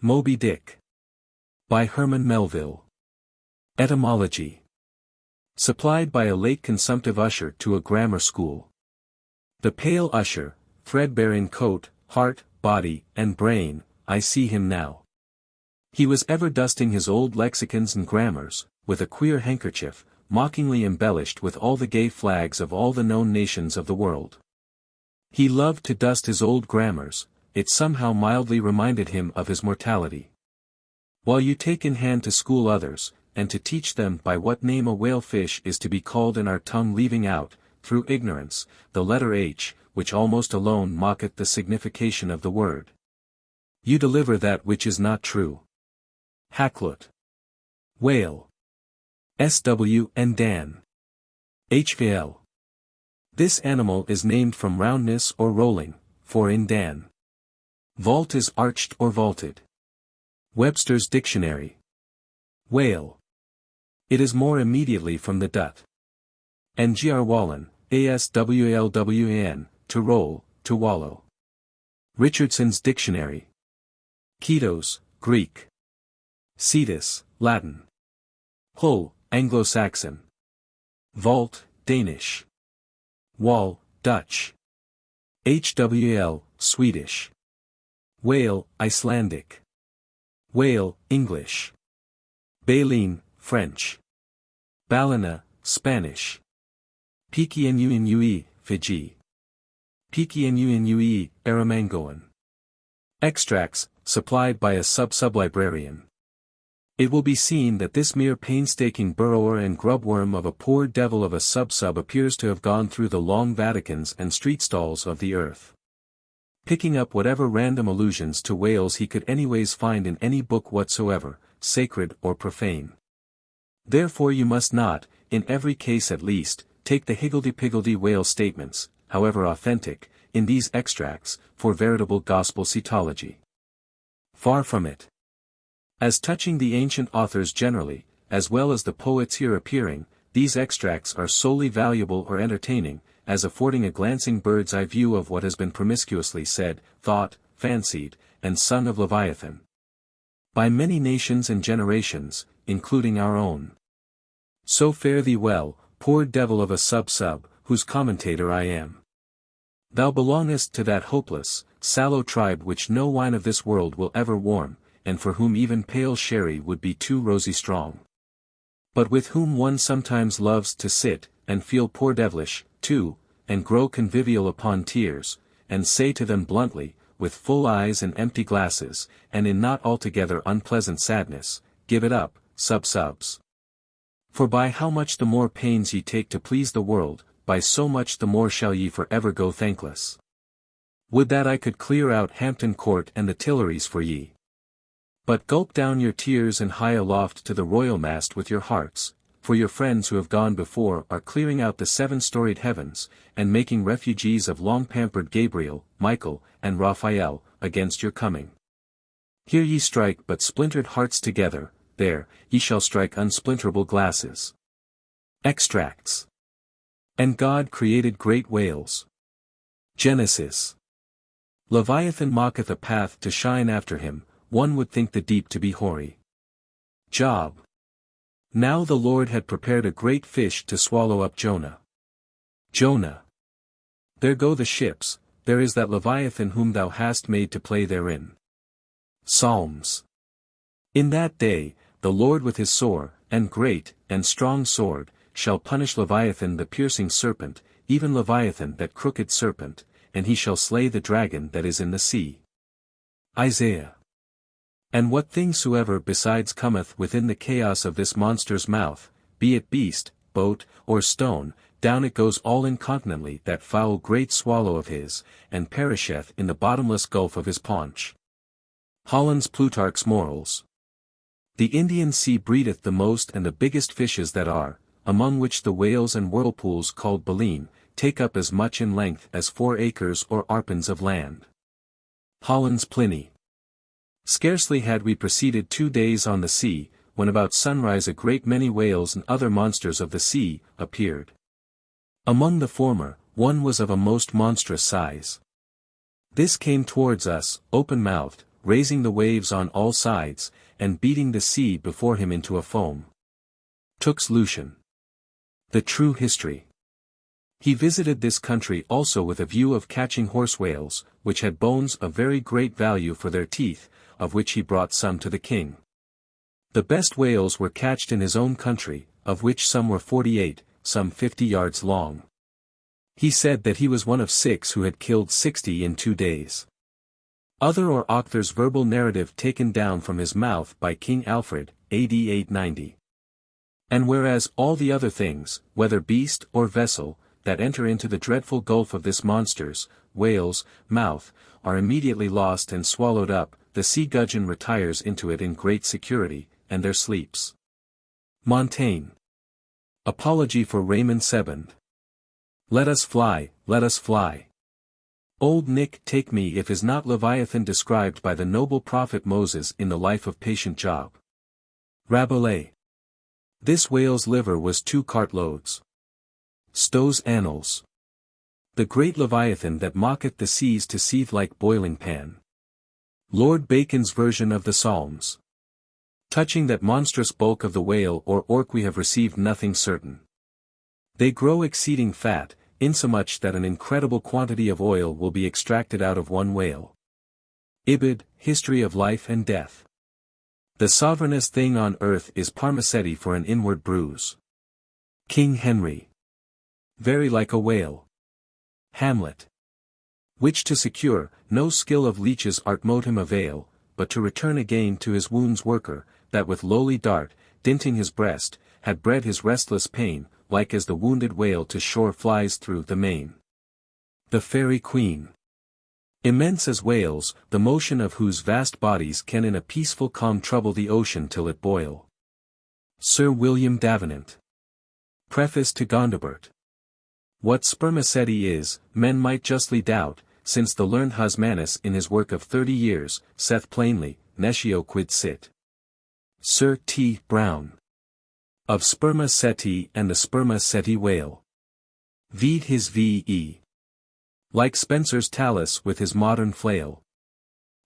Moby Dick. By Herman Melville. Etymology. Supplied by a late consumptive usher to a grammar school. The pale usher, threadbare in coat, heart, body, and brain, I see him now. He was ever dusting his old lexicons and grammars, with a queer handkerchief, mockingly embellished with all the gay flags of all the known nations of the world. He loved to dust his old grammars, it somehow mildly reminded him of his mortality. While you take in hand to school others, and to teach them by what name a whale fish is to be called in our tongue, leaving out, through ignorance, the letter H, which almost alone mocketh the signification of the word. You deliver that which is not true. Hacklut. Whale. SW and Dan. HVL. This animal is named from roundness or rolling, for in Dan. Vault is arched or vaulted. Webster's Dictionary. Whale. It is more immediately from the Dut. Ngr wallen, ASWALWAN, to roll, to wallow. Richardson's Dictionary. Ketos, Greek. Cetus, Latin. Hull, Anglo-Saxon. Vault, Danish. Wall, Dutch. HWL, Swedish. Whale, Icelandic. Whale, English. Baleen, French. Ballena, Spanish. Pequod, Fiji. Pequod, Aramangoan. Extracts, supplied by a sub-sublibrarian. It will be seen that this mere painstaking burrower and grubworm of a poor devil of a sub-sub appears to have gone through the long Vaticans and street stalls of the earth, picking up whatever random allusions to whales he could anyways find in any book whatsoever, sacred or profane. Therefore you must not, in every case at least, take the higgledy-piggledy whale statements, however authentic, in these extracts, for veritable gospel cetology. Far from it. As touching the ancient authors generally, as well as the poets here appearing, these extracts are solely valuable or entertaining, as affording a glancing bird's-eye view of what has been promiscuously said, thought, fancied, and sung of Leviathan by many nations and generations, including our own. So fare thee well, poor devil of a sub-sub, whose commentator I am. Thou belongest to that hopeless, sallow tribe which no wine of this world will ever warm, and for whom even pale sherry would be too rosy strong. But with whom one sometimes loves to sit, and feel poor devilish, too, and grow convivial upon tears, and say to them bluntly, with full eyes and empty glasses, and in not altogether unpleasant sadness, give it up, sub-subs. For by how much the more pains ye take to please the world, by so much the more shall ye for ever go thankless. Would that I could clear out Hampton Court and the Tuileries for ye. But gulp down your tears and hie aloft to the royal mast with your hearts, for your friends who have gone before are clearing out the seven-storied heavens, and making refugees of long-pampered Gabriel, Michael, and Raphael, against your coming. Here ye strike but splintered hearts together, there, ye shall strike unsplinterable glasses. Extracts. And God created great whales. Genesis. Leviathan mocketh a path to shine after him, one would think the deep to be hoary. Job. Now the Lord had prepared a great fish to swallow up Jonah. Jonah. There go the ships, there is that Leviathan whom thou hast made to play therein. Psalms. In that day, the Lord with his sore, and great, and strong sword, shall punish Leviathan the piercing serpent, even Leviathan that crooked serpent, and he shall slay the dragon that is in the sea. Isaiah. And what thing soever besides cometh within the chaos of this monster's mouth, be it beast, boat, or stone, down it goes all incontinently that foul great swallow of his, and perisheth in the bottomless gulf of his paunch. Holland's Plutarch's Morals. The Indian Sea breedeth the most and the biggest fishes that are, among which the whales and whirlpools called baleen, take up as much in length as 4 acres or arpens of land. Holland's Pliny. Scarcely had we proceeded 2 days on the sea, when about sunrise a great many whales and other monsters of the sea appeared. Among the former, one was of a most monstrous size. This came towards us, open-mouthed, raising the waves on all sides, and beating the sea before him into a foam. Tux Lucian. The True History. He visited this country also with a view of catching horse whales, which had bones of very great value for their teeth, of which he brought some to the king. The best whales were catched in his own country, of which some were 48, some 50 yards long. He said that he was one of 6 who had killed 60 in 2 days. Other or author's verbal narrative taken down from his mouth by King Alfred, AD 890. And whereas all the other things, whether beast or vessel, that enter into the dreadful gulf of this monster's, whale's, mouth, are immediately lost and swallowed up, the sea gudgeon retires into it in great security, and there sleeps. Montaigne. Apology for Raymond Sebond. Let us fly, let us fly. Old Nick take me if is not Leviathan described by the noble prophet Moses in the life of patient Job. Rabelais. This whale's liver was 2 cartloads. Stow's Annals. The great Leviathan that mocketh the seas to seethe like boiling pan. Lord Bacon's version of the Psalms. Touching that monstrous bulk of the whale or orc we have received nothing certain. They grow exceeding fat, insomuch that an incredible quantity of oil will be extracted out of one whale. Ibid, History of Life and Death. The sovereignest thing on earth is parmaceti for an inward bruise. King Henry. Very like a whale. Hamlet. Which to secure, no skill of leeches art mote him avail, but to return again to his wounds worker, that with lowly dart, dinting his breast, had bred his restless pain, like as the wounded whale to shore flies through the main. The Fairy Queen. Immense as whales, the motion of whose vast bodies can in a peaceful calm trouble the ocean till it boil. Sir William Davenant. Preface to Gondibert. What spermaceti is, men might justly doubt, since the learned Husmanus in his work of 30 years, saith plainly, nescio quid sit. Sir T. Brown. Of spermaceti and the spermaceti whale. Vide his V.E. Like Spencer's Talus with his modern flail.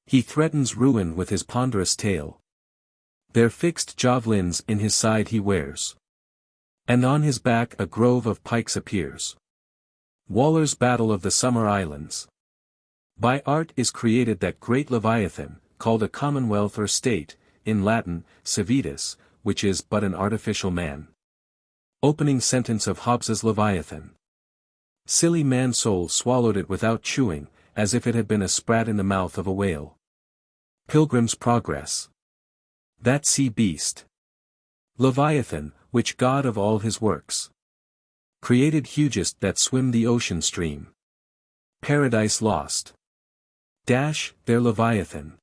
He threatens ruin with his ponderous tail. Their fixed javelins in his side he wears. And on his back a grove of pikes appears. Waller's Battle of the Summer Islands. By art is created that great Leviathan, called a commonwealth or state, in Latin, civitas, which is but an artificial man. Opening sentence of Hobbes's Leviathan. Silly man-soul swallowed it without chewing, as if it had been a sprat in the mouth of a whale. Pilgrim's Progress. That sea beast. Leviathan, which God of all his works created hugest that swim the ocean stream. Paradise Lost. Dash, their Leviathan.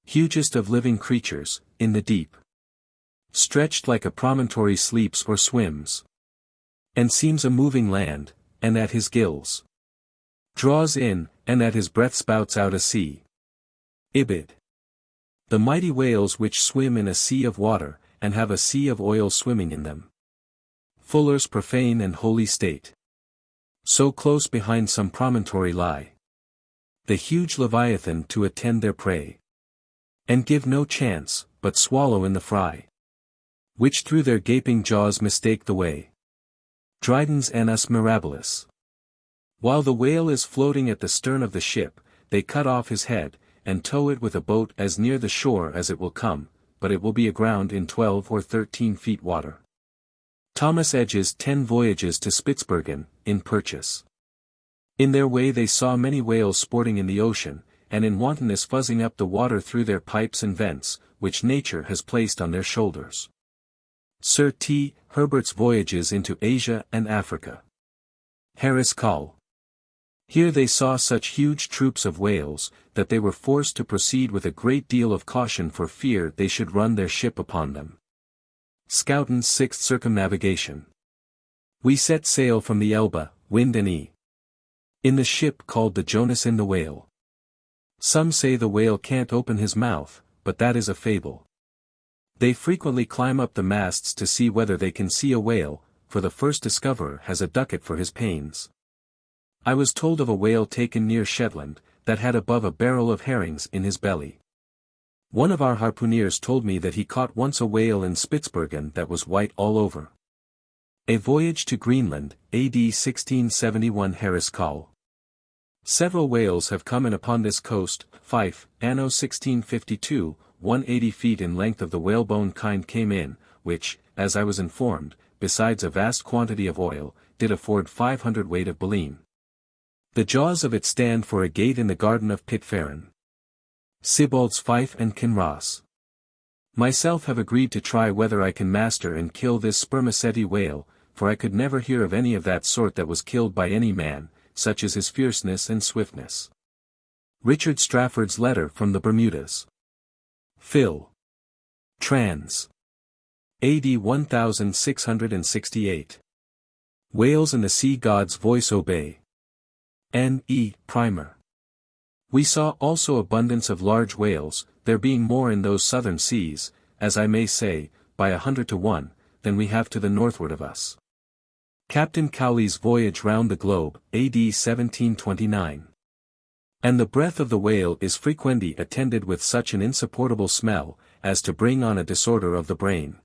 Hugest of living creatures, in the deep. Stretched like a promontory sleeps or swims. And seems a moving land, and at his gills draws in, and at his breath spouts out a sea. Ibid. The mighty whales which swim in a sea of water, and have a sea of oil swimming in them. Fuller's Profane and Holy State. So close behind some promontory lie the huge Leviathan to attend their prey. And give no chance, but swallow in the fry. Which through their gaping jaws mistake the way. Dryden's Annus Mirabilis. While the whale is floating at the stern of the ship, they cut off his head, and tow it with a boat as near the shore as it will come, but it will be aground in 12 or 13 feet water. Thomas Edge's 10 Voyages to Spitzbergen, in Purchas. In their way they saw many whales sporting in the ocean, and in wantonness fuzzing up the water through their pipes and vents, which nature has placed on their shoulders. Sir T. Herbert's Voyages into Asia and Africa. Harris Call. Here they saw such huge troops of whales, that they were forced to proceed with a great deal of caution for fear they should run their ship upon them. Schouten's Sixth Circumnavigation. We set sail from the Elbe, wind and E. In the ship called the Jonas in the Whale. Some say the whale can't open his mouth, but that is a fable. They frequently climb up the masts to see whether they can see a whale, for the first discoverer has a ducat for his pains. I was told of a whale taken near Shetland, that had above a barrel of herrings in his belly. One of our harpooneers told me that he caught once a whale in Spitzbergen that was white all over. A Voyage to Greenland, A.D. 1671 Harris Call. Several whales have come in upon this coast. Fife, anno 1652, 180 feet in length of the whalebone kind came in, which, as I was informed, besides a vast quantity of oil, did afford 500 weight of baleen. The jaws of it stand for a gate in the garden of Pitferren. Sibbald's Fife and Kinross. Myself have agreed to try whether I can master and kill this spermaceti whale, for I could never hear of any of that sort that was killed by any man, such is his fierceness and swiftness. Richard Strafford's letter from the Bermudas. Phil. Trans. A.D. 1668. Whales and the Sea God's Voice Obey. N.E. Primer. We saw also abundance of large whales, there being more in those southern seas, as I may say, by 100 to 1, than we have to the northward of us. Captain Cowley's Voyage round the Globe, A.D. 1729. And the breath of the whale is frequently attended with such an insupportable smell, as to bring on a disorder of the brain.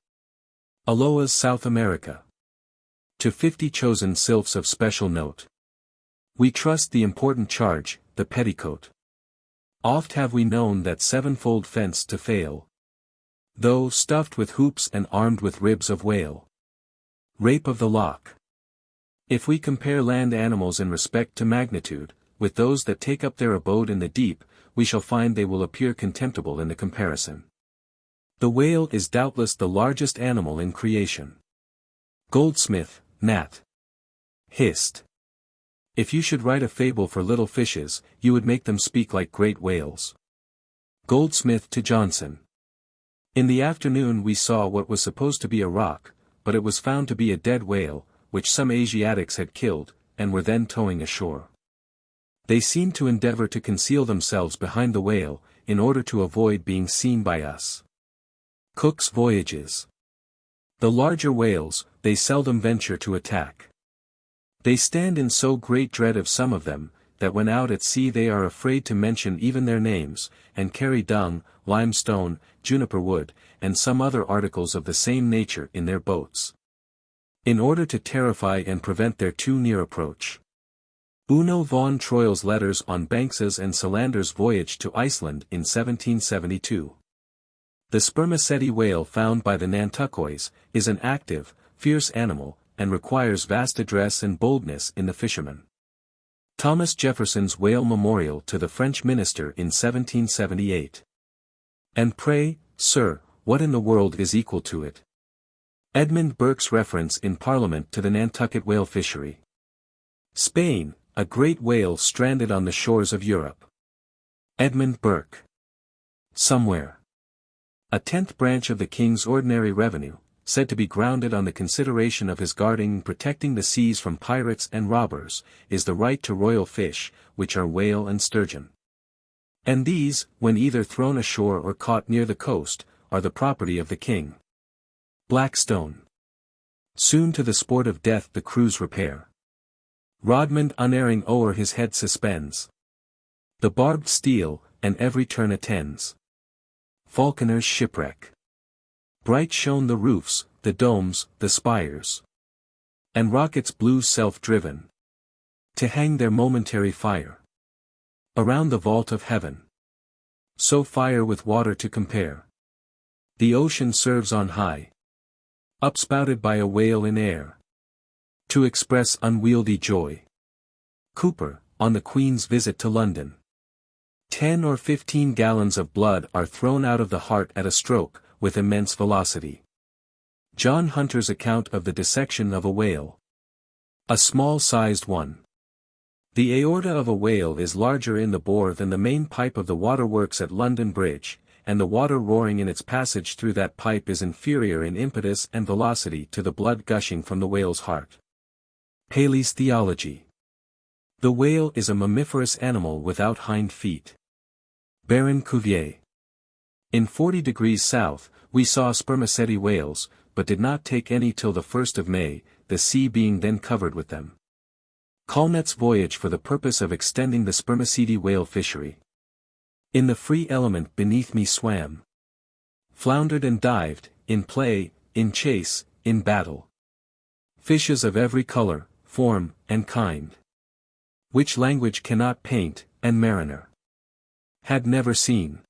Aloha's South America. To 50 chosen sylphs of special note. We trust the important charge, the petticoat. Oft have we known that sevenfold fence to fail, though stuffed with hoops and armed with ribs of whale. Rape of the Loch. If we compare land animals in respect to magnitude, with those that take up their abode in the deep, we shall find they will appear contemptible in the comparison. The whale is doubtless the largest animal in creation. Goldsmith, Nat. Hist. If you should write a fable for little fishes, you would make them speak like great whales. Goldsmith to Johnson. In the afternoon we saw what was supposed to be a rock, but it was found to be a dead whale, which some Asiatics had killed, and were then towing ashore. They seemed to endeavor to conceal themselves behind the whale, in order to avoid being seen by us. Cook's Voyages. The larger whales, they seldom venture to attack. They stand in so great dread of some of them, that when out at sea they are afraid to mention even their names, and carry dung, limestone, juniper wood, and some other articles of the same nature in their boats, in order to terrify and prevent their too near approach. Uno von Troil's letters on Banks's and Solander's voyage to Iceland in 1772. The spermaceti whale found by the Nantuckois, is an active, fierce animal, and requires vast address and boldness in the fisherman. Thomas Jefferson's Whale Memorial to the French Minister in 1778. And pray, sir, what in the world is equal to it? Edmund Burke's reference in Parliament to the Nantucket whale fishery. Spain, a great whale stranded on the shores of Europe. Edmund Burke. Somewhere. A 10th branch of the King's ordinary revenue, said to be grounded on the consideration of his guarding and protecting the seas from pirates and robbers, is the right to royal fish, which are whale and sturgeon. And these, when either thrown ashore or caught near the coast, are the property of the king. Blackstone. Soon to the sport of death the crews repair. Rodmond unerring o'er his head suspends the barbed steel, and every turn attends. Falconer's shipwreck. Bright shone the roofs, the domes, the spires, and rockets blue self-driven, to hang their momentary fire around the vault of heaven. So fire with water to compare. The ocean serves on high, upspouted by a whale in air, to express unwieldy joy. Cooper, on the Queen's visit to London. 10 or 15 gallons of blood are thrown out of the heart at a stroke, with immense velocity. John Hunter's account of the dissection of a whale. A small-sized one. The aorta of a whale is larger in the bore than the main pipe of the waterworks at London Bridge, and the water roaring in its passage through that pipe is inferior in impetus and velocity to the blood gushing from the whale's heart. Paley's Theology. The whale is a mammiferous animal without hind feet. Baron Cuvier. In 40 degrees south, we saw spermaceti whales, but did not take any till the 1st of May, the sea being then covered with them. Calmet's voyage for the purpose of extending the spermaceti whale fishery. In the free element beneath me swam. Floundered and dived, in play, in chase, in battle. Fishes of every color, form, and kind. Which language cannot paint, and mariner had never seen.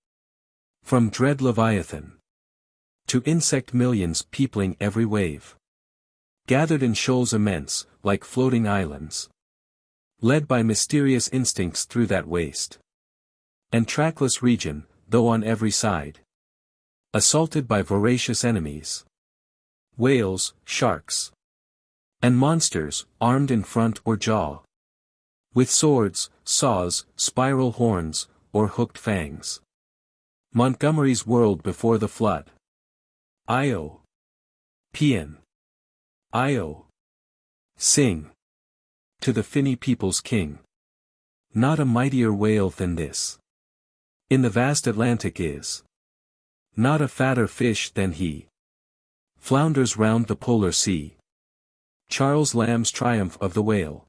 From dread Leviathan to insect millions peopling every wave. Gathered in shoals immense, like floating islands. Led by mysterious instincts through that waste and trackless region, though on every side assaulted by voracious enemies. Whales, sharks, and monsters, armed in front or jaw. With swords, saws, spiral horns, or hooked fangs. Montgomery's world before the flood. Io. Paean. Io. Sing. To the finny people's king. Not a mightier whale than this. In the vast Atlantic is. Not a fatter fish than he. Flounders round the polar sea. Charles Lamb's Triumph of the Whale.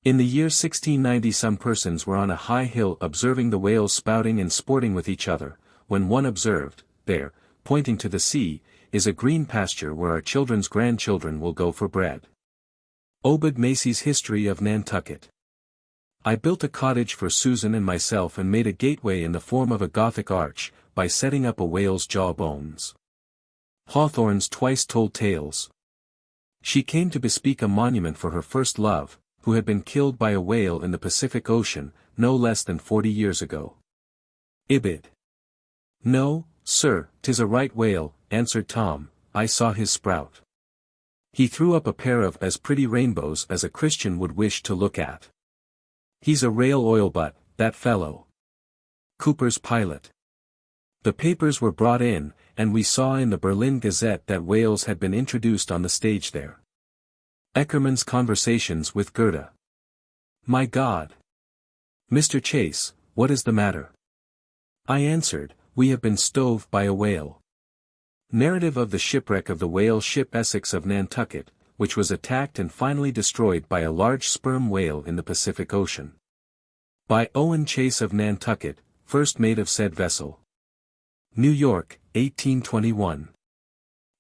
In the year 1690 some persons were on a high hill observing the whales spouting and sporting with each other, when one observed, there, pointing to the sea, is a green pasture where our children's grandchildren will go for bread. Obed Macy's History of Nantucket. I built a cottage for Susan and myself and made a gateway in the form of a Gothic arch, by setting up a whale's jaw bones. Hawthorne's Twice Told Tales. She came to bespeak a monument for her first love, who had been killed by a whale in the Pacific Ocean, no less than 40 years ago. Ibid. No, sir, 'tis a right whale, answered Tom, I saw his sprout. He threw up a pair of as pretty rainbows as a Christian would wish to look at. He's a rail oil butt, that fellow. Cooper's Pilot. The papers were brought in, and we saw in the Berlin Gazette that whales had been introduced on the stage there. Eckermann's Conversations with Goethe. My God! Mr. Chase, what is the matter? I answered, we have been stove by a whale. Narrative of the shipwreck of the whale ship Essex of Nantucket, which was attacked and finally destroyed by a large sperm whale in the Pacific Ocean. By Owen Chase of Nantucket, first mate of said vessel. New York, 1821.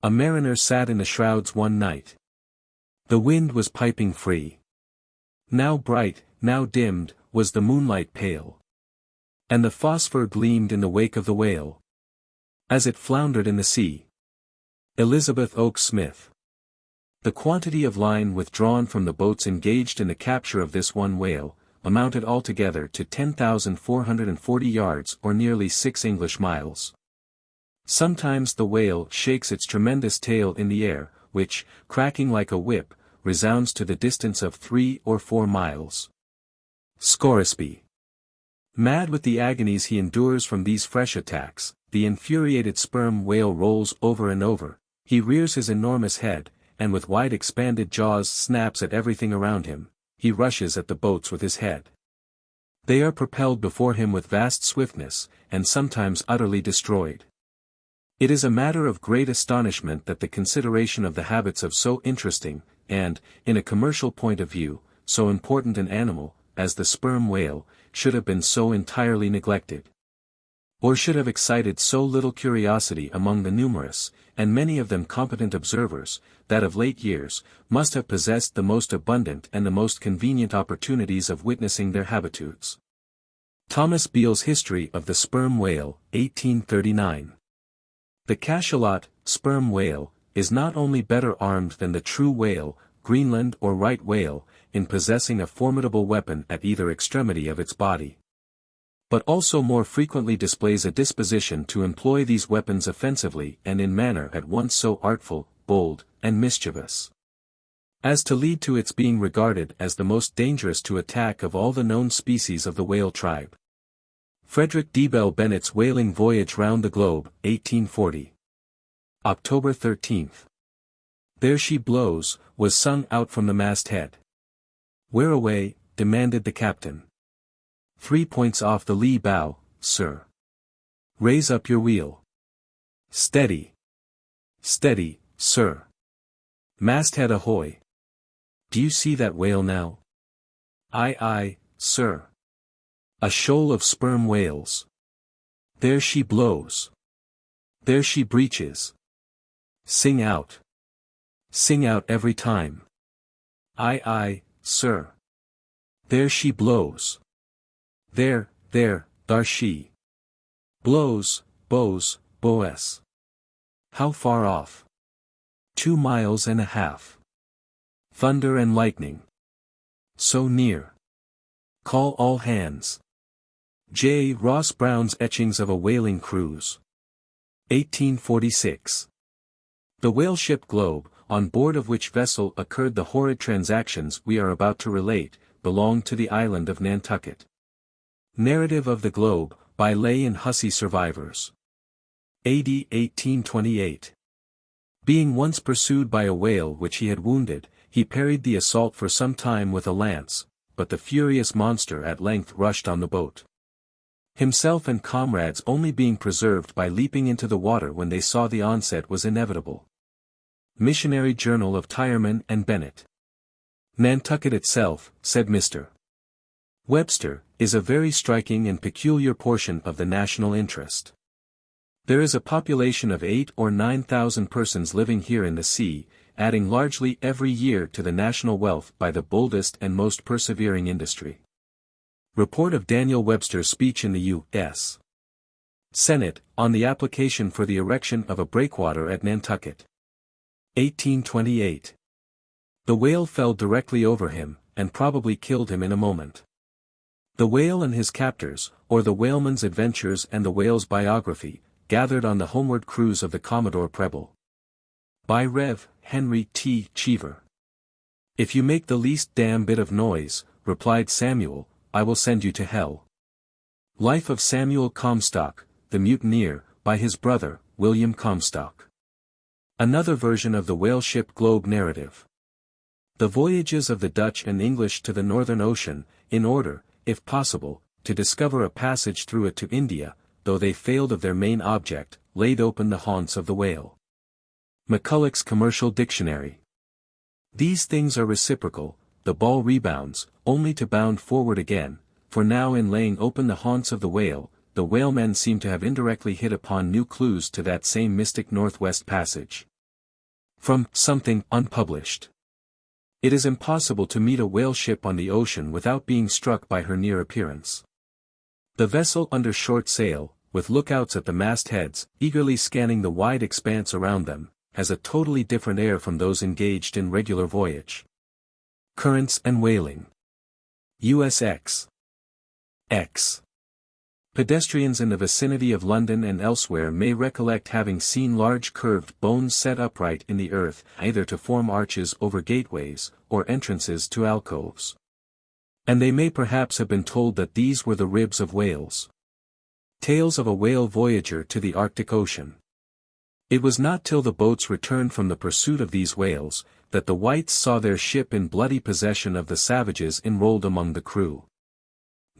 A mariner sat in the shrouds one night. The wind was piping free. Now bright, now dimmed, was the moonlight pale. And the phosphor gleamed in the wake of the whale, as it floundered in the sea. Elizabeth Oakes Smith. The quantity of line withdrawn from the boats engaged in the capture of this one whale, amounted altogether to 10,440 yards or nearly 6 English miles. Sometimes the whale shakes its tremendous tail in the air, which, cracking like a whip, resounds to the distance of 3 or 4 miles. Scoresby. Mad with the agonies he endures from these fresh attacks, the infuriated sperm whale rolls over and over, he rears his enormous head, and with wide expanded jaws snaps at everything around him, he rushes at the boats with his head. They are propelled before him with vast swiftness, and sometimes utterly destroyed. It is a matter of great astonishment that the consideration of the habits of so interesting, and, in a commercial point of view, so important an animal, as the sperm whale, should have been so entirely neglected. Or should have excited so little curiosity among the numerous, and many of them competent observers, that of late years, must have possessed the most abundant and the most convenient opportunities of witnessing their habitudes. Thomas Beale's History of the Sperm Whale, 1839. The cachalot, sperm whale, is not only better armed than the true whale, Greenland or right whale, in possessing a formidable weapon at either extremity of its body, but also more frequently displays a disposition to employ these weapons offensively and in manner at once so artful, bold, and mischievous, as to lead to its being regarded as the most dangerous to attack of all the known species of the whale tribe. Frederick D. Bell Bennett's Whaling Voyage Round the Globe, 1840. October 13. There She Blows, was sung out from the masthead. Where away, demanded the captain. 3 points off the lee bow, sir. Raise up your wheel. Steady. Steady, sir. Masthead ahoy. Do you see that whale now? Aye, aye, sir. A shoal of sperm whales. There she blows. There she breaches. Sing out. Sing out every time. Aye, sir. There she blows. There, thar she. Blows, boes. How far off? 2 miles and a half. Thunder and lightning. So near. Call all hands. J. Ross Brown's Etchings of a Whaling Cruise. 1846. The whale ship Globe, on board of which vessel occurred the horrid transactions we are about to relate, belonged to the island of Nantucket. Narrative of the Globe, by Lay and Hussey survivors. A.D. 1828. Being once pursued by a whale which he had wounded, he parried the assault for some time with a lance, but the furious monster at length rushed on the boat. Himself and comrades only being preserved by leaping into the water when they saw the onset was inevitable. Missionary Journal of Tyerman and Bennett. Nantucket itself, said Mr. Webster, is a very striking and peculiar portion of the national interest. There is a population of 8 or 9,000 persons living here in the sea, adding largely every year to the national wealth by the boldest and most persevering industry. Report of Daniel Webster's speech in the U.S. Senate, on the application for the erection of a breakwater at Nantucket. 1828. The whale fell directly over him, and probably killed him in a moment. The Whale and His Captors, or the Whaleman's Adventures and the Whale's Biography, gathered on the homeward cruise of the Commodore Preble. By Rev. Henry T. Cheever. If you make the least damn bit of noise, replied Samuel, I will send you to hell. Life of Samuel Comstock, the Mutineer, by his brother, William Comstock. Another version of the whale ship Globe narrative. The voyages of the Dutch and English to the Northern Ocean, in order, if possible, to discover a passage through it to India, though they failed of their main object, laid open the haunts of the whale. McCulloch's Commercial Dictionary. These things are reciprocal, the ball rebounds, only to bound forward again, for now in laying open the haunts of the whalemen seem to have indirectly hit upon new clues to that same mystic Northwest Passage. From Something Unpublished. It is impossible to meet a whale ship on the ocean without being struck by her near appearance. The vessel under short sail, with lookouts at the mastheads, eagerly scanning the wide expanse around them, has a totally different air from those engaged in regular voyage. Currents and Whaling. USX. X. Pedestrians in the vicinity of London and elsewhere may recollect having seen large curved bones set upright in the earth either to form arches over gateways, or entrances to alcoves. And they may perhaps have been told that these were the ribs of whales. Tales of a Whale Voyager to the Arctic Ocean. It was not till the boats returned from the pursuit of these whales, that the whites saw their ship in bloody possession of the savages enrolled among the crew.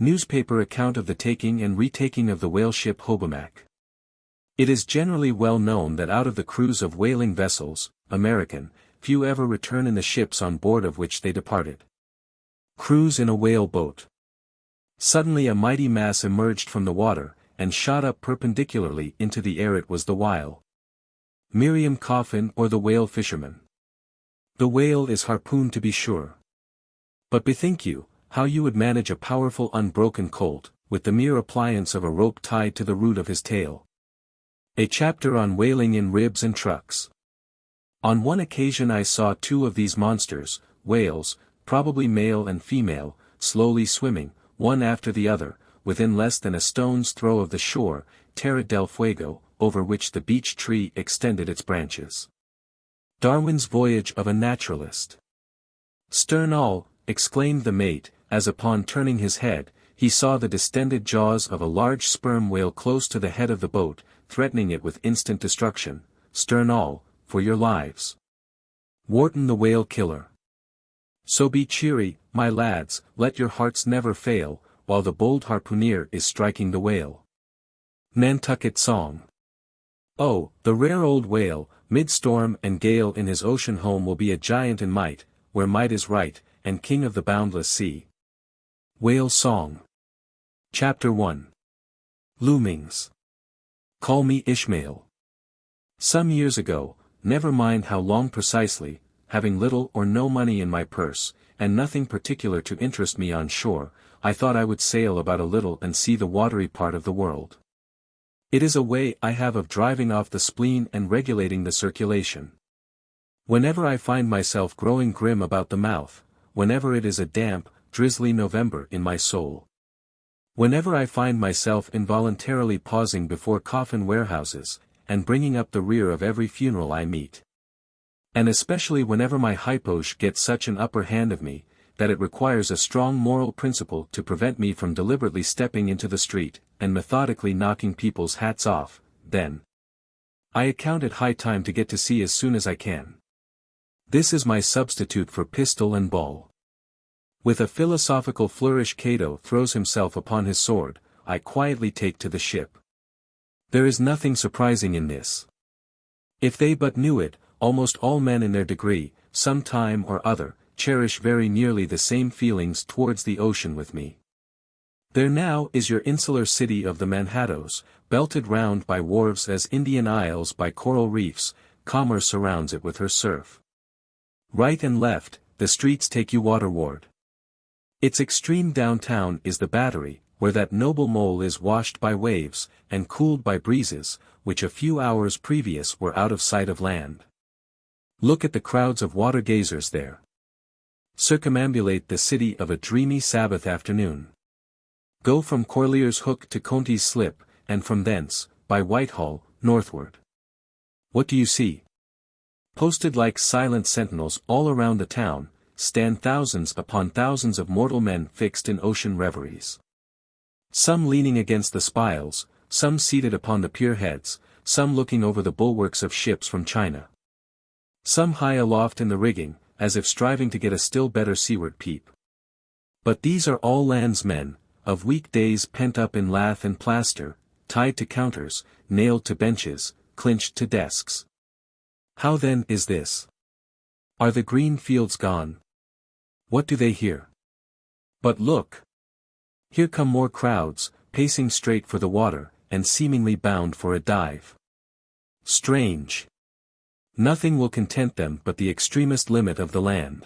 Newspaper account of the taking and retaking of the whale ship Hobomack. It is generally well known that out of the crews of whaling vessels, American, few ever return in the ships on board of which they departed. Cruise in a whale boat. Suddenly a mighty mass emerged from the water, and shot up perpendicularly into the air. It was the whale. Miriam Coffin or the Whale Fisherman. The whale is harpooned to be sure. But bethink you, how you would manage a powerful unbroken colt, with the mere appliance of a rope tied to the root of his tail. A chapter on whaling in ribs and trucks. On one occasion I saw 2 of these monsters, whales, probably male and female, slowly swimming, one after the other, within less than a stone's throw of the shore, Terra del Fuego, over which the beech tree extended its branches. Darwin's Voyage of a Naturalist. Stern all, exclaimed the mate, as upon turning his head, he saw the distended jaws of a large sperm whale close to the head of the boat, threatening it with instant destruction. Stern all, for your lives. Wharton the Whale Killer. So be cheery, my lads, let your hearts never fail, while the bold harpooner is striking the whale. Nantucket Song. Oh, the rare old whale, mid-storm and gale in his ocean home will be a giant in might, where might is right, and king of the boundless sea. Whale Song. Chapter 1. Loomings. Call me Ishmael. Some years ago, never mind how long precisely, having little or no money in my purse, and nothing particular to interest me on shore, I thought I would sail about a little and see the watery part of the world. It is a way I have of driving off the spleen and regulating the circulation. Whenever I find myself growing grim about the mouth, whenever it is a damp, drizzly November in my soul. Whenever I find myself involuntarily pausing before coffin warehouses, and bringing up the rear of every funeral I meet. And especially whenever my hyposh gets such an upper hand of me, that it requires a strong moral principle to prevent me from deliberately stepping into the street, and methodically knocking people's hats off, then I account it high time to get to sea as soon as I can. This is my substitute for pistol and ball. With a philosophical flourish Cato throws himself upon his sword, I quietly take to the ship. There is nothing surprising in this. If they but knew it, almost all men in their degree, some time or other, cherish very nearly the same feelings towards the ocean with me. There now is your insular city of the Manhattoes, belted round by wharves as Indian isles by coral reefs, commerce surrounds it with her surf. Right and left, the streets take you waterward. Its extreme downtown is the Battery, where that noble mole is washed by waves, and cooled by breezes, which a few hours previous were out of sight of land. Look at the crowds of water-gazers there. Circumambulate the city of a dreamy Sabbath afternoon. Go from Corlear's Hook to Conti's Slip, and from thence, by Whitehall, northward. What do you see? Posted like silent sentinels all around the town, stand thousands upon thousands of mortal men fixed in ocean reveries. Some leaning against the spiles, some seated upon the pier heads, some looking over the bulwarks of ships from China. Some high aloft in the rigging, as if striving to get a still better seaward peep. But these are all landsmen, of week days pent up in lath and plaster, tied to counters, nailed to benches, clinched to desks. How then is this? Are the green fields gone? What do they hear? But look! Here come more crowds, pacing straight for the water, and seemingly bound for a dive. Strange! Nothing will content them but the extremest limit of the land.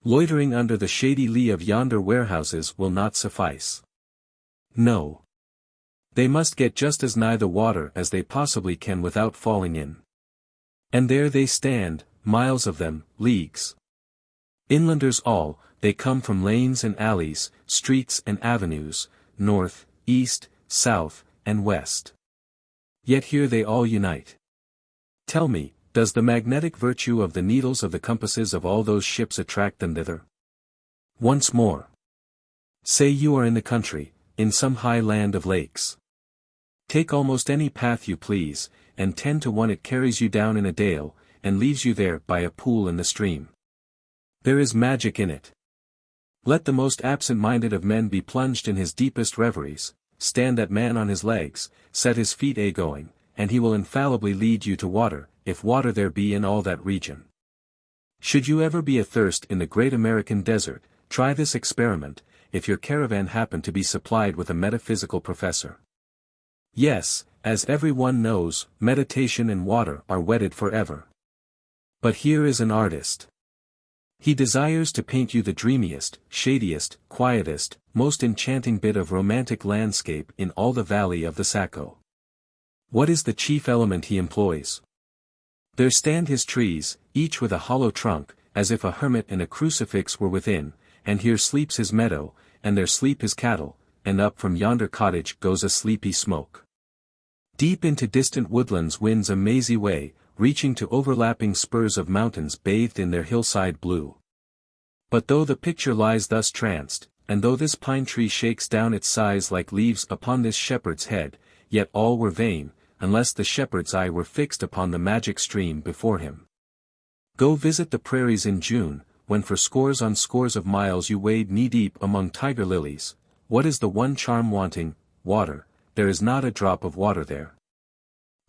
Loitering under the shady lee of yonder warehouses will not suffice. No. They must get just as nigh the water as they possibly can without falling in. And there they stand, miles of them, leagues. Inlanders all, they come from lanes and alleys, streets and avenues, north, east, south, and west. Yet here they all unite. Tell me, does the magnetic virtue of the needles of the compasses of all those ships attract them thither? Once more. Say you are in the country, in some high land of lakes. Take almost any path you please, and 10 to 1 it carries you down in a dale, and leaves you there by a pool in the stream. There is magic in it. Let the most absent-minded of men be plunged in his deepest reveries, stand that man on his legs, set his feet a-going, and he will infallibly lead you to water, if water there be in all that region. Should you ever be athirst in the great American desert, try this experiment, if your caravan happen to be supplied with a metaphysical professor. Yes, as every one knows, meditation and water are wedded forever. But here is an artist. He desires to paint you the dreamiest, shadiest, quietest, most enchanting bit of romantic landscape in all the valley of the Saco. What is the chief element he employs? There stand his trees, each with a hollow trunk, as if a hermit and a crucifix were within, and here sleeps his meadow, and there sleep his cattle, and up from yonder cottage goes a sleepy smoke. Deep into distant woodlands winds a mazy way, reaching to overlapping spurs of mountains bathed in their hillside blue. But though the picture lies thus tranced, and though this pine tree shakes down its sighs like leaves upon this shepherd's head, yet all were vain, unless the shepherd's eye were fixed upon the magic stream before him. Go visit the prairies in June, when for scores on scores of miles you wade knee-deep among tiger lilies. What is the one charm wanting? Water. There is not a drop of water there.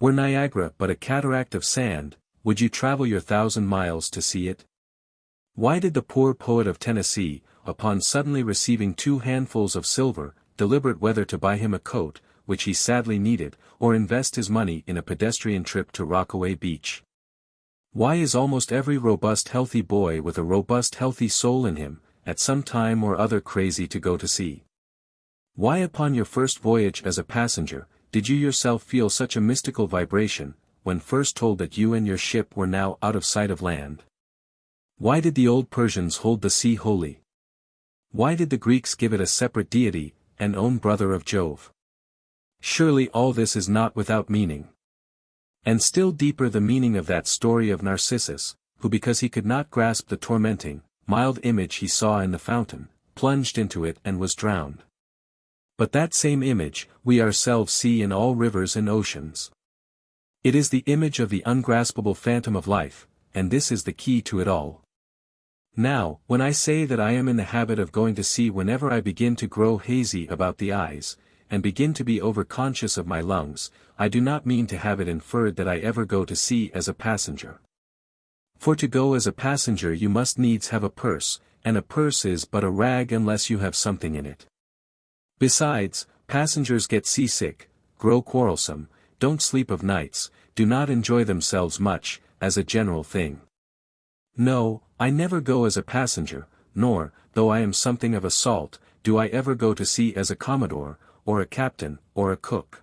Were Niagara but a cataract of sand, would you travel your 1,000 miles to see it? Why did the poor poet of Tennessee, upon suddenly receiving 2 handfuls of silver, deliberate whether to buy him a coat, which he sadly needed, or invest his money in a pedestrian trip to Rockaway Beach? Why is almost every robust healthy boy with a robust healthy soul in him, at some time or other crazy to go to sea? Why upon your first voyage as a passenger, did you yourself feel such a mystical vibration, when first told that you and your ship were now out of sight of land? Why did the old Persians hold the sea holy? Why did the Greeks give it a separate deity, and own brother of Jove? Surely all this is not without meaning. And still deeper the meaning of that story of Narcissus, who because he could not grasp the tormenting, mild image he saw in the fountain, plunged into it and was drowned. But that same image, we ourselves see in all rivers and oceans. It is the image of the ungraspable phantom of life, and this is the key to it all. Now, when I say that I am in the habit of going to sea whenever I begin to grow hazy about the eyes, and begin to be overconscious of my lungs, I do not mean to have it inferred that I ever go to sea as a passenger. For to go as a passenger you must needs have a purse, and a purse is but a rag unless you have something in it. Besides, passengers get seasick, grow quarrelsome, don't sleep of nights, do not enjoy themselves much, as a general thing. No, I never go as a passenger, nor, though I am something of a salt, do I ever go to sea as a commodore, or a captain, or a cook.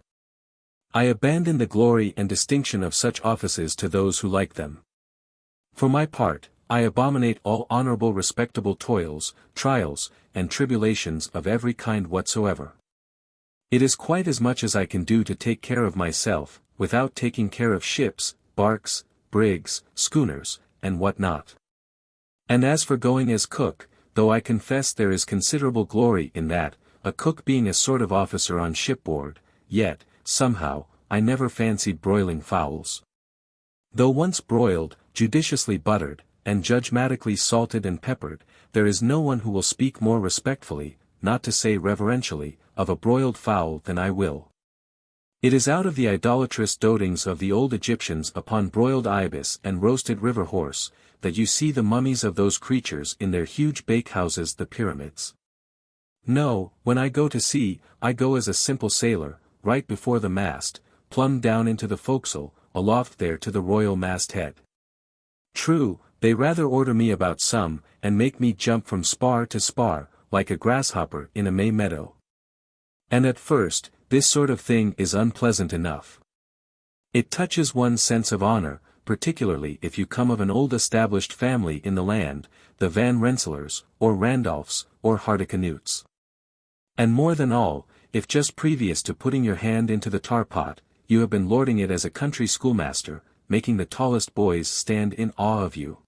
I abandon the glory and distinction of such offices to those who like them. For my part, I abominate all honorable respectable toils, trials, and tribulations of every kind whatsoever. It is quite as much as I can do to take care of myself, without taking care of ships, barks, brigs, schooners, and what not. And as for going as cook, though I confess there is considerable glory in that, a cook being a sort of officer on shipboard, yet, somehow, I never fancied broiling fowls. Though once broiled, judiciously buttered, and judgmatically salted and peppered, there is no one who will speak more respectfully, not to say reverentially, of a broiled fowl than I will. It is out of the idolatrous dotings of the old Egyptians upon broiled ibis and roasted river horse, that you see the mummies of those creatures in their huge bakehouses the pyramids. No, when I go to sea, I go as a simple sailor, right before the mast, plumb down into the forecastle, aloft there to the royal masthead. True, they rather order me about some, and make me jump from spar to spar, like a grasshopper in a May meadow. And at first, this sort of thing is unpleasant enough. It touches one's sense of honor, particularly if you come of an old established family in the land, the Van Rensselaers, or Randolphs, or Hardicanutes. And more than all, if just previous to putting your hand into the tar-pot, you have been lording it as a country schoolmaster, making the tallest boys stand in awe of you.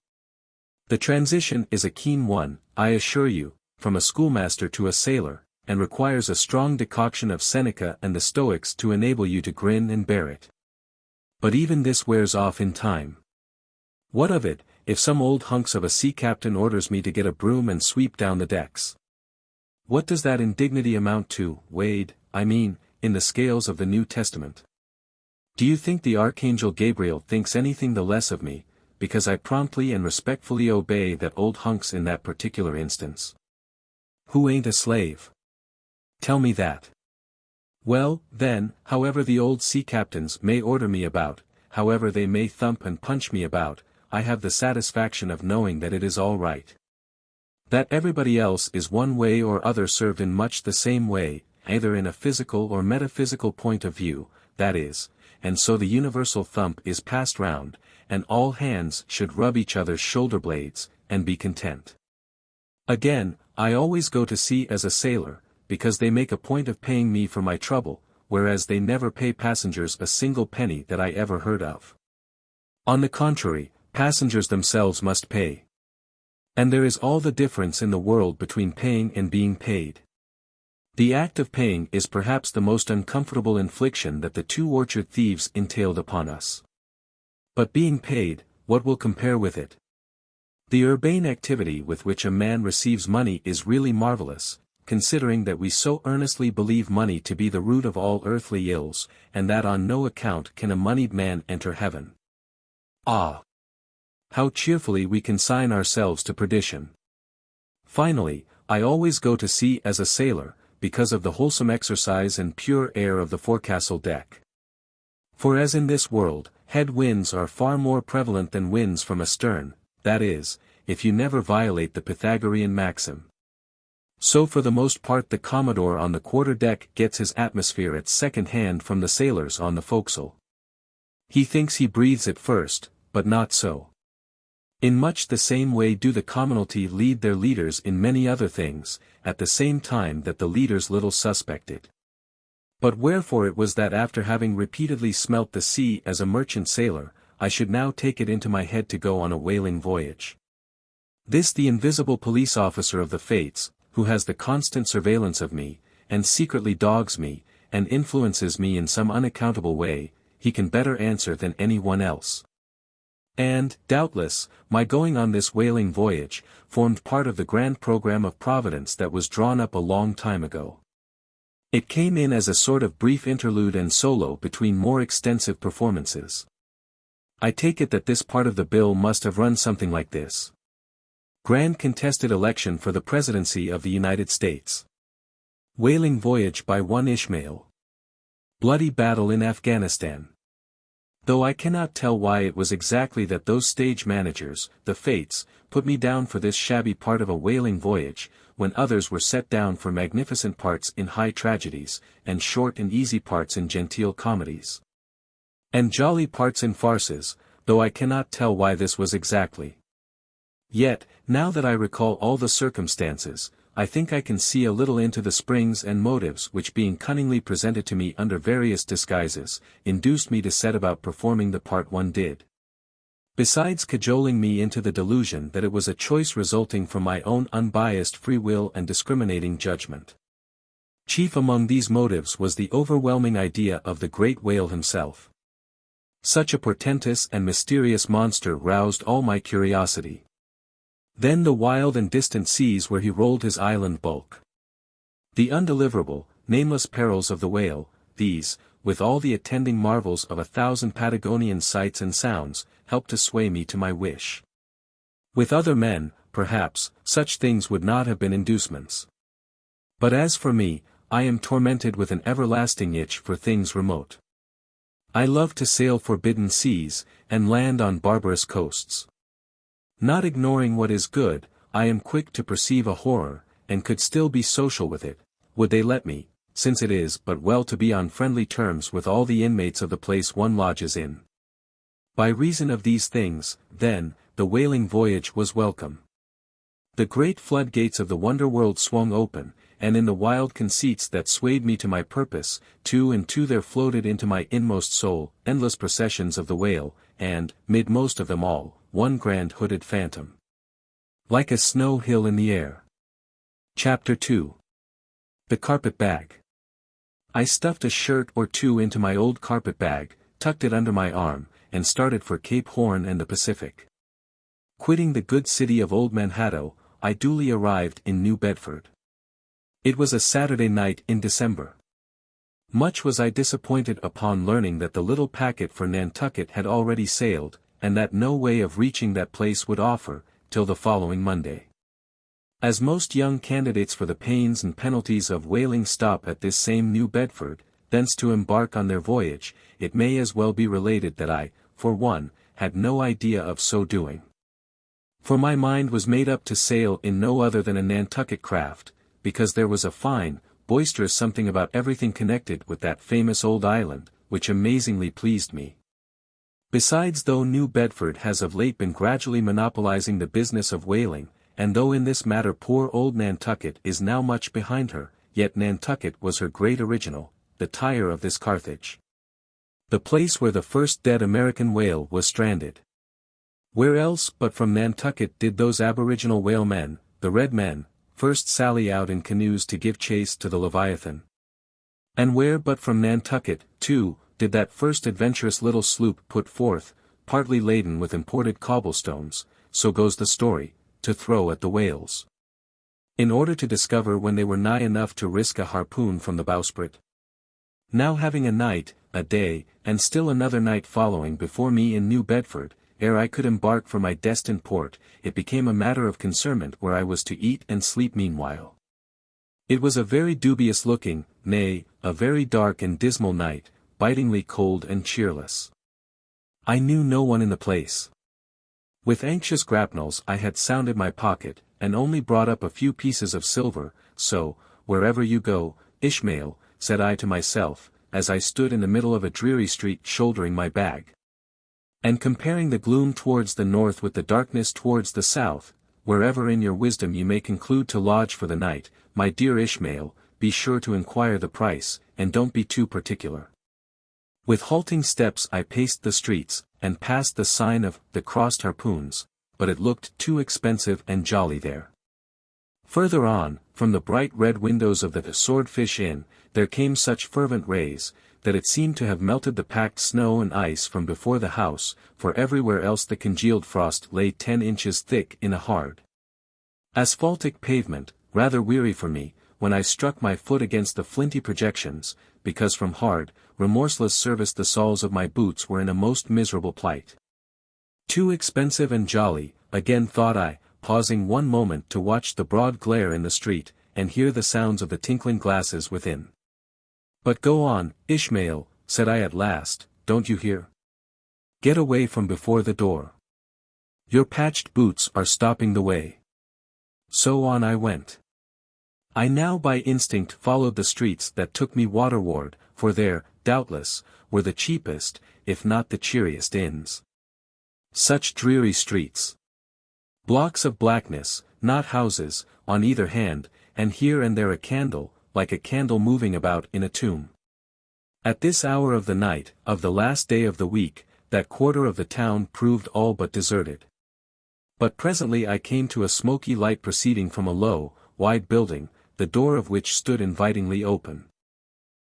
The transition is a keen one, I assure you, from a schoolmaster to a sailor, and requires a strong decoction of Seneca and the Stoics to enable you to grin and bear it. But even this wears off in time. What of it, if some old hunks of a sea captain orders me to get a broom and sweep down the decks? What does that indignity amount to, weighed, I mean, in the scales of the New Testament? Do you think the Archangel Gabriel thinks anything the less of me, because I promptly and respectfully obey that old hunks in that particular instance? Who ain't a slave? Tell me that. Well, then, however the old sea captains may order me about, however they may thump and punch me about, I have the satisfaction of knowing that it is all right. That everybody else is one way or other served in much the same way, either in a physical or metaphysical point of view, that is, and so the universal thump is passed round, and all hands should rub each other's shoulder blades, and be content. Again, I always go to sea as a sailor, because they make a point of paying me for my trouble, whereas they never pay passengers a single penny that I ever heard of. On the contrary, passengers themselves must pay. And there is all the difference in the world between paying and being paid. The act of paying is perhaps the most uncomfortable infliction that the two orchard thieves entailed upon us. But being paid, what will compare with it? The urbane activity with which a man receives money is really marvelous, considering that we so earnestly believe money to be the root of all earthly ills, and that on no account can a moneyed man enter heaven. Ah! How cheerfully we consign ourselves to perdition. Finally, I always go to sea as a sailor, because of the wholesome exercise and pure air of the forecastle deck. For as in this world, head winds are far more prevalent than winds from astern, that is, if you never violate the Pythagorean maxim. So for the most part the Commodore on the quarter-deck gets his atmosphere at second hand from the sailors on the forecastle. He thinks he breathes it first, but not so. In much the same way do the commonalty lead their leaders in many other things, at the same time that the leaders little suspect it. But wherefore it was that after having repeatedly smelt the sea as a merchant sailor, I should now take it into my head to go on a whaling voyage. This the invisible police officer of the fates, who has the constant surveillance of me, and secretly dogs me, and influences me in some unaccountable way, he can better answer than any one else. And, doubtless, my going on this whaling voyage, formed part of the grand program of Providence that was drawn up a long time ago. It came in as a sort of brief interlude and solo between more extensive performances. I take it that this part of the bill must have run something like this. Grand contested election for the presidency of the United States. Whaling voyage by one Ishmael. Bloody battle in Afghanistan. Though I cannot tell why it was exactly that those stage managers, the fates, put me down for this shabby part of a whaling voyage, when others were set down for magnificent parts in high tragedies, and short and easy parts in genteel comedies. And jolly parts in farces, though I cannot tell why this was exactly. Yet, now that I recall all the circumstances, I think I can see a little into the springs and motives which being cunningly presented to me under various disguises, induced me to set about performing the part one did. Besides cajoling me into the delusion that it was a choice resulting from my own unbiased free will and discriminating judgment. Chief among these motives was the overwhelming idea of the great whale himself. Such a portentous and mysterious monster roused all my curiosity. Then the wild and distant seas where he rolled his island bulk. The undeliverable, nameless perils of the whale, these, with all the attending marvels of 1,000 Patagonian sights and sounds, helped to sway me to my wish. With other men, perhaps, such things would not have been inducements. But as for me, I am tormented with an everlasting itch for things remote. I love to sail forbidden seas, and land on barbarous coasts. Not ignoring what is good, I am quick to perceive a horror, and could still be social with it, would they let me, since it is but well to be on friendly terms with all the inmates of the place one lodges in. By reason of these things, then, the whaling voyage was welcome. The great floodgates of the wonder world swung open, and in the wild conceits that swayed me to my purpose, two and two there floated into my inmost soul, endless processions of the whale, and, mid most of them all, one grand hooded phantom. Like a snow hill in the air. Chapter 2. The Carpet Bag. I stuffed a shirt or two into my old carpet bag, tucked it under my arm, and started for Cape Horn and the Pacific. Quitting the good city of Old Manhattan, I duly arrived in New Bedford. It was a Saturday night in December. Much was I disappointed upon learning that the little packet for Nantucket had already sailed, and that no way of reaching that place would offer, till the following Monday. As most young candidates for the pains and penalties of whaling stop at this same New Bedford, thence to embark on their voyage, it may as well be related that I, for one, had no idea of so doing. For my mind was made up to sail in no other than a Nantucket craft, because there was a fine, boisterous something about everything connected with that famous old island, which amazingly pleased me. Besides, though New Bedford has of late been gradually monopolizing the business of whaling, and though in this matter poor old Nantucket is now much behind her, yet Nantucket was her great original, the Tyre of this Carthage. The place where the first dead American whale was stranded. Where else but from Nantucket did those aboriginal whalemen, the Red Men, first sally out in canoes to give chase to the Leviathan? And where but from Nantucket, too, did that first adventurous little sloop put forth, partly laden with imported cobblestones, so goes the story, to throw at the whales? In order to discover when they were nigh enough to risk a harpoon from the bowsprit. Now having a night, a day, and still another night following before me in New Bedford, ere I could embark for my destined port, it became a matter of concernment where I was to eat and sleep meanwhile. It was a very dubious-looking, nay, a very dark and dismal night, bitingly cold and cheerless. I knew no one in the place. With anxious grapnels I had sounded my pocket, and only brought up a few pieces of silver, so, wherever you go, Ishmael, said I to myself, as I stood in the middle of a dreary street shouldering my bag. And comparing the gloom towards the north with the darkness towards the south, wherever in your wisdom you may conclude to lodge for the night, my dear Ishmael, be sure to inquire the price, and don't be too particular. With halting steps I paced the streets, and passed the sign of the Crossed Harpoons, but it looked too expensive and jolly there. Further on, from the bright red windows of the Swordfish Inn, there came such fervent rays, that it seemed to have melted the packed snow and ice from before the house, for everywhere else the congealed frost lay 10 inches thick in a hard asphaltic pavement, rather weary for me, when I struck my foot against the flinty projections, because from hard, remorseless service the soles of my boots were in a most miserable plight. Too expensive and jolly, again thought I, pausing one moment to watch the broad glare in the street, and hear the sounds of the tinkling glasses within. But go on, Ishmael, said I at last, don't you hear? Get away from before the door. Your patched boots are stopping the way. So on I went. I now by instinct followed the streets that took me waterward, for there, doubtless, were the cheapest, if not the cheeriest inns. Such dreary streets. Blocks of blackness, not houses, on either hand, and here and there a candle, like a candle moving about in a tomb. At this hour of the night, of the last day of the week, that quarter of the town proved all but deserted. But presently I came to a smoky light proceeding from a low, wide building, the door of which stood invitingly open.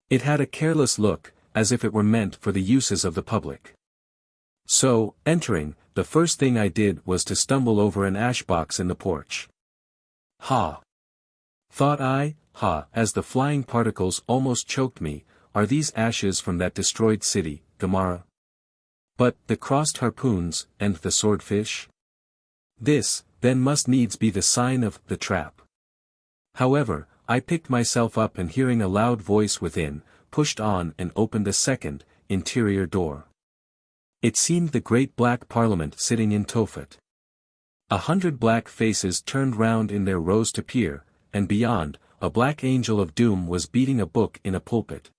It had a careless look, as if it were meant for the uses of the public. So, entering, the first thing I did was to stumble over an ash-box in the porch. Ha! Thought I, ha! As the flying particles almost choked me, are these ashes from that destroyed city, Gomorrah? But, the Crossed Harpoons, and the Swordfish? This, then must needs be the sign of the trap. However, I picked myself up and hearing a loud voice within, pushed on and opened the second, interior door. It seemed the great black Parliament sitting in Tophet. 100 black faces turned round in their rows to peer, and beyond, a black angel of doom was beating a book in a pulpit.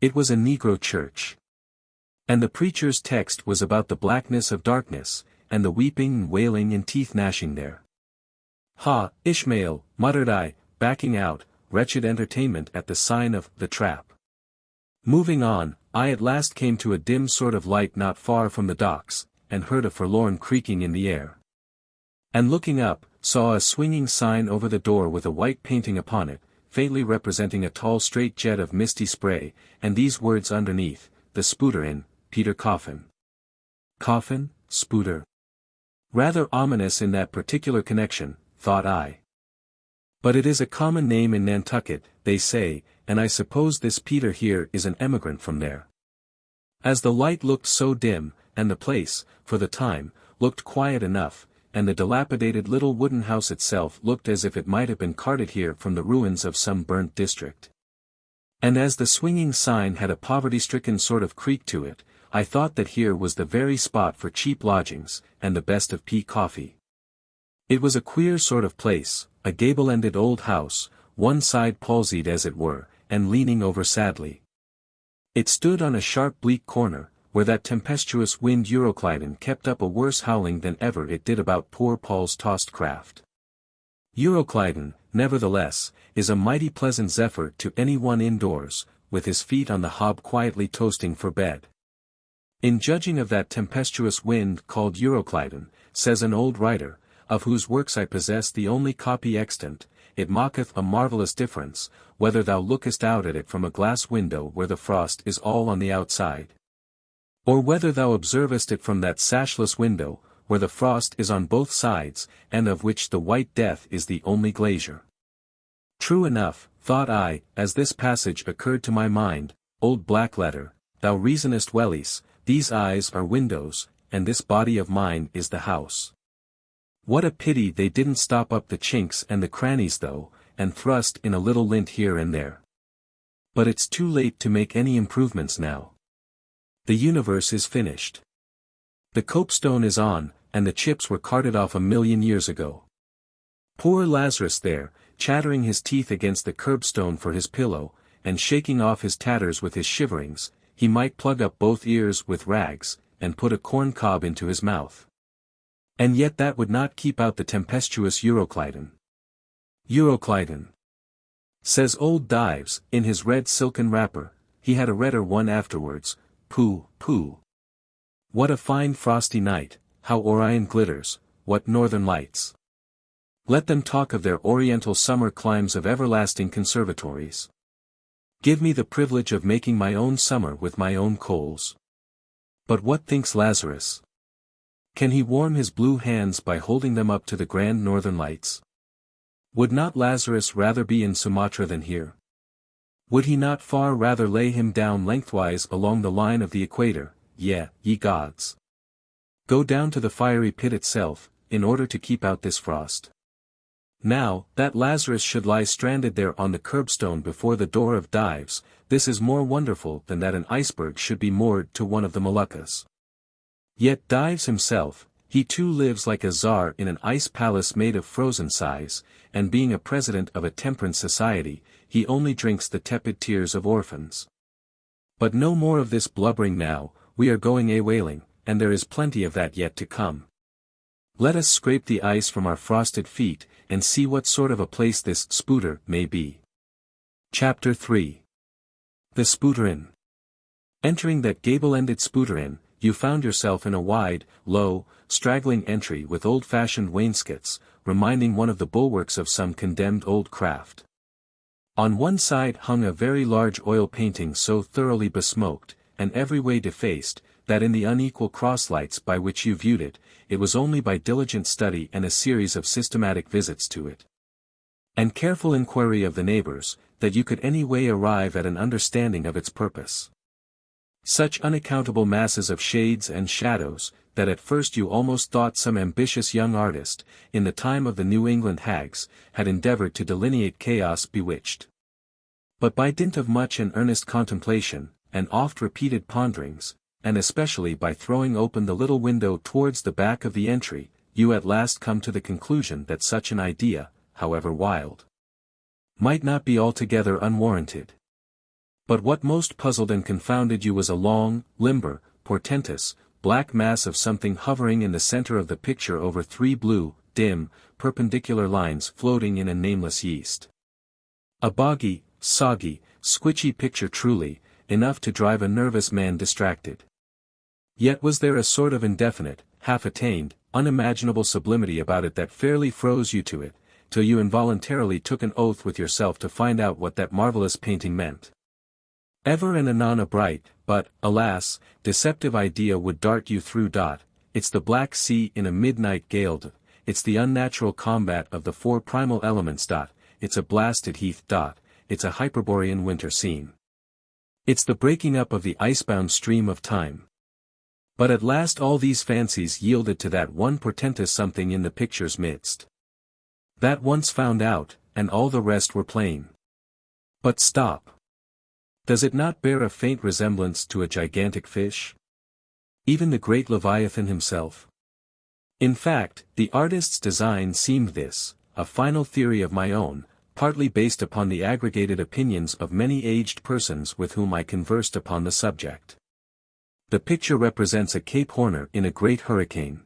It was a Negro church. And the preacher's text was about the blackness of darkness, and the weeping and wailing and teeth gnashing there. Ha, Ishmael, muttered I, backing out, wretched entertainment at the sign of the trap. Moving on, I at last came to a dim sort of light not far from the docks, and heard a forlorn creaking in the air. And looking up, saw a swinging sign over the door with a white painting upon it, faintly representing a tall straight jet of misty spray, and these words underneath, the Spooter Inn, Peter Coffin. Coffin, Spooter. Rather ominous in that particular connection, thought I. But it is a common name in Nantucket, they say, and I suppose this Peter here is an emigrant from there. As the light looked so dim, and the place, for the time, looked quiet enough, and the dilapidated little wooden house itself looked as if it might have been carted here from the ruins of some burnt district. And as the swinging sign had a poverty-stricken sort of creak to it, I thought that here was the very spot for cheap lodgings, and the best of pea coffee. It was a queer sort of place, a gable-ended old house, one side palsied as it were, and leaning over sadly. It stood on a sharp bleak corner, where that tempestuous wind Euroclydon kept up a worse howling than ever it did about poor Paul's tossed craft. Euroclydon, nevertheless, is a mighty pleasant zephyr to any one indoors, with his feet on the hob quietly toasting for bed. In judging of that tempestuous wind called Euroclydon, says an old writer, of whose works I possess the only copy extant, it maketh a marvellous difference, whether thou lookest out at it from a glass window where the frost is all on the outside, or whether thou observest it from that sashless window, where the frost is on both sides, and of which the white death is the only glazier. True enough, thought I, as this passage occurred to my mind, old Blackletter, thou reasonest wellies, these eyes are windows, and this body of mine is the house. What a pity they didn't stop up the chinks and the crannies though, and thrust in a little lint here and there. But it's too late to make any improvements now. The universe is finished. The copestone is on, and the chips were carted off 1,000,000 years ago. Poor Lazarus there, chattering his teeth against the curbstone for his pillow, and shaking off his tatters with his shiverings, he might plug up both ears with rags, and put a corn cob into his mouth. And yet that would not keep out the tempestuous Euroclydon. Euroclydon, says old Dives, in his red silken wrapper, he had a redder one afterwards, pooh, pooh. What a fine frosty night, how Orion glitters, what northern lights. Let them talk of their oriental summer climes of everlasting conservatories. Give me the privilege of making my own summer with my own coals. But what thinks Lazarus? Can he warm his blue hands by holding them up to the grand northern lights? Would not Lazarus rather be in Sumatra than here? Would he not far rather lay him down lengthwise along the line of the equator, ye gods? Go down to the fiery pit itself, in order to keep out this frost. Now, that Lazarus should lie stranded there on the curbstone before the door of Dives, this is more wonderful than that an iceberg should be moored to one of the Moluccas. Yet Dives himself, he too lives like a czar in an ice palace made of frozen sighs, and being a president of a temperance society, he only drinks the tepid tears of orphans. But no more of this blubbering now, we are going a-whaling, and there is plenty of that yet to come. Let us scrape the ice from our frosted feet, and see what sort of a place this Spooter may be. Chapter 3. The Spooter Inn. Entering that gable-ended Spooter Inn, you found yourself in a wide, low, straggling entry with old-fashioned wainscots, reminding one of the bulwarks of some condemned old craft. On one side hung a very large oil painting so thoroughly besmoked, and every way defaced, that in the unequal cross-lights by which you viewed it, it was only by diligent study and a series of systematic visits to it, and careful inquiry of the neighbors, that you could any way arrive at an understanding of its purpose. Such unaccountable masses of shades and shadows, that at first you almost thought some ambitious young artist, in the time of the New England hags, had endeavored to delineate chaos bewitched. But by dint of much and earnest contemplation, and oft-repeated ponderings, and especially by throwing open the little window towards the back of the entry, you at last come to the conclusion that such an idea, however wild, might not be altogether unwarranted. But what most puzzled and confounded you was a long, limber, portentous, black mass of something hovering in the center of the picture over three blue, dim, perpendicular lines floating in a nameless yeast. A boggy, soggy, squitchy picture truly, enough to drive a nervous man distracted. Yet was there a sort of indefinite, half-attained, unimaginable sublimity about it that fairly froze you to it, till you involuntarily took an oath with yourself to find out what that marvelous painting meant. Ever and anon a bright, but, alas, deceptive idea would dart you through. It's the Black Sea in a midnight gale. It's the unnatural combat of the four primal elements. It's a blasted heath. It's a Hyperborean winter scene. It's the breaking up of the icebound stream of time. But at last all these fancies yielded to that one portentous something in the picture's midst. That once found out, and all the rest were plain. But stop. Does it not bear a faint resemblance to a gigantic fish? Even the great Leviathan himself? In fact, the artist's design seemed this, a final theory of my own, partly based upon the aggregated opinions of many aged persons with whom I conversed upon the subject. The picture represents a Cape Horner in a great hurricane.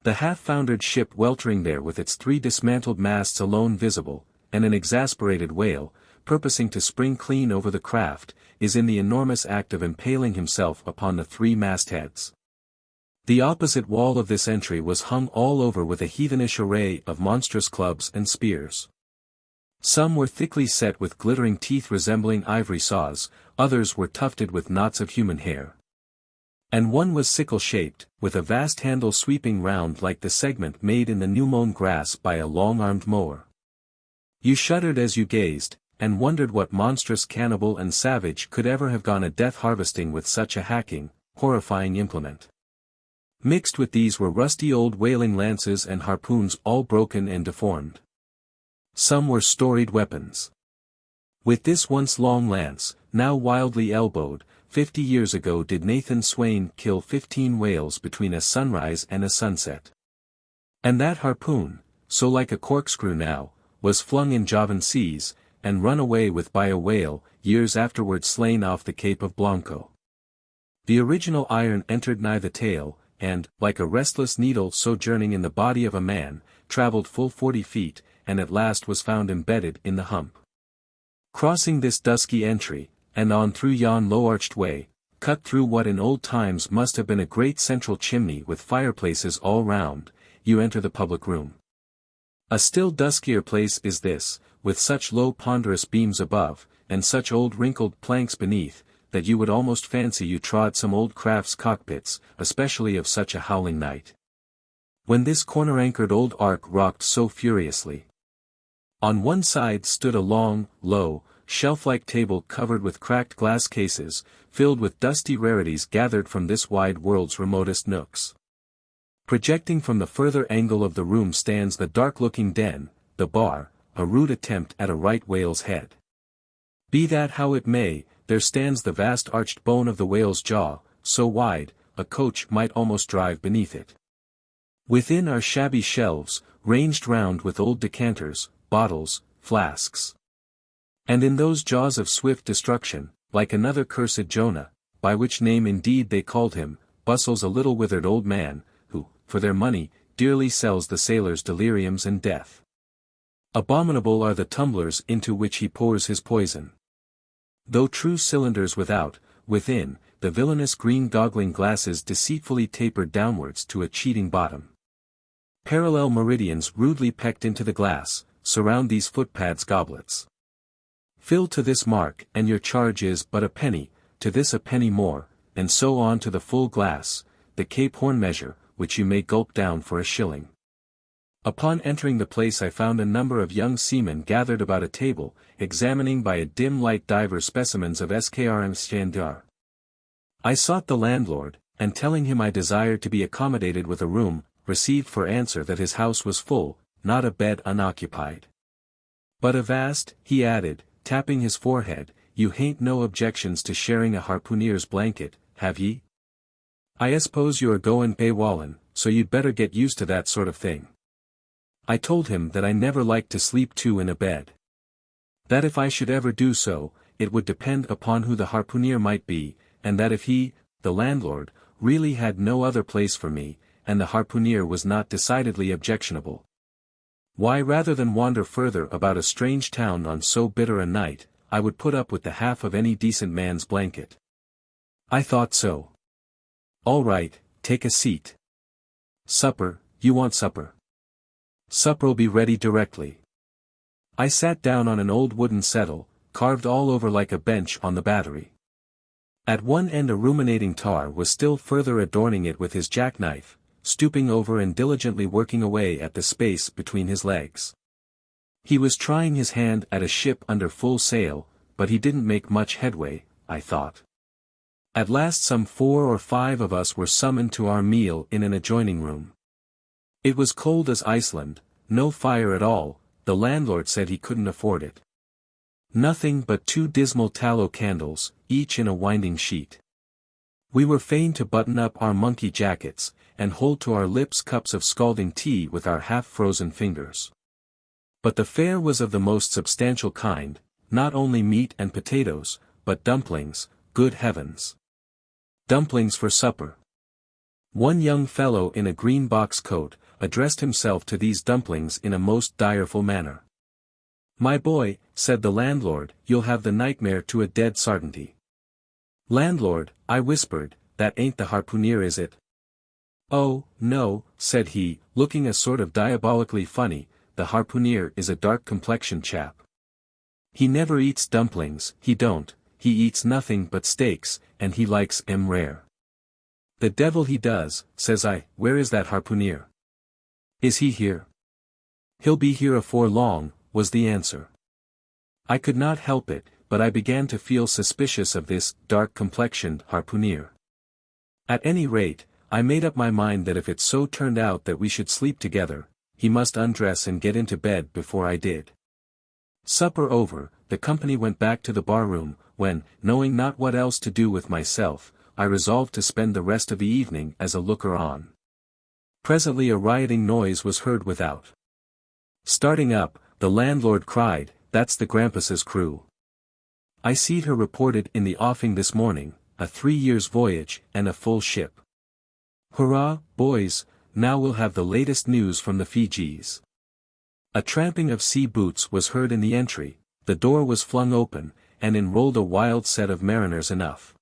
The half-foundered ship weltering there with its three dismantled masts alone visible, and an exasperated whale, purposing to spring clean over the craft, is in the enormous act of impaling himself upon the three mastheads. The opposite wall of this entry was hung all over with a heathenish array of monstrous clubs and spears. Some were thickly set with glittering teeth resembling ivory saws, others were tufted with knots of human hair. And one was sickle-shaped, with a vast handle sweeping round like the segment made in the new-mown grass by a long-armed mower. You shuddered as you gazed, and wondered what monstrous cannibal and savage could ever have gone a death-harvesting with such a hacking, horrifying implement. Mixed with these were rusty old whaling lances and harpoons all broken and deformed. Some were storied weapons. With this once long lance, now wildly elbowed, 50 years ago did Nathan Swain kill 15 whales between a sunrise and a sunset. And that harpoon, so like a corkscrew now, was flung in Javan seas, and run away with by a whale, years afterward slain off the Cape of Blanco. The original iron entered nigh the tail, and, like a restless needle sojourning in the body of a man, travelled full 40 feet, and at last was found embedded in the hump. Crossing this dusky entry, and on through yon low-arched way, cut through what in old times must have been a great central chimney with fireplaces all round, you enter the public room. A still duskier place is this, with such low ponderous beams above, and such old wrinkled planks beneath, that you would almost fancy you trod some old craft's cockpits, especially of such a howling night. When this corner-anchored old ark rocked so furiously. On one side stood a long, low, shelf-like table covered with cracked glass cases, filled with dusty rarities gathered from this wide world's remotest nooks. Projecting from the further angle of the room stands the dark-looking den, the bar, a rude attempt at a right whale's head. Be that how it may, there stands the vast arched bone of the whale's jaw, so wide, a coach might almost drive beneath it. Within are shabby shelves, ranged round with old decanters, bottles, flasks. And in those jaws of swift destruction, like another cursed Jonah, by which name indeed they called him, bustles a little withered old man, who, for their money, dearly sells the sailors deliriums and death. Abominable are the tumblers into which he pours his poison. Though true cylinders without, within, the villainous green goggling glasses deceitfully tapered downwards to a cheating bottom. Parallel meridians rudely pecked into the glass, surround these footpads goblets. Fill to this mark, and your charge is but a penny, to this a penny more, and so on to the full glass, the Cape Horn measure, which you may gulp down for a shilling. Upon entering the place I found a number of young seamen gathered about a table, examining by a dim light divers specimens of skrm standard. I sought the landlord, and telling him I desired to be accommodated with a room, received for answer that his house was full, not a bed unoccupied. But avast, he added, tapping his forehead, you hain't no objections to sharing a harpooneer's blanket, have ye? I suppose you are goin' paywallin', so you'd better get used to that sort of thing. I told him that I never liked to sleep two in a bed. That if I should ever do so, it would depend upon who the harpooneer might be, and that if he, the landlord, really had no other place for me, and the harpooneer was not decidedly objectionable, why rather than wander further about a strange town on so bitter a night, I would put up with the half of any decent man's blanket. I thought so. All right, take a seat. Supper, you want supper? Supper'll be ready directly. I sat down on an old wooden settle, carved all over like a bench on the battery. At one end a ruminating tar was still further adorning it with his jackknife, stooping over and diligently working away at the space between his legs. He was trying his hand at a ship under full sail, but he didn't make much headway, I thought. At last some 4 or 5 of us were summoned to our meal in an adjoining room. It was cold as Iceland, no fire at all, the landlord said he couldn't afford it. Nothing but 2 dismal tallow candles, each in a winding sheet. We were fain to button up our monkey jackets, and hold to our lips cups of scalding tea with our half-frozen fingers. But the fare was of the most substantial kind, not only meat and potatoes, but dumplings, good heavens! Dumplings for supper. One young fellow in a green box coat, addressed himself to these dumplings in a most direful manner. My boy, said the landlord, you'll have the nightmare to a dead sartainty. Landlord, I whispered, that ain't the harpooneer is it? Oh, no, said he, looking a sort of diabolically funny, the harpooneer is a dark-complexioned chap. He never eats dumplings, he don't, he eats nothing but steaks, and he likes 'em rare. The devil he does, says I, where is that harpooneer? Is he here? He'll be here afore long, was the answer. I could not help it, but I began to feel suspicious of this dark-complexioned harpooneer. At any rate, I made up my mind that if it so turned out that we should sleep together, he must undress and get into bed before I did. Supper over, the company went back to the bar-room, when, knowing not what else to do with myself, I resolved to spend the rest of the evening as a looker-on. Presently a rioting noise was heard without. Starting up, the landlord cried, "That's the Grampus's crew. I seed her reported in the offing this morning, a 3 years' voyage, and a full ship. Hurrah, boys, now we'll have the latest news from the Fijis." A tramping of sea boots was heard in the entry, the door was flung open, and in rolled a wild set of mariners enough.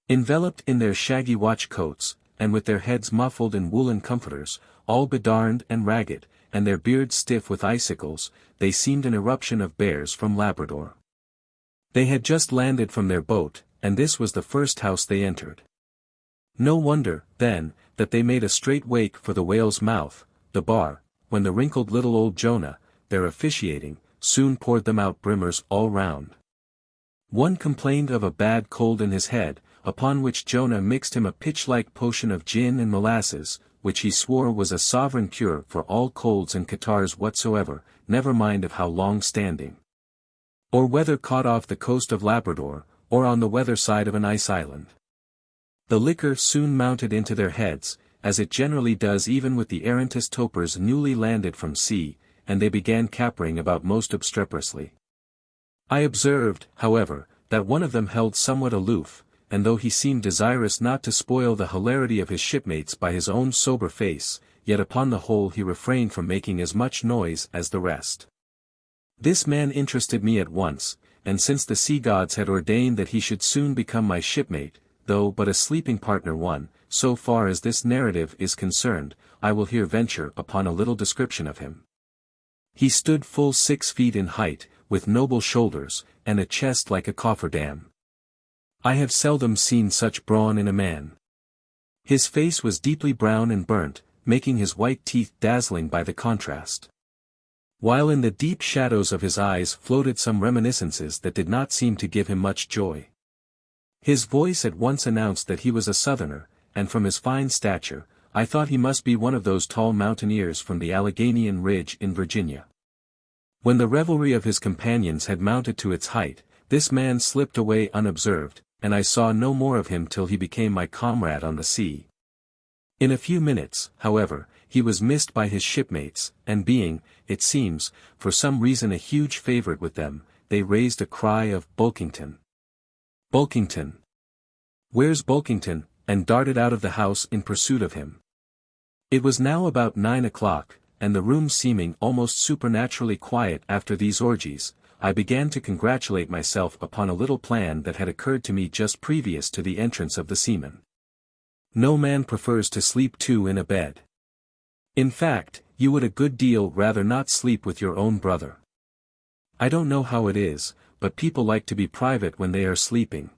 Enveloped in their shaggy watch coats, and with their heads muffled in woolen comforters, all bedarned and ragged, and their beards stiff with icicles, they seemed an eruption of bears from Labrador. They had just landed from their boat, and this was the first house they entered. No wonder, then, that they made a straight wake for the whale's mouth, the bar, when the wrinkled little old Jonah, their officiating, soon poured them out brimmers all round. One complained of a bad cold in his head, upon which Jonah mixed him a pitch-like potion of gin and molasses, which he swore was a sovereign cure for all colds and catarrhs whatsoever, never mind of how long-standing. Or whether caught off the coast of Labrador, or on the weather side of an ice island. The liquor soon mounted into their heads, as it generally does even with the errantest topers newly landed from sea, and they began capering about most obstreperously. I observed, however, that one of them held somewhat aloof, and though he seemed desirous not to spoil the hilarity of his shipmates by his own sober face, yet upon the whole he refrained from making as much noise as the rest. This man interested me at once, and since the sea gods had ordained that he should soon become my shipmate, though but a sleeping partner one, so far as this narrative is concerned, I will here venture upon a little description of him. He stood full 6 feet in height, with noble shoulders, and a chest like a cofferdam. I have seldom seen such brawn in a man. His face was deeply brown and burnt, making his white teeth dazzling by the contrast. While in the deep shadows of his eyes floated some reminiscences that did not seem to give him much joy. His voice at once announced that he was a Southerner, and from his fine stature, I thought he must be one of those tall mountaineers from the Alleghanian Ridge in Virginia. When the revelry of his companions had mounted to its height, this man slipped away unobserved, and I saw no more of him till he became my comrade on the sea. In a few minutes, however, he was missed by his shipmates, and being, it seems, for some reason a huge favorite with them, they raised a cry of "Bulkington! Bulkington! Where's Bulkington?" and darted out of the house in pursuit of him. It was now about 9 o'clock, and the room seeming almost supernaturally quiet after these orgies, I began to congratulate myself upon a little plan that had occurred to me just previous to the entrance of the seamen. No man prefers to sleep two in a bed. In fact, you would a good deal rather not sleep with your own brother. I don't know how it is, but people like to be private when they are sleeping.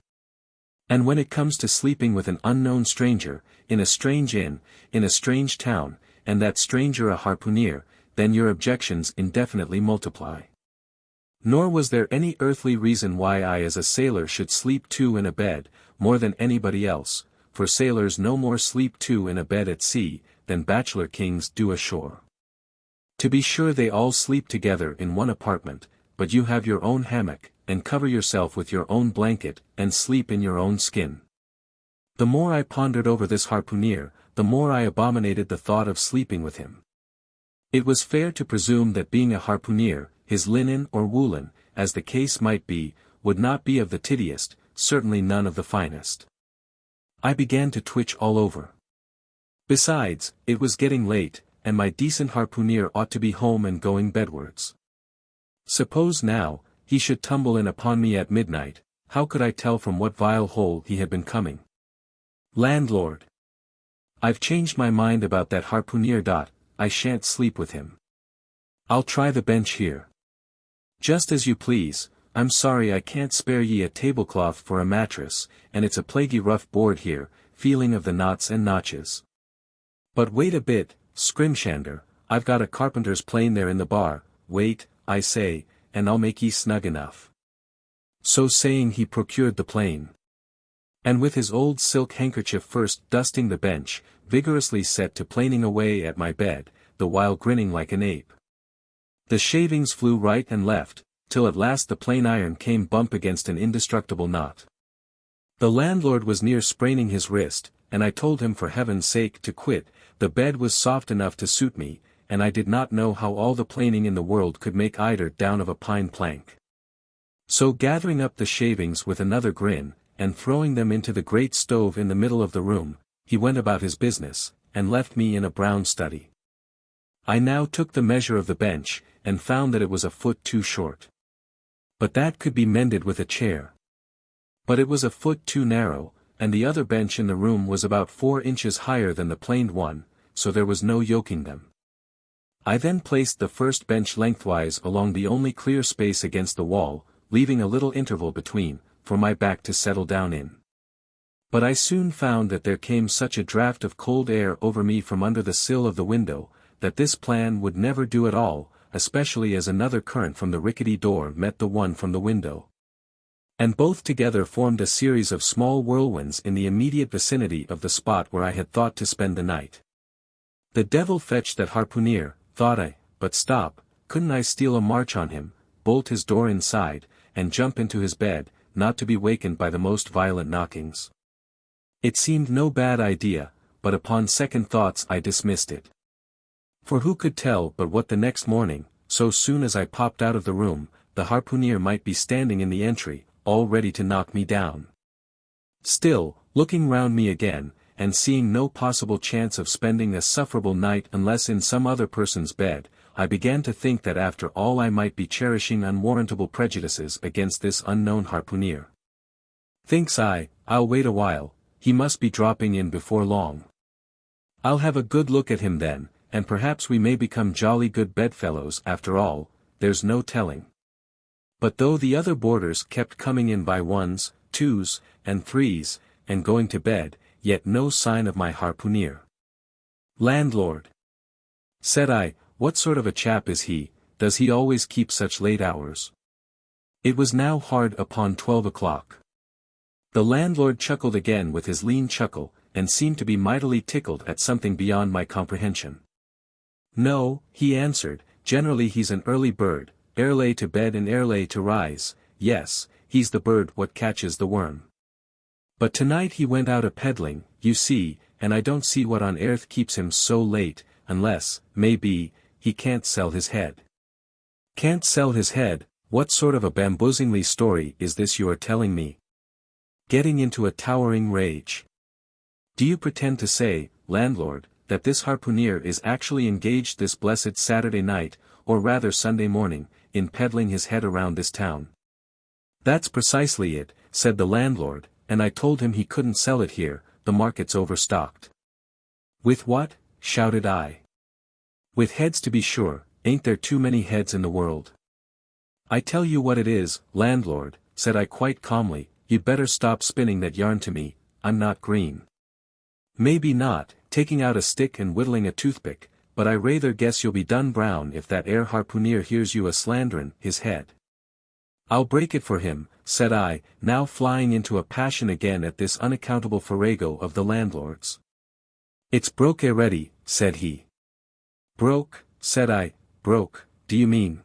And when it comes to sleeping with an unknown stranger, in a strange inn, in a strange town, and that stranger a harpooner, then your objections indefinitely multiply. Nor was there any earthly reason why I as a sailor should sleep two in a bed, more than anybody else, for sailors no more sleep two in a bed at sea, than bachelor kings do ashore. To be sure they all sleep together in one apartment, but you have your own hammock, and cover yourself with your own blanket, and sleep in your own skin. The more I pondered over this harpooner, the more I abominated the thought of sleeping with him. It was fair to presume that being a harpooner, his linen or woolen, as the case might be, would not be of the tiddiest, certainly none of the finest. I began to twitch all over. Besides, it was getting late, and my decent harpooner ought to be home and going bedwards. Suppose now, he should tumble in upon me at midnight, how could I tell from what vile hole he had been coming? Landlord! I've changed my mind about that harpooner. I shan't sleep with him. I'll try the bench here. Just as you please. I'm sorry I can't spare ye a tablecloth for a mattress, and it's a plaguey rough board here, feeling of the knots and notches. But wait a bit, Scrimshander, I've got a carpenter's plane there in the bar, wait, I say, and I'll make ye snug enough. So saying he procured the plane. And with his old silk handkerchief first dusting the bench, vigorously set to planing away at my bed, the while grinning like an ape. The shavings flew right and left, till at last the plain iron came bump against an indestructible knot. The landlord was near spraining his wrist, and I told him for heaven's sake to quit. The bed was soft enough to suit me, and I did not know how all the planing in the world could make eider down of a pine plank. So gathering up the shavings with another grin, and throwing them into the great stove in the middle of the room, he went about his business, and left me in a brown study. I now took the measure of the bench, and found that it was a foot too short. But that could be mended with a chair. But it was a foot too narrow, and the other bench in the room was about 4 inches higher than the planed one, so there was no yoking them. I then placed the first bench lengthwise along the only clear space against the wall, leaving a little interval between, for my back to settle down in. But I soon found that there came such a draught of cold air over me from under the sill of the window, that this plan would never do at all, especially as another current from the rickety door met the one from the window. And both together formed a series of small whirlwinds in the immediate vicinity of the spot where I had thought to spend the night. The devil fetch that harpooneer, thought I, but stop, couldn't I steal a march on him, bolt his door inside, and jump into his bed, not to be wakened by the most violent knockings? It seemed no bad idea, but upon second thoughts I dismissed it. For who could tell but what the next morning, so soon as I popped out of the room, the harpooneer might be standing in the entry, all ready to knock me down. Still, looking round me again, and seeing no possible chance of spending a sufferable night unless in some other person's bed, I began to think that after all I might be cherishing unwarrantable prejudices against this unknown harpooneer. Thinks I, I'll wait a while, he must be dropping in before long. I'll have a good look at him then, and perhaps we may become jolly good bedfellows after all, there's no telling. But though the other boarders kept coming in by 1s, 2s, and 3s, and going to bed, yet no sign of my harpooneer. Landlord, said I, what sort of a chap is he, does he always keep such late hours? It was now hard upon 12 o'clock. The landlord chuckled again with his lean chuckle, and seemed to be mightily tickled at something beyond my comprehension. No, he answered, generally he's an early bird, early to bed and early to rise, yes, he's the bird what catches the worm. But tonight he went out a-peddling, you see, and I don't see what on earth keeps him so late, unless, may-be, he can't sell his head. Can't sell his head, what sort of a bamboozingly story is this you are telling me? Getting into a towering rage. Do you pretend to say, landlord, that this harpooneer is actually engaged this blessed Saturday night, or rather Sunday morning, in peddling his head around this town? That's precisely it, said the landlord, and I told him he couldn't sell it here, the market's overstocked. With what? Shouted I. With heads to be sure, ain't there too many heads in the world? I tell you what it is, landlord, said I quite calmly, you'd better stop spinning that yarn to me, I'm not green. Maybe not, taking out a stick and whittling a toothpick, but I rather guess you'll be done brown if that air harpooneer hears you a-slanderin' his head. I'll break it for him, said I, now flying into a passion again at this unaccountable farrago of the landlord's. It's broke already, said he. Broke, said I, broke, do you mean?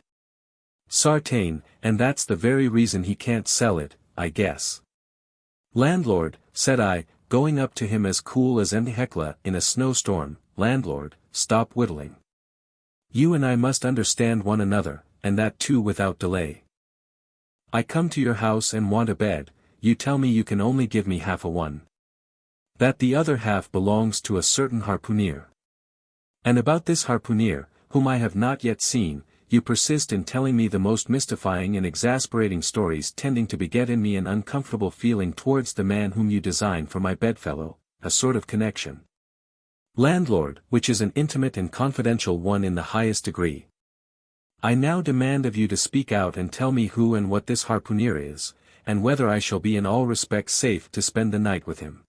Sartain, and that's the very reason he can't sell it, I guess. Landlord, said I, going up to him as cool as any Hecla in a snowstorm, landlord, stop whittling. You and I must understand one another, and that too without delay. I come to your house and want a bed, you tell me you can only give me half a one. That the other half belongs to a certain harpooneer. And about this harpooneer, whom I have not yet seen, you persist in telling me the most mystifying and exasperating stories tending to beget in me an uncomfortable feeling towards the man whom you design for my bedfellow, a sort of connection. Landlord, which is an intimate and confidential one in the highest degree. I now demand of you to speak out and tell me who and what this harpooneer is, and whether I shall be in all respects safe to spend the night with him.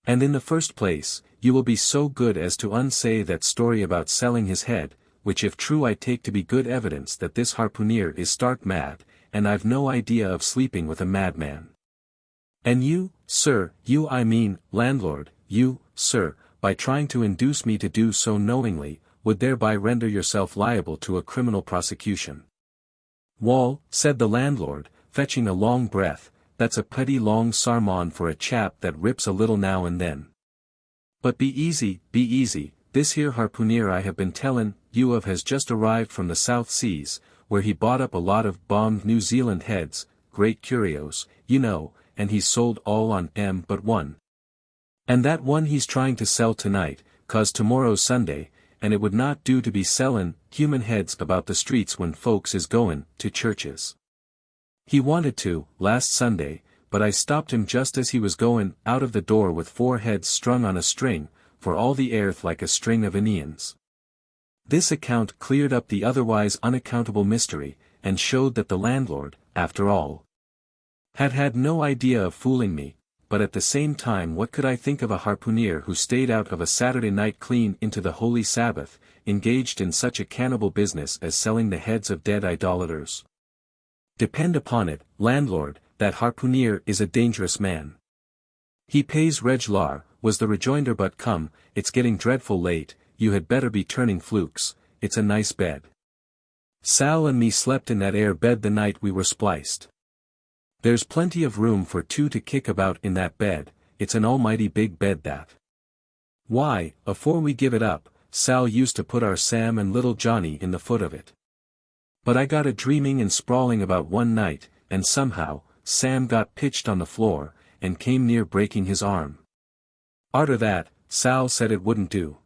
And in the first place, you will be so good as to unsay that story about selling his head, which if true I take to be good evidence that this harpooneer is stark mad, and I've no idea of sleeping with a madman. And you, sir, you I mean, landlord, you, sir, by trying to induce me to do so knowingly, would thereby render yourself liable to a criminal prosecution. "Wall," said the landlord, fetching a long breath, "that's a pretty long sarmon for a chap that rips a little now and then. But be easy, this here harpooneer I have been tellin' you of has just arrived from the South Seas, where he bought up a lot of bombed New Zealand heads, great curios, you know, and he's sold all on but one. And that one he's trying to sell tonight, 'cause tomorrow's Sunday, and it would not do to be sellin' human heads about the streets when folks is goin' to churches. He wanted to, last Sunday, but I stopped him just as he was goin' out of the door with 4 heads strung on a string, for all the airth like a string of Indians." This account cleared up the otherwise unaccountable mystery, and showed that the landlord, after all, had no idea of fooling me, but at the same time what could I think of a harpooneer who stayed out of a Saturday night clean into the Holy Sabbath, engaged in such a cannibal business as selling the heads of dead idolaters? "Depend upon it, landlord, that harpooneer is a dangerous man. He pays reg'lar," was the rejoinder, "but come, it's getting dreadful late, you had better be turning flukes, it's a nice bed. Sal and me slept in that air bed the night we were spliced. There's plenty of room for 2 to kick about in that bed, it's an almighty big bed that. Why, afore we give it up, Sal used to put our Sam and little Johnny in the foot of it. But I got a dreaming and sprawling about one night, and somehow, Sam got pitched on the floor, and came near breaking his arm. Arter that, Sal said it wouldn't do.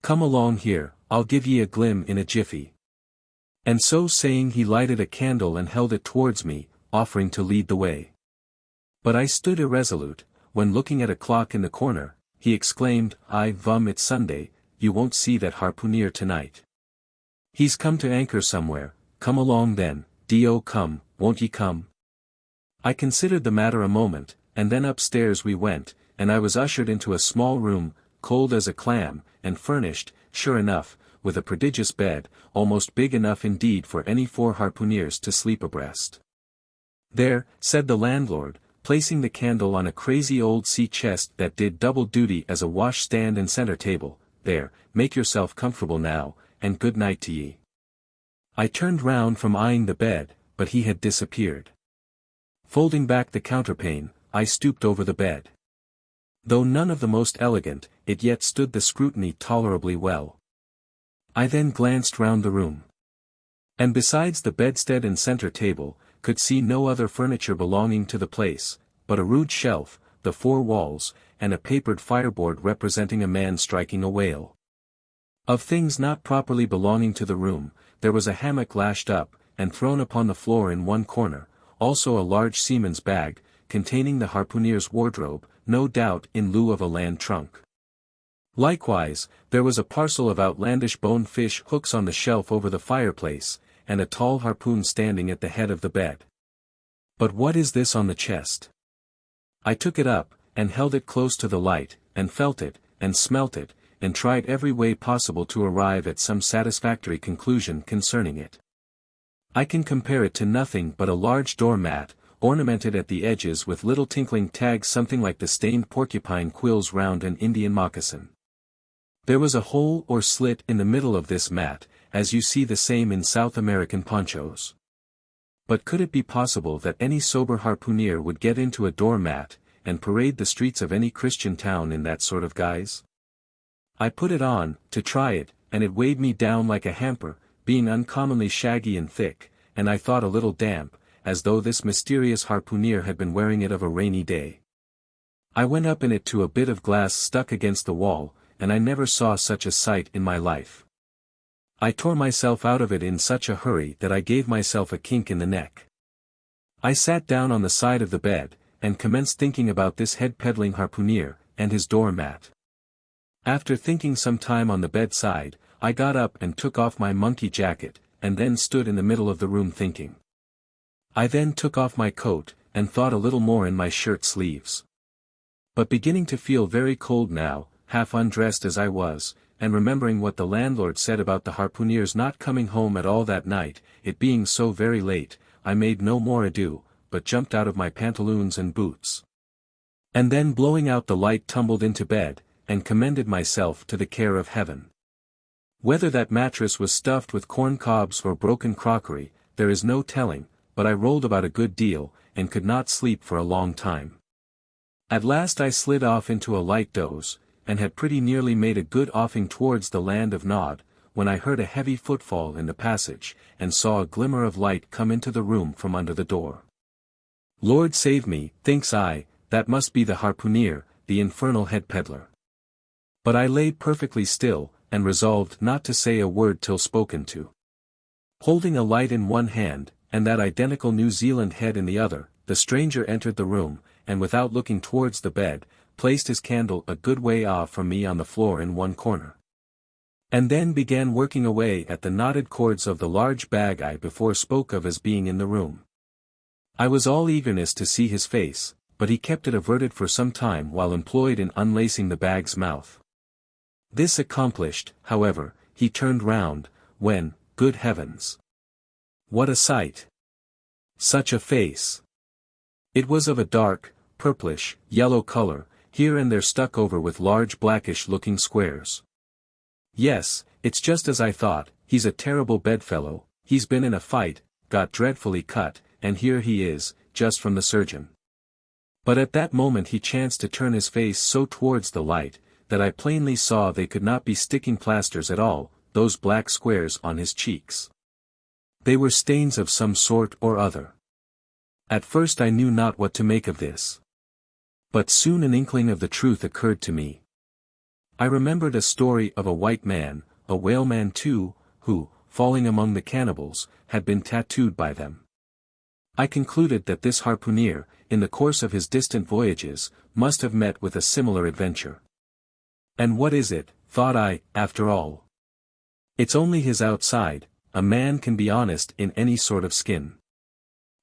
'Come along here, I'll give ye a glim in a jiffy.' And so saying he lighted a candle and held it towards me, offering to lead the way. But I stood irresolute, when looking at a clock in the corner, he exclaimed, it's Sunday, you won't see that harpooneer tonight. He's come to anchor somewhere, come along then, do come, won't ye come?" I considered the matter a moment, and then upstairs we went, and I was ushered into a small room, cold as a clam, and furnished, sure enough, with a prodigious bed, almost big enough indeed for any 4 harpooneers to sleep abreast. "There," said the landlord, placing the candle on a crazy old sea chest that did double duty as a wash-stand and center table, "there, make yourself comfortable now, and good night to ye." I turned round from eyeing the bed, but he had disappeared. Folding back the counterpane, I stooped over the bed. Though none of the most elegant, it yet stood the scrutiny tolerably well. I then glanced round the room. And besides the bedstead and center table, could see no other furniture belonging to the place, but a rude shelf, the 4 walls, and a papered fireboard representing a man striking a whale. Of things not properly belonging to the room, there was a hammock lashed up, and thrown upon the floor in one corner, also a large seaman's bag, containing the harpooneer's wardrobe, no doubt in lieu of a land trunk. Likewise, there was a parcel of outlandish bone-fish hooks on the shelf over the fireplace, and a tall harpoon standing at the head of the bed. But what is this on the chest? I took it up, and held it close to the light, and felt it, and smelt it, and tried every way possible to arrive at some satisfactory conclusion concerning it. I can compare it to nothing but a large door-mat, ornamented at the edges with little tinkling tags something like the stained porcupine quills round an Indian moccasin. There was a hole or slit in the middle of this mat, as you see the same in South American ponchos. But could it be possible that any sober harpooneer would get into a door-mat, and parade the streets of any Christian town in that sort of guise? I put it on, to try it, and it weighed me down like a hamper, being uncommonly shaggy and thick, and I thought a little damp, as though this mysterious harpooneer had been wearing it of a rainy day. I went up in it to a bit of glass stuck against the wall, and I never saw such a sight in my life. I tore myself out of it in such a hurry that I gave myself a kink in the neck. I sat down on the side of the bed, and commenced thinking about this head-peddling harpooneer, and his door-mat. After thinking some time on the bedside, I got up and took off my monkey jacket, and then stood in the middle of the room thinking. I then took off my coat, and thought a little more in my shirt sleeves. But beginning to feel very cold now, half undressed as I was, and remembering what the landlord said about the harpooneers not coming home at all that night, it being so very late, I made no more ado, but jumped out of my pantaloons and boots. And then blowing out the light tumbled into bed, and commended myself to the care of heaven. Whether that mattress was stuffed with corn cobs or broken crockery, there is no telling, but I rolled about a good deal, and could not sleep for a long time. At last I slid off into a light doze, and had pretty nearly made a good offing towards the land of Nod, when I heard a heavy footfall in the passage, and saw a glimmer of light come into the room from under the door. Lord save me, thinks I, that must be the harpooneer, the infernal head peddler. But I lay perfectly still, and resolved not to say a word till spoken to. Holding a light in one hand, and that identical New Zealand head in the other, the stranger entered the room, and without looking towards the bed, placed his candle a good way off from me on the floor in one corner. And then began working away at the knotted cords of the large bag I before spoke of as being in the room. I was all eagerness to see his face, but he kept it averted for some time while employed in unlacing the bag's mouth. This accomplished, however, he turned round, when, good heavens! What a sight! Such a face! It was of a dark, purplish, yellow color, here and there stuck over with large blackish-looking squares. Yes, it's just as I thought, he's a terrible bedfellow, he's been in a fight, got dreadfully cut, and here he is, just from the surgeon. But at that moment he chanced to turn his face so towards the light, that I plainly saw they could not be sticking plasters at all, those black squares on his cheeks. They were stains of some sort or other. At first I knew not what to make of this. But soon an inkling of the truth occurred to me. I remembered a story of a white man, a whaleman too, who, falling among the cannibals, had been tattooed by them. I concluded that this harpooneer, in the course of his distant voyages, must have met with a similar adventure. And what is it, thought I, after all? It's only his outside, a man can be honest in any sort of skin.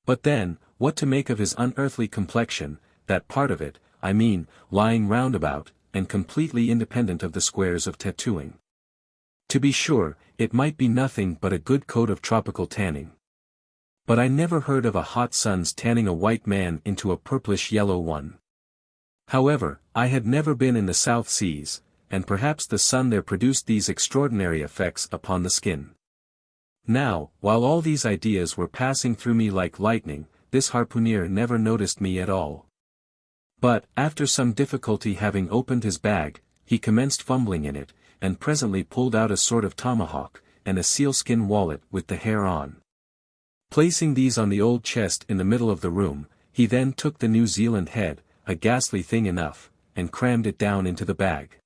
But then, what to make of his unearthly complexion, that part of it, I mean, lying roundabout, and completely independent of the squares of tattooing? To be sure, it might be nothing but a good coat of tropical tanning. But I never heard of a hot sun's tanning a white man into a purplish-yellow one. However, I had never been in the South Seas, and perhaps the sun there produced these extraordinary effects upon the skin. Now, while all these ideas were passing through me like lightning, this harpooneer never noticed me at all. But, after some difficulty having opened his bag, he commenced fumbling in it, and presently pulled out a sort of tomahawk, and a sealskin wallet with the hair on. Placing these on the old chest in the middle of the room, he then took the New Zealand head, a ghastly thing enough, and crammed it down into the bag.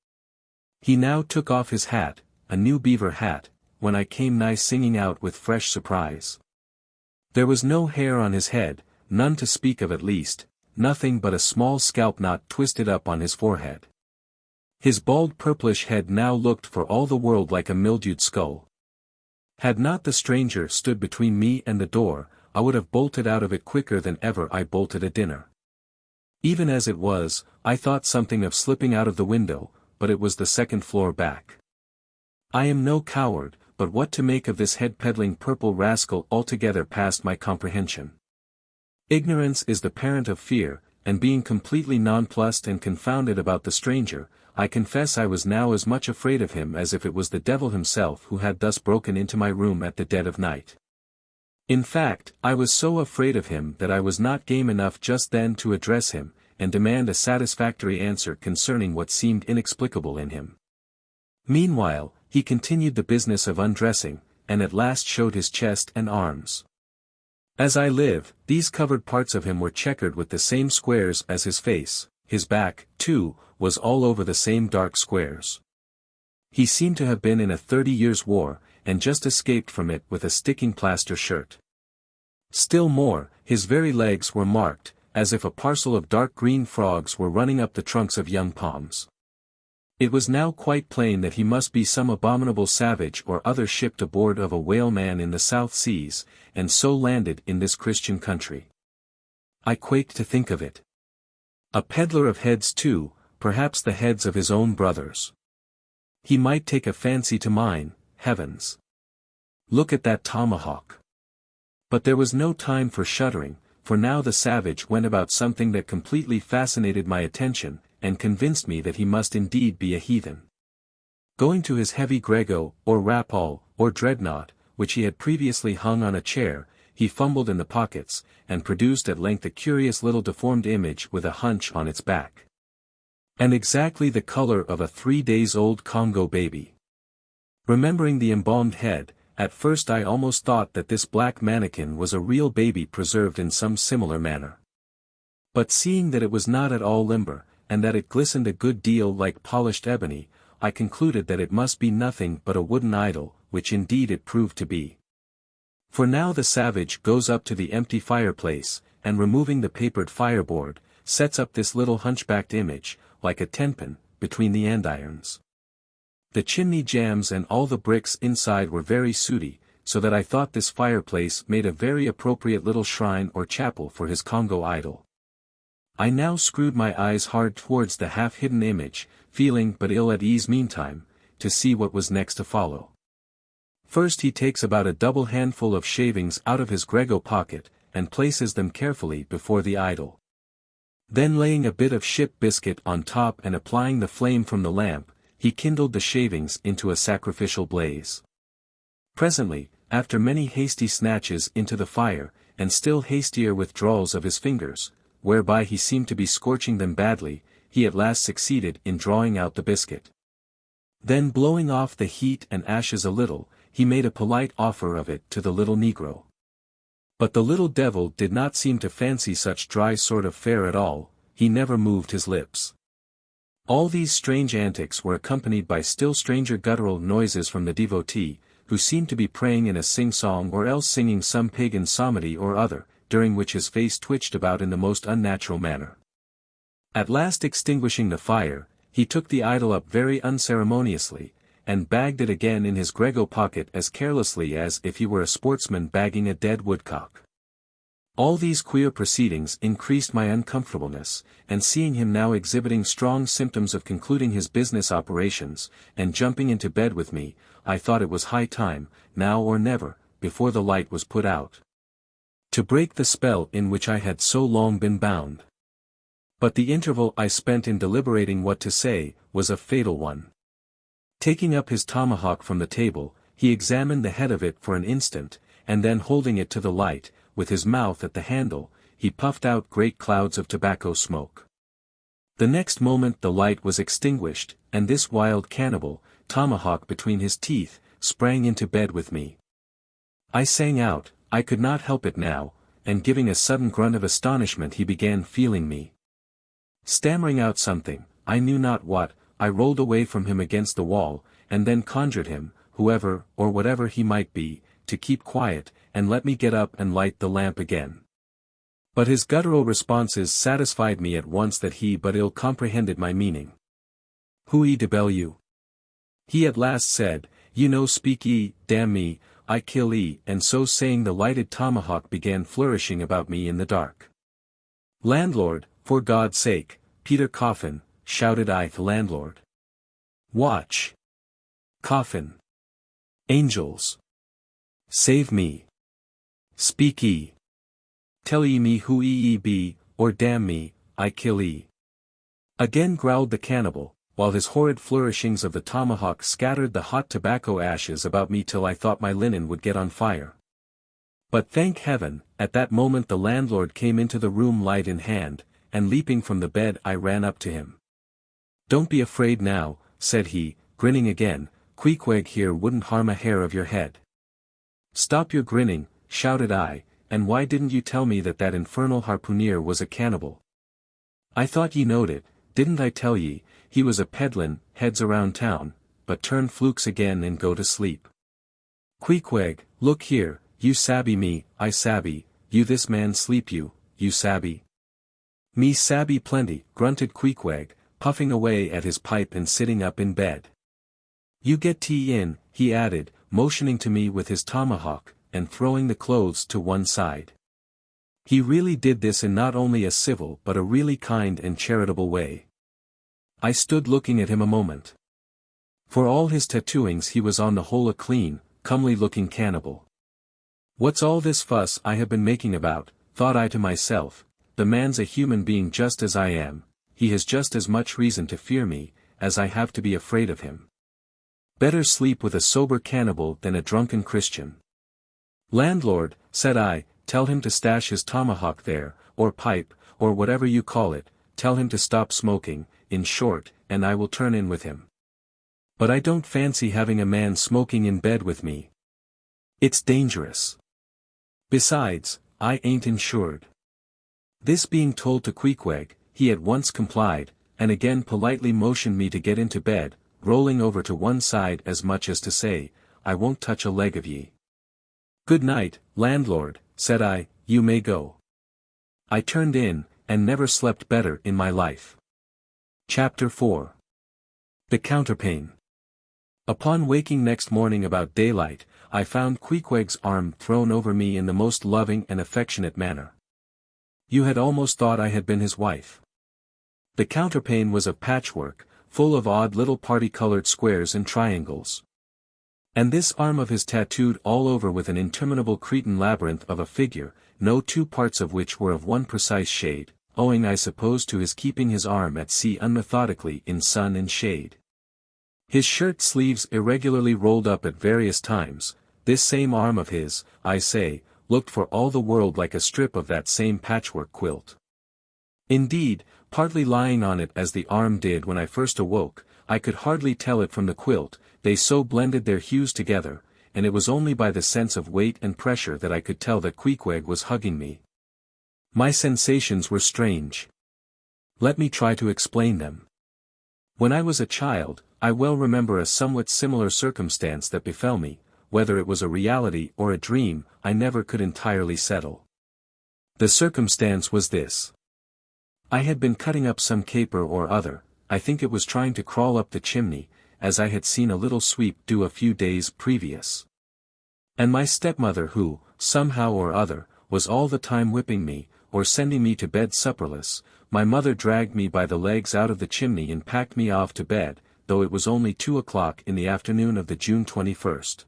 He now took off his hat, a new beaver hat, when I came nigh singing out with fresh surprise. There was no hair on his head, none to speak of at least, nothing but a small scalp knot twisted up on his forehead. His bald purplish head now looked for all the world like a mildewed skull. Had not the stranger stood between me and the door, I would have bolted out of it quicker than ever I bolted a dinner. Even as it was, I thought something of slipping out of the window, but it was the second floor back. I am no coward, but what to make of this head-peddling purple rascal altogether passed my comprehension. Ignorance is the parent of fear, and being completely nonplussed and confounded about the stranger, I confess I was now as much afraid of him as if it was the devil himself who had thus broken into my room at the dead of night. In fact, I was so afraid of him that I was not game enough just then to address him, and demand a satisfactory answer concerning what seemed inexplicable in him. Meanwhile, he continued the business of undressing, and at last showed his chest and arms. As I live, these covered parts of him were checkered with the same squares as his face, his back, too, was all over the same dark squares. He seemed to have been in a 30 years' war, and just escaped from it with a sticking plaster shirt. Still more, his very legs were marked, as if a parcel of dark green frogs were running up the trunks of young palms. It was now quite plain that he must be some abominable savage or other shipped aboard of a whaleman in the South Seas, and so landed in this Christian country. I quaked to think of it. A peddler of heads too, perhaps the heads of his own brothers. He might take a fancy to mine, heavens! Look at that tomahawk! But there was no time for shuddering, for now the savage went about something that completely fascinated my attention, and convinced me that he must indeed be a heathen. Going to his heavy grego, or rapal, or dreadnought, which he had previously hung on a chair, he fumbled in the pockets, and produced at length a curious little deformed image with a hunch on its back. And exactly the color of a 3-days-old Congo baby. Remembering the embalmed head, at first I almost thought that this black mannequin was a real baby preserved in some similar manner. But seeing that it was not at all limber, and that it glistened a good deal like polished ebony, I concluded that it must be nothing but a wooden idol, which indeed it proved to be. For now the savage goes up to the empty fireplace, and removing the papered fireboard, sets up this little hunchbacked image, like a tenpin, between the andirons. The chimney jambs and all the bricks inside were very sooty, so that I thought this fireplace made a very appropriate little shrine or chapel for his Congo idol. I now screwed my eyes hard towards the half-hidden image, feeling but ill at ease meantime, to see what was next to follow. First he takes about a double handful of shavings out of his grego pocket, and places them carefully before the idol. Then laying a bit of ship biscuit on top and applying the flame from the lamp, he kindled the shavings into a sacrificial blaze. Presently, after many hasty snatches into the fire, and still hastier withdrawals of his fingers, whereby he seemed to be scorching them badly, he at last succeeded in drawing out the biscuit. Then blowing off the heat and ashes a little, he made a polite offer of it to the little negro. But the little devil did not seem to fancy such dry sort of fare at all, he never moved his lips. All these strange antics were accompanied by still stranger guttural noises from the devotee, who seemed to be praying in a sing-song or else singing some pagan psalmody or other, during which his face twitched about in the most unnatural manner. At last extinguishing the fire, he took the idol up very unceremoniously, and bagged it again in his grego pocket as carelessly as if he were a sportsman bagging a dead woodcock. All these queer proceedings increased my uncomfortableness, and seeing him now exhibiting strong symptoms of concluding his business operations, and jumping into bed with me, I thought it was high time, now or never, before the light was put out, to break the spell in which I had so long been bound. But the interval I spent in deliberating what to say, was a fatal one. Taking up his tomahawk from the table, he examined the head of it for an instant, and then holding it to the light, with his mouth at the handle, he puffed out great clouds of tobacco smoke. The next moment the light was extinguished, and this wild cannibal, tomahawk between his teeth, sprang into bed with me. I sang out, I could not help it now, and giving a sudden grunt of astonishment he began feeling me. Stammering out something, I knew not what, I rolled away from him against the wall, and then conjured him, whoever or whatever he might be, to keep quiet, and let me get up and light the lamp again. But his guttural responses satisfied me at once that he but ill comprehended my meaning. Hui debel you? He at last said, you no speak e, damn me, I kill e, and so saying the lighted tomahawk began flourishing about me in the dark. Landlord, for God's sake, Peter Coffin, shouted I to landlord. Watch. Coffin. Angels. Save me. Speak ye. Tell ye me who ye be, or damn me, I kill ye. Again growled the cannibal, while his horrid flourishings of the tomahawk scattered the hot tobacco ashes about me till I thought my linen would get on fire. But thank heaven, at that moment the landlord came into the room light in hand, and leaping from the bed I ran up to him. Don't be afraid now, said he, grinning again, Queequeg here wouldn't harm a hair of your head. Stop your grinning, shouted I, and why didn't you tell me that that infernal harpooneer was a cannibal? I thought ye knowed it, didn't I tell ye, he was a peddlin', heads around town, but turn flukes again and go to sleep. Queequeg, look here, you sabby me, I sabby, you this man sleep you sabby. Me sabby plenty, grunted Queequeg, puffing away at his pipe and sitting up in bed. You get tea in, he added, motioning to me with his tomahawk, and throwing the clothes to one side. He really did this in not only a civil but a really kind and charitable way. I stood looking at him a moment. For all his tattooings he was on the whole a clean, comely-looking cannibal. What's all this fuss I have been making about, thought I to myself, the man's a human being just as I am, he has just as much reason to fear me, as I have to be afraid of him. Better sleep with a sober cannibal than a drunken Christian. "Landlord," said I, "tell him to stash his tomahawk there, or pipe, or whatever you call it, tell him to stop smoking, in short, and I will turn in with him. But I don't fancy having a man smoking in bed with me. It's dangerous. Besides, I ain't insured." This being told to Queequeg, he at once complied, and again politely motioned me to get into bed, rolling over to one side as much as to say, "I won't touch a leg of ye." "Good night, landlord," said I, "you may go." I turned in, and never slept better in my life. Chapter 4. The Counterpane. Upon waking next morning about daylight, I found Queequeg's arm thrown over me in the most loving and affectionate manner. You had almost thought I had been his wife. The counterpane was of patchwork, full of odd little party-colored squares and triangles. And this arm of his tattooed all over with an interminable Cretan labyrinth of a figure, no two parts of which were of one precise shade, owing I suppose to his keeping his arm at sea unmethodically in sun and shade. His shirt sleeves irregularly rolled up at various times, this same arm of his, I say, looked for all the world like a strip of that same patchwork quilt. Indeed, partly lying on it as the arm did when I first awoke, I could hardly tell it from the quilt, they so blended their hues together, and it was only by the sense of weight and pressure that I could tell that Queequeg was hugging me. My sensations were strange. Let me try to explain them. When I was a child, I well remember a somewhat similar circumstance that befell me, whether it was a reality or a dream, I never could entirely settle. The circumstance was this. I had been cutting up some caper or other, I think it was trying to crawl up the chimney, as I had seen a little sweep do a few days previous. And my stepmother who, somehow or other, was all the time whipping me, or sending me to bed supperless, my mother dragged me by the legs out of the chimney and packed me off to bed, though it was only 2 o'clock in the afternoon of the June 21st.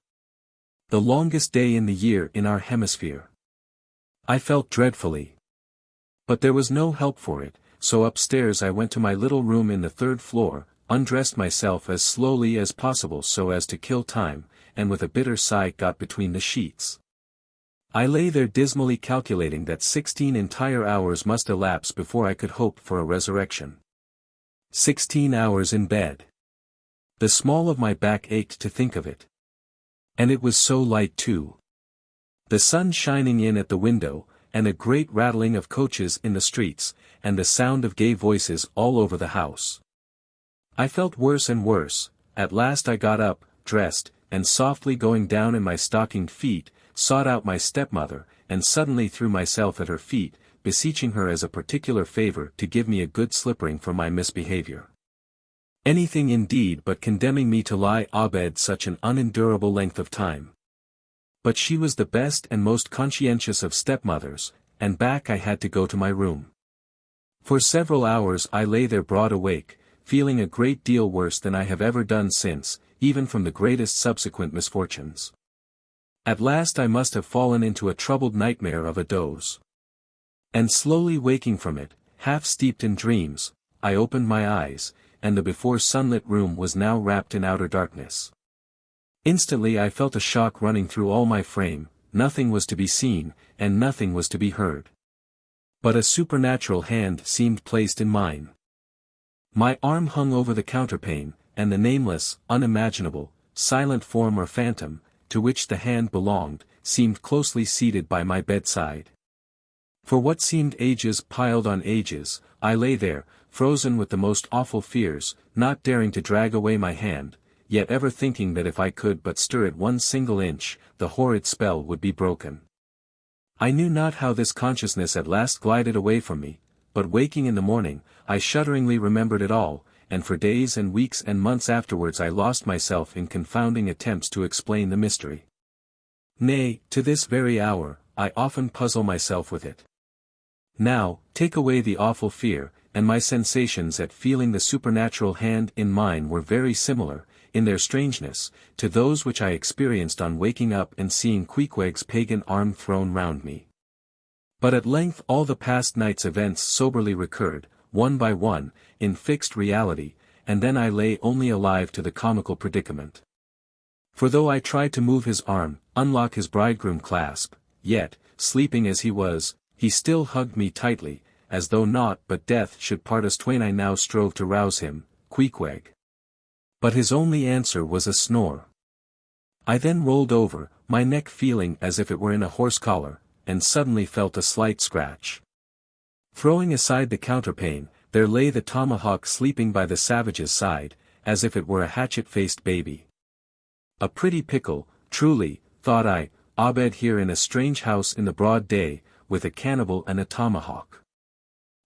The longest day in the year in our hemisphere. I felt dreadfully. But there was no help for it, so upstairs I went to my little room in the 3rd floor, undressed myself as slowly as possible so as to kill time, and with a bitter sigh got between the sheets. I lay there dismally calculating that 16 entire hours must elapse before I could hope for a resurrection. 16 hours in bed. The small of my back ached to think of it. And it was so light too. The sun shining in at the window, and a great rattling of coaches in the streets, and the sound of gay voices all over the house. I felt worse and worse. At last I got up, dressed, and softly going down in my stockinged feet, sought out my stepmother, and suddenly threw myself at her feet, beseeching her as a particular favor to give me a good slippering for my misbehavior. Anything indeed but condemning me to lie abed such an unendurable length of time. But she was the best and most conscientious of stepmothers, and back I had to go to my room. For several hours I lay there broad awake, feeling a great deal worse than I have ever done since, even from the greatest subsequent misfortunes. At last I must have fallen into a troubled nightmare of a doze. And slowly waking from it, half steeped in dreams, I opened my eyes, and the before sunlit room was now wrapped in outer darkness. Instantly I felt a shock running through all my frame, nothing was to be seen, and nothing was to be heard. But a supernatural hand seemed placed in mine. My arm hung over the counterpane, and the nameless, unimaginable, silent form or phantom, to which the hand belonged, seemed closely seated by my bedside. For what seemed ages piled on ages, I lay there, frozen with the most awful fears, not daring to drag away my hand, yet ever thinking that if I could but stir it one single inch, the horrid spell would be broken. I knew not how this consciousness at last glided away from me, but waking in the morning, I shudderingly remembered it all, and for days and weeks and months afterwards I lost myself in confounding attempts to explain the mystery. Nay, to this very hour, I often puzzle myself with it. Now, take away the awful fear, and my sensations at feeling the supernatural hand in mine were very similar, in their strangeness, to those which I experienced on waking up and seeing Queequeg's pagan arm thrown round me. But at length all the past night's events soberly recurred, one by one, in fixed reality, and then I lay only alive to the comical predicament. For though I tried to move his arm, unlock his bridegroom clasp, yet, sleeping as he was, he still hugged me tightly, as though naught but death should part us twain. I now strove to rouse him, Queequeg. But his only answer was a snore. I then rolled over, my neck feeling as if it were in a horse collar, and suddenly felt a slight scratch. Throwing aside the counterpane, there lay the tomahawk sleeping by the savage's side, as if it were a hatchet-faced baby. A pretty pickle, truly, thought I, Abed here in a strange house in the broad day, with a cannibal and a tomahawk.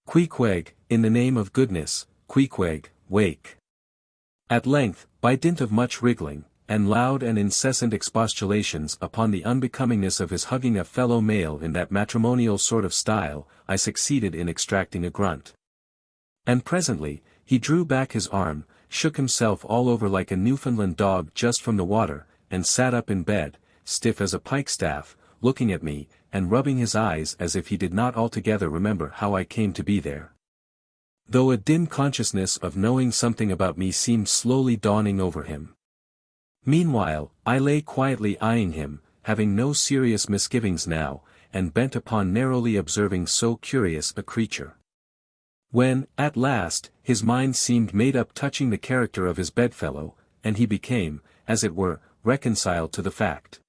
Queequeg, in the name of goodness, Queequeg, wake. At length, by dint of much wriggling, and loud and incessant expostulations upon the unbecomingness of his hugging a fellow male in that matrimonial sort of style, I succeeded in extracting a grunt. And presently, he drew back his arm, shook himself all over like a Newfoundland dog just from the water, and sat up in bed, stiff as a pikestaff, looking at me, and rubbing his eyes as if he did not altogether remember how I came to be there. Though a dim consciousness of knowing something about me seemed slowly dawning over him. Meanwhile, I lay quietly eyeing him, having no serious misgivings now, and bent upon narrowly observing so curious a creature. When, at last, his mind seemed made up touching the character of his bedfellow, and he became, as it were, reconciled to the fact.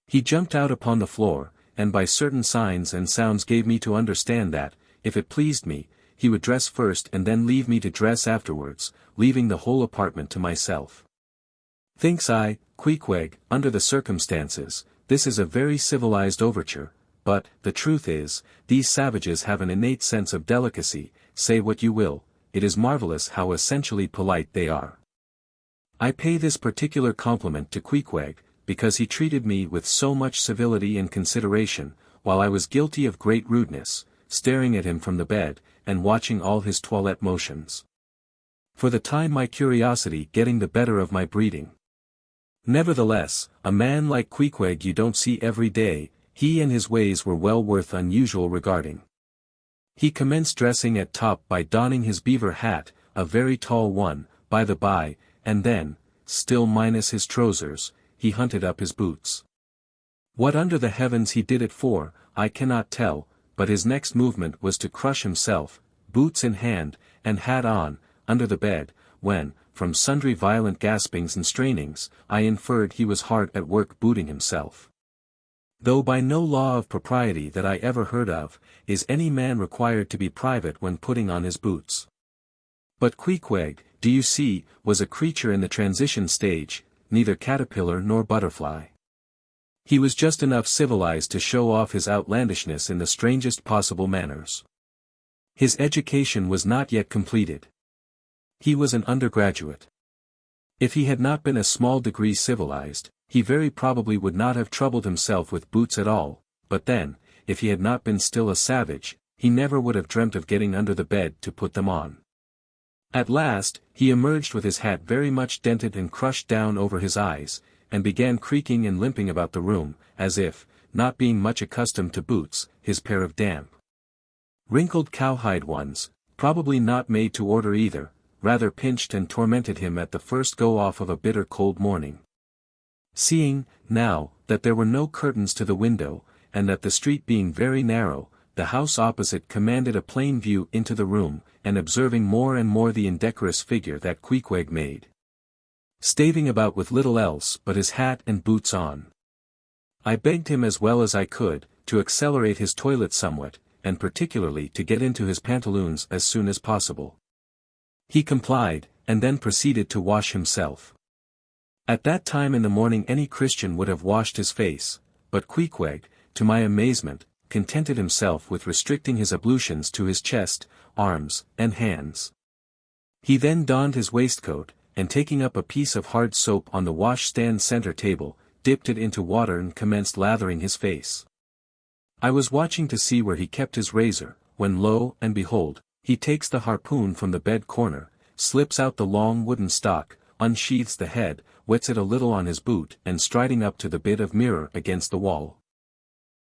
He jumped out upon the floor, and by certain signs and sounds gave me to understand that, if it pleased me, he would dress first and then leave me to dress afterwards, leaving the whole apartment to myself. Thinks I, Queequeg, under the circumstances, this is a very civilized overture, but, the truth is, these savages have an innate sense of delicacy, say what you will, it is marvelous how essentially polite they are. I pay this particular compliment to Queequeg, because he treated me with so much civility and consideration, while I was guilty of great rudeness, staring at him from the bed, and watching all his toilette motions. For the time my curiosity getting the better of my breeding. Nevertheless, a man like Queequeg you don't see every day, he and his ways were well worth unusual regarding. He commenced dressing at top by donning his beaver hat, a very tall one, by the by, and then, still minus his trousers, he hunted up his boots. What under the heavens he did it for, I cannot tell, but his next movement was to crush himself, boots in hand, and hat on, under the bed, when, from sundry violent gaspings and strainings, I inferred he was hard at work booting himself. Though by no law of propriety that I ever heard of, is any man required to be private when putting on his boots. But Queequeg, do you see, was a creature in the transition stage, neither caterpillar nor butterfly. He was just enough civilized to show off his outlandishness in the strangest possible manners. His education was not yet completed. He was an undergraduate. If he had not been a small degree civilized, he very probably would not have troubled himself with boots at all, but then, if he had not been still a savage, he never would have dreamt of getting under the bed to put them on. At last, he emerged with his hat very much dented and crushed down over his eyes, and began creaking and limping about the room, as if, not being much accustomed to boots, his pair of damp, wrinkled cowhide ones, probably not made to order either, rather pinched and tormented him at the first go-off of a bitter cold morning. Seeing, now, that there were no curtains to the window, and that the street being very narrow, the house opposite commanded a plain view into the room, and observing more and more the indecorous figure that Queequeg made, staving about with little else but his hat and boots on, I begged him as well as I could, to accelerate his toilet somewhat, and particularly to get into his pantaloons as soon as possible. He complied, and then proceeded to wash himself. At that time in the morning any Christian would have washed his face, but Queequeg, to my amazement, contented himself with restricting his ablutions to his chest, arms, and hands. He then donned his waistcoat, and taking up a piece of hard soap on the wash-stand center table, dipped it into water and commenced lathering his face. I was watching to see where he kept his razor, when lo and behold, he takes the harpoon from the bed corner, slips out the long wooden stock, unsheathes the head, wets it a little on his boot, and striding up to the bit of mirror against the wall,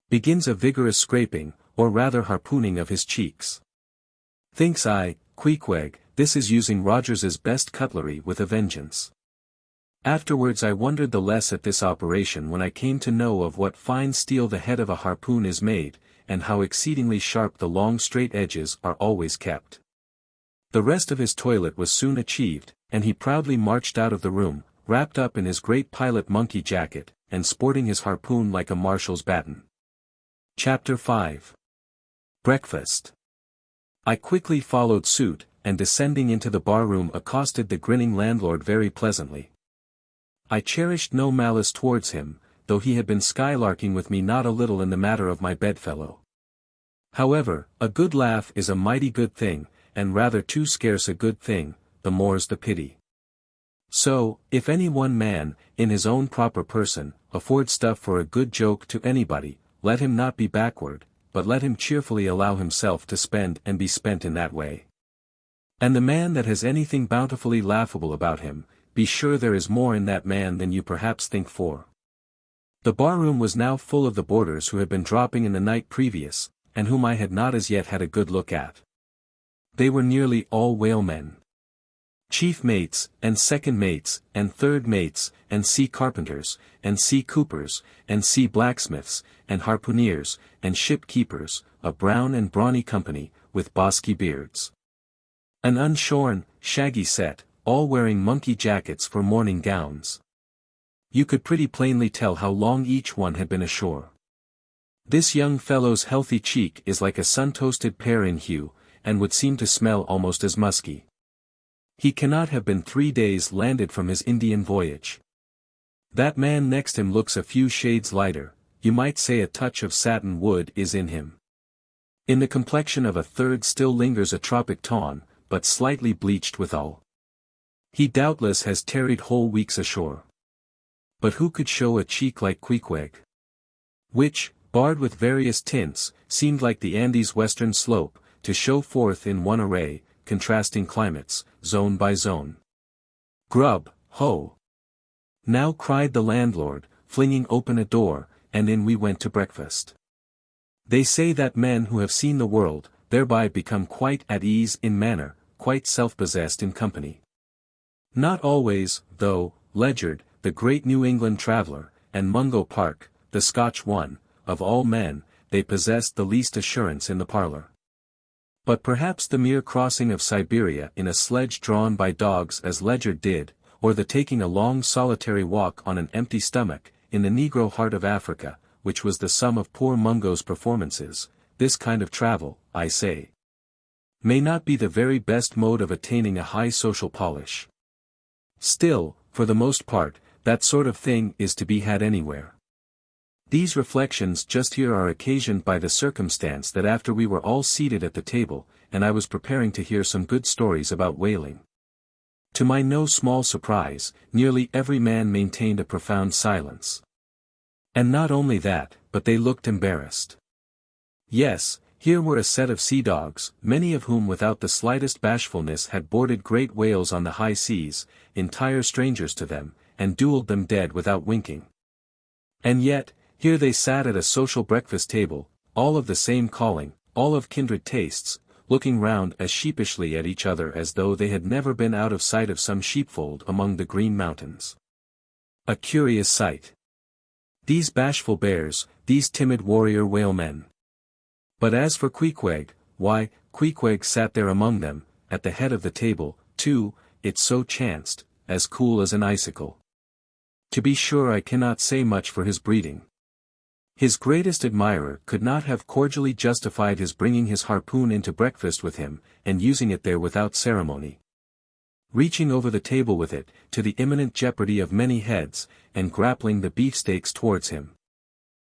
begins a vigorous scraping, or rather harpooning of his cheeks. Thinks I, Queequeg, this is using Rogers's best cutlery with a vengeance. Afterwards I wondered the less at this operation when I came to know of what fine steel the head of a harpoon is made, and how exceedingly sharp the long straight edges are always kept. The rest of his toilet was soon achieved, and he proudly marched out of the room, wrapped up in his great pilot monkey jacket, and sporting his harpoon like a marshal's baton. Chapter 5. Breakfast. I quickly followed suit, and descending into the bar-room accosted the grinning landlord very pleasantly. I cherished no malice towards him, though he had been skylarking with me not a little in the matter of my bedfellow. However, a good laugh is a mighty good thing, and rather too scarce a good thing, the more's the pity. So, if any one man, in his own proper person, afford stuff for a good joke to anybody, let him not be backward, but let him cheerfully allow himself to spend and be spent in that way. And the man that has anything bountifully laughable about him, be sure there is more in that man than you perhaps think for. The bar-room was now full of the boarders who had been dropping in the night previous, and whom I had not as yet had a good look at. They were nearly all whalemen. Chief mates, and second mates, and third mates, and sea carpenters, and sea coopers, and sea blacksmiths, and harpooneers, and ship keepers, a brown and brawny company, with bosky beards. An unshorn, shaggy set, all wearing monkey jackets for morning gowns. You could pretty plainly tell how long each one had been ashore. This young fellow's healthy cheek is like a sun-toasted pear in hue, and would seem to smell almost as musky. He cannot have been 3 days landed from his Indian voyage. That man next him looks a few shades lighter, you might say a touch of satin wood is in him. In the complexion of a third still lingers a tropic tawn, but slightly bleached withal. He doubtless has tarried whole weeks ashore. But who could show a cheek like Queequeg? Which, barred with various tints, seemed like the Andes' western slope, to show forth in one array, contrasting climates, zone by zone. Grub, ho! Now cried the landlord, flinging open a door, and in we went to breakfast. They say that men who have seen the world, thereby become quite at ease in manner, quite self-possessed in company. Not always, though, Ledyard, the great New England traveller, and Mungo Park, the Scotch one, of all men, they possessed the least assurance in the parlour. But perhaps the mere crossing of Siberia in a sledge drawn by dogs as Ledyard did, or the taking a long solitary walk on an empty stomach, in the Negro heart of Africa, which was the sum of poor Mungo's performances, this kind of travel, I say, may not be the very best mode of attaining a high social polish. Still, for the most part, that sort of thing is to be had anywhere. These reflections just here are occasioned by the circumstance that after we were all seated at the table, and I was preparing to hear some good stories about whaling. To my no small surprise, nearly every man maintained a profound silence. And not only that, but they looked embarrassed. Yes, here were a set of sea dogs, many of whom without the slightest bashfulness had boarded great whales on the high seas, entire strangers to them, and duelled them dead without winking. And yet, here they sat at a social breakfast table, all of the same calling, all of kindred tastes, looking round as sheepishly at each other as though they had never been out of sight of some sheepfold among the green mountains. A curious sight. These bashful bears, these timid warrior whalemen. But as for Queequeg, why, Queequeg sat there among them, at the head of the table, too, it so chanced, as cool as an icicle. To be sure I cannot say much for his breeding. His greatest admirer could not have cordially justified his bringing his harpoon into breakfast with him, and using it there without ceremony. Reaching over the table with it, to the imminent jeopardy of many heads, and grappling the beefsteaks towards him.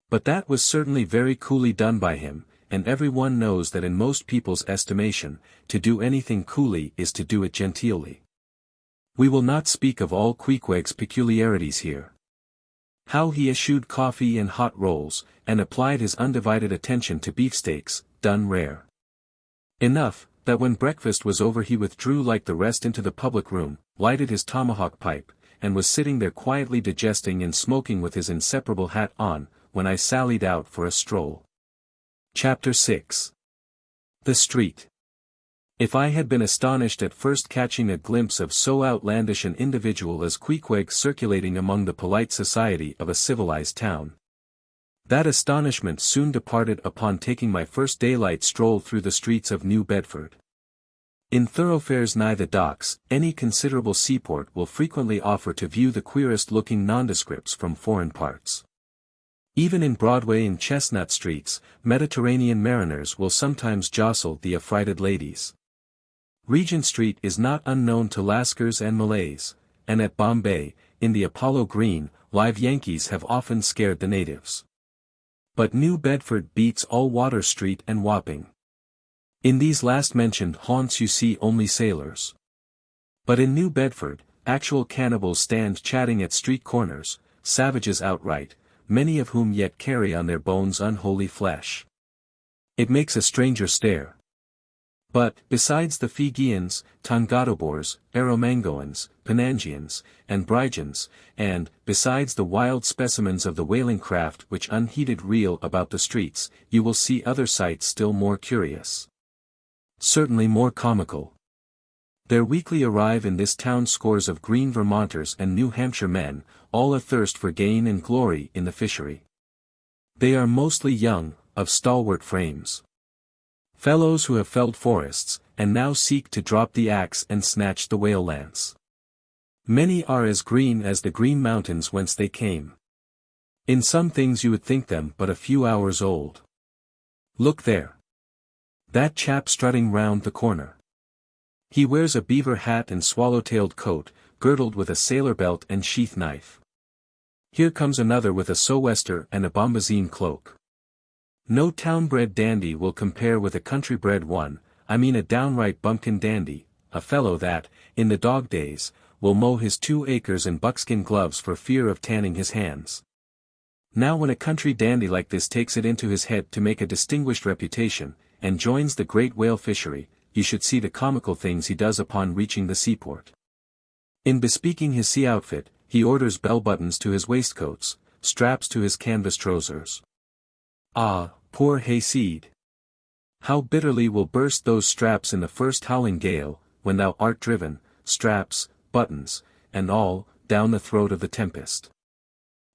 But that was certainly very coolly done by him, and every one knows that in most people's estimation, to do anything coolly is to do it genteelly. We will not speak of all Queequeg's peculiarities here. How he eschewed coffee and hot rolls, and applied his undivided attention to beefsteaks, done rare. Enough, that when breakfast was over he withdrew like the rest into the public room, lighted his tomahawk pipe, and was sitting there quietly digesting and smoking with his inseparable hat on, when I sallied out for a stroll. Chapter 6. The Street. If I had been astonished at first catching a glimpse of so outlandish an individual as Queequeg circulating among the polite society of a civilized town, that astonishment soon departed upon taking my first daylight stroll through the streets of New Bedford. In thoroughfares nigh the docks, any considerable seaport will frequently offer to view the queerest-looking nondescripts from foreign parts. Even in Broadway and Chestnut streets, Mediterranean mariners will sometimes jostle the affrighted ladies. Regent Street is not unknown to Lascars and Malays, and at Bombay, in the Apollo Green, live Yankees have often scared the natives. But New Bedford beats all Water Street and Wapping. In these last-mentioned haunts you see only sailors. But in New Bedford, actual cannibals stand chatting at street corners, savages outright, many of whom yet carry on their bones unholy flesh. It makes a stranger stare. But, besides the Fijians, Tongatobors, Aromangoans, Penangians, and Brygians, and, besides the wild specimens of the whaling craft which unheeded reel about the streets, you will see other sights still more curious. Certainly more comical. There weekly arrive in this town scores of green Vermonters and New Hampshire men, all athirst for gain and glory in the fishery. They are mostly young, of stalwart frames. Fellows who have felled forests, and now seek to drop the axe and snatch the whale lance. Many are as green as the green mountains whence they came. In some things you would think them but a few hours old. Look there. That chap strutting round the corner. He wears a beaver hat and swallow-tailed coat, girdled with a sailor belt and sheath knife. Here comes another with a sou'wester and a bombazine cloak. No town-bred dandy will compare with a country-bred one, I mean a downright bumpkin dandy, a fellow that, in the dog days, will mow his 2 acres in buckskin gloves for fear of tanning his hands. Now when a country dandy like this takes it into his head to make a distinguished reputation, and joins the great whale fishery, you should see the comical things he does upon reaching the seaport. In bespeaking his sea outfit, he orders bell-buttons to his waistcoats, straps to his canvas trousers. Ah, poor hayseed! How bitterly will burst those straps in the first howling gale, when thou art driven, straps, buttons, and all, down the throat of the tempest.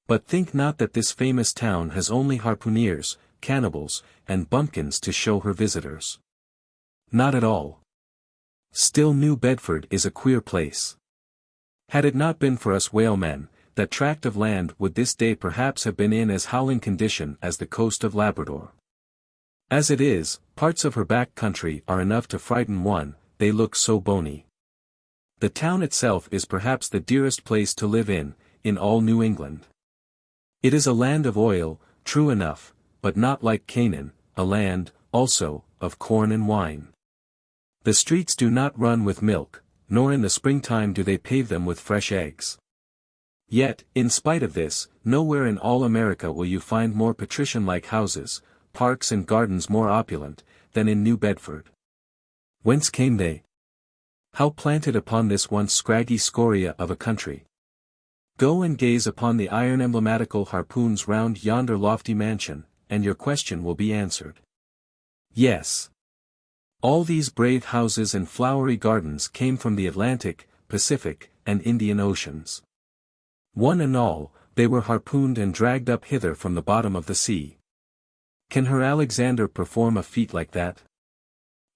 But think not that this famous town has only harpooneers, cannibals, and bumpkins to show her visitors. Not at all. Still New Bedford is a queer place. Had it not been for us whalemen, that tract of land would this day perhaps have been in as howling condition as the coast of Labrador. As it is, parts of her back country are enough to frighten one, they look so bony. The town itself is perhaps the dearest place to live in all New England. It is a land of oil, true enough, but not like Canaan, a land, also, of corn and wine. The streets do not run with milk, nor in the springtime do they pave them with fresh eggs. Yet, in spite of this, nowhere in all America will you find more patrician-like houses, parks and gardens more opulent, than in New Bedford. Whence came they? How planted upon this once scraggy scoria of a country? Go and gaze upon the iron emblematical harpoons round yonder lofty mansion, and your question will be answered. Yes. All these brave houses and flowery gardens came from the Atlantic, Pacific, and Indian Oceans. One and all, they were harpooned and dragged up hither from the bottom of the sea. Can her Alexander perform a feat like that?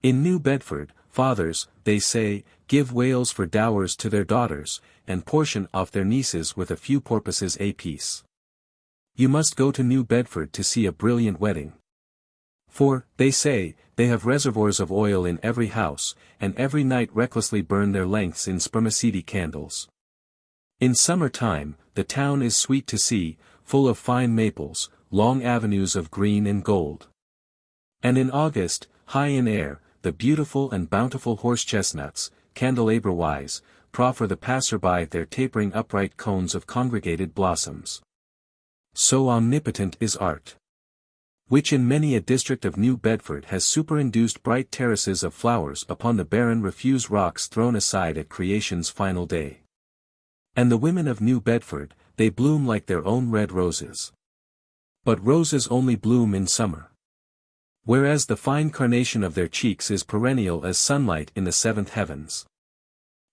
In New Bedford, fathers, they say, give whales for dowers to their daughters, and portion off their nieces with a few porpoises apiece. You must go to New Bedford to see a brilliant wedding. For, they say, they have reservoirs of oil in every house, and every night recklessly burn their lengths in spermaceti candles. In summer time, the town is sweet to see, full of fine maples, long avenues of green and gold. And in August, high in air, the beautiful and bountiful horse-chestnuts, candelabra-wise, proffer the passer-by their tapering upright cones of congregated blossoms. So omnipotent is art, which in many a district of New Bedford has superinduced bright terraces of flowers upon the barren refuse rocks thrown aside at creation's final day. And the women of New Bedford, they bloom like their own red roses. But roses only bloom in summer. Whereas the fine carnation of their cheeks is perennial as sunlight in the seventh heavens.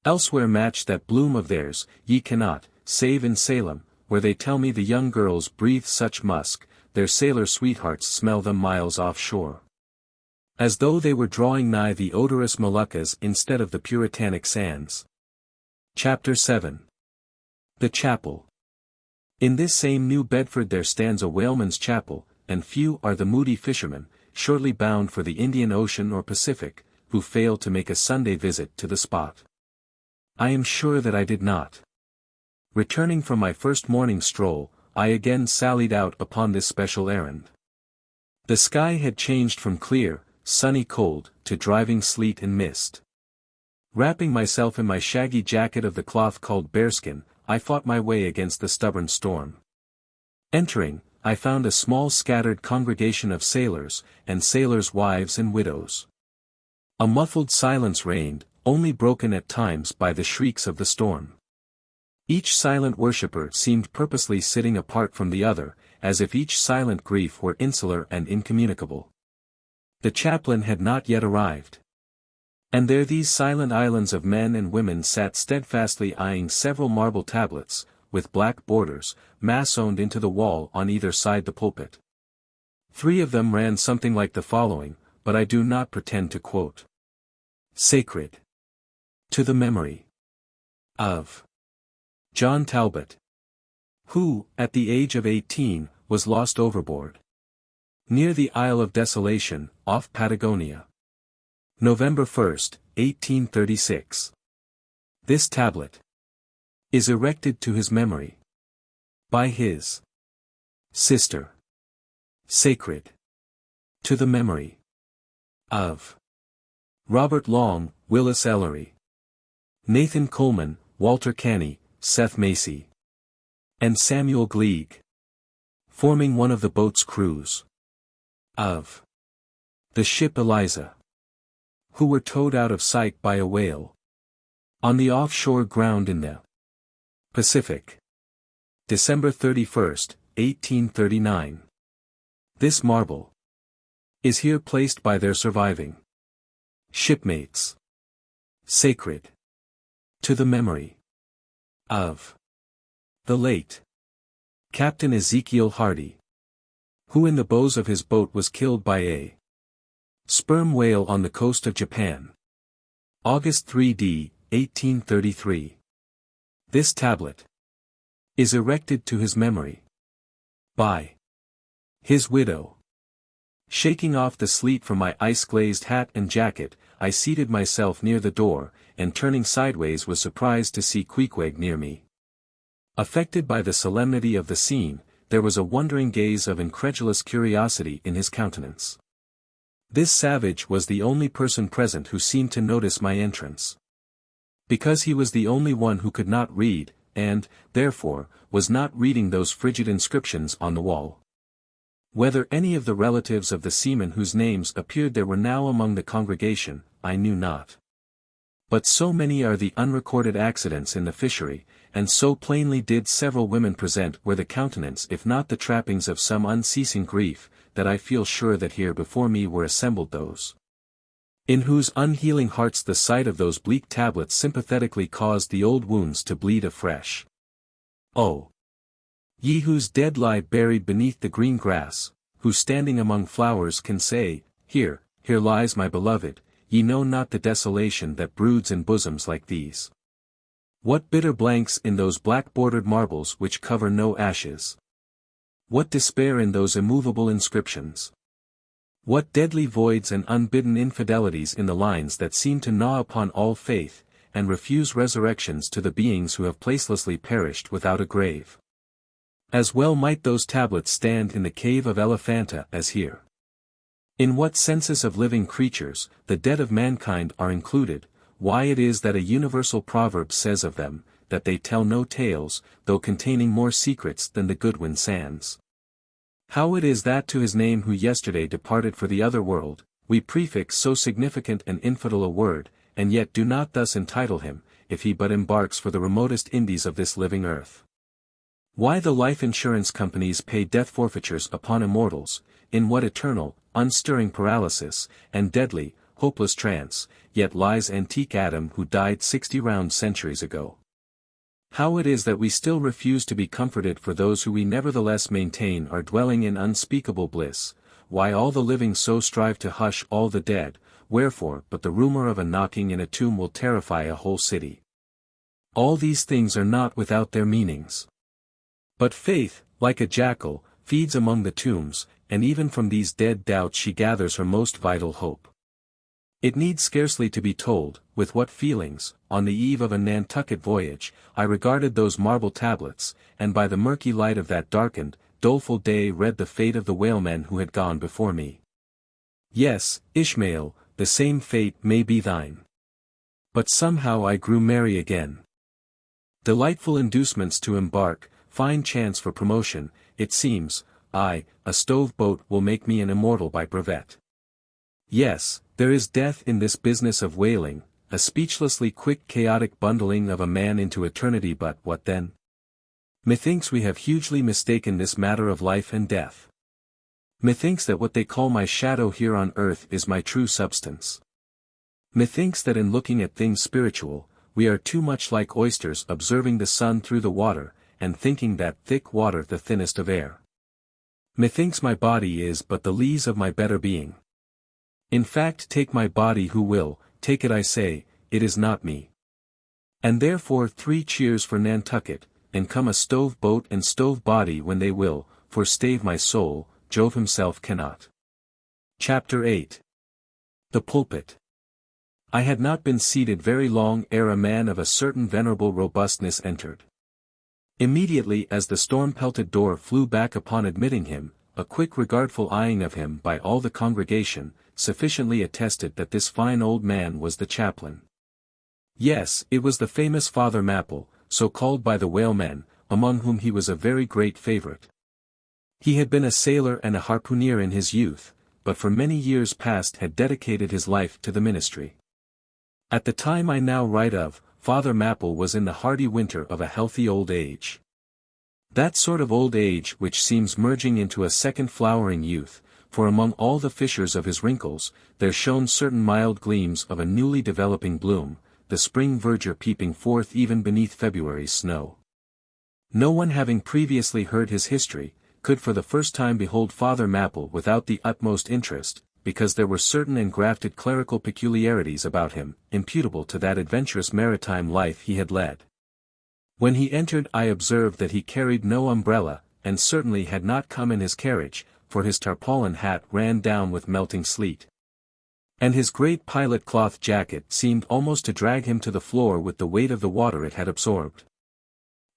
Elsewhere match that bloom of theirs, ye cannot, save in Salem, where they tell me the young girls breathe such musk, their sailor sweethearts smell them miles offshore. As though they were drawing nigh the odorous Moluccas instead of the puritanic sands. Chapter 7. The Chapel. In this same New Bedford there stands a whaleman's chapel, and few are the moody fishermen, shortly bound for the Indian Ocean or Pacific, who fail to make a Sunday visit to the spot. I am sure that I did not. Returning from my first morning stroll, I again sallied out upon this special errand. The sky had changed from clear, sunny cold, to driving sleet and mist. Wrapping myself in my shaggy jacket of the cloth called bearskin, I fought my way against the stubborn storm. Entering, I found a small scattered congregation of sailors, and sailors' wives and widows. A muffled silence reigned, only broken at times by the shrieks of the storm. Each silent worshipper seemed purposely sitting apart from the other, as if each silent grief were insular and incommunicable. The chaplain had not yet arrived. And there these silent islands of men and women sat steadfastly eyeing several marble tablets, with black borders, massoned into the wall on either side the pulpit. 3 of them ran something like the following, but I do not pretend to quote. Sacred. To the memory of John Talbot, who, at the age of 18, was lost overboard. Near the Isle of Desolation, off Patagonia. November 1, 1836. This tablet is erected to his memory by his sister. Sacred. To the memory of Robert Long, Willis Ellery, Nathan Coleman, Walter Canny, Seth Macy, and Samuel Gleig, forming one of the boat's crews of the ship Eliza, who were towed out of sight by a whale on the offshore ground in the Pacific. December 31, 1839. This marble is here placed by their surviving shipmates. Sacred. To the memory of the late Captain Ezekiel Hardy, who in the bows of his boat was killed by a sperm whale on the coast of Japan. August 3d, 1833. This tablet is erected to his memory by his widow. Shaking off the sleet from my ice-glazed hat and jacket, I seated myself near the door, and turning sideways was surprised to see Queequeg near me. Affected by the solemnity of the scene, there was a wondering gaze of incredulous curiosity in his countenance. This savage was the only person present who seemed to notice my entrance. Because he was the only one who could not read, and, therefore, was not reading those frigid inscriptions on the wall. Whether any of the relatives of the seamen whose names appeared there were now among the congregation, I knew not. But so many are the unrecorded accidents in the fishery, and so plainly did several women present were the countenance if not the trappings of some unceasing grief, that I feel sure that here before me were assembled those in whose unhealing hearts the sight of those bleak tablets sympathetically caused the old wounds to bleed afresh. Oh! Ye whose dead lie buried beneath the green grass, who standing among flowers can say, Here, here lies my beloved, ye know not the desolation that broods in bosoms like these. What bitter blanks in those black-bordered marbles which cover no ashes! What despair in those immovable inscriptions! What deadly voids and unbidden infidelities in the lines that seem to gnaw upon all faith, and refuse resurrections to the beings who have placelessly perished without a grave! As well might those tablets stand in the cave of Elephanta as here. In what census of living creatures, the dead of mankind are included, why it is that a universal proverb says of them, that they tell no tales, though containing more secrets than the Goodwin sands. How it is that to his name who yesterday departed for the other world, we prefix so significant and infidel a word, and yet do not thus entitle him, if he but embarks for the remotest Indies of this living earth. Why the life insurance companies pay death forfeitures upon immortals, in what eternal, unstirring paralysis, and deadly, hopeless trance, yet lies antique Adam who died 60 round centuries ago. How it is that we still refuse to be comforted for those who we nevertheless maintain are dwelling in unspeakable bliss, why all the living so strive to hush all the dead, wherefore but the rumor of a knocking in a tomb will terrify a whole city. All these things are not without their meanings. But faith, like a jackal, feeds among the tombs, and even from these dead doubts she gathers her most vital hope. It needs scarcely to be told, with what feelings, on the eve of a Nantucket voyage, I regarded those marble tablets, and by the murky light of that darkened, doleful day read the fate of the whalemen who had gone before me. Yes, Ishmael, the same fate may be thine. But somehow I grew merry again. Delightful inducements to embark, fine chance for promotion, it seems, a stove boat will make me an immortal by brevet. Yes, there is death in this business of whaling, a speechlessly quick chaotic bundling of a man into eternity, but what then? Methinks we have hugely mistaken this matter of life and death. Methinks that what they call my shadow here on earth is my true substance. Methinks that in looking at things spiritual, we are too much like oysters observing the sun through the water, and thinking that thick water the thinnest of air. Methinks my body is but the lees of my better being. In fact, take my body who will, take it I say, it is not me. And therefore 3 cheers for Nantucket, and come a stove boat and stove body when they will, for stave my soul, Jove himself cannot. Chapter 8. The Pulpit. I had not been seated very long ere a man of a certain venerable robustness entered. Immediately as the storm-pelted door flew back upon admitting him, a quick regardful eyeing of him by all the congregation, sufficiently attested that this fine old man was the chaplain. Yes, it was the famous Father Mapple, so called by the whalemen, among whom he was a very great favorite. He had been a sailor and a harpooner in his youth, but for many years past had dedicated his life to the ministry. At the time I now write of, Father Mapple was in the hardy winter of a healthy old age. That sort of old age which seems merging into a second flowering youth, for among all the fissures of his wrinkles, there shone certain mild gleams of a newly developing bloom, the spring verdure peeping forth even beneath February's snow. No one having previously heard his history, could for the first time behold Father Mapple without the utmost interest, because there were certain engrafted clerical peculiarities about him, imputable to that adventurous maritime life he had led. When he entered I observed that he carried no umbrella, and certainly had not come in his carriage, for his tarpaulin hat ran down with melting sleet. And his great pilot cloth jacket seemed almost to drag him to the floor with the weight of the water it had absorbed.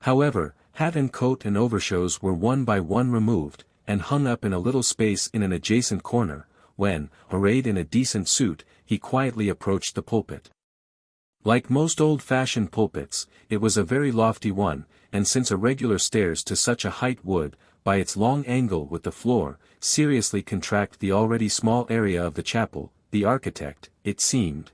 However, hat and coat and overshoes were one by one removed, and hung up in a little space in an adjacent corner, when, arrayed in a decent suit, he quietly approached the pulpit. Like most old-fashioned pulpits, it was a very lofty one, and since irregular stairs to such a height would, by its long angle with the floor, seriously contract the already small area of the chapel, the architect, it seemed,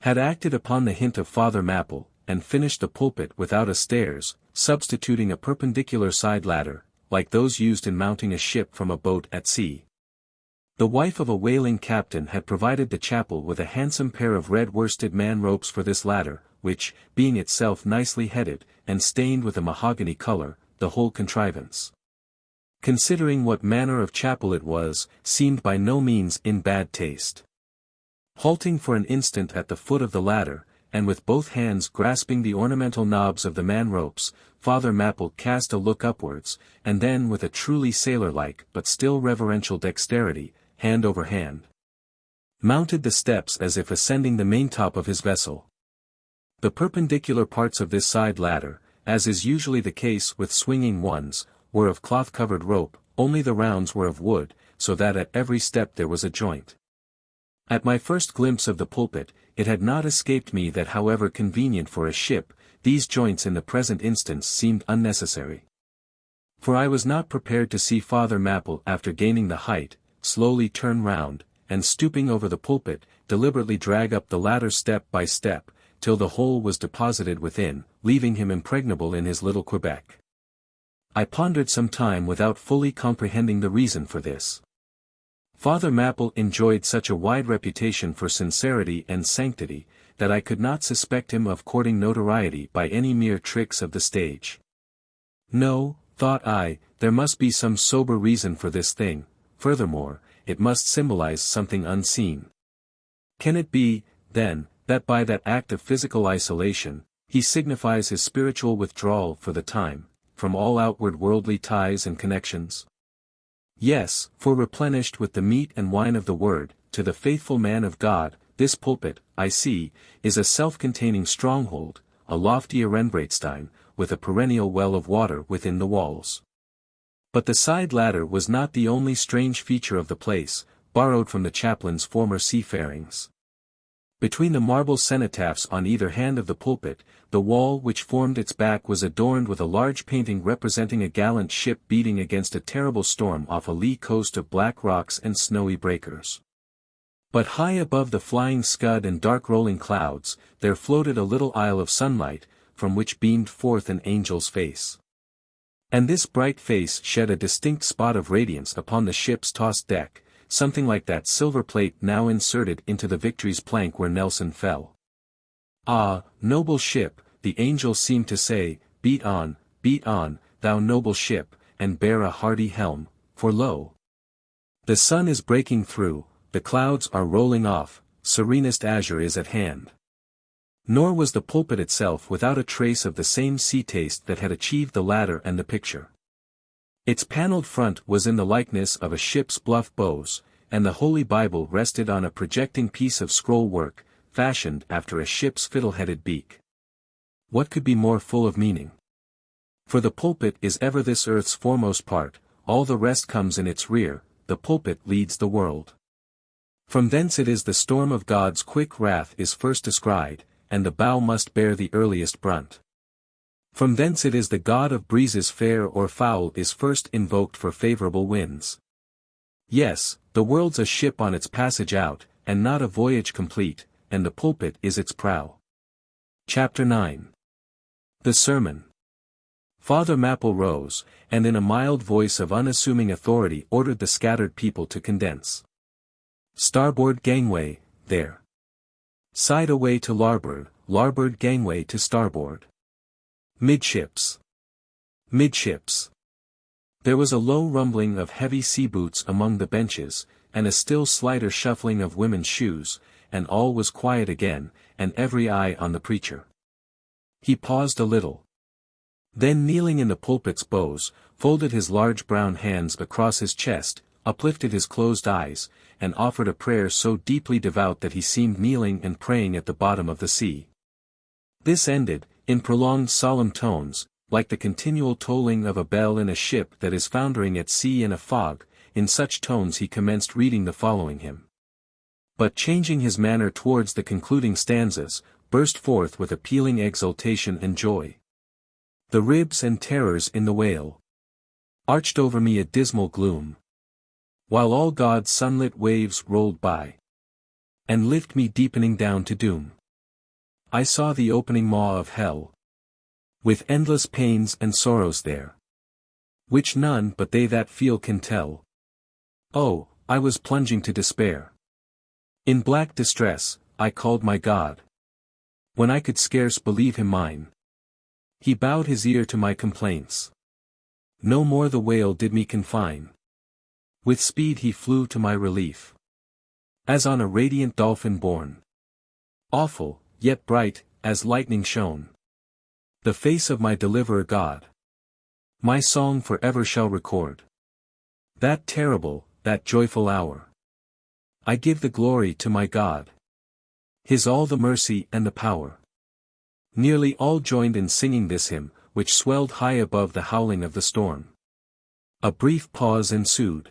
had acted upon the hint of Father Mapple, and finished the pulpit without a stairs, substituting a perpendicular side ladder, like those used in mounting a ship from a boat at sea. The wife of a whaling captain had provided the chapel with a handsome pair of red worsted man ropes for this ladder, which, being itself nicely headed, and stained with a mahogany color, the whole contrivance, considering what manner of chapel it was, seemed by no means in bad taste. Halting for an instant at the foot of the ladder, and with both hands grasping the ornamental knobs of the man-ropes, Father Mapple cast a look upwards, and then with a truly sailor-like but still reverential dexterity, hand over hand, mounted the steps as if ascending the maintop of his vessel. The perpendicular parts of this side ladder, as is usually the case with swinging ones, were of cloth-covered rope, only the rounds were of wood, so that at every step there was a joint. At my first glimpse of the pulpit, it had not escaped me that however convenient for a ship, these joints in the present instance seemed unnecessary. For I was not prepared to see Father Mapple after gaining the height, slowly turn round, and stooping over the pulpit, deliberately drag up the ladder step by step, till the whole was deposited within, leaving him impregnable in his little Quebec. I pondered some time without fully comprehending the reason for this. Father Mapple enjoyed such a wide reputation for sincerity and sanctity, that I could not suspect him of courting notoriety by any mere tricks of the stage. No, thought I, there must be some sober reason for this thing, furthermore, it must symbolize something unseen. Can it be, then, that by that act of physical isolation, he signifies his spiritual withdrawal for the time, from all outward worldly ties and connections? Yes, for replenished with the meat and wine of the word, to the faithful man of God, this pulpit, I see, is a self-containing stronghold, a lofty Ehrenbreitstein, with a perennial well of water within the walls. But the side ladder was not the only strange feature of the place, borrowed from the chaplain's former seafarings. Between the marble cenotaphs on either hand of the pulpit, the wall which formed its back was adorned with a large painting representing a gallant ship beating against a terrible storm off a lee coast of black rocks and snowy breakers. But high above the flying scud and dark rolling clouds, there floated a little isle of sunlight, from which beamed forth an angel's face. And this bright face shed a distinct spot of radiance upon the ship's tossed deck, something like that silver plate now inserted into the Victory's plank where Nelson fell. Ah, noble ship, the angel seemed to say, beat on, thou noble ship, and bear a hardy helm, for lo! The sun is breaking through, the clouds are rolling off, serenest azure is at hand. Nor was the pulpit itself without a trace of the same sea taste that had achieved the ladder and the picture. Its panelled front was in the likeness of a ship's bluff bows, and the Holy Bible rested on a projecting piece of scroll work, fashioned after a ship's fiddle-headed beak. What could be more full of meaning? For the pulpit is ever this earth's foremost part, all the rest comes in its rear, the pulpit leads the world. From thence it is the storm of God's quick wrath is first descried, and the bow must bear the earliest brunt. From thence it is the god of breezes fair or foul is first invoked for favorable winds. Yes, the world's a ship on its passage out, and not a voyage complete, and the pulpit is its prow. Chapter 9. The Sermon. Father Mapple rose, and in a mild voice of unassuming authority ordered the scattered people to condense. Starboard gangway, there. Side away to larboard, larboard gangway to starboard. Midships. Midships. There was a low rumbling of heavy sea boots among the benches, and a still slighter shuffling of women's shoes, and all was quiet again, and every eye on the preacher. He paused a little. Then kneeling in the pulpit's bows, folded his large brown hands across his chest, uplifted his closed eyes, and offered a prayer so deeply devout that he seemed kneeling and praying at the bottom of the sea. This ended, in prolonged solemn tones, like the continual tolling of a bell in a ship that is foundering at sea in a fog, in such tones he commenced reading the following hymn. But changing his manner towards the concluding stanzas, burst forth with appealing exultation and joy. The ribs and terrors in the whale arched over me a dismal gloom, while all God's sunlit waves rolled by, and lift me deepening down to doom. I saw the opening maw of hell, with endless pains and sorrows there, which none but they that feel can tell. Oh, I was plunging to despair. In black distress, I called my God, when I could scarce believe him mine. He bowed his ear to my complaints. No more the whale did me confine. With speed he flew to my relief, as on a radiant dolphin borne. Awful, yet bright, as lightning shone the face of my deliverer God. My song forever shall record that terrible, that joyful hour. I give the glory to my God. His all the mercy and the power. Nearly all joined in singing this hymn, which swelled high above the howling of the storm. A brief pause ensued.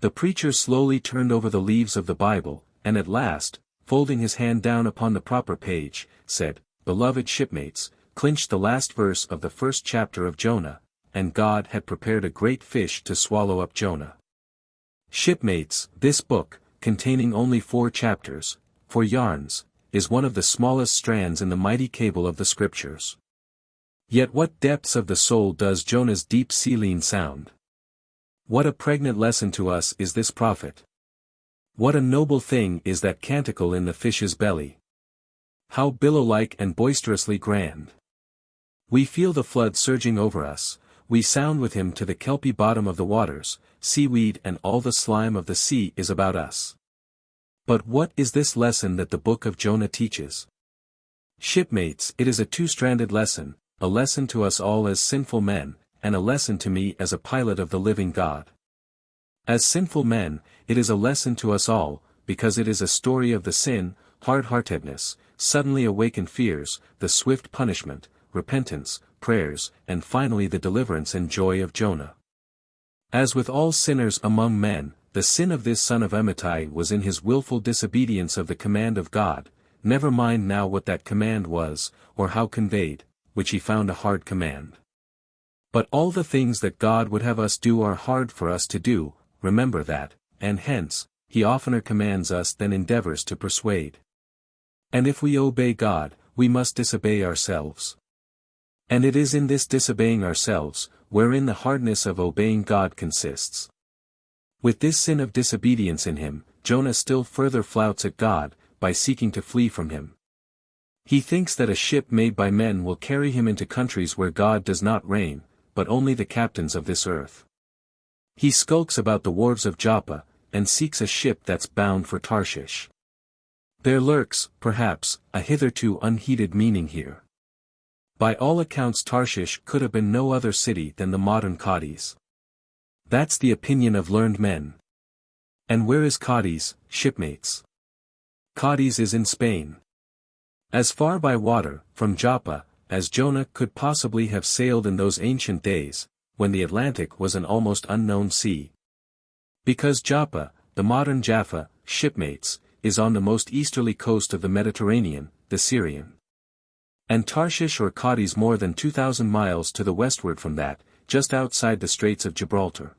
The preacher slowly turned over the leaves of the Bible, and at last, folding his hand down upon the proper page, said, "Beloved shipmates, clinched the last verse of the first chapter of Jonah, and God had prepared a great fish to swallow up Jonah." Shipmates, this book, containing only 4 chapters, 4 yarns, is one of the smallest strands in the mighty cable of the Scriptures. Yet what depths of the soul does Jonah's deep sea lean sound! What a pregnant lesson to us is this prophet! What a noble thing is that canticle in the fish's belly! How billow-like and boisterously grand! We feel the flood surging over us, we sound with him to the kelpy bottom of the waters, seaweed and all the slime of the sea is about us. But what is this lesson that the book of Jonah teaches? Shipmates, it is a two-stranded lesson, a lesson to us all as sinful men, and a lesson to me as a pilot of the living God. As sinful men, it is a lesson to us all, because it is a story of the sin, hard-heartedness, suddenly awakened fears, the swift punishment, repentance, prayers, and finally the deliverance and joy of Jonah. As with all sinners among men, the sin of this son of Amittai was in his willful disobedience of the command of God, never mind now what that command was, or how conveyed, which he found a hard command. But all the things that God would have us do are hard for us to do, remember that, and hence, he oftener commands us than endeavors to persuade. And if we obey God, we must disobey ourselves. And it is in this disobeying ourselves, wherein the hardness of obeying God consists. With this sin of disobedience in him, Jonah still further flouts at God, by seeking to flee from him. He thinks that a ship made by men will carry him into countries where God does not reign, but only the captains of this earth. He skulks about the wharves of Joppa, and seeks a ship that's bound for Tarshish. There lurks, perhaps, a hitherto unheeded meaning here. By all accounts Tarshish could have been no other city than the modern Cadiz. That's the opinion of learned men. And where is Cadiz, shipmates? Cadiz is in Spain. As far by water, from Joppa, as Jonah could possibly have sailed in those ancient days, when the Atlantic was an almost unknown sea. Because Joppa, the modern Jaffa, shipmates, is on the most easterly coast of the Mediterranean, the Syrian. And Tarshish or Cadiz more than 2,000 miles to the westward from that, just outside the Straits of Gibraltar.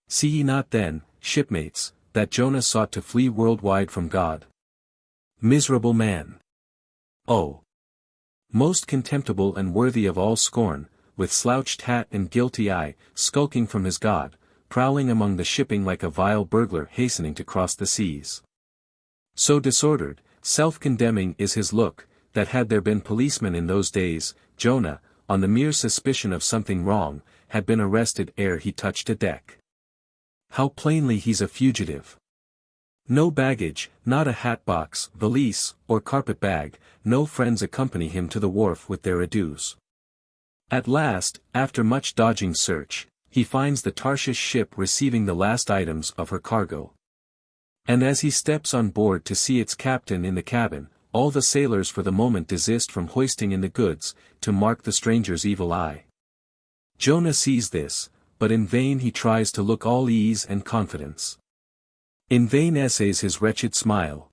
See ye not then, shipmates, that Jonah sought to flee worldwide from God? Miserable man! Oh! Most contemptible and worthy of all scorn, with slouched hat and guilty eye, skulking from his God, prowling among the shipping like a vile burglar hastening to cross the seas. So disordered, self-condemning is his look, that had there been policemen in those days, Jonah, on the mere suspicion of something wrong, had been arrested ere he touched a deck. How plainly he's a fugitive. No baggage, not a hat-box, valise, or carpet-bag, no friends accompany him to the wharf with their adieus. At last, after much dodging search, he finds the Tarshish ship receiving the last items of her cargo. And as he steps on board to see its captain in the cabin, all the sailors for the moment desist from hoisting in the goods, to mark the stranger's evil eye. Jonah sees this, but in vain he tries to look all ease and confidence. In vain essays his wretched smile.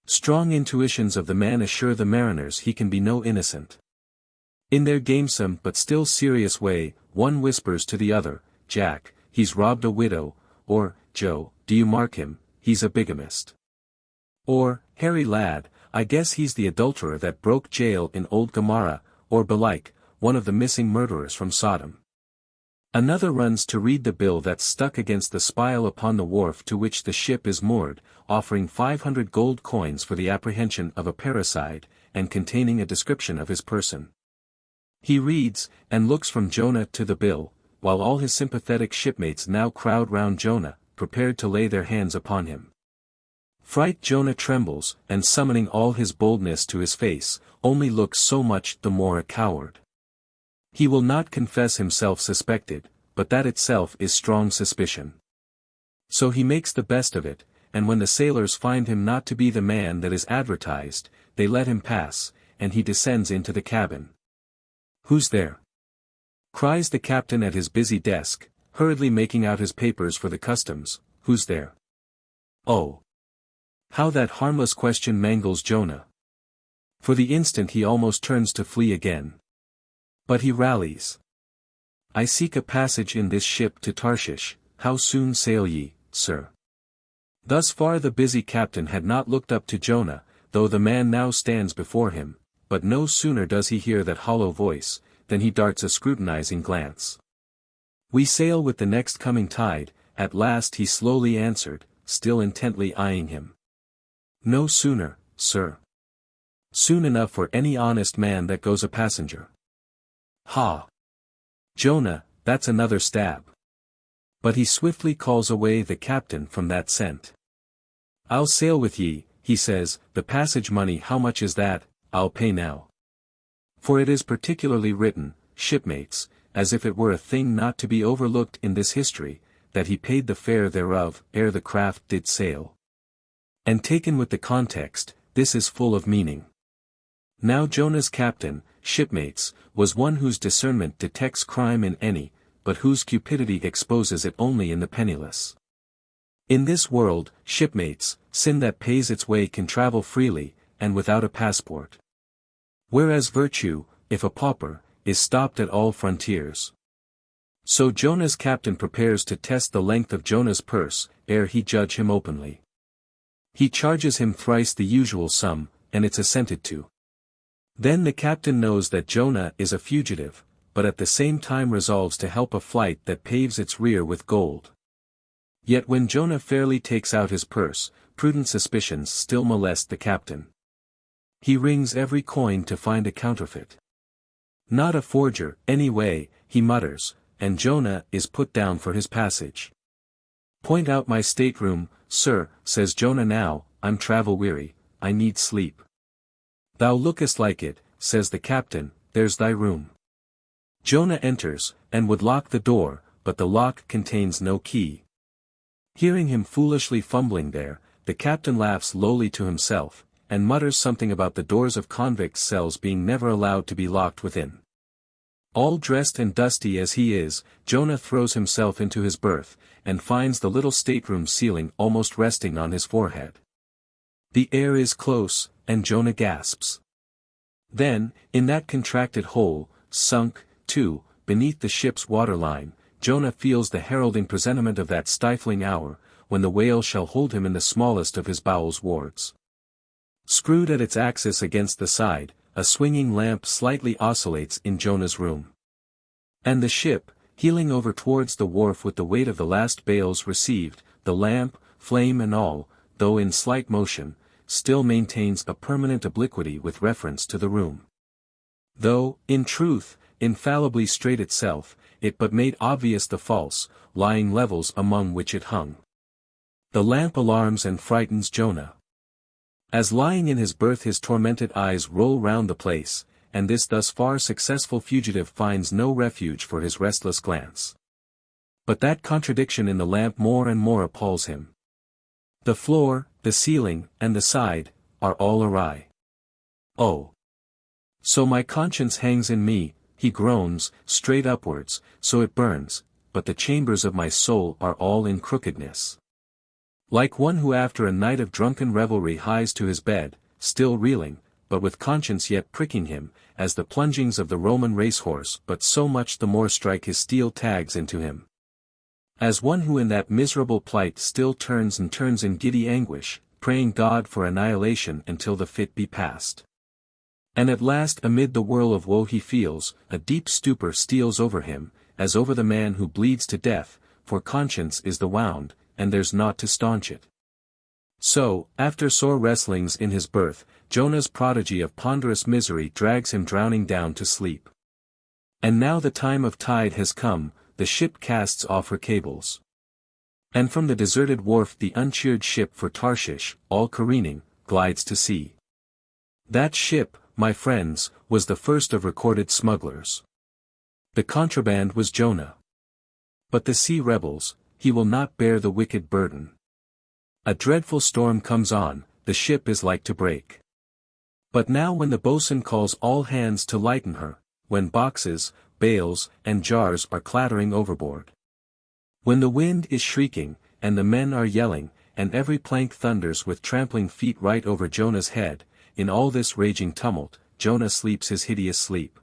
Strong intuitions of the man assure the mariners he can be no innocent. In their gamesome but still serious way, one whispers to the other, "Jack, he's robbed a widow," or, "Joe, do you mark him, he's a bigamist." Or, "Harry lad, I guess he's the adulterer that broke jail in old Gomorrah," or belike, one of the missing murderers from Sodom. Another runs to read the bill that's stuck against the spile upon the wharf to which the ship is moored, offering 500 gold coins for the apprehension of a parricide, and containing a description of his person. He reads, and looks from Jonah to the bill, while all his sympathetic shipmates now crowd round Jonah, prepared to lay their hands upon him. Fright Jonah trembles, and summoning all his boldness to his face, only looks so much the more a coward. He will not confess himself suspected, but that itself is strong suspicion. So he makes the best of it, and when the sailors find him not to be the man that is advertised, they let him pass, and he descends into the cabin. "Who's there?" cries the captain at his busy desk, hurriedly making out his papers for the customs. "Who's there?" Oh! How that harmless question mangles Jonah. For the instant he almost turns to flee again. But he rallies. "I seek a passage in this ship to Tarshish. How soon sail ye, sir?" Thus far the busy captain had not looked up to Jonah, though the man now stands before him, but no sooner does he hear that hollow voice, than he darts a scrutinizing glance. "We sail with the next coming tide," at last he slowly answered, still intently eyeing him. "No sooner, sir. Soon enough for any honest man that goes a passenger." "Ha! Jonah, that's another stab." But he swiftly calls away the captain from that scent. "I'll sail with ye," he says, "the passage money how much is that? I'll pay now." For it is particularly written, shipmates, as if it were a thing not to be overlooked in this history, that he paid the fare thereof, ere the craft did sail. And taken with the context, this is full of meaning. Now Jonah's captain, shipmates, was one whose discernment detects crime in any, but whose cupidity exposes it only in the penniless. In this world, shipmates, sin that pays its way can travel freely, and without a passport. Whereas virtue, if a pauper, is stopped at all frontiers. So Jonah's captain prepares to test the length of Jonah's purse, ere he judge him openly. He charges him thrice the usual sum, and it's assented to. Then the captain knows that Jonah is a fugitive, but at the same time resolves to help a flight that paves its rear with gold. Yet when Jonah fairly takes out his purse, prudent suspicions still molest the captain. He rings every coin to find a counterfeit. "Not a forger, anyway," he mutters, and Jonah is put down for his passage. "Point out my stateroom, sir," says Jonah. "Now, I'm travel-weary, I need sleep." "Thou lookest like it," says the captain, "there's thy room." Jonah enters, and would lock the door, but the lock contains no key. Hearing him foolishly fumbling there, the captain laughs lowly to himself, and mutters something about the doors of convicts' cells being never allowed to be locked within. All dressed and dusty as he is, Jonah throws himself into his berth, and finds the little stateroom ceiling almost resting on his forehead. The air is close, and Jonah gasps. Then, in that contracted hole, sunk, too, beneath the ship's waterline, Jonah feels the heralding presentiment of that stifling hour, when the whale shall hold him in the smallest of his bowels wards. Screwed at its axis against the side, a swinging lamp slightly oscillates in Jonah's room. And the ship, heeling over towards the wharf with the weight of the last bales received, the lamp, flame and all, though in slight motion, still maintains a permanent obliquity with reference to the room. Though, in truth, infallibly straight itself, it but made obvious the false, lying levels among which it hung. The lamp alarms and frightens Jonah. As lying in his berth his tormented eyes roll round the place, and this thus far successful fugitive finds no refuge for his restless glance. But that contradiction in the lamp more and more appalls him. The floor, the ceiling, and the side, are all awry. "Oh! So my conscience hangs in me," he groans, "straight upwards, so it burns, but the chambers of my soul are all in crookedness." Like one who after a night of drunken revelry hies to his bed, still reeling, but with conscience yet pricking him, as the plungings of the Roman racehorse but so much the more strike his steel tags into him. As one who in that miserable plight still turns and turns in giddy anguish, praying God for annihilation until the fit be past. And at last amid the whirl of woe he feels, a deep stupor steals over him, as over the man who bleeds to death, for conscience is the wound, and there's naught to staunch it. So, after sore wrestlings in his berth, Jonah's prodigy of ponderous misery drags him drowning down to sleep. And now the time of tide has come, the ship casts off her cables. And from the deserted wharf the uncheered ship for Tarshish, all careening, glides to sea. That ship, my friends, was the first of recorded smugglers. The contraband was Jonah. But the sea rebels, he will not bear the wicked burden. A dreadful storm comes on, the ship is like to break. But now when the boatswain calls all hands to lighten her, when boxes, bales, and jars are clattering overboard. When the wind is shrieking, and the men are yelling, and every plank thunders with trampling feet right over Jonah's head, in all this raging tumult, Jonah sleeps his hideous sleep.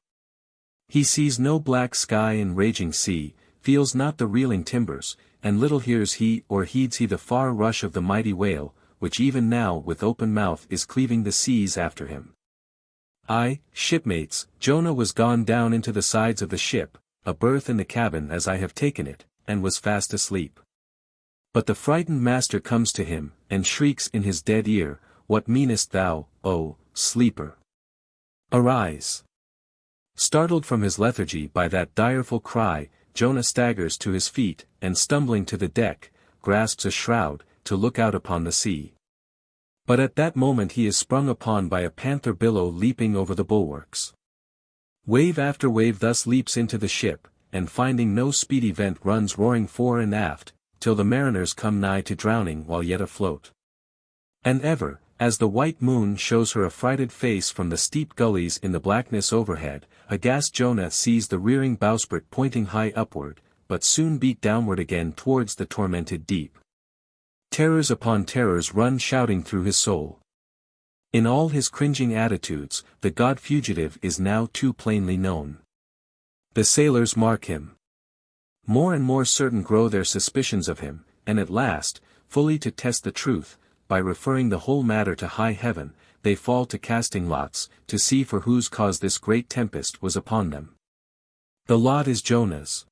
He sees no black sky and raging sea, feels not the reeling timbers, and little hears he or heeds he the far rush of the mighty whale, which even now with open mouth is cleaving the seas after him. Aye, shipmates, Jonah was gone down into the sides of the ship, a berth in the cabin as I have taken it, and was fast asleep. But the frightened master comes to him, and shrieks in his dead ear, "What meanest thou, O sleeper? Arise!" Startled from his lethargy by that direful cry, Jonah staggers to his feet, and stumbling to the deck, grasps a shroud, to look out upon the sea. But at that moment he is sprung upon by a panther billow leaping over the bulwarks. Wave after wave thus leaps into the ship, and finding no speedy vent runs roaring fore and aft, till the mariners come nigh to drowning while yet afloat. And ever, as the white moon shows her affrighted face from the steep gullies in the blackness overhead, aghast Jonah sees the rearing bowsprit pointing high upward, but soon beat downward again towards the tormented deep. Terrors upon terrors run shouting through his soul. In all his cringing attitudes, the god-fugitive is now too plainly known. The sailors mark him. More and more certain grow their suspicions of him, and at last, fully to test the truth, by referring the whole matter to high heaven, they fall to casting lots, to see for whose cause this great tempest was upon them. The lot is Jonah's.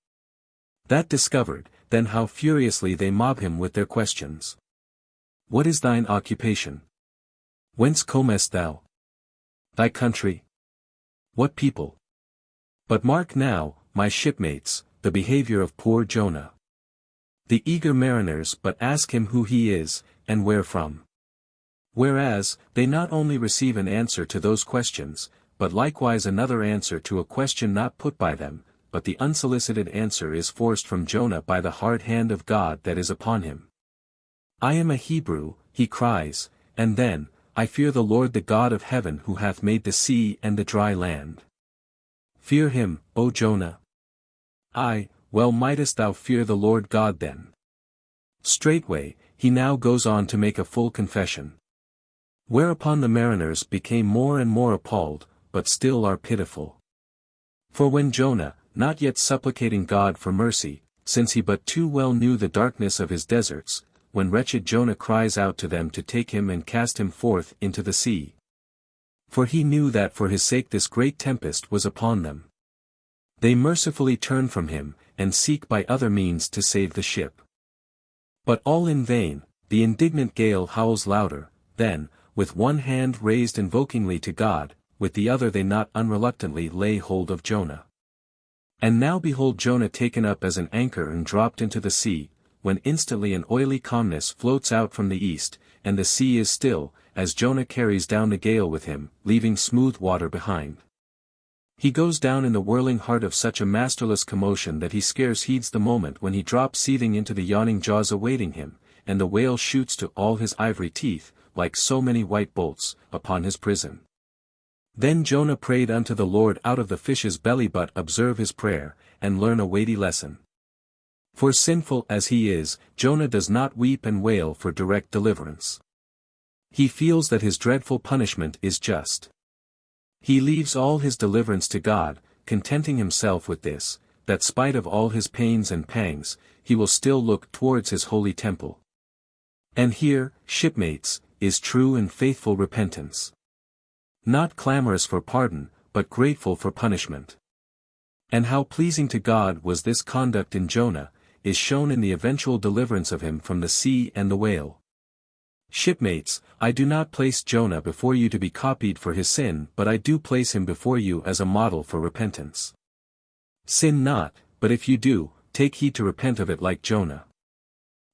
That discovered, then how furiously they mob him with their questions. What is thine occupation? Whence comest thou? Thy country? What people? But mark now, my shipmates, the behavior of poor Jonah. The eager mariners but ask him who he is, and where from. Whereas, they not only receive an answer to those questions, but likewise another answer to a question not put by them, but the unsolicited answer is forced from Jonah by the hard hand of God that is upon him. I am a Hebrew, he cries, and then, I fear the Lord the God of heaven who hath made the sea and the dry land. Fear him, O Jonah. Aye, well mightest thou fear the Lord God then. Straightway, he now goes on to make a full confession. Whereupon the mariners became more and more appalled, but still are pitiful. For when Jonah, not yet supplicating God for mercy, since he but too well knew the darkness of his deserts, when wretched Jonah cries out to them to take him and cast him forth into the sea. For he knew that for his sake this great tempest was upon them. They mercifully turn from him, and seek by other means to save the ship. But all in vain, the indignant gale howls louder, then, with one hand raised invokingly to God, with the other they not unreluctantly lay hold of Jonah. And now behold Jonah taken up as an anchor and dropped into the sea, when instantly an oily calmness floats out from the east, and the sea is still, as Jonah carries down the gale with him, leaving smooth water behind. He goes down in the whirling heart of such a masterless commotion that he scarce heeds the moment when he drops seething into the yawning jaws awaiting him, and the whale shoots to all his ivory teeth, like so many white bolts, upon his prison. Then Jonah prayed unto the Lord out of the fish's belly, but observe his prayer, and learn a weighty lesson. For sinful as he is, Jonah does not weep and wail for direct deliverance. He feels that his dreadful punishment is just. He leaves all his deliverance to God, contenting himself with this, that spite of all his pains and pangs, he will still look towards his holy temple. And here, shipmates, is true and faithful repentance. Not clamorous for pardon, but grateful for punishment. And how pleasing to God was this conduct in Jonah, is shown in the eventual deliverance of him from the sea and the whale. Shipmates, I do not place Jonah before you to be copied for his sin, but I do place him before you as a model for repentance. Sin not, but if you do, take heed to repent of it like Jonah.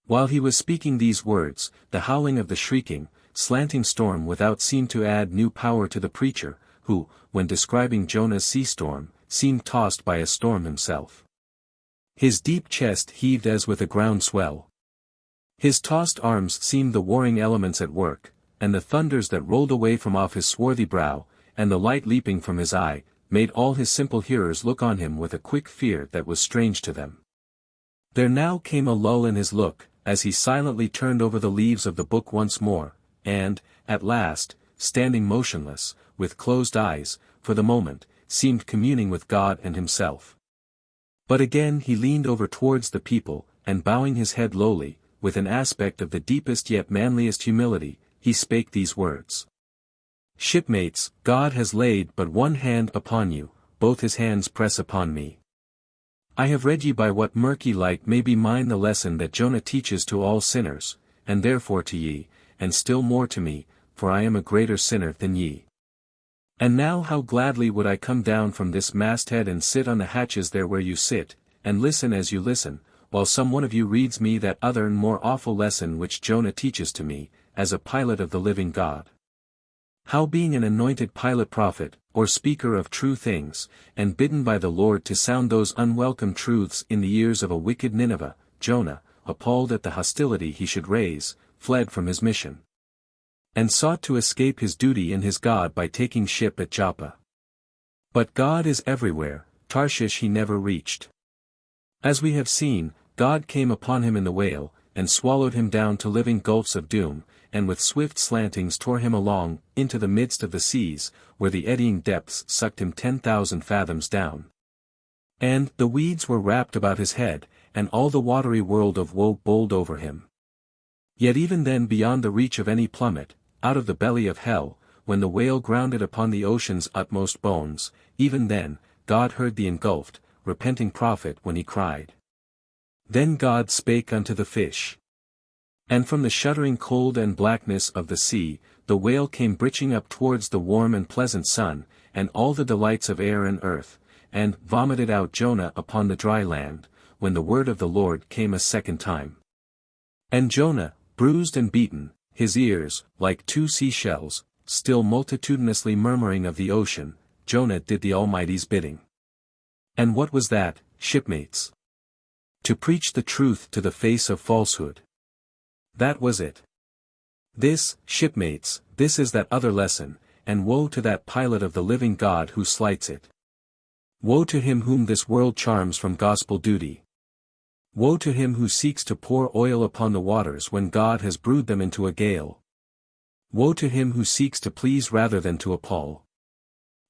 While he was speaking these words, the howling of the shrieking, slanting storm without seemed to add new power to the preacher, who, when describing Jonah's sea storm, seemed tossed by a storm himself. His deep chest heaved as with a ground swell. His tossed arms seemed the warring elements at work, and the thunders that rolled away from off his swarthy brow, and the light leaping from his eye, made all his simple hearers look on him with a quick fear that was strange to them. There now came a lull in his look, as he silently turned over the leaves of the book once more, and, at last, standing motionless, with closed eyes, for the moment, seemed communing with God and himself. But again he leaned over towards the people, and bowing his head lowly, with an aspect of the deepest yet manliest humility, he spake these words. Shipmates, God has laid but one hand upon you, both his hands press upon me. I have read ye by what murky light may be mine the lesson that Jonah teaches to all sinners, and therefore to ye, and still more to me, for I am a greater sinner than ye. And now how gladly would I come down from this masthead and sit on the hatches there where you sit, and listen as you listen, while some one of you reads me that other and more awful lesson which Jonah teaches to me, as a pilot of the living God. How being an anointed pilot prophet, or speaker of true things, and bidden by the Lord to sound those unwelcome truths in the ears of a wicked Nineveh, Jonah, appalled at the hostility he should raise, fled from his mission, and sought to escape his duty and his God by taking ship at Joppa. But God is everywhere, Tarshish he never reached. As we have seen, God came upon him in the whale, and swallowed him down to living gulfs of doom, and with swift slantings tore him along, into the midst of the seas, where the eddying depths sucked him 10,000 fathoms down. And the weeds were wrapped about his head, and all the watery world of woe bowled over him. Yet even then beyond the reach of any plummet, out of the belly of hell, when the whale grounded upon the ocean's utmost bones, even then, God heard the engulfed, repenting prophet when he cried. Then God spake unto the fish. And from the shuddering cold and blackness of the sea, the whale came britching up towards the warm and pleasant sun, and all the delights of air and earth, and vomited out Jonah upon the dry land, when the word of the Lord came a second time. And Jonah, bruised and beaten, his ears, like two seashells, still multitudinously murmuring of the ocean, Jonah did the Almighty's bidding. And what was that, shipmates? To preach the truth to the face of falsehood. That was it. This, shipmates, this is that other lesson, and woe to that pilot of the living God who slights it. Woe to him whom this world charms from gospel duty. Woe to him who seeks to pour oil upon the waters when God has brewed them into a gale. Woe to him who seeks to please rather than to appall.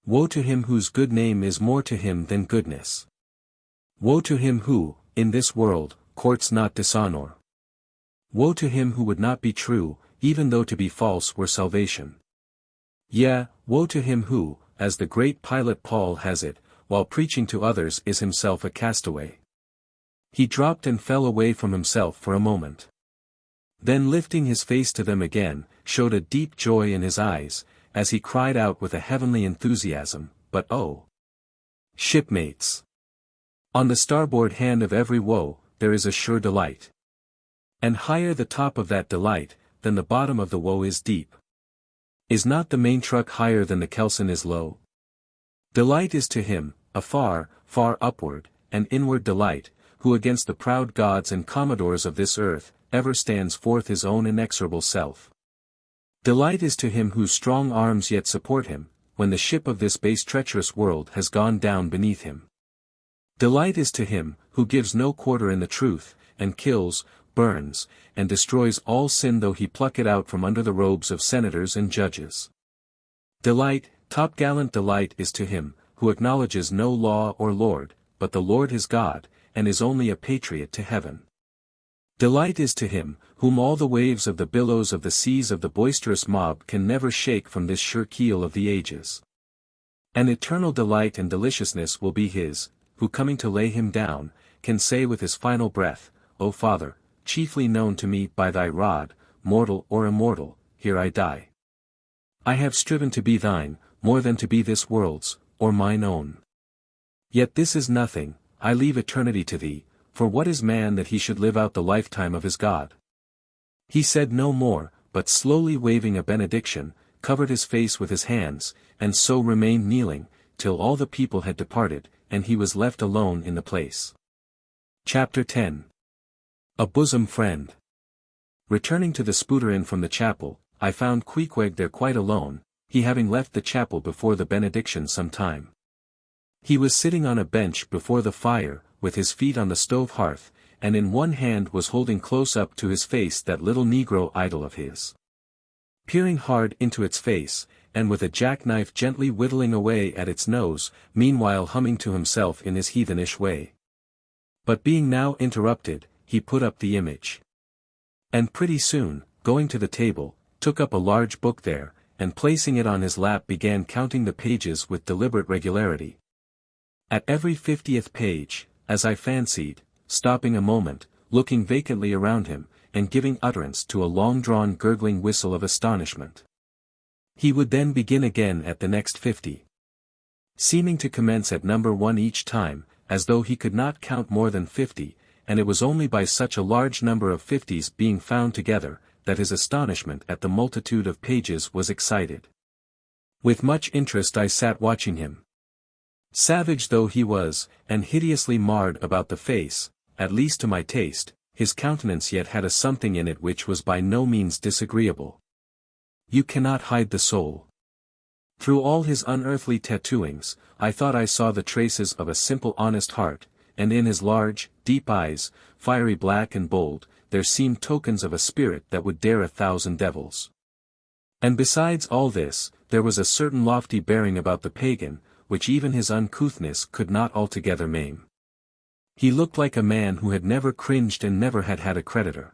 Woe to him whose good name is more to him than goodness. Woe to him who, in this world, courts not dishonor. Woe to him who would not be true, even though to be false were salvation. Yea, woe to him who, as the great pilot Paul has it, while preaching to others is himself a castaway. He dropped and fell away from himself for a moment. Then lifting his face to them again, showed a deep joy in his eyes, as he cried out with a heavenly enthusiasm, but oh! Shipmates! On the starboard hand of every woe, there is a sure delight. And higher the top of that delight, than the bottom of the woe is deep. Is not the main truck higher than the kelson is low? Delight is to him, a far, far upward, and inward delight, who against the proud gods and commodores of this earth, ever stands forth his own inexorable self. Delight is to him whose strong arms yet support him, when the ship of this base treacherous world has gone down beneath him. Delight is to him, who gives no quarter in the truth, and kills, burns, and destroys all sin though he pluck it out from under the robes of senators and judges. Delight, topgallant delight is to him, who acknowledges no law or lord, but the Lord his God, and is only a patriot to heaven. Delight is to him, whom all the waves of the billows of the seas of the boisterous mob can never shake from this sure keel of the ages. An eternal delight and deliciousness will be his, who coming to lay him down, can say with his final breath, O Father, chiefly known to me by thy rod, mortal or immortal, here I die. I have striven to be thine, more than to be this world's, or mine own. Yet this is nothing, I leave eternity to thee, for what is man that he should live out the lifetime of his God? He said no more, but slowly waving a benediction, covered his face with his hands, and so remained kneeling, till all the people had departed, and he was left alone in the place. Chapter 10. A Bosom Friend. Returning to the Spooter from the chapel, I found Queequeg there quite alone, he having left the chapel before the benediction some time. He was sitting on a bench before the fire, with his feet on the stove hearth, and in one hand was holding close up to his face that little negro idol of his. Peering hard into its face, and with a jackknife gently whittling away at its nose, meanwhile humming to himself in his heathenish way. But being now interrupted, he put up the image. And pretty soon, going to the table, took up a large book there, and placing it on his lap began counting the pages with deliberate regularity. At every 50th page, as I fancied, stopping a moment, looking vacantly around him, and giving utterance to a long-drawn gurgling whistle of astonishment. He would then begin again at the next 50. Seeming to commence at number 1 each time, as though he could not count more than 50, and it was only by such a large number of 50s being found together, that his astonishment at the multitude of pages was excited. With much interest I sat watching him. Savage though he was, and hideously marred about the face, at least to my taste, his countenance yet had a something in it which was by no means disagreeable. You cannot hide the soul. Through all his unearthly tattooings, I thought I saw the traces of a simple honest heart, and in his large, deep eyes, fiery black and bold, there seemed tokens of a spirit that would dare 1,000 devils. And besides all this, there was a certain lofty bearing about the pagan, which even his uncouthness could not altogether maim. He looked like a man who had never cringed and never had had a creditor.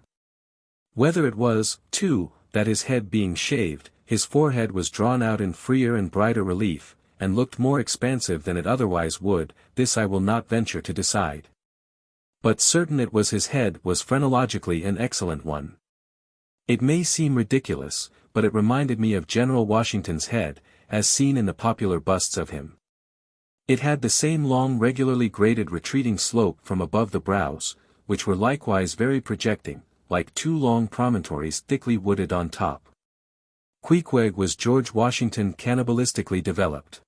Whether it was, too, that his head being shaved, his forehead was drawn out in freer and brighter relief, and looked more expansive than it otherwise would, this I will not venture to decide. But certain it was his head was phrenologically an excellent one. It may seem ridiculous, but it reminded me of General Washington's head, as seen in the popular busts of him. It had the same long regularly graded retreating slope from above the brows, which were likewise very projecting, like 2 long promontories thickly wooded on top. Pequod was George Washington cannibalistically developed.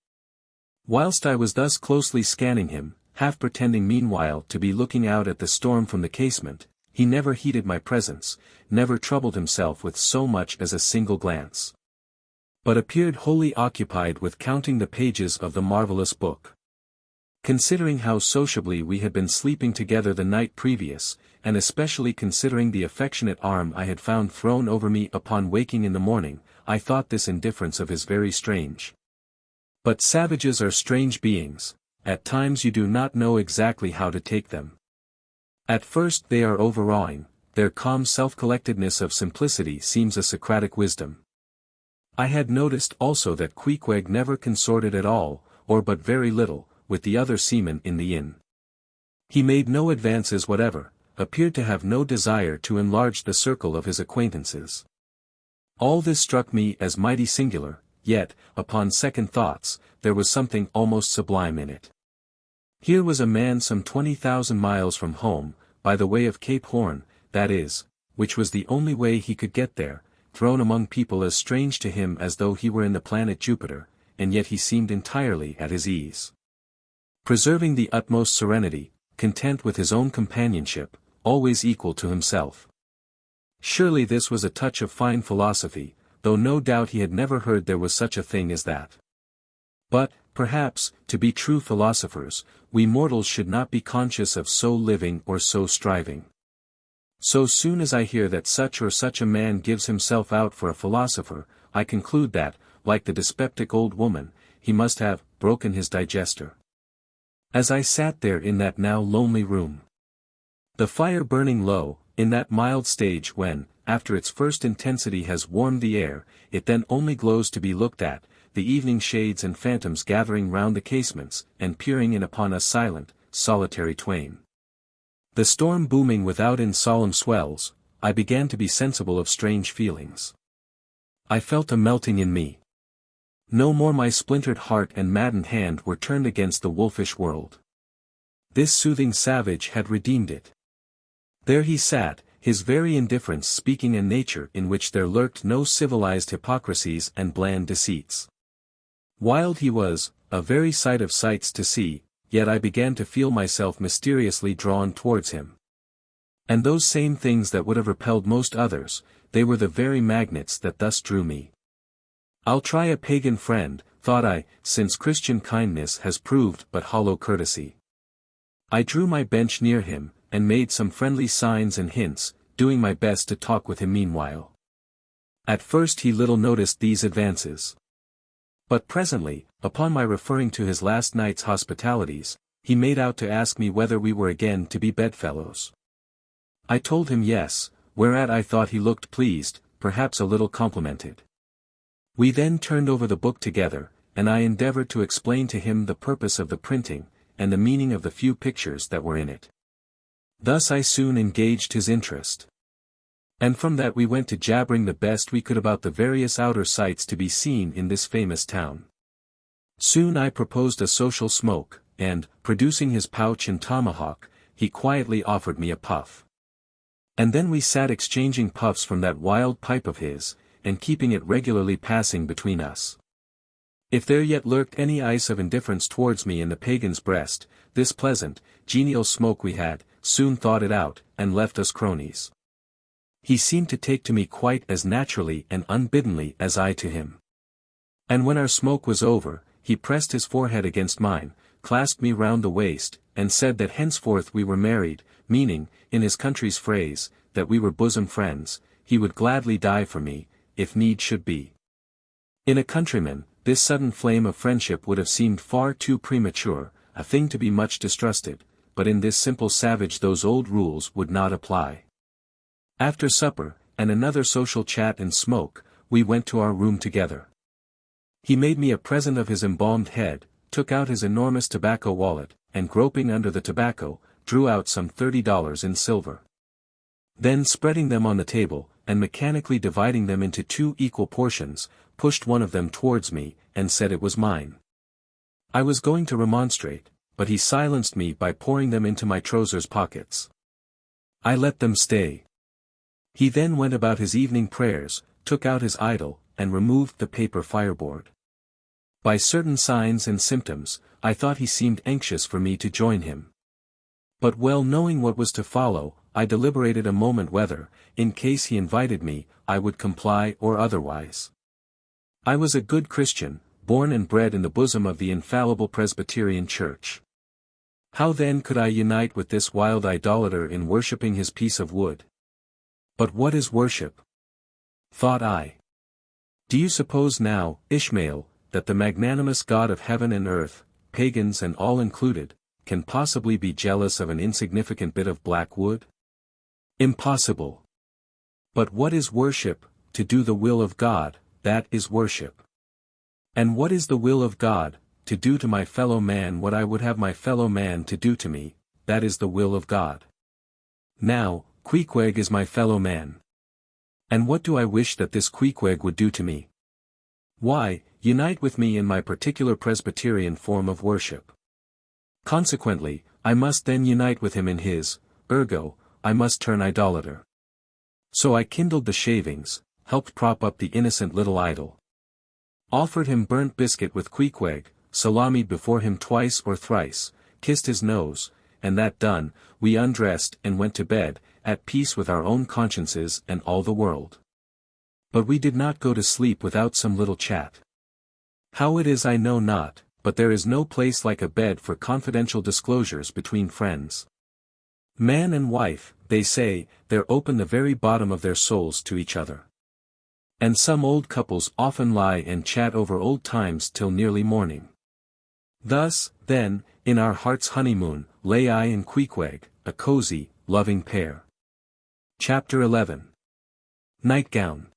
Whilst I was thus closely scanning him, half pretending meanwhile to be looking out at the storm from the casement, he never heeded my presence, never troubled himself with so much as a single glance, but appeared wholly occupied with counting the pages of the marvelous book. Considering how sociably we had been sleeping together the night previous, and especially considering the affectionate arm I had found thrown over me upon waking in the morning, I thought this indifference of his very strange. But savages are strange beings, at times you do not know exactly how to take them. At first they are overawing, their calm self-collectedness of simplicity seems a Socratic wisdom. I had noticed also that Pequod never consorted at all, or but very little, with the other seamen in the inn. He made no advances whatever, appeared to have no desire to enlarge the circle of his acquaintances. All this struck me as mighty singular, yet, upon second thoughts, there was something almost sublime in it. Here was a man some 20,000 miles from home, by the way of Cape Horn, that is, which was the only way he could get there, thrown among people as strange to him as though he were in the planet Jupiter, and yet he seemed entirely at his ease. Preserving the utmost serenity, content with his own companionship, always equal to himself. Surely this was a touch of fine philosophy, though no doubt he had never heard there was such a thing as that. But, perhaps, to be true philosophers, we mortals should not be conscious of so living or so striving. So soon as I hear that such or such a man gives himself out for a philosopher, I conclude that, like the dyspeptic old woman, he must have broken his digester. As I sat there in that now lonely room, the fire burning low, in that mild stage when, after its first intensity has warmed the air, it then only glows to be looked at, the evening shades and phantoms gathering round the casements, and peering in upon us silent, solitary twain. The storm booming without in solemn swells, I began to be sensible of strange feelings. I felt a melting in me. No more my splintered heart and maddened hand were turned against the wolfish world. This soothing savage had redeemed it. There he sat, his very indifference speaking a nature in which there lurked no civilized hypocrisies and bland deceits. Wild he was, a very sight of sights to see, yet I began to feel myself mysteriously drawn towards him. And those same things that would have repelled most others, they were the very magnets that thus drew me. I'll try a pagan friend, thought I, since Christian kindness has proved but hollow courtesy. I drew my bench near him, and made some friendly signs and hints, doing my best to talk with him meanwhile. At first he little noticed these advances. But presently, upon my referring to his last night's hospitalities, he made out to ask me whether we were again to be bedfellows. I told him yes, whereat I thought he looked pleased, perhaps a little complimented. We then turned over the book together, and I endeavored to explain to him the purpose of the printing, and the meaning of the few pictures that were in it. Thus I soon engaged his interest. And from that we went to jabbering the best we could about the various outer sights to be seen in this famous town. Soon I proposed a social smoke, and, producing his pouch and tomahawk, he quietly offered me a puff. And then we sat exchanging puffs from that wild pipe of his, and keeping it regularly passing between us. If there yet lurked any ice of indifference towards me in the pagan's breast, this pleasant, genial smoke we had, soon thawed it out, and left us cronies. He seemed to take to me quite as naturally and unbiddenly as I to him. And when our smoke was over, he pressed his forehead against mine, clasped me round the waist, and said that henceforth we were married, meaning, in his country's phrase, that we were bosom friends. He would gladly die for me, if need should be. In a countryman, this sudden flame of friendship would have seemed far too premature, a thing to be much distrusted, but in this simple savage those old rules would not apply. After supper, and another social chat and smoke, we went to our room together. He made me a present of his embalmed head, took out his enormous tobacco wallet, and groping under the tobacco, drew out some $30 in silver. Then spreading them on the table, and mechanically dividing them into 2 equal portions, pushed one of them towards me, and said it was mine. I was going to remonstrate, but he silenced me by pouring them into my trousers pockets. I let them stay. He then went about his evening prayers, took out his idol, and removed the paper fireboard. By certain signs and symptoms, I thought he seemed anxious for me to join him. But well knowing what was to follow, I deliberated a moment whether, in case he invited me, I would comply or otherwise. I was a good Christian, born and bred in the bosom of the infallible Presbyterian Church. How then could I unite with this wild idolater in worshipping his piece of wood? But what is worship? Thought I. Do you suppose now, Ishmael, that the magnanimous God of heaven and earth, pagans and all included, can possibly be jealous of an insignificant bit of black wood? Impossible. But what is worship? To do the will of God, that is worship. And what is the will of God? To do to my fellow man what I would have my fellow man to do to me, that is the will of God. Now, Queequeg is my fellow man. And what do I wish that this Queequeg would do to me? Why, unite with me in my particular Presbyterian form of worship. Consequently, I must then unite with him in his, ergo, I must turn idolater. So I kindled the shavings, helped prop up the innocent little idol. Offered him burnt biscuit with Queequeg, salamied before him twice or thrice, kissed his nose, and that done, we undressed and went to bed, at peace with our own consciences and all the world. But we did not go to sleep without some little chat. How it is I know not, but there is no place like a bed for confidential disclosures between friends. Man and wife, they say, there open the very bottom of their souls to each other. And some old couples often lie and chat over old times till nearly morning. Thus, then, in our heart's honeymoon, lay I and Queequeg, a cozy, loving pair. Chapter 11. Nightgown.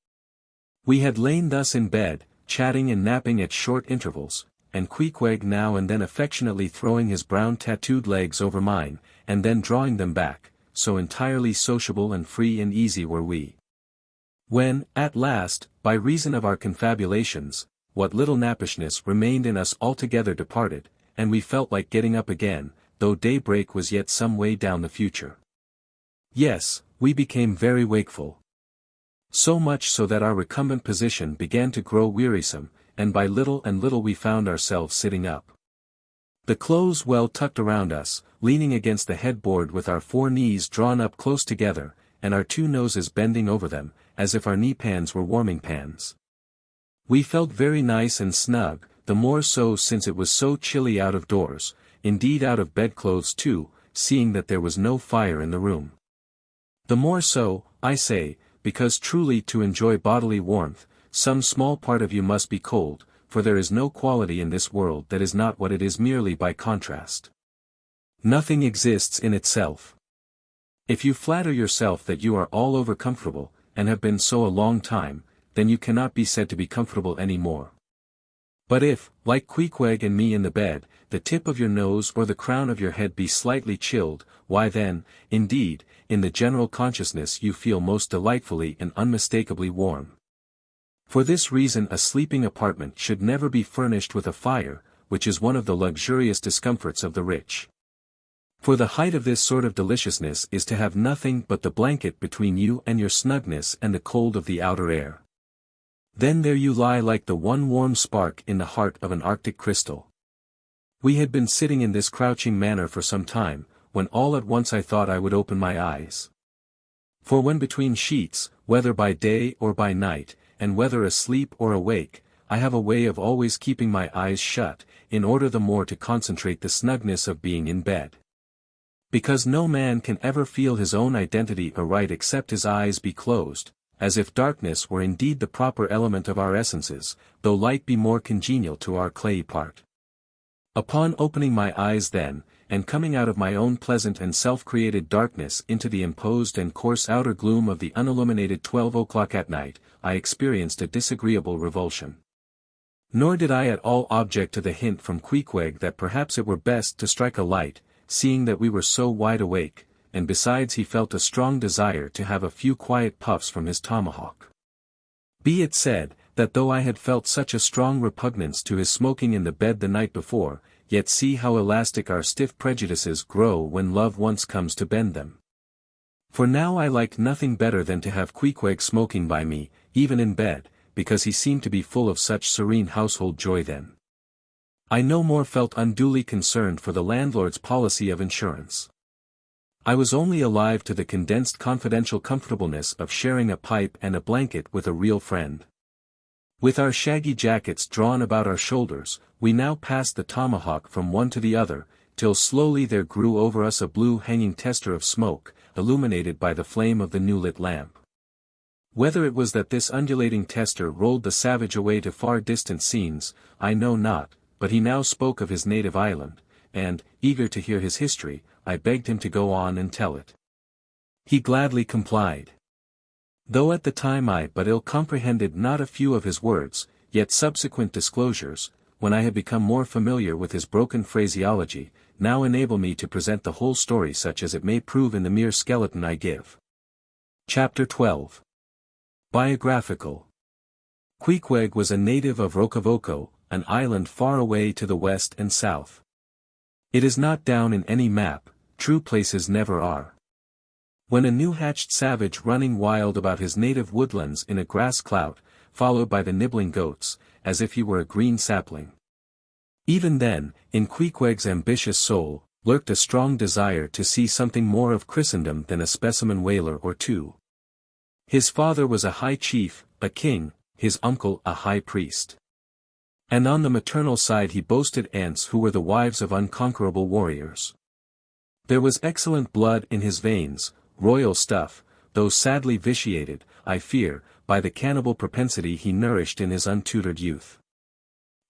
We had lain thus in bed, chatting and napping at short intervals, and Queequeg now and then affectionately throwing his brown tattooed legs over mine, and then drawing them back, so entirely sociable and free and easy were we. When, at last, by reason of our confabulations, what little nappishness remained in us altogether departed, and we felt like getting up again, though daybreak was yet some way down the future. Yes, we became very wakeful. So much so that our recumbent position began to grow wearisome, and by little and little we found ourselves sitting up. The clothes well tucked around us, leaning against the headboard with our 4 knees drawn up close together, and our 2 noses bending over them, as if our knee-pans were warming pans. We felt very nice and snug, the more so since it was so chilly out of doors, indeed out of bedclothes too, seeing that there was no fire in the room. The more so, I say, because truly to enjoy bodily warmth, some small part of you must be cold, for there is no quality in this world that is not what it is merely by contrast. Nothing exists in itself. If you flatter yourself that you are all over comfortable, and have been so a long time, then you cannot be said to be comfortable any more. But if, like Queequeg and me in the bed, the tip of your nose or the crown of your head be slightly chilled, why then, indeed, in the general consciousness you feel most delightfully and unmistakably warm. For this reason a sleeping apartment should never be furnished with a fire, which is one of the luxurious discomforts of the rich. For the height of this sort of deliciousness is to have nothing but the blanket between you and your snugness and the cold of the outer air. Then there you lie like the one warm spark in the heart of an Arctic crystal. We had been sitting in this crouching manner for some time, when all at once I thought I would open my eyes. For when between sheets, whether by day or by night, and whether asleep or awake, I have a way of always keeping my eyes shut, in order the more to concentrate the snugness of being in bed. Because no man can ever feel his own identity aright except his eyes be closed, as if darkness were indeed the proper element of our essences, though light be more congenial to our clayey part. Upon opening my eyes then, and coming out of my own pleasant and self-created darkness into the imposed and coarse outer gloom of the unilluminated 12 o'clock at night, I experienced a disagreeable revulsion. Nor did I at all object to the hint from Queequeg that perhaps it were best to strike a light, seeing that we were so wide awake, and besides he felt a strong desire to have a few quiet puffs from his tomahawk. Be it said, that though I had felt such a strong repugnance to his smoking in the bed the night before, yet see how elastic our stiff prejudices grow when love once comes to bend them. For now I liked nothing better than to have Queequeg smoking by me, even in bed, because he seemed to be full of such serene household joy then. I no more felt unduly concerned for the landlord's policy of insurance. I was only alive to the condensed confidential comfortableness of sharing a pipe and a blanket with a real friend. With our shaggy jackets drawn about our shoulders, we now passed the tomahawk from one to the other, till slowly there grew over us a blue hanging tester of smoke, illuminated by the flame of the new-lit lamp. Whether it was that this undulating tester rolled the savage away to far distant scenes, I know not, but he now spoke of his native island, and, eager to hear his history, I begged him to go on and tell it. He gladly complied. Though at the time I but ill comprehended not a few of his words, yet subsequent disclosures, when I had become more familiar with his broken phraseology, now enable me to present the whole story such as it may prove in the mere skeleton I give. Chapter 12. Biographical. Queequeg was a native of Rokovoko, an island far away to the west and south. It is not down in any map, true places never are. When a new-hatched savage running wild about his native woodlands in a grass clout, followed by the nibbling goats, as if he were a green sapling. Even then, in Queequeg's ambitious soul, lurked a strong desire to see something more of Christendom than a specimen whaler or two. His father was a high chief, a king, his uncle a high priest. And on the maternal side he boasted aunts who were the wives of unconquerable warriors. There was excellent blood in his veins, royal stuff, though sadly vitiated, I fear, by the cannibal propensity he nourished in his untutored youth.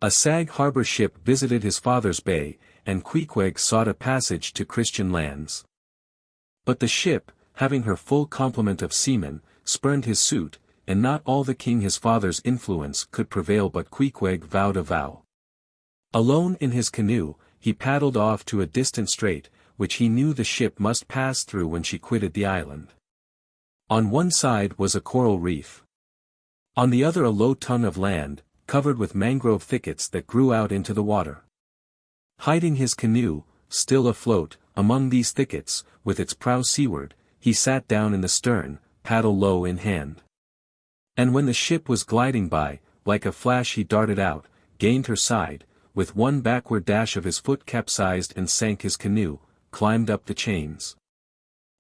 A Sag Harbor ship visited his father's bay, and Queequeg sought a passage to Christian lands. But the ship, having her full complement of seamen, spurned his suit, and not all the king his father's influence could prevail but Queequeg vowed a vow. Alone in his canoe, he paddled off to a distant strait, which he knew the ship must pass through when she quitted the island. On one side was a coral reef. On the other a low tongue of land, covered with mangrove thickets that grew out into the water. Hiding his canoe, still afloat, among these thickets, with its prow seaward, he sat down in the stern, paddle low in hand. And when the ship was gliding by, like a flash he darted out, gained her side, with one backward dash of his foot capsized and sank his canoe, climbed up the chains.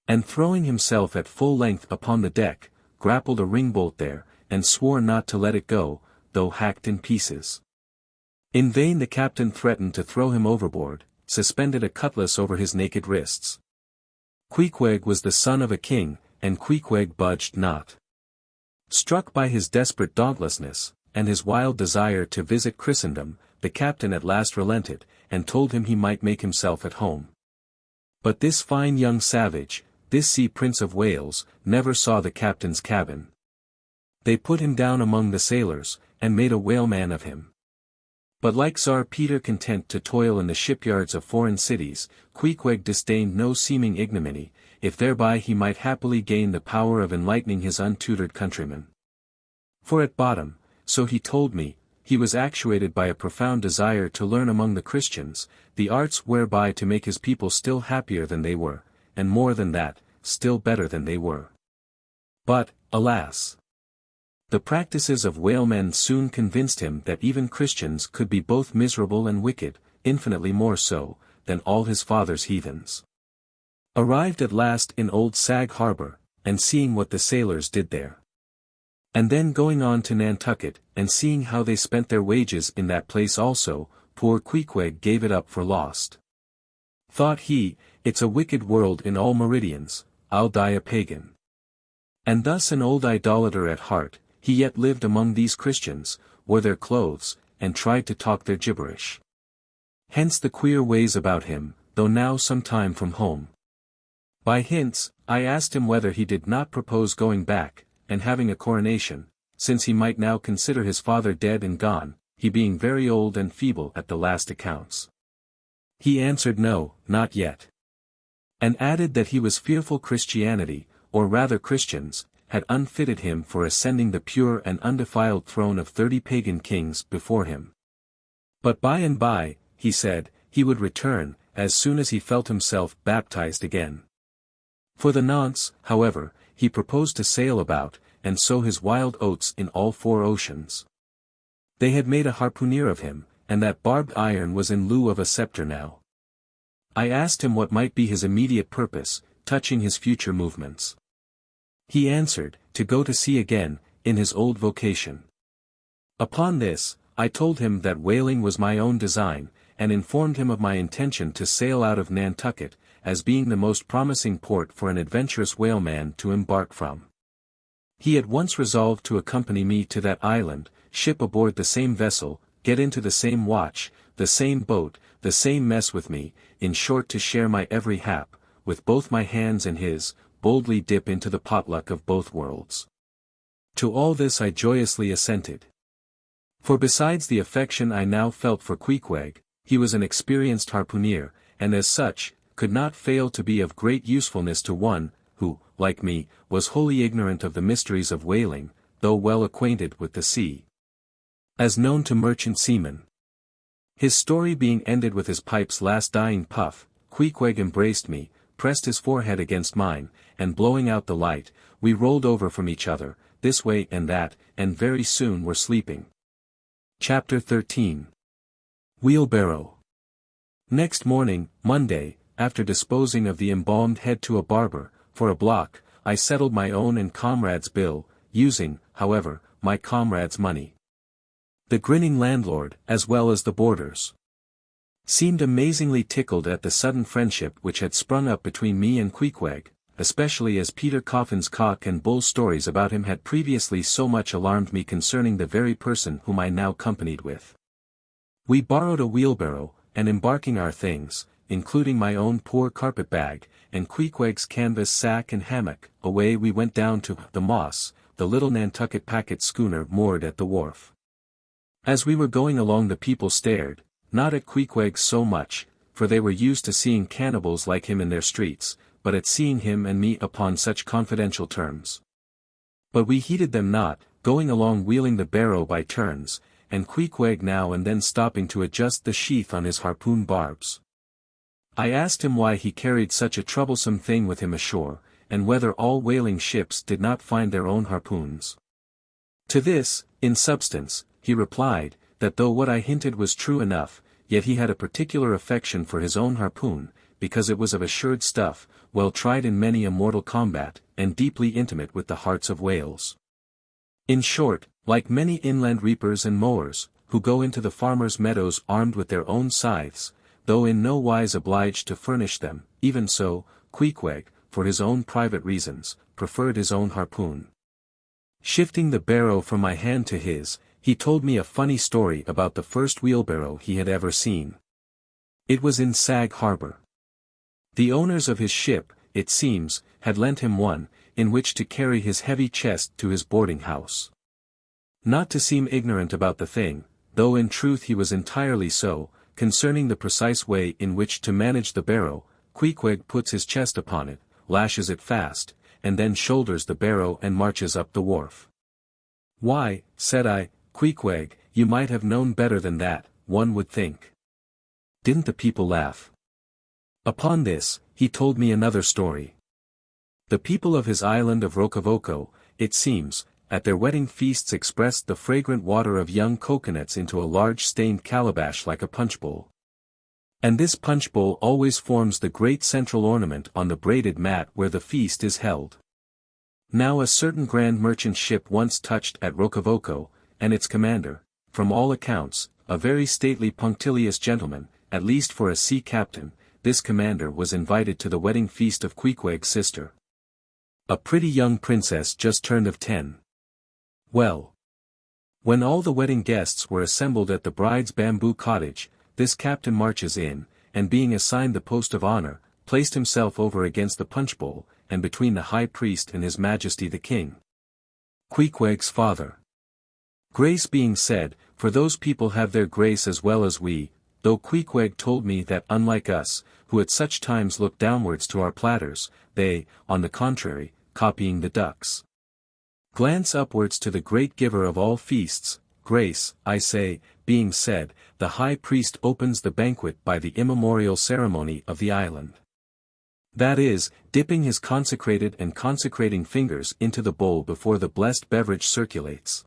And throwing himself at full length upon the deck, grappled a ringbolt there, and swore not to let it go, though hacked in pieces. In vain the captain threatened to throw him overboard, suspended a cutlass over his naked wrists. Queequeg was the son of a king, and Queequeg budged not. Struck by his desperate dauntlessness, and his wild desire to visit Christendom, the captain at last relented, and told him he might make himself at home. But this fine young savage, this sea prince of Wales, never saw the captain's cabin. They put him down among the sailors, and made a whaleman of him. But like Tsar Peter content to toil in the shipyards of foreign cities, Queequeg disdained no seeming ignominy, if thereby he might happily gain the power of enlightening his untutored countrymen. For at bottom, so he told me, he was actuated by a profound desire to learn among the Christians, the arts whereby to make his people still happier than they were, and more than that, still better than they were. But, alas! The practices of whalemen soon convinced him that even Christians could be both miserable and wicked, infinitely more so, than all his father's heathens. Arrived at last in Old Sag Harbor, and seeing what the sailors did there. And then going on to Nantucket, and seeing how they spent their wages in that place also, poor Queequeg gave it up for lost. Thought he, it's a wicked world in all meridians, I'll die a pagan. And thus an old idolater at heart, he yet lived among these Christians, wore their clothes, and tried to talk their gibberish. Hence the queer ways about him, though now some time from home. By hints, I asked him whether he did not propose going back, and having a coronation, since he might now consider his father dead and gone, he being very old and feeble at the last accounts. He answered no, not yet. And added that he was fearful Christianity, or rather Christians, had unfitted him for ascending the pure and undefiled throne of 30 pagan kings before him. But by and by, he said, he would return, as soon as he felt himself baptized again. For the nonce, however, he proposed to sail about, and sow his wild oats in all 4 oceans. They had made a harpooner of him, and that barbed iron was in lieu of a scepter now. I asked him what might be his immediate purpose, touching his future movements. He answered, to go to sea again, in his old vocation. Upon this, I told him that whaling was my own design, and informed him of my intention to sail out of Nantucket, as being the most promising port for an adventurous whaleman to embark from. He at once resolved to accompany me to that island, ship aboard the same vessel, get into the same watch, the same boat, the same mess with me, in short to share my every hap, with both my hands and his, boldly dip into the potluck of both worlds. To all this I joyously assented. For besides the affection I now felt for Queequeg, he was an experienced harpooner, and as such, could not fail to be of great usefulness to one, who, like me, was wholly ignorant of the mysteries of whaling, though well acquainted with the sea. As known to merchant seamen. His story being ended with his pipe's last dying puff, Queequeg embraced me, pressed his forehead against mine, and blowing out the light, we rolled over from each other, this way and that, and very soon were sleeping. Chapter 13. Wheelbarrow. Next morning, Monday, after disposing of the embalmed head to a barber, for a block, I settled my own and comrade's bill, using, however, my comrade's money. The grinning landlord, as well as the boarders, seemed amazingly tickled at the sudden friendship which had sprung up between me and Queequeg, especially as Peter Coffin's cock and bull stories about him had previously so much alarmed me concerning the very person whom I now companied with. We borrowed a wheelbarrow, and embarking our things, including my own poor carpet-bag, and Queequeg's canvas sack and hammock, away we went down to the Moss, the little Nantucket packet schooner moored at the wharf. As we were going along the people stared, not at Queequeg so much, for they were used to seeing cannibals like him in their streets, but at seeing him and me upon such confidential terms. But we heeded them not, going along wheeling the barrow by turns, and Queequeg now and then stopping to adjust the sheath on his harpoon barbs. I asked him why he carried such a troublesome thing with him ashore, and whether all whaling ships did not find their own harpoons. To this, in substance, he replied, that though what I hinted was true enough, yet he had a particular affection for his own harpoon, because it was of assured stuff, well tried in many a mortal combat, and deeply intimate with the hearts of whales. In short, like many inland reapers and mowers, who go into the farmers' meadows armed with their own scythes, though in no wise obliged to furnish them, even so, Queequeg, for his own private reasons, preferred his own harpoon. Shifting the barrow from my hand to his, he told me a funny story about the first wheelbarrow he had ever seen. It was in Sag Harbor. The owners of his ship, it seems, had lent him one, in which to carry his heavy chest to his boarding house. Not to seem ignorant about the thing, though in truth he was entirely so, concerning the precise way in which to manage the barrow. Queequeg puts his chest upon it, lashes it fast, and then shoulders the barrow and marches up the wharf. "Why," said I, "Queequeg, you might have known better than that, one would think." Didn't the people laugh? Upon this, he told me another story. The people of his island of Rokovoko, it seems, at their wedding feasts expressed the fragrant water of young coconuts into a large stained calabash like a punch-bowl. And this punch-bowl always forms the great central ornament on the braided mat where the feast is held. Now a certain grand merchant ship once touched at Rokovoko, and its commander, from all accounts, a very stately punctilious gentleman, at least for a sea captain, this commander was invited to the wedding feast of Queequeg's sister. A pretty young princess just turned of 10. Well, when all the wedding guests were assembled at the bride's bamboo cottage, this captain marches in, and being assigned the post of honor, placed himself over against the punch-bowl, and between the high priest and his majesty the king. Queequeg's father. Grace being said, for those people have their grace as well as we, though Queequeg told me that unlike us, who at such times look downwards to our platters, they, on the contrary, copying the ducks, glance upwards to the great giver of all feasts. Grace, I say, being said, the high priest opens the banquet by the immemorial ceremony of the island. That is, dipping his consecrated and consecrating fingers into the bowl before the blessed beverage circulates.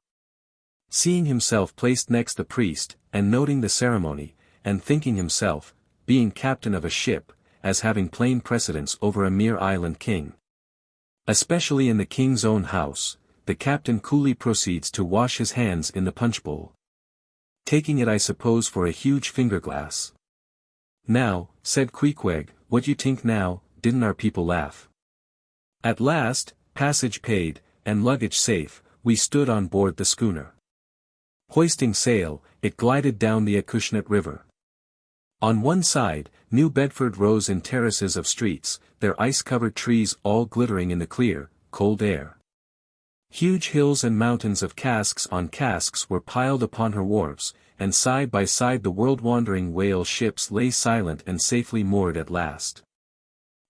Seeing himself placed next the priest, and noting the ceremony, and thinking himself, being captain of a ship, as having plain precedence over a mere island king. Especially in the king's own house, the captain coolly proceeds to wash his hands in the punch-bowl, taking it I suppose for a huge finger-glass. "Now," said Queequeg, "what you think now?" Didn't our people laugh? At last, passage paid, and luggage safe, we stood on board the schooner. Hoisting sail, it glided down the Acushnet River. On one side, New Bedford rose in terraces of streets, their ice-covered trees all glittering in the clear, cold air. Huge hills and mountains of casks on casks were piled upon her wharves, and side by side the world-wandering whale ships lay silent and safely moored at last.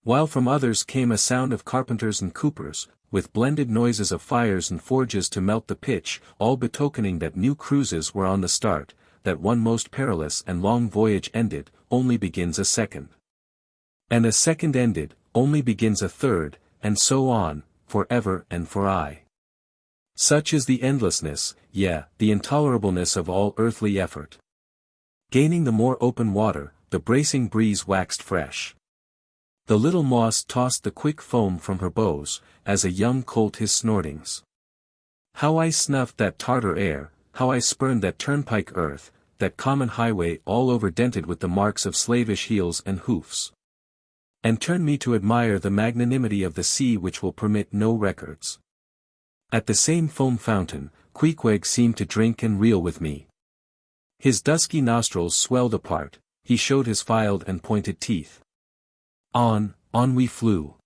While from others came a sound of carpenters and coopers, with blended noises of fires and forges to melt the pitch, all betokening that new cruises were on the start, that one most perilous and long voyage ended, only begins a second. And a second ended, only begins a third, and so on, for ever and for aye. Such is the endlessness, yea, the intolerableness of all earthly effort. Gaining the more open water, the bracing breeze waxed fresh. The little moss tossed the quick foam from her bows, as a young colt his snortings. How I snuffed that Tartar air, how I spurned that turnpike earth, that common highway all over dented with the marks of slavish heels and hoofs. And turned me to admire the magnanimity of the sea which will permit no records. At the same foam fountain, Queequeg seemed to drink and reel with me. His dusky nostrils swelled apart, he showed his filed and pointed teeth. On we flew.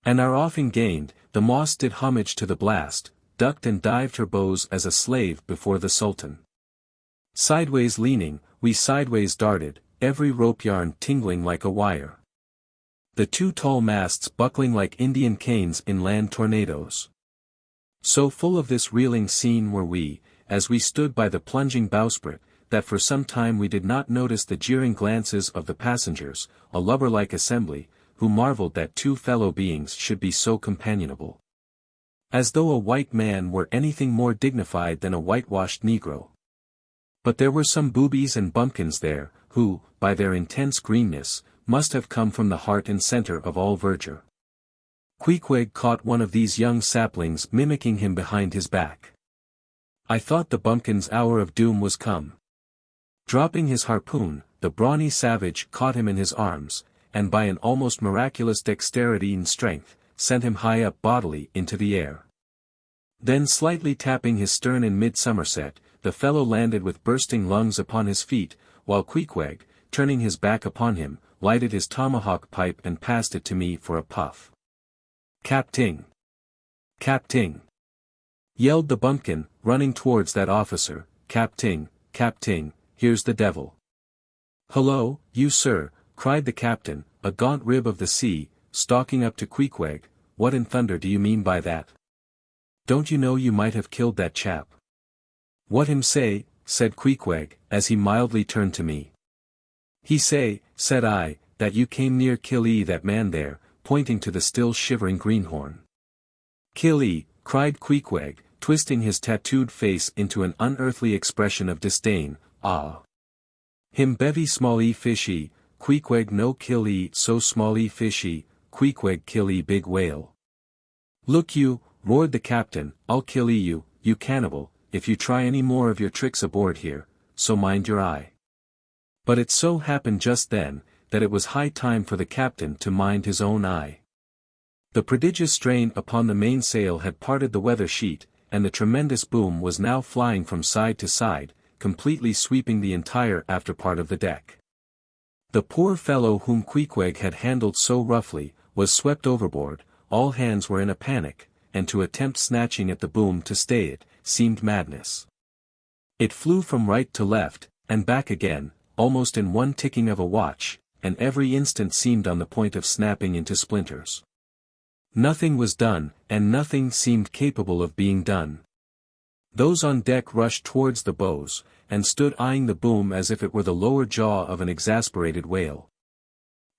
And our offing gained, the moss did homage to the blast, ducked and dived her bows as a slave before the Sultan. Sideways leaning, we sideways darted, every rope yarn tingling like a wire. The two tall masts buckling like Indian canes in land tornadoes. So full of this reeling scene were we, as we stood by the plunging bowsprit, that for some time we did not notice the jeering glances of the passengers, a lubber-like assembly, who marveled that two fellow beings should be so companionable. As though a white man were anything more dignified than a whitewashed Negro. But there were some boobies and bumpkins there, who, by their intense greenness, must have come from the heart and center of all verdure. Queequeg caught one of these young saplings mimicking him behind his back. I thought the bumpkin's hour of doom was come. Dropping his harpoon, the brawny savage caught him in his arms, and by an almost miraculous dexterity and strength, sent him high up bodily into the air. Then slightly tapping his stern in mid-somerset, the fellow landed with bursting lungs upon his feet, while Queequeg, turning his back upon him, lighted his tomahawk pipe and passed it to me for a puff. "Capting! Capting!" yelled the bumpkin, running towards that officer. "Capting, Captain, here's the devil." "Hullo, you sir," cried the captain, a gaunt rib of the sea, stalking up to Queequeg. "What in thunder do you mean by that? Don't you know you might have killed that chap?" "What him say?" said Queequeg, as he mildly turned to me. "He say," said I, "that you came near kill that man there," pointing to the still shivering greenhorn. "Kill cried Queequeg, twisting his tattooed face into an unearthly expression of disdain. "Ah! Him bevy small fishy, Queequeg no kill so small fishy, Queequeg kill big whale." "Look you," roared the captain, "I'll kill you, you cannibal, if you try any more of your tricks aboard here, so mind your eye." But it so happened just then, that it was high time for the captain to mind his own eye. The prodigious strain upon the mainsail had parted the weather sheet, and the tremendous boom was now flying from side to side, completely sweeping the entire after part of the deck. The poor fellow whom Queequeg had handled so roughly, was swept overboard. All hands were in a panic, and to attempt snatching at the boom to stay it, seemed madness. It flew from right to left, and back again, almost in one ticking of a watch, and every instant seemed on the point of snapping into splinters. Nothing was done, and nothing seemed capable of being done. Those on deck rushed towards the bows, and stood eyeing the boom as if it were the lower jaw of an exasperated whale.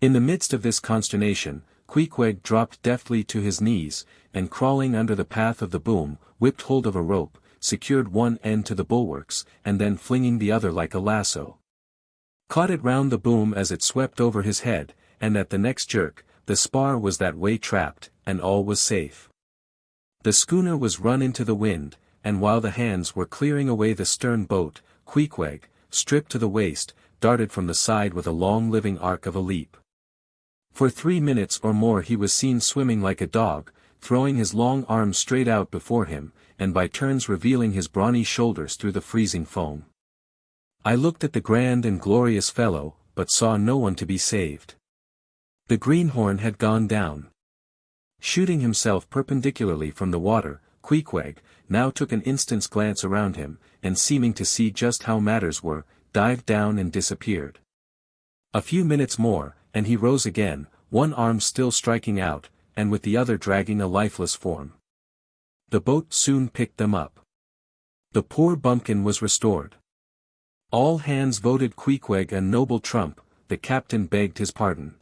In the midst of this consternation, Queequeg dropped deftly to his knees, and crawling under the path of the boom, whipped hold of a rope, secured one end to the bulwarks, and then flinging the other like a lasso, caught it round the boom as it swept over his head, and at the next jerk, the spar was that way trapped, and all was safe. The schooner was run into the wind, and while the hands were clearing away the stern boat, Queequeg, stripped to the waist, darted from the side with a long living arc of a leap. For 3 minutes or more he was seen swimming like a dog, throwing his long arms straight out before him, and by turns revealing his brawny shoulders through the freezing foam. I looked at the grand and glorious fellow, but saw no one to be saved. The greenhorn had gone down. Shooting himself perpendicularly from the water, Queequeg now took an instant's glance around him, and seeming to see just how matters were, dived down and disappeared. A few minutes more, and he rose again, one arm still striking out, and with the other dragging a lifeless form. The boat soon picked them up. The poor bumpkin was restored. All hands voted Queequeg a noble trump. The captain begged his pardon.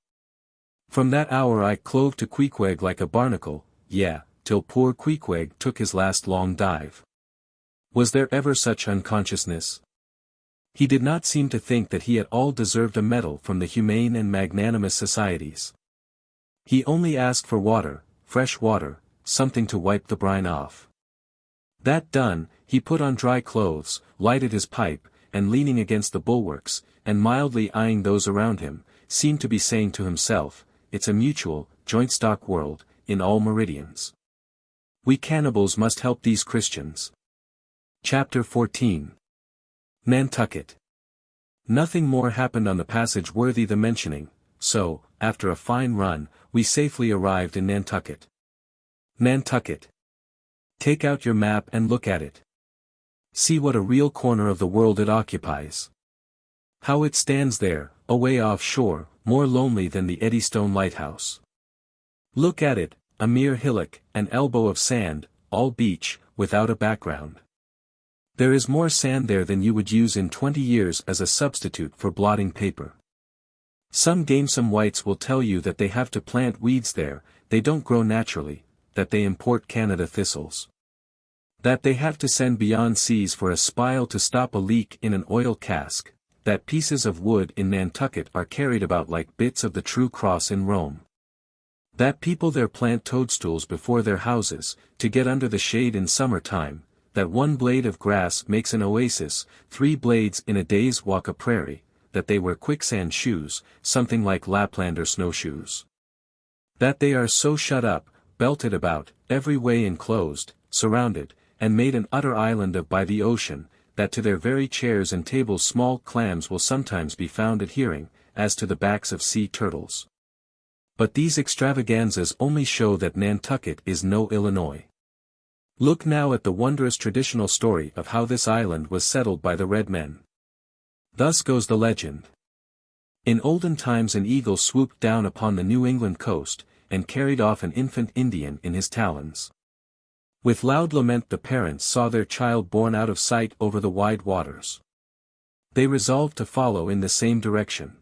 From that hour I clove to Queequeg like a barnacle, till poor Queequeg took his last long dive. Was there ever such unconsciousness? He did not seem to think that he at all deserved a medal from the humane and magnanimous societies. He only asked for water, fresh water, something to wipe the brine off. That done, he put on dry clothes, lighted his pipe, and leaning against the bulwarks, and mildly eyeing those around him, seemed to be saying to himself, "It's a mutual, joint-stock world, in all meridians. We cannibals must help these Christians." Chapter 14. Nantucket. Nothing more happened on the passage worthy the mentioning, so, after a fine run, we safely arrived in Nantucket. Nantucket. Take out your map and look at it. See what a real corner of the world it occupies. How it stands there, away offshore, more lonely than the Eddystone Lighthouse. Look at it, a mere hillock, an elbow of sand, all beach, without a background. There is more sand there than you would use in 20 years as a substitute for blotting paper. Some gamesome whites will tell you that they have to plant weeds there, they don't grow naturally, that they import Canada thistles. That they have to send beyond seas for a spile to stop a leak in an oil cask, that pieces of wood in Nantucket are carried about like bits of the true cross in Rome. That people there plant toadstools before their houses, to get under the shade in summer time, that one blade of grass makes an oasis, 3 blades in a day's walk a prairie, that they wear quicksand shoes, something like Laplander snowshoes. That they are so shut up, belted about, every way enclosed, surrounded, and made an utter island of by the ocean, that to their very chairs and tables small clams will sometimes be found adhering, as to the backs of sea turtles. But these extravaganzas only show that Nantucket is no Illinois. Look now at the wondrous traditional story of how this island was settled by the red men. Thus goes the legend. In olden times an eagle swooped down upon the New England coast, and carried off an infant Indian in his talons. With loud lament the parents saw their child borne out of sight over the wide waters. They resolved to follow in the same direction.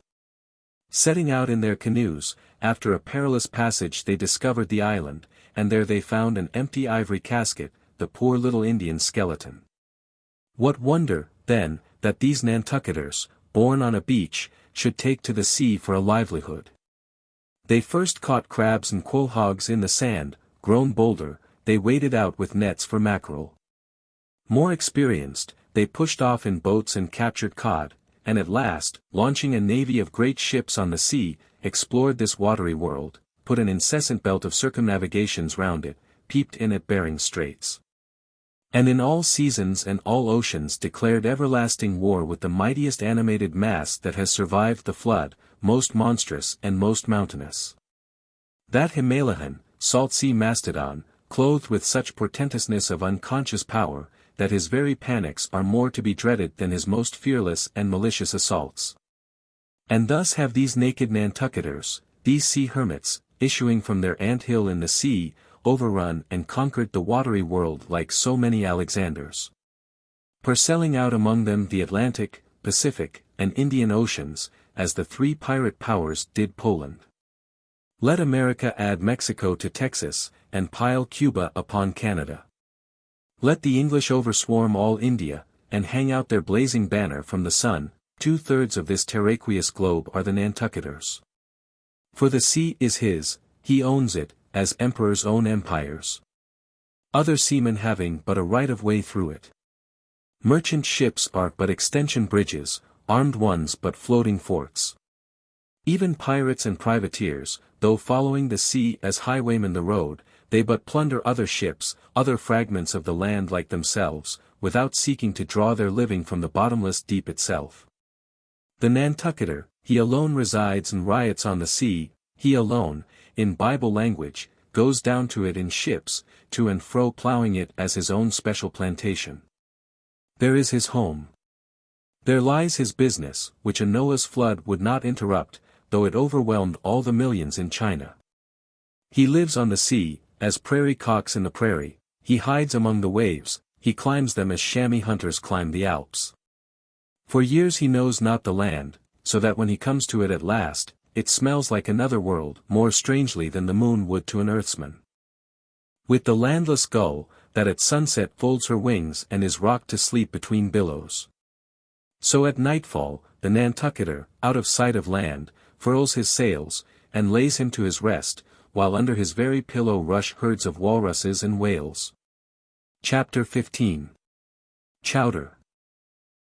Setting out in their canoes, after a perilous passage they discovered the island, and there they found an empty ivory casket, the poor little Indian's skeleton. What wonder, then, that these Nantucketers, born on a beach, should take to the sea for a livelihood. They first caught crabs and quahogs in the sand, grown bolder, they waded out with nets for mackerel. More experienced, they pushed off in boats and captured cod, and at last, launching a navy of great ships on the sea, explored this watery world, put an incessant belt of circumnavigations round it, peeped in at Bering Straits. And in all seasons and all oceans declared everlasting war with the mightiest animated mass that has survived the flood, most monstrous and most mountainous. That Himalayan, salt sea mastodon, clothed with such portentousness of unconscious power, that his very panics are more to be dreaded than his most fearless and malicious assaults. And thus have these naked Nantucketers, these sea hermits, issuing from their ant-hill in the sea, overrun and conquered the watery world like so many Alexanders. Parcelling out among them the Atlantic, Pacific, and Indian Oceans, as the three pirate powers did Poland. Let America add Mexico to Texas, and pile Cuba upon Canada. Let the English overswarm all India, and hang out their blazing banner from the sun. 2/3 of this terraqueous globe are the Nantucketers. For the sea is his, he owns it, as emperors own empires. Other seamen having but a right of way through it. Merchant ships are but extension bridges, armed ones but floating forts. Even pirates and privateers, though following the sea as highwaymen the road, they but plunder other ships, other fragments of the land like themselves, without seeking to draw their living from the bottomless deep itself. The Nantucketer, he alone resides and riots on the sea, he alone, in Bible language, goes down to it in ships, to and fro plowing it as his own special plantation. There is his home. There lies his business, which a Noah's flood would not interrupt, though it overwhelmed all the millions in China. He lives on the sea, as prairie cocks in the prairie, he hides among the waves, he climbs them as chamois hunters climb the Alps. For years he knows not the land, so that when he comes to it at last, it smells like another world more strangely than the moon would to an earthsman. With the landless gull, that at sunset folds her wings and is rocked to sleep between billows. So at nightfall, the Nantucketer, out of sight of land, furls his sails, and lays him to his rest, while under his very pillow rush herds of walruses and whales. Chapter 15. Chowder.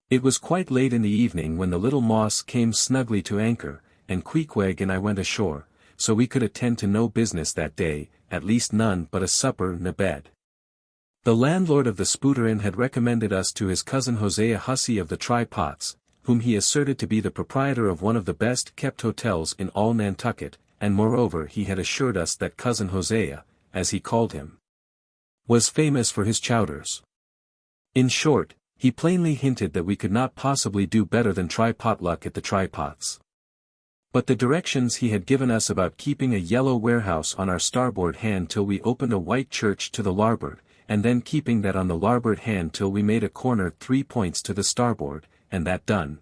It was quite late in the evening when the little Moss came snugly to anchor, and Queequeg and I went ashore, so we could attend to no business that day, at least none but a supper and a bed. The landlord of the Spooter Inn had recommended us to his cousin Hosea Hussey of the Try-Pots, whom he asserted to be the proprietor of one of the best-kept hotels in all Nantucket, and moreover he had assured us that cousin Hosea, as he called him, was famous for his chowders. In short, he plainly hinted that we could not possibly do better than try potluck at the Try-Pots. But the directions he had given us about keeping a yellow warehouse on our starboard hand till we opened a white church to the larboard, and then keeping that on the larboard hand till we made a corner 3 points to the starboard, and that done.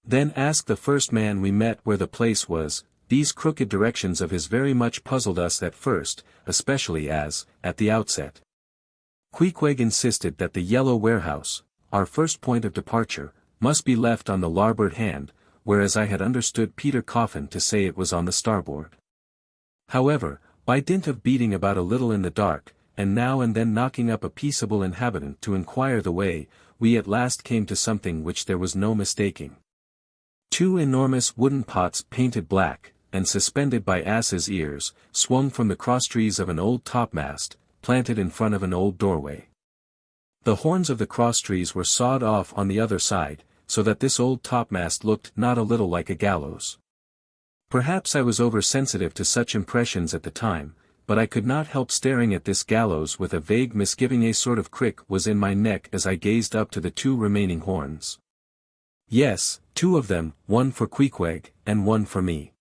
Then ask the first man we met where the place was. These crooked directions of his very much puzzled us at first, especially as, at the outset, Queequeg insisted that the yellow warehouse, our first point of departure, must be left on the larboard hand, whereas I had understood Peter Coffin to say it was on the starboard. However, by dint of beating about a little in the dark, and now and then knocking up a peaceable inhabitant to inquire the way, we at last came to something which there was no mistaking. 2 enormous wooden pots painted black, and suspended by asses' ears, swung from the crosstrees of an old topmast, planted in front of an old doorway. The horns of the crosstrees were sawed off on the other side, so that this old topmast looked not a little like a gallows. Perhaps I was oversensitive to such impressions at the time, but I could not help staring at this gallows with a vague misgiving. A sort of crick was in my neck as I gazed up to the two remaining horns. Yes, two of them, one for Queequeg, and one for me.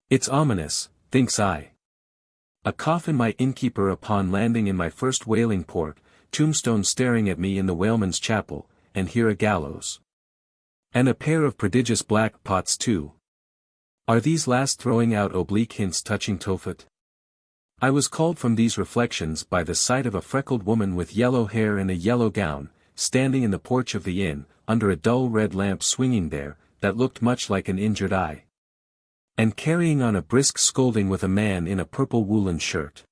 It's ominous, thinks I. A coffin, my innkeeper upon landing in my first whaling port, tombstone staring at me in the whaleman's chapel, and here a gallows. And a pair of prodigious black pots too. Are these last throwing out oblique hints touching Tophet? I was called from these reflections by the sight of a freckled woman with yellow hair and a yellow gown, standing in the porch of the inn, under a dull red lamp swinging there, that looked much like an injured eye. And carrying on a brisk scolding with a man in a purple woolen shirt.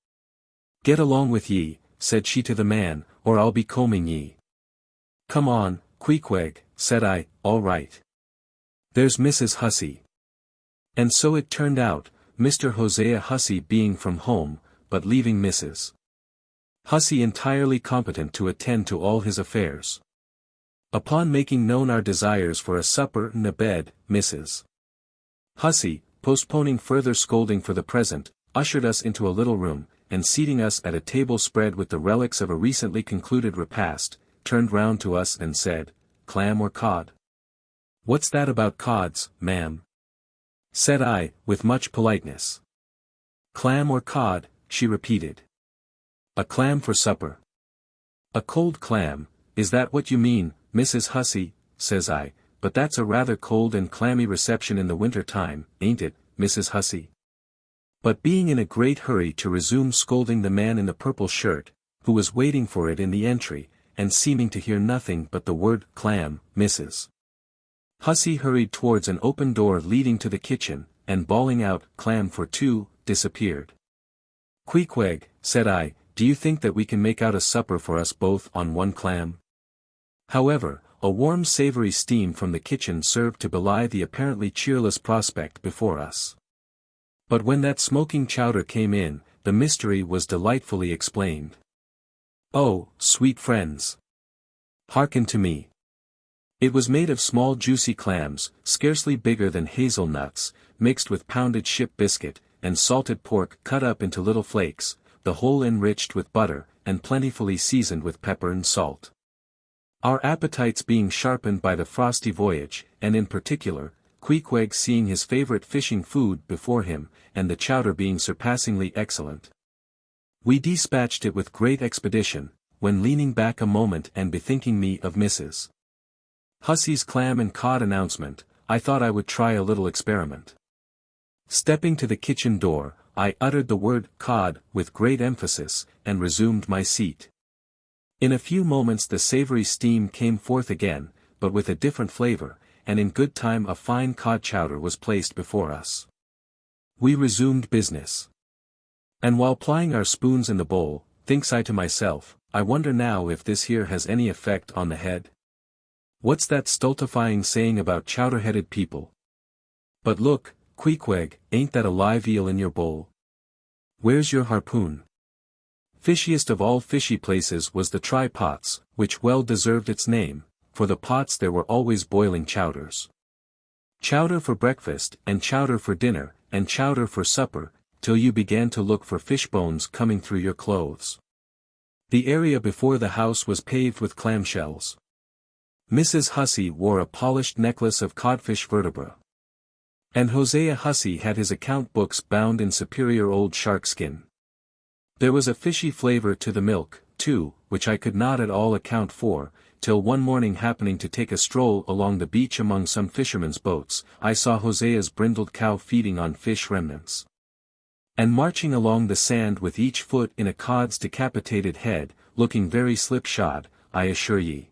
Get along with ye, said she to the man, or I'll be combing ye. Come on, Queequeg, said I, all right. There's Mrs. Hussey. And so it turned out, Mr. Hosea Hussey being from home, but leaving Mrs. Hussey entirely competent to attend to all his affairs. Upon making known our desires for a supper and a bed, Mrs. Hussey, postponing further scolding for the present, ushered us into a little room, and seating us at a table spread with the relics of a recently concluded repast, turned round to us and said, Clam or cod? What's that about cods, ma'am? Said I, with much politeness. Clam or cod, she repeated. A clam for supper. A cold clam, is that what you mean, Mrs. Hussey, says I, but that's a rather cold and clammy reception in the winter time, ain't it, Mrs. Hussey? But being in a great hurry to resume scolding the man in the purple shirt, who was waiting for it in the entry, and seeming to hear nothing but the word clam, Mrs. Hussey hurried towards an open door leading to the kitchen, and bawling out, clam for two, disappeared. Queequeg, said I, do you think that we can make out a supper for us both on one clam? However, a warm savory steam from the kitchen served to belie the apparently cheerless prospect before us. But when that smoking chowder came in, the mystery was delightfully explained. Oh, sweet friends! Hearken to me. It was made of small juicy clams, scarcely bigger than hazelnuts, mixed with pounded ship biscuit, and salted pork cut up into little flakes, the whole enriched with butter, and plentifully seasoned with pepper and salt. Our appetites being sharpened by the frosty voyage, and in particular, Queequeg seeing his favorite fishing food before him, and the chowder being surpassingly excellent. We dispatched it with great expedition, when leaning back a moment and bethinking me of Mrs. Hussey's clam and cod announcement, I thought I would try a little experiment. Stepping to the kitchen door, I uttered the word cod with great emphasis, and resumed my seat. In a few moments the savory steam came forth again, but with a different flavor, and in good time a fine cod chowder was placed before us. We resumed business. And while plying our spoons in the bowl, thinks I to myself, I wonder now if this here has any effect on the head? What's that stultifying saying about chowder-headed people? But look, Queequeg, ain't that a live eel in your bowl? Where's your harpoon? Fishiest of all fishy places was the try-pots, which well deserved its name, for the pots there were always boiling chowders. Chowder for breakfast, and chowder for dinner, and chowder for supper, till you began to look for fish bones coming through your clothes. The area before the house was paved with clamshells. Mrs. Hussey wore a polished necklace of codfish vertebra. And Hosea Hussey had his account books bound in superior old shark skin. There was a fishy flavor to the milk, too, which I could not at all account for, till one morning happening to take a stroll along the beach among some fishermen's boats, I saw Hosea's brindled cow feeding on fish remnants. And marching along the sand with each foot in a cod's decapitated head, looking very slipshod, I assure ye.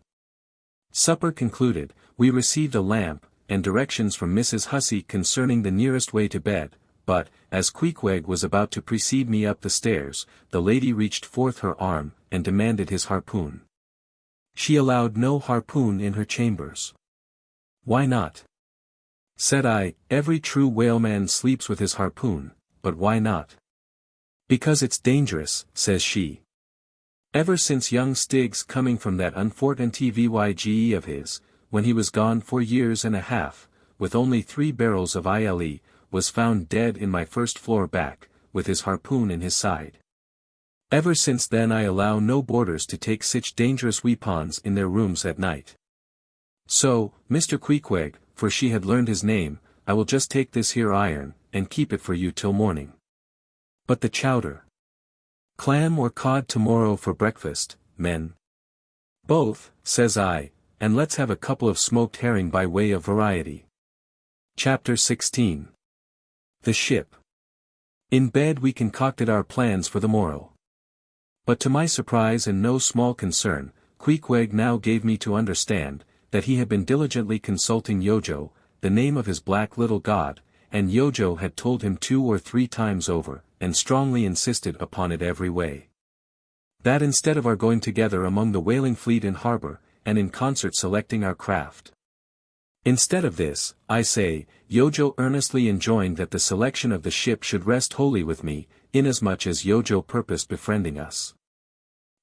Supper concluded, we received a lamp, and directions from Mrs. Hussey concerning the nearest way to bed, but, as Queequeg was about to precede me up the stairs, the lady reached forth her arm, and demanded his harpoon. She allowed no harpoon in her chambers. Why not? Said I, every true whaleman sleeps with his harpoon, but why not? Because it's dangerous, says she. Ever since young Stiggs coming from that unfortunate Vyge of his, when he was gone 4 years and a half, with only 3 barrels of ile, was found dead in my first floor back, with his harpoon in his side. Ever since then I allow no boarders to take sich dangerous weapons in their rooms at night. So, Mr. Queequeg, for she had learned his name, I will just take this here iron, and keep it for you till morning. But the chowder. Clam or cod tomorrow for breakfast, men? Both, says I, and let's have a couple of smoked herring by way of variety. Chapter 16. The ship. In bed we concocted our plans for the morrow. But to my surprise and no small concern, Queequeg now gave me to understand, that he had been diligently consulting Yojo, the name of his black little god, and Yojo had told him 2 or 3 times over, and strongly insisted upon it every way. That instead of our going together among the whaling fleet in harbor, and in concert selecting our craft. Instead of this, I say, Yojo earnestly enjoined that the selection of the ship should rest wholly with me, inasmuch as Yojo purposed befriending us.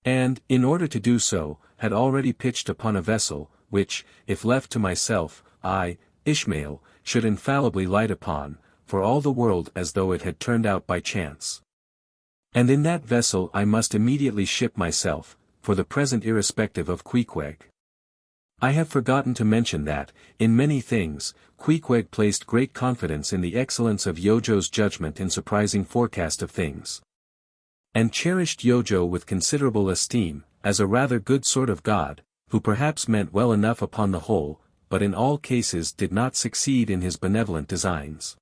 And, in order to do so, had already pitched upon a vessel, which, if left to myself, I, Ishmael, should infallibly light upon, for all the world as though it had turned out by chance. And in that vessel I must immediately ship myself, for the present irrespective of Queequeg. I have forgotten to mention that, in many things, Queequeg placed great confidence in the excellence of Yojo's judgment in surprising forecast of things. And cherished Yojo with considerable esteem, as a rather good sort of god, who perhaps meant well enough upon the whole, but in all cases did not succeed in his benevolent designs.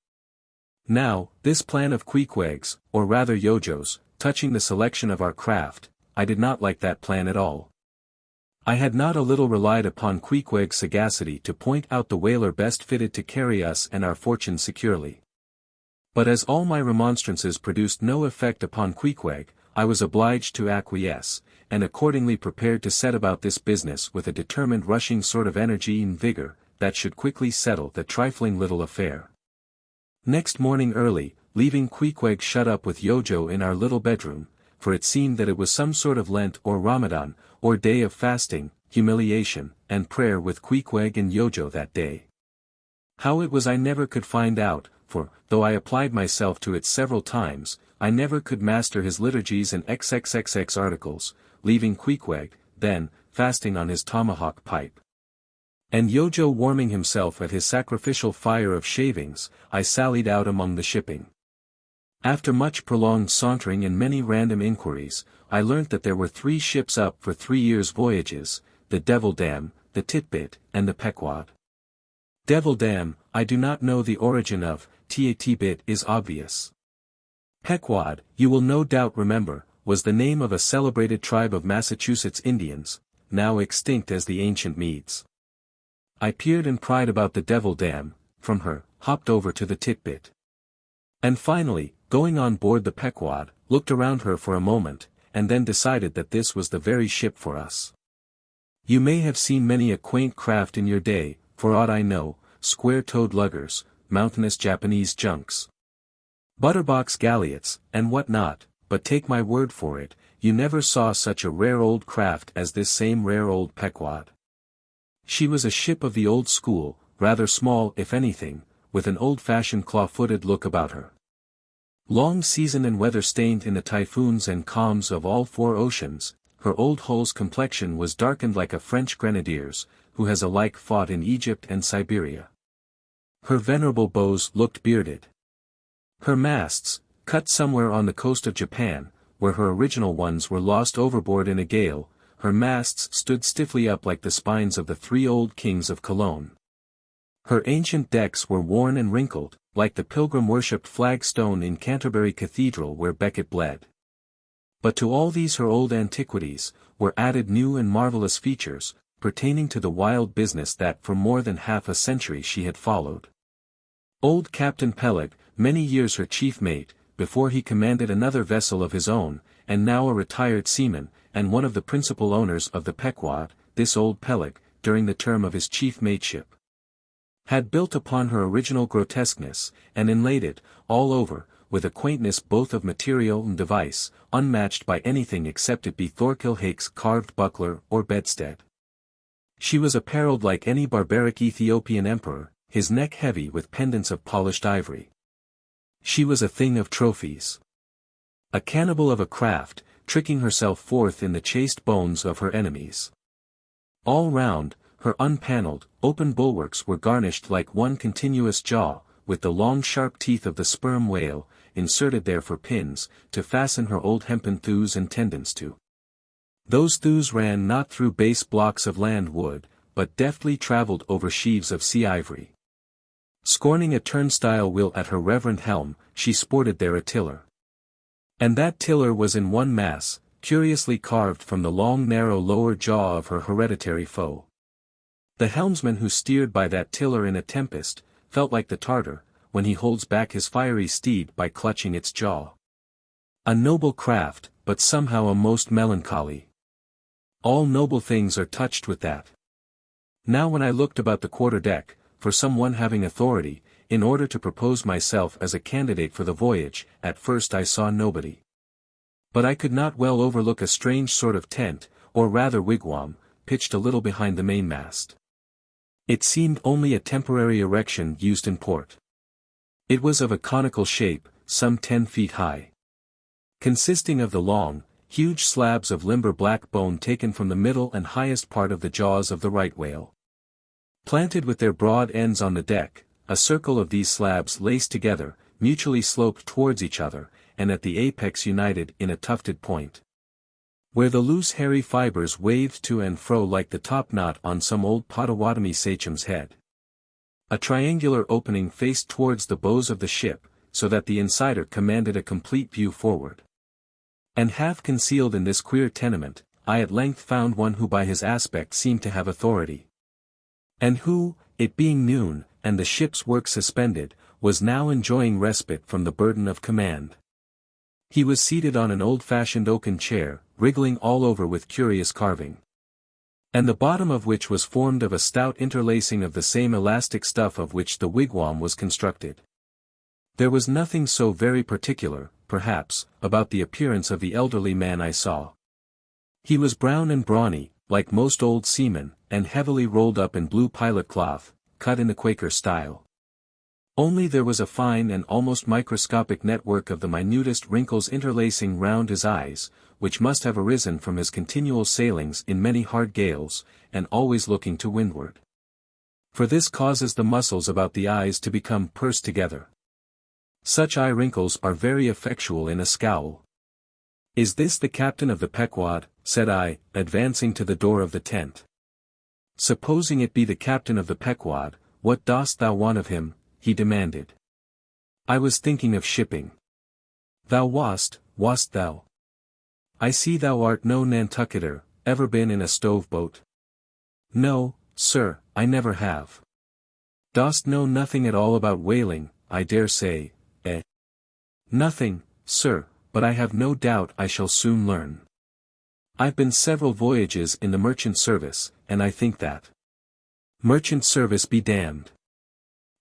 Now, this plan of Queequeg's, or rather Yojo's, touching the selection of our craft, I did not like that plan at all. I had not a little relied upon Queequeg's sagacity to point out the whaler best fitted to carry us and our fortune securely. But as all my remonstrances produced no effect upon Queequeg, I was obliged to acquiesce, and accordingly prepared to set about this business with a determined rushing sort of energy and vigor, that should quickly settle the trifling little affair. Next morning early, leaving Queequeg shut up with Yojo in our little bedroom, for it seemed that it was some sort of Lent or Ramadan, or day of fasting, humiliation, and prayer with Queequeg and Yojo that day. How it was I never could find out, for, though I applied myself to it several times, I never could master his liturgies and XXXX articles, leaving Queequeg, then, fasting on his tomahawk pipe. And Yojo warming himself at his sacrificial fire of shavings, I sallied out among the shipping. After much prolonged sauntering and many random inquiries, I learnt that there were 3 ships up for 3 years' voyages, the Devil Dam, the Titbit, and the Pequod. Devil Dam, I do not know the origin of, Titbit is obvious. Pequod, you will no doubt remember, was the name of a celebrated tribe of Massachusetts Indians, now extinct as the ancient Medes. I peered and pried about the Devil Dam, from her, hopped over to the Titbit. And finally, going on board the Pequod, looked around her for a moment, and then decided that this was the very ship for us. You may have seen many a quaint craft in your day, for aught I know, square-toed luggers, mountainous Japanese junks, butterbox galliots, and what not, but take my word for it, you never saw such a rare old craft as this same rare old Pequod. She was a ship of the old school, rather small if anything, with an old-fashioned claw-footed look about her. Long seasoned and weather-stained in the typhoons and calms of all 4 oceans, her old hull's complexion was darkened like a French grenadier's, who has alike fought in Egypt and Siberia. Her venerable bows looked bearded. Her masts, cut somewhere on the coast of Japan, where her original ones were lost overboard in a gale, her masts stood stiffly up like the spines of the 3 old kings of Cologne. Her ancient decks were worn and wrinkled, like the pilgrim-worshipped flagstone in Canterbury Cathedral where Becket bled. But to all these her old antiquities, were added new and marvelous features, pertaining to the wild business that for more than half a century she had followed. Old Captain Peleg, many years her chief mate, before he commanded another vessel of his own, and now a retired seaman, and one of the principal owners of the Pequod, this old Peleg, during the term of his chief mateship, had built upon her original grotesqueness, and inlaid it, all over, with a quaintness both of material and device, unmatched by anything except it be Thorkill Hake's carved buckler or bedstead. She was apparelled like any barbaric Ethiopian emperor, his neck heavy with pendants of polished ivory. She was a thing of trophies. A cannibal of a craft, tricking herself forth in the chaste bones of her enemies. All round, her unpanelled, open bulwarks were garnished like one continuous jaw, with the long sharp teeth of the sperm whale, inserted there for pins, to fasten her old hempen thews and tendons to. Those thews ran not through base blocks of land wood, but deftly travelled over sheaves of sea ivory. Scorning a turnstile wheel at her reverend helm, she sported there a tiller. And that tiller was in one mass, curiously carved from the long narrow lower jaw of her hereditary foe. The helmsman who steered by that tiller in a tempest, felt like the Tartar, when he holds back his fiery steed by clutching its jaw. A noble craft, but somehow a most melancholy. All noble things are touched with that. Now when I looked about the quarter-deck, for some one having authority, in order to propose myself as a candidate for the voyage, at first I saw nobody. But I could not well overlook a strange sort of tent, or rather wigwam, pitched a little behind the mainmast. It seemed only a temporary erection used in port. It was of a conical shape, some 10 feet high. Consisting of the long, huge slabs of limber black bone taken from the middle and highest part of the jaws of the right whale. Planted with their broad ends on the deck, a circle of these slabs laced together, mutually sloped towards each other, and at the apex united in a tufted point, where the loose hairy fibers waved to and fro like the topknot on some old Potawatomi sachem's head. A triangular opening faced towards the bows of the ship, so that the insider commanded a complete view forward. And half concealed in this queer tenement, I at length found one who by his aspect seemed to have authority. And who, it being noon, and the ship's work suspended, was now enjoying respite from the burden of command. He was seated on an old-fashioned oaken chair, wriggling all over with curious carving, and the bottom of which was formed of a stout interlacing of the same elastic stuff of which the wigwam was constructed. There was nothing so very particular, perhaps, about the appearance of the elderly man I saw. He was brown and brawny, like most old seamen, and heavily rolled up in blue pilot cloth, cut in the Quaker style. Only there was a fine and almost microscopic network of the minutest wrinkles interlacing round his eyes, which must have arisen from his continual sailings in many hard gales, and always looking to windward. For this causes the muscles about the eyes to become pursed together. Such eye wrinkles are very effectual in a scowl. "Is this the captain of the Pequod?" said I, advancing to the door of the tent. "Supposing it be the captain of the Pequod, what dost thou want of him?" he demanded. "I was thinking of shipping." "Thou wast thou? I see thou art no Nantucketer, ever been in a stove-boat?" "No, sir, I never have." "Dost know nothing at all about whaling, I dare say, eh?" "Nothing, sir, but I have no doubt I shall soon learn. I've been several voyages in the merchant service, and I think that—" "Merchant service be damned.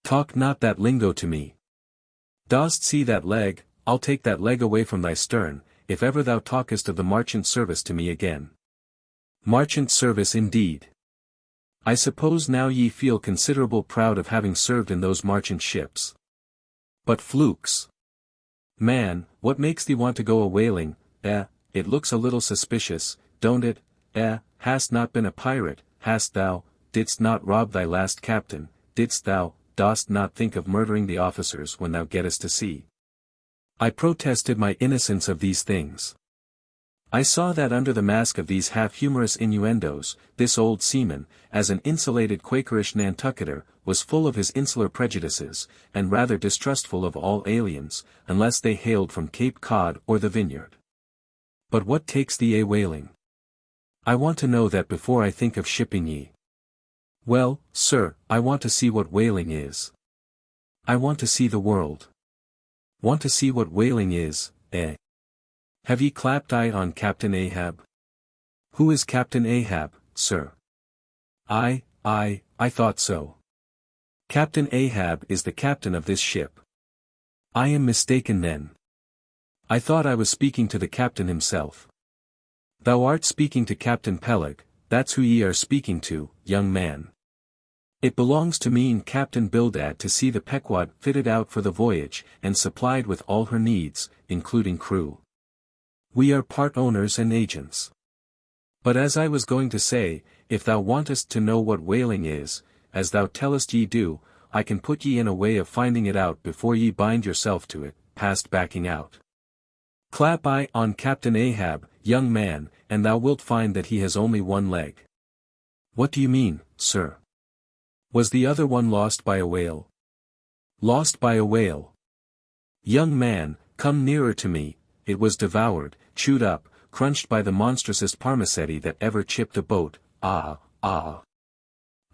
Talk not that lingo to me. Dost see that leg? I'll take that leg away from thy stern, if ever thou talkest of the marchant service to me again." "Marchant service indeed. I suppose now ye feel considerable proud of having served in those marchant ships. But flukes! Man, what makes thee want to go a whaling? It looks a little suspicious, don't it? Hast not been a pirate, hast thou? Didst not rob thy last captain, didst thou? Dost not think of murdering the officers when thou gettest to sea?" I protested my innocence of these things. I saw that under the mask of these half-humorous innuendos, this old seaman, as an insulated Quakerish Nantucketer, was full of his insular prejudices, and rather distrustful of all aliens, unless they hailed from Cape Cod or the Vineyard. "But what takes thee a whaling? I want to know that before I think of shipping ye." "Well, sir, I want to see what whaling is. I want to see the world." "Want to see what whaling is, eh? Have ye clapped eye on Captain Ahab?" "Who is Captain Ahab, sir?" I thought so. Captain Ahab is the captain of this ship." "I am mistaken then. I thought I was speaking to the captain himself." "Thou art speaking to Captain Peleg, that's who ye are speaking to, young man. It belongs to me and Captain Bildad to see the Pequod fitted out for the voyage and supplied with all her needs, including crew. We are part owners and agents. But as I was going to say, if thou wantest to know what whaling is, as thou tellest ye do, I can put ye in a way of finding it out before ye bind yourself to it, past backing out. Clap eye on Captain Ahab, young man, and thou wilt find that he has only one leg. What do you mean, sir? Was the other one lost by a whale? Lost by a whale. Young man, come nearer to me, it was devoured, chewed up, crunched by the monstrousest parmacetti that ever chipped a boat, ah, ah.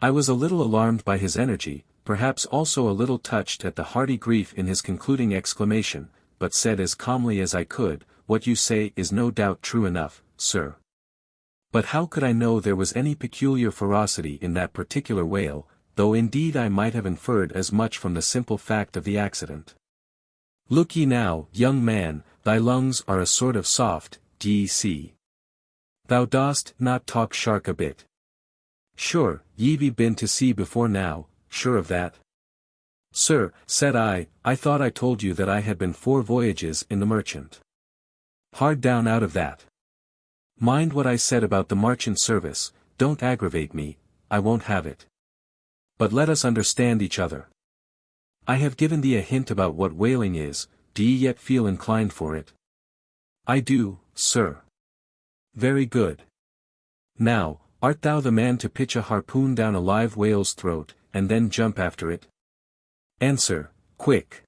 I was a little alarmed by his energy, perhaps also a little touched at the hearty grief in his concluding exclamation, but said as calmly as I could, what you say is no doubt true enough, sir. But how could I know there was any peculiar ferocity in that particular whale, though indeed I might have inferred as much from the simple fact of the accident. Look ye now, young man, thy lungs are a sort of soft, d.c. Thou dost not talk shark a bit. Sure, ye be been to sea before now, sure of that? Sir, said I thought I told you that I had been 4 voyages in the merchant. Hard down out of that. Mind what I said about the marchant service, don't aggravate me, I won't have it. But let us understand each other. I have given thee a hint about what whaling is, do ye yet feel inclined for it? I do, sir. Very good. Now, art thou the man to pitch a harpoon down a live whale's throat, and then jump after it? Answer, quick.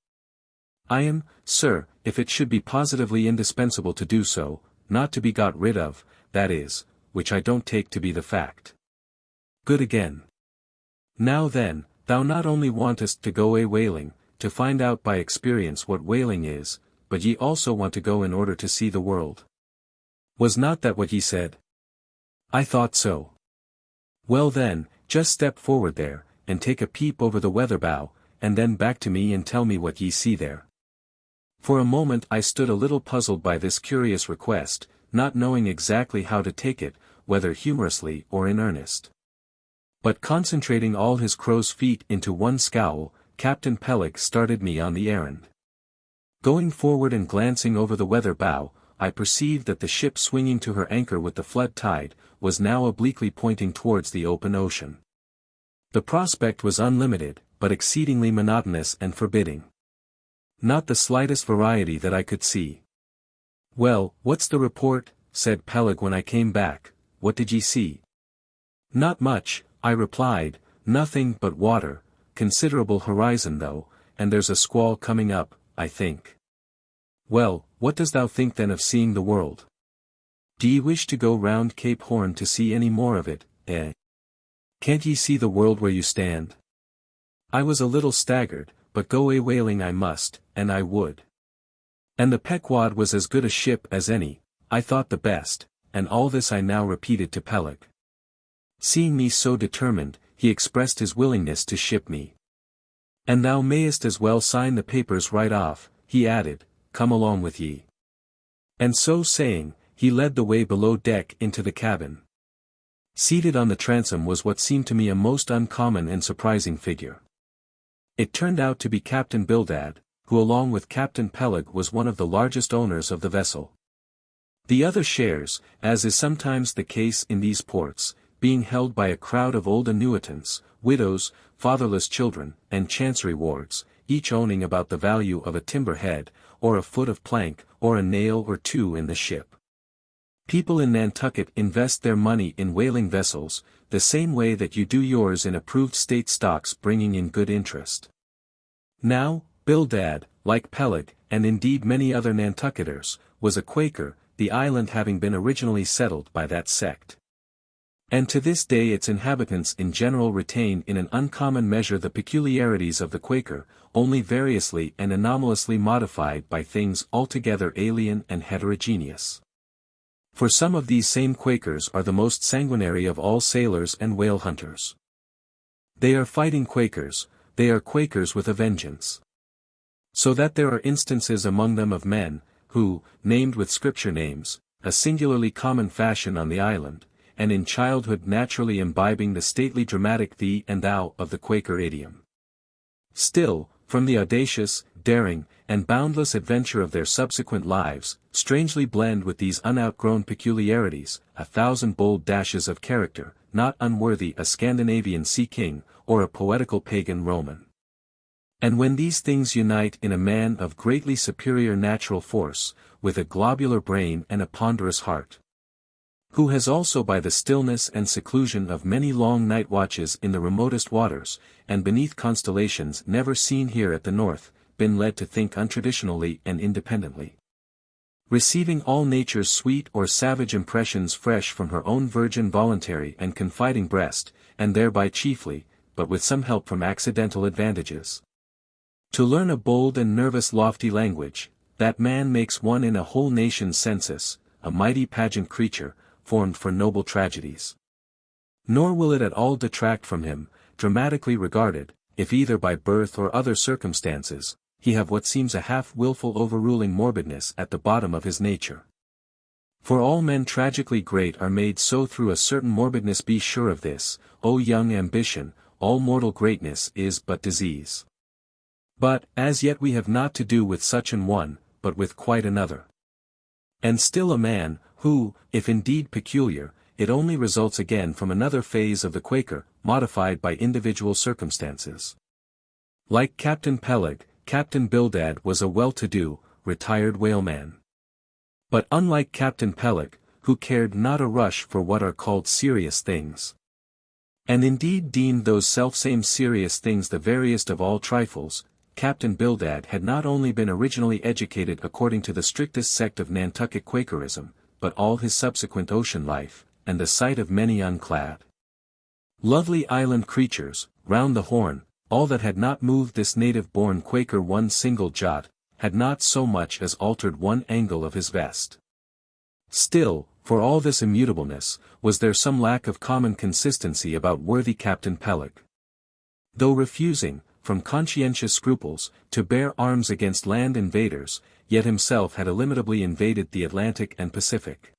I am, sir, if it should be positively indispensable to do so, not to be got rid of, that is, which I don't take to be the fact. Good again. Now then, thou not only wantest to go a whaling, to find out by experience what whaling is, but ye also want to go in order to see the world. Was not that what ye said? I thought so. Well then, just step forward there, and take a peep over the weather bow, and then back to me and tell me what ye see there. For a moment I stood a little puzzled by this curious request, not knowing exactly how to take it, whether humorously or in earnest. But concentrating all his crow's feet into one scowl, Captain Peleg started me on the errand. Going forward and glancing over the weather bow, I perceived that the ship swinging to her anchor with the flood tide, was now obliquely pointing towards the open ocean. The prospect was unlimited, but exceedingly monotonous and forbidding. Not the slightest variety that I could see. Well, what's the report? Said Peleg when I came back, what did ye see? Not much, I replied, nothing but water, considerable horizon though, and there's a squall coming up, I think. Well, what dost thou think then of seeing the world? Do ye wish to go round Cape Horn to see any more of it, eh? Can't ye see the world where you stand? I was a little staggered, but go a whaling I must, and I would. And the Pequod was as good a ship as any, I thought the best, and all this I now repeated to Peleg. Seeing me so determined, he expressed his willingness to ship me. And thou mayest as well sign the papers right off, he added, come along with ye. And so saying, he led the way below deck into the cabin. Seated on the transom was what seemed to me a most uncommon and surprising figure. It turned out to be Captain Bildad, who along with Captain Peleg was one of the largest owners of the vessel. The other shares, as is sometimes the case in these ports, being held by a crowd of old annuitants, widows, fatherless children, and chancery wards, each owning about the value of a timber head, or a foot of plank, or a nail or 2 in the ship. People in Nantucket invest their money in whaling vessels, the same way that you do yours in approved state stocks bringing in good interest. Now, Bildad, like Peleg, and indeed many other Nantucketers, was a Quaker, the island having been originally settled by that sect. And to this day its inhabitants in general retain in an uncommon measure the peculiarities of the Quaker, only variously and anomalously modified by things altogether alien and heterogeneous. For some of these same Quakers are the most sanguinary of all sailors and whale hunters. They are fighting Quakers, they are Quakers with a vengeance. So that there are instances among them of men, who, named with scripture names, a singularly common fashion on the island, and in childhood naturally imbibing the stately dramatic thee and thou of the Quaker idiom. Still, from the audacious, daring, and boundless adventure of their subsequent lives, strangely blend with these unoutgrown peculiarities, 1,000 bold dashes of character, not unworthy a Scandinavian sea king, or a poetical pagan Roman. And when these things unite in a man of greatly superior natural force, with a globular brain and a ponderous heart, who has also by the stillness and seclusion of many long night watches in the remotest waters, and beneath constellations never seen here at the north, been led to think untraditionally and independently, receiving all nature's sweet or savage impressions fresh from her own virgin voluntary and confiding breast, and thereby chiefly, but with some help from accidental advantages, to learn a bold and nervous lofty language, that man makes one in a whole nation's census, a mighty pageant creature, formed for noble tragedies. Nor will it at all detract from him, dramatically regarded, if either by birth or other circumstances, he have what seems a half-willful overruling morbidness at the bottom of his nature. For all men tragically great are made so through a certain morbidness. Be sure of this, O young ambition, all mortal greatness is but disease. But, as yet we have not to do with such an one, but with quite another. And still a man, who, if indeed peculiar, it only results again from another phase of the Quaker, modified by individual circumstances. Like Captain Peleg, Captain Bildad was a well-to-do, retired whaleman. But unlike Captain Peleg, who cared not a rush for what are called serious things, and indeed deemed those selfsame serious things the veriest of all trifles, Captain Bildad had not only been originally educated according to the strictest sect of Nantucket Quakerism, but all his subsequent ocean life, and the sight of many unclad, lovely island creatures, round the Horn, all that had not moved this native-born Quaker one single jot, had not so much as altered one angle of his vest. Still, for all this immutableness, was there some lack of common consistency about worthy Captain Peleg. Though refusing, from conscientious scruples, to bear arms against land invaders, yet himself had illimitably invaded the Atlantic and Pacific.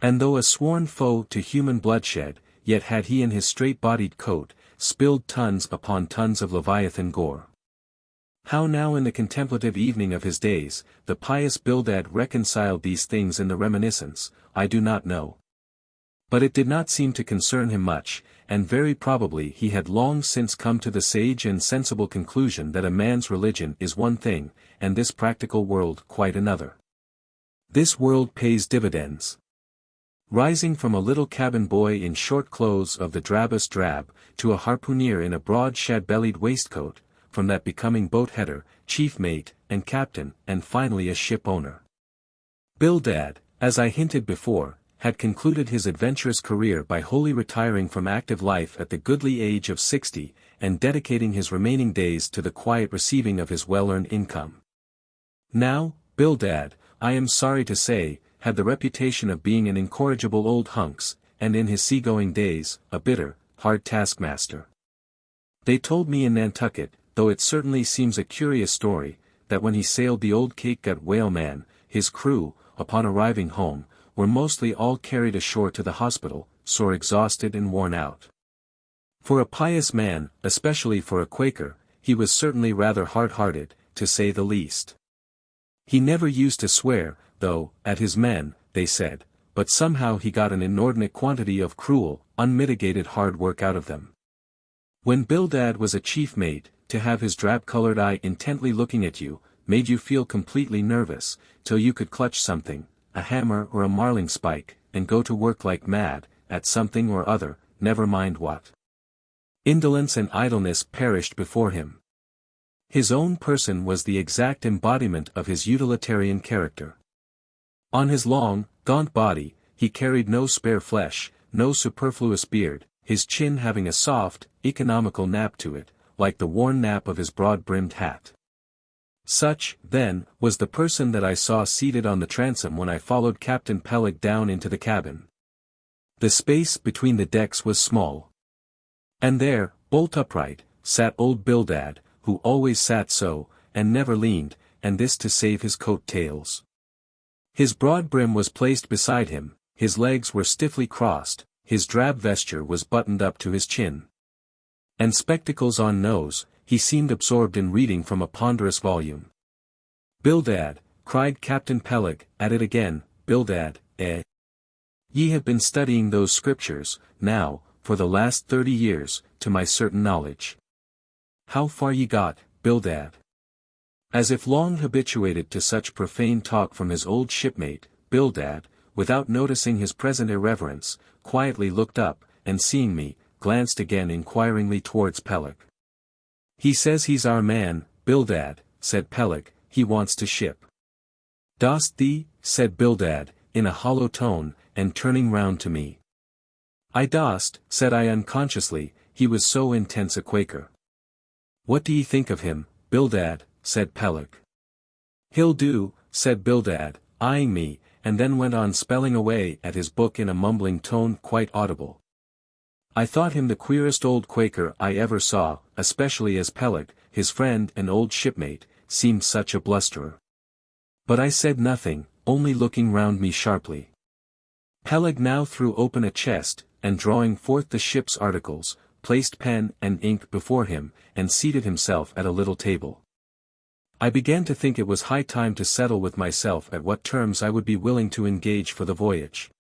And though a sworn foe to human bloodshed, yet had he in his straight-bodied coat, spilled tons upon tons of Leviathan gore. How now in the contemplative evening of his days, the pious Bildad reconciled these things in the reminiscence, I do not know. But it did not seem to concern him much, and very probably he had long since come to the sage and sensible conclusion that a man's religion is one thing, and this practical world quite another. This world pays dividends. Rising from a little cabin boy in short clothes of the drabbest drab, to a harpooner in a broad shad-bellied waistcoat, from that becoming boat-header, chief mate, and captain, and finally a ship-owner. Bildad, as I hinted before, had concluded his adventurous career by wholly retiring from active life at the goodly age of 60, and dedicating his remaining days to the quiet receiving of his well-earned income. Now, Bildad, I am sorry to say, had the reputation of being an incorrigible old hunks, and in his seagoing days, a bitter, hard taskmaster. They told me in Nantucket, though it certainly seems a curious story, that when he sailed the old Cape whaleman, his crew, upon arriving home, were mostly all carried ashore to the hospital, sore exhausted and worn out. For a pious man, especially for a Quaker, he was certainly rather hard-hearted, to say the least. He never used to swear, though, at his men, they said, but somehow he got an inordinate quantity of cruel, unmitigated hard work out of them. When Bildad was a chief mate, to have his drab-colored eye intently looking at you, made you feel completely nervous, till you could clutch something, a hammer or a marling spike, and go to work like mad, at something or other, never mind what. Indolence and idleness perished before him. His own person was the exact embodiment of his utilitarian character. On his long, gaunt body, he carried no spare flesh, no superfluous beard, his chin having a soft, economical nap to it, like the worn nap of his broad-brimmed hat. Such, then, was the person that I saw seated on the transom when I followed Captain Peleg down into the cabin. The space between the decks was small. And there, bolt upright, sat old Bildad, who always sat so, and never leaned, and this to save his coat tails. His broad brim was placed beside him, his legs were stiffly crossed, his drab vesture was buttoned up to his chin. And spectacles on nose, he seemed absorbed in reading from a ponderous volume. Bildad, cried Captain Peleg, at it again, Bildad, eh? Ye have been studying those scriptures, now, for the last 30 years, to my certain knowledge. How far ye got, Bildad? As if long habituated to such profane talk from his old shipmate, Bildad, without noticing his present irreverence, quietly looked up, and seeing me, glanced again inquiringly towards Peleg. He says he's our man, Bildad, said Peleg, he wants to ship. Dost thee, said Bildad, in a hollow tone, and turning round to me. I dost, said I unconsciously, he was so intense a Quaker. What do ye think of him, Bildad, said Peleg. He'll do, said Bildad, eyeing me, and then went on spelling away at his book in a mumbling tone quite audible. I thought him the queerest old Quaker I ever saw, especially as Peleg, his friend and old shipmate, seemed such a blusterer. But I said nothing, only looking round me sharply. Peleg now threw open a chest, and drawing forth the ship's articles, placed pen and ink before him, and seated himself at a little table. I began to think it was high time to settle with myself at what terms I would be willing to engage for the voyage.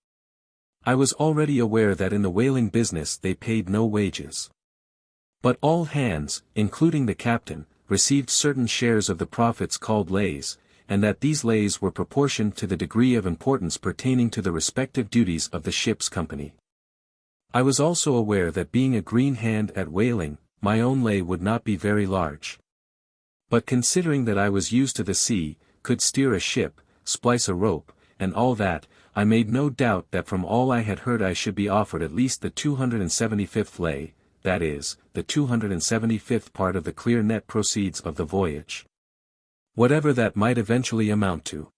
I was already aware that in the whaling business they paid no wages. But all hands, including the captain, received certain shares of the profits called lays, and that these lays were proportioned to the degree of importance pertaining to the respective duties of the ship's company. I was also aware that being a green hand at whaling, my own lay would not be very large. But considering that I was used to the sea, could steer a ship, splice a rope, and all that, I made no doubt that from all I had heard I should be offered at least the 275th lay, that is, the 275th part of the clear net proceeds of the voyage. Whatever that might eventually amount to.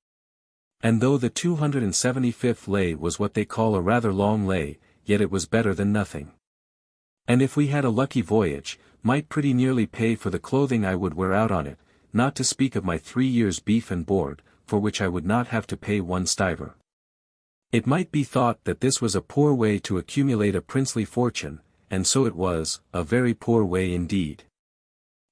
And though the 275th lay was what they call a rather long lay, yet it was better than nothing. And if we had a lucky voyage, might pretty nearly pay for the clothing I would wear out on it, not to speak of my 3 years' beef and board, for which I would not have to pay 1 stiver. It might be thought that this was a poor way to accumulate a princely fortune, and so it was, a very poor way indeed.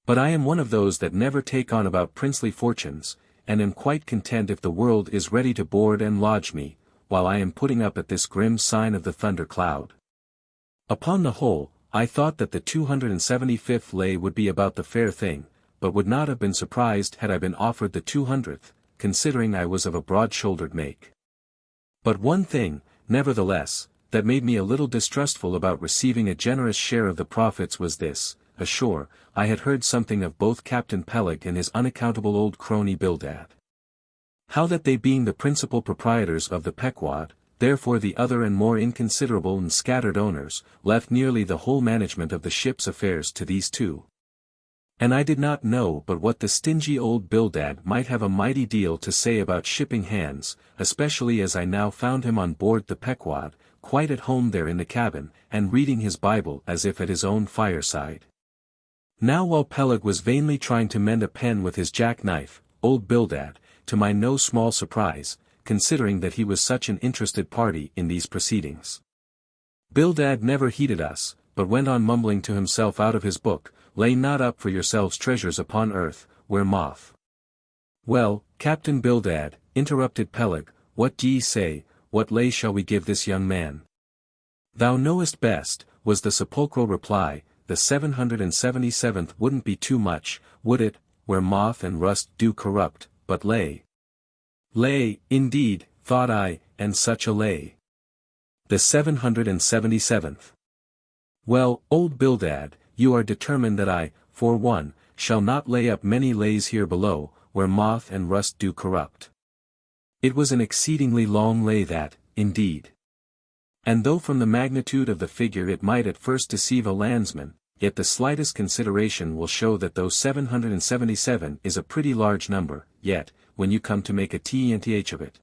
But I am one of those that never take on about princely fortunes, and am quite content if the world is ready to board and lodge me, while I am putting up at this grim sign of the thunder cloud. Upon the whole, I thought that the 275th lay would be about the fair thing, but would not have been surprised had I been offered the 200th, considering I was of a broad-shouldered make. But one thing, nevertheless, that made me a little distrustful about receiving a generous share of the profits was this: ashore, I had heard something of both Captain Peleg and his unaccountable old crony Bildad. How that they being the principal proprietors of the Pequod, therefore the other and more inconsiderable and scattered owners, left nearly the whole management of the ship's affairs to these two. And I did not know but what the stingy old Bildad might have a mighty deal to say about shipping hands, especially as I now found him on board the Pequod, quite at home there in the cabin, and reading his Bible as if at his own fireside. Now while Peleg was vainly trying to mend a pen with his jackknife, old Bildad, to my no small surprise, considering that he was such an interested party in these proceedings. Bildad never heeded us, but went on mumbling to himself out of his book, "Lay not up for yourselves treasures upon earth, where moth." "Well, Captain Bildad," interrupted Peleg, "what d'ye say, what lay shall we give this young man?" "Thou knowest best," was the sepulchral reply, "the 777th wouldn't be too much, would it, where moth and rust do corrupt, but lay." Lay, indeed, thought I, and such a lay. The 777th. Well, old Bildad, you are determined that I, for one, shall not lay up many lays here below, where moth and rust do corrupt. It was an exceedingly long lay that, indeed. And though from the magnitude of the figure it might at first deceive a landsman, yet the slightest consideration will show that though 777 is a pretty large number, yet, when you come to make a tenth of it,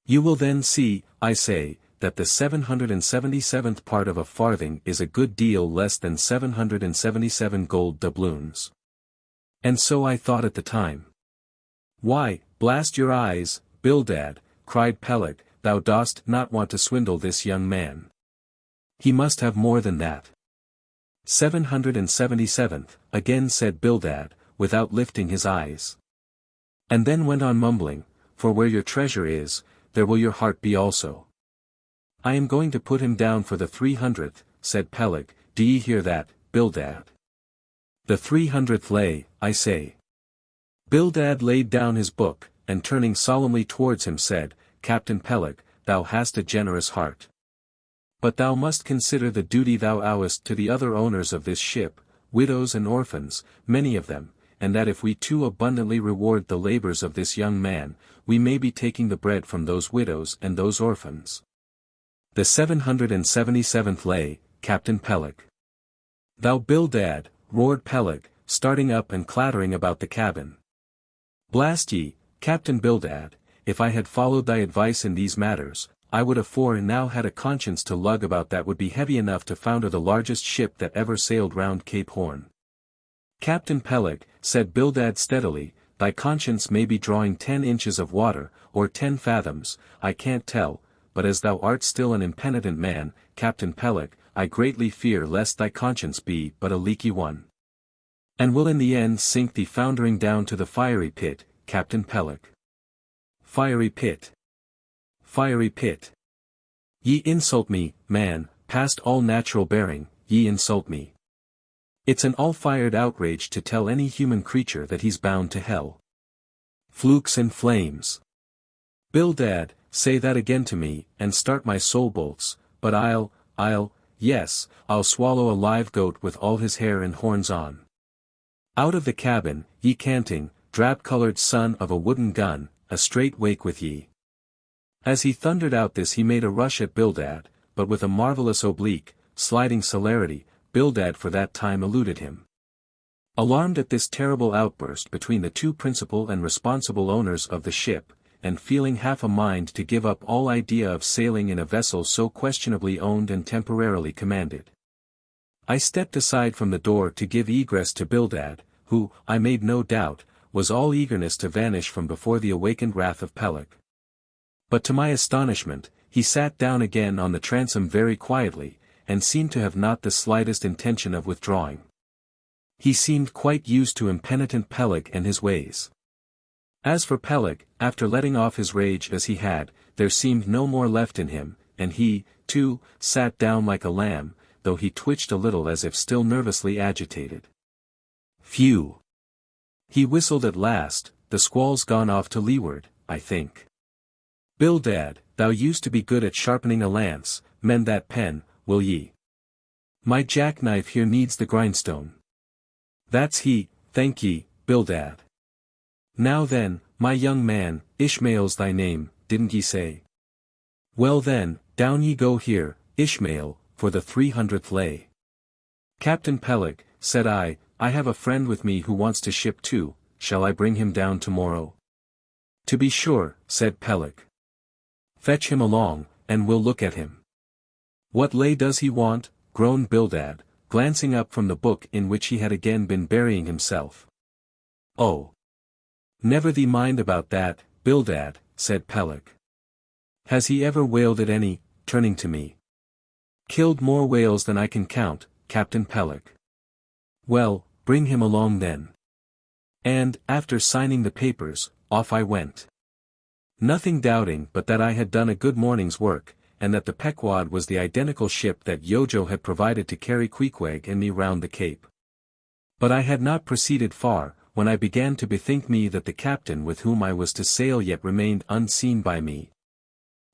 you will then see, I say, that the 777th part of a farthing is a good deal less than 777 gold doubloons. And so I thought at the time. "Why, blast your eyes, Bildad," cried Peleg, "thou dost not want to swindle this young man. He must have more than that." 777th, again said Bildad, without lifting his eyes. And then went on mumbling, for where your treasure is, there will your heart be also. I am going to put him down for the 300th, said Peleg, do ye hear that, Bildad? The 300th lay, I say. Bildad laid down his book, and turning solemnly towards him said, Captain Peleg, thou hast a generous heart. But thou must consider the duty thou owest to the other owners of this ship, widows and orphans, many of them, and that if we too abundantly reward the labors of this young man, we may be taking the bread from those widows and those orphans. The 777th lay, Captain Peleg. Thou Bildad, roared Peleg, starting up and clattering about the cabin. Blast ye, Captain Bildad, if I had followed thy advice in these matters, I would afore now had a conscience to lug about that would be heavy enough to founder the largest ship that ever sailed round Cape Horn. Captain Peleg, said Bildad steadily, thy conscience may be drawing 10 inches of water, or 10 fathoms, I can't tell, but as thou art still an impenitent man, Captain Peleg, I greatly fear lest thy conscience be but a leaky one. And will in the end sink thee foundering down to the fiery pit, Captain Peleg. Fiery pit. Fiery pit. Ye insult me, man, past all natural bearing, ye insult me. It's an all-fired outrage to tell any human creature that he's bound to hell. Flukes and flames. Bildad, say that again to me, and start my soul bolts, but yes, I'll swallow a live goat with all his hair and horns on. Out of the cabin, ye canting, drab-colored son of a wooden gun, a straight wake with ye. As he thundered out this he made a rush at Bildad, but with a marvelous oblique, sliding celerity, Bildad for that time eluded him. Alarmed at this terrible outburst between the two principal and responsible owners of the ship, and feeling half a mind to give up all idea of sailing in a vessel so questionably owned and temporarily commanded, I stepped aside from the door to give egress to Bildad, who, I made no doubt, was all eagerness to vanish from before the awakened wrath of Peleg. But to my astonishment, he sat down again on the transom very quietly, and seemed to have not the slightest intention of withdrawing. He seemed quite used to impenitent Peleg and his ways. As for Peleg, after letting off his rage as he had, there seemed no more left in him, and he, too, sat down like a lamb, though he twitched a little as if still nervously agitated. Phew! He whistled at last, the squall's gone off to leeward, I think. Bildad, thou used to be good at sharpening a lance, mend that pen, will ye? My jackknife here needs the grindstone. That's he, thank ye, Bildad. Now then, my young man, Ishmael's thy name, didn't ye say? Well then, down ye go here, Ishmael, for the 300th lay. Captain Peleg, said I have a friend with me who wants to ship too, shall I bring him down tomorrow? To be sure, said Peleg. Fetch him along, and we'll look at him. What lay does he want? Groaned Bildad, glancing up from the book in which he had again been burying himself. Oh! Never thee mind about that, Bildad, said Peleg. Has he ever whaled at any, turning to me? Killed more whales than I can count, Captain Peleg. Well, bring him along then. And, after signing the papers, off I went. Nothing doubting but that I had done a good morning's work, and that the Pequod was the identical ship that Yojo had provided to carry Queequeg and me round the Cape. But I had not proceeded far, when I began to bethink me that the captain with whom I was to sail yet remained unseen by me.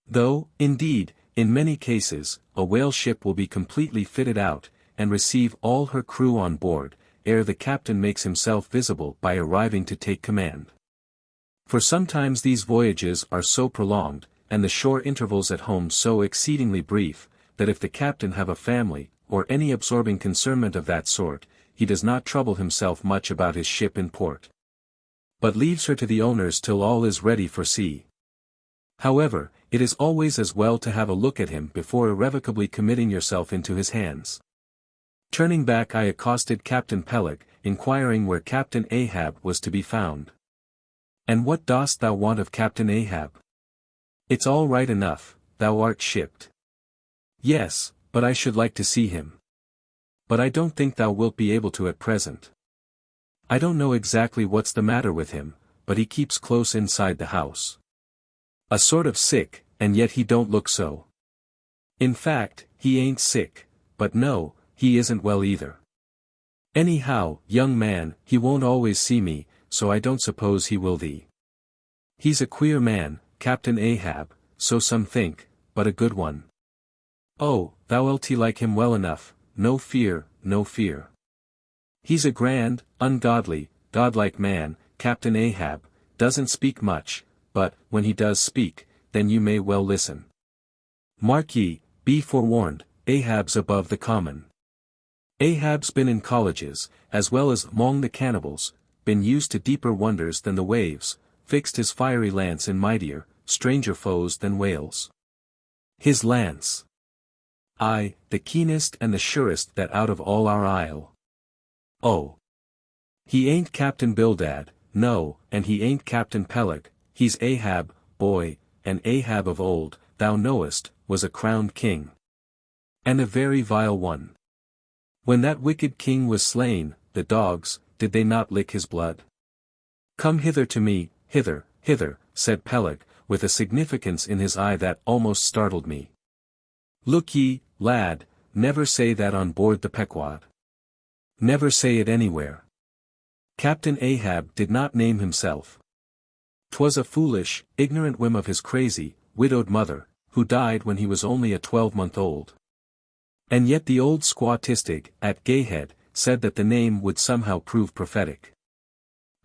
Though, indeed, in many cases, a whale ship will be completely fitted out, and receive all her crew on board, ere the captain makes himself visible by arriving to take command. For sometimes these voyages are so prolonged, and the shore intervals at home so exceedingly brief, that if the captain have a family, or any absorbing concernment of that sort, he does not trouble himself much about his ship in port, but leaves her to the owners till all is ready for sea. However, it is always as well to have a look at him before irrevocably committing yourself into his hands. Turning back I accosted Captain Peleg, inquiring where Captain Ahab was to be found. And what dost thou want of Captain Ahab? It's all right enough, thou art shipped. Yes, but I should like to see him. But I don't think thou wilt be able to at present. I don't know exactly what's the matter with him, but he keeps close inside the house. A sort of sick, and yet he don't look so. In fact, he ain't sick, but no, he isn't well either. Anyhow, young man, he won't always see me, so I don't suppose he will thee. He's a queer man, Captain Ahab, so some think, but a good one. Oh, thou'lt like him well enough, no fear, no fear. He's a grand, ungodly, godlike man, Captain Ahab, doesn't speak much, but, when he does speak, then you may well listen. Mark ye, be forewarned, Ahab's above the common. Ahab's been in colleges, as well as among the cannibals, been used to deeper wonders than the waves, fixed his fiery lance in mightier, stranger foes than whales. His lance. Aye, the keenest and the surest that out of all our isle. Oh. He ain't Captain Bildad, no, and he ain't Captain Peleg, he's Ahab, boy, and Ahab of old, thou knowest, was a crowned king. And a very vile one. When that wicked king was slain, the dogs, did they not lick his blood? Come hither to me, hither, hither, said Peleg, with a significance in his eye that almost startled me. Look ye, lad, never say that on board the Pequod. Never say it anywhere. Captain Ahab did not name himself. 'Twas a foolish, ignorant whim of his crazy, widowed mother, who died when he was only a 12-month-old. And yet the old squatistic, at Gayhead, said that the name would somehow prove prophetic.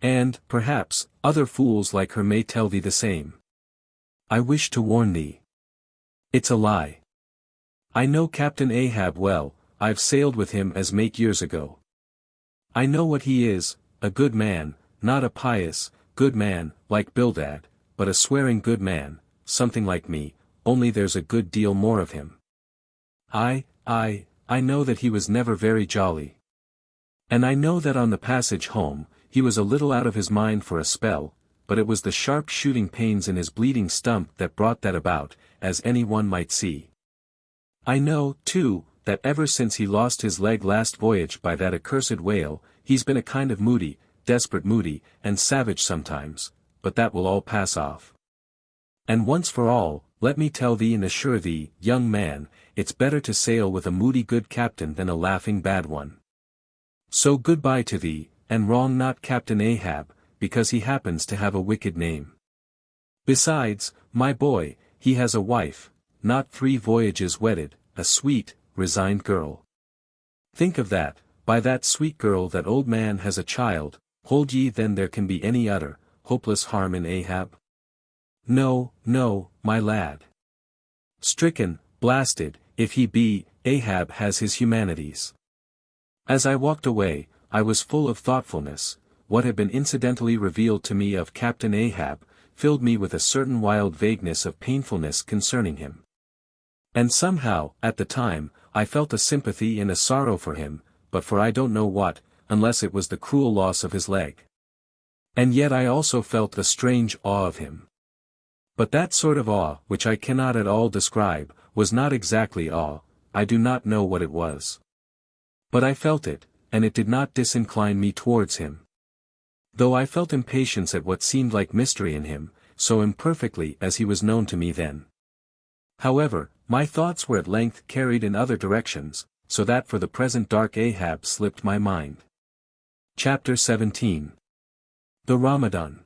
And, perhaps, other fools like her may tell thee the same. I wish to warn thee. It's a lie. I know Captain Ahab well, I've sailed with him as mate years ago. I know what he is, a good man, not a pious, good man, like Bildad, but a swearing good man, something like me, only there's a good deal more of him. I know that he was never very jolly. And I know that on the passage home, he was a little out of his mind for a spell, but it was the sharp shooting pains in his bleeding stump that brought that about, as any one might see. I know, too, that ever since he lost his leg last voyage by that accursed whale, he's been a kind of moody, desperate moody, and savage sometimes, but that will all pass off. And once for all, let me tell thee and assure thee, young man, it's better to sail with a moody good captain than a laughing bad one. So goodbye to thee, and wrong not Captain Ahab, because he happens to have a wicked name. Besides, my boy, he has a wife, not 3 voyages wedded, a sweet, resigned girl. Think of that, by that sweet girl that old man has a child, hold ye then there can be any utter, hopeless harm in Ahab? No, no, my lad. Stricken, blasted, if he be, Ahab has his humanities. As I walked away, I was full of thoughtfulness. What had been incidentally revealed to me of Captain Ahab, filled me with a certain wild vagueness of painfulness concerning him. And somehow, at the time, I felt a sympathy and a sorrow for him, but for I don't know what, unless it was the cruel loss of his leg. And yet I also felt a strange awe of him. But that sort of awe, which I cannot at all describe, was not exactly awe, I do not know what it was. But I felt it, and it did not disincline me towards him. Though I felt impatience at what seemed like mystery in him, so imperfectly as he was known to me then. However, my thoughts were at length carried in other directions, so that for the present dark Ahab slipped my mind. Chapter 17. The Ramadan.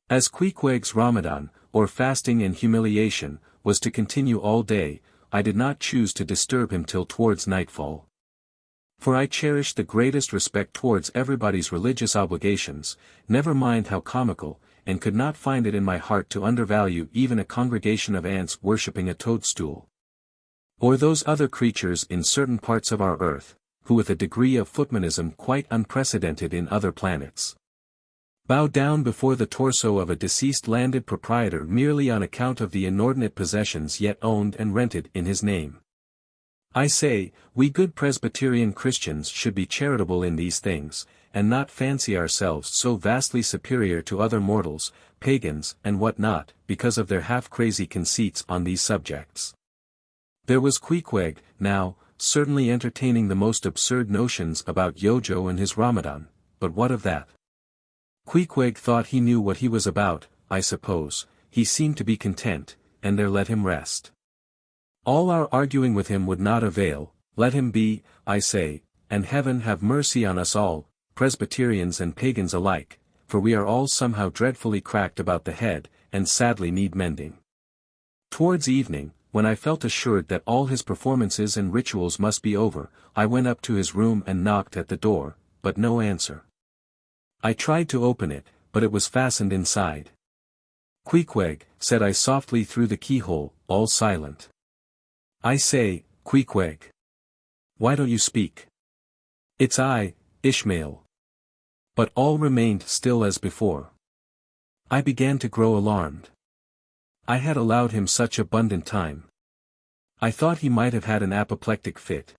As Queequeg's Ramadan, or fasting and humiliation, was to continue all day, I did not choose to disturb him till towards nightfall. For I cherished the greatest respect towards everybody's religious obligations, never mind how comical, and could not find it in my heart to undervalue even a congregation of ants worshipping a toadstool. Or those other creatures in certain parts of our earth, who with a degree of footmanism quite unprecedented in other planets, bow down before the torso of a deceased landed proprietor merely on account of the inordinate possessions yet owned and rented in his name. I say, we good Presbyterian Christians should be charitable in these things, and not fancy ourselves so vastly superior to other mortals, pagans and what not, because of their half-crazy conceits on these subjects. There was Queequeg, now, certainly entertaining the most absurd notions about Yojo and his Ramadan, but what of that? Queequeg thought he knew what he was about, I suppose. He seemed to be content, and there let him rest. All our arguing with him would not avail. Let him be, I say, and heaven have mercy on us all, Presbyterians and pagans alike, for we are all somehow dreadfully cracked about the head, and sadly need mending. Towards evening, when I felt assured that all his performances and rituals must be over, I went up to his room and knocked at the door, but no answer. I tried to open it, but it was fastened inside. "Queequeg," said I softly through the keyhole, all silent. "I say, Queequeg. Why don't you speak?" "It's I, Ishmael." But all remained still as before. I began to grow alarmed. I had allowed him such abundant time. I thought he might have had an apoplectic fit.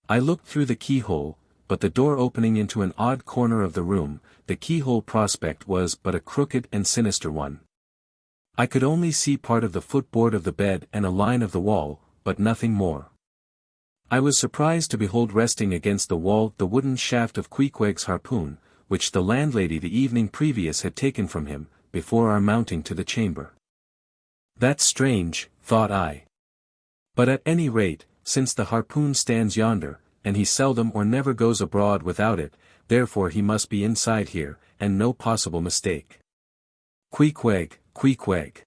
I looked through the keyhole, but the door opening into an odd corner of the room, the keyhole prospect was but a crooked and sinister one. I could only see part of the footboard of the bed and a line of the wall, but nothing more. I was surprised to behold resting against the wall the wooden shaft of Queequeg's harpoon, which the landlady the evening previous had taken from him, before our mounting to the chamber. That's strange, thought I. But at any rate, since the harpoon stands yonder, and he seldom or never goes abroad without it, therefore he must be inside here, and no possible mistake. Queequeg, Queequeg.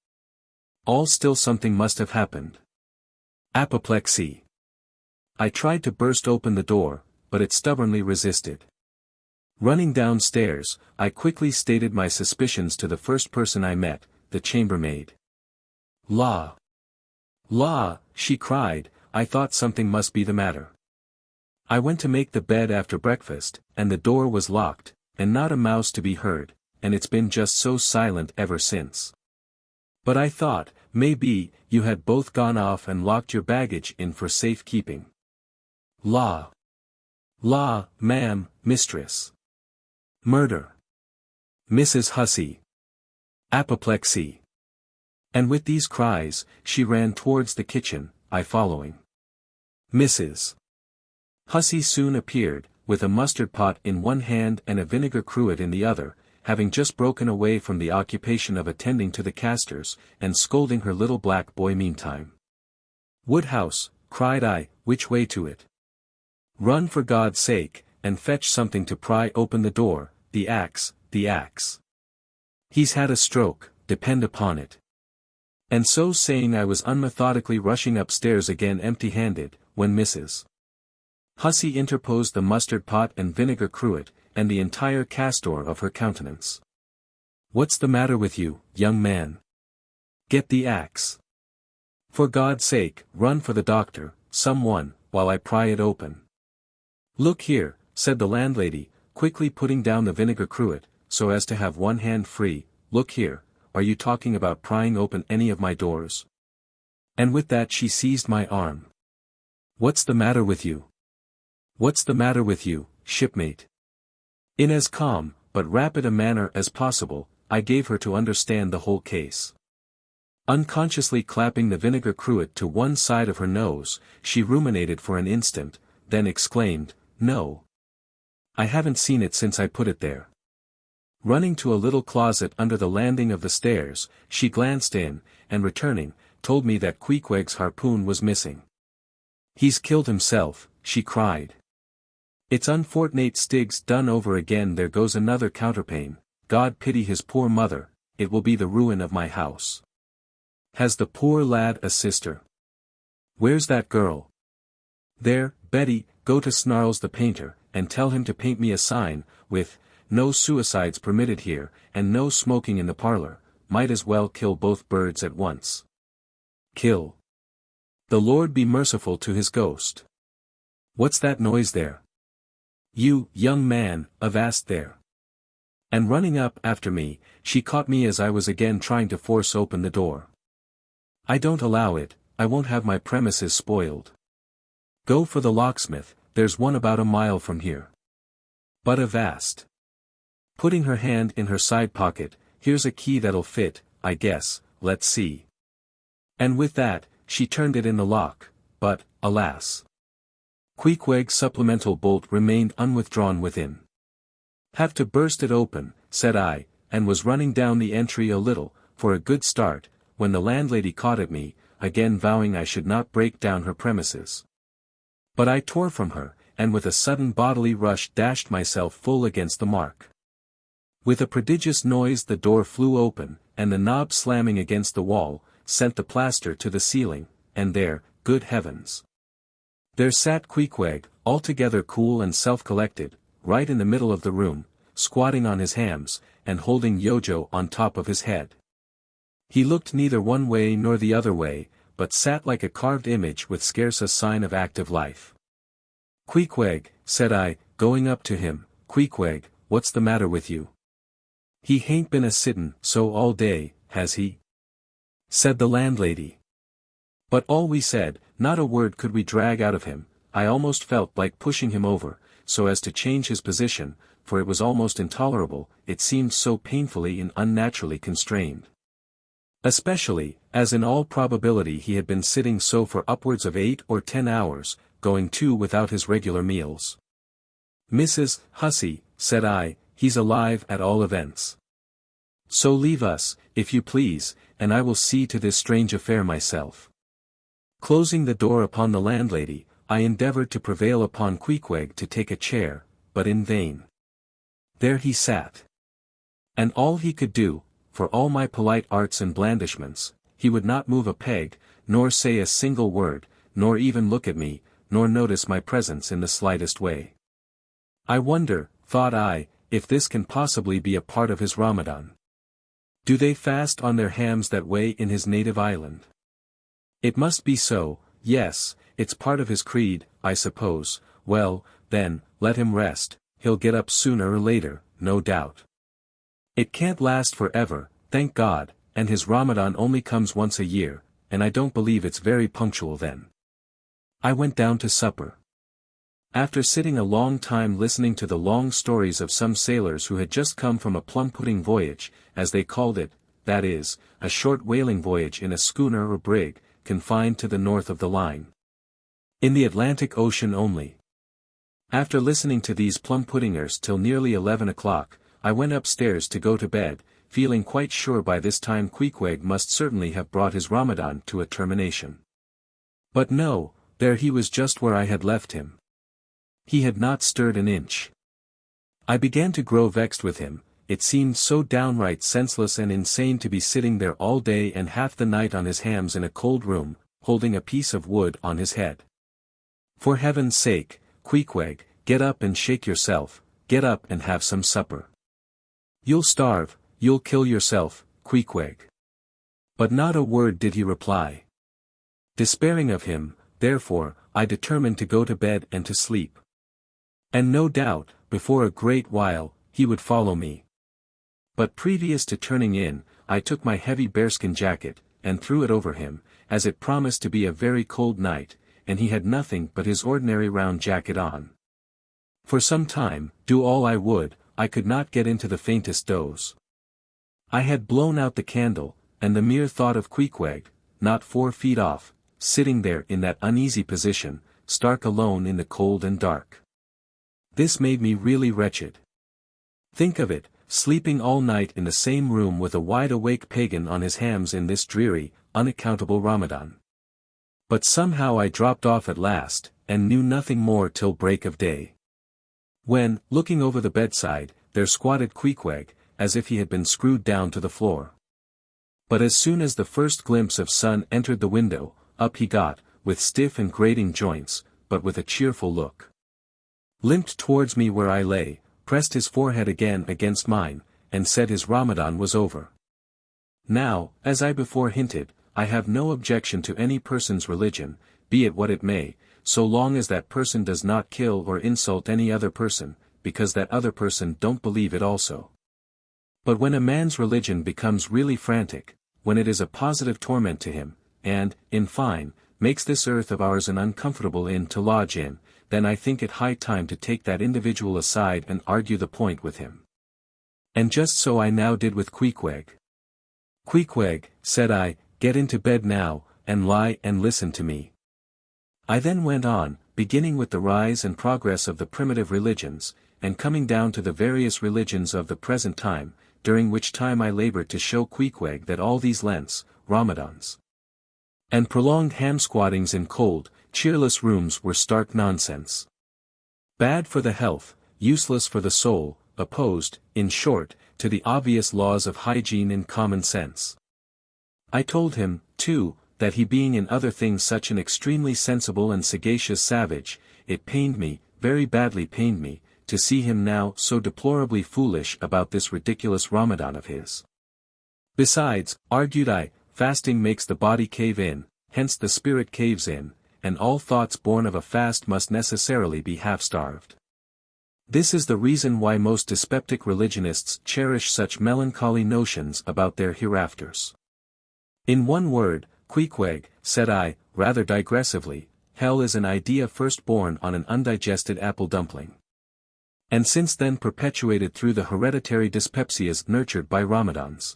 All still something must have happened. Apoplexy. I tried to burst open the door, but it stubbornly resisted. Running downstairs, I quickly stated my suspicions to the first person I met, the chambermaid. "La! La!" she cried, "I thought something must be the matter. I went to make the bed after breakfast, and the door was locked, and not a mouse to be heard, and it's been just so silent ever since. But I thought, maybe, you had both gone off and locked your baggage in for safe keeping." "La! La, ma'am, mistress. Murder. Mrs. Hussey. Apoplexy." And with these cries, she ran towards the kitchen, I following. Mrs. Hussey soon appeared, with a mustard pot in one hand and a vinegar cruet in the other, having just broken away from the occupation of attending to the castors, and scolding her little black boy meantime. "Woodhouse," cried I, "which way to it? Run for God's sake, and fetch something to pry open the door, the axe, the axe. He's had a stroke, depend upon it." And so saying I was unmethodically rushing upstairs again empty-handed, when Mrs. Hussey interposed the mustard pot and vinegar cruet, and the entire castor of her countenance. "What's the matter with you, young man? Get the axe. For God's sake, run for the doctor, someone, while I pry it open." "Look here," said the landlady, quickly putting down the vinegar cruet, so as to have one hand free, "look here, are you talking about prying open any of my doors?" And with that she seized my arm. "What's the matter with you? What's the matter with you, shipmate?" In as calm, but rapid a manner as possible, I gave her to understand the whole case. Unconsciously clapping the vinegar cruet to one side of her nose, she ruminated for an instant, then exclaimed, "No. I haven't seen it since I put it there." Running to a little closet under the landing of the stairs, she glanced in, and returning, told me that Queequeg's harpoon was missing. "He's killed himself," she cried. "It's unfortunate Stig's done over again. There goes another counterpane. God pity his poor mother, it will be the ruin of my house." "Has the poor lad a sister?" "Where's that girl?" "There, Betty, go to Snarls the painter, and tell him to paint me a sign, with, 'No suicides permitted here, and no smoking in the parlor.' Might as well kill both birds at once." "Kill? The Lord be merciful to his ghost. What's that noise there? You, young man, avast there." And running up after me, she caught me as I was again trying to force open the door. "I don't allow it, I won't have my premises spoiled. Go for the locksmith, there's one about a mile from here." "But avast." Putting her hand in her side pocket, "Here's a key that'll fit, I guess, let's see." And with that, she turned it in the lock, but, alas! Queequeg's supplemental bolt remained unwithdrawn within. "Have to burst it open," said I, and was running down the entry a little, for a good start, when the landlady caught at me, again vowing I should not break down her premises. But I tore from her, and with a sudden bodily rush dashed myself full against the mark. With a prodigious noise the door flew open, and the knob slamming against the wall, sent the plaster to the ceiling, and there, good heavens! There sat Queequeg, altogether cool and self-collected, right in the middle of the room, squatting on his hams, and holding Yojo on top of his head. He looked neither one way nor the other way, but sat like a carved image with scarce a sign of active life. "Queequeg," said I, going up to him, "Queequeg, what's the matter with you? He hain't been a-sittin' so all day, has he?" said the landlady. But all we said, not a word could we drag out of him. I almost felt like pushing him over, so as to change his position, for it was almost intolerable, it seemed so painfully and unnaturally constrained. Especially, as in all probability he had been sitting so for upwards of 8 or 10 hours, going too without his regular meals. "Mrs. Hussey," said I, "he's alive at all events. So leave us, if you please, and I will see to this strange affair myself." Closing the door upon the landlady, I endeavored to prevail upon Queequeg to take a chair, but in vain. There he sat. And all he could do, for all my polite arts and blandishments, he would not move a peg, nor say a single word, nor even look at me, nor notice my presence in the slightest way. I wonder, thought I, if this can possibly be a part of his Ramadan. Do they fast on their hams that way in his native island? It must be so, yes, it's part of his creed, I suppose. Well, then, let him rest, he'll get up sooner or later, no doubt. It can't last forever, thank God, and his Ramadan only comes once a year, and I don't believe it's very punctual then. I went down to supper. After sitting a long time listening to the long stories of some sailors who had just come from a plum-pudding voyage, as they called it, that is, a short whaling voyage in a schooner or brig, confined to the north of the line. In the Atlantic Ocean only. After listening to these plum-puddingers till nearly 11 o'clock, I went upstairs to go to bed, feeling quite sure by this time Queequeg must certainly have brought his Ramadan to a termination. But no, there he was just where I had left him. He had not stirred an inch. I began to grow vexed with him. It seemed so downright senseless and insane to be sitting there all day and half the night on his hams in a cold room, holding a piece of wood on his head. For heaven's sake, Queequeg, get up and shake yourself, get up and have some supper. You'll starve, you'll kill yourself, Queequeg. But not a word did he reply. Despairing of him, therefore, I determined to go to bed and to sleep. And no doubt, before a great while, he would follow me. But previous to turning in, I took my heavy bearskin jacket, and threw it over him, as it promised to be a very cold night, and he had nothing but his ordinary round jacket on. For some time, do all I would, I could not get into the faintest doze. I had blown out the candle, and the mere thought of Queequeg, not 4 feet off, sitting there in that uneasy position, stark alone in the cold and dark. This made me really wretched. Think of it, sleeping all night in the same room with a wide-awake pagan on his hams in this dreary, unaccountable Ramadan. But somehow I dropped off at last, and knew nothing more till break of day. When, looking over the bedside, there squatted Queequeg, as if he had been screwed down to the floor. But as soon as the first glimpse of sun entered the window, up he got, with stiff and grating joints, but with a cheerful look. Limped towards me where I lay, pressed his forehead again against mine, and said his Ramadan was over. Now, as I before hinted, I have no objection to any person's religion, be it what it may, so long as that person does not kill or insult any other person, because that other person don't believe it also. But when a man's religion becomes really frantic, when it is a positive torment to him, and, in fine, makes this earth of ours an uncomfortable inn to lodge in, then I think it high time to take that individual aside and argue the point with him. And just so I now did with Queequeg. "Queequeg," said I, "get into bed now, and lie and listen to me." I then went on, beginning with the rise and progress of the primitive religions, and coming down to the various religions of the present time, during which time I labored to show Queequeg that all these Lents, Ramadans, and prolonged ham-squattings in cold, cheerless rooms were stark nonsense. Bad for the health, useless for the soul, opposed, in short, to the obvious laws of hygiene and common sense. I told him, too, that he being in other things such an extremely sensible and sagacious savage, it pained me, very badly pained me, to see him now so deplorably foolish about this ridiculous Ramadan of his. Besides, argued I, fasting makes the body cave in, hence the spirit caves in, and all thoughts born of a fast must necessarily be half-starved. This is the reason why most dyspeptic religionists cherish such melancholy notions about their hereafters. In one word, Queequeg, said I, rather digressively, hell is an idea first born on an undigested apple dumpling, and since then perpetuated through the hereditary dyspepsias nurtured by Ramadans.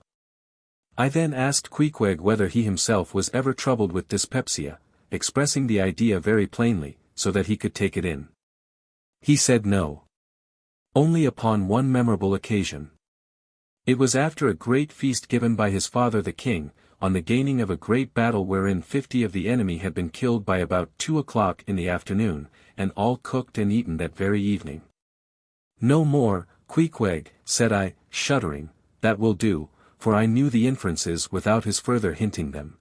I then asked Queequeg whether he himself was ever troubled with dyspepsia, expressing the idea very plainly, so that he could take it in. He said no. Only upon one memorable occasion. It was after a great feast given by his father the king, on the gaining of a great battle wherein 50 of the enemy had been killed by about 2 o'clock in the afternoon, and all cooked and eaten that very evening. No more, Queequeg, said I, shuddering, that will do, for I knew the inferences without his further hinting them.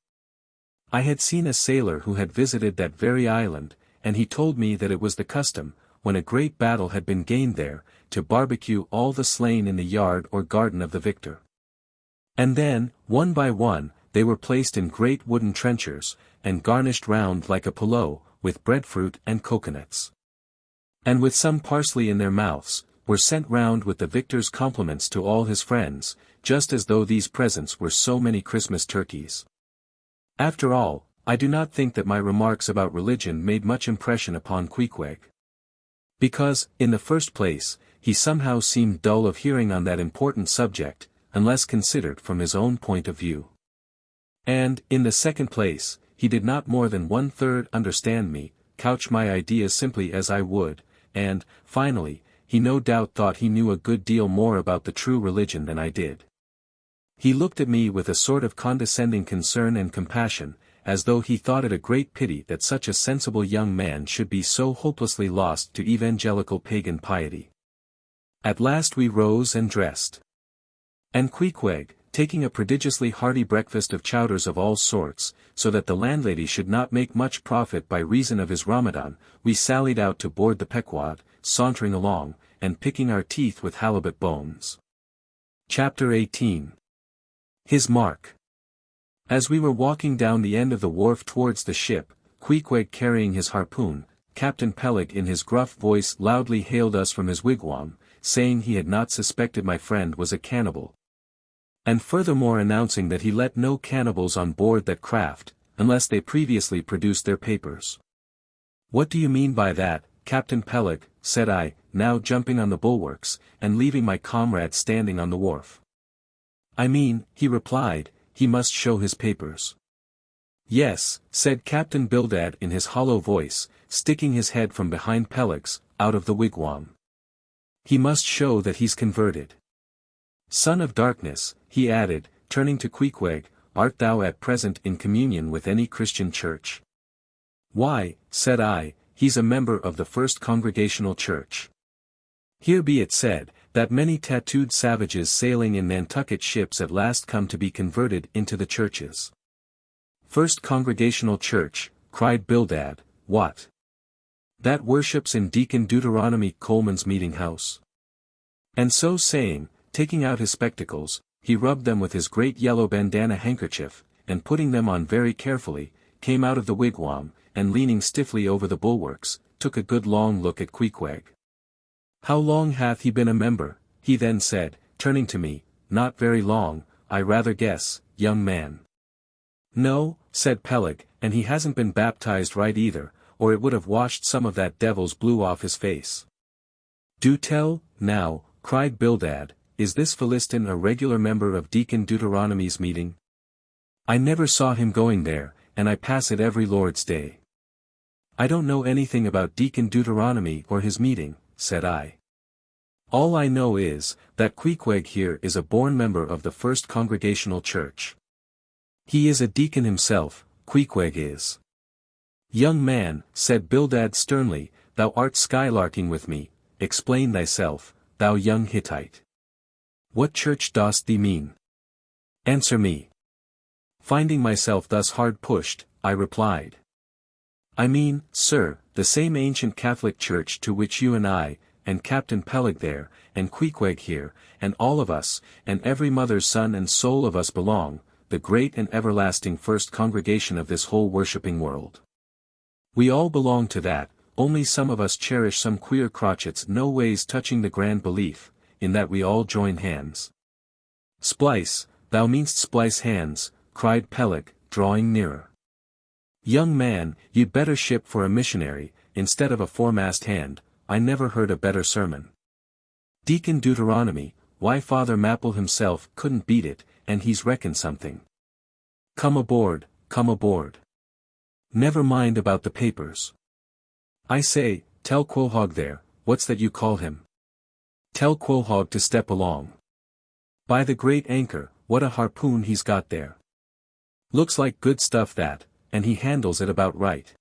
I had seen a sailor who had visited that very island, and he told me that it was the custom, when a great battle had been gained there, to barbecue all the slain in the yard or garden of the victor. And then, one by one, they were placed in great wooden trenchers, and garnished round like a pillow, with breadfruit and coconuts. And with some parsley in their mouths, were sent round with the victor's compliments to all his friends, just as though these presents were so many Christmas turkeys. After all, I do not think that my remarks about religion made much impression upon Queequeg. Because, in the first place, he somehow seemed dull of hearing on that important subject, unless considered from his own point of view. And, in the second place, he did not more than 1/3 understand me, couch my ideas simply as I would, and, finally, he no doubt thought he knew a good deal more about the true religion than I did. He looked at me with a sort of condescending concern and compassion, as though he thought it a great pity that such a sensible young man should be so hopelessly lost to evangelical pagan piety. At last we rose and dressed. And Queequeg, taking a prodigiously hearty breakfast of chowders of all sorts, so that the landlady should not make much profit by reason of his Ramadan, we sallied out to board the Pequod, sauntering along, and picking our teeth with halibut bones. Chapter 18. His mark. As we were walking down the end of the wharf towards the ship, Queequeg carrying his harpoon, Captain Peleg in his gruff voice loudly hailed us from his wigwam, saying he had not suspected my friend was a cannibal, and furthermore announcing that he let no cannibals on board that craft, unless they previously produced their papers. "What do you mean by that, Captain Peleg?" said I, now jumping on the bulwarks, and leaving my comrade standing on the wharf. "I mean," he replied, "he must show his papers." "Yes," said Captain Bildad in his hollow voice, sticking his head from behind Peleg's, out of the wigwam. "He must show that he's converted. Son of darkness," he added, turning to Queequeg, "art thou at present in communion with any Christian church?" "Why," said I, "he's a member of the First Congregational Church. Here be it said, that many tattooed savages sailing in Nantucket ships at last come to be converted into the churches." "First Congregational Church," cried Bildad, "what? That worships in Deacon Deuteronomy Coleman's meeting house?" And so saying, taking out his spectacles, he rubbed them with his great yellow bandana handkerchief, and putting them on very carefully, came out of the wigwam, and leaning stiffly over the bulwarks, took a good long look at Queequeg. "How long hath he been a member?" he then said, turning to me. "Not very long, I rather guess, young man." "No," said Peleg, "and he hasn't been baptized right either, or it would have washed some of that devil's blue off his face." "Do tell, now," cried Bildad, "is this Philistin a regular member of Deacon Deuteronomy's meeting? I never saw him going there, and I pass it every Lord's Day." "I don't know anything about Deacon Deuteronomy or his meeting," said I. All I know is, that Queequeg here is a born member of the First Congregational Church. He is a deacon himself, Queequeg is. Young man, said Bildad sternly, thou art skylarking with me, explain thyself, thou young Hittite. What church dost thee mean? Answer me. Finding myself thus hard pushed, I replied. I mean, sir, the same ancient Catholic Church to which you and I, and Captain Peleg there, and Queequeg here, and all of us, and every mother's son and soul of us belong, the great and everlasting first congregation of this whole worshipping world. We all belong to that, only some of us cherish some queer crotchets no ways touching the grand belief, in that we all join hands. Splice, thou meanst splice hands, cried Peleg, drawing nearer. Young man, you'd better ship for a missionary, instead of a foremast hand, I never heard a better sermon. Deacon Deuteronomy, why Father Mapple himself couldn't beat it, and he's reckoned something. Come aboard, come aboard. Never mind about the papers. I say, tell Quahog there, what's that you call him? Tell Quahog to step along. By the great anchor, what a harpoon he's got there. Looks like good stuff that, and he handles it about right.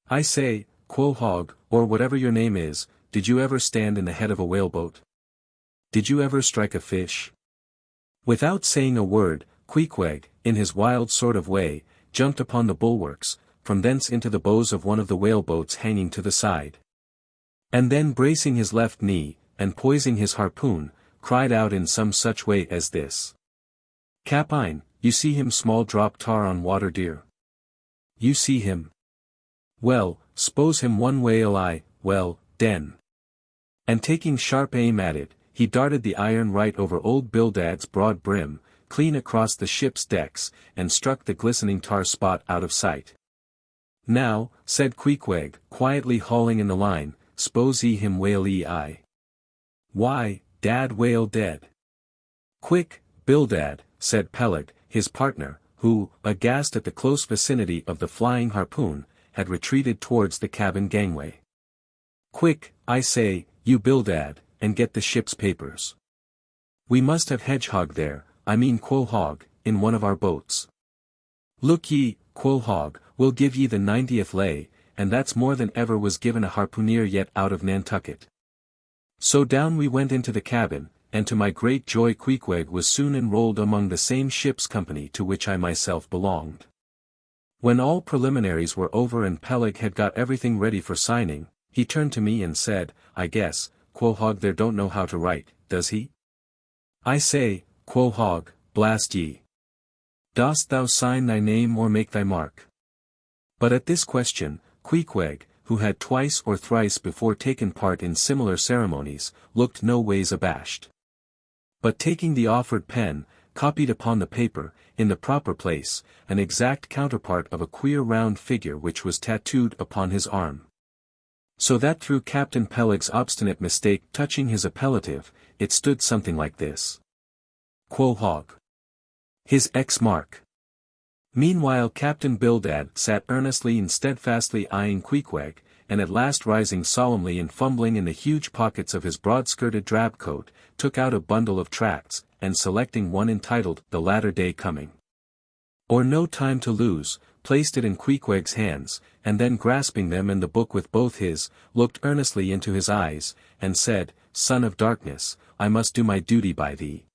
I say, Quahog, or whatever your name is, did you ever stand in the head of a whaleboat? Did you ever strike a fish? Without saying a word, Queequeg, in his wild sort of way, jumped upon the bulwarks, from thence into the bows of one of the whaleboats hanging to the side. And then bracing his left knee, and poising his harpoon, cried out in some such way as this. Capine, you see him small drop tar on water dear? You see him? Well, s'pose him one whale eye, well, den. And taking sharp aim at it, he darted the iron right over old Bildad's broad brim, clean across the ship's decks, and struck the glistening tar spot out of sight. Now, said Queequeg, quietly hauling in the line, s'pose ye him whale eye. Why, dad whale dead. Quick, Bildad, said Peleg, his partner, who, aghast at the close vicinity of the flying harpoon, had retreated towards the cabin gangway. Quick, I say, you Bildad, and get the ship's papers. We must have Hedgehog there, I mean Quahog, in one of our boats. Look ye, Quahog, we'll give ye the 90th lay, and that's more than ever was given a harpooneer yet out of Nantucket. So down we went into the cabin, and to my great joy Queequeg was soon enrolled among the same ship's company to which I myself belonged. When all preliminaries were over and Peleg had got everything ready for signing, he turned to me and said, I guess, Quahog there don't know how to write, does he? I say, Quahog, blast ye. Dost thou sign thy name or make thy mark? But at this question, Queequeg, who had twice or thrice before taken part in similar ceremonies, looked no ways abashed. But taking the offered pen, copied upon the paper, in the proper place, an exact counterpart of a queer round figure which was tattooed upon his arm. So that through Captain Peleg's obstinate mistake touching his appellative, it stood something like this. Quahog. His X mark. Meanwhile Captain Bildad sat earnestly and steadfastly eyeing Queequeg, and at last rising solemnly and fumbling in the huge pockets of his broad-skirted drab coat, took out a bundle of tracts, and selecting one entitled The Latter Day Coming. Or No Time to Lose, placed it in Queequeg's hands, and then grasping them and the book with both his, looked earnestly into his eyes, and said, Son of darkness, I must do my duty by thee.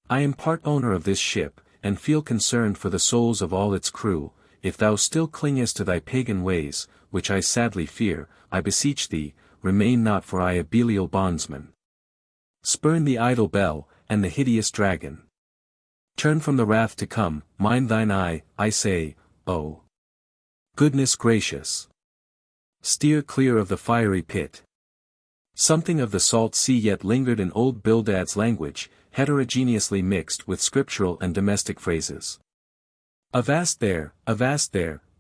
I am part owner of this ship, and feel concerned for the souls of all its crew. If thou still clingest to thy pagan ways, which I sadly fear, I beseech thee, remain not for I a Belial bondsman. Spurn the idle bell, and the hideous dragon. Turn from the wrath to come, mind thine eye, I say, oh. Goodness gracious. Steer clear of the fiery pit. Something of the salt sea yet lingered in old Bildad's language, heterogeneously mixed with scriptural and domestic phrases. Avast there,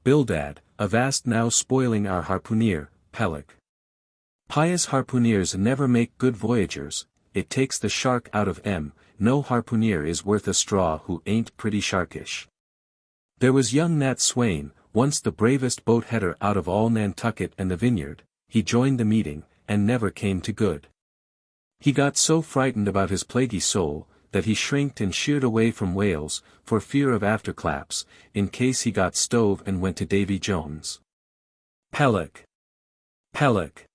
Bildad, avast now spoiling our harpooneer, Peleg. Pious harpooneers never make good voyagers, it takes the shark out of 'em, no harpooneer is worth a straw who ain't pretty sharkish. There was young Nat Swain, once the bravest boat-header out of all Nantucket and the Vineyard, he joined the meeting, and never came to good. He got so frightened about his plaguey soul, that he shrinked and sheered away from whales, for fear of afterclaps, in case he got stove and went to Davy Jones. Peleg! Peleg!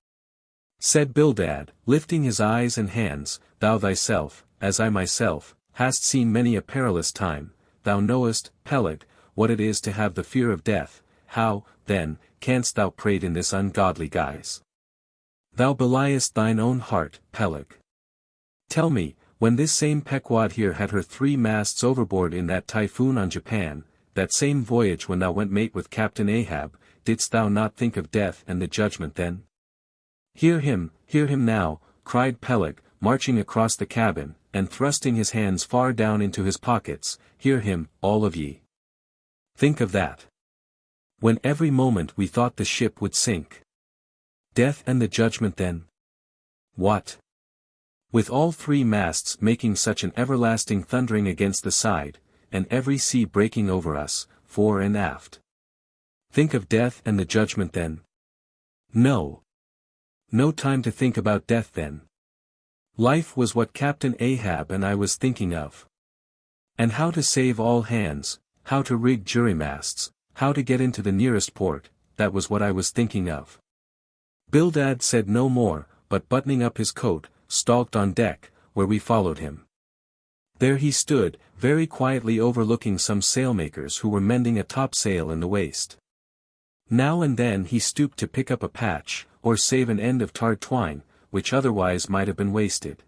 Said Bildad, lifting his eyes and hands, thou thyself, as I myself, hast seen many a perilous time, thou knowest, Peleg, what it is to have the fear of death, how, then, canst thou prate in this ungodly guise? Thou beliest thine own heart, Peleg. Tell me, when this same Pequod here had her 3 masts overboard in that typhoon on Japan, that same voyage when thou went mate with Captain Ahab, didst thou not think of death and the judgment then? Hear him now, cried Peleg, marching across the cabin, and thrusting his hands far down into his pockets, hear him, all of ye. Think of that. When every moment we thought the ship would sink. Death and the judgment then? What? With all 3 masts making such an everlasting thundering against the side, and every sea breaking over us, fore and aft. Think of death and the judgment then? No. No time to think about death then. Life was what Captain Ahab and I was thinking of. And how to save all hands, how to rig jurymasts, how to get into the nearest port, that was what I was thinking of. Bildad said no more, but buttoning up his coat, stalked on deck, where we followed him. There he stood, very quietly overlooking some sailmakers who were mending a topsail in the waist. Now and then he stooped to pick up a patch, or save an end of tarred twine, which otherwise might have been wasted.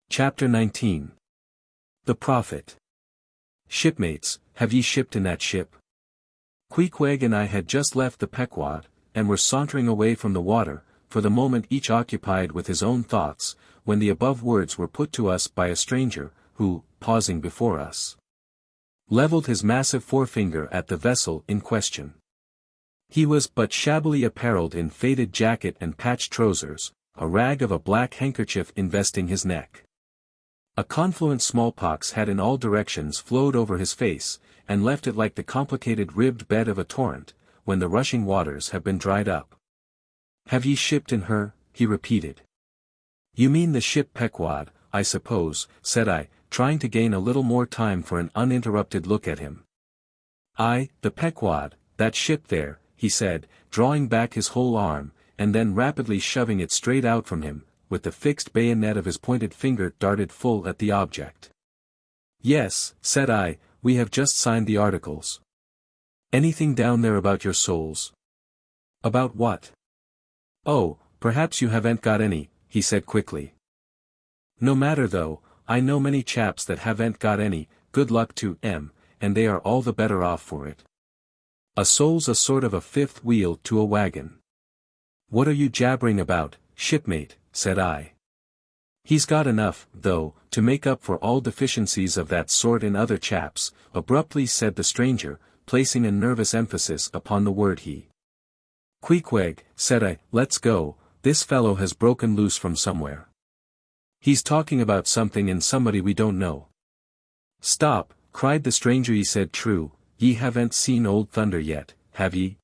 Chapter 19. The Prophet. Shipmates, have ye shipped in that ship? Queequeg and I had just left the Pequod, and were sauntering away from the water, for the moment each occupied with his own thoughts, when the above words were put to us by a stranger, who, pausing before us, levelled his massive forefinger at the vessel in question. He was but shabbily apparelled in faded jacket and patched trousers, a rag of a black handkerchief investing his neck. A confluent smallpox had in all directions flowed over his face, and left it like the complicated ribbed bed of a torrent, when the rushing waters have been dried up. Have ye shipped in her? He repeated. You mean the ship Pequod, I suppose, said I, trying to gain a little more time for an uninterrupted look at him. Aye, the Pequod, that ship there, he said, drawing back his whole arm, and then rapidly shoving it straight out from him, with the fixed bayonet of his pointed finger darted full at the object. Yes, said I, we have just signed the articles. Anything down there about your souls? About what? Oh, perhaps you haven't got any, he said quickly. No matter though, I know many chaps that haven't got any, good luck to 'em, and they are all the better off for it. A soul's a sort of a fifth wheel to a wagon. What are you jabbering about, shipmate, said I. He's got enough, though, to make up for all deficiencies of that sort in other chaps, abruptly said the stranger, placing a nervous emphasis upon the word he. Queequeg, said I, let's go, this fellow has broken loose from somewhere. He's talking about something and somebody we don't know. Stop, cried the stranger, ye said true, ye haven't seen Old Thunder yet, have ye?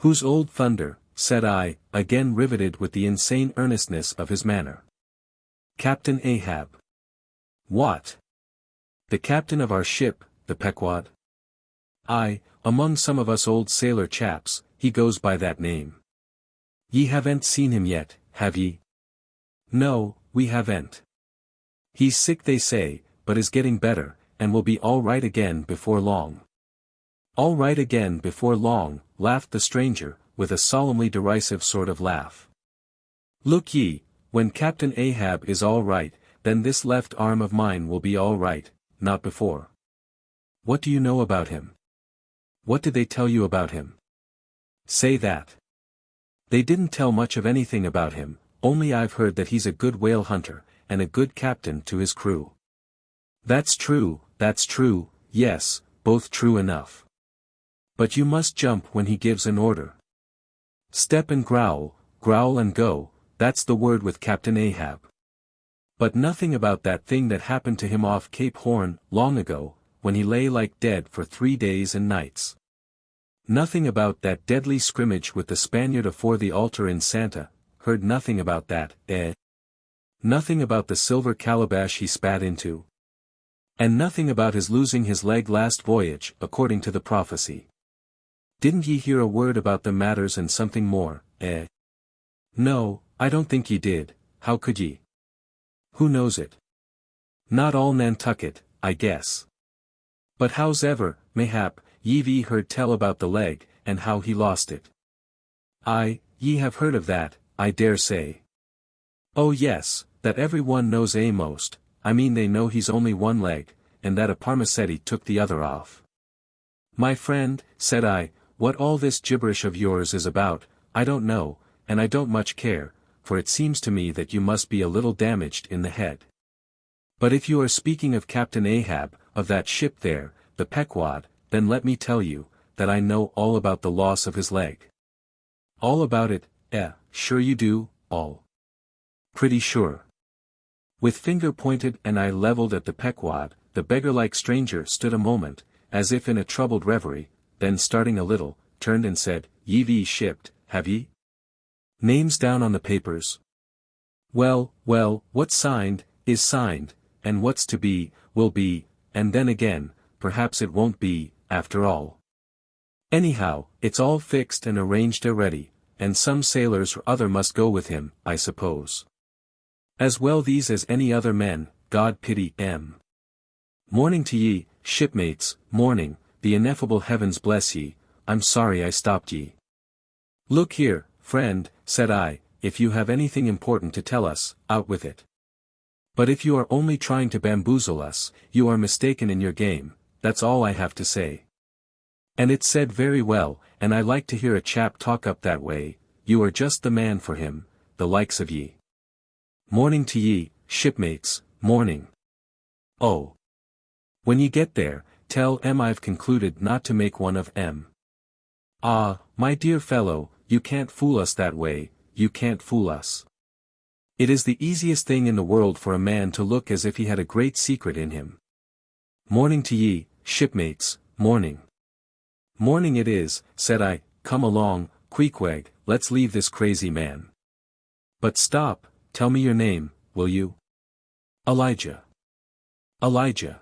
Who's Old Thunder, said I, again riveted with the insane earnestness of his manner. Captain Ahab. What? The captain of our ship, the Pequod? Aye, among some of us old sailor chaps, he goes by that name. Ye haven't seen him yet, have ye? No, we haven't. He's sick they say, but is getting better, and will be all right again before long. All right again before long, laughed the stranger, with a solemnly derisive sort of laugh. Look ye, when Captain Ahab is all right, then this left arm of mine will be all right, not before. What do you know about him? What did they tell you about him? Say that. They didn't tell much of anything about him, only I've heard that he's a good whale hunter, and a good captain to his crew. That's true, yes, both true enough. But you must jump when he gives an order. Step and growl and go, that's the word with Captain Ahab. But nothing about that thing that happened to him off Cape Horn, long ago, when he lay like dead for 3 days and nights. Nothing about that deadly scrimmage with the Spaniard afore the altar in Santa, heard nothing about that, eh? Nothing about the silver calabash he spat into. And nothing about his losing his leg last voyage, according to the prophecy. Didn't ye hear a word about the matters and something more, eh? No, I don't think ye did, how could ye? Who knows it? Not all Nantucket, I guess. But hows'ever, mayhap, ye've heard tell about the leg, and how he lost it. Aye, ye have heard of that, I dare say. Oh yes, that every one knows most, I mean they know he's only one leg, and that a Parmacetti took the other off. My friend, said I, what all this gibberish of yours is about, I don't know, and I don't much care, for it seems to me that you must be a little damaged in the head. But if you are speaking of Captain Ahab, of that ship there, the Pequod, then let me tell you, that I know all about the loss of his leg. All about it, sure you do, all. Pretty sure. With finger pointed and eye leveled at the Pequod, the beggar-like stranger stood a moment, as if in a troubled reverie, then starting a little, turned and said, Ye've shipped, have ye? Names down on the papers. Well, what's signed, is signed, and what's to be, will be, and then again, perhaps it won't be, after all. Anyhow, it's all fixed and arranged already, and some sailors or other must go with him, I suppose. As well these as any other men, God pity 'em. Morning to ye, shipmates, morning, the ineffable heavens bless ye, I'm sorry I stopped ye. Look here, friend, said I, if you have anything important to tell us, out with it. But if you are only trying to bamboozle us, you are mistaken in your game, that's all I have to say. And it's said very well, and I like to hear a chap talk up that way, you are just the man for him, the likes of ye. Morning to ye, shipmates, morning. Oh. When ye get there, tell 'em I've concluded not to make one of 'em. Ah, my dear fellow, you can't fool us that way, you can't fool us. It is the easiest thing in the world for a man to look as if he had a great secret in him. Morning to ye, shipmates, morning. Morning it is, said I, come along, Queequeg, let's leave this crazy man. But stop, tell me your name, will you? Elijah. Elijah.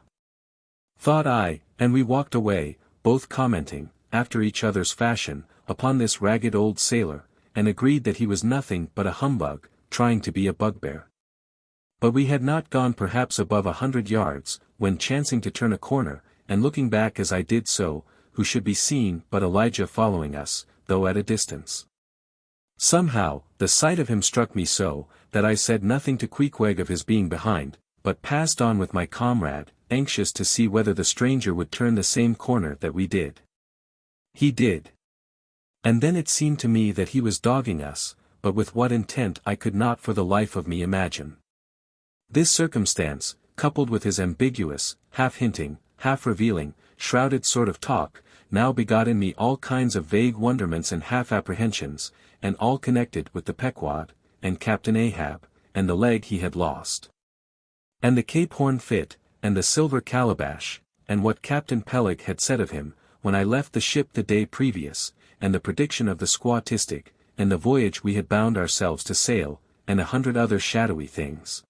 Thought I, and we walked away, both commenting, after each other's fashion, upon this ragged old sailor, and agreed that he was nothing but a humbug, trying to be a bugbear. But we had not gone perhaps above 100 yards, when chancing to turn a corner, and looking back as I did so, who should be seen but Elijah following us, though at a distance. Somehow, the sight of him struck me so, that I said nothing to Queequeg of his being behind, but passed on with my comrade, anxious to see whether the stranger would turn the same corner that we did. He did. And then it seemed to me that he was dogging us, but with what intent I could not for the life of me imagine. This circumstance, coupled with his ambiguous, half-hinting, half-revealing, shrouded sort of talk, now begot in me all kinds of vague wonderments and half-apprehensions, and all connected with the Pequod, and Captain Ahab, and the leg he had lost. And the Cape Horn fit, and the silver calabash, and what Captain Peleg had said of him, when I left the ship the day previous, and the prediction of the squatistic, and the voyage we had bound ourselves to sail, and 100 other shadowy things.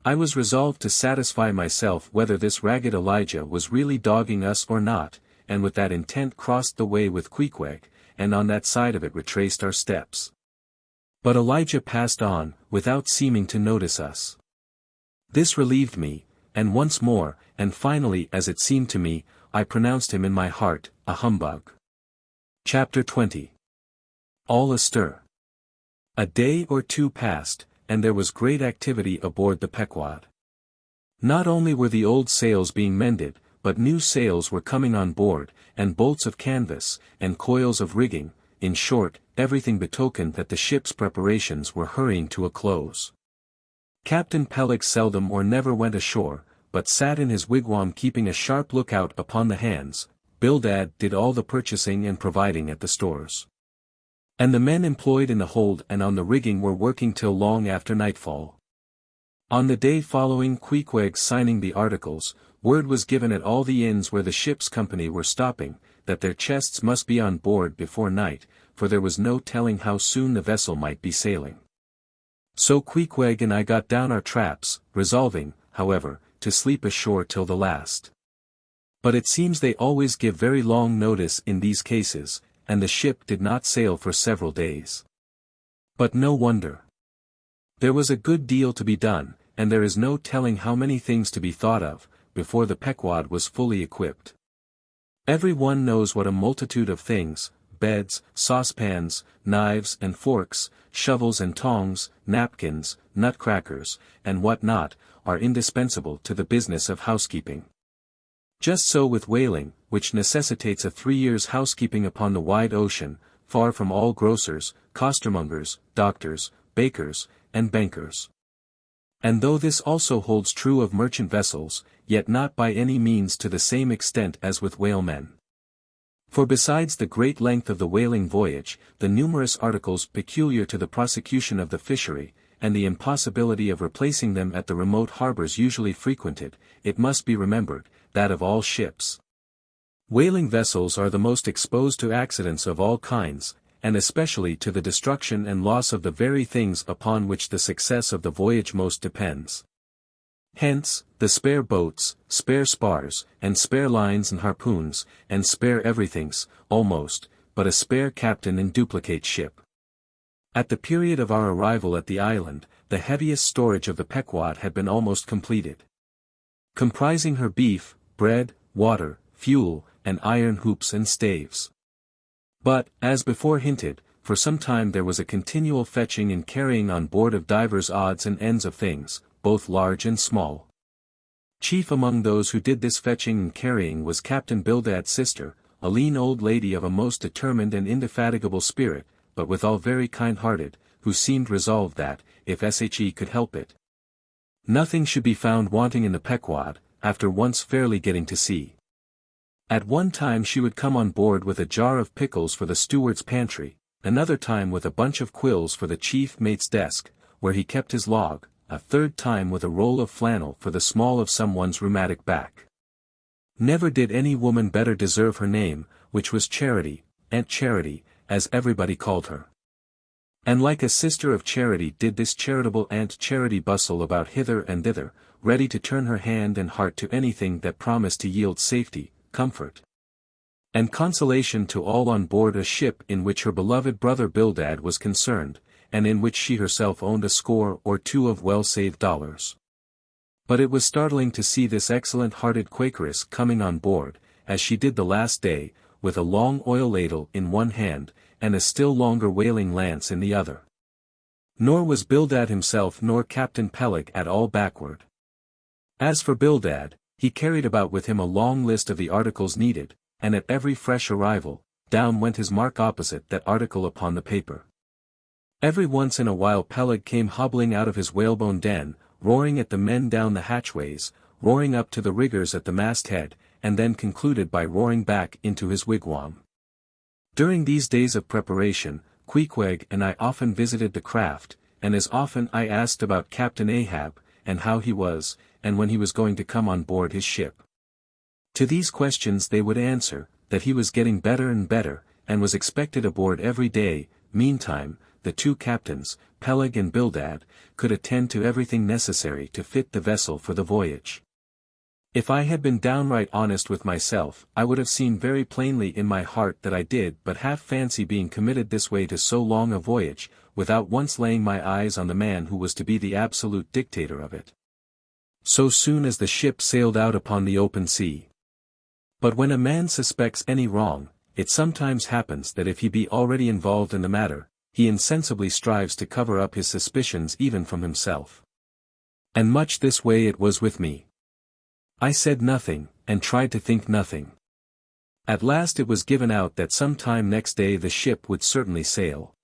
I was resolved to satisfy myself whether this ragged Elijah was really dogging us or not, and with that intent crossed the way with Queequeg, and on that side of it retraced our steps. But Elijah passed on, without seeming to notice us. This relieved me, and once more, and finally as it seemed to me, I pronounced him in my heart, a humbug. Chapter 20. All astir. A day or two passed, and there was great activity aboard the Pequod. Not only were the old sails being mended, but new sails were coming on board, and bolts of canvas, and coils of rigging, in short, everything betokened that the ship's preparations were hurrying to a close. Captain Peleg seldom or never went ashore, but sat in his wigwam keeping a sharp lookout upon the hands. Bildad did all the purchasing and providing at the stores. And the men employed in the hold and on the rigging were working till long after nightfall. On the day following Queequeg signing the articles, word was given at all the inns where the ship's company were stopping, that their chests must be on board before night, for there was no telling how soon the vessel might be sailing. So Queequeg and I got down our traps, resolving, however, to sleep ashore till the last. But it seems they always give very long notice in these cases, and the ship did not sail for several days. But no wonder. There was a good deal to be done, and there is no telling how many things to be thought of, before the Pequod was fully equipped. Every one knows what a multitude of things, beds, saucepans, knives and forks, shovels and tongs, napkins, nutcrackers, and what not, are indispensable to the business of housekeeping. Just so with whaling, which necessitates a 3 years' housekeeping upon the wide ocean, far from all grocers, costermongers, doctors, bakers, and bankers. And though this also holds true of merchant vessels, yet not by any means to the same extent as with whalemen. For besides the great length of the whaling voyage, the numerous articles peculiar to the prosecution of the fishery, and the impossibility of replacing them at the remote harbors usually frequented, it must be remembered, that of all ships, whaling vessels are the most exposed to accidents of all kinds, and especially to the destruction and loss of the very things upon which the success of the voyage most depends. Hence, the spare boats, spare spars, and spare lines and harpoons, and spare everythings, almost, but a spare captain in duplicate ship. At the period of our arrival at the island, the heaviest storage of the Pequod had been almost completed. Comprising her beef, bread, water, fuel, and iron hoops and staves. But, as before hinted, for some time there was a continual fetching and carrying on board of divers odds and ends of things, both large and small. Chief among those who did this fetching and carrying was Captain Bildad's sister, a lean old lady of a most determined and indefatigable spirit, but withal very kind-hearted, who seemed resolved that, if she could help it, nothing should be found wanting in the Pequod, after once fairly getting to sea. At one time she would come on board with a jar of pickles for the steward's pantry, another time with a bunch of quills for the chief mate's desk, where he kept his log, a third time with a roll of flannel for the small of someone's rheumatic back. Never did any woman better deserve her name, which was Charity, Aunt Charity, as everybody called her. And like a sister of charity did this charitable Aunt Charity bustle about hither and thither, ready to turn her hand and heart to anything that promised to yield safety, comfort, and consolation to all on board a ship in which her beloved brother Bildad was concerned, and in which she herself owned a score or two of well-saved dollars. But it was startling to see this excellent-hearted Quakeress coming on board, as she did the last day, with a long oil ladle in one hand, and a still longer whaling lance in the other. Nor was Bildad himself nor Captain Peleg at all backward. As for Bildad, he carried about with him a long list of the articles needed, and at every fresh arrival, down went his mark opposite that article upon the paper. Every once in a while Peleg came hobbling out of his whalebone den, roaring at the men down the hatchways, roaring up to the riggers at the masthead, and then concluded by roaring back into his wigwam. During these days of preparation, Queequeg and I often visited the craft, and as often I asked about Captain Ahab, and how he was, and when he was going to come on board his ship. To these questions they would answer, that he was getting better and better, and was expected aboard every day. Meantime, the two captains, Peleg and Bildad, could attend to everything necessary to fit the vessel for the voyage. If I had been downright honest with myself, I would have seen very plainly in my heart that I did but half fancy being committed this way to so long a voyage, without once laying my eyes on the man who was to be the absolute dictator of it. So soon as the ship sailed out upon the open sea. But when a man suspects any wrong, it sometimes happens that if he be already involved in the matter, he insensibly strives to cover up his suspicions even from himself. And much this way it was with me. I said nothing, and tried to think nothing. At last it was given out that some time next day the ship would certainly sail.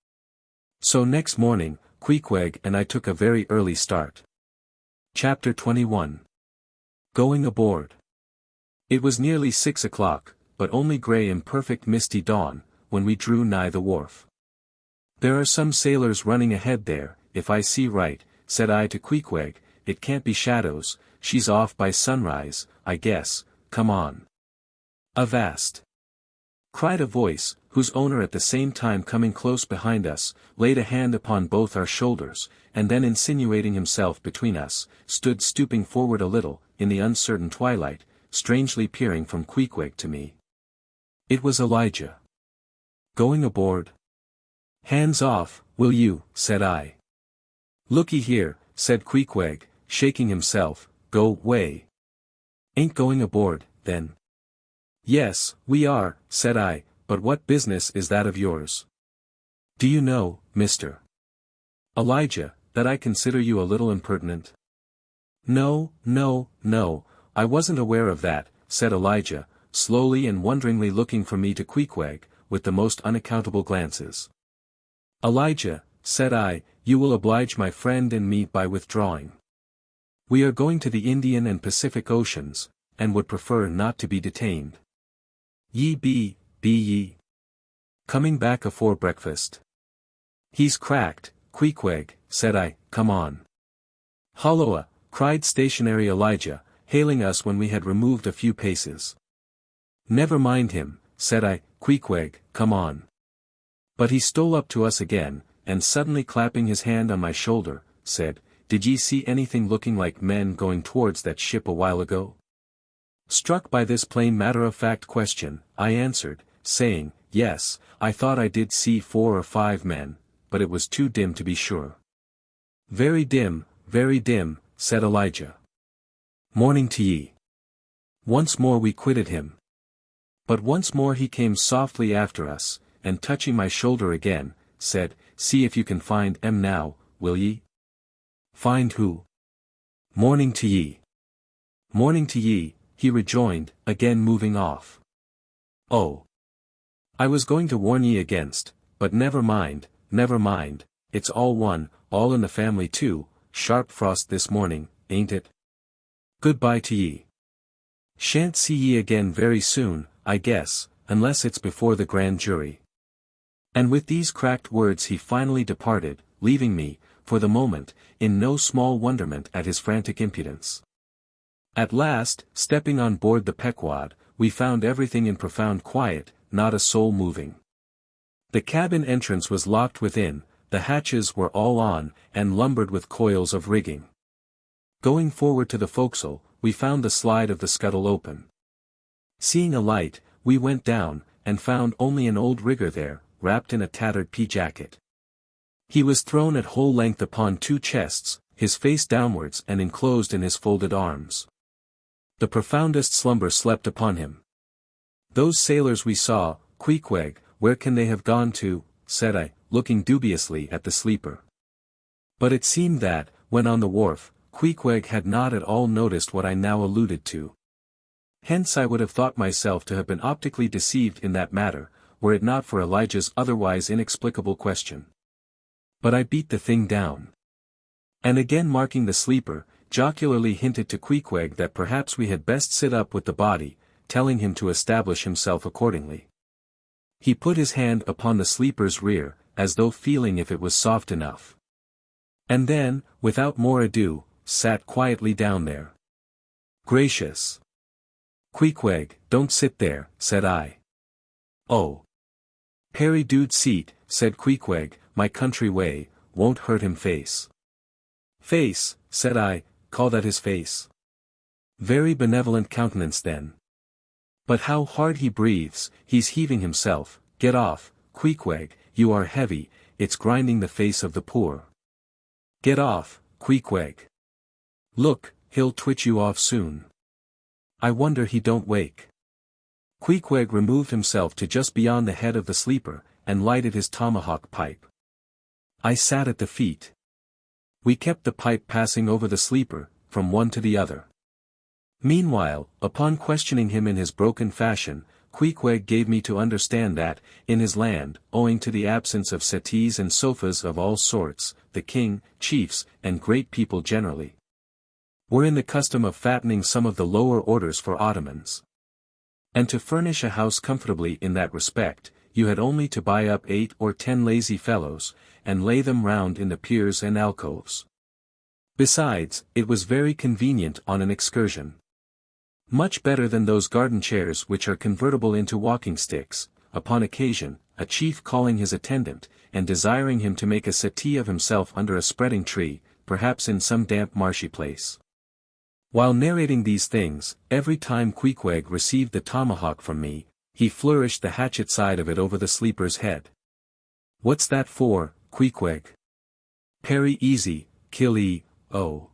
So next morning, Queequeg and I took a very early start. Chapter 21. Going aboard. It was nearly 6 o'clock, but only grey and perfect misty dawn, when we drew nigh the wharf. There are some sailors running ahead there, if I see right, said I to Queequeg. It can't be shadows, she's off by sunrise, I guess, come on. Avast! Cried a voice, whose owner at the same time coming close behind us, laid a hand upon both our shoulders, and then insinuating himself between us, stood stooping forward a little, in the uncertain twilight, strangely peering from Queequeg to me. It was Elijah. Going aboard? Hands off, will you, said I. Looky here, said Queequeg, shaking himself, go way. Ain't going aboard, then? Yes, we are, said I, but what business is that of yours? Do you know, Mr. Elijah, that I consider you a little impertinent? No, I wasn't aware of that, said Elijah, slowly and wonderingly looking from me to Queequeg, with the most unaccountable glances. Elijah, said I, you will oblige my friend and me by withdrawing. We are going to the Indian and Pacific Oceans, and would prefer not to be detained. Ye be ye. Coming back afore breakfast. He's cracked, Queequeg, said I, come on. Holloa, cried stationary Elijah, hailing us when we had removed a few paces. Never mind him, said I, Queequeg, come on. But he stole up to us again, and suddenly clapping his hand on my shoulder, said, did ye see anything looking like men going towards that ship a while ago? Struck by this plain matter-of-fact question, I answered, saying, yes, I thought I did see 4 or 5 men, but it was too dim to be sure. Very dim, said Elijah. Morning to ye. Once more we quitted him. But once more he came softly after us, and touching my shoulder again, said, see if you can find now, will ye? Find who? Morning to ye. Morning to ye, he rejoined, again moving off. Oh. I was going to warn ye against, but never mind, it's all one, all in the family too, sharp frost this morning, ain't it? Goodbye to ye. Shan't see ye again very soon, I guess, unless it's before the grand jury. And with these cracked words he finally departed, leaving me, for the moment, in no small wonderment at his frantic impudence. At last, stepping on board the Pequod, we found everything in profound quiet, not a soul moving. The cabin entrance was locked within, the hatches were all on, and lumbered with coils of rigging. Going forward to the forecastle, we found the slide of the scuttle open. Seeing a light, we went down, and found only an old rigger there, wrapped in a tattered pea-jacket. He was thrown at whole length upon 2 chests, his face downwards and enclosed in his folded arms. The profoundest slumber slept upon him. Those sailors we saw, Queequeg, where can they have gone to, said I, looking dubiously at the sleeper. But it seemed that, when on the wharf, Queequeg had not at all noticed what I now alluded to. Hence I would have thought myself to have been optically deceived in that matter, were it not for Elijah's otherwise inexplicable question. But I beat the thing down. And again marking the sleeper, jocularly hinted to Queequeg that perhaps we had best sit up with the body, telling him to establish himself accordingly. He put his hand upon the sleeper's rear, as though feeling if it was soft enough. And then, without more ado, sat quietly down there. Gracious! Queequeg, don't sit there, said I. Oh! Perry dude seat, said Queequeg, my country way, won't hurt him face. Face, said I, call that his face? Very benevolent countenance then. But how hard he breathes, he's heaving himself, get off, Queequeg, you are heavy, it's grinding the face of the poor. Get off, Queequeg. Look, he'll twitch you off soon. I wonder he don't wake. Queequeg removed himself to just beyond the head of the sleeper, and lighted his tomahawk pipe. I sat at the feet. We kept the pipe passing over the sleeper, from one to the other. Meanwhile, upon questioning him in his broken fashion, Queequeg gave me to understand that, in his land, owing to the absence of settees and sofas of all sorts, the king, chiefs, and great people generally were in the custom of fattening some of the lower orders for ottomans. And to furnish a house comfortably in that respect, you had only to buy up 8 or 10 lazy fellows, and lay them round in the piers and alcoves. Besides, it was very convenient on an excursion. Much better than those garden chairs which are convertible into walking sticks, upon occasion, a chief calling his attendant, and desiring him to make a settee of himself under a spreading tree, perhaps in some damp marshy place. While narrating these things, every time Queequeg received the tomahawk from me, he flourished the hatchet side of it over the sleeper's head. "What's that for, Queequeg?" "Parry easy, kill oh.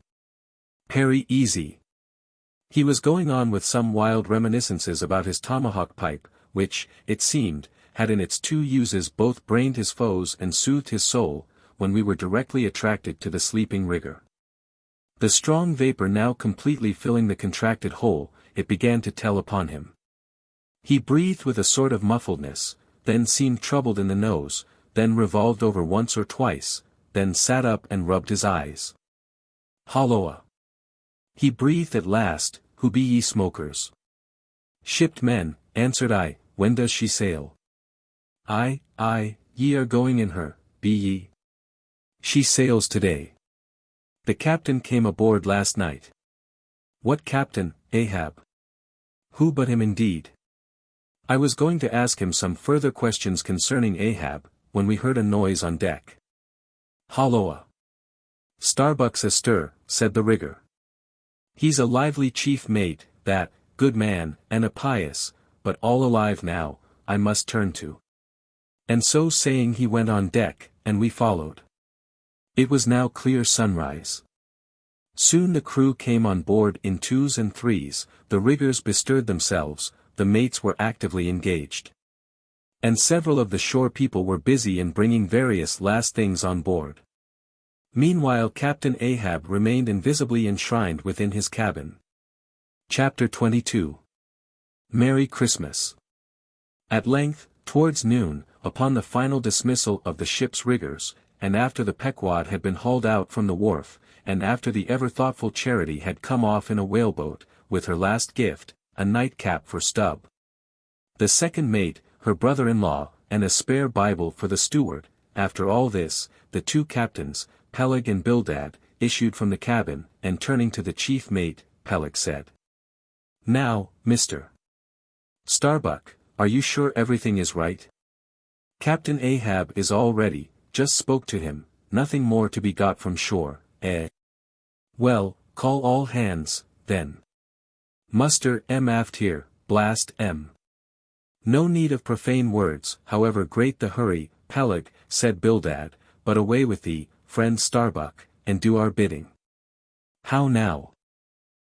Parry easy." He was going on with some wild reminiscences about his tomahawk pipe, which, it seemed, had in its two uses both brained his foes and soothed his soul, when we were directly attracted to the sleeping rigger. The strong vapor now completely filling the contracted hole, it began to tell upon him. He breathed with a sort of muffledness, then seemed troubled in the nose, then revolved over once or twice, then sat up and rubbed his eyes. "Holloa." He breathed at last, "Who be ye smokers?" "Shipped men," answered I. "When does she sail?" Aye, ye are going in her, be ye?" "She sails today. The captain came aboard last night." "What captain, Ahab?" "Who but him indeed?" I was going to ask him some further questions concerning Ahab, when we heard a noise on deck. "Holloa." "Starbuck's astir," said the rigger. "He's a lively chief mate, that, good man, and a pious, but all alive now, I must turn to." And so saying he went on deck, and we followed. It was now clear sunrise. Soon the crew came on board in twos and threes, the riggers bestirred themselves, the mates were actively engaged. And several of the shore people were busy in bringing various last things on board. Meanwhile Captain Ahab remained invisibly enshrined within his cabin. Chapter 22. Merry Christmas. At length, towards noon, upon the final dismissal of the ship's riggers, and after the Pequod had been hauled out from the wharf, and after the ever-thoughtful Charity had come off in a whaleboat, with her last gift, a nightcap for Stubb, the second mate, her brother-in-law, and a spare Bible for the steward, after all this, the two captains, Peleg and Bildad, issued from the cabin, and turning to the chief mate, Peleg said, "Now, Mr. Starbuck, are you sure everything is right? Captain Ahab is all ready, just spoke to him, nothing more to be got from shore, eh? Well, call all hands, then. Muster aft here, blast M. No need of profane words, however great the hurry, Peleg, said Bildad, but away with thee, friend Starbuck, and do our bidding." "How now?"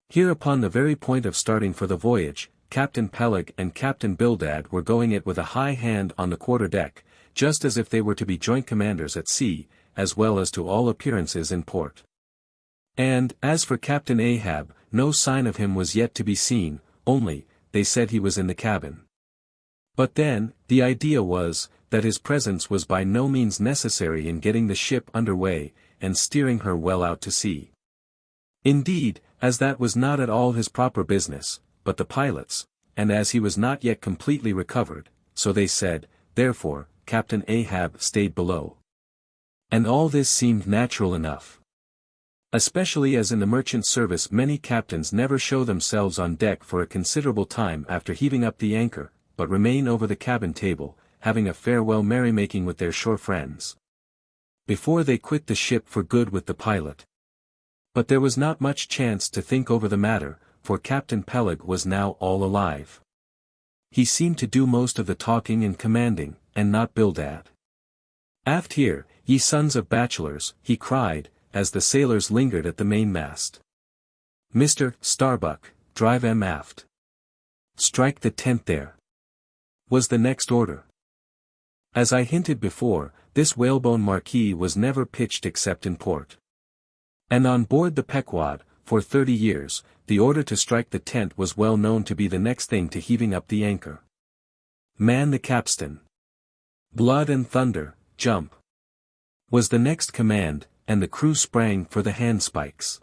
Here upon the very point of starting for the voyage, Captain Peleg and Captain Bildad were going it with a high hand on the quarter-deck, just as if they were to be joint commanders at sea, as well as to all appearances in port. And, as for Captain Ahab, no sign of him was yet to be seen, only, they said he was in the cabin. But then, the idea was, that his presence was by no means necessary in getting the ship under way, and steering her well out to sea. Indeed, as that was not at all his proper business, but the pilot's, and as he was not yet completely recovered, so they said, therefore, Captain Ahab stayed below. And all this seemed natural enough. Especially as in the merchant service many captains never show themselves on deck for a considerable time after heaving up the anchor, but remain over the cabin table, having a farewell merrymaking with their shore friends, before they quit the ship for good with the pilot. But there was not much chance to think over the matter, for Captain Peleg was now all alive. He seemed to do most of the talking and commanding, and not Bildad. "Aft here, ye sons of bachelors," he cried, as the sailors lingered at the mainmast. "Mr. Starbuck, drive aft. Strike the tent there," was the next order. As I hinted before, this whalebone marquee was never pitched except in port. And on board the Pequod, for 30 years, the order to strike the tent was well known to be the next thing to heaving up the anchor. "Man the capstan. Blood and thunder, jump," was the next command, and the crew sprang for the handspikes.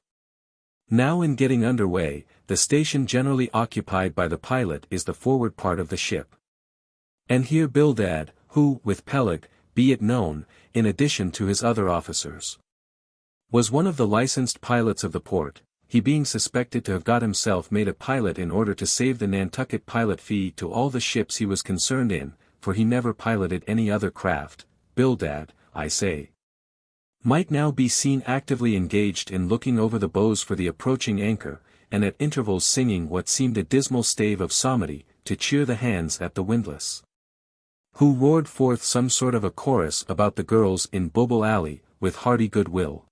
Now in getting under way, the station generally occupied by the pilot is the forward part of the ship. And here Bildad, who, with Peleg, be it known, in addition to his other officers, was one of the licensed pilots of the port, he being suspected to have got himself made a pilot in order to save the Nantucket pilot fee to all the ships he was concerned in, for he never piloted any other craft, Bildad, I say, might now be seen actively engaged in looking over the bows for the approaching anchor, and at intervals singing what seemed a dismal stave of psalmody, to cheer the hands at the windlass. Who roared forth some sort of a chorus about the girls in Bobble Alley, with hearty good will.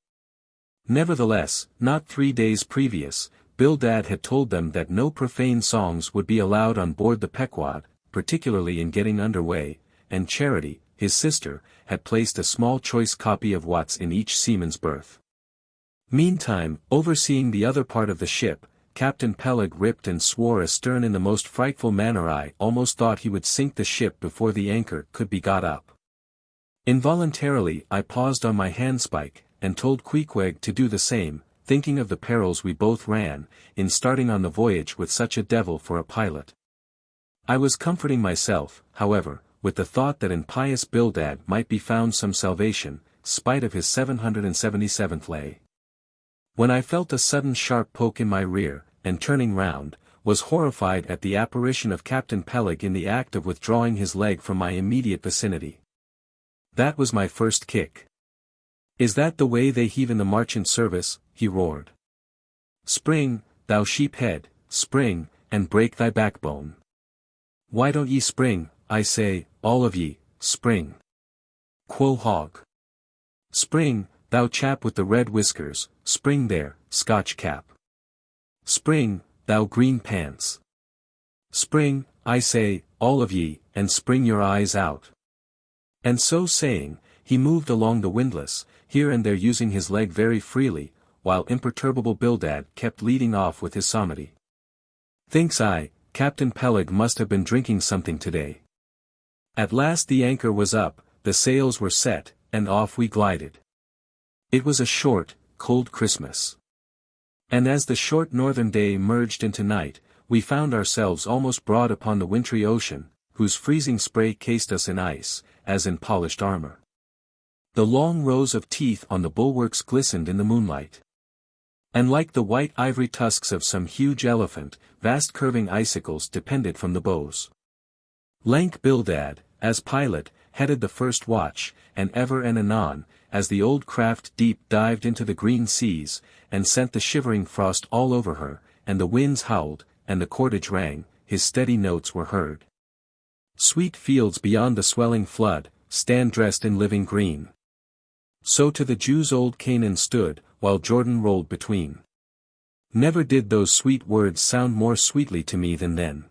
Nevertheless, not 3 days previous, Bildad had told them that no profane songs would be allowed on board the Pequod, particularly in getting under way, and Charity, his sister, had placed a small choice copy of Watts in each seaman's berth. Meantime, overseeing the other part of the ship, Captain Peleg ripped and swore astern in the most frightful manner. I almost thought he would sink the ship before the anchor could be got up. Involuntarily I paused on my handspike, and told Queequeg to do the same, thinking of the perils we both ran, in starting on the voyage with such a devil for a pilot. I was comforting myself, however, with the thought that in pious Bildad might be found some salvation, spite of his 777th lay. When I felt a sudden sharp poke in my rear, and turning round, was horrified at the apparition of Captain Peleg in the act of withdrawing his leg from my immediate vicinity. That was my first kick. "Is that the way they heave in the marchant service?" he roared. "Spring, thou sheep-head, spring, and break thy backbone. Why don't ye spring, I say, all of ye, spring. Quo-hog. Spring, thou chap with the red whiskers, spring there, Scotch cap. Spring, thou green pants. Spring, I say, all of ye, and spring your eyes out." And so saying, he moved along the windlass, here and there using his leg very freely, while imperturbable Bildad kept leading off with his psalmody. Thinks I, Captain Peleg must have been drinking something today. At last the anchor was up, the sails were set, and off we glided. It was a short, cold Christmas. And as the short northern day merged into night, we found ourselves almost broad upon the wintry ocean, whose freezing spray cased us in ice, as in polished armor. The long rows of teeth on the bulwarks glistened in the moonlight. And like the white ivory tusks of some huge elephant, vast curving icicles depended from the bows. Lank Bildad, as pilot, headed the first watch, and ever and anon, as the old craft deep dived into the green seas, and sent the shivering frost all over her, and the winds howled, and the cordage rang, his steady notes were heard. Sweet fields beyond the swelling flood, stand dressed in living green. So to the Jews old Canaan stood, while Jordan rolled between. Never did those sweet words sound more sweetly to me than then.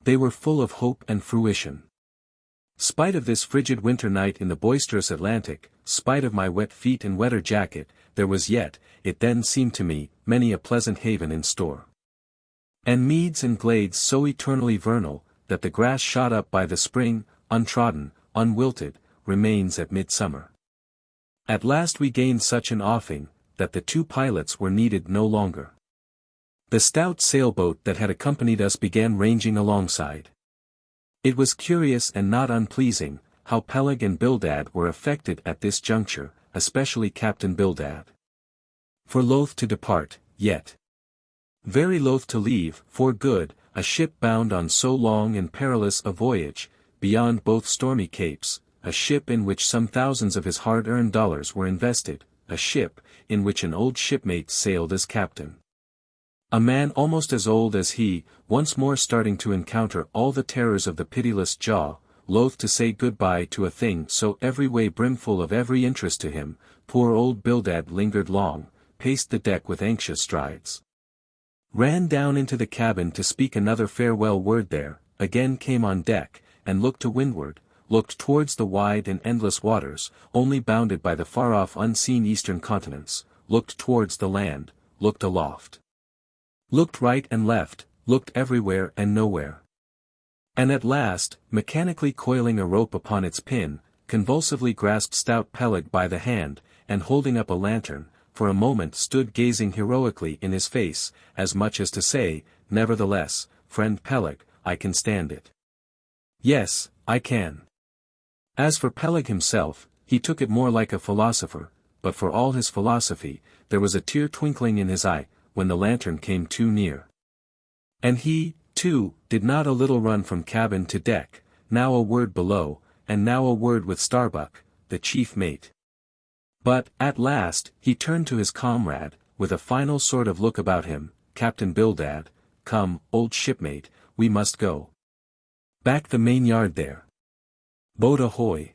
They were full of hope and fruition. Spite of this frigid winter night in the boisterous Atlantic, spite of my wet feet and wetter jacket, there was yet, it then seemed to me, many a pleasant haven in store. And meads and glades so eternally vernal, that the grass shot up by the spring, untrodden, unwilted, remains at midsummer. At last we gained such an offing, that the 2 pilots were needed no longer. The stout sailboat that had accompanied us began ranging alongside. It was curious and not unpleasing, how Peleg and Bildad were affected at this juncture, especially Captain Bildad. For loath to depart, yet very loath to leave, for good, a ship bound on so long and perilous a voyage, beyond both stormy capes, a ship in which some thousands of his hard-earned dollars were invested, a ship, in which an old shipmate sailed as captain. A man almost as old as he, once more starting to encounter all the terrors of the pitiless jaw, loath to say good-bye to a thing so every way brimful of every interest to him, poor old Bildad lingered long, paced the deck with anxious strides. Ran down into the cabin to speak another farewell word there, again came on deck, and looked to windward, looked towards the wide and endless waters, only bounded by the far-off unseen eastern continents, looked towards the land, looked aloft. Looked right and left, looked everywhere and nowhere. And at last, mechanically coiling a rope upon its pin, convulsively grasped stout Peleg by the hand, and holding up a lantern, for a moment stood gazing heroically in his face, as much as to say, "Nevertheless, friend Peleg, I can stand it. Yes, I can." As for Peleg himself, he took it more like a philosopher, but for all his philosophy, there was a tear twinkling in his eye, when the lantern came too near. And he, too, did not a little run from cabin to deck, now a word below, and now a word with Starbuck, the chief mate. But, at last, he turned to his comrade, with a final sort of look about him, Captain Bildad, come, old shipmate, we must go. Back the main yard there. Boat ahoy.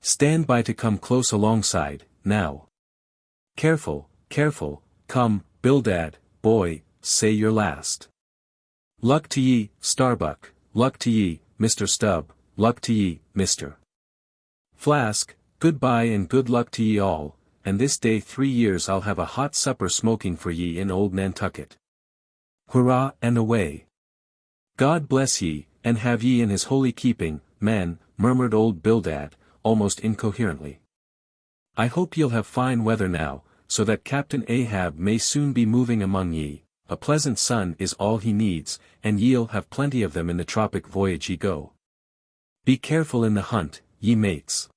Stand by to come close alongside, now. Careful, careful, come, Bildad, boy, say your last. Luck to ye, Starbuck, luck to ye, Mr. Stubb, luck to ye, Mr. Flask, goodbye and good luck to ye all, and this day 3 years I'll have a hot supper smoking for ye in old Nantucket. Hurrah and away. God bless ye, and have ye in his holy keeping, man, murmured old Bildad, almost incoherently. I hope ye'll have fine weather now, so that Captain Ahab may soon be moving among ye. A pleasant sun is all he needs, and ye'll have plenty of them in the tropic voyage ye go. Be careful in the hunt, ye mates.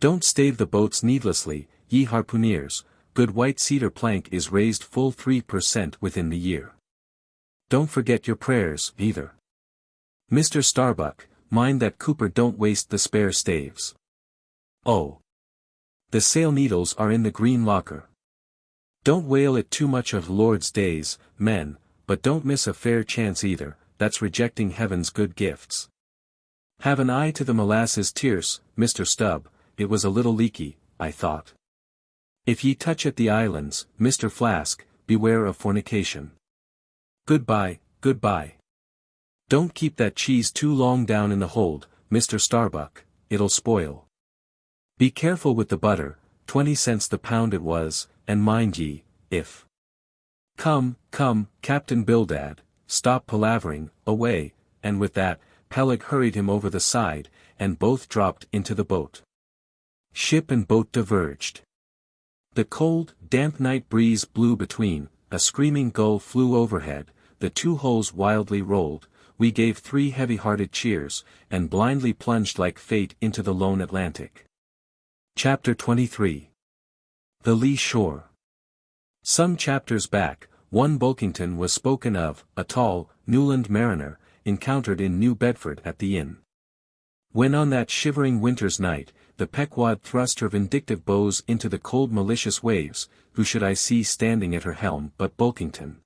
Don't stave the boats needlessly, ye harpooneers, good white cedar plank is raised full 3% within the year. Don't forget your prayers, either. Mr. Starbuck, mind that cooper don't waste the spare staves. Oh. The sail needles are in the green locker. Don't wail it too much of Lord's days, men, but don't miss a fair chance either, that's rejecting heaven's good gifts. Have an eye to the molasses tierce, Mr. Stubb, it was a little leaky, I thought. If ye touch at the islands, Mr. Flask, beware of fornication. Goodbye, goodbye. Don't keep that cheese too long down in the hold, Mr. Starbuck, it'll spoil. Be careful with the butter, 20 cents the pound it was, and mind ye, if. Come, come, Captain Bildad, stop palavering, away, and with that, Peleg hurried him over the side, and both dropped into the boat. Ship and boat diverged. The cold, damp night breeze blew between, a screaming gull flew overhead, the two hulls wildly rolled, we gave 3 heavy-hearted cheers, and blindly plunged like fate into the lone Atlantic. Chapter 23. The Lee Shore. Some chapters back, one Bulkington was spoken of, a tall, Newland mariner, encountered in New Bedford at the inn. When on that shivering winter's night, the Pequod thrust her vindictive bows into the cold malicious waves, who should I see standing at her helm but Bulkington?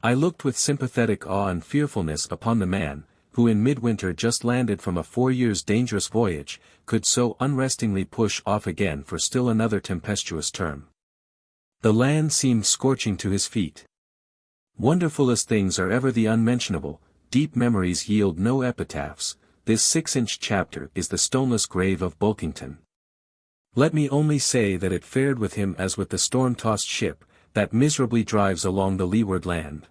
I looked with sympathetic awe and fearfulness upon the man, who in midwinter just landed from a 4 years' dangerous voyage, could so unrestingly push off again for still another tempestuous term. The land seemed scorching to his feet. Wonderfulest things are ever the unmentionable, deep memories yield no epitaphs, this 6-inch chapter is the stoneless grave of Bulkington. Let me only say that it fared with him as with the storm-tossed ship, that miserably drives along the leeward land.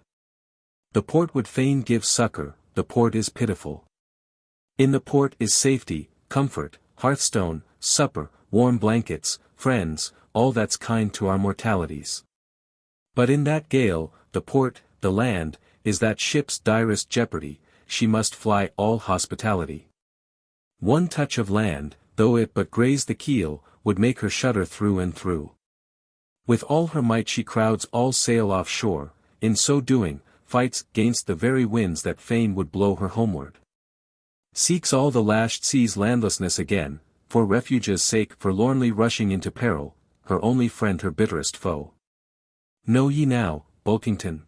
The port would fain give succor, the port is pitiful. In the port is safety, comfort, hearthstone, supper, warm blankets, friends, all that's kind to our mortalities. But in that gale, the port, the land, is that ship's direst jeopardy, she must fly all hospitality. One touch of land, though it but graze the keel, would make her shudder through and through. With all her might she crowds all sail offshore, in so doing, fights gainst the very winds that fain would blow her homeward. Seeks all the lashed sea's landlessness again, for refuge's sake forlornly rushing into peril, her only friend her bitterest foe. Know ye now, Bulkington?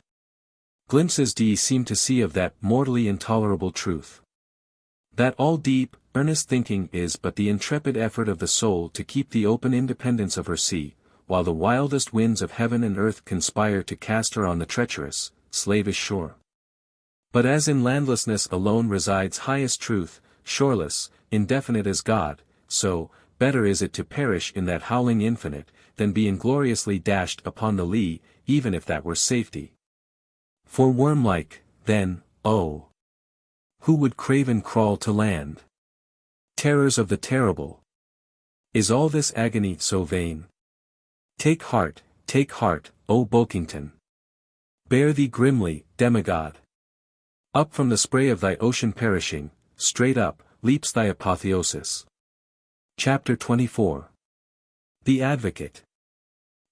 Glimpses do ye seem to see of that mortally intolerable truth? That all deep, earnest thinking is but the intrepid effort of the soul to keep the open independence of her sea, while the wildest winds of heaven and earth conspire to cast her on the treacherous, slavish shore. But as in landlessness alone resides highest truth, shoreless, indefinite as God, so, better is it to perish in that howling infinite, than be ingloriously dashed upon the lee, even if that were safety. For worm-like, then, oh! Who would craven crawl to land? Terrors of the terrible! Is all this agony so vain? Take heart, O Bulkington! Bear thee grimly, demigod! Up from the spray of thy ocean perishing, straight up, leaps thy apotheosis. Chapter 24. The Advocate.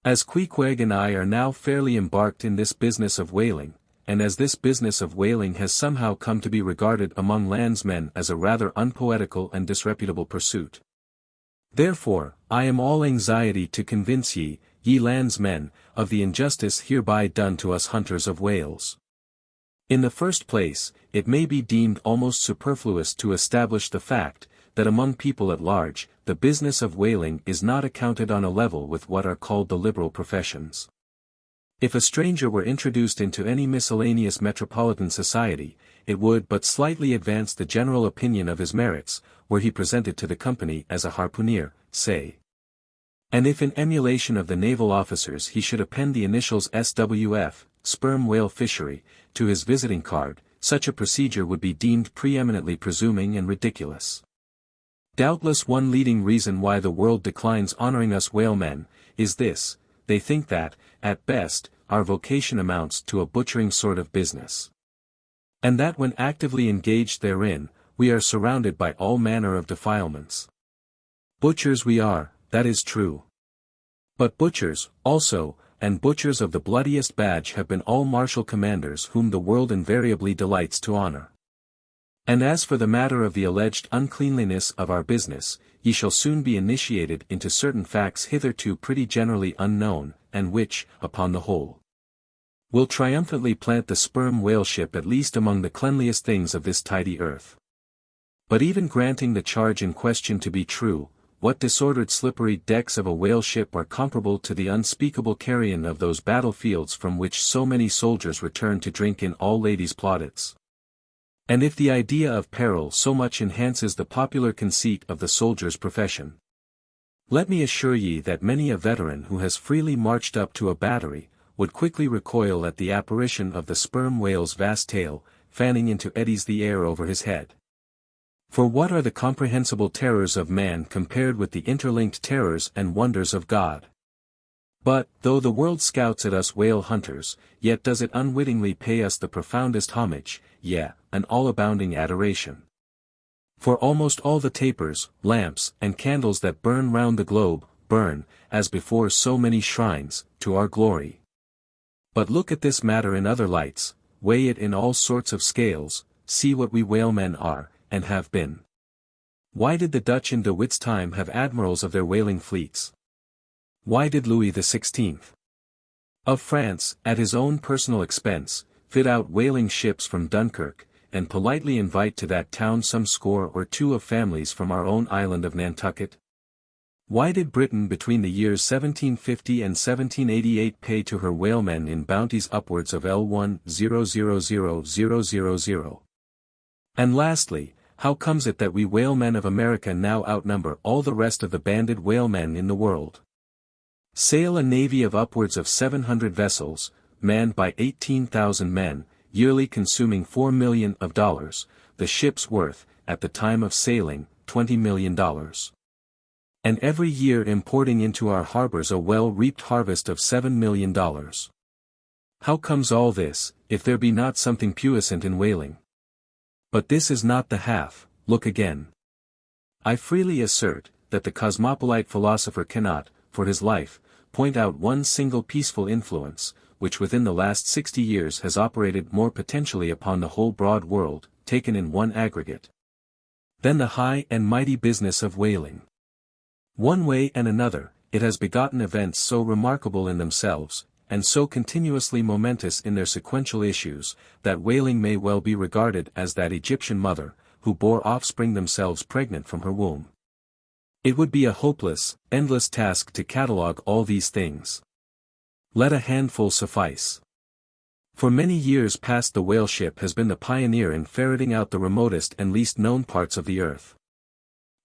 As Queequeg and I are now fairly embarked in this business of whaling, and as this business of whaling has somehow come to be regarded among landsmen as a rather unpoetical and disreputable pursuit. Therefore, I am all anxiety to convince ye, ye landsmen, of the injustice hereby done to us hunters of whales. In the first place, it may be deemed almost superfluous to establish the fact, that among people at large, the business of whaling is not accounted on a level with what are called the liberal professions. If a stranger were introduced into any miscellaneous metropolitan society, it would but slightly advance the general opinion of his merits, were he presented to the company as a harpooner, say. And if in emulation of the naval officers he should append the initials SWF, sperm whale fishery, to his visiting card, such a procedure would be deemed preeminently presuming and ridiculous. Doubtless one leading reason why the world declines honoring us whalemen, is this: they think that, at best, our vocation amounts to a butchering sort of business. And that when actively engaged therein, we are surrounded by all manner of defilements. Butchers we are, that is true. But butchers, also, and butchers of the bloodiest badge have been all martial commanders whom the world invariably delights to honor. And as for the matter of the alleged uncleanliness of our business, ye shall soon be initiated into certain facts hitherto pretty generally unknown, and which, upon the whole, will triumphantly plant the sperm whale ship at least among the cleanliest things of this tidy earth. But even granting the charge in question to be true, what disordered slippery decks of a whale ship are comparable to the unspeakable carrion of those battlefields from which so many soldiers return to drink in all ladies' plaudits? And if the idea of peril so much enhances the popular conceit of the soldier's profession, let me assure ye that many a veteran who has freely marched up to a battery, would quickly recoil at the apparition of the sperm whale's vast tail, fanning into eddies the air over his head. For what are the comprehensible terrors of man compared with the interlinked terrors and wonders of God? But, though the world scouts at us whale hunters, yet does it unwittingly pay us the profoundest homage, yea, an all-abounding adoration. For almost all the tapers, lamps, and candles that burn round the globe, burn, as before so many shrines, to our glory. But look at this matter in other lights, weigh it in all sorts of scales, see what we whalemen are, and have been. Why did the Dutch in De Witt's time have admirals of their whaling fleets? Why did Louis XVI of France, at his own personal expense, fit out whaling ships from Dunkirk, and politely invite to that town some score or two of families from our own island of Nantucket? Why did Britain between the years 1750 and 1788 pay to her whalemen in bounties upwards of L1,000,000? And lastly, how comes it that we whalemen of America now outnumber all the rest of the banded whalemen in the world? Sail a navy of upwards of 700 vessels, manned by 18,000 men, yearly consuming $4 million, the ship's worth, at the time of sailing, $20 million. And every year importing into our harbors a well-reaped harvest of $7 million. How comes all this, if there be not something puissant in whaling? But this is not the half, look again. I freely assert, that the cosmopolite philosopher cannot, for his life, point out one single peaceful influence, which within the last 60 years has operated more potentially upon the whole broad world, taken in one aggregate, than the high and mighty business of whaling. One way and another, it has begotten events so remarkable in themselves, and so continuously momentous in their sequential issues, that whaling may well be regarded as that Egyptian mother, who bore offspring themselves pregnant from her womb. It would be a hopeless, endless task to catalogue all these things. Let a handful suffice. For many years past the whale ship has been the pioneer in ferreting out the remotest and least known parts of the earth.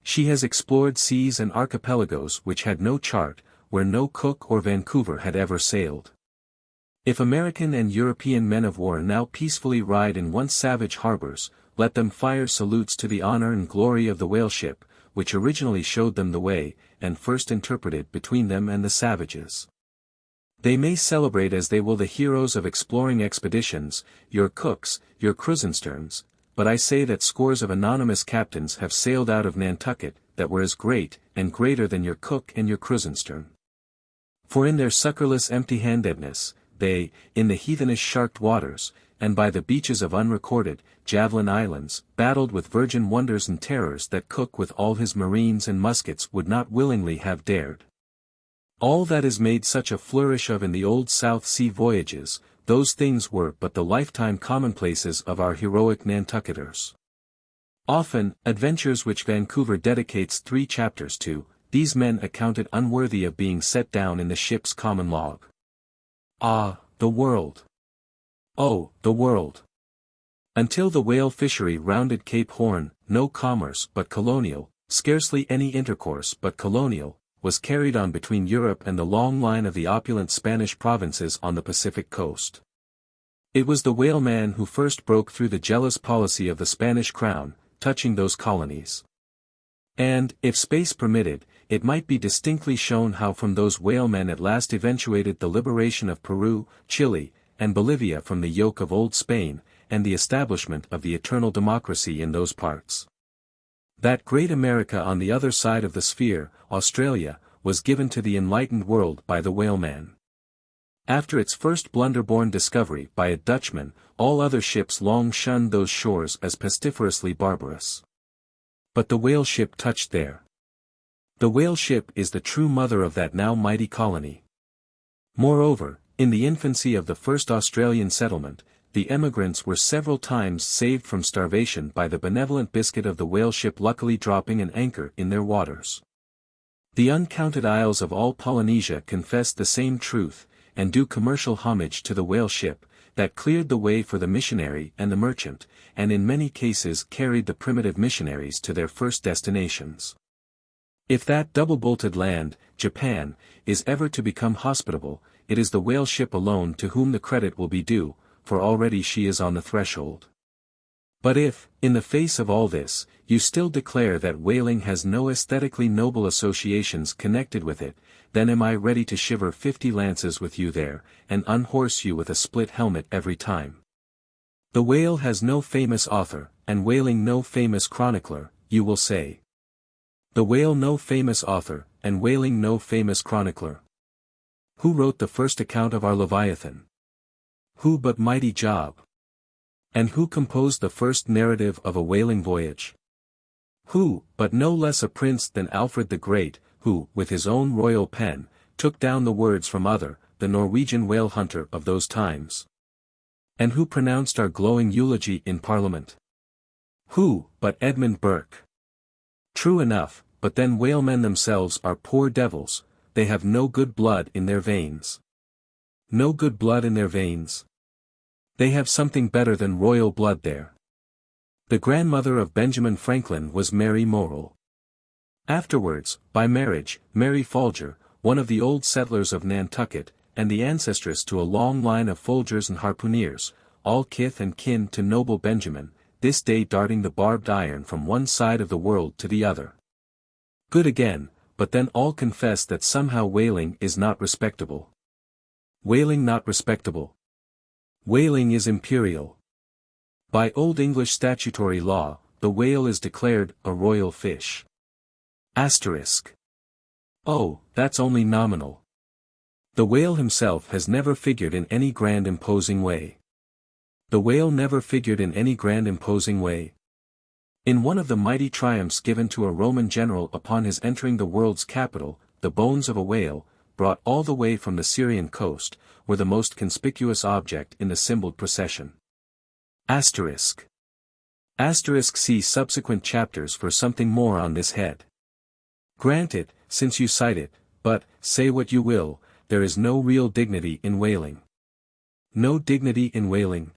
She has explored seas and archipelagos which had no chart, where no Cook or Vancouver had ever sailed. If American and European men of war now peacefully ride in once savage harbors, let them fire salutes to the honor and glory of the whale ship, which originally showed them the way, and first interpreted between them and the savages. They may celebrate as they will the heroes of exploring expeditions, your Cooks, your Krusensterns, but I say that scores of anonymous captains have sailed out of Nantucket, that were as great, and greater than your Cook and your Krusenstern. For in their succorless empty-handedness, they, in the heathenish sharked waters, and by the beaches of unrecorded, javelin islands, battled with virgin wonders and terrors that Cook with all his marines and muskets would not willingly have dared. All that is made such a flourish of in the old South Sea voyages, those things were but the lifetime commonplaces of our heroic Nantucketers. Often, adventures which Vancouver dedicates 3 chapters to, these men accounted unworthy of being set down in the ship's common log. Ah, the world! Oh, the world! Until the whale fishery rounded Cape Horn, no commerce but colonial, scarcely any intercourse but colonial, was carried on between Europe and the long line of the opulent Spanish provinces on the Pacific coast. It was the whaleman who first broke through the jealous policy of the Spanish crown, touching those colonies. And, if space permitted, it might be distinctly shown how from those whalemen at last eventuated the liberation of Peru, Chile, and Bolivia from the yoke of old Spain, and the establishment of the eternal democracy in those parts. That great America on the other side of the sphere, Australia, was given to the enlightened world by the whaleman. After its first blunder-born discovery by a Dutchman, all other ships long shunned those shores as pestiferously barbarous. But the whale ship touched there. The whale ship is the true mother of that now mighty colony. Moreover, in the infancy of the first Australian settlement, the emigrants were several times saved from starvation by the benevolent biscuit of the whale ship luckily dropping an anchor in their waters. The uncounted isles of all Polynesia confess the same truth, and do commercial homage to the whale ship, that cleared the way for the missionary and the merchant, and in many cases carried the primitive missionaries to their first destinations. If that double-bolted land, Japan, is ever to become hospitable, it is the whale ship alone to whom the credit will be due, for already she is on the threshold. But if, in the face of all this, you still declare that whaling has no aesthetically noble associations connected with it, then am I ready to shiver 50 lances with you there, and unhorse you with a split helmet every time. The whale has no famous author, and whaling no famous chronicler, you will say. The whale no famous author, and whaling no famous chronicler. Who wrote the first account of our Leviathan? Who but mighty Job? And who composed the first narrative of a whaling voyage? Who, but no less a prince than Alfred the Great, who, with his own royal pen, took down the words from Other, the Norwegian whale hunter of those times? And who pronounced our glowing eulogy in Parliament? Who, but Edmund Burke? True enough, but then whalemen themselves are poor devils, they have no good blood in their veins. No good blood in their veins. They have something better than royal blood there. The grandmother of Benjamin Franklin was Mary Morrill. Afterwards, by marriage, Mary Folger, one of the old settlers of Nantucket, and the ancestress to a long line of Folgers and harpooneers, all kith and kin to noble Benjamin, this day darting the barbed iron from one side of the world to the other. Good again, but then all confess that somehow whaling is not respectable. Whaling not respectable. Whaling is imperial. By Old English statutory law, the whale is declared a royal fish. Asterisk. Oh, that's only nominal. The whale himself has never figured in any grand imposing way. The whale never figured in any grand imposing way. In one of the mighty triumphs given to a Roman general upon his entering the world's capital, the bones of a whale, brought all the way from the Syrian coast, were the most conspicuous object in the symboled procession. Asterisk. Asterisk. See subsequent chapters for something more on this head. Granted, since you cite it, but, say what you will, there is no real dignity in whaling. No dignity in whaling.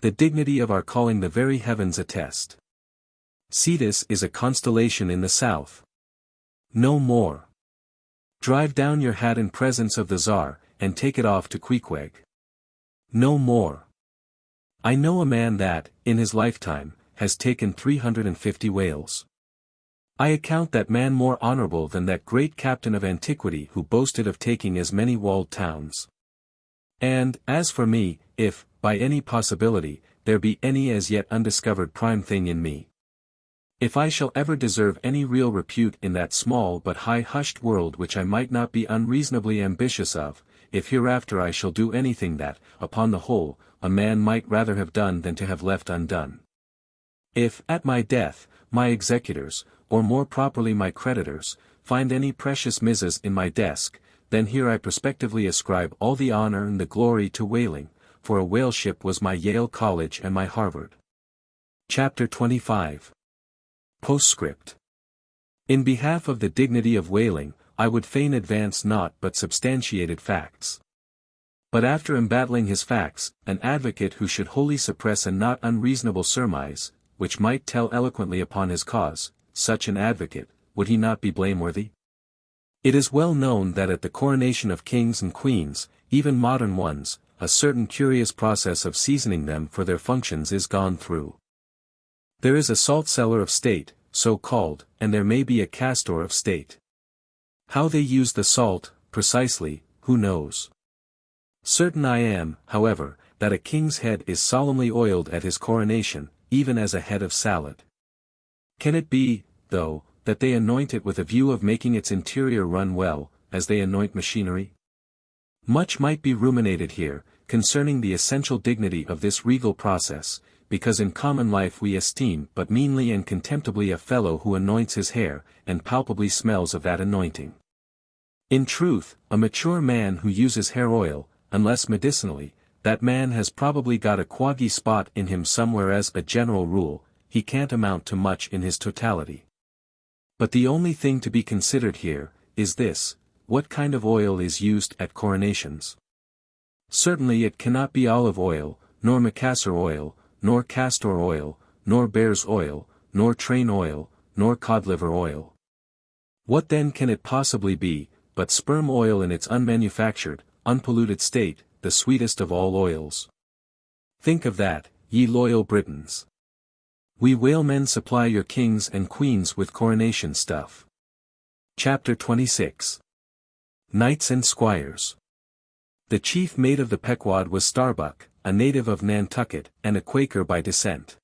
The dignity of our calling the very heavens attest. Cetus is a constellation in the south. No more. Drive down your hat in presence of the Tsar, and take it off to Queequeg. No more. I know a man that, in his lifetime, has taken 350 whales. I account that man more honorable than that great captain of antiquity who boasted of taking as many walled towns. And, as for me, if, by any possibility, there be any as yet undiscovered prime thing in me, if I shall ever deserve any real repute in that small but high-hushed world which I might not be unreasonably ambitious of, if hereafter I shall do anything that, upon the whole, a man might rather have done than to have left undone. If, at my death, my executors, or more properly my creditors, find any precious misses in my desk, then here I prospectively ascribe all the honor and the glory to whaling, for a whale ship was my Yale College and my Harvard. Chapter 25. Postscript. In behalf of the dignity of whaling, I would fain advance naught but substantiated facts. But after embattling his facts, an advocate who should wholly suppress a not unreasonable surmise, which might tell eloquently upon his cause, such an advocate, would he not be blameworthy? It is well known that at the coronation of kings and queens, even modern ones, a certain curious process of seasoning them for their functions is gone through. There is a salt cellar of state, so called, and there may be a castor of state. How they use the salt, precisely, who knows? Certain I am, however, that a king's head is solemnly oiled at his coronation, even as a head of salad. Can it be, though, that they anoint it with a view of making its interior run well, as they anoint machinery? Much might be ruminated here, concerning the essential dignity of this regal process, because in common life we esteem but meanly and contemptibly a fellow who anoints his hair, and palpably smells of that anointing. In truth, a mature man who uses hair oil, unless medicinally, that man has probably got a quaggy spot in him somewhere. As a general rule, he can't amount to much in his totality. But the only thing to be considered here, is this: what kind of oil is used at coronations? Certainly it cannot be olive oil, nor macassar oil, nor castor oil, nor bear's oil, nor train oil, nor cod liver oil. What then can it possibly be, but sperm oil in its unmanufactured, unpolluted state, the sweetest of all oils? Think of that, ye loyal Britons. We whalemen supply your kings and queens with coronation stuff. Chapter 26. Knights and Squires. The chief mate of the Pequod was Starbuck, a native of Nantucket, and a Quaker by descent.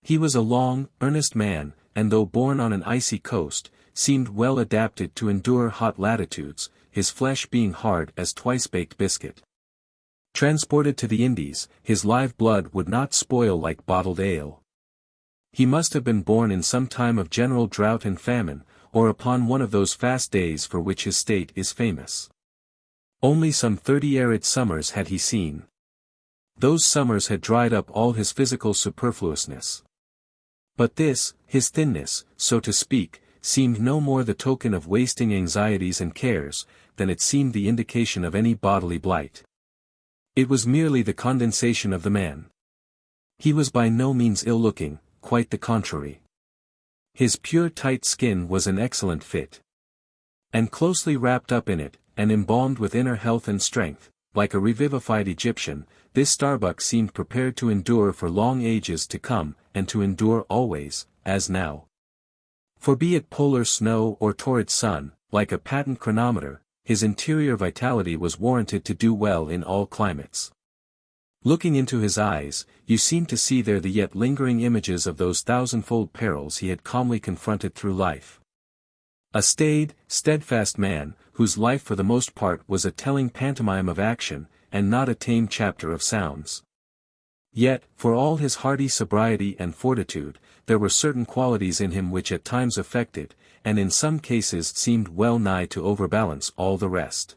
He was a long, earnest man, and though born on an icy coast, seemed well adapted to endure hot latitudes, his flesh being hard as twice-baked biscuit. Transported to the Indies, his live blood would not spoil like bottled ale. He must have been born in some time of general drought and famine, or upon one of those fast days for which his state is famous. Only some 30 arid summers had he seen. Those summers had dried up all his physical superfluousness. But this, his thinness, so to speak, seemed no more the token of wasting anxieties and cares, than it seemed the indication of any bodily blight. It was merely the condensation of the man. He was by no means ill-looking, quite the contrary. His pure tight skin was an excellent fit. And closely wrapped up in it, and embalmed with inner health and strength, like a revivified Egyptian, this Starbuck seemed prepared to endure for long ages to come, and to endure always, as now. For be it polar snow or torrid sun, like a patent chronometer, his interior vitality was warranted to do well in all climates. Looking into his eyes, you seemed to see there the yet lingering images of those thousandfold perils he had calmly confronted through life. A staid, steadfast man, whose life for the most part was a telling pantomime of action, and not a tame chapter of sounds. Yet, for all his hardy sobriety and fortitude, there were certain qualities in him which at times affected, and in some cases seemed well nigh to overbalance all the rest.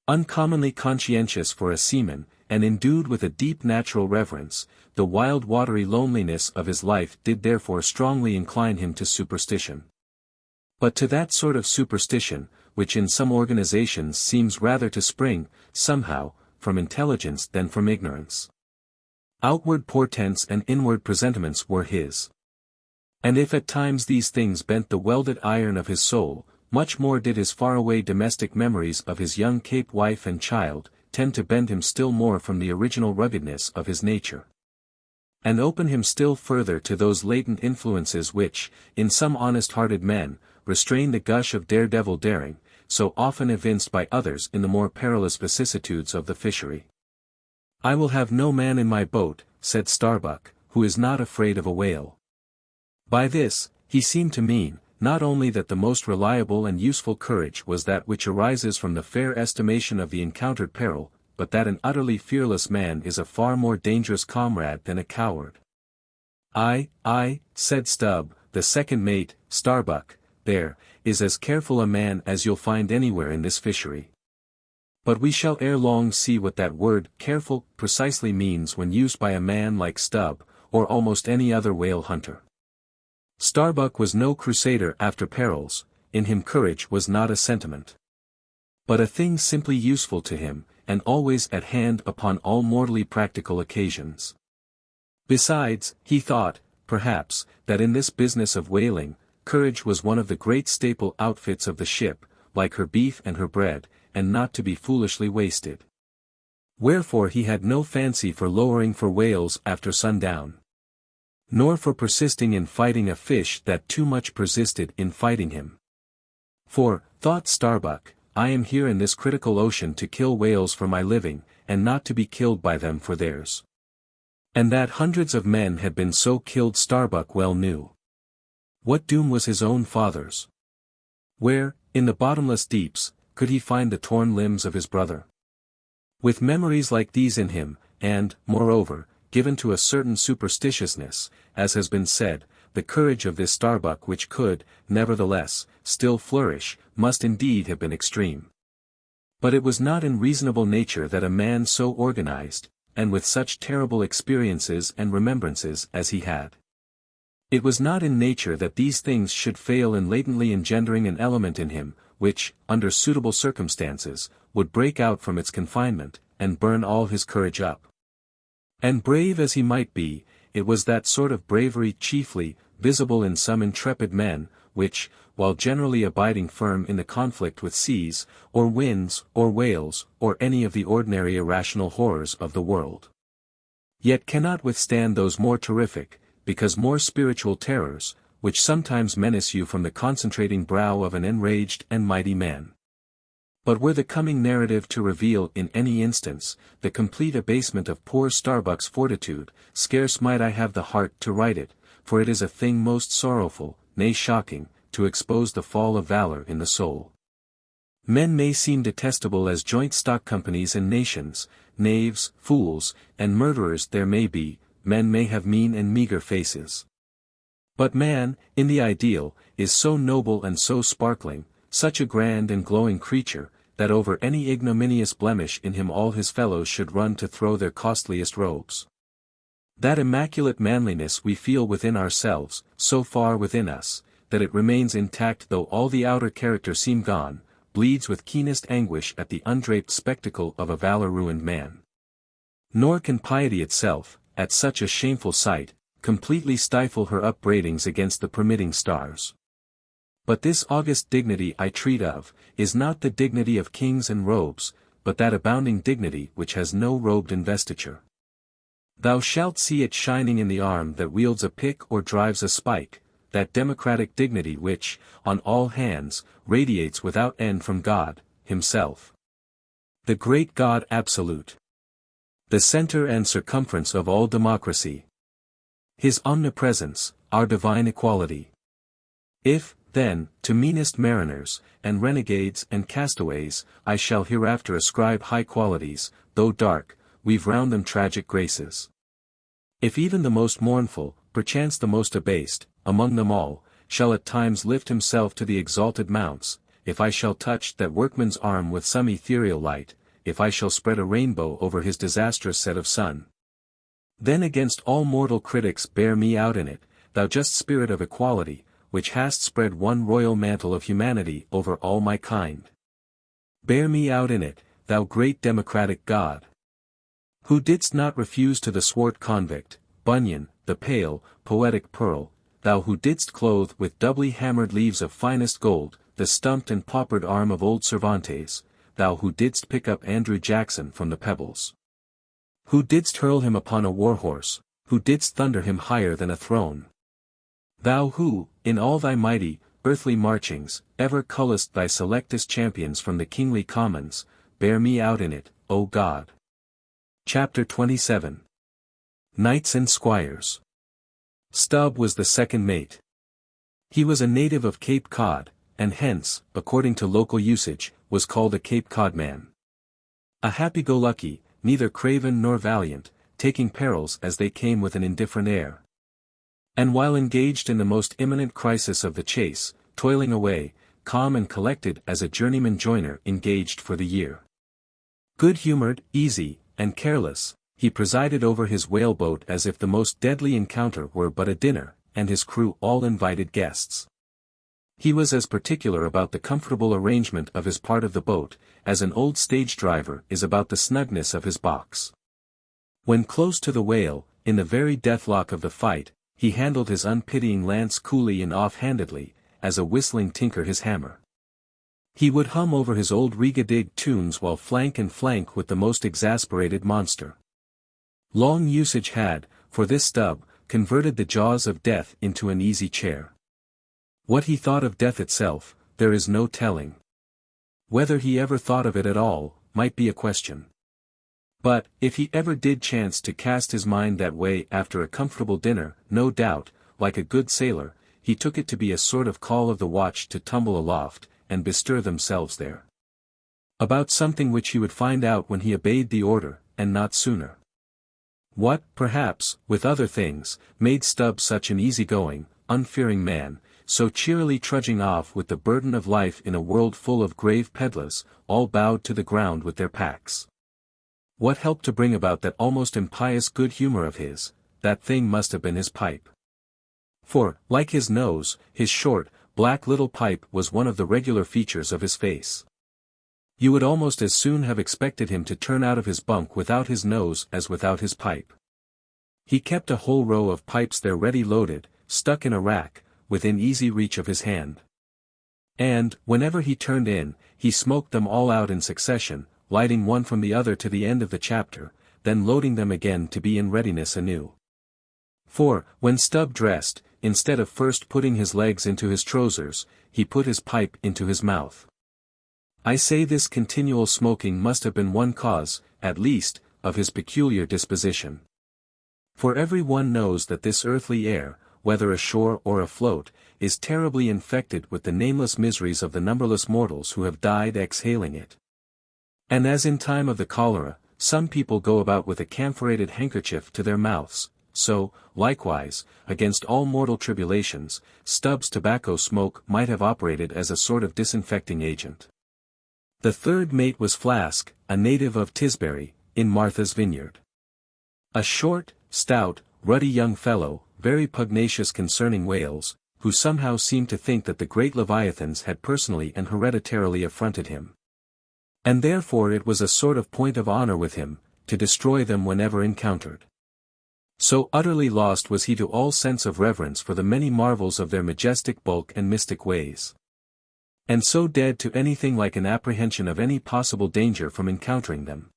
Uncommonly conscientious for a seaman, and endued with a deep natural reverence, the wild watery loneliness of his life did therefore strongly incline him to superstition. But to that sort of superstition, which in some organizations seems rather to spring, somehow, from intelligence than from ignorance. Outward portents and inward presentiments were his. And if at times these things bent the welded iron of his soul, much more did his faraway domestic memories of his young Cape wife and child, tend to bend him still more from the original ruggedness of his nature, and open him still further to those latent influences which, in some honest-hearted men, restrain the gush of daredevil daring, so often evinced by others in the more perilous vicissitudes of the fishery. "I will have no man in my boat," said Starbuck, "who is not afraid of a whale." By this, he seemed to mean, not only that the most reliable and useful courage was that which arises from the fair estimation of the encountered peril, but that an utterly fearless man is a far more dangerous comrade than a coward. "I," said Stubb, the second mate, Starbuck, "there, is as careful a man as you'll find anywhere in this fishery. But we shall ere long see what that word, careful, precisely means when used by a man like Stubb, or almost any other whale hunter." Starbuck was no crusader after perils, in him courage was not a sentiment, but a thing simply useful to him, and always at hand upon all mortally practical occasions. Besides, he thought, perhaps, that in this business of whaling, courage was one of the great staple outfits of the ship, like her beef and her bread, and not to be foolishly wasted. Wherefore he had no fancy for lowering for whales after sundown, nor for persisting in fighting a fish that too much persisted in fighting him. "For," thought Starbuck, "I am here in this critical ocean to kill whales for my living, and not to be killed by them for theirs." And that hundreds of men had been so killed Starbuck well knew. What doom was his own father's? Where, in the bottomless deeps, could he find the torn limbs of his brother? With memories like these in him, and, moreover, given to a certain superstitiousness, as has been said, the courage of this Starbuck which could, nevertheless, still flourish, must indeed have been extreme. But it was not in reasonable nature that a man so organized, and with such terrible experiences and remembrances as he had. It was not in nature that these things should fail in latently engendering an element in him, which, under suitable circumstances, would break out from its confinement, and burn all his courage up. And brave as he might be, it was that sort of bravery chiefly, visible in some intrepid men, which, while generally abiding firm in the conflict with seas, or winds, or whales, or any of the ordinary irrational horrors of the world, yet cannot withstand those more terrific, because more spiritual terrors, which sometimes menace you from the concentrating brow of an enraged and mighty man. But were the coming narrative to reveal in any instance, the complete abasement of poor Starbuck's fortitude, scarce might I have the heart to write it, for it is a thing most sorrowful, nay shocking, to expose the fall of valor in the soul. Men may seem detestable as joint stock companies and nations, knaves, fools, and murderers there may be, men may have mean and meager faces. But man, in the ideal, is so noble and so sparkling, such a grand and glowing creature, that over any ignominious blemish in him all his fellows should run to throw their costliest robes. That immaculate manliness we feel within ourselves, so far within us, that it remains intact though all the outer character seem gone, bleeds with keenest anguish at the undraped spectacle of a valor-ruined man. Nor can piety itself, at such a shameful sight, completely stifle her upbraidings against the permitting stars. But this august dignity I treat of, is not the dignity of kings and robes, but that abounding dignity which has no robed investiture. Thou shalt see it shining in the arm that wields a pick or drives a spike, that democratic dignity which, on all hands, radiates without end from God, Himself. The great God absolute. The center and circumference of all democracy. His omnipresence, our divine equality. If, then, to meanest mariners, and renegades and castaways, I shall hereafter ascribe high qualities, though dark, weave round them tragic graces. If even the most mournful, perchance the most abased, among them all, shall at times lift himself to the exalted mounts, if I shall touch that workman's arm with some ethereal light, if I shall spread a rainbow over his disastrous set of sun, then against all mortal critics bear me out in it, thou just spirit of equality, which hast spread one royal mantle of humanity over all my kind. Bear me out in it, thou great democratic God, who didst not refuse to the swart convict, Bunyan, the pale, poetic pearl, thou who didst clothe with doubly hammered leaves of finest gold, the stumped and paupered arm of old Cervantes, thou who didst pick up Andrew Jackson from the pebbles, who didst hurl him upon a war-horse, who didst thunder him higher than a throne. Thou who, in all thy mighty, earthly marchings, ever cullest thy selectest champions from the kingly commons, bear me out in it, O God. Chapter 27. Knights and Squires. Stubb was the second mate. He was a native of Cape Cod, and hence, according to local usage, was called a Cape Cod man. A happy-go-lucky, neither craven nor valiant, taking perils as they came with an indifferent air. And while engaged in the most imminent crisis of the chase, toiling away, calm and collected as a journeyman joiner engaged for the year. Good-humored, easy, and careless, he presided over his whaleboat as if the most deadly encounter were but a dinner, and his crew all invited guests. He was as particular about the comfortable arrangement of his part of the boat, as an old stage driver is about the snugness of his box. When close to the whale, in the very deathlock of the fight, he handled his unpitying lance coolly and off-handedly, as a whistling tinker his hammer. He would hum over his old rig-a-dig tunes while flank and flank with the most exasperated monster. Long usage had, for this Stubb, converted the jaws of death into an easy chair. What he thought of death itself, there is no telling. Whether he ever thought of it at all, might be a question. But, if he ever did chance to cast his mind that way after a comfortable dinner, no doubt, like a good sailor, he took it to be a sort of call of the watch to tumble aloft, and bestir themselves there. About something which he would find out when he obeyed the order, and not sooner. What, perhaps, with other things, made Stubb such an easy-going, unfearing man, so cheerily trudging off with the burden of life in a world full of grave pedlars, all bowed to the ground with their packs? What helped to bring about that almost impious good humor of his? That thing must have been his pipe. For, like his nose, his short, black little pipe was one of the regular features of his face. You would almost as soon have expected him to turn out of his bunk without his nose as without his pipe. He kept a whole row of pipes there ready loaded, stuck in a rack, within easy reach of his hand. And, whenever he turned in, he smoked them all out in succession, lighting one from the other to the end of the chapter, then loading them again to be in readiness anew. For, when Stubb dressed, instead of first putting his legs into his trousers, he put his pipe into his mouth. I say this continual smoking must have been one cause, at least, of his peculiar disposition. For every one knows that this earthly air, whether ashore or afloat, is terribly infected with the nameless miseries of the numberless mortals who have died exhaling it. And as in time of the cholera, some people go about with a camphorated handkerchief to their mouths, so, likewise, against all mortal tribulations, Stubb's tobacco smoke might have operated as a sort of disinfecting agent. The third mate was Flask, a native of Tisbury, in Martha's Vineyard. A short, stout, ruddy young fellow, very pugnacious concerning whales, who somehow seemed to think that the great leviathans had personally and hereditarily affronted him. And therefore it was a sort of point of honor with him, to destroy them whenever encountered. So utterly lost was he to all sense of reverence for the many marvels of their majestic bulk and mystic ways. And so dead to anything like an apprehension of any possible danger from encountering them,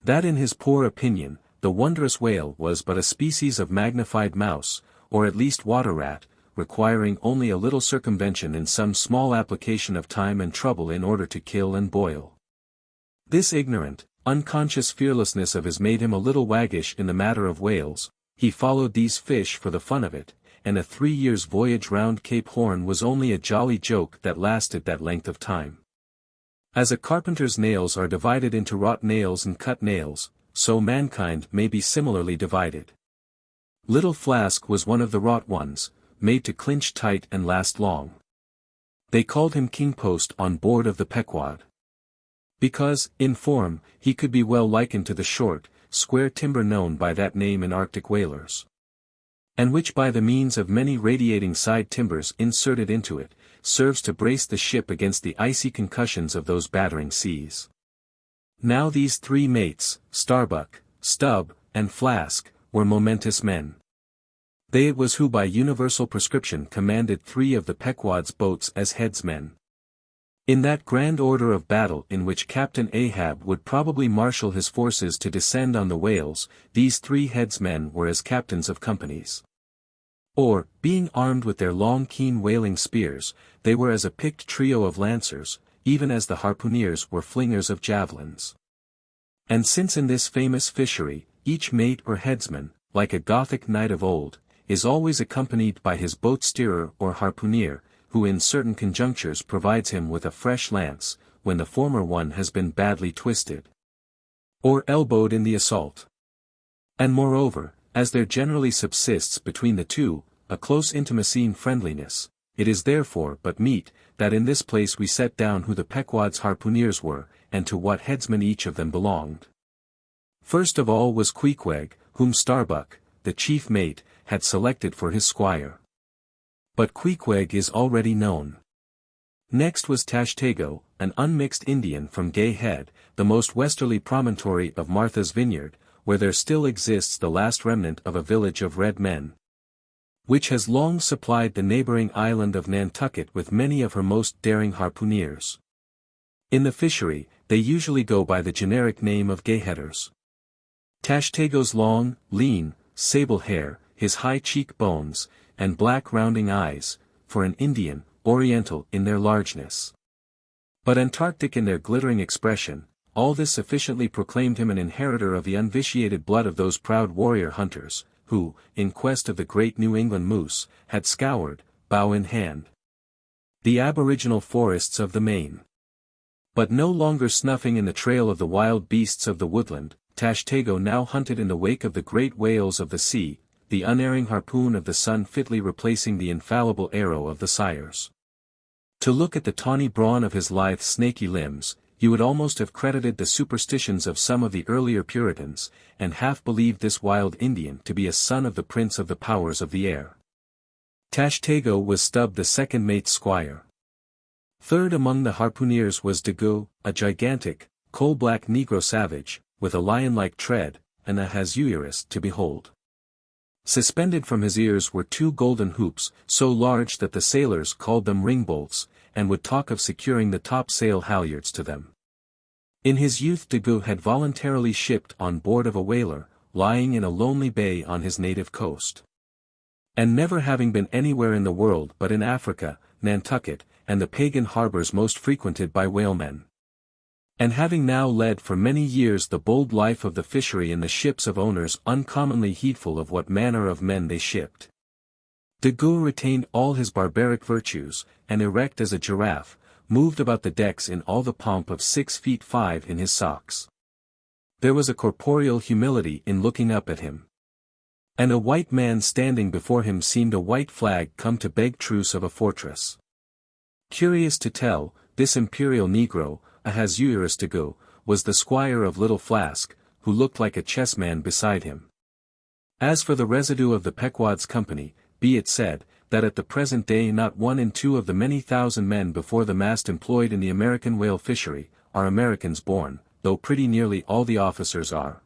that in his poor opinion, the wondrous whale was but a species of magnified mouse, or at least water rat, requiring only a little circumvention and some small application of time and trouble in order to kill and boil. This ignorant, unconscious fearlessness of his made him a little waggish in the matter of whales. He followed these fish for the fun of it, and a 3 years' voyage round Cape Horn was only a jolly joke that lasted that length of time. As a carpenter's nails are divided into wrought nails and cut nails, so mankind may be similarly divided. Little Flask was one of the wrought ones, made to clinch tight and last long. They called him King Post on board of the Pequod. Because, in form, he could be well likened to the short, square timber known by that name in Arctic whalers. And which by the means of many radiating side timbers inserted into it, serves to brace the ship against the icy concussions of those battering seas. Now these three mates, Starbuck, Stubb, and Flask, were momentous men. They it was who by universal prescription commanded 3 of the Pequod's boats as headsmen. In that grand order of battle in which Captain Ahab would probably marshal his forces to descend on the whales, these 3 headsmen were as captains of companies. Or, being armed with their long keen whaling spears, they were as a picked trio of lancers, even as the harpooneers were flingers of javelins. And since in this famous fishery, each mate or headsman, like a Gothic knight of old, is always accompanied by his boat steerer or harpooner, who in certain conjunctures provides him with a fresh lance, when the former one has been badly twisted or elbowed in the assault. And moreover, as there generally subsists between the two, a close intimacy and friendliness, it is therefore but meet, that in this place we set down who the Pequod's harpooneers were, and to what headsman each of them belonged. First of all was Queequeg, whom Starbuck, the chief mate, had selected for his squire. But Queequeg is already known. Next was Tashtego, an unmixed Indian from Gay Head, the most westerly promontory of Martha's Vineyard, where there still exists the last remnant of a village of red men, which has long supplied the neighboring island of Nantucket with many of her most daring harpooneers. In the fishery, they usually go by the generic name of Gayheaders. Tashtego's long, lean, sable hair, his high cheek-bones, and black rounding eyes, for an Indian, oriental in their largeness, but Antarctic in their glittering expression, all this sufficiently proclaimed him an inheritor of the unvitiated blood of those proud warrior hunters, who, in quest of the great New England moose, had scoured, bow in hand, the aboriginal forests of the Maine. But no longer snuffing in the trail of the wild beasts of the woodland, Tashtego now hunted in the wake of the great whales of the sea, the unerring harpoon of the sun fitly replacing the infallible arrow of the sires. To look at the tawny brawn of his lithe snaky limbs, you would almost have credited the superstitions of some of the earlier Puritans, and half believed this wild Indian to be a son of the prince of the powers of the air. Tashtego was Stubb the second mate's squire. Third among the harpooneers was Daggoo, a gigantic, coal-black Negro savage, with a lion-like tread, and a Ahasuerus to behold. Suspended from his ears were two golden hoops, so large that the sailors called them ring-bolts, and would talk of securing the topsail halyards to them. In his youth Daggoo had voluntarily shipped on board of a whaler, lying in a lonely bay on his native coast. And never having been anywhere in the world but in Africa, Nantucket, and the pagan harbors most frequented by whalemen. And having now led for many years the bold life of the fishery in the ships of owners uncommonly heedful of what manner of men they shipped, Daggoo retained all his barbaric virtues, and erect as a giraffe, moved about the decks in all the pomp of 6'5" in his socks. There was a corporeal humility in looking up at him. And a white man standing before him seemed a white flag come to beg truce of a fortress. Curious to tell, this imperial Negro, Ahasuerus Daggoo, was the squire of Little Flask, who looked like a chessman beside him. As for the residue of the Pequod's company, be it said, that at the present day not 1 in 2 of the many thousand men before the mast employed in the American whale fishery, are Americans born, though pretty nearly all the officers are.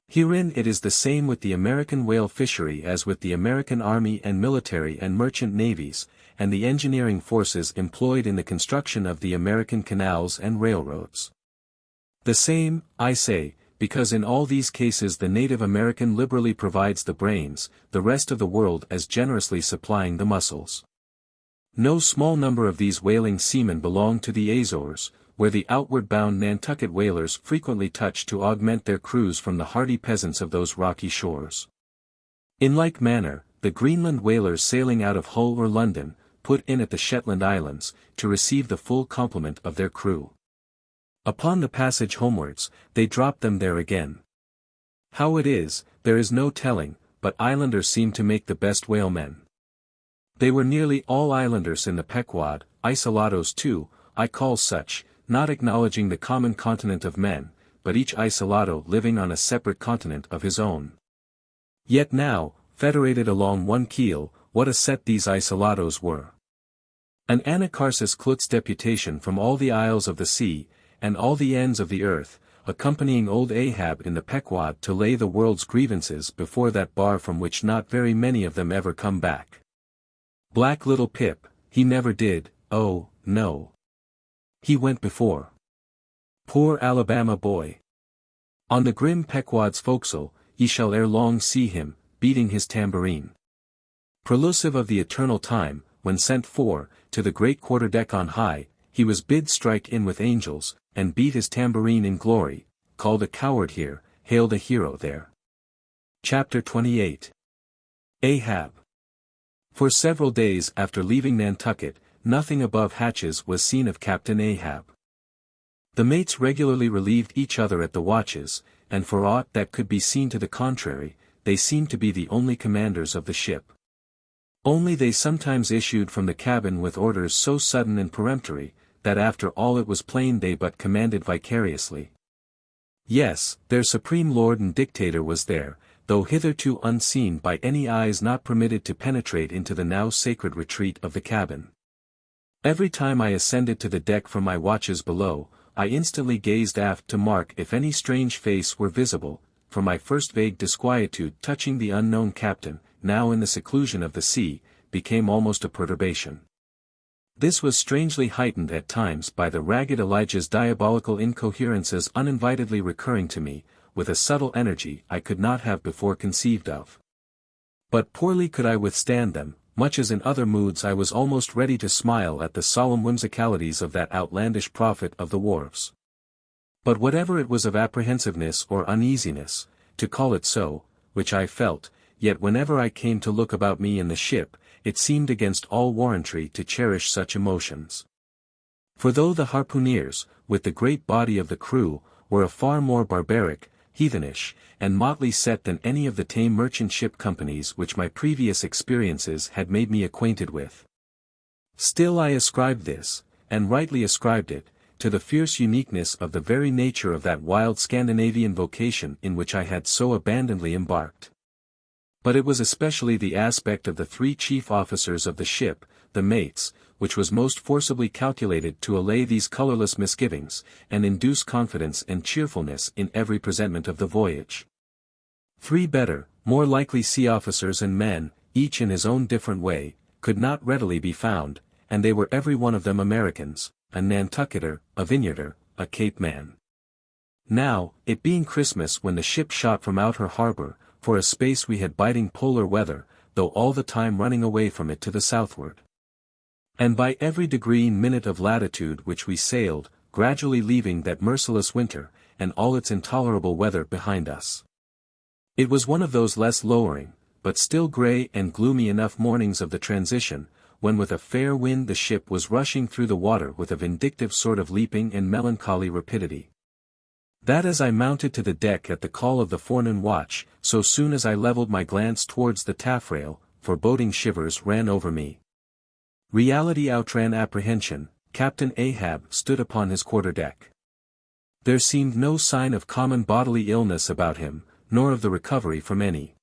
Herein it is the same with the American whale fishery as with the American army and military and merchant navies, and the engineering forces employed in the construction of the American canals and railroads. The same, I say, because in all these cases the native American liberally provides the brains, the rest of the world as generously supplying the muscles. No small number of these whaling seamen belong to the Azores, where the outward-bound Nantucket whalers frequently touch to augment their crews from the hardy peasants of those rocky shores. In like manner, the Greenland whalers sailing out of Hull or London, put in at the Shetland Islands, to receive the full complement of their crew. Upon the passage homewards, they drop them there again. How it is, there is no telling, but islanders seem to make the best whalemen. They were nearly all islanders in the Pequod, isolados too, I call such, not acknowledging the common continent of men, but each isolado living on a separate continent of his own. Yet now, federated along one keel, what a set these isolados were. An Anacharsis Klutz deputation from all the isles of the sea, and all the ends of the earth, accompanying old Ahab in the Pequod to lay the world's grievances before that bar from which not very many of them ever come back. Black little Pip, he never did, oh, no. He went before. Poor Alabama boy. On the grim Pequod's forecastle, ye shall ere long see him, beating his tambourine. Prelusive of the eternal time, when sent for, to the great quarter-deck on high, he was bid strike in with angels, and beat his tambourine in glory, called a coward here, hailed a hero there. Chapter 28. Ahab. For several days after leaving Nantucket, nothing above hatches was seen of Captain Ahab. The mates regularly relieved each other at the watches, and for aught that could be seen to the contrary, they seemed to be the only commanders of the ship. Only they sometimes issued from the cabin with orders so sudden and peremptory, that after all it was plain they but commanded vicariously. Yes, their supreme lord and dictator was there, though hitherto unseen by any eyes not permitted to penetrate into the now sacred retreat of the cabin. Every time I ascended to the deck from my watches below, I instantly gazed aft to mark if any strange face were visible, for my first vague disquietude touching the unknown captain, now in the seclusion of the sea, became almost a perturbation. This was strangely heightened at times by the ragged Elijah's diabolical incoherences uninvitedly recurring to me, with a subtle energy I could not have before conceived of. But poorly could I withstand them, much as in other moods I was almost ready to smile at the solemn whimsicalities of that outlandish prophet of the wharves. But whatever it was of apprehensiveness or uneasiness, to call it so, which I felt, yet whenever I came to look about me in the ship, it seemed against all warrantry to cherish such emotions. For though the harpooneers, with the great body of the crew, were a far more barbaric, heathenish, and motley set than any of the tame merchant ship companies which my previous experiences had made me acquainted with, still I ascribed this, and rightly ascribed it, to the fierce uniqueness of the very nature of that wild Scandinavian vocation in which I had so abandonedly embarked. But it was especially the aspect of the three chief officers of the ship, the mates, which was most forcibly calculated to allay these colorless misgivings, and induce confidence and cheerfulness in every presentment of the voyage. Three better, more likely sea officers and men, each in his own different way, could not readily be found, and they were every one of them Americans, a Nantucketer, a Vineyarder, a Cape man. Now, it being Christmas when the ship shot from out her harbor, for a space we had biting polar weather, though all the time running away from it to the southward. And by every degree minute of latitude which we sailed, gradually leaving that merciless winter, and all its intolerable weather behind us. It was one of those less lowering, but still grey and gloomy enough mornings of the transition, when with a fair wind the ship was rushing through the water with a vindictive sort of leaping and melancholy rapidity. That as I mounted to the deck at the call of the forenoon watch, so soon as I levelled my glance towards the taffrail, foreboding shivers ran over me. Reality outran apprehension. Captain Ahab stood upon his quarter-deck. There seemed no sign of common bodily illness about him, nor of the recovery from any.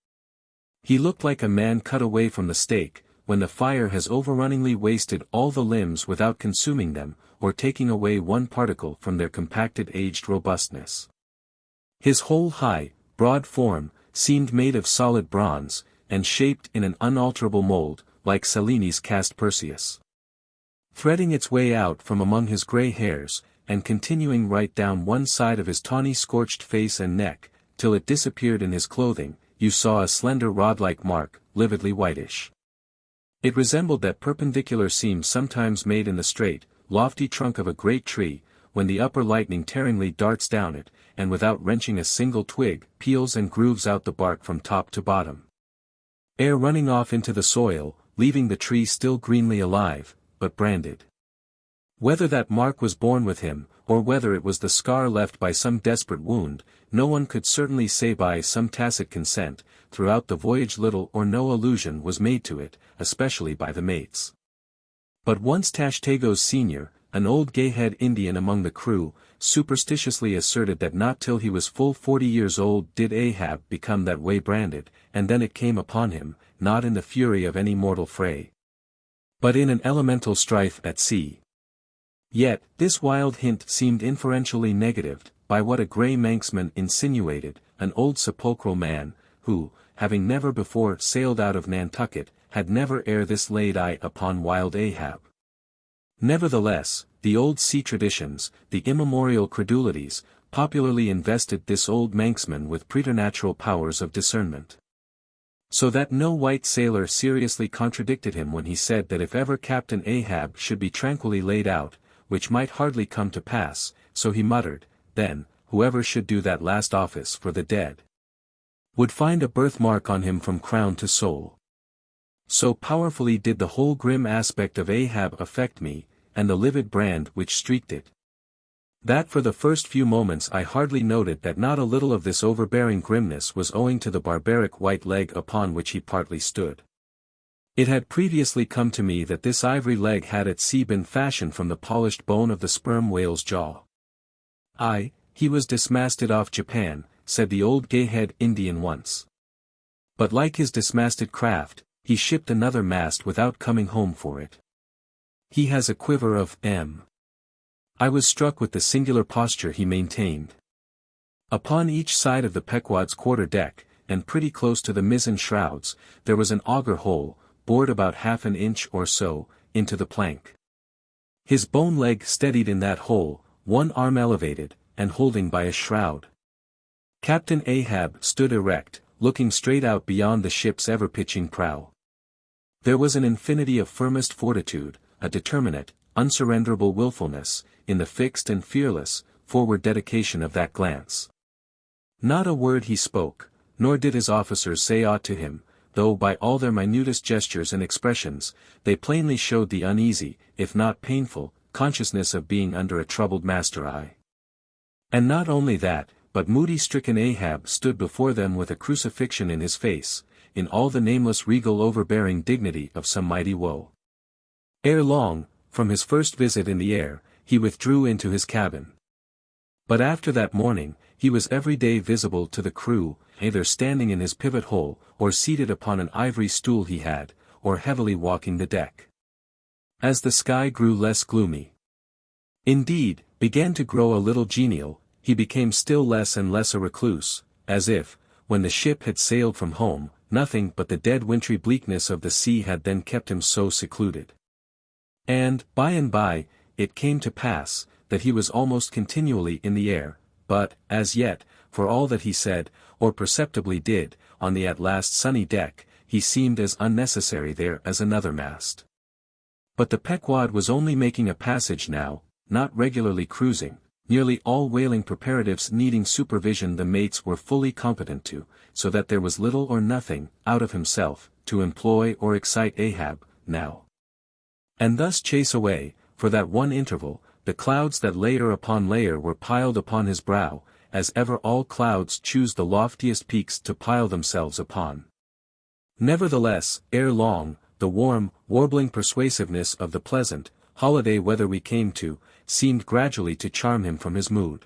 He looked like a man cut away from the stake, when the fire has overrunningly wasted all the limbs without consuming them, or taking away one particle from their compacted aged robustness. His whole high, broad form, seemed made of solid bronze, and shaped in an unalterable mold, like Cellini's cast Perseus. Threading its way out from among his grey hairs, and continuing right down one side of his tawny scorched face and neck, till it disappeared in his clothing, you saw a slender rod-like mark, lividly whitish. It resembled that perpendicular seam sometimes made in the straight, lofty trunk of a great tree, when the upper lightning tearingly darts down it, and without wrenching a single twig, peels and grooves out the bark from top to bottom, ere running off into the soil, leaving the tree still greenly alive, but branded. Whether that mark was born with him, or whether it was the scar left by some desperate wound, no one could certainly say. By some tacit consent, throughout the voyage little or no allusion was made to it, especially by the mates. But once Tashtego's senior, an old gay-head Indian among the crew, superstitiously asserted that not till he was full 40 years old did Ahab become that way branded, and then it came upon him, not in the fury of any mortal fray, but in an elemental strife at sea. Yet, this wild hint seemed inferentially negatived, by what a grey Manxman insinuated, an old sepulchral man, who, having never before sailed out of Nantucket, had never ere this laid eye upon wild Ahab. Nevertheless, the old sea traditions, the immemorial credulities, popularly invested this old Manxman with preternatural powers of discernment. So that no white sailor seriously contradicted him when he said that if ever Captain Ahab should be tranquilly laid out, which might hardly come to pass, so he muttered, then, whoever should do that last office for the dead would find a birthmark on him from crown to sole. so powerfully did the whole grim aspect of Ahab affect me, and the livid brand which streaked it, that for the first few moments I hardly noted that not a little of this overbearing grimness was owing to the barbaric white leg upon which he partly stood. It had previously come to me that this ivory leg had at sea been fashioned from the polished bone of the sperm whale's jaw. He was dismasted off Japan, said the old gay-head Indian once. But like his dismasted craft, he shipped another mast without coming home for it. He has a quiver of M. I was struck with the singular posture he maintained. Upon each side of the Pequod's quarter-deck, and pretty close to the mizzen shrouds, there was an auger hole, bored about half an inch or so, into the plank. His bone leg steadied in that hole, one arm elevated, and holding by a shroud. Captain Ahab stood erect, looking straight out beyond the ship's ever-pitching prow. There was an infinity of firmest fortitude, a determinate, unsurrenderable willfulness, in the fixed and fearless, forward dedication of that glance. Not a word he spoke, nor did his officers say aught to him, though by all their minutest gestures and expressions, they plainly showed the uneasy, if not painful, consciousness of being under a troubled master eye. And not only that, but moody-stricken Ahab stood before them with a crucifixion in his face, in all the nameless regal overbearing dignity of some mighty woe. Ere long, from his first visit in the air, he withdrew into his cabin. But after that morning, he was every day visible to the crew, either standing in his pivot hole, or seated upon an ivory stool he had, or heavily walking the deck. As the sky grew less gloomy, indeed, began to grow a little genial, he became still less and less a recluse, as if, when the ship had sailed from home, nothing but the dead wintry bleakness of the sea had then kept him so secluded. And by, it came to pass, that he was almost continually in the air, but, as yet, for all that he said, or perceptibly did, on the at last sunny deck, he seemed as unnecessary there as another mast. But the Pequod was only making a passage now, not regularly cruising. Nearly all whaling preparatives needing supervision the mates were fully competent to, so that there was little or nothing, out of himself, to employ or excite Ahab, now. And thus chase away, for that one interval, the clouds that layer upon layer were piled upon his brow, as ever all clouds choose the loftiest peaks to pile themselves upon. Nevertheless, ere long, the warm, warbling persuasiveness of the pleasant, holiday weather we came to, seemed gradually to charm him from his mood.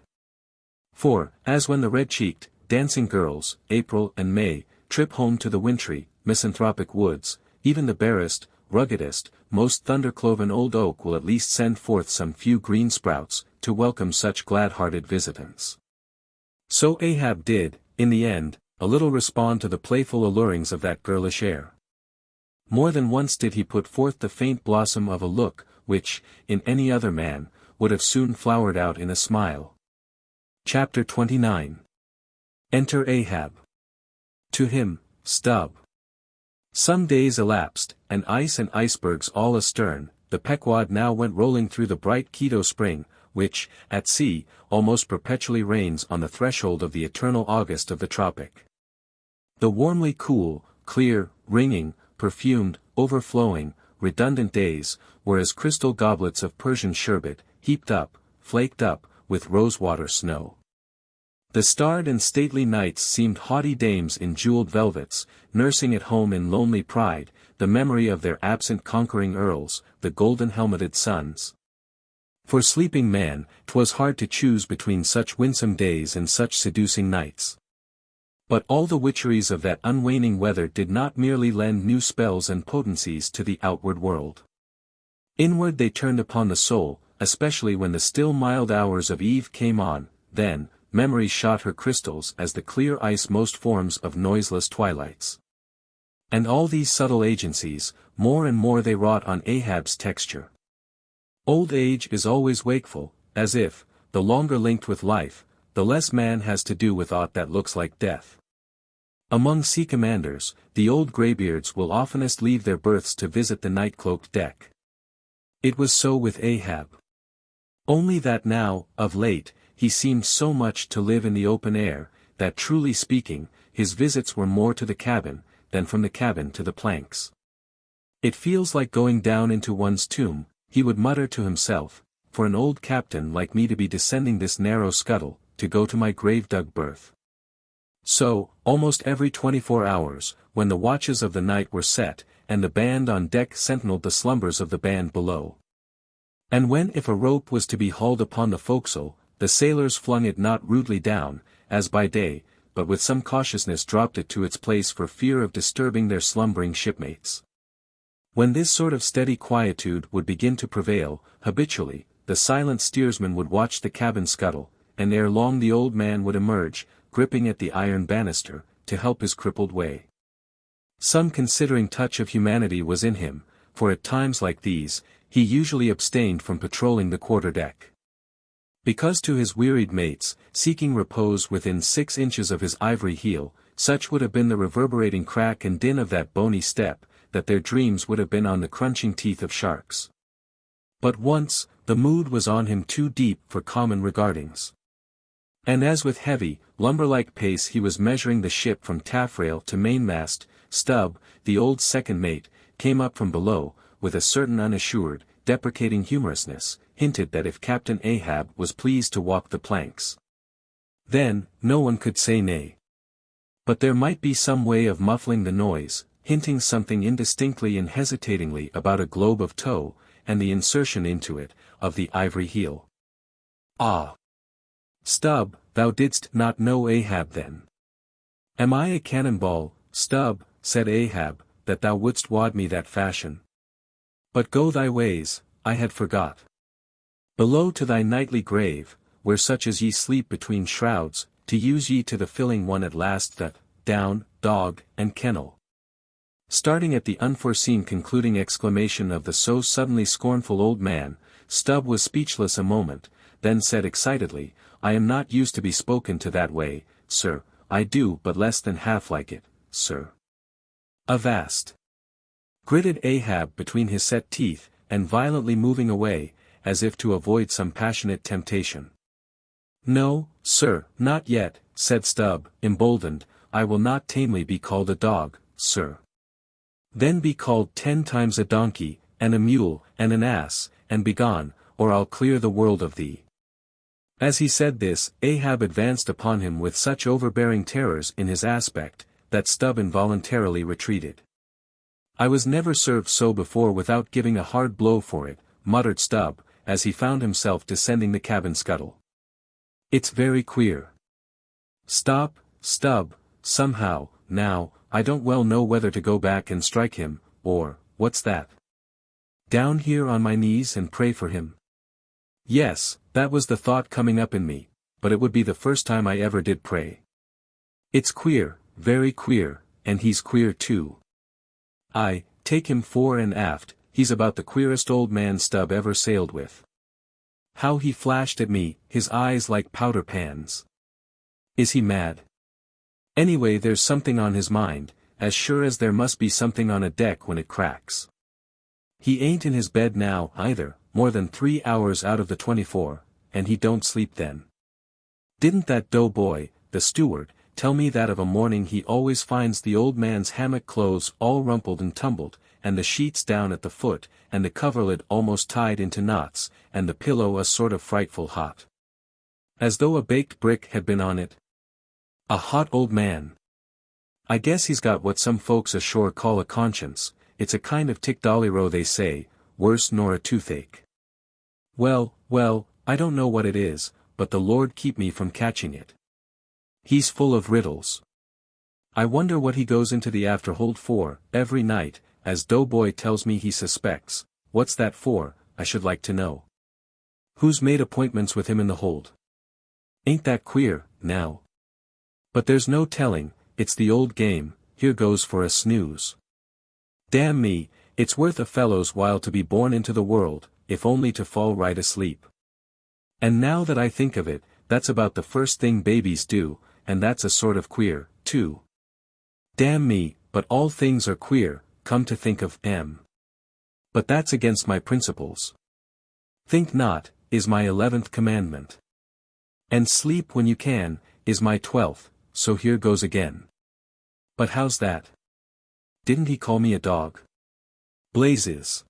For, as when the red-cheeked, dancing girls, April and May, trip home to the wintry, misanthropic woods, even the barest, ruggedest, most thunder-cloven old oak will at least send forth some few green sprouts, to welcome such glad-hearted visitants. So Ahab did, in the end, a little respond to the playful allurings of that girlish air. More than once did he put forth the faint blossom of a look, which, in any other man, would have soon flowered out in a smile. Chapter 29. Enter Ahab. To him, Stubb. Some days elapsed, and ice and icebergs all astern, the Pequod now went rolling through the bright Quito spring, which, at sea, almost perpetually reigns on the threshold of the eternal August of the tropic. The warmly cool, clear, ringing, perfumed, overflowing, redundant days, were as crystal goblets of Persian sherbet, heaped up, flaked up, with rosewater snow. The starred and stately nights seemed haughty dames in jeweled velvets, nursing at home in lonely pride, the memory of their absent conquering earls, the golden-helmeted suns. For sleeping man, 'twas hard to choose between such winsome days and such seducing nights. But all the witcheries of that unwaning weather did not merely lend new spells and potencies to the outward world. Inward they turned upon the soul, especially when the still mild hours of eve came on, then, memory shot her crystals as the clear ice most forms of noiseless twilights. And all these subtle agencies, more and more they wrought on Ahab's texture. Old age is always wakeful, as if, the longer linked with life, the less man has to do with aught that looks like death. Among sea commanders, the old greybeards will oftenest leave their berths to visit the night-cloaked deck. It was so with Ahab. Only that now, of late, he seemed so much to live in the open air, that truly speaking, his visits were more to the cabin, than from the cabin to the planks. It feels like going down into one's tomb, he would mutter to himself, for an old captain like me to be descending this narrow scuttle, to go to my grave-dug berth. So, almost every 24 hours, when the watches of the night were set, and the band on deck sentineled the slumbers of the band below. And when if a rope was to be hauled upon the forecastle, the sailors flung it not rudely down, as by day, but with some cautiousness dropped it to its place for fear of disturbing their slumbering shipmates. When this sort of steady quietude would begin to prevail, habitually, the silent steersman would watch the cabin scuttle, and ere long the old man would emerge, gripping at the iron banister, to help his crippled way. Some considering touch of humanity was in him, for at times like these, he usually abstained from patrolling the quarter-deck. Because to his wearied mates, seeking repose within 6 inches of his ivory heel, such would have been the reverberating crack and din of that bony step, that their dreams would have been on the crunching teeth of sharks. But once, the mood was on him too deep for common regardings. And as with heavy, lumber-like pace he was measuring the ship from taffrail to mainmast, Stubb, the old second mate, came up from below, with a certain unassured, deprecating humorousness, hinted that if Captain Ahab was pleased to walk the planks, then, no one could say nay. But there might be some way of muffling the noise, hinting something indistinctly and hesitatingly about a globe of tow, and the insertion into it, of the ivory heel. Ah! Stubb, thou didst not know Ahab then. Am I a cannonball, Stubb, said Ahab, that thou wouldst wad me that fashion? But go thy ways, I had forgot. Below to thy nightly grave, where such as ye sleep between shrouds, to use ye to the filling one at last that, down, dog, and kennel. Starting at the unforeseen concluding exclamation of the so suddenly scornful old man, Stubb was speechless a moment, then said excitedly, I am not used to be spoken to that way, sir, I do but less than half like it, sir. Avast! Gritted Ahab between his set teeth, and violently moving away, as if to avoid some passionate temptation. No, sir, not yet, said Stubb, emboldened, I will not tamely be called a dog, sir. Then be called 10 times a donkey, and a mule, and an ass, and begone, or I'll clear the world of thee. As he said this, Ahab advanced upon him with such overbearing terrors in his aspect, that Stubb involuntarily retreated. I was never served so before without giving a hard blow for it, muttered Stubb, as he found himself descending the cabin scuttle. It's very queer. Stop, Stubb, somehow, now, I don't well know whether to go back and strike him, or, what's that? Down here on my knees and pray for him? Yes, that was the thought coming up in me, but it would be the first time I ever did pray. It's queer, very queer, and he's queer too. Aye, take him fore and aft, he's about the queerest old man Stubb ever sailed with. How he flashed at me, his eyes like powder pans. Is he mad? Anyway, there's something on his mind, as sure as there must be something on a deck when it cracks. He ain't in his bed now, either, more than 3 hours out of the 24, and he don't sleep then. Didn't that doughboy, the steward, tell me that of a morning he always finds the old man's hammock clothes all rumpled and tumbled, and the sheets down at the foot, and the coverlid almost tied into knots, and the pillow a sort of frightful hot. As though a baked brick had been on it. A hot old man. I guess he's got what some folks ashore call a conscience, it's a kind of tick-dollaro they say, worse nor a toothache. Well, I don't know what it is, but the Lord keep me from catching it. He's full of riddles. I wonder what he goes into the afterhold for, every night, as doughboy tells me he suspects. What's that for, I should like to know. Who's made appointments with him in the hold? Ain't that queer, now? But there's no telling, it's the old game, here goes for a snooze. Damn me, it's worth a fellow's while to be born into the world, if only to fall right asleep. And now that I think of it, that's about the first thing babies do, and that's a sort of queer, too. Damn me, but all things are queer, come to think of M. But that's against my principles. Think not, is my 11th commandment. And sleep when you can, is my 12th, so here goes again. But how's that? Didn't he call me a dog? Blazes!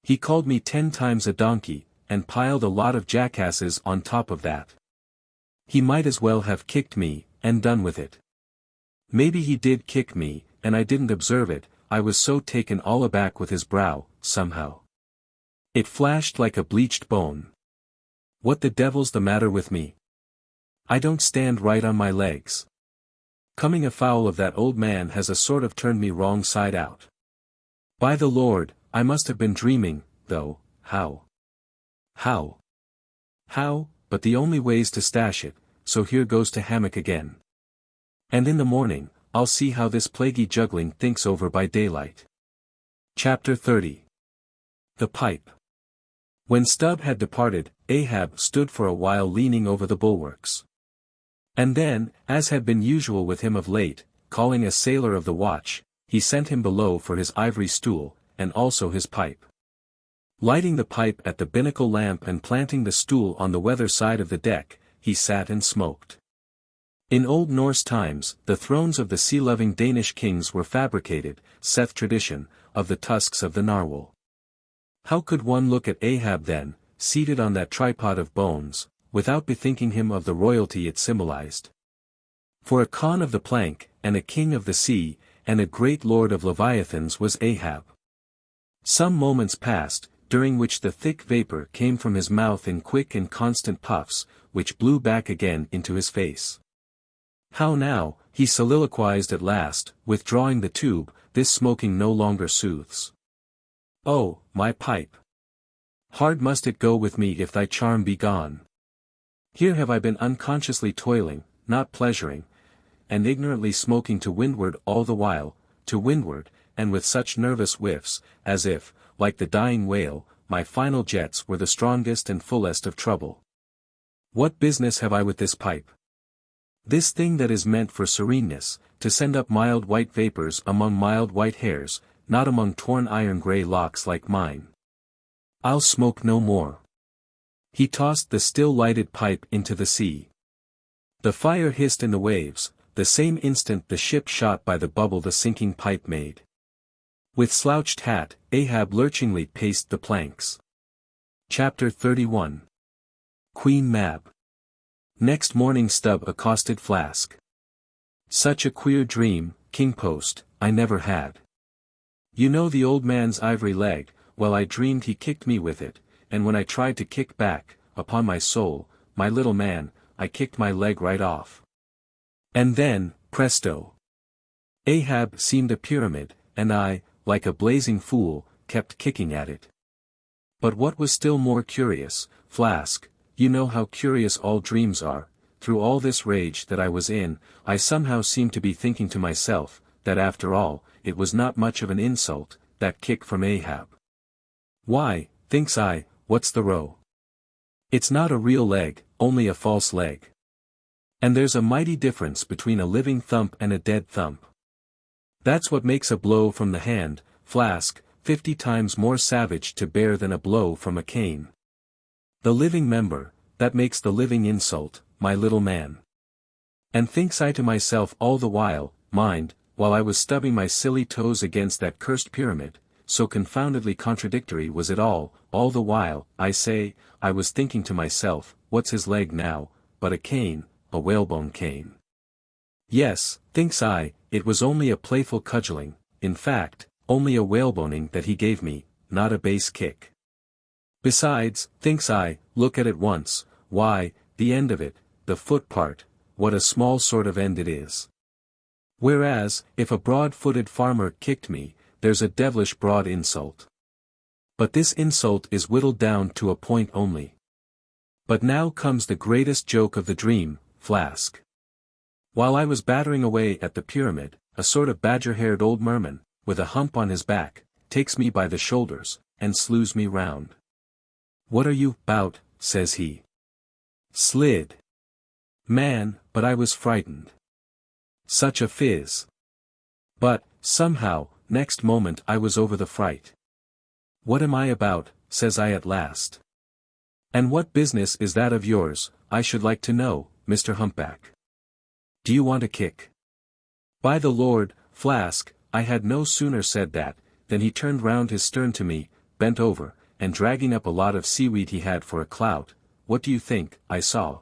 He called me 10 times a donkey, and piled a lot of jackasses on top of that. He might as well have kicked me, and done with it. Maybe he did kick me, and I didn't observe it, I was so taken all aback with his brow, somehow. It flashed like a bleached bone. What the devil's the matter with me? I don't stand right on my legs. Coming afoul of that old man has a sort of turned me wrong side out. By the Lord, I must have been dreaming, though, how? How? But the only way's to stash it, so here goes to hammock again. And in the morning, I'll see how this plaguey juggling thinks over by daylight. Chapter 30. The Pipe. When Stubb had departed, Ahab stood for a while leaning over the bulwarks. And then, as had been usual with him of late, calling a sailor of the watch, he sent him below for his ivory stool, and also his pipe. Lighting the pipe at the binnacle lamp and planting the stool on the weather side of the deck, he sat and smoked. In Old Norse times, the thrones of the sea-loving Danish kings were fabricated, saith tradition, of the tusks of the narwhal. How could one look at Ahab then, seated on that tripod of bones, without bethinking him of the royalty it symbolized? For a Khan of the plank, and a king of the sea, and a great lord of Leviathans was Ahab. Some moments passed, during which the thick vapor came from his mouth in quick and constant puffs, which blew back again into his face. How now, he soliloquized at last, withdrawing the tube, this smoking no longer soothes. Oh, my pipe! Hard must it go with me if thy charm be gone. Here have I been unconsciously toiling, not pleasuring, and ignorantly smoking to windward all the while, to windward, and with such nervous whiffs, as if, like the dying whale, my final jets were the strongest and fullest of trouble. What business have I with this pipe? This thing that is meant for sereneness, to send up mild white vapors among mild white hairs, not among torn iron-grey locks like mine. I'll smoke no more. He tossed the still-lighted pipe into the sea. The fire hissed in the waves, the same instant the ship shot by the bubble the sinking pipe made. With slouched hat, Ahab lurchingly paced the planks. Chapter 31. Queen Mab. Next morning Stubb accosted Flask. Such a queer dream, King Post, I never had. You know the old man's ivory leg, well I dreamed he kicked me with it, and when I tried to kick back, upon my soul, my little man, I kicked my leg right off. And then, presto! Ahab seemed a pyramid, and I, like a blazing fool, kept kicking at it. But what was still more curious, Flask, you know how curious all dreams are, through all this rage that I was in, I somehow seemed to be thinking to myself, that after all, it was not much of an insult, that kick from Ahab. Why, thinks I, what's the row? It's not a real leg, only a false leg. And there's a mighty difference between a living thump and a dead thump. That's what makes a blow from the hand, Flask, 50 times more savage to bear than a blow from a cane. The living member, that makes the living insult, my little man. And thinks I to myself all the while, mind, while I was stubbing my silly toes against that cursed pyramid, so confoundedly contradictory was it all the while, I say, I was thinking to myself, what's his leg now, but a cane, a whalebone cane. Yes, thinks I, it was only a playful cudgeling, in fact, only a whaleboning that he gave me, not a base kick. Besides, thinks I, look at it once, why, the end of it, the foot part, what a small sort of end it is. Whereas, if a broad-footed farmer kicked me, there's a devilish broad insult. But this insult is whittled down to a point only. But now comes the greatest joke of the dream, Flask. While I was battering away at the pyramid, a sort of badger-haired old merman, with a hump on his back, takes me by the shoulders, and slews me round. What are you 'bout, says he. Slid. Man, but I was frightened. Such a fizz. But, somehow, next moment I was over the fright. What am I about, says I at last. And what business is that of yours, I should like to know, Mr. Humpback? Do you want a kick? By the Lord, Flask, I had no sooner said that, then he turned round his stern to me, bent over, and dragging up a lot of seaweed he had for a clout. What do you think I saw?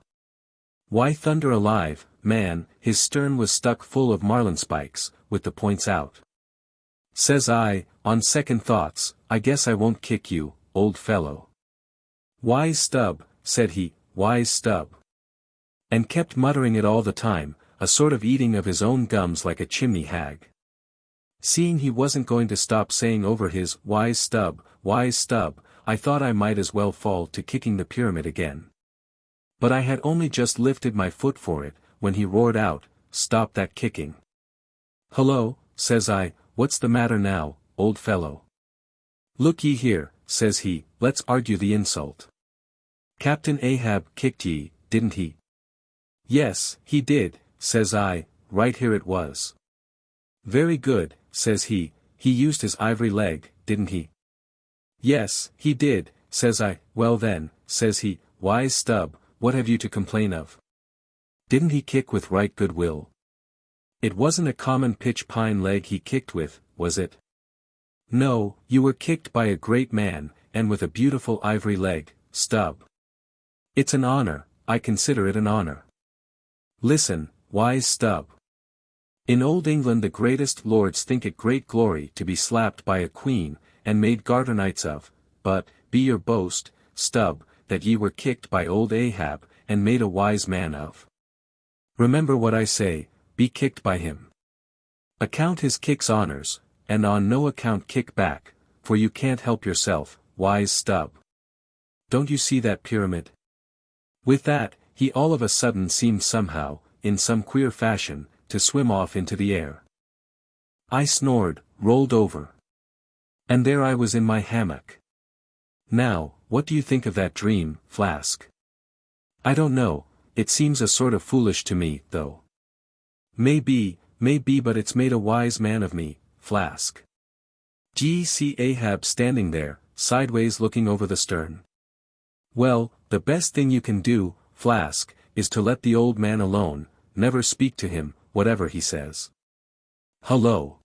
Why, thunder alive, man, his stern was stuck full of marlinspikes, with the points out. Says I, on second thoughts, I guess I won't kick you, old fellow. Wise Stubb, said he, wise Stubb. And kept muttering it all the time, a sort of eating of his own gums like a chimney hag. Seeing he wasn't going to stop saying over his wise Stubb, I thought I might as well fall to kicking the pyramid again. But I had only just lifted my foot for it, when he roared out, "Stop that kicking." "Hullo," says I, "what's the matter now, old fellow?" "Look ye here," says he, "let's argue the insult. Captain Ahab kicked ye, didn't he?" "Yes, he did," says I, "right here it was." "Very good," says he used his ivory leg, didn't he?" "Yes, he did," says I, "well then," says he, "wise Stubb, what have you to complain of? Didn't he kick with right good will? It wasn't a common pitch pine leg he kicked with, was it? No, you were kicked by a great man, and with a beautiful ivory leg, Stubb. It's an honor, I consider it an honor. Listen, wise Stubb. In old England the greatest lords think it great glory to be slapped by a queen, and made garter knights of, but, be your boast, Stubb, that ye were kicked by old Ahab, and made a wise man of. Remember what I say, be kicked by him. Account his kicks honors, and on no account kick back, for you can't help yourself, wise Stubb. Don't you see that pyramid? With that, he all of a sudden seemed somehow, in some queer fashion, to swim off into the air. I snored, rolled over. And there I was in my hammock. Now, what do you think of that dream, Flask? I don't know, it seems a sort of foolish to me, though. Maybe, but it's made a wise man of me, Flask. See Ahab standing there, sideways looking over the stern. Well, the best thing you can do, Flask, is to let the old man alone, never speak to him, whatever he says. Hullo!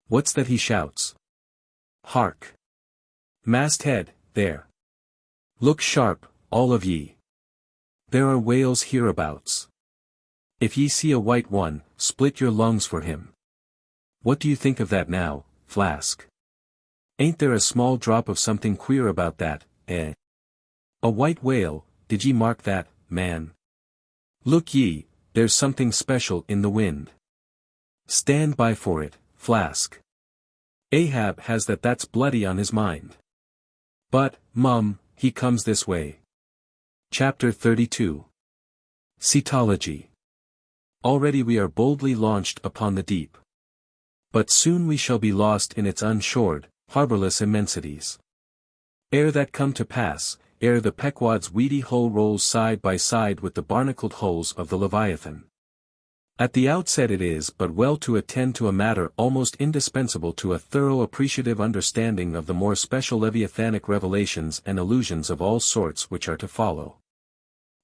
What's that he shouts? Hark! Masthead, there! Look sharp, all of ye! There are whales hereabouts. If ye see a white one, split your lungs for him. What do you think of that now, Flask? Ain't there a small drop of something queer about that, eh? A white whale, did ye mark that, man? Look ye, there's something special in the wind. Stand by for it, Flask. Ahab has that's bloody on his mind. But, mum, he comes this way. Chapter 32. Cetology. Already we are boldly launched upon the deep. But soon we shall be lost in its unshored, harborless immensities. Ere that come to pass, ere the Pequod's weedy hull rolls side by side with the barnacled hulls of the Leviathan. At the outset it is but well to attend to a matter almost indispensable to a thorough appreciative understanding of the more special leviathanic revelations and allusions of all sorts which are to follow.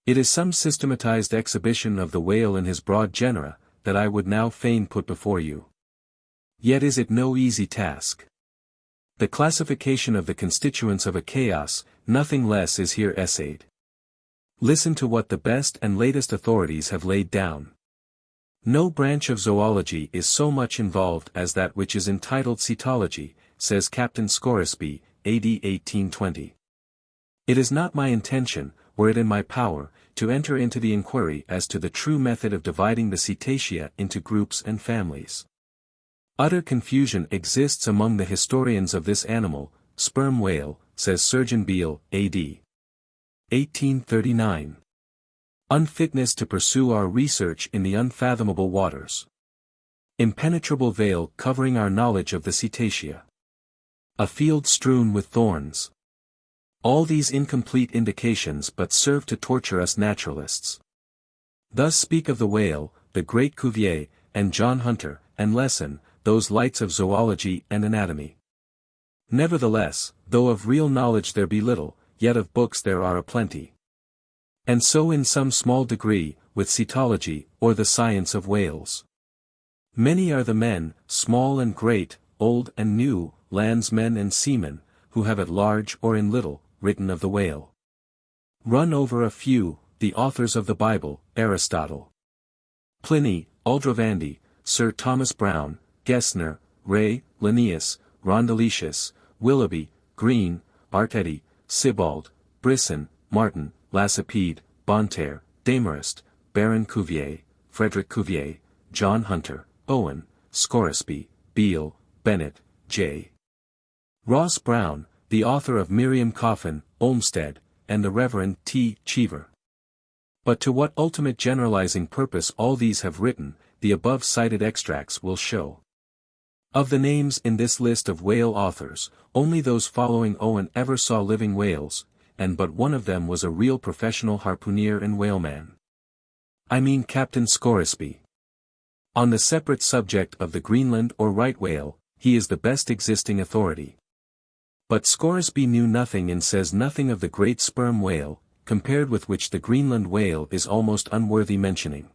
It is some systematized exhibition of the whale in his broad genera, that I would now fain put before you. Yet is it no easy task. The classification of the constituents of a chaos, nothing less is here essayed. Listen to what the best and latest authorities have laid down. No branch of zoology is so much involved as that which is entitled cetology, says Captain Scoresby, A.D. 1820. It is not my intention, were it in my power, to enter into the inquiry as to the true method of dividing the cetacea into groups and families. Utter confusion exists among the historians of this animal, sperm whale, says Surgeon Beale, A.D. 1839. Unfitness to pursue our research in the unfathomable waters. Impenetrable veil covering our knowledge of the cetacea. A field strewn with thorns. All these incomplete indications but serve to torture us naturalists. Thus speak of the whale, the great Cuvier, and John Hunter, and Lesson, those lights of zoology and anatomy. Nevertheless, though of real knowledge there be little, yet of books there are aplenty. And so in some small degree, with cetology, or the science of whales. Many are the men, small and great, old and new, landsmen and seamen, who have at large or in little, written of the whale. Run over a few, the authors of the Bible, Aristotle, Pliny, Aldrovandi, Sir Thomas Browne, Gesner, Ray, Linnaeus, Rondeletius, Willoughby, Green, Artedi, Sibbald, Brisson, Martin, Lacépède, Bonterre, Desmarest, Baron Cuvier, Frederick Cuvier, John Hunter, Owen, Scoresby, Beale, Bennett, J. Ross Brown, the author of Miriam Coffin, Olmsted, and the Reverend T. Cheever. But to what ultimate generalizing purpose all these have written, the above cited extracts will show. Of the names in this list of whale authors, only those following Owen ever saw living whales, and but one of them was a real professional harpooner and whaleman. I mean Captain Scoresby. On the separate subject of the Greenland or right whale, he is the best existing authority. But Scoresby knew nothing and says nothing of the great sperm whale, compared with which the Greenland whale is almost unworthy mentioning.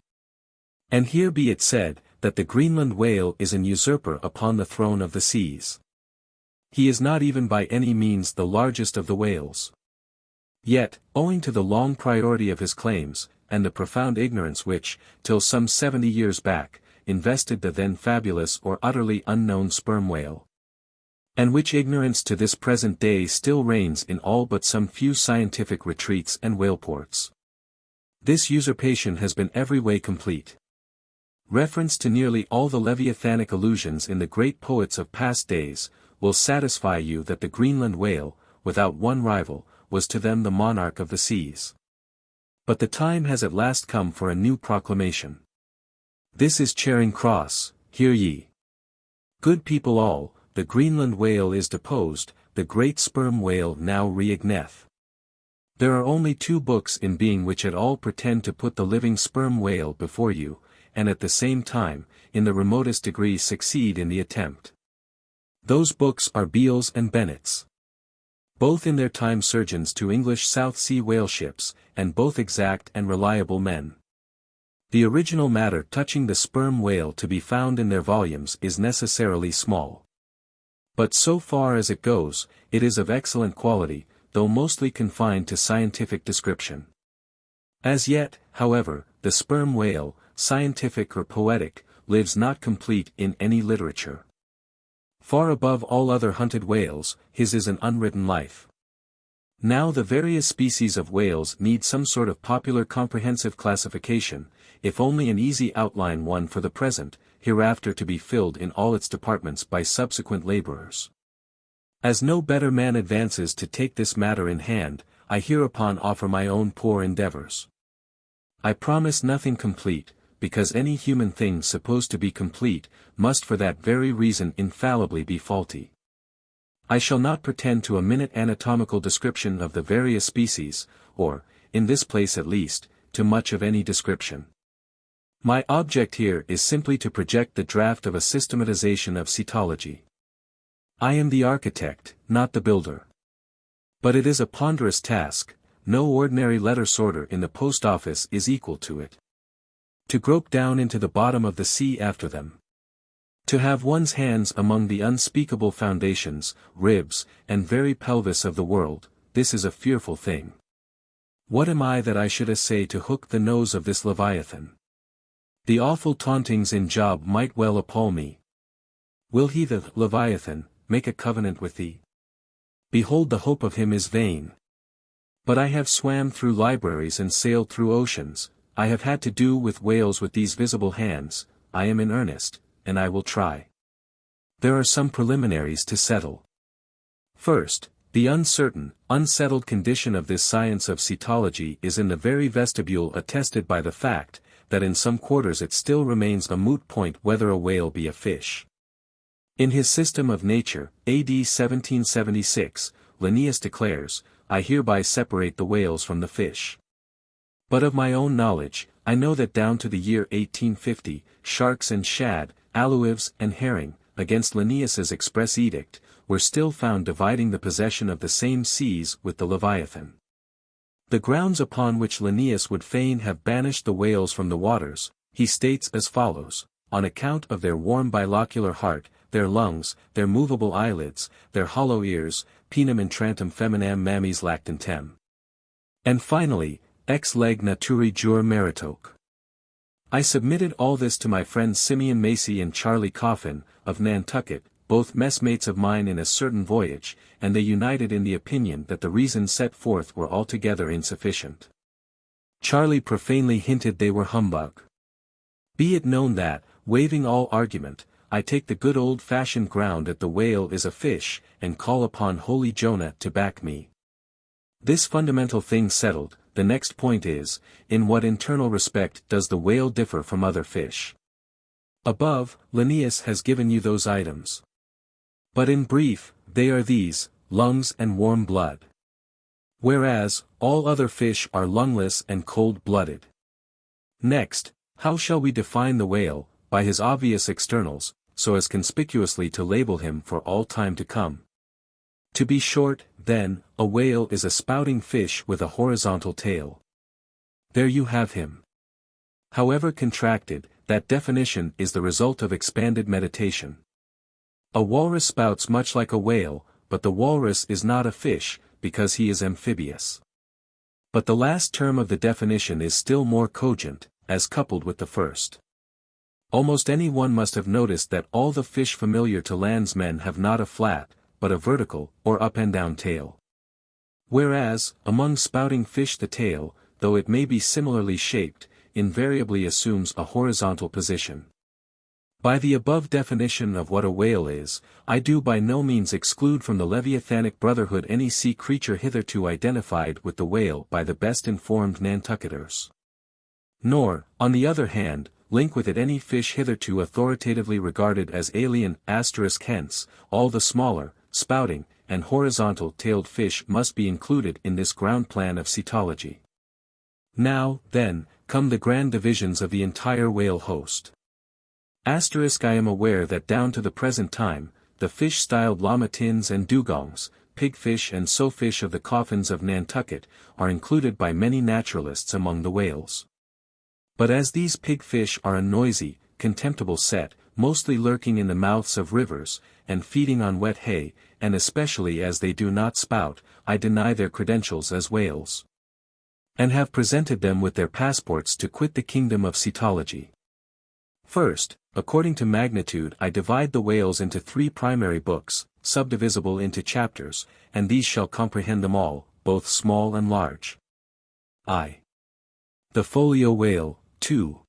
And here be it said, that the Greenland whale is an usurper upon the throne of the seas. He is not even by any means the largest of the whales. Yet, owing to the long priority of his claims, and the profound ignorance which, till some 70 years back, invested the then fabulous or utterly unknown sperm whale, and which ignorance to this present day still reigns in all but some few scientific retreats and whaleports, this usurpation has been every way complete. Reference to nearly all the Leviathanic allusions in the great poets of past days, will satisfy you that the Greenland whale, without one rival, was to them the monarch of the seas. But the time has at last come for a new proclamation. This is Charing Cross, hear ye. Good people all, the Greenland whale is deposed, the great sperm whale now reigneth. There are only 2 books in being which at all pretend to put the living sperm whale before you, and at the same time, in the remotest degree succeed in the attempt. Those books are Beale's and Bennett's. Both in their time surgeons to English South Sea whale ships, and both exact and reliable men. The original matter touching the sperm whale to be found in their volumes is necessarily small. But so far as it goes, it is of excellent quality, though mostly confined to scientific description. As yet, however, the sperm whale, scientific or poetic, lives not complete in any literature. Far above all other hunted whales, his is an unwritten life. Now the various species of whales need some sort of popular comprehensive classification, if only an easy outline one for the present, hereafter to be filled in all its departments by subsequent laborers. As no better man advances to take this matter in hand, I hereupon offer my own poor endeavors. I promise nothing complete, because any human thing supposed to be complete, must for that very reason infallibly be faulty. I shall not pretend to a minute anatomical description of the various species, or, in this place at least, to much of any description. My object here is simply to project the draft of a systematization of cetology. I am the architect, not the builder. But it is a ponderous task, no ordinary letter sorter in the post office is equal to it. To grope down into the bottom of the sea after them. To have one's hands among the unspeakable foundations, ribs, and very pelvis of the world, this is a fearful thing. What am I that I should essay to hook the nose of this Leviathan? The awful tauntings in Job might well appall me. Will he, the Leviathan, make a covenant with thee? Behold, the hope of him is vain. But I have swam through libraries and sailed through oceans, I have had to do with whales with these visible hands, I am in earnest, and I will try. There are some preliminaries to settle. First, the uncertain, unsettled condition of this science of cetology is in the very vestibule attested by the fact, that in some quarters it still remains a moot point whether a whale be a fish. In his System of Nature, A.D. 1776, Linnaeus declares, I hereby separate the whales from the fish. But of my own knowledge, I know that down to the year 1850, sharks and shad, alewives and herring, against Linnaeus's express edict, were still found dividing the possession of the same seas with the Leviathan. The grounds upon which Linnaeus would fain have banished the whales from the waters, he states as follows, on account of their warm bilocular heart, their lungs, their movable eyelids, their hollow ears, penum intrantum feminam mammis lactantem. And finally, ex leg naturi jure meritoque. I submitted all this to my friends Simeon Macy and Charlie Coffin, of Nantucket, both messmates of mine in a certain voyage, and they united in the opinion that the reasons set forth were altogether insufficient. Charlie profanely hinted they were humbug. Be it known that, waiving all argument, I take the good old-fashioned ground that the whale is a fish, and call upon holy Jonah to back me. This fundamental thing settled, the next point is, in what internal respect does the whale differ from other fish? Above, Linnaeus has given you those items. But in brief, they are these: lungs and warm blood. Whereas, all other fish are lungless and cold-blooded. Next, how shall we define the whale, by his obvious externals, so as conspicuously to label him for all time to come? To be short, then, a whale is a spouting fish with a horizontal tail. There you have him. However contracted, that definition is the result of expanded meditation. A walrus spouts much like a whale, but the walrus is not a fish, because he is amphibious. But the last term of the definition is still more cogent, as coupled with the first. Almost any one must have noticed that all the fish familiar to landsmen have not a flat, but a vertical, or up and down tail. Whereas, among spouting fish the tail, though it may be similarly shaped, invariably assumes a horizontal position. By the above definition of what a whale is, I do by no means exclude from the Leviathanic brotherhood any sea creature hitherto identified with the whale by the best informed Nantucketers. Nor, on the other hand, link with it any fish hitherto authoritatively regarded as alien. Hence, all the smaller, spouting, and horizontal-tailed fish must be included in this ground plan of cetology. Now, then, come the grand divisions of the entire whale host. I am aware that down to the present time, the fish styled lamatins and dugongs, pigfish and sowfish of the coffins of Nantucket, are included by many naturalists among the whales. But as these pigfish are a noisy, contemptible set, mostly lurking in the mouths of rivers, and feeding on wet hay, and especially as they do not spout, I deny their credentials as whales. And have presented them with their passports to quit the kingdom of cetology. First, according to magnitude I divide the whales into 3 primary books, subdivisible into chapters, and these shall comprehend them all, both small and large. I. The folio whale, 2.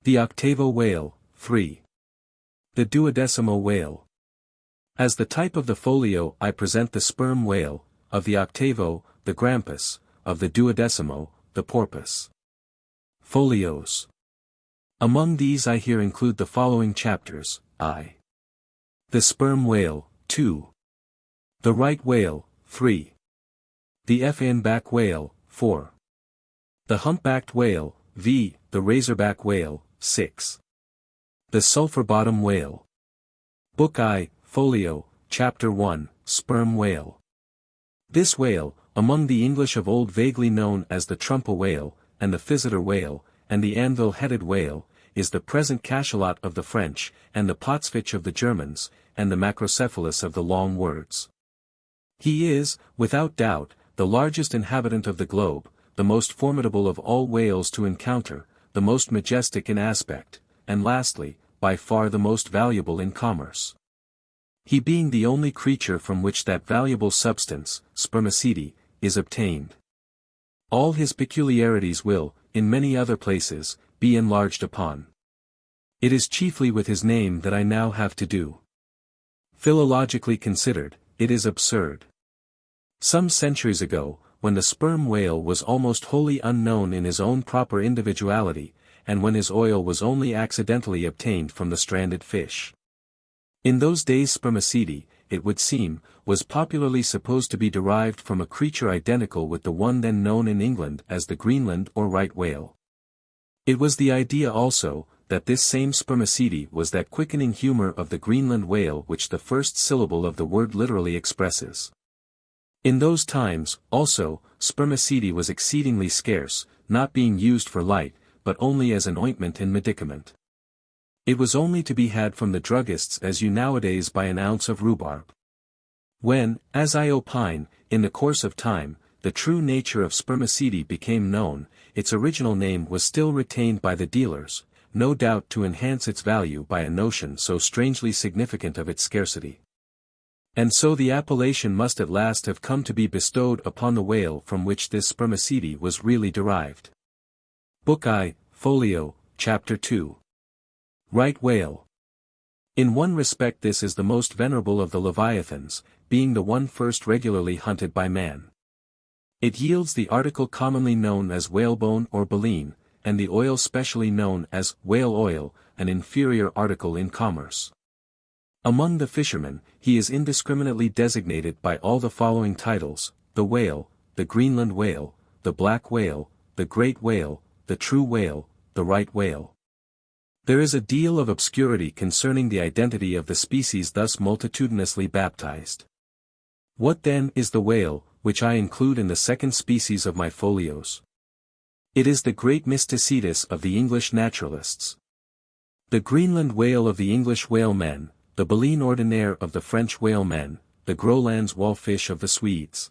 The octavo whale, 3. The duodecimo whale. As the type of the folio I present the sperm whale, of the octavo, the grampus, of the duodecimo, the porpoise. Folios. Among these I here include the following chapters: I. The sperm whale, 2. The right whale, 3. The fin-back whale, 4. The humpbacked whale, v. The razorback whale, 6. The sulphur-bottom whale. Book I, Folio, Chapter 1, Sperm whale. This whale, among the English of old vaguely known as the trumpa whale, and the physeter whale, and the anvil-headed whale, is the present cachalot of the French, and the potsfich of the Germans, and the macrocephalus of the long words. He is, without doubt, the largest inhabitant of the globe, the most formidable of all whales to encounter, the most majestic in aspect, and lastly, by far the most valuable in commerce. He being the only creature from which that valuable substance, spermaceti, is obtained. All his peculiarities will, in many other places, be enlarged upon. It is chiefly with his name that I now have to do. Philologically considered, it is absurd. Some centuries ago, when the sperm whale was almost wholly unknown in his own proper individuality, and when his oil was only accidentally obtained from the stranded fish. In those days spermaceti, it would seem, was popularly supposed to be derived from a creature identical with the one then known in England as the Greenland or right whale. It was the idea also, that this same spermaceti was that quickening humor of the Greenland whale which the first syllable of the word literally expresses. In those times, also, spermaceti was exceedingly scarce, not being used for light, but only as an ointment in medicament. It was only to be had from the druggists as you nowadays buy an ounce of rhubarb. When, as I opine, in the course of time, the true nature of spermaceti became known, its original name was still retained by the dealers, no doubt to enhance its value by a notion so strangely significant of its scarcity. And so the appellation must at last have come to be bestowed upon the whale from which this spermaceti was really derived. Book I, Folio, Chapter 2. Right Whale. In one respect this is the most venerable of the leviathans, being the one first regularly hunted by man. It yields the article commonly known as whalebone or baleen, and the oil specially known as whale oil, an inferior article in commerce. Among the fishermen, he is indiscriminately designated by all the following titles: the whale, the Greenland whale, the black whale, the great whale, the true whale, the right whale. There is a deal of obscurity concerning the identity of the species thus multitudinously baptized. What then is the whale, which I include in the second species of my folios? It is the great mysticetus of the English naturalists. The Greenland whale of the English whalemen, the baleen ordinaire of the French whalemen, the Groenland's wallfish of the Swedes.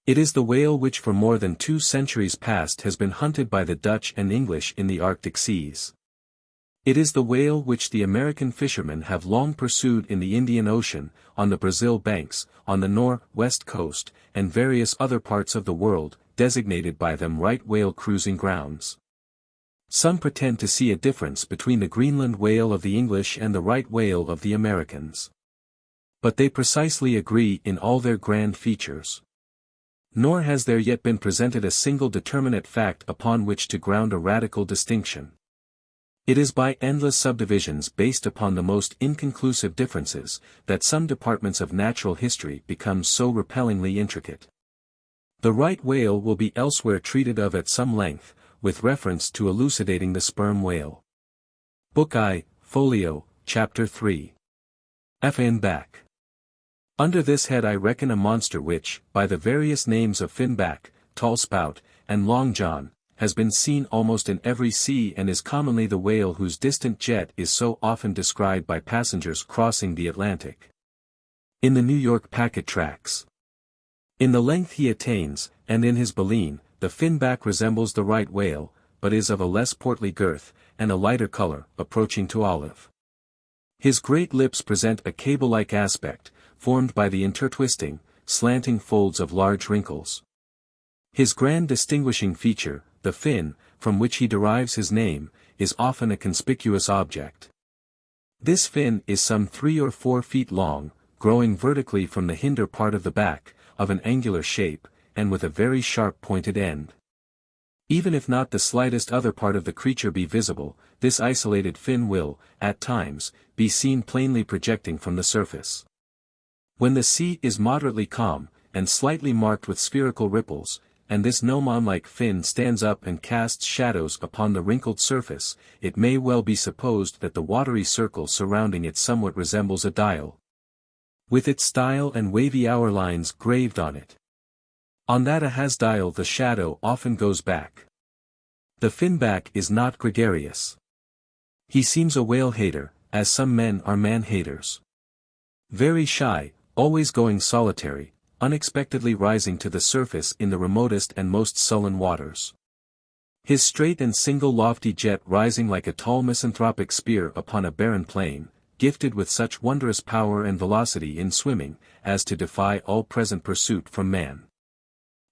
It is the whale which for more than 2 centuries past has been hunted by the Dutch and English in the Arctic seas. It is the whale which the American fishermen have long pursued in the Indian Ocean, on the Brazil banks, on the West coast, and various other parts of the world, designated by them right whale cruising grounds. Some pretend to see a difference between the Greenland whale of the English and the right whale of the Americans. But they precisely agree in all their grand features. Nor has there yet been presented a single determinate fact upon which to ground a radical distinction. It is by endless subdivisions based upon the most inconclusive differences, that some departments of natural history become so repellingly intricate. The right whale will be elsewhere treated of at some length, with reference to elucidating the sperm whale. Book I, Folio, Chapter 3. Finback. Under this head I reckon a monster which, by the various names of finback, tall spout, and long john, has been seen almost in every sea and is commonly the whale whose distant jet is so often descried by passengers crossing the Atlantic. In the New York packet tracks. In the length he attains, and in his baleen, the finback resembles the right whale, but is of a less portly girth, and a lighter color, approaching to olive. His great lips present a cable-like aspect, formed by the intertwisting, slanting folds of large wrinkles. His grand distinguishing feature, the fin, from which he derives his name, is often a conspicuous object. This fin is some 3 or 4 feet long, growing vertically from the hinder part of the back, of an angular shape, and with a very sharp pointed end. Even if not the slightest other part of the creature be visible, this isolated fin will, at times, be seen plainly projecting from the surface. When the sea is moderately calm, and slightly marked with spherical ripples, and this gnomon-like fin stands up and casts shadows upon the wrinkled surface, it may well be supposed that the watery circle surrounding it somewhat resembles a dial, with its style and wavy hour lines graved on it. On that dial the shadow often goes back. The finback is not gregarious. He seems a whale-hater, as some men are man-haters. Very shy, always going solitary, unexpectedly rising to the surface in the remotest and most sullen waters. His straight and single lofty jet rising like a tall misanthropic spear upon a barren plain, gifted with such wondrous power and velocity in swimming, as to defy all present pursuit from man.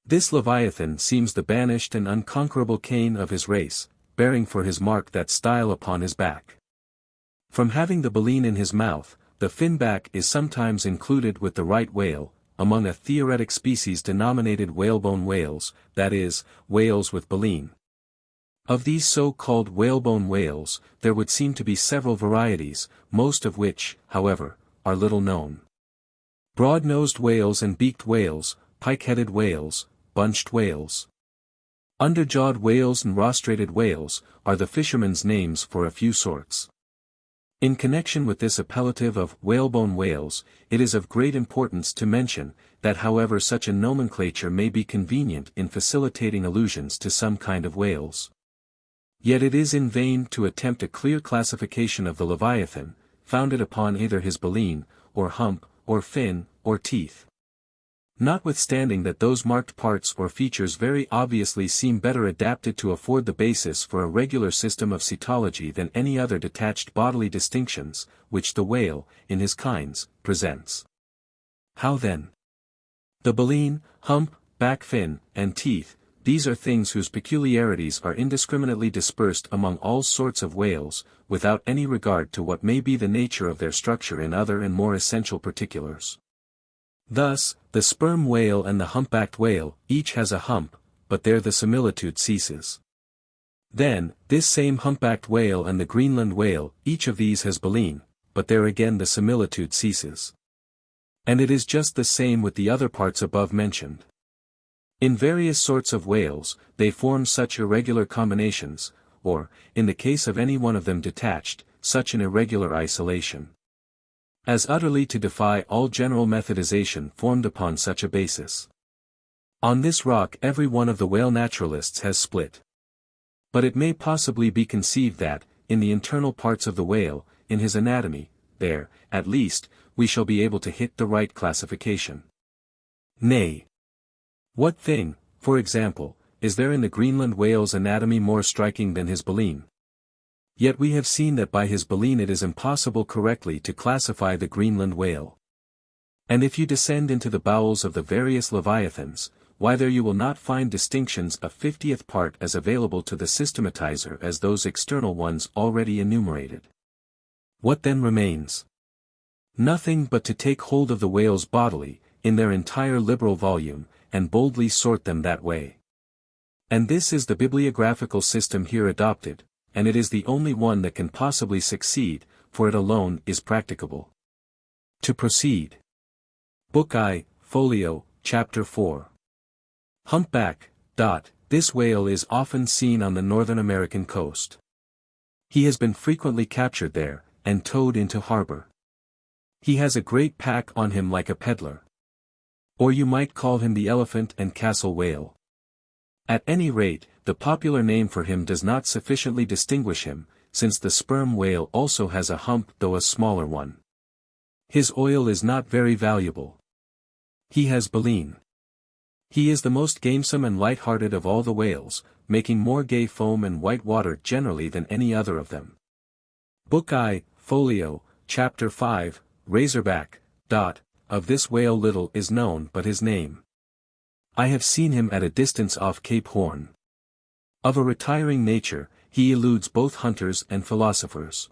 This Leviathan seems the banished and unconquerable Cain of his race, bearing for his mark that style upon his back. From having the baleen in his mouth, the finback is sometimes included with the right whale, among a theoretic species denominated whalebone whales, that is, whales with baleen. Of these so-called whalebone whales, there would seem to be several varieties, most of which, however, are little known. Broad-nosed whales and beaked whales, pike-headed whales, bunched whales, underjawed whales and rostrated whales, are the fishermen's names for a few sorts. In connection with this appellative of whalebone whales, it is of great importance to mention, that however such a nomenclature may be convenient in facilitating allusions to some kind of whales, Yet it is in vain to attempt a clear classification of the Leviathan, founded upon either his baleen, or hump, or fin, or teeth. Notwithstanding that those marked parts or features very obviously seem better adapted to afford the basis for a regular system of cetology than any other detached bodily distinctions, which the whale, in his kinds, presents. How then? The baleen, hump, back fin, and teeth, these are things whose peculiarities are indiscriminately dispersed among all sorts of whales, without any regard to what may be the nature of their structure in other and more essential particulars. Thus, the sperm whale and the humpbacked whale, each has a hump, but there the similitude ceases. Then, this same humpbacked whale and the Greenland whale, each of these has baleen, but there again the similitude ceases. And it is just the same with the other parts above mentioned. In various sorts of whales, they form such irregular combinations, or, in the case of any one of them detached, such an irregular isolation, as utterly to defy all general methodization formed upon such a basis. On this rock every one of the whale naturalists has split. But it may possibly be conceived that, in the internal parts of the whale, in his anatomy, there, at least, we shall be able to hit the right classification. Nay. What thing, for example, is there in the Greenland whale's anatomy more striking than his baleen? Yet we have seen that by his baleen it is impossible correctly to classify the Greenland whale. And if you descend into the bowels of the various leviathans, why there you will not find distinctions a 50th part as available to the systematizer as those external ones already enumerated. What then remains? Nothing but to take hold of the whales bodily, in their entire liberal volume, and boldly sort them that way. And this is the bibliographical system here adopted, and it is the only one that can possibly succeed, for it alone is practicable. To proceed. Book I, Folio, Chapter 4. Humpback. This whale is often seen on the Northern American coast. He has been frequently captured there, and towed into harbor. He has a great pack on him like a peddler. Or you might call him the elephant and castle whale. At any rate, the popular name for him does not sufficiently distinguish him, since the sperm whale also has a hump though a smaller one. His oil is not very valuable. He has baleen. He is the most gamesome and light-hearted of all the whales, making more gay foam and white water generally than any other of them. Book I, Folio, Chapter 5, Razorback. Of this whale little is known but his name. I have seen him at a distance off Cape Horn. Of a retiring nature, he eludes both hunters and philosophers.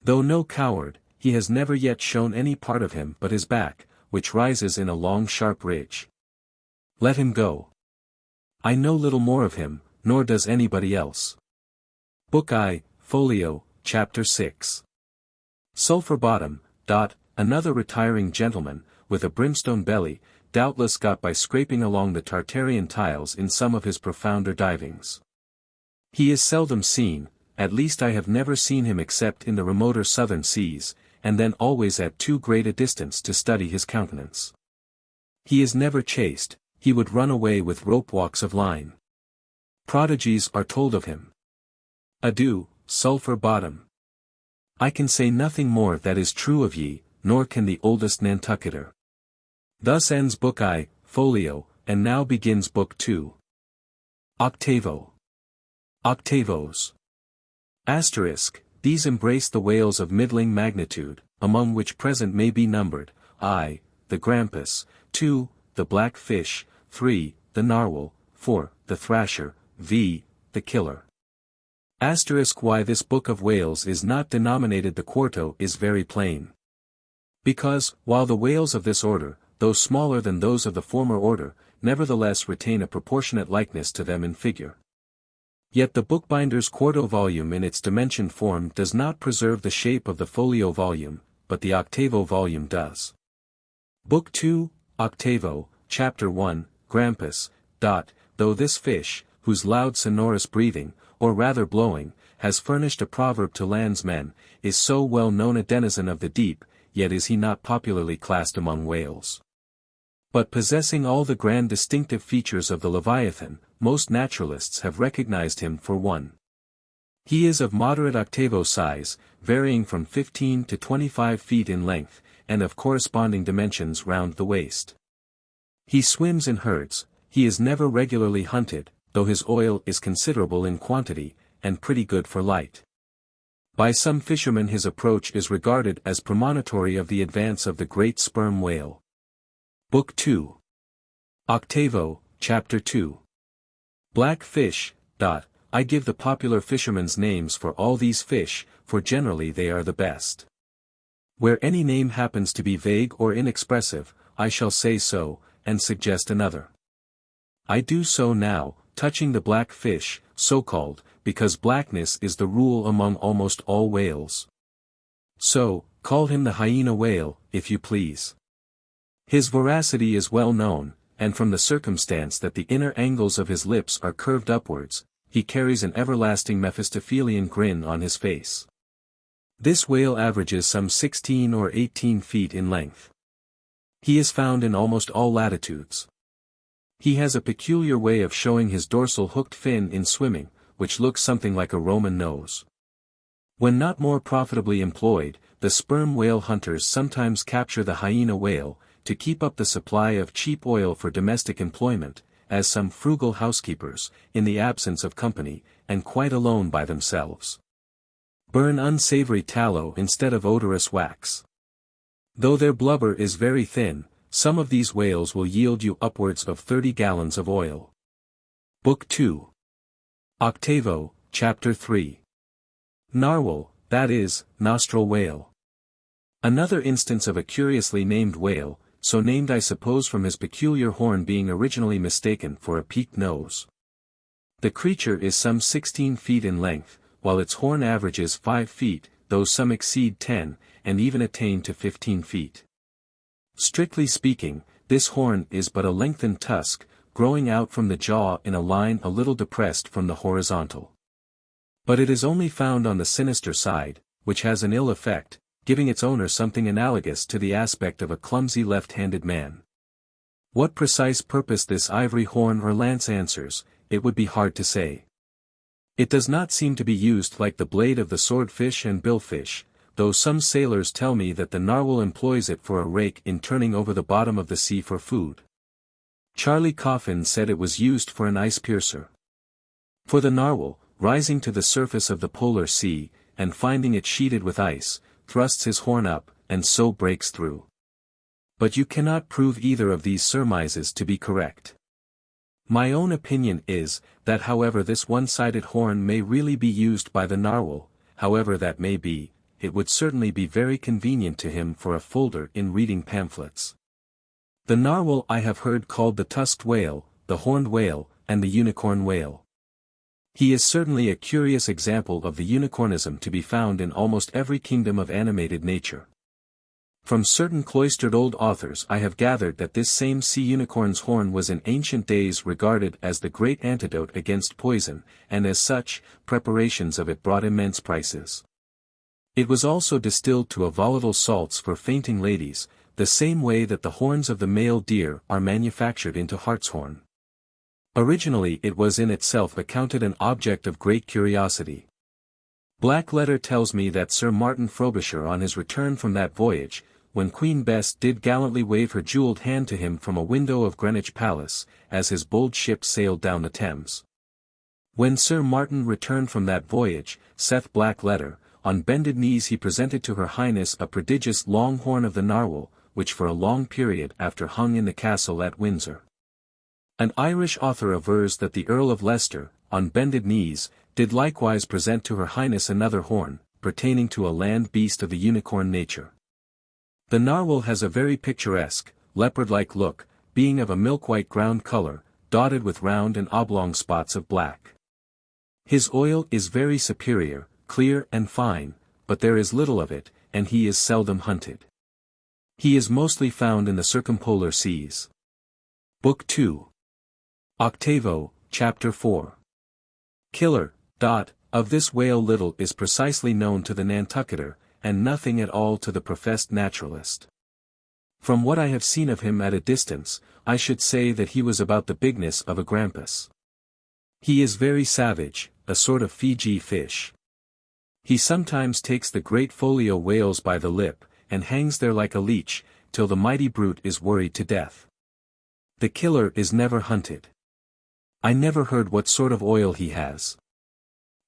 Though no coward, he has never yet shown any part of him but his back, which rises in a long sharp ridge. Let him go. I know little more of him, nor does anybody else. Book I, Folio, Chapter 6. Sulphur Bottom. Another retiring gentleman, with a brimstone belly, doubtless got by scraping along the Tartarian tiles in some of his profounder divings. He is seldom seen, at least I have never seen him except in the remoter southern seas, and then always at too great a distance to study his countenance. He is never chased, he would run away with rope walks of line. Prodigies are told of him. Adieu, Sulphur Bottom. I can say nothing more that is true of ye, nor can the oldest Nantucketer. Thus ends Book I, Folio, and now begins Book II. Octavo. Octavos. Asterisk, these embrace the whales of middling magnitude, among which present may be numbered, I, the grampus, 2, the black fish, 3, the narwhal, 4, the thrasher, v, the killer. Asterisk why this book of whales is not denominated the quarto is very plain. Because, while the whales of this order, though smaller than those of the former order, nevertheless retain a proportionate likeness to them in figure. Yet the bookbinder's quarto volume in its dimensioned form does not preserve the shape of the folio volume, but the octavo volume does. Book II, Octavo, Chapter 1, Grampus. Though this fish, whose loud sonorous breathing, or rather blowing, has furnished a proverb to landsmen, is so well known a denizen of the deep, yet is he not popularly classed among whales. But possessing all the grand distinctive features of the Leviathan, most naturalists have recognized him for one. He is of moderate octavo size, varying from 15 to 25 feet in length, and of corresponding dimensions round the waist. He swims in herds. He is never regularly hunted, though his oil is considerable in quantity, and pretty good for light. By some fishermen his approach is regarded as premonitory of the advance of the great sperm whale. Book 2. Octavo, Chapter 2. Black fish. I give the popular fishermen's names for all these fish, for generally they are the best. Where any name happens to be vague or inexpressive, I shall say so, and suggest another. I do so now, touching the black fish, so-called, because blackness is the rule among almost all whales. So, call him the hyena whale, if you please. His voracity is well known, and from the circumstance that the inner angles of his lips are curved upwards, he carries an everlasting Mephistophelian grin on his face. This whale averages some 16 or 18 feet in length. He is found in almost all latitudes. He has a peculiar way of showing his dorsal hooked fin in swimming, which looks something like a Roman nose. When not more profitably employed, the sperm whale hunters sometimes capture the hyena whale, to keep up the supply of cheap oil for domestic employment, as some frugal housekeepers, in the absence of company, and quite alone by themselves, burn unsavory tallow instead of odorous wax. Though their blubber is very thin, some of these whales will yield you upwards of 30 gallons of oil. Book 2. Octavo, Chapter 3. Narwhal, that is, nostril whale. Another instance of a curiously named whale, so named I suppose from his peculiar horn being originally mistaken for a peaked nose. The creature is some 16 feet in length, while its horn averages 5 feet, though some exceed 10, and even attain to 15 feet. Strictly speaking, this horn is but a lengthened tusk, growing out from the jaw in a line a little depressed from the horizontal. But it is only found on the sinister side, which has an ill effect, giving its owner something analogous to the aspect of a clumsy left-handed man. What precise purpose this ivory horn or lance answers, it would be hard to say. It does not seem to be used like the blade of the swordfish and billfish, though some sailors tell me that the narwhal employs it for a rake in turning over the bottom of the sea for food. Charlie Coffin said it was used for an ice piercer. For the narwhal, rising to the surface of the polar sea, and finding it sheeted with ice, thrusts his horn up, and so breaks through. But you cannot prove either of these surmises to be correct. My own opinion is, that however this one-sided horn may really be used by the narwhal, however that may be, it would certainly be very convenient to him for a folder in reading pamphlets. The narwhal I have heard called the tusked whale, the horned whale, and the unicorn whale. He is certainly a curious example of the unicornism to be found in almost every kingdom of animated nature. From certain cloistered old authors I have gathered that this same sea unicorn's horn was in ancient days regarded as the great antidote against poison, and as such, preparations of it brought immense prices. It was also distilled to a volatile salts for fainting ladies, the same way that the horns of the male deer are manufactured into hartshorn. Originally it was in itself accounted an object of great curiosity. Black letter tells me that Sir Martin Frobisher on his return from that voyage, when Queen Bess did gallantly wave her jewelled hand to him from a window of Greenwich Palace, as his bold ship sailed down the Thames. When Sir Martin returned from that voyage, saith Black letter, on bended knees he presented to her Highness a prodigious long horn of the narwhal, which for a long period after hung in the castle at Windsor. An Irish author avers that the Earl of Leicester, on bended knees, did likewise present to her Highness another horn, pertaining to a land beast of the unicorn nature. The narwhal has a very picturesque, leopard-like look, being of a milk-white ground color, dotted with round and oblong spots of black. His oil is very superior, clear and fine, but there is little of it, and he is seldom hunted. He is mostly found in the circumpolar seas. Book 2. Octavo, Chapter 4. Killer. Of this whale little is precisely known to the Nantucketer, and nothing at all to the professed naturalist. From what I have seen of him at a distance, I should say that he was about the bigness of a grampus. He is very savage, a sort of Fiji fish. He sometimes takes the great folio whales by the lip, and hangs there like a leech, till the mighty brute is worried to death. The killer is never hunted. I never heard what sort of oil he has.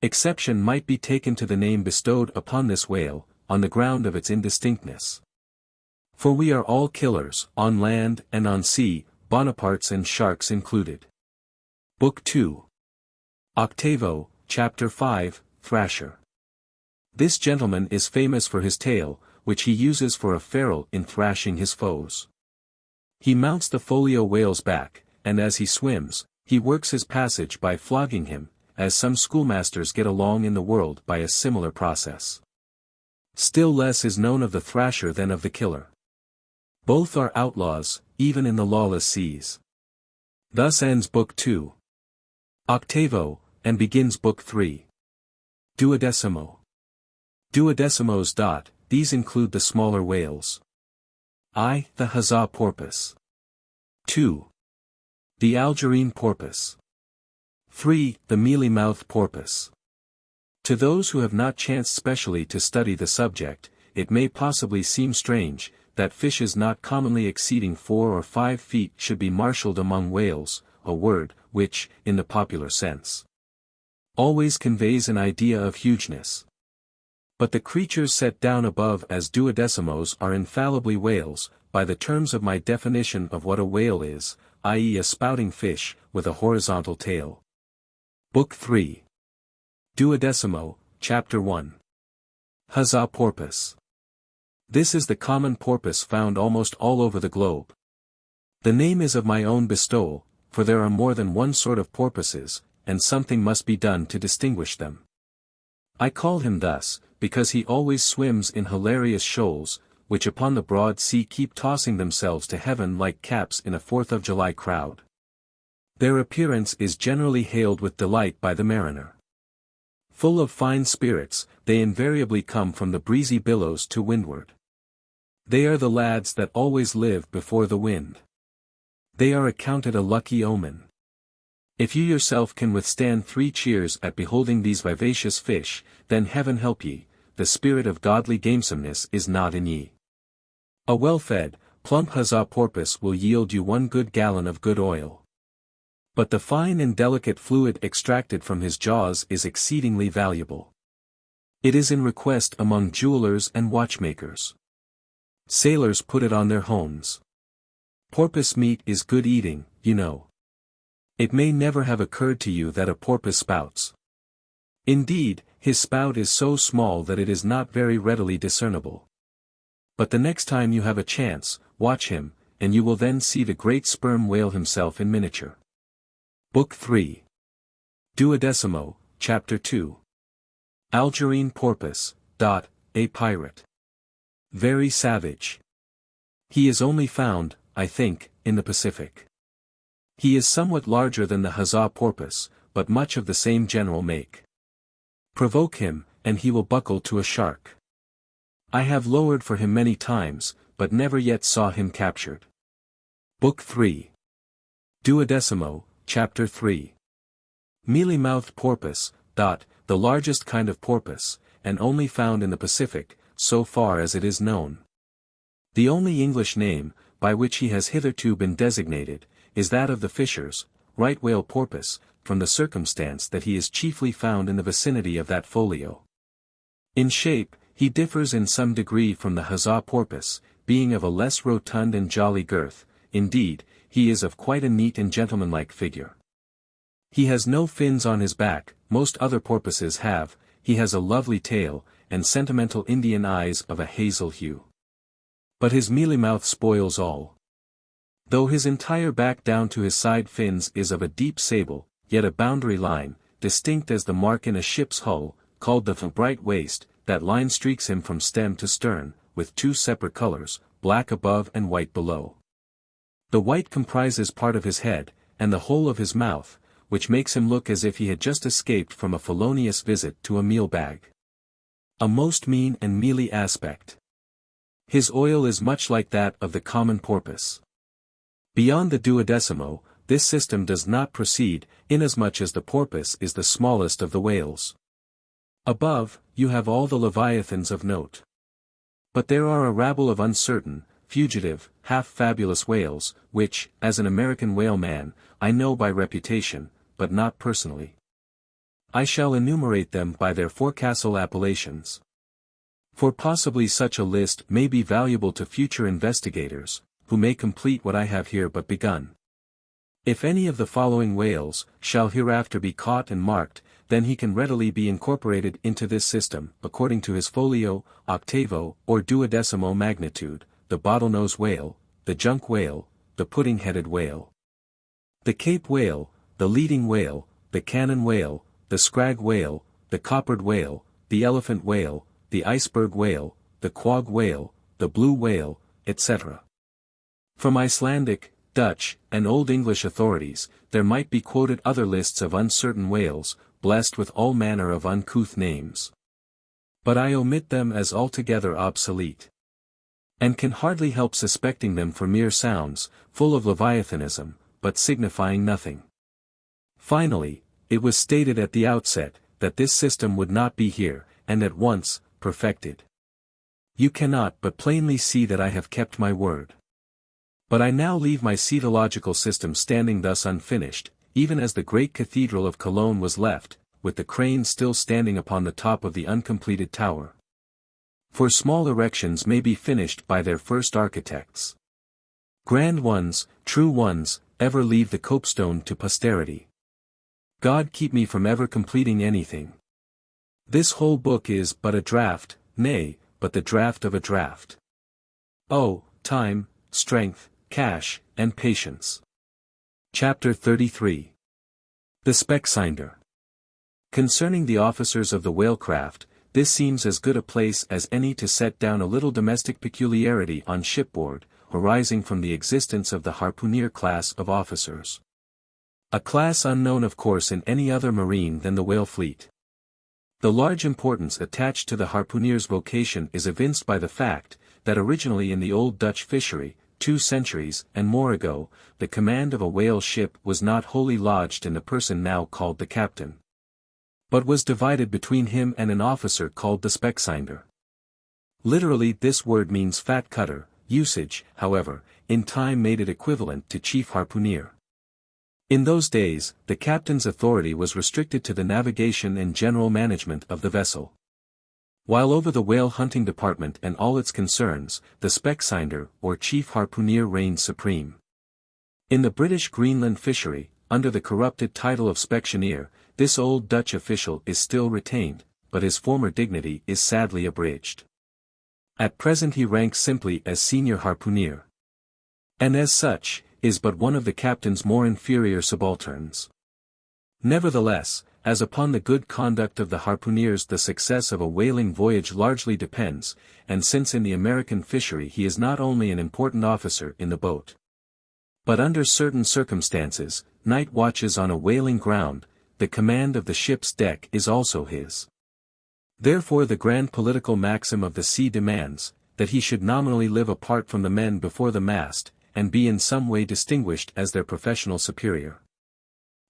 Exception might be taken to the name bestowed upon this whale, on the ground of its indistinctness. For we are all killers, on land and on sea, Bonapartes and sharks included. Book 2. Octavo, Chapter 5, Thrasher. This gentleman is famous for his tail, which he uses for a ferule in thrashing his foes. He mounts the folio whale's back, and as he swims, he works his passage by flogging him, as some schoolmasters get along in the world by a similar process. Still less is known of the thrasher than of the killer. Both are outlaws, even in the lawless seas. Thus ends Book 2. Octavo, and begins Book 3. Duodecimo. Duodecimos. These include the smaller whales. I. The huzzah porpoise. 2. The Algerine porpoise. 3. The mealy-mouthed porpoise. To those who have not chanced specially to study the subject, it may possibly seem strange, that fishes not commonly exceeding 4 or 5 feet should be marshalled among whales, a word, which, in the popular sense, always conveys an idea of hugeness. But the creatures set down above as duodecimos are infallibly whales, by the terms of my definition of what a whale is, i.e. a spouting fish, with a horizontal tail. Book 3. Duodecimo, Chapter 1. Huzzah porpoise. This is the common porpoise found almost all over the globe. The name is of my own bestowal, for there are more than one sort of porpoises, and something must be done to distinguish them. I call him thus, because he always swims in hilarious shoals, which upon the broad sea keep tossing themselves to heaven like caps in a 4th of July crowd. Their appearance is generally hailed with delight by the mariner. Full of fine spirits, they invariably come from the breezy billows to windward. They are the lads that always live before the wind. They are accounted a lucky omen. If you yourself can withstand 3 cheers at beholding these vivacious fish, then heaven help ye, the spirit of godly gamesomeness is not in ye. A well-fed, plump huzzah porpoise will yield you 1 good gallon of good oil. But the fine and delicate fluid extracted from his jaws is exceedingly valuable. It is in request among jewelers and watchmakers. Sailors put it on their hones. Porpoise meat is good eating, you know. It may never have occurred to you that a porpoise spouts. Indeed, his spout is so small that it is not very readily discernible. But the next time you have a chance, watch him, and you will then see the great sperm whale himself in miniature. Book 3. Duodecimo, Chapter 2. Algerine porpoise. A pirate. Very savage. He is only found, I think, in the Pacific. He is somewhat larger than the huzzah porpoise, but much of the same general make. Provoke him, and he will buckle to a shark. I have lowered for him many times, but never yet saw him captured. Book 3. Duodecimo, Chapter 3. Mealy-mouthed porpoise. The largest kind of porpoise, and only found in the Pacific, so far as it is known. The only English name, by which he has hitherto been designated, is that of the fishers, right whale porpoise, from the circumstance that he is chiefly found in the vicinity of that folio. In shape, he differs in some degree from the huzzah porpoise, being of a less rotund and jolly girth. Indeed, he is of quite a neat and gentlemanlike figure. He has no fins on his back, most other porpoises have. He has a lovely tail, and sentimental Indian eyes of a hazel hue. But his mealy mouth spoils all. Though his entire back down to his side fins is of a deep sable, yet a boundary line, distinct as the mark in a ship's hull, called the bright waist, that line streaks him from stem to stern, with 2 separate colors, black above and white below. The white comprises part of his head, and the whole of his mouth, which makes him look as if he had just escaped from a felonious visit to a meal bag. A most mean and mealy aspect. His oil is much like that of the common porpoise. Beyond the duodecimo, this system does not proceed, inasmuch as the porpoise is the smallest of the whales. Above, you have all the leviathans of note. But there are a rabble of uncertain, fugitive, half-fabulous whales, which, as an American whaleman, I know by reputation, but not personally. I shall enumerate them by their forecastle appellations. For possibly such a list may be valuable to future investigators, who may complete what I have here but begun. If any of the following whales shall hereafter be caught and marked, then he can readily be incorporated into this system, according to his folio, octavo, or duodecimo magnitude: the bottlenose whale, the junk whale, the pudding-headed whale, the Cape whale, the leading whale, the cannon whale, the scrag whale, the coppered whale, the elephant whale, the iceberg whale, the quag whale, the blue whale, etc. From Icelandic, Dutch, and Old English authorities, there might be quoted other lists of uncertain whales, blessed with all manner of uncouth names. But I omit them as altogether obsolete, and can hardly help suspecting them for mere sounds, full of leviathanism, but signifying nothing. Finally, it was stated at the outset, that this system would not be here, and at once, perfected. You cannot but plainly see that I have kept my word. But I now leave my cetological system standing thus unfinished, even as the great cathedral of Cologne was left, with the crane still standing upon the top of the uncompleted tower. For small erections may be finished by their first architects. Grand ones, true ones, ever leave the copestone to posterity. God keep me from ever completing anything. This whole book is but a draft, nay, but the draft of a draft. Oh, time, strength, cash, and patience. Chapter 33. The Speckseinder. Concerning the officers of the whalecraft, this seems as good a place as any to set down a little domestic peculiarity on shipboard, arising from the existence of the harpooneer class of officers. A class unknown of course in any other marine than the whale fleet. The large importance attached to the harpooneer's vocation is evinced by the fact, that originally in the old Dutch fishery, 2 centuries and more ago, the command of a whale ship was not wholly lodged in the person now called the captain, but was divided between him and an officer called the Speckseinder. Literally this word means fat cutter. Usage, however, in time made it equivalent to chief harpooneer. In those days, the captain's authority was restricted to the navigation and general management of the vessel, while over the whale hunting department and all its concerns, the Speckseinder or chief harpooneer reigned supreme. In the British Greenland fishery, under the corrupted title of Specksioneer, this old Dutch official is still retained, but his former dignity is sadly abridged. At present he ranks simply as senior harpooneer, and as such, is but one of the captain's more inferior subalterns. Nevertheless, as upon the good conduct of the harpooneers the success of a whaling voyage largely depends, and since in the American fishery he is not only an important officer in the boat, but under certain circumstances, night watches on a whaling ground, the command of the ship's deck is also his. Therefore the grand political maxim of the sea demands, that he should nominally live apart from the men before the mast, and be in some way distinguished as their professional superior,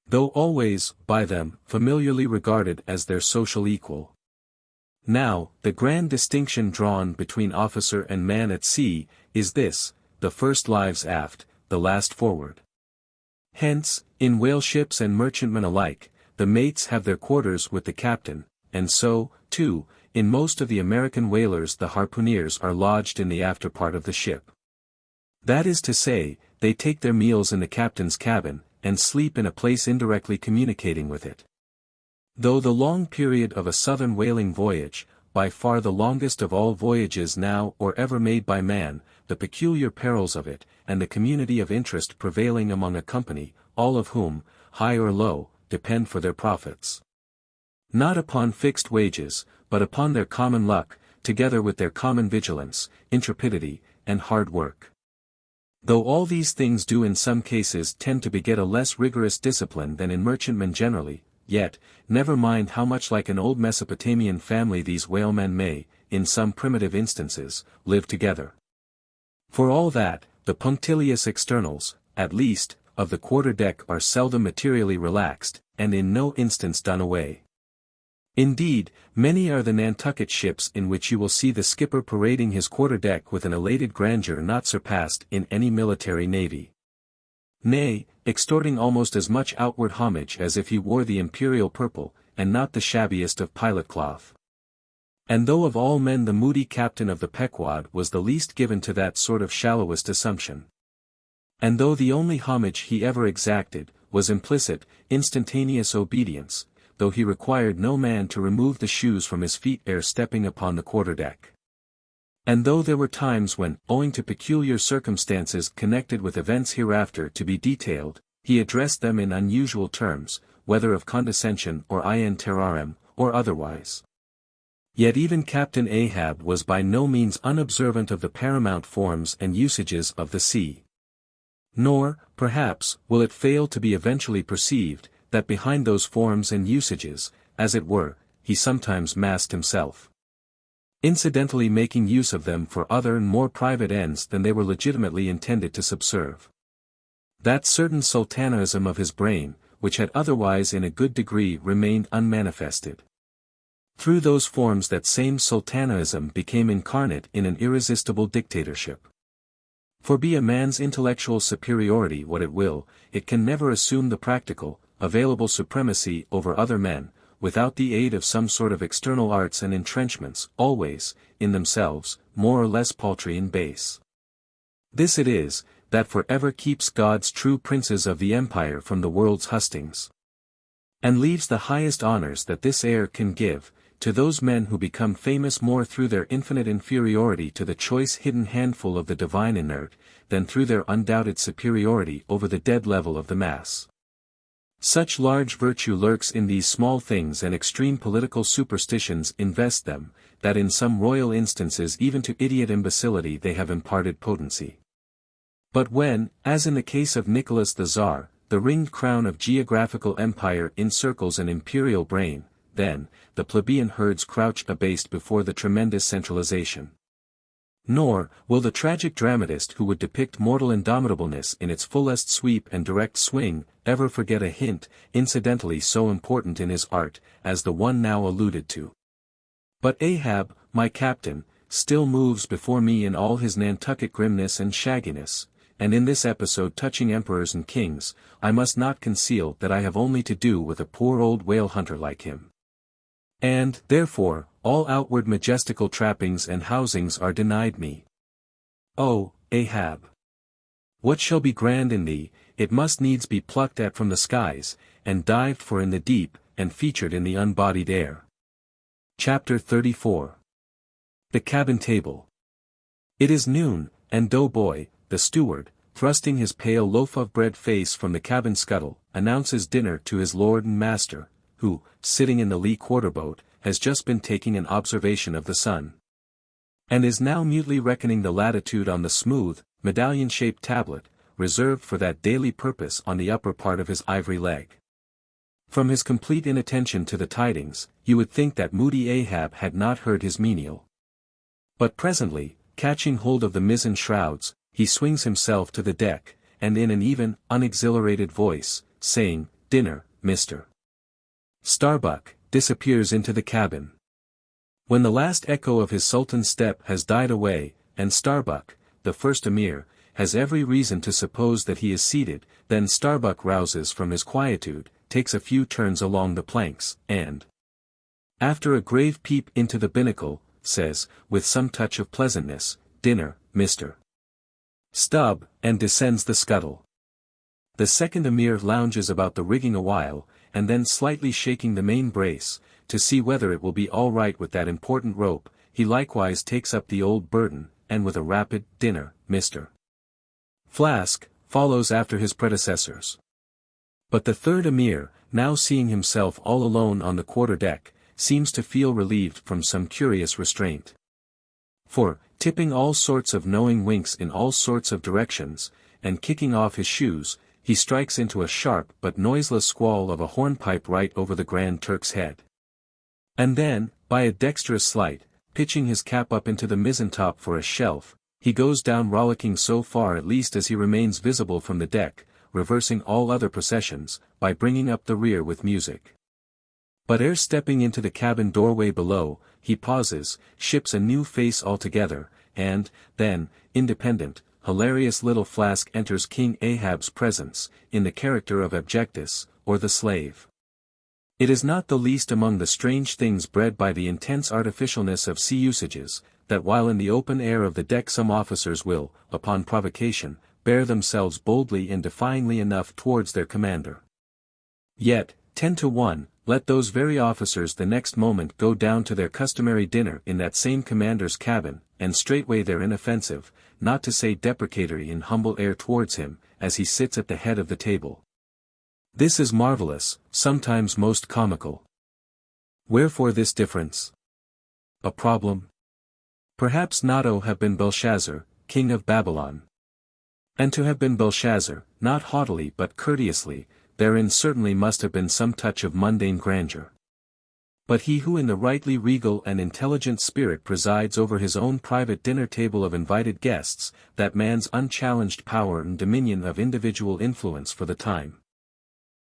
though always, by them, familiarly regarded as their social equal. Now, the grand distinction drawn between officer and man at sea, is this: the first lives aft, the last forward. Hence, in whale ships and merchantmen alike, the mates have their quarters with the captain, and so, too, in most of the American whalers the harpooneers are lodged in the after part of the ship. That is to say, they take their meals in the captain's cabin, and sleep in a place indirectly communicating with it. Though the long period of a southern whaling voyage, by far the longest of all voyages now or ever made by man, the peculiar perils of it, and the community of interest prevailing among a company, all of whom, high or low, depend for their profits, not upon fixed wages, but upon their common luck, together with their common vigilance, intrepidity, and hard work. Though all these things do in some cases tend to beget a less rigorous discipline than in merchantmen generally, yet, never mind how much like an old Mesopotamian family these whalemen may, in some primitive instances, live together. For all that, the punctilious externals, at least, of the quarter-deck are seldom materially relaxed, and in no instance done away. Indeed, many are the Nantucket ships in which you will see the skipper parading his quarter-deck with an elated grandeur not surpassed in any military navy. Nay, extorting almost as much outward homage as if he wore the imperial purple, and not the shabbiest of pilot cloth. And though of all men the moody captain of the Pequod was the least given to that sort of shallowest assumption. And though the only homage he ever exacted, was implicit, instantaneous obedience, though he required no man to remove the shoes from his feet ere stepping upon the quarter-deck. And though there were times when, owing to peculiar circumstances connected with events hereafter to be detailed, he addressed them in unusual terms, whether of condescension or in terrorem, or otherwise. Yet even Captain Ahab was by no means unobservant of the paramount forms and usages of the sea. Nor, perhaps, will it fail to be eventually perceived, that behind those forms and usages, as it were, he sometimes masked himself. Incidentally making use of them for other and more private ends than they were legitimately intended to subserve. That certain sultanism of his brain, which had otherwise in a good degree remained unmanifested. Through those forms that same sultanism became incarnate in an irresistible dictatorship. For be a man's intellectual superiority what it will, it can never assume the practical, available supremacy over other men, without the aid of some sort of external arts and entrenchments, always, in themselves, more or less paltry and base. This it is, that for ever keeps God's true princes of the empire from the world's hustings. And leaves the highest honors that this air can give, to those men who become famous more through their infinite inferiority to the choice hidden handful of the divine inert, than through their undoubted superiority over the dead level of the mass. Such large virtue lurks in these small things and extreme political superstitions invest them, that in some royal instances even to idiot imbecility they have imparted potency. But when, as in the case of Nicholas the Tsar, the ringed crown of geographical empire encircles an imperial brain, then, the plebeian herds crouch abased before the tremendous centralization. Nor, will the tragic dramatist who would depict mortal indomitableness in its fullest sweep and direct swing, ever forget a hint, incidentally so important in his art, as the one now alluded to. But Ahab, my captain, still moves before me in all his Nantucket grimness and shagginess, and in this episode touching emperors and kings, I must not conceal that I have only to do with a poor old whale hunter like him. And, therefore, all outward majestical trappings and housings are denied me. O, Ahab! What shall be grand in thee, it must needs be plucked at from the skies, and dived for in the deep, and featured in the unbodied air. Chapter 34. The Cabin Table. It is noon, and Doughboy, the steward, thrusting his pale loaf-of-bread face from the cabin scuttle, announces dinner to his lord and master, who, sitting in the lee quarter-boat, has just been taking an observation of the sun. And is now mutely reckoning the latitude on the smooth, medallion-shaped tablet, reserved for that daily purpose on the upper part of his ivory leg. From his complete inattention to the tidings, you would think that moody Ahab had not heard his menial. But presently, catching hold of the mizzen shrouds, he swings himself to the deck, and in an even, unexhilarated voice, saying, "Dinner, Mr. Starbuck," disappears into the cabin. When the last echo of his sultan's step has died away, and Starbuck, the first emir, has every reason to suppose that he is seated, then Starbuck rouses from his quietude, takes a few turns along the planks, and, after a grave peep into the binnacle, says, with some touch of pleasantness, "Dinner, Mr. Stubb," and descends the scuttle. The second emir lounges about the rigging a while, and then slightly shaking the main brace, to see whether it will be all right with that important rope, he likewise takes up the old burden, and with a rapid "Dinner, Mr. Flask," follows after his predecessors. But the third emir, now seeing himself all alone on the quarter-deck, seems to feel relieved from some curious restraint. For, tipping all sorts of knowing winks in all sorts of directions, and kicking off his shoes, he strikes into a sharp but noiseless squall of a hornpipe right over the Grand Turk's head. And then, by a dexterous sleight, pitching his cap up into the mizzen-top for a shelf, he goes down rollicking so far at least as he remains visible from the deck, reversing all other processions, by bringing up the rear with music. But ere stepping into the cabin doorway below, he pauses, ships a new face altogether, and, then, independent, hilarious little Flask enters King Ahab's presence, in the character of Abjectus, or the slave. It is not the least among the strange things bred by the intense artificialness of sea usages, that while in the open air of the deck some officers will, upon provocation, bear themselves boldly and defyingly enough towards their commander. Yet, 10 to 1, let those very officers the next moment go down to their customary dinner in that same commander's cabin, and straightway they're inoffensive, not to say deprecatory in humble air towards him, as he sits at the head of the table. This is marvelous, sometimes most comical. Wherefore this difference? A problem? Perhaps not to have been Belshazzar, king of Babylon. And to have been Belshazzar, not haughtily but courteously, therein certainly must have been some touch of mundane grandeur. But he who in the rightly regal and intelligent spirit presides over his own private dinner table of invited guests, that man's unchallenged power and dominion of individual influence for the time.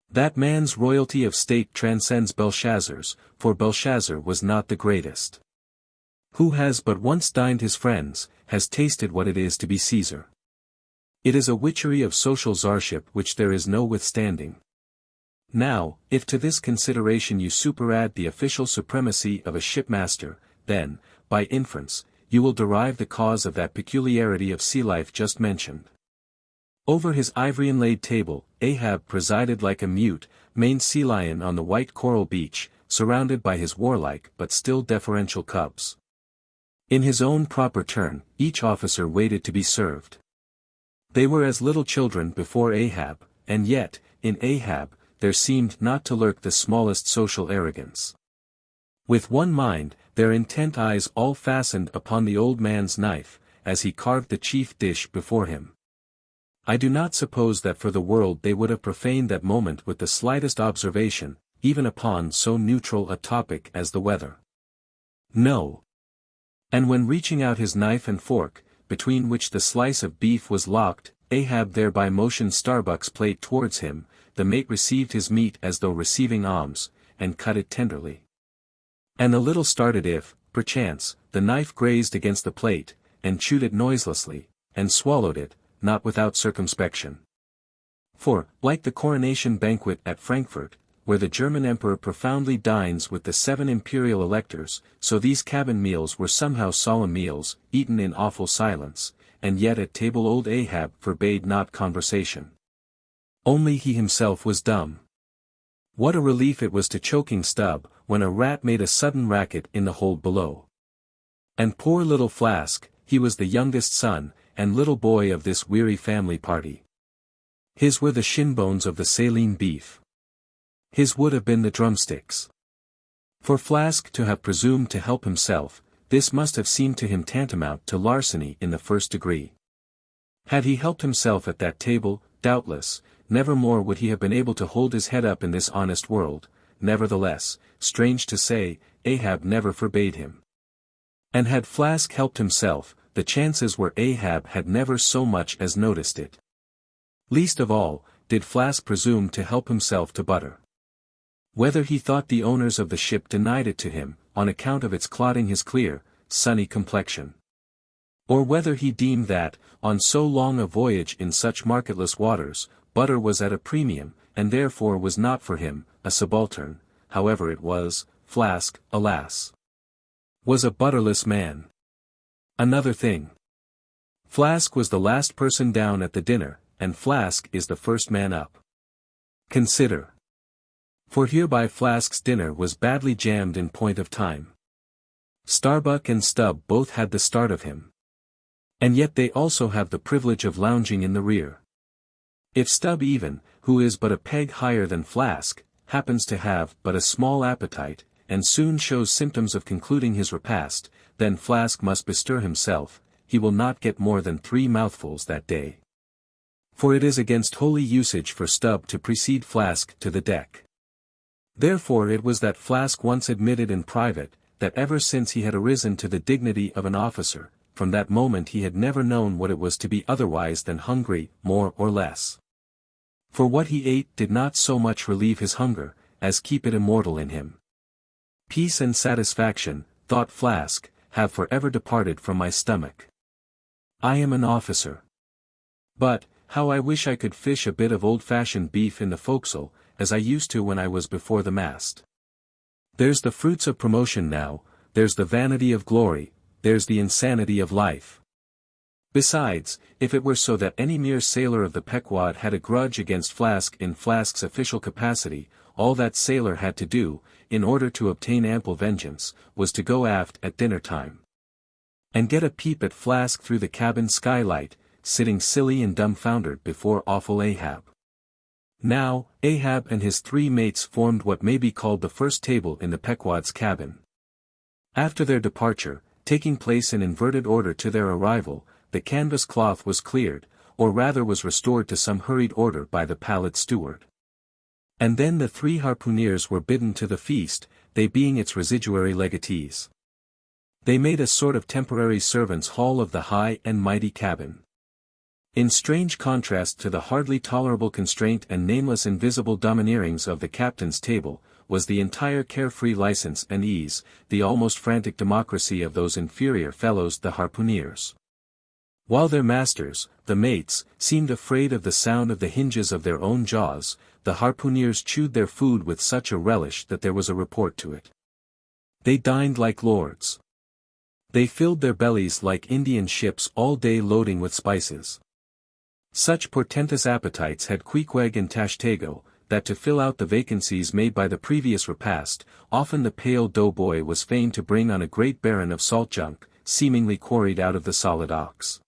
That man's royalty of state transcends Belshazzar's, for Belshazzar was not the greatest. Who has but once dined his friends, has tasted what it is to be Caesar. It is a witchery of social czarship which there is no withstanding. Now, if to this consideration you superadd the official supremacy of a shipmaster, then, by inference, you will derive the cause of that peculiarity of sea life just mentioned. Over his ivory-inlaid table, Ahab presided like a mute, maned sea lion on the white coral beach, surrounded by his warlike but still deferential cubs. In his own proper turn, each officer waited to be served. They were as little children before Ahab, and yet, in Ahab, there seemed not to lurk the smallest social arrogance. With one mind, their intent eyes all fastened upon the old man's knife, as he carved the chief dish before him. I do not suppose that for the world they would have profaned that moment with the slightest observation, even upon so neutral a topic as the weather. No. And when reaching out his knife and fork, between which the slice of beef was locked, Ahab thereby motioned Starbuck's plate towards him, the mate received his meat as though receiving alms, and cut it tenderly. And a little started if, perchance, the knife grazed against the plate, and chewed it noiselessly, and swallowed it, not without circumspection. For, like the coronation banquet at Frankfurt, where the German emperor profoundly dines with the 7 imperial electors, so these cabin meals were somehow solemn meals, eaten in awful silence, and yet at table old Ahab forbade not conversation. Only he himself was dumb. What a relief it was to choking Stubb, when a rat made a sudden racket in the hold below. And poor little Flask, he was the youngest son, and little boy of this weary family party. His were the shin bones of the saline beef. His would have been the drumsticks. For Flask to have presumed to help himself, this must have seemed to him tantamount to larceny in the first degree. Had he helped himself at that table, doubtless, never more would he have been able to hold his head up in this honest world. Nevertheless, strange to say, Ahab never forbade him. And had Flask helped himself, the chances were Ahab had never so much as noticed it. Least of all, did Flask presume to help himself to butter. Whether he thought the owners of the ship denied it to him, on account of its clouding his clear, sunny complexion. Or whether he deemed that, on so long a voyage in such marketless waters, butter was at a premium, and therefore was not for him, a subaltern, however it was, Flask, alas, was a butterless man. Another thing. Flask was the last person down at the dinner, and Flask is the first man up. Consider. For hereby Flask's dinner was badly jammed in point of time. Starbuck and Stubb both had the start of him. And yet they also have the privilege of lounging in the rear. If Stubb even, who is but a peg higher than Flask, happens to have but a small appetite, and soon shows symptoms of concluding his repast, then Flask must bestir himself, he will not get more than 3 mouthfuls that day. For it is against holy usage for Stubb to precede Flask to the deck. Therefore it was that Flask once admitted in private, that ever since he had arisen to the dignity of an officer, from that moment he had never known what it was to be otherwise than hungry, more or less. For what he ate did not so much relieve his hunger, as keep it immortal in him. Peace and satisfaction, thought Flask, have forever departed from my stomach. I am an officer. But, how I wish I could fish a bit of old-fashioned beef in the forecastle, as I used to when I was before the mast. There's the fruits of promotion now, there's the vanity of glory, there's the insanity of life. Besides, if it were so that any mere sailor of the Pequod had a grudge against Flask in Flask's official capacity, all that sailor had to do, in order to obtain ample vengeance, was to go aft at dinner time. And get a peep at Flask through the cabin skylight, sitting silly and dumbfoundered before awful Ahab. Now, Ahab and his 3 mates formed what may be called the first table in the Pequod's cabin. After their departure, taking place in inverted order to their arrival, the canvas cloth was cleared, or rather was restored to some hurried order by the pallid steward. And then the 3 harpooneers were bidden to the feast, they being its residuary legatees. They made a sort of temporary servants' hall of the high and mighty cabin. In strange contrast to the hardly tolerable constraint and nameless invisible domineerings of the captain's table, was the entire carefree license and ease, the almost frantic democracy of those inferior fellows the harpooneers. While their masters, the mates, seemed afraid of the sound of the hinges of their own jaws, the harpooneers chewed their food with such a relish that there was a report to it. They dined like lords. They filled their bellies like Indian ships all day loading with spices. Such portentous appetites had Queequeg and Tashtego, that to fill out the vacancies made by the previous repast, often the pale doughboy was fain to bring on a great baron of salt junk, seemingly quarried out of the solid ox.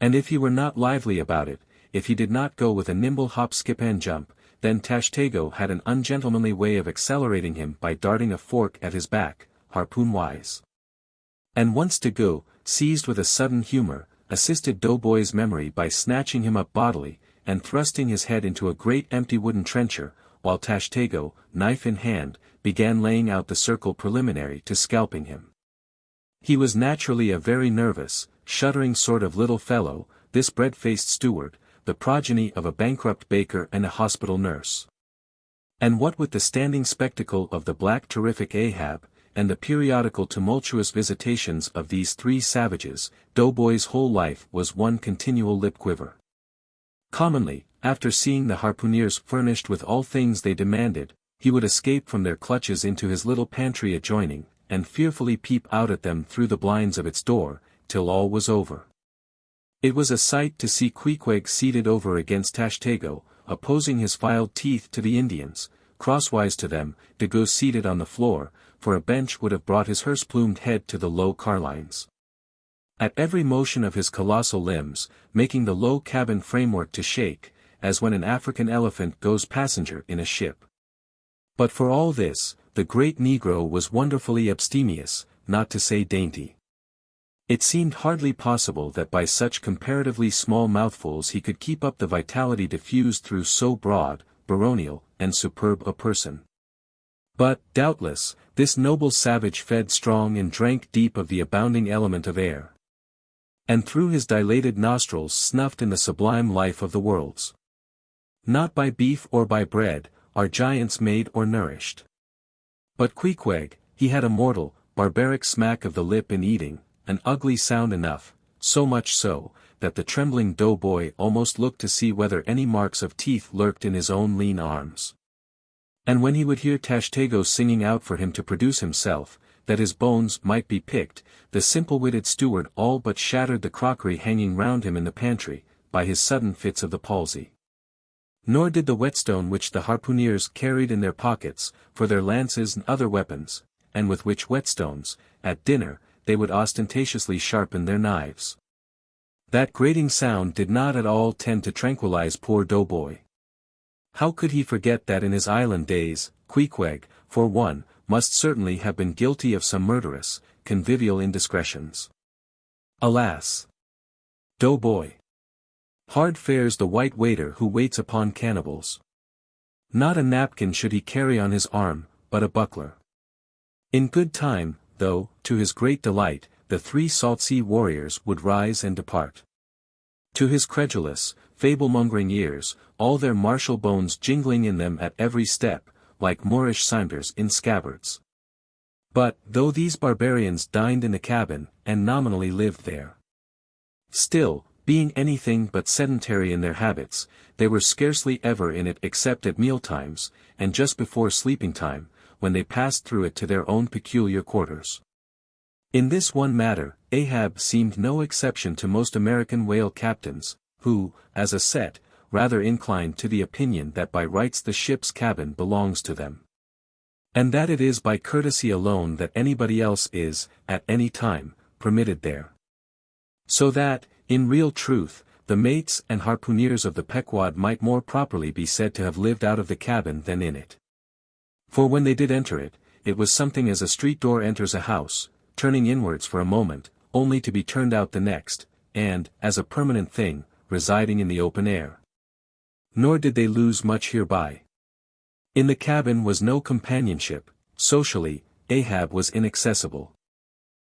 And if he were not lively about it, if he did not go with a nimble hop skip and jump, then Tashtego had an ungentlemanly way of accelerating him by darting a fork at his back, harpoon-wise. And once Dago, seized with a sudden humor, assisted Doughboy's memory by snatching him up bodily, and thrusting his head into a great empty wooden trencher, while Tashtego, knife in hand, began laying out the circle preliminary to scalping him. He was naturally a very nervous, shuddering sort of little fellow, this bread-faced steward, the progeny of a bankrupt baker and a hospital nurse. And what with the standing spectacle of the black terrific Ahab, and the periodical tumultuous visitations of these 3 savages, Doughboy's whole life was one continual lip-quiver. Commonly, after seeing the harpooneers furnished with all things they demanded, he would escape from their clutches into his little pantry adjoining, and fearfully peep out at them through the blinds of its door, till all was over. It was a sight to see Queequeg seated over against Tashtego, opposing his filed teeth to the Indians, crosswise to them, Dago seated on the floor, for a bench would have brought his hearse-plumed head to the low carlines. At every motion of his colossal limbs, making the low cabin framework to shake, as when an African elephant goes passenger in a ship. But for all this, the great Negro was wonderfully abstemious, not to say dainty. It seemed hardly possible that by such comparatively small mouthfuls he could keep up the vitality diffused through so broad, baronial, and superb a person. But, doubtless, this noble savage fed strong and drank deep of the abounding element of air. And through his dilated nostrils snuffed in the sublime life of the worlds. Not by beef or by bread, are giants made or nourished. But Queequeg, he had a mortal, barbaric smack of the lip in eating, an ugly sound enough, so much so, that the trembling doughboy almost looked to see whether any marks of teeth lurked in his own lean arms. And when he would hear Tashtego singing out for him to produce himself, that his bones might be picked, the simple-witted steward all but shattered the crockery hanging round him in the pantry, by his sudden fits of the palsy. Nor did the whetstone which the harpooneers carried in their pockets, for their lances and other weapons, and with which whetstones, at dinner, they would ostentatiously sharpen their knives. That grating sound did not at all tend to tranquilize poor doughboy. How could he forget that in his island days, Queequeg, for one, must certainly have been guilty of some murderous, convivial indiscretions. Alas! Doughboy! Hard fares the white waiter who waits upon cannibals. Not a napkin should he carry on his arm, but a buckler. In good time, though, to his great delight, the 3 salt sea warriors would rise and depart. To his credulous, fable-mongering ears, all their martial bones jingling in them at every step, like Moorish cinders in scabbards. But, though these barbarians dined in the cabin, and nominally lived there, still, being anything but sedentary in their habits, they were scarcely ever in it except at mealtimes, and just before sleeping time, when they passed through it to their own peculiar quarters. In this one matter, Ahab seemed no exception to most American whale captains, who, as a set, rather inclined to the opinion that by rights the ship's cabin belongs to them, and that it is by courtesy alone that anybody else is, at any time, permitted there. So that, in real truth, the mates and harpooneers of the Pequod might more properly be said to have lived out of the cabin than in it. For when they did enter it, it was something as a street door enters a house, turning inwards for a moment, only to be turned out the next, and, as a permanent thing, residing in the open air. Nor did they lose much hereby. In the cabin was no companionship. Socially, Ahab was inaccessible.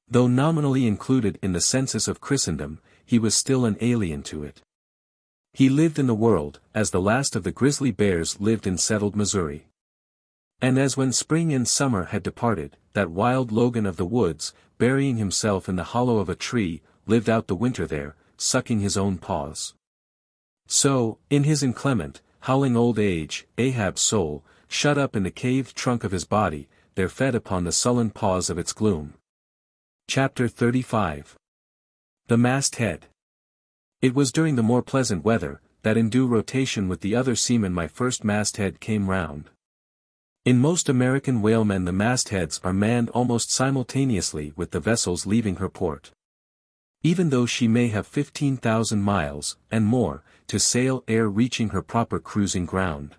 Though nominally included in the census of Christendom, he was still an alien to it. He lived in the world, as the last of the grizzly bears lived in settled Missouri. And as when spring and summer had departed, that wild Logan of the woods, burying himself in the hollow of a tree, lived out the winter there, sucking his own paws. So, in his inclement, howling old age, Ahab's soul, shut up in the caved trunk of his body, there fed upon the sullen paws of its gloom. Chapter 35. The Masthead. It was during the more pleasant weather, that in due rotation with the other seamen my first masthead came round. In most American whalemen the mastheads are manned almost simultaneously with the vessel's leaving her port. Even though she may have 15,000 miles, and more, to sail ere reaching her proper cruising ground.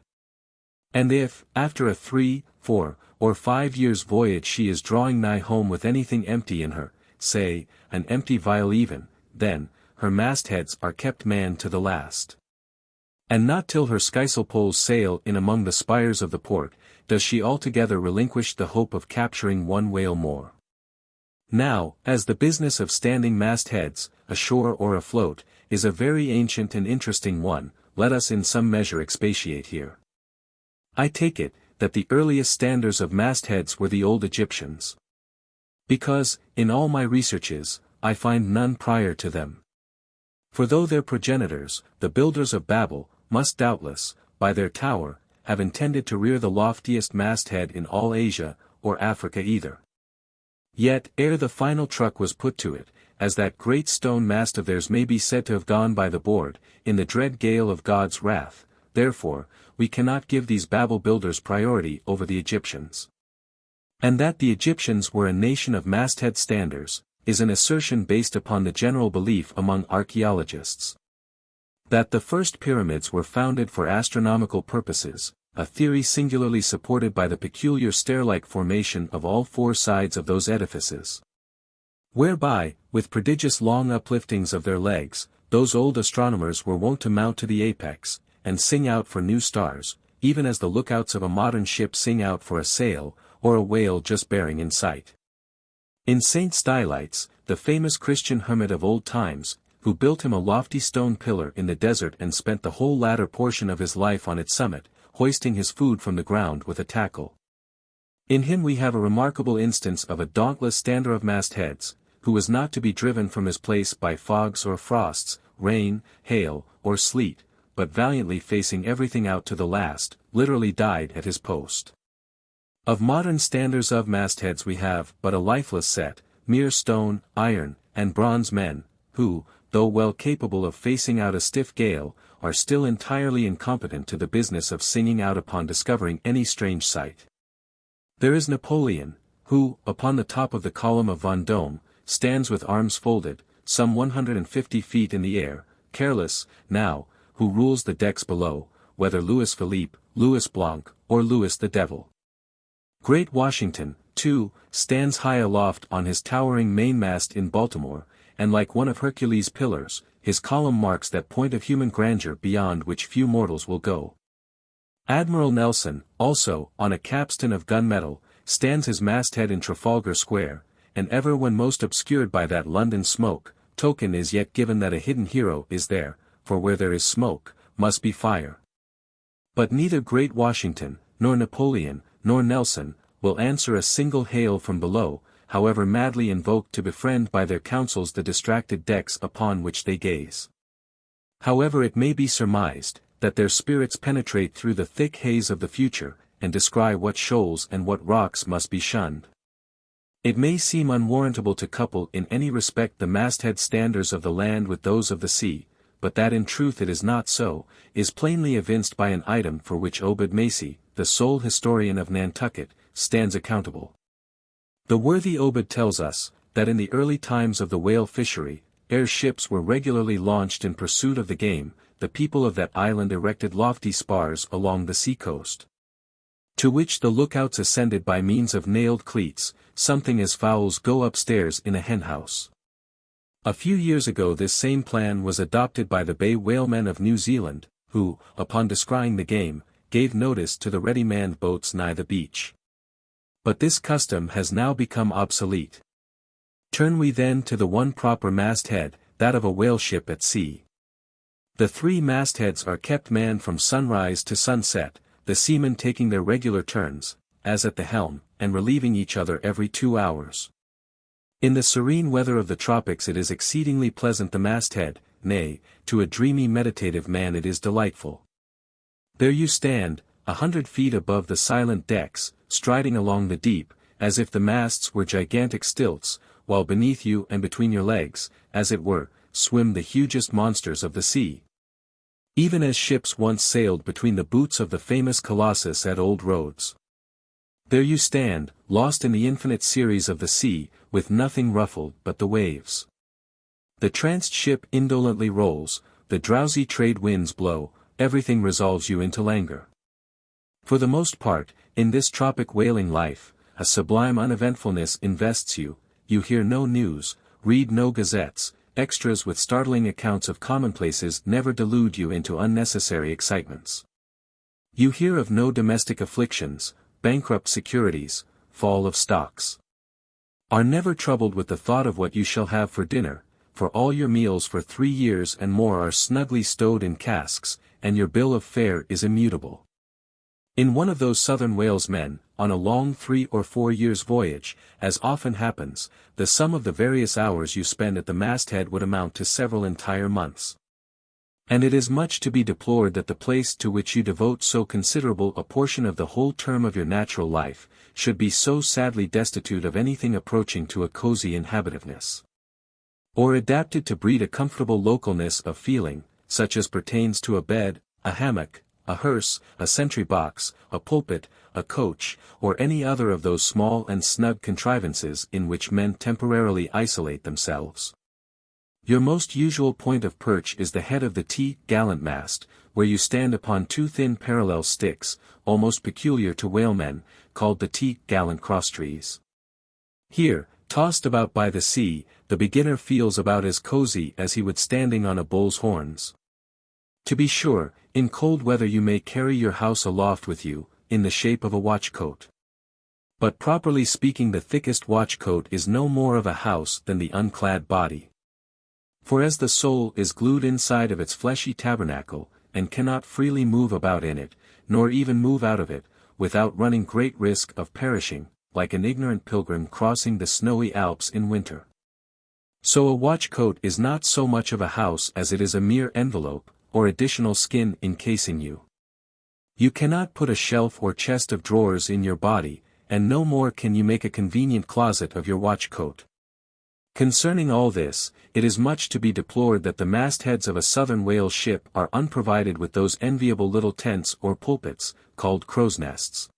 And if, after a 3, 4, or 5 years' voyage she is drawing nigh home with anything empty in her, say, an empty vial even, then, her mastheads are kept manned to the last. And not till her skysail poles sail in among the spires of the port, does she altogether relinquish the hope of capturing one whale more. Now, as the business of standing mastheads, ashore or afloat, is a very ancient and interesting one, let us in some measure expatiate here. I take it, that the earliest standers of mastheads were the old Egyptians. Because, in all my researches, I find none prior to them. For though their progenitors, the builders of Babel, must doubtless, by their tower, have intended to rear the loftiest masthead in all Asia, or Africa either. Yet ere the final truck was put to it, as that great stone mast of theirs may be said to have gone by the board, in the dread gale of God's wrath, therefore, we cannot give these Babel builders priority over the Egyptians. And that the Egyptians were a nation of masthead standers, is an assertion based upon the general belief among archaeologists. That the first pyramids were founded for astronomical purposes, a theory singularly supported by the peculiar stair-like formation of all four sides of those edifices. Whereby, with prodigious long upliftings of their legs, those old astronomers were wont to mount to the apex, and sing out for new stars, even as the lookouts of a modern ship sing out for a sail, or a whale just bearing in sight. In Saint Stylites, the famous Christian hermit of old times, who built him a lofty stone pillar in the desert and spent the whole latter portion of his life on its summit, hoisting his food from the ground with a tackle. In him we have a remarkable instance of a dauntless stander of mastheads, who was not to be driven from his place by fogs or frosts, rain, hail, or sleet, but valiantly facing everything out to the last, literally died at his post. Of modern standers of mastheads we have but a lifeless set, mere stone, iron, and bronze men, who, though well capable of facing out a stiff gale, are still entirely incompetent to the business of singing out upon discovering any strange sight. There is Napoleon, who, upon the top of the column of Vendôme, stands with arms folded, some 150 feet in the air, careless, now, who rules the decks below, whether Louis Philippe, Louis Blanc, or Louis the Devil. Great Washington, too, stands high aloft on his towering mainmast in Baltimore, and like one of Hercules' pillars, his column marks that point of human grandeur beyond which few mortals will go. Admiral Nelson, also, on a capstan of gunmetal, stands his masthead in Trafalgar Square, and ever when most obscured by that London smoke, token is yet given that a hidden hero is there, for where there is smoke, must be fire. But neither great Washington, nor Napoleon, nor Nelson, will answer a single hail from below, however madly invoked to befriend by their counsels the distracted decks upon which they gaze. However it may be surmised, that their spirits penetrate through the thick haze of the future, and descry what shoals and what rocks must be shunned. It may seem unwarrantable to couple in any respect the masthead standards of the land with those of the sea, but that in truth it is not so, is plainly evinced by an item for which Obed Macy, the sole historian of Nantucket, stands accountable. The worthy Obed tells us, that in the early times of the whale fishery, ere ships were regularly launched in pursuit of the game, the people of that island erected lofty spars along the sea-coast, to which the lookouts ascended by means of nailed cleats, something as fowls go upstairs in a henhouse. A few years ago this same plan was adopted by the bay whalemen of New Zealand, who, upon descrying the game, gave notice to the ready-manned boats nigh the beach. But this custom has now become obsolete. Turn we then to the one proper masthead, that of a whale ship at sea. The 3 mastheads are kept manned from sunrise to sunset, the seamen taking their regular turns, as at the helm, and relieving each other every 2 hours. In the serene weather of the tropics it is exceedingly pleasant the masthead, nay, to a dreamy meditative man it is delightful. There you stand, 100 feet above the silent decks, striding along the deep, as if the masts were gigantic stilts, while beneath you and between your legs, as it were, swim the hugest monsters of the sea. Even as ships once sailed between the boots of the famous Colossus at Old Rhodes. There you stand, lost in the infinite series of the sea, with nothing ruffled but the waves. The tranced ship indolently rolls, the drowsy trade winds blow, everything resolves you into languor. For the most part, in this tropic whaling life, a sublime uneventfulness invests you, you hear no news, read no gazettes, extras with startling accounts of commonplaces never delude you into unnecessary excitements. You hear of no domestic afflictions, bankrupt securities, fall of stocks. Are never troubled with the thought of what you shall have for dinner, for all your meals for 3 years and more are snugly stowed in casks, and your bill of fare is immutable. In one of those southern whalesmen, on a long 3 or 4 years' voyage, as often happens, the sum of the various hours you spend at the masthead would amount to several entire months. And it is much to be deplored that the place to which you devote so considerable a portion of the whole term of your natural life, should be so sadly destitute of anything approaching to a cozy inhabitiveness, or adapted to breed a comfortable localness of feeling, such as pertains to a bed, a hammock, a hearse, a sentry box, a pulpit, a coach, or any other of those small and snug contrivances in which men temporarily isolate themselves. Your most usual point of perch is the head of the T-gallant mast, where you stand upon 2 thin parallel sticks, almost peculiar to whalemen, called the T-gallant crosstrees. Here, tossed about by the sea, the beginner feels about as cozy as he would standing on a bull's horns. To be sure, in cold weather you may carry your house aloft with you, in the shape of a watchcoat. But properly speaking the thickest watchcoat is no more of a house than the unclad body. For as the soul is glued inside of its fleshy tabernacle, and cannot freely move about in it, nor even move out of it, without running great risk of perishing, like an ignorant pilgrim crossing the snowy Alps in winter. So a watchcoat is not so much of a house as it is a mere envelope, or additional skin encasing you. You cannot put a shelf or chest of drawers in your body, and no more can you make a convenient closet of your watchcoat. Concerning all this, it is much to be deplored that the mastheads of a southern whale ship are unprovided with those enviable little tents or pulpits, called crow's nests,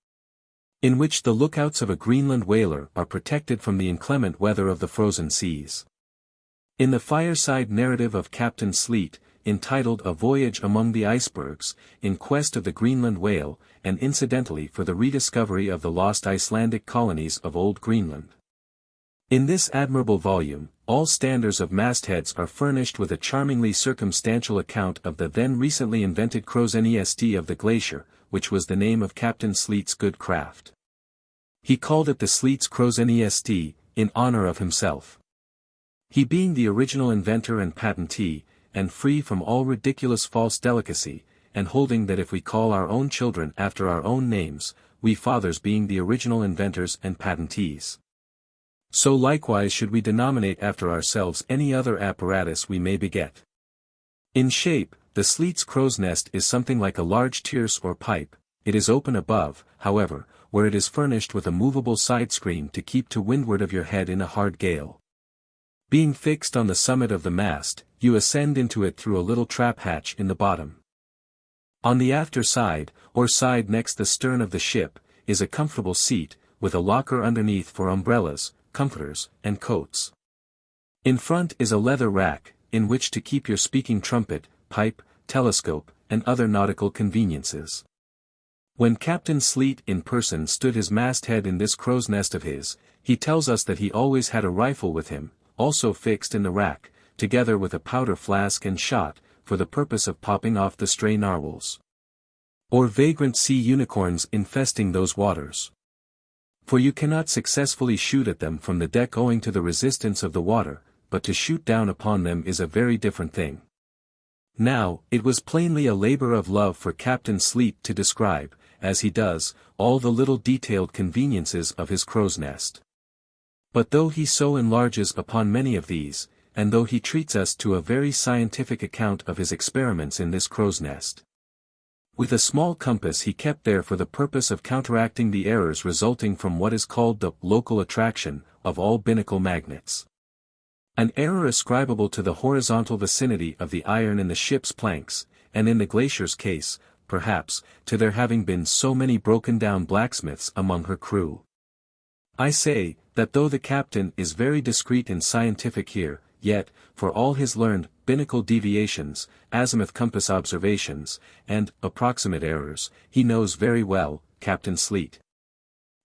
in which the lookouts of a Greenland whaler are protected from the inclement weather of the frozen seas. In the fireside narrative of Captain Sleet, entitled A Voyage Among the Icebergs, in quest of the Greenland whale, and incidentally for the rediscovery of the lost Icelandic colonies of Old Greenland. In this admirable volume, all standers of mastheads are furnished with a charmingly circumstantial account of the then recently invented crow's nest of the Glacier, which was the name of Captain Sleet's good craft. He called it the Sleet's crow's nest, in honor of himself. He being the original inventor and patentee, and free from all ridiculous false delicacy, and holding that if we call our own children after our own names, we fathers being the original inventors and patentees, so likewise should we denominate after ourselves any other apparatus we may beget. In shape, the Sleet's crow's nest is something like a large tierce or pipe. It is open above, however, where it is furnished with a movable side screen to keep to windward of your head in a hard gale. Being fixed on the summit of the mast, you ascend into it through a little trap hatch in the bottom. On the after side, or side next the stern of the ship, is a comfortable seat, with a locker underneath for umbrellas, comforters, and coats. In front is a leather rack, in which to keep your speaking trumpet, pipe, telescope, and other nautical conveniences. When Captain Sleet in person stood his masthead in this crow's nest of his, he tells us that he always had a rifle with him, also fixed in the rack, together with a powder flask and shot, for the purpose of popping off the stray narwhals, or vagrant sea unicorns infesting those waters. For you cannot successfully shoot at them from the deck owing to the resistance of the water, but to shoot down upon them is a very different thing. Now, it was plainly a labor of love for Captain Sleet to describe, as he does, all the little detailed conveniences of his crow's nest. But though he so enlarges upon many of these, and though he treats us to a very scientific account of his experiments in this crow's nest, with a small compass he kept there for the purpose of counteracting the errors resulting from what is called the local attraction of all binnacle magnets. An error ascribable to the horizontal vicinity of the iron in the ship's planks, and in the Glacier's case, perhaps, to there having been so many broken-down blacksmiths among her crew. I say, that though the captain is very discreet and scientific here, yet, for all his learned binnacle deviations, azimuth compass observations, and approximate errors, he knows very well, Captain Sleet,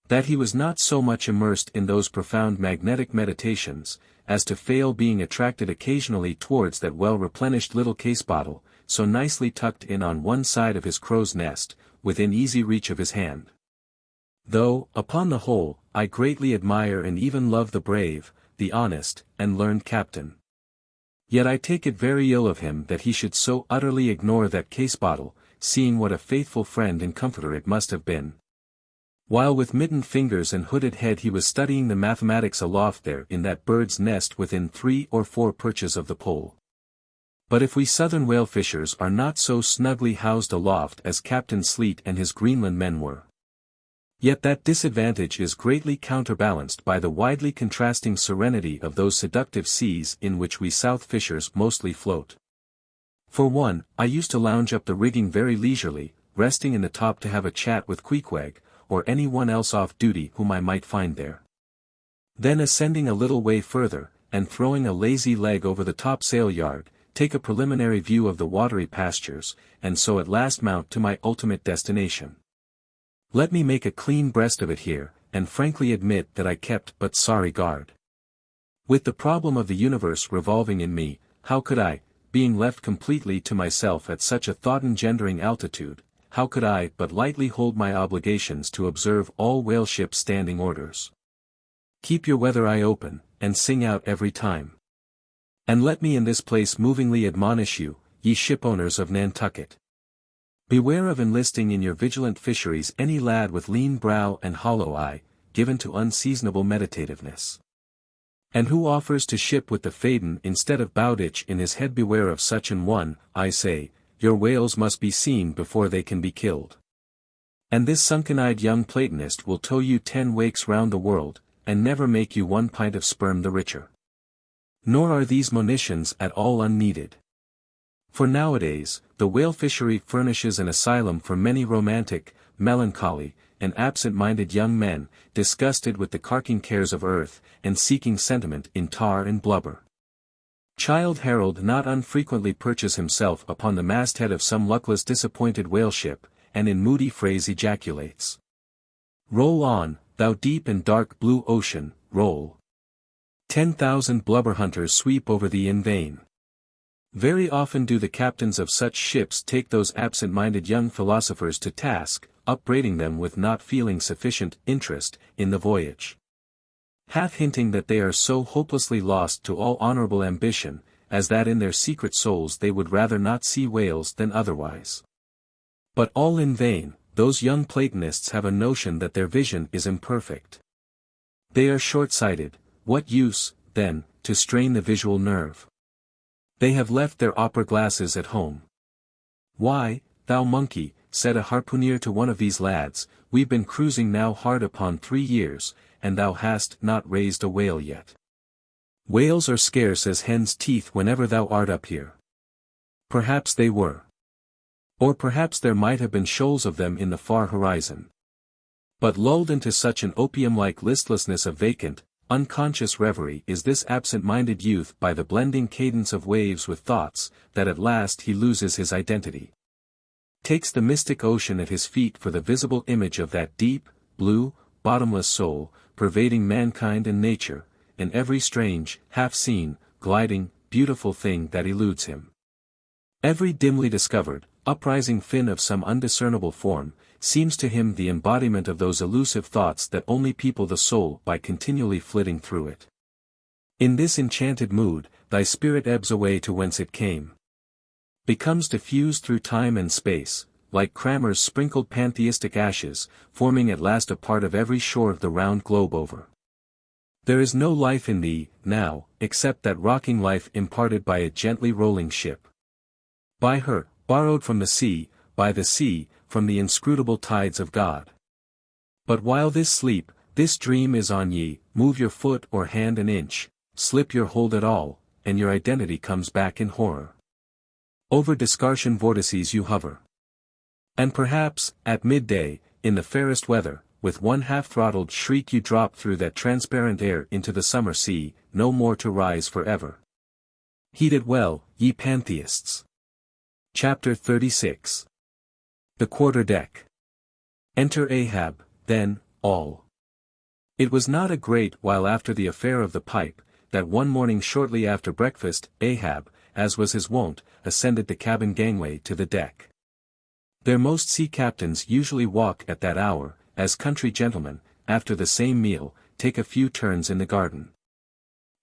that he was not so much immersed in those profound magnetic meditations, as to fail being attracted occasionally towards that well-replenished little case bottle, so nicely tucked in on one side of his crow's nest, within easy reach of his hand. Though, upon the whole, I greatly admire and even love the brave, the honest, and learned captain, yet I take it very ill of him that he should so utterly ignore that case bottle, seeing what a faithful friend and comforter it must have been, while with mittened fingers and hooded head he was studying the mathematics aloft there in that bird's nest within 3 or 4 perches of the pole. But if we southern whale fishers are not so snugly housed aloft as Captain Sleet and his Greenland men were, yet that disadvantage is greatly counterbalanced by the widely contrasting serenity of those seductive seas in which we south fishers mostly float. For one, I used to lounge up the rigging very leisurely, resting in the top to have a chat with Queequeg, or any one else off duty whom I might find there. Then ascending a little way further, and throwing a lazy leg over the topsail yard, take a preliminary view of the watery pastures, and so at last mount to my ultimate destination. Let me make a clean breast of it here, and frankly admit that I kept but sorry guard. With the problem of the universe revolving in me, how could I, being left completely to myself at such a thought-engendering altitude, how could I but lightly hold my obligations to observe all whale ships' standing orders? Keep your weather eye open, and sing out every time. And let me in this place movingly admonish you, ye shipowners of Nantucket. Beware of enlisting in your vigilant fisheries any lad with lean brow and hollow eye, given to unseasonable meditativeness, and who offers to ship with the Phaeton instead of Bowditch in his head. Beware of such an one. I say, your whales must be seen before they can be killed. And this sunken-eyed young Platonist will tow you 10 wakes round the world, and never make you 1 pint of sperm the richer. Nor are these monitions at all unneeded. For nowadays, the whale fishery furnishes an asylum for many romantic, melancholy, and absent-minded young men, disgusted with the carking cares of earth, and seeking sentiment in tar and blubber. Childe Harold not unfrequently perches himself upon the masthead of some luckless disappointed whale ship, and in moody phrase ejaculates, "Roll on, thou deep and dark blue ocean, roll. 10,000 blubber hunters sweep over thee in vain." Very often do the captains of such ships take those absent-minded young philosophers to task, upbraiding them with not feeling sufficient interest in the voyage, half hinting that they are so hopelessly lost to all honorable ambition, as that in their secret souls they would rather not see whales than otherwise. But all in vain, those young Platonists have a notion that their vision is imperfect. They are short-sighted. What use, then, to strain the visual nerve? They have left their opera glasses at home. Why, thou monkey, said a harpooner to one of these lads, we've been cruising now hard upon 3 years, and thou hast not raised a whale yet. Whales are scarce as hen's teeth whenever thou art up here. Perhaps they were. Or perhaps there might have been shoals of them in the far horizon. But lulled into such an opium-like listlessness of vacant, unconscious reverie is this absent-minded youth by the blending cadence of waves with thoughts, that at last he loses his identity. Takes the mystic ocean at his feet for the visible image of that deep, blue, bottomless soul, pervading mankind and nature, in every strange, half-seen, gliding, beautiful thing that eludes him. Every dimly discovered, uprising fin of some undiscernible form, seems to him the embodiment of those elusive thoughts that only people the soul by continually flitting through it. In this enchanted mood, thy spirit ebbs away to whence it came. Becomes diffused through time and space, like Cramer's sprinkled pantheistic ashes, forming at last a part of every shore of the round globe over. There is no life in thee, now, except that rocking life imparted by a gently rolling ship. By her, borrowed from the sea, by the sea, from the inscrutable tides of God. But while this sleep, this dream is on ye, move your foot or hand an inch, slip your hold at all, and your identity comes back in horror. Over Discartian vortices you hover. And perhaps, at midday, in the fairest weather, with one half-throttled shriek you drop through that transparent air into the summer sea, no more to rise forever. Heed it well, ye pantheists. Chapter 36. The Quarter-Deck. Enter Ahab, then, all. It was not a great while after the affair of the pipe, that one morning shortly after breakfast, Ahab, as was his wont, ascended the cabin gangway to the deck. There most sea captains usually walk at that hour, as country gentlemen, after the same meal, take a few turns in the garden.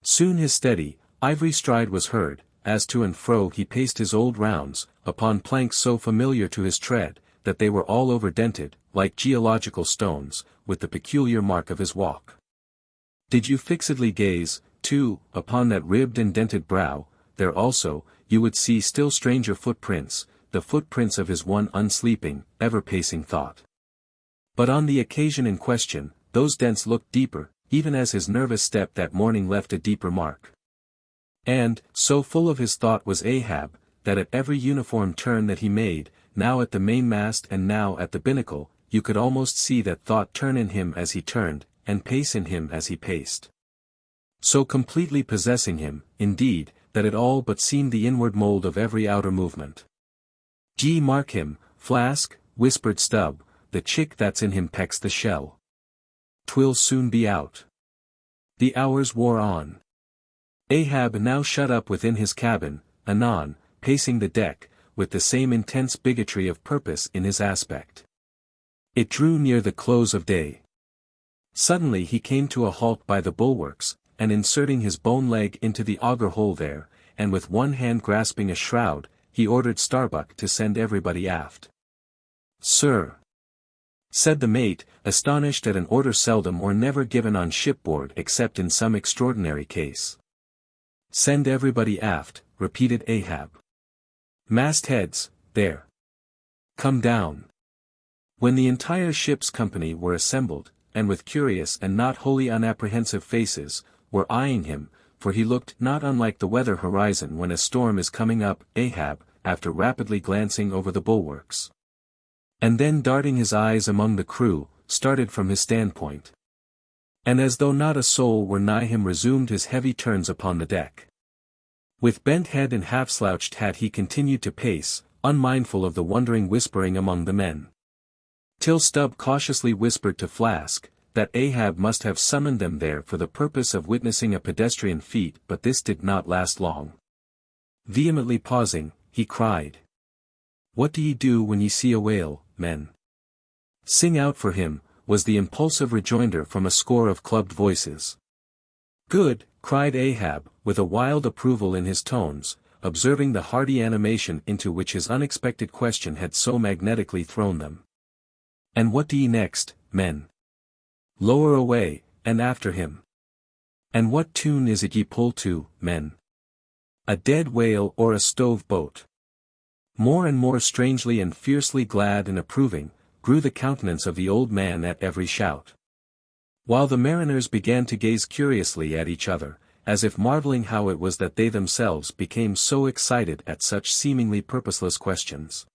Soon his steady, ivory stride was heard, as to and fro he paced his old rounds, upon planks so familiar to his tread, that they were all over-dented, like geological stones, with the peculiar mark of his walk. Did you fixedly gaze, too, upon that ribbed and dented brow, there also, you would see still stranger footprints, the footprints of his one unsleeping, ever-pacing thought. But on the occasion in question, those dents looked deeper, even as his nervous step that morning left a deeper mark. And, so full of his thought was Ahab, that at every uniform turn that he made, now at the mainmast and now at the binnacle, you could almost see that thought turn in him as he turned, and pace in him as he paced. So completely possessing him, indeed, that it all but seemed the inward mold of every outer movement. "Gee, mark him, Flask," whispered Stubb, "the chick that's in him pecks the shell. 'Twill soon be out." The hours wore on. Ahab now shut up within his cabin, anon, pacing the deck, with the same intense bigotry of purpose in his aspect. It drew near the close of day. Suddenly he came to a halt by the bulwarks, and inserting his bone leg into the auger hole there, and with one hand grasping a shroud, he ordered Starbuck to send everybody aft. "Sir," said the mate, astonished at an order seldom or never given on shipboard except in some extraordinary case. "Send everybody aft," repeated Ahab. "Mastheads, there. Come down." When the entire ship's company were assembled, and with curious and not wholly unapprehensive faces, were eyeing him, for he looked not unlike the weather horizon when a storm is coming up, Ahab, after rapidly glancing over the bulwarks, and then darting his eyes among the crew, started from his standpoint. And as though not a soul were nigh him resumed his heavy turns upon the deck. With bent head and half-slouched hat he continued to pace, unmindful of the wondering whispering among the men. Till Stubb cautiously whispered to Flask, that Ahab must have summoned them there for the purpose of witnessing a pedestrian feat, but this did not last long. Vehemently pausing, he cried, "What do ye do when ye see a whale, men? Sing out for him," was the impulsive rejoinder from a score of clubbed voices. "Good," cried Ahab, with a wild approval in his tones, observing the hearty animation into which his unexpected question had so magnetically thrown them. "And what do ye next, men? Lower away, and after him. And what tune is it ye pull to, men? A dead whale or a stove boat?" More and more strangely and fiercely glad and approving, grew the countenance of the old man at every shout. While the mariners began to gaze curiously at each other, as if marveling how it was that they themselves became so excited at such seemingly purposeless questions.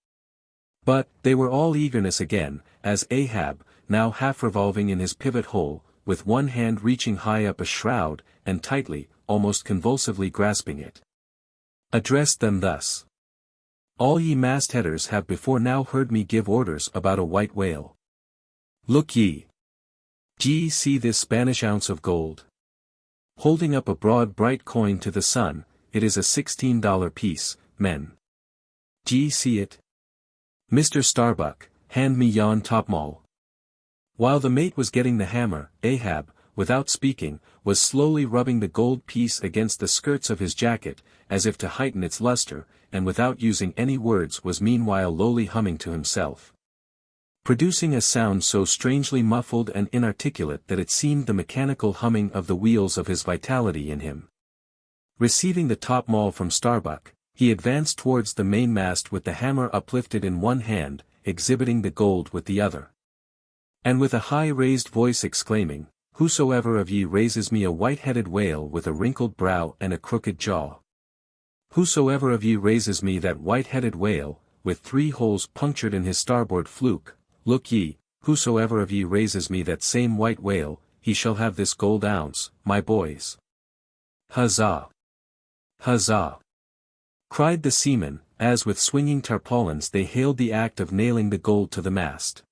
But, they were all eagerness again, as Ahab, now half revolving in his pivot hole, with one hand reaching high up a shroud, and tightly, almost convulsively grasping it, addressed them thus. "All ye mastheaders have before now heard me give orders about a white whale. Look ye. D'ye see this Spanish ounce of gold?" Holding up a broad bright coin to the sun, "it is a $16 piece, men. D'ye see it? Mr. Starbuck, hand me yon topmaul." While the mate was getting the hammer, Ahab, without speaking, was slowly rubbing the gold piece against the skirts of his jacket, as if to heighten its luster, and without using any words was meanwhile lowly humming to himself, producing a sound so strangely muffled and inarticulate that it seemed the mechanical humming of the wheels of his vitality in him. Receiving the topmaul from Starbuck, he advanced towards the mainmast with the hammer uplifted in one hand, exhibiting the gold with the other. And with a high raised voice exclaiming, "Whosoever of ye raises me a white-headed whale with a wrinkled brow and a crooked jaw? Whosoever of ye raises me that white-headed whale, with 3 holes punctured in his starboard fluke, look ye, whosoever of ye raises me that same white whale, he shall have this gold ounce, my boys." "Huzzah! Huzzah!" cried the seamen, as with swinging tarpaulins they hailed the act of nailing the gold to the mast.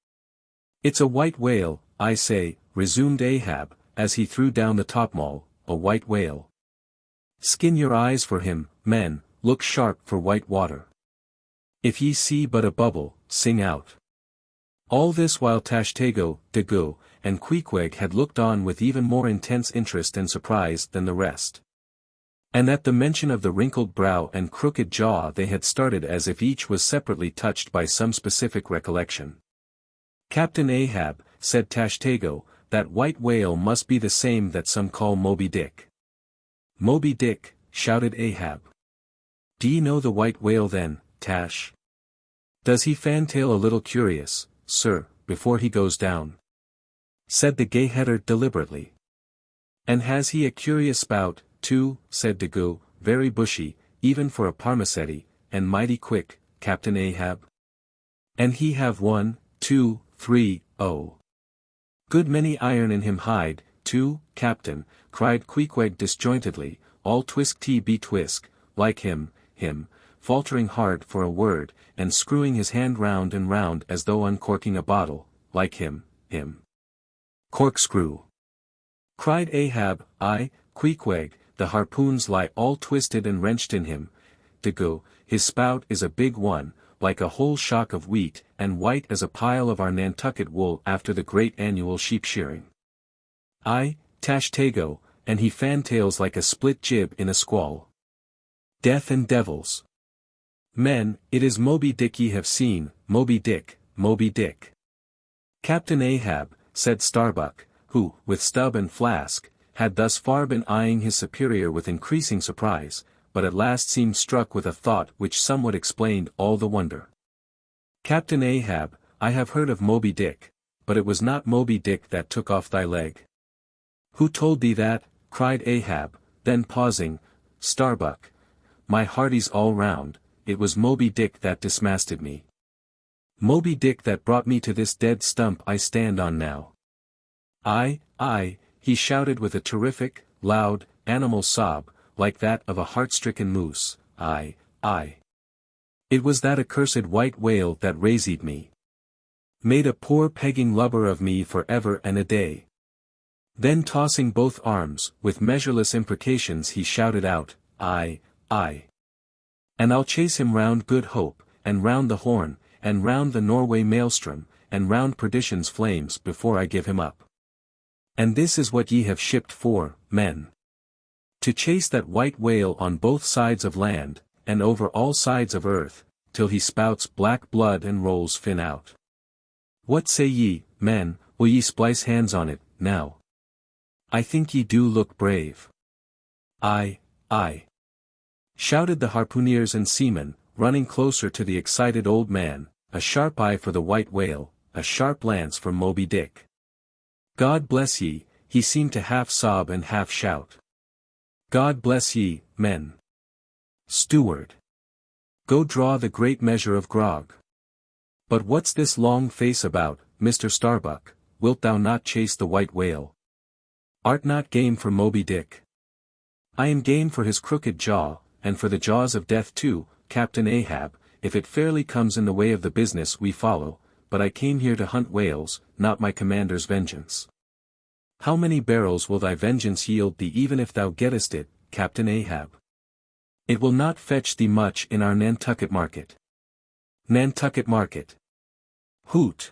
"It's a white whale, I say," resumed Ahab, as he threw down the topmaul, "a white whale. Skin your eyes for him, men, look sharp for white water. If ye see but a bubble, sing out." All this while Tashtego, Dago, and Queequeg had looked on with even more intense interest and surprise than the rest. And at the mention of the wrinkled brow and crooked jaw they had started as if each was separately touched by some specific recollection. "Captain Ahab," said Tashtego, "that white whale must be the same that some call Moby Dick." "Moby Dick," shouted Ahab. "D'ye know the white whale then, Tash? Does he fantail a little curious, sir, before he goes down?" said the gay-header deliberately. "And has he a curious spout, too?" said Dago, "very bushy, even for a parmacetti, and mighty quick, Captain Ahab? And he have 1, 2, 3, oh, good many iron in him hide, too, Captain," cried Queequeg disjointedly, all twisk-tee-be-twisk, like him, faltering hard for a word, and screwing his hand round and round as though uncorking a bottle, like him. "Corkscrew!" cried Ahab. "Aye, Queequeg, the harpoons lie all twisted and wrenched in him, Dago, his spout is a big one, like a whole shock of wheat, and white as a pile of our Nantucket wool after the great annual sheep-shearing. Aye, Tashtego, and he fantails like a split jib in a squall. Death and devils! Men, it is Moby Dick ye have seen, Moby Dick, Moby Dick." "Captain Ahab," said Starbuck, who, with Stubb and Flask, had thus far been eyeing his superior with increasing surprise, but at last seemed struck with a thought which somewhat explained all the wonder. "Captain Ahab, I have heard of Moby Dick, but it was not Moby Dick that took off thy leg." "Who told thee that?" cried Ahab, then pausing, "Starbuck, my hearties all round, it was Moby Dick that dismasted me. Moby Dick that brought me to this dead stump I stand on now. Aye, aye," he shouted with a terrific, loud, animal sob, like that of a heart-stricken moose, "aye, aye. It was that accursed white whale that raisied me. Made a poor pegging lubber of me for ever and a day." Then tossing both arms, with measureless imprecations he shouted out, "Aye, aye. And I'll chase him round Good Hope, and round the Horn, and round the Norway Maelstrom, and round Perdition's flames before I give him up. And this is what ye have shipped for, men. To chase that white whale on both sides of land, and over all sides of earth, till he spouts black blood and rolls fin out. What say ye, men, will ye splice hands on it, now? I think ye do look brave. Aye, aye, shouted the harpooneers and seamen, running closer to the excited old man, a sharp eye for the white whale, a sharp lance for Moby Dick. God bless ye, he seemed to half sob and half shout. God bless ye, men. Steward, go draw the great measure of grog. But what's this long face about, Mr. Starbuck, wilt thou not chase the white whale? Art not game for Moby Dick? I am game for his crooked jaw, and for the jaws of death too, Captain Ahab, if it fairly comes in the way of the business we follow, but I came here to hunt whales, not my commander's vengeance. How many barrels will thy vengeance yield thee even if thou gettest it, Captain Ahab? It will not fetch thee much in our Nantucket market. Nantucket market. Hoot!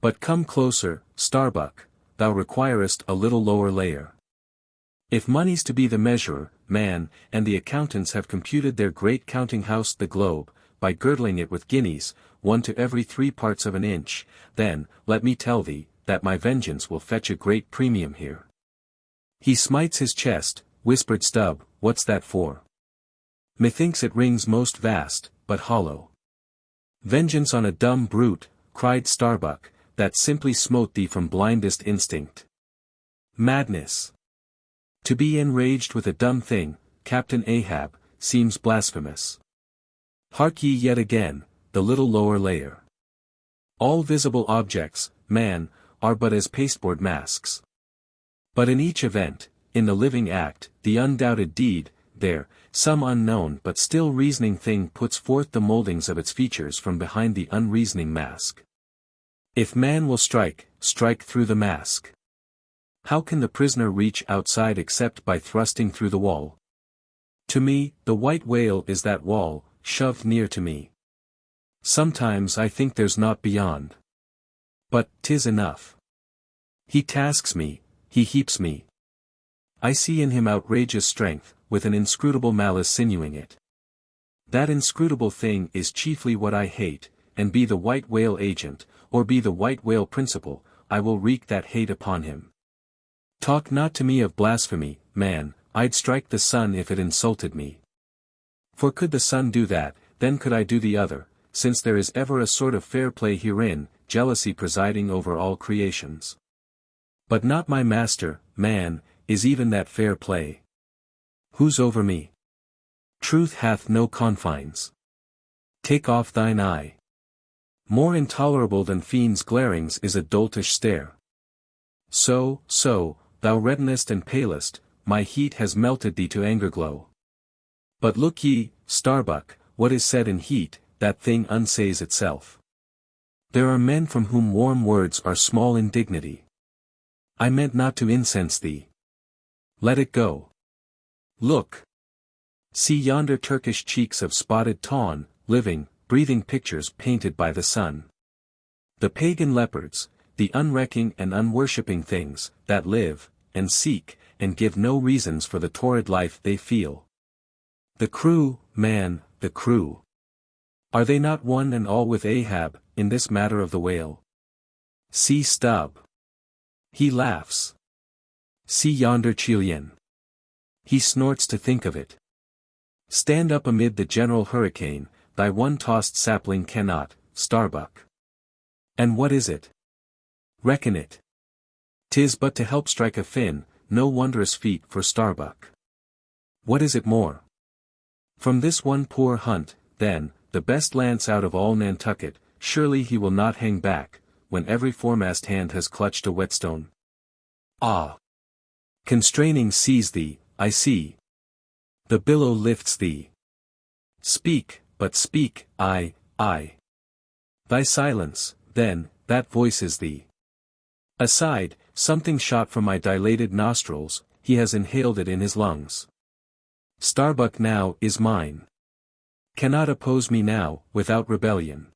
But come closer, Starbuck, thou requirest a little lower layer. If money's to be the measurer, man, and the accountants have computed their great counting house the globe, by girdling it with guineas, 1 to every 3 parts of an inch, then, let me tell thee, that my vengeance will fetch a great premium here. He smites his chest, whispered Stubb, what's that for? Methinks it rings most vast, but hollow. Vengeance on a dumb brute, cried Starbuck, that simply smote thee from blindest instinct. Madness. To be enraged with a dumb thing, Captain Ahab, seems blasphemous. Hark ye yet again, the little lower layer. All visible objects, man, are but as pasteboard masks. But in each event, in the living act, the undoubted deed, there, some unknown but still reasoning thing puts forth the moldings of its features from behind the unreasoning mask. If man will strike, strike through the mask. How can the prisoner reach outside except by thrusting through the wall? To me, the white whale is that wall, shoved near to me. Sometimes I think there's naught beyond. But 'tis enough. He tasks me, he heaps me. I see in him outrageous strength, with an inscrutable malice sinewing it. That inscrutable thing is chiefly what I hate, and be the white whale agent, or be the white whale principal, I will wreak that hate upon him. Talk not to me of blasphemy, man, I'd strike the sun if it insulted me. For could the sun do that, then could I do the other, since there is ever a sort of fair play herein, jealousy presiding over all creations. But not my master, man, is even that fair play. Who's over me? Truth hath no confines. Take off thine eye. More intolerable than fiends' glarings is a doltish stare. So, thou reddenest and palest, my heat has melted thee to anger glow. But look ye, Starbuck, what is said in heat, that thing unsays itself. There are men from whom warm words are small indignity. I meant not to incense thee. Let it go. Look. See yonder Turkish cheeks of spotted tawn, living, breathing pictures painted by the sun. The pagan leopards, the unrecking and unworshipping things, that live, and seek, and give no reasons for the torrid life they feel. The crew, man, the crew. Are they not one and all with Ahab, in this matter of the whale? See Stubb. He laughs. See yonder Chilean. He snorts to think of it. Stand up amid the general hurricane, thy one-tossed sapling cannot, Starbuck. And what is it? Reckon it. 'Tis but to help strike a fin, no wondrous feat for Starbuck. What is it more? From this one poor hunt, then, the best lance out of all Nantucket, surely he will not hang back, when every foremast hand has clutched a whetstone. Ah! Constraining seize thee, I see. The billow lifts thee. Speak, but speak, I. Thy silence, then, that voices thee. Aside, something shot from my dilated nostrils, he has inhaled it in his lungs. Starbuck now is mine. Cannot oppose me now, without rebellion.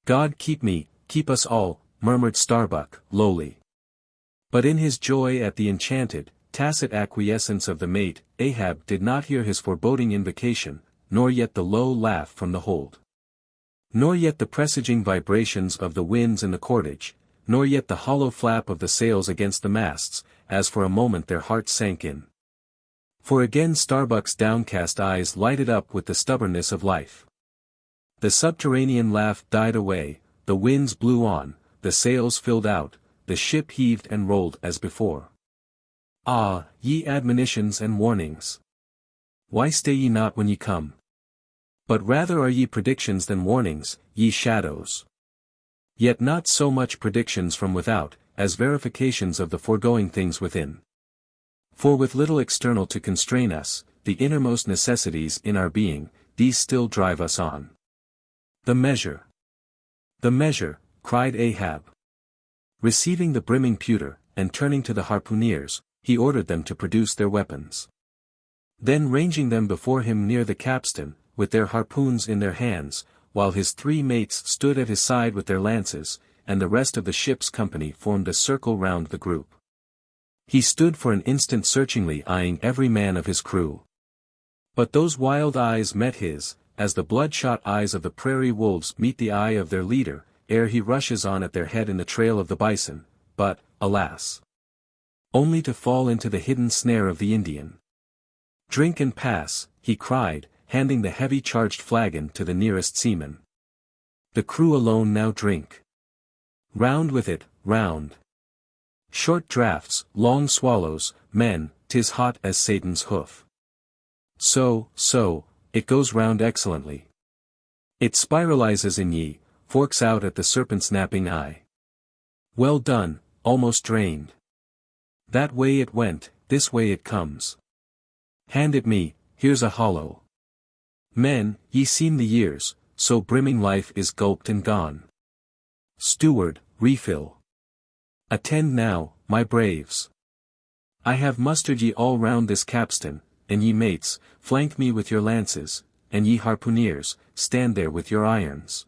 God keep me, keep us all, murmured Starbuck, lowly. But in his joy at the enchanted, tacit acquiescence of the mate, Ahab did not hear his foreboding invocation, nor yet the low laugh from the hold. Nor yet the presaging vibrations of the winds in the cordage, nor yet the hollow flap of the sails against the masts, as for a moment their hearts sank in. For again Starbuck's downcast eyes lighted up with the stubbornness of life. The subterranean laugh died away, the winds blew on, the sails filled out, the ship heaved and rolled as before. Ah, ye admonitions and warnings! Why stay ye not when ye come? But rather are ye predictions than warnings, ye shadows. Yet not so much predictions from without, as verifications of the foregoing things within. For with little external to constrain us, the innermost necessities in our being, these still drive us on. The measure! The measure, cried Ahab. Receiving the brimming pewter, and turning to the harpooneers, he ordered them to produce their weapons. Then ranging them before him near the capstan, with their harpoons in their hands, while his 3 mates stood at his side with their lances, and the rest of the ship's company formed a circle round the group. He stood for an instant searchingly eyeing every man of his crew. But those wild eyes met his, as the bloodshot eyes of the prairie wolves meet the eye of their leader, ere he rushes on at their head in the trail of the bison, but, alas! Only to fall into the hidden snare of the Indian. Drink and pass, he cried, handing the heavy charged flagon to the nearest seaman. The crew alone now drink. Round with it, round. Short draughts, long swallows, men, 'tis hot as Satan's hoof. So, it goes round excellently. It spiralizes in ye, forks out at the serpent's napping eye. Well done, almost drained. That way it went, this way it comes. Hand it me, here's a hollow. Men, ye seem the years, so brimming life is gulped and gone. Steward, refill. Attend now, my braves. I have mustered ye all round this capstan, and ye mates, flank me with your lances, and ye harpooneers, stand there with your irons.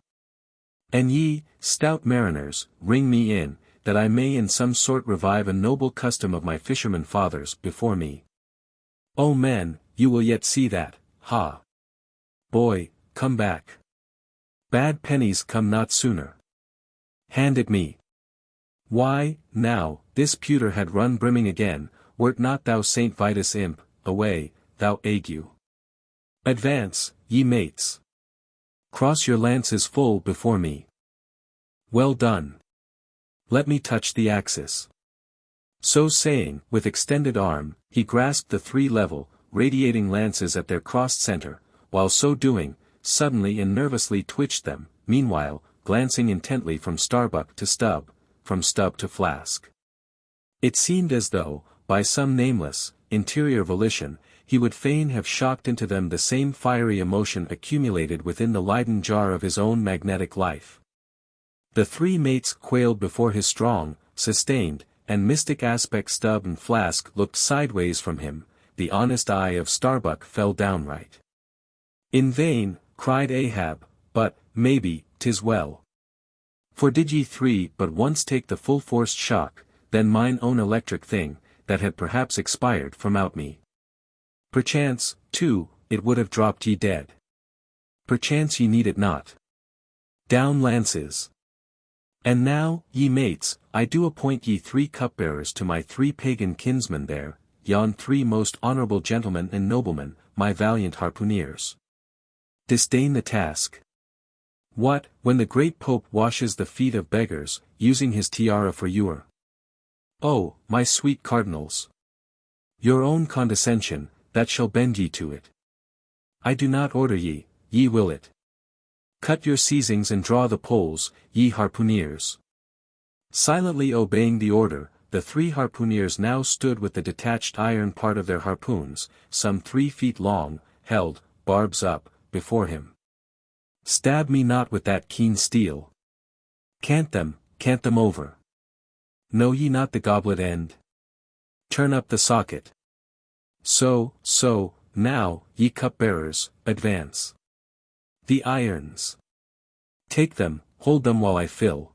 And ye, stout mariners, ring me in, that I may in some sort revive a noble custom of my fishermen fathers before me. O men, you will yet see that, ha! Boy, come back. Bad pennies come not sooner. Hand it me. Why, now, this pewter had run brimming again, wert not thou Saint Vitus imp, away, thou ague. Advance, ye mates. Cross your lances full before me. Well done. Let me touch the axis. So saying, with extended arm, he grasped the 3 level, radiating lances at their crossed center, while so doing, suddenly and nervously twitched them, meanwhile, glancing intently from Starbuck to Stubb, from Stubb to Flask. It seemed as though, by some nameless, interior volition, he would fain have shocked into them the same fiery emotion accumulated within the Leyden jar of his own magnetic life. The 3 mates quailed before his strong, sustained, and mystic aspect. Stubb and Flask looked sideways from him, the honest eye of Starbuck fell downright. In vain, cried Ahab, but, maybe, 'tis well. For did ye 3 but once take the full-forced shock, then mine own electric thing, that had perhaps expired from out me. Perchance, too, it would have dropped ye dead. Perchance ye need it not. Down lances. And now, ye mates, I do appoint ye 3 cupbearers to my 3 pagan kinsmen there, yon 3 most honorable gentlemen and noblemen, my valiant harpooneers. Disdain the task. What, when the great Pope washes the feet of beggars, using his tiara for ewer? Oh, my sweet cardinals! Your own condescension, that shall bend ye to it. I do not order ye, ye will it. Cut your seizings and draw the poles, ye harpooneers. Silently obeying the order, the 3 harpooneers now stood with the detached iron part of their harpoons, some 3 feet long, held, barbs up, before him. Stab me not with that keen steel. Cant them over. Know ye not the goblet end? Turn up the socket. So, now, ye cupbearers, advance. The irons. Take them, hold them while I fill.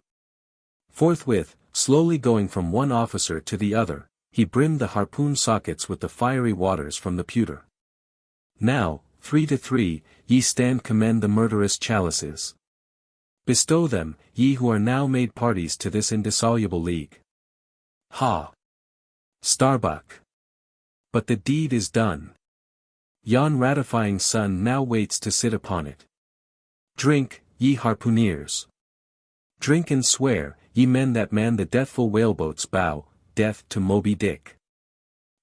Forthwith, slowly going from one officer to the other, He brimmed the harpoon sockets with the fiery waters from the pewter. Now, 3 to 3, ye stand commend the murderous chalices. Bestow them, ye who are now made parties to this indissoluble league. Ha! Starbuck! But the deed is done. Yon ratifying sun now waits to sit upon it. Drink, ye harpooneers. Drink and swear, ye men that man the deathful whaleboats bow, death to Moby Dick.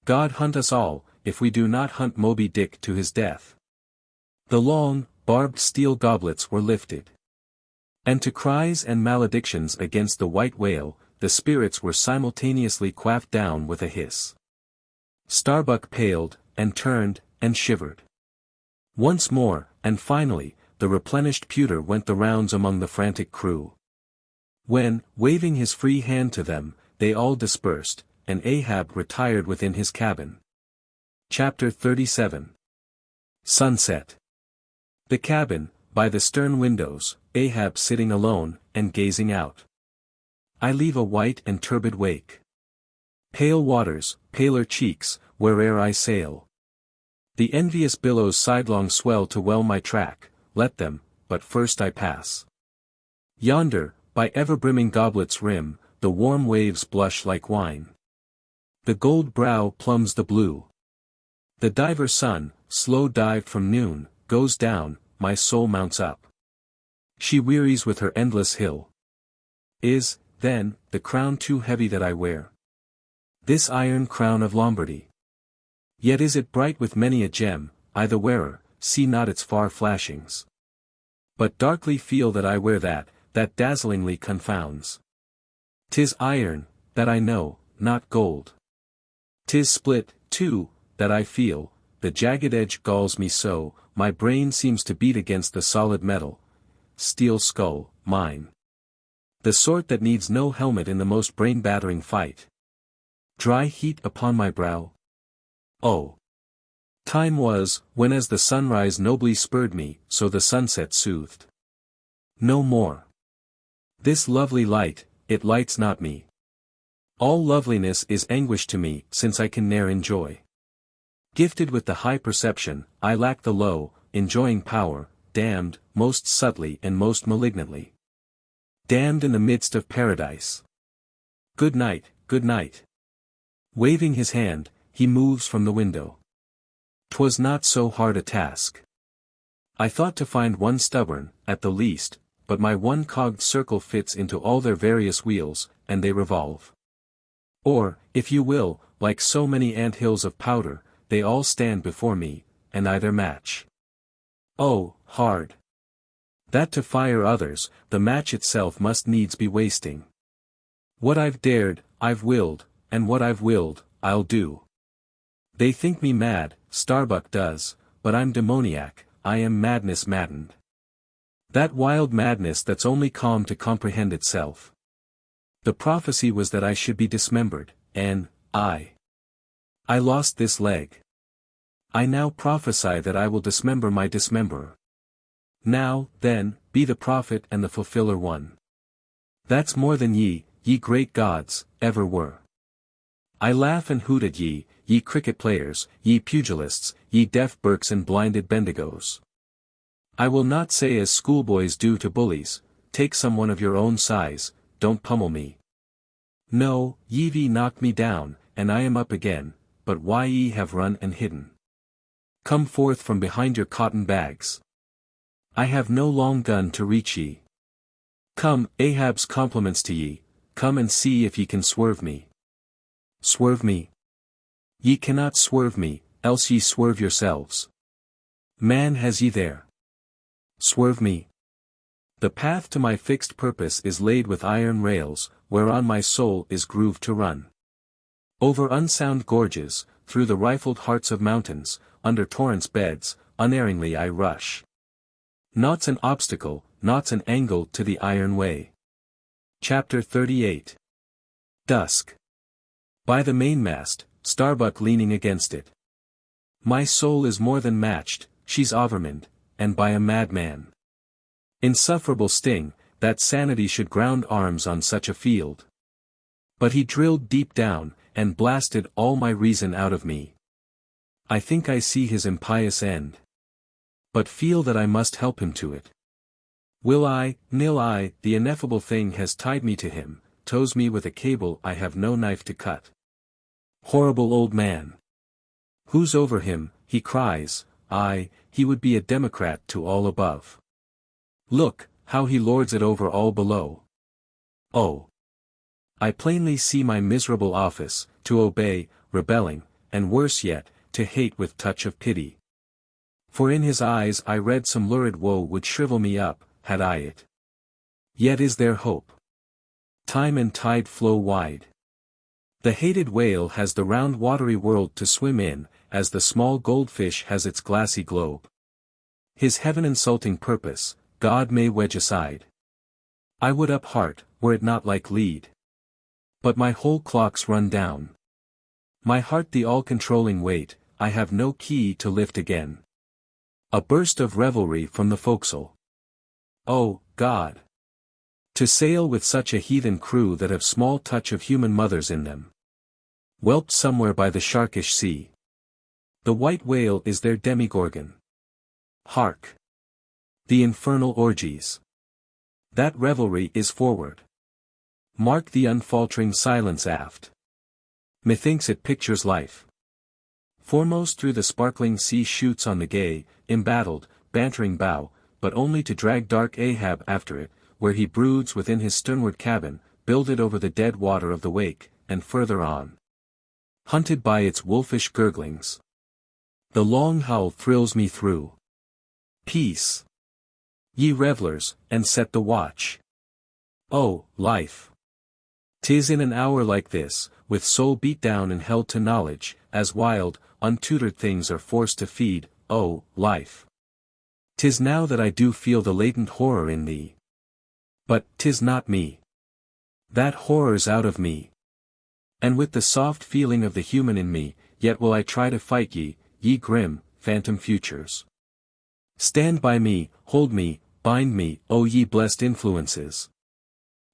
God hunt us all, if we do not hunt Moby Dick to his death. The long, barbed steel goblets were lifted. And to cries and maledictions against the white whale, the spirits were simultaneously quaffed down with a hiss. Starbuck paled, and turned, and shivered. Once more, and finally, the replenished pewter went the rounds among the frantic crew. When, waving his free hand to them, they all dispersed, and Ahab retired within his cabin. Chapter 37. Sunset. The cabin, by the stern windows, Ahab sitting alone, and gazing out. I leave a white and turbid wake. Pale waters, paler cheeks, where'er I sail. The envious billows sidelong swell to well my track, let them, but first I pass. Yonder, by ever-brimming goblets' rim, the warm waves blush like wine. The gold brow plumbs the blue. The diver sun, slow dived from noon, goes down, my soul mounts up. She wearies with her endless hill. Is, then, the crown too heavy that I wear? This iron crown of Lombardy. Yet is it bright with many a gem, I the wearer, see not its far flashings. But darkly feel that I wear that dazzlingly confounds. 'Tis iron, that I know, not gold. 'Tis split, too, that I feel, the jagged edge galls me so, my brain seems to beat against the solid metal. Steel skull, mine. The sort that needs no helmet in the most brain-battering fight. Dry heat upon my brow? Oh! Time was, when as the sunrise nobly spurred me, so the sunset soothed. No more. This lovely light, it lights not me. All loveliness is anguish to me, since I can ne'er enjoy. Gifted with the high perception, I lack the low, enjoying power, damned, most subtly and most malignantly. Damned in the midst of paradise. Good night, good night. Waving his hand, he moves from the window. 'Twas not so hard a task. I thought to find one stubborn, at the least, but my one-cogged circle fits into all their various wheels, and they revolve. Or, if you will, like so many ant-hills of powder, they all stand before me, and either match. Oh, hard! That to fire others, the match itself must needs be wasting. What I've dared, I've willed, and what I've willed, I'll do. They think me mad, Starbuck does, but I'm demoniac, I am madness maddened. That wild madness that's only calm to comprehend itself. The prophecy was that I should be dismembered, and, I lost this leg. I now prophesy that I will dismember my dismemberer. Now, then, be the prophet and the fulfiller one. That's more than ye great gods, ever were. I laugh and hoot at ye cricket players, ye pugilists, ye deaf Burkes and blinded Bendigos. I will not say as schoolboys do to bullies, take someone of your own size, don't pummel me. No, ye've knocked me down, and I am up again, but why ye have run and hidden. Come forth from behind your cotton bags. I have no long gun to reach ye. Come, Ahab's compliments to ye, come and see if ye can swerve me. Swerve me? Ye cannot swerve me, else ye swerve yourselves. Man has ye there. Swerve me. The path to my fixed purpose is laid with iron rails, whereon my soul is grooved to run. Over unsound gorges, through the rifled hearts of mountains, under torrents' beds, unerringly I rush. Naught's an obstacle, naught's an angle to the iron way. Chapter 38. Dusk. By the mainmast, Starbuck leaning against it. My soul is more than matched, she's overmanned, and by a madman. Insufferable sting, that sanity should ground arms on such a field. But he drilled deep down, and blasted all my reason out of me. I think I see his impious end. But feel that I must help him to it. Will I, nil I, the ineffable thing has tied me to him, tows me with a cable I have no knife to cut. Horrible old man! Who's over him, he cries, aye, he would be a democrat to all above. Look, how he lords it over all below. Oh! I plainly see my miserable office, to obey, rebelling, and worse yet, to hate with touch of pity. For in his eyes I read some lurid woe would shrivel me up, had I it. Yet is there hope. Time and tide flow wide. The hated whale has the round watery world to swim in, as the small goldfish has its glassy globe. His heaven-insulting purpose, God may wedge aside. I would up heart, were it not like lead. But my whole clock's run down. My heart the all-controlling weight, I have no key to lift again. A burst of revelry from the forecastle. Oh, God! To sail with such a heathen crew that have small touch of human mothers in them. Whelped somewhere by the sharkish sea. The white whale is their demigorgon. Hark! The infernal orgies. That revelry is forward. Mark the unfaltering silence aft. Methinks it pictures life. Foremost through the sparkling sea shoots on the gay, embattled, bantering bow, but only to drag dark Ahab after it, where he broods within his sternward cabin, builded over the dead water of the wake, and further on. Hunted by its wolfish gurglings. The long howl thrills me through. Peace! Ye revellers, and set the watch. Oh, life! 'Tis in an hour like this, with soul beat down and held to knowledge, as wild, untutored things are forced to feed, oh, life! 'Tis now that I do feel the latent horror in thee. But 'tis not me. That horror's out of me. And with the soft feeling of the human in me, yet will I try to fight ye grim, phantom futures. Stand by me, hold me, bind me, O ye blessed influences.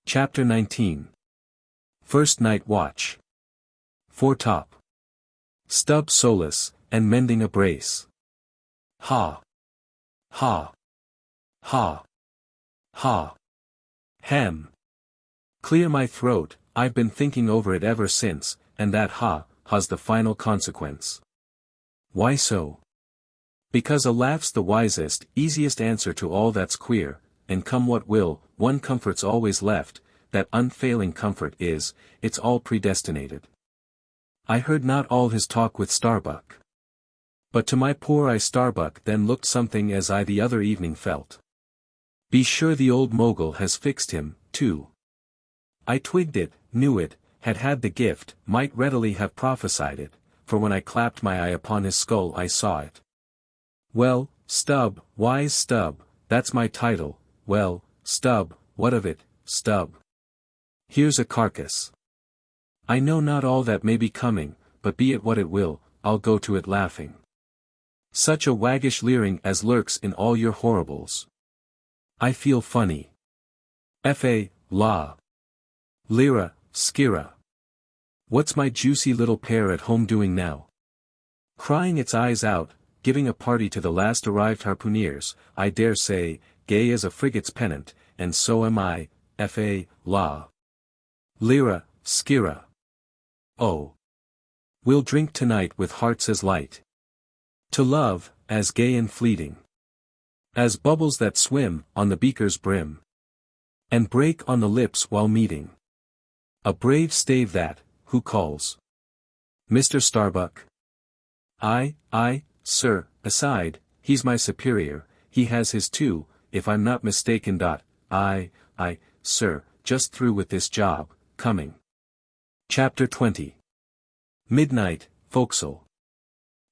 Chapter 19. First Night Watch. Foretop. Stub solace, and mending a brace. Ha! Ha! Ha! Ha! Hem! Clear my throat, I've been thinking over it ever since, and that ha's the final consequence. Why so? Because a laugh's the wisest, easiest answer to all that's queer, and come what will, one comfort's always left, that unfailing comfort is, it's all predestinated. I heard not all his talk with Starbuck. But to my poor eye Starbuck then looked something as I the other evening felt. Be sure the old mogul has fixed him, too. I twigged it, knew it, had the gift, might readily have prophesied it, for when I clapped my eye upon his skull I saw it. Well, Stub, wise Stub, that's my title, well, Stub, what of it, Stub? Here's a carcass. I know not all that may be coming, but be it what it will, I'll go to it laughing. Such a waggish leering as lurks in all your horribles. I feel funny. F.A., la. Lyra, skira. What's my juicy little pair at home doing now? Crying its eyes out, giving a party to the last arrived harpooneers, I dare say, gay as a frigate's pennant, and so am I, F.A., la. Lyra, skira. Oh! We'll drink tonight with hearts as light. To love, as gay and fleeting. As bubbles that swim, on the beaker's brim. And break on the lips while meeting. A brave stave that, who calls? Mr. Starbuck? I, sir, aside, he's my superior, he has his too, if I'm not mistaken. I, sir, just through with this job, coming. Chapter 20. Midnight, forecastle.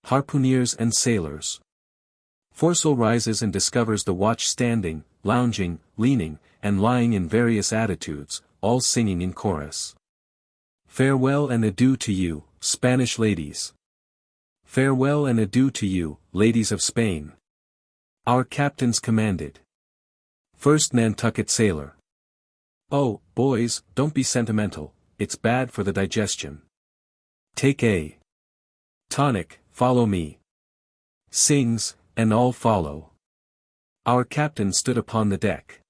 Harpooneers and sailors. Foresail rises and discovers the watch standing, lounging, leaning, and lying in various attitudes, all singing in chorus. Farewell and adieu to you, Spanish ladies. Farewell and adieu to you, ladies of Spain. Our captains commanded. First Nantucket sailor. Oh, boys, don't be sentimental, it's bad for the digestion. Take a tonic, follow me. Sings, and all follow. Our captain stood upon the deck.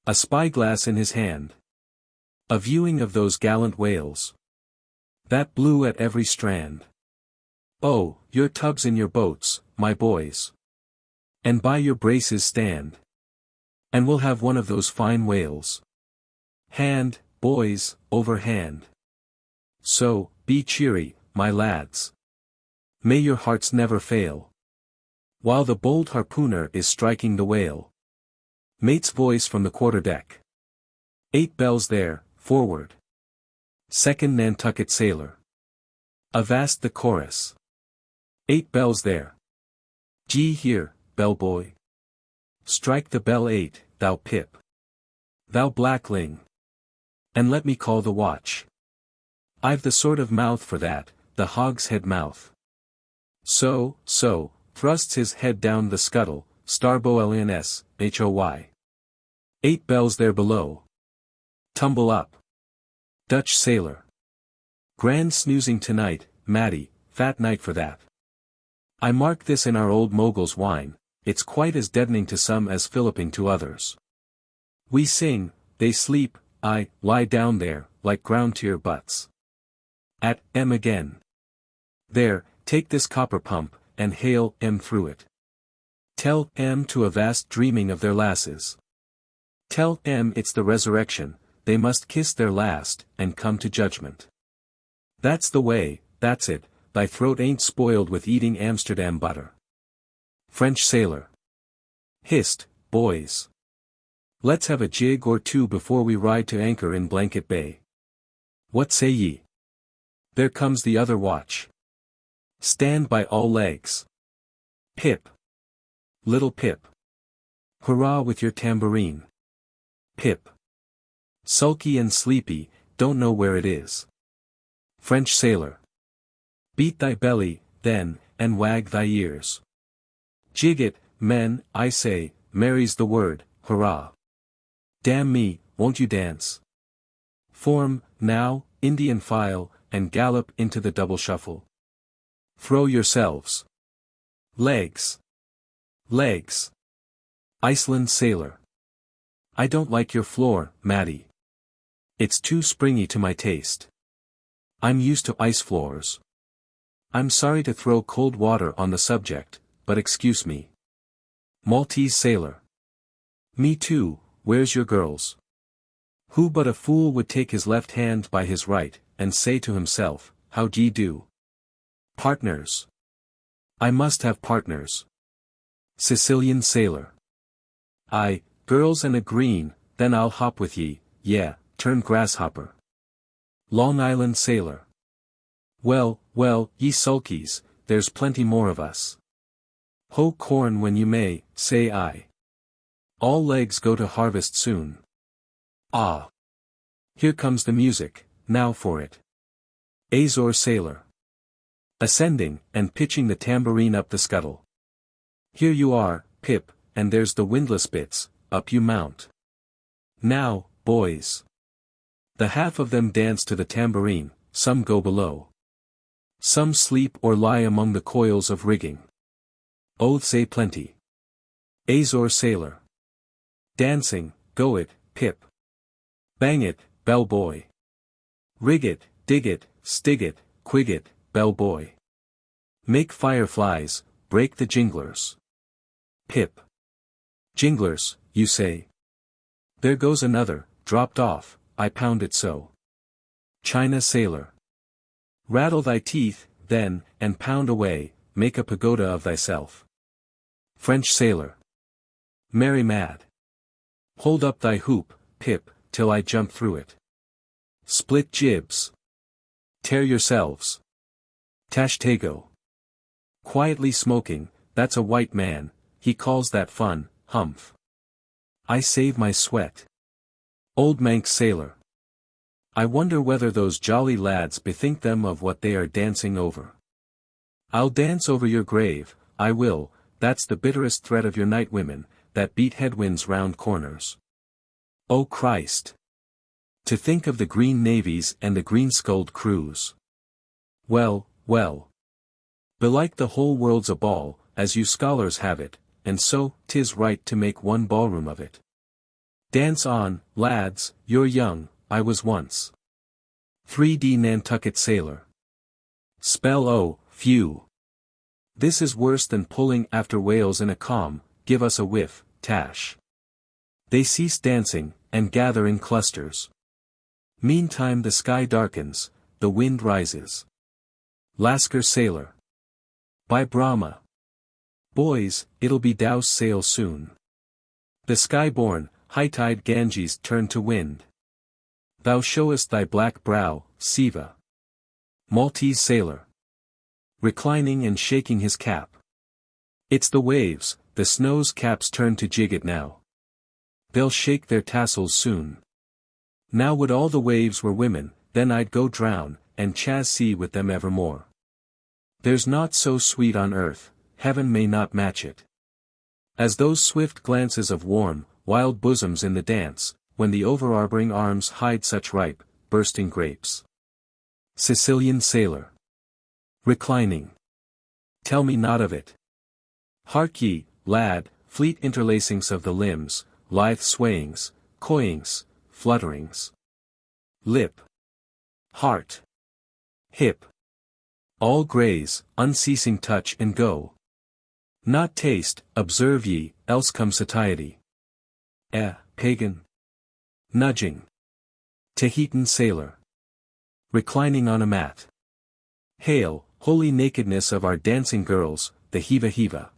A spyglass in his hand. A viewing of those gallant whales that blew at every strand. Oh, your tubs in your boats, my boys. And by your braces stand. And we'll have one of those fine whales. Hand, boys, over hand. So, be cheery, my lads. May your hearts never fail. While the bold harpooner is striking the whale. Mate's voice from the quarterdeck. 8 bells there, forward. Second Nantucket sailor. Avast the chorus. 8 bells there. Gee here, bellboy. Strike the bell 8, thou Pip. Thou blackling. And let me call the watch. I've the sort of mouth for that, the hogshead mouth. So, thrusts his head down the scuttle, starbow hoy. 8 bells there below. Tumble up. Dutch sailor. Grand snoozing tonight, Matty, fat night for that. I mark this in our old mogul's wine, it's quite as deadening to some as filliping to others. We sing, they sleep, I lie down there, like ground to your butts. At M again. There, take this copper pump, and hail M through it. Tell M to a vast dreaming of their lasses. Tell M it's the resurrection, they must kiss their last, and come to judgment. That's the way, that's it, thy throat ain't spoiled with eating Amsterdam butter. French sailor. Hist, boys. Let's have a jig or two before we ride to anchor in Blanket Bay. What say ye? There comes the other watch. Stand by all legs. Pip. Little Pip. Hurrah with your tambourine. Pip. Sulky and sleepy, don't know where it is. French sailor. Beat thy belly, then, and wag thy ears. Jig it, men, I say, Mary's the word, hurrah. Damn me, won't you dance? Form, now, Indian file, and gallop into the double shuffle. Throw yourselves. Legs. Legs. Iceland sailor. I don't like your floor, Matty. It's too springy to my taste. I'm used to ice floors. I'm sorry to throw cold water on the subject, but excuse me. Maltese sailor. Me too, where's your girls? Who but a fool would take his left hand by his right, and say to himself, how d'ye do? Partners. I must have partners. Sicilian sailor. Aye, girls and a green, then I'll hop with ye, yeah, turn grasshopper. Long Island sailor. Well, ye sulkies, there's plenty more of us. Hoe corn when you may, say I. All legs go to harvest soon. Ah! Here comes the music, now for it. Azore sailor. Ascending, and pitching the tambourine up the scuttle. Here you are, Pip, and there's the windlass bits, up you mount. Now, boys. The half of them dance to the tambourine, some go below. Some sleep or lie among the coils of rigging. Oaths a plenty. Azore sailor. Dancing, go it, Pip. Bang it, bell boy. Rig it, dig it, stig it, quig it, bell boy. Make fireflies, break the jinglers. Pip. Jinglers, you say? There goes another, dropped off, I pound it so. China sailor. Rattle thy teeth, then, and pound away, make a pagoda of thyself. French sailor. Merry mad. Hold up thy hoop, Pip, till I jump through it. Split jibs. Tear yourselves. Tashtego. Quietly smoking, that's a white man, he calls that fun, humph. I save my sweat. Old Manx sailor. I wonder whether those jolly lads bethink them of what they are dancing over. I'll dance over your grave, I will, that's the bitterest threat of your night women, that beat headwinds round corners. O Christ! To think of the green navies and the green-skulled crews. Well, well. Belike the whole world's a ball, as you scholars have it, and so, 'tis right to make one ballroom of it. Dance on, lads, you're young, I was once. 3D Nantucket sailor. Spell oh, phew. This is worse than pulling after whales in a calm, give us a whiff, tash. They cease dancing, and gather in clusters. Meantime the sky darkens, the wind rises. Lascar sailor. By Brahma. Boys, it'll be douse sail soon. The sky-born, high-tide Ganges turn to wind. Thou showest thy black brow, Siva. Maltese sailor. Reclining and shaking his cap. It's the waves, the snow's caps turn to jigget now. They'll shake their tassels soon. Now would all the waves were women, then I'd go drown, and chas sea with them evermore. There's naught so sweet on earth, heaven may not match it. As those swift glances of warm, wild bosoms in the dance, when the overarboring arms hide such ripe, bursting grapes. Sicilian sailor. Reclining. Tell me not of it. Hark ye, lad, fleet interlacings of the limbs, lithe swayings, coyings, flutterings. Lip. Heart. Hip. All graze, unceasing touch and go. Not taste, observe ye, else come satiety. Pagan. Nudging. Tahitan sailor. Reclining on a mat. Hail, holy nakedness of our dancing girls, the Hiva Hiva.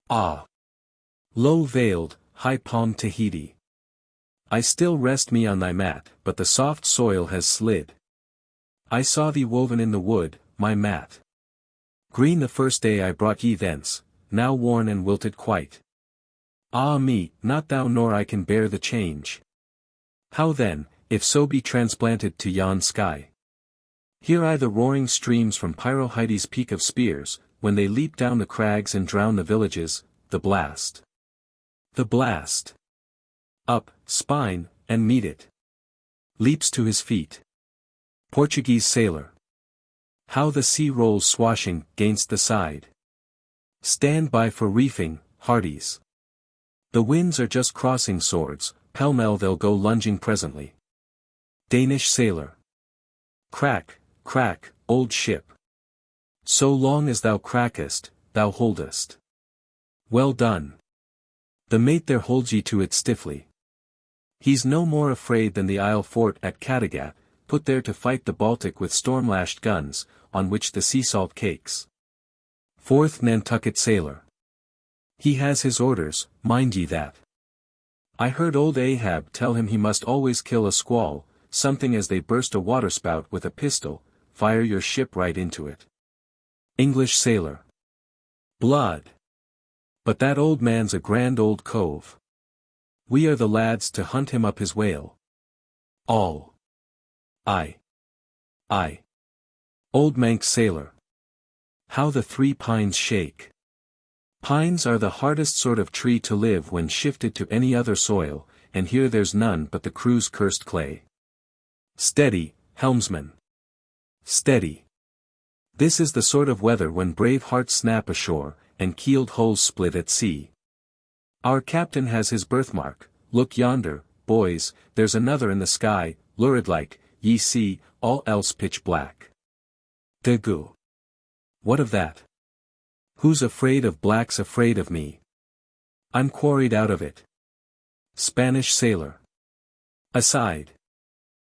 Ah! Low-veiled, high-palmed Tahiti. I still rest me on thy mat, but the soft soil has slid. I saw thee woven in the wood, my mat. Green the first day I brought ye thence, now worn and wilted quite. Ah me, not thou nor I can bear the change. How then, if so be transplanted to yon sky? Hear I the roaring streams from Pyrohides' peak of spears, when they leap down the crags and drown the villages, the blast. The blast. Up, spine, and meet it. Leaps to his feet. Portuguese sailor. How the sea rolls swashing, gainst the side. Stand by for reefing, hearties. The winds are just crossing swords, pell-mell they'll go lunging presently. Danish sailor. Crack, crack, old ship. So long as thou crackest, thou holdest. Well done. The mate there holds ye to it stiffly. He's no more afraid than the Isle fort at Kattegat, put there to fight the Baltic with storm-lashed guns, on which the sea salt cakes. 4th Nantucket sailor. He has his orders, mind ye that. I heard old Ahab tell him he must always kill a squall, something as they burst a waterspout with a pistol, fire your ship right into it. English sailor. Blood. But that old man's a grand old cove. We are the lads to hunt him up his whale. All. Aye. Aye. Old Manx sailor. How the three pines shake. Pines are the hardest sort of tree to live when shifted to any other soil, and here there's none but the crew's cursed clay. Steady, helmsman. Steady. This is the sort of weather when brave hearts snap ashore, and keeled hulls split at sea. Our captain has his birthmark, look yonder, boys, there's another in the sky, lurid-like, ye see, all else pitch black. Degu. What of that? Who's afraid of black's afraid of me. I'm quarried out of it. Spanish sailor. Aside.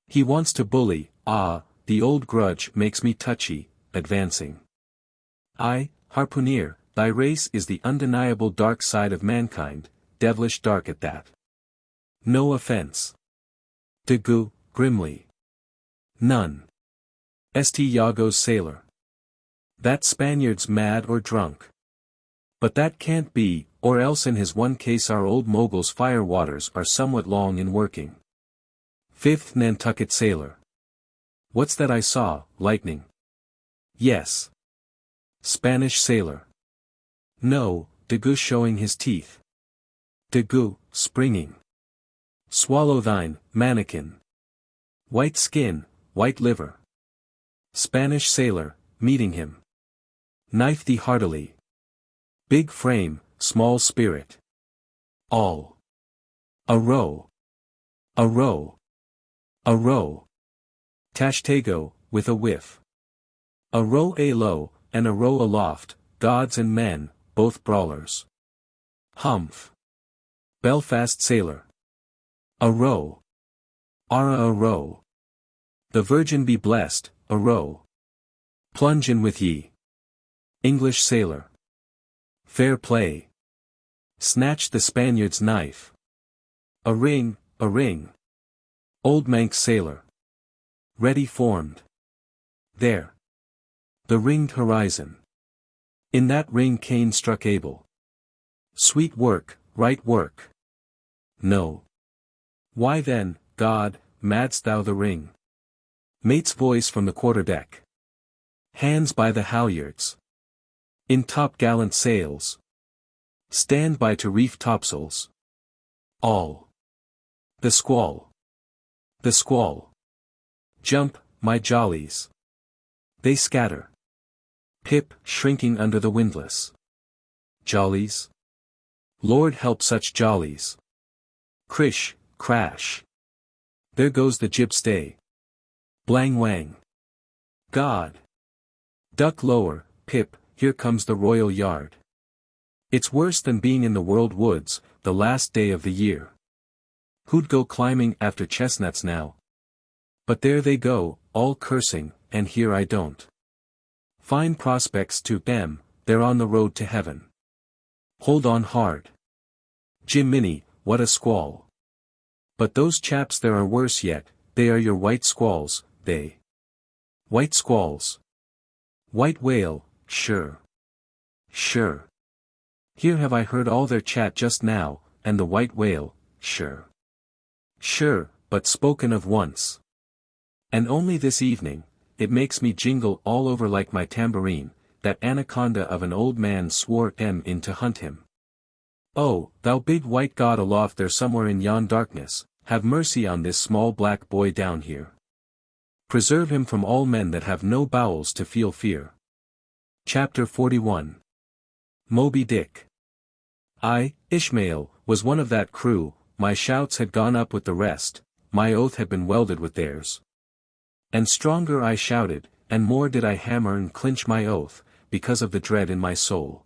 He wants to bully, the old grudge makes me touchy, advancing. I, harpooner, thy race is the undeniable dark side of mankind, devilish dark at that. No offense. Degu, grimly. None. St. Iago's sailor. That Spaniard's mad or drunk. But that can't be, or else in his one case our old mogul's fire waters are somewhat long in working. 5th Nantucket sailor. What's that I saw, lightning? Yes. Spanish sailor. No, Degu showing his teeth. Degu, springing. Swallow thine, mannikin. White skin, white liver. Spanish sailor, meeting him. Knife thee heartily. Big frame, small spirit. All. A row. A row. A row. Tashtego, with a whiff. A row alow, and a row aloft, gods and men, both brawlers. Humph. Belfast sailor. A row. Ara a row. The Virgin be blessed, a row. Plunge in with ye. English sailor. Fair play. Snatch the Spaniard's knife. A ring, a ring. Old Manx sailor. Ready formed. There. The ringed horizon. In that ring Cain struck Abel. Sweet work, right work. No. Why then, God, madst thou the ring? Mate's voice from the quarterdeck. Hands by the halyards. In top-gallant sails. Stand by to reef topsails. All. The squall. The squall. Jump, my jollies. They scatter. Pip shrinking under the windlass. Jollies? Lord help such jollies. Crish, crash. There goes the jibstay. Blang wang. God. Duck lower, Pip, here comes the royal yard. It's worse than being in the world woods, the last day of the year. Who'd go climbing after chestnuts now? But there they go, all cursing, and here I don't. Fine prospects to them, they're on the road to heaven. Hold on hard. Jiminy, what a squall. But those chaps there are worse yet, they are your white squalls, they. White squalls. White whale, sure. Sure. Here have I heard all their chat just now, and the white whale, sure. Sure, but spoken of once. And only this evening, it makes me jingle all over like my tambourine, that anaconda of an old man swore in to hunt him. Oh, thou big white God aloft there somewhere in yon darkness, have mercy on this small black boy down here. Preserve him from all men that have no bowels to feel fear. Chapter 41. Moby Dick. I, Ishmael, was one of that crew, my shouts had gone up with the rest, my oath had been welded with theirs. And stronger I shouted, and more did I hammer and clinch my oath, because of the dread in my soul.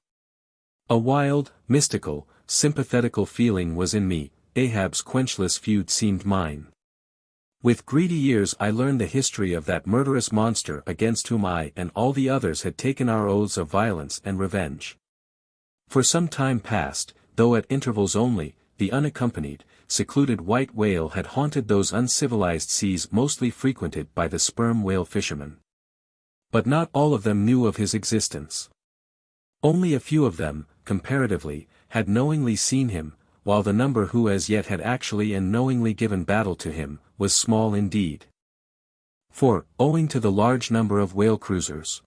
A wild, mystical, sympathetical feeling was in me, Ahab's quenchless feud seemed mine. With greedy ears I learned the history of that murderous monster against whom I and all the others had taken our oaths of violence and revenge. For some time past, though at intervals only, the unaccompanied, secluded white whale had haunted those uncivilized seas mostly frequented by the sperm whale fishermen. But not all of them knew of his existence. Only a few of them, comparatively, had knowingly seen him, while the number who as yet had actually and knowingly given battle to him, was small indeed. For, owing to the large number of whale cruisers,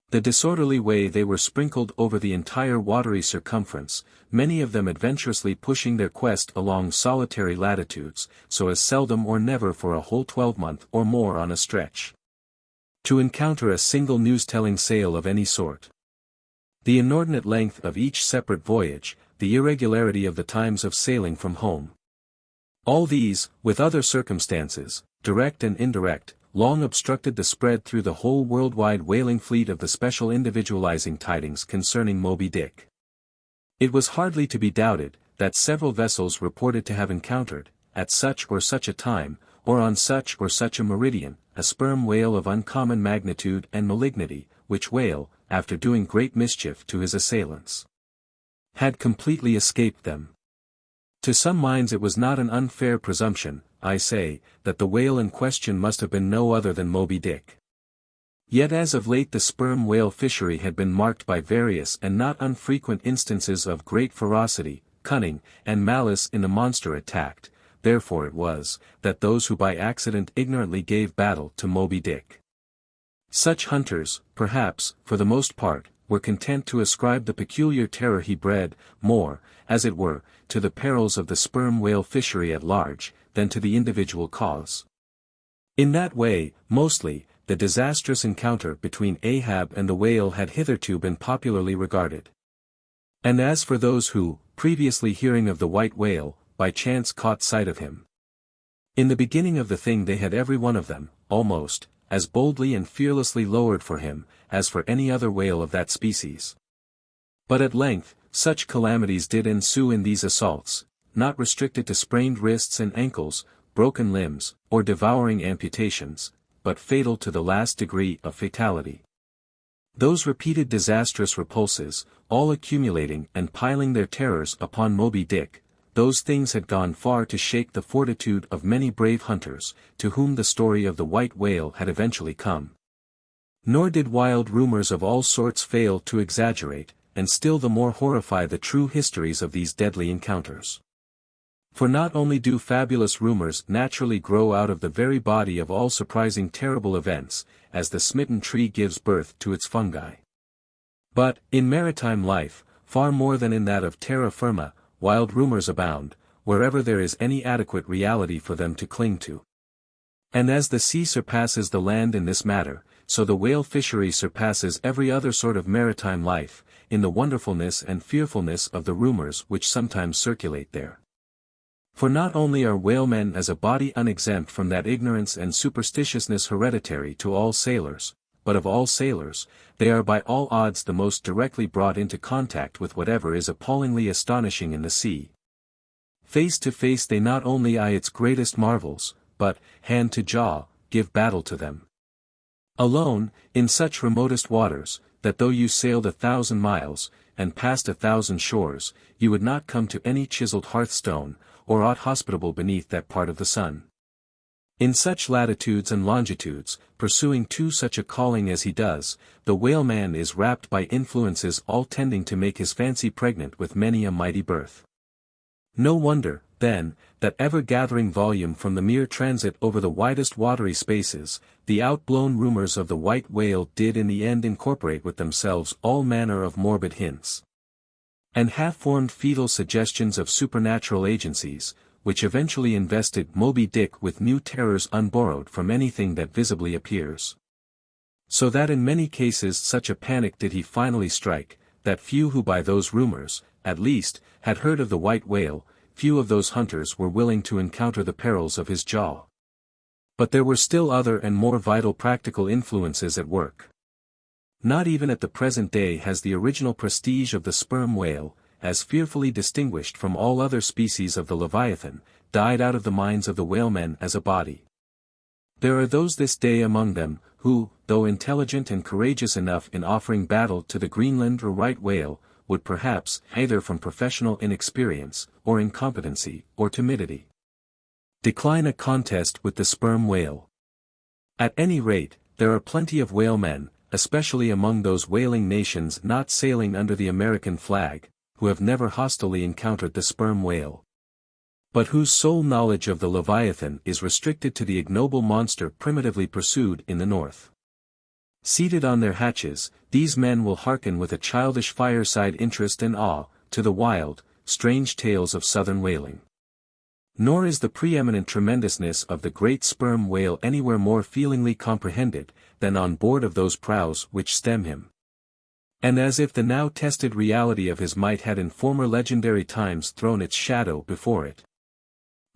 the disorderly way they were sprinkled over the entire watery circumference, many of them adventurously pushing their quest along solitary latitudes, so as seldom or never for a whole 12-month or more on a stretch, to encounter a single news-telling sail of any sort. The inordinate length of each separate voyage, the irregularity of the times of sailing from home. All these, with other circumstances, direct and indirect, long obstructed the spread through the whole worldwide whaling fleet of the special individualizing tidings concerning Moby Dick. It was hardly to be doubted, that several vessels reported to have encountered, at such or such a time, or on such or such a meridian, a sperm whale of uncommon magnitude and malignity, which whale, after doing great mischief to his assailants, had completely escaped them. To some minds it was not an unfair presumption, I say, that the whale in question must have been no other than Moby Dick. Yet as of late the sperm whale fishery had been marked by various and not unfrequent instances of great ferocity, cunning, and malice in the monster attacked, therefore it was, that those who by accident ignorantly gave battle to Moby Dick. Such hunters, perhaps, for the most part, were content to ascribe the peculiar terror he bred, more, as it were, to the perils of the sperm whale fishery at large, than to the individual cause. In that way, mostly, the disastrous encounter between Ahab and the whale had hitherto been popularly regarded. And as for those who, previously hearing of the white whale, by chance caught sight of him, in the beginning of the thing they had every one of them, almost, as boldly and fearlessly lowered for him, as for any other whale of that species. But at length, such calamities did ensue in these assaults, not restricted to sprained wrists and ankles, broken limbs, or devouring amputations, but fatal to the last degree of fatality. Those repeated disastrous repulses, all accumulating and piling their terrors upon Moby Dick, those things had gone far to shake the fortitude of many brave hunters, to whom the story of the white whale had eventually come. Nor did wild rumors of all sorts fail to exaggerate, and still the more horrify the true histories of these deadly encounters. For not only do fabulous rumors naturally grow out of the very body of all surprising terrible events, as the smitten tree gives birth to its fungi, but, in maritime life, far more than in that of terra firma, wild rumors abound, wherever there is any adequate reality for them to cling to. And as the sea surpasses the land in this matter, so the whale fishery surpasses every other sort of maritime life, in the wonderfulness and fearfulness of the rumors which sometimes circulate there. For not only are whalemen as a body unexempt from that ignorance and superstitiousness hereditary to all sailors, but of all sailors, they are by all odds the most directly brought into contact with whatever is appallingly astonishing in the sea. Face to face they not only eye its greatest marvels, but, hand to jaw, give battle to them. Alone, in such remotest waters, that though you sailed 1,000 miles, and passed 1,000 shores, you would not come to any chiseled hearthstone, or aught hospitable beneath that part of the sun. In such latitudes and longitudes, pursuing too such a calling as he does, the whaleman is wrapped by influences all tending to make his fancy pregnant with many a mighty birth. No wonder, then, that ever-gathering volume from the mere transit over the widest watery spaces, the outblown rumors of the white whale did in the end incorporate with themselves all manner of morbid hints and half-formed fetal suggestions of supernatural agencies, which eventually invested Moby Dick with new terrors unborrowed from anything that visibly appears. So that in many cases such a panic did he finally strike, that few who by those rumors, at least, had heard of the white whale, few of those hunters were willing to encounter the perils of his jaw. But there were still other and more vital practical influences at work. Not even at the present day has the original prestige of the sperm whale, as fearfully distinguished from all other species of the leviathan, died out of the minds of the whalemen as a body. There are those this day among them, who, though intelligent and courageous enough in offering battle to the Greenland or right whale, would perhaps, either from professional inexperience, or incompetency, or timidity, decline a contest with the sperm whale. At any rate, there are plenty of whalemen, especially among those whaling nations not sailing under the American flag, who have never hostilely encountered the sperm whale, but whose sole knowledge of the Leviathan is restricted to the ignoble monster primitively pursued in the north. Seated on their hatches, these men will hearken with a childish fireside interest and awe, to the wild, strange tales of southern whaling. Nor is the preeminent tremendousness of the great sperm whale anywhere more feelingly comprehended, than on board of those prows which stem him. And as if the now tested reality of his might had in former legendary times thrown its shadow before it,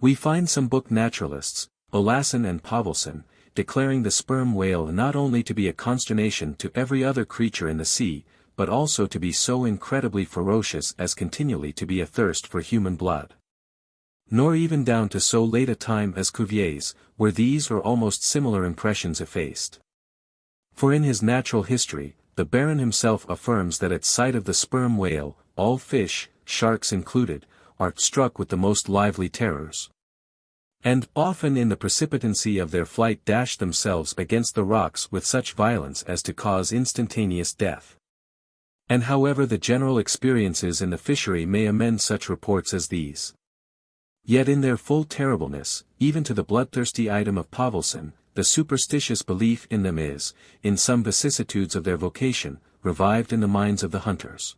we find some book naturalists, Olassen and Pavelsen, declaring the sperm whale not only to be a consternation to every other creature in the sea, but also to be so incredibly ferocious as continually to be athirst for human blood. Nor even down to so late a time as Cuvier's, were these or almost similar impressions effaced. For in his natural history, the Baron himself affirms that at sight of the sperm whale, all fish, sharks included, are struck with the most lively terrors, and often in the precipitancy of their flight dash themselves against the rocks with such violence as to cause instantaneous death. And however the general experiences in the fishery may amend such reports as these, yet in their full terribleness, even to the bloodthirsty item of Pavelsen, the superstitious belief in them is, in some vicissitudes of their vocation, revived in the minds of the hunters.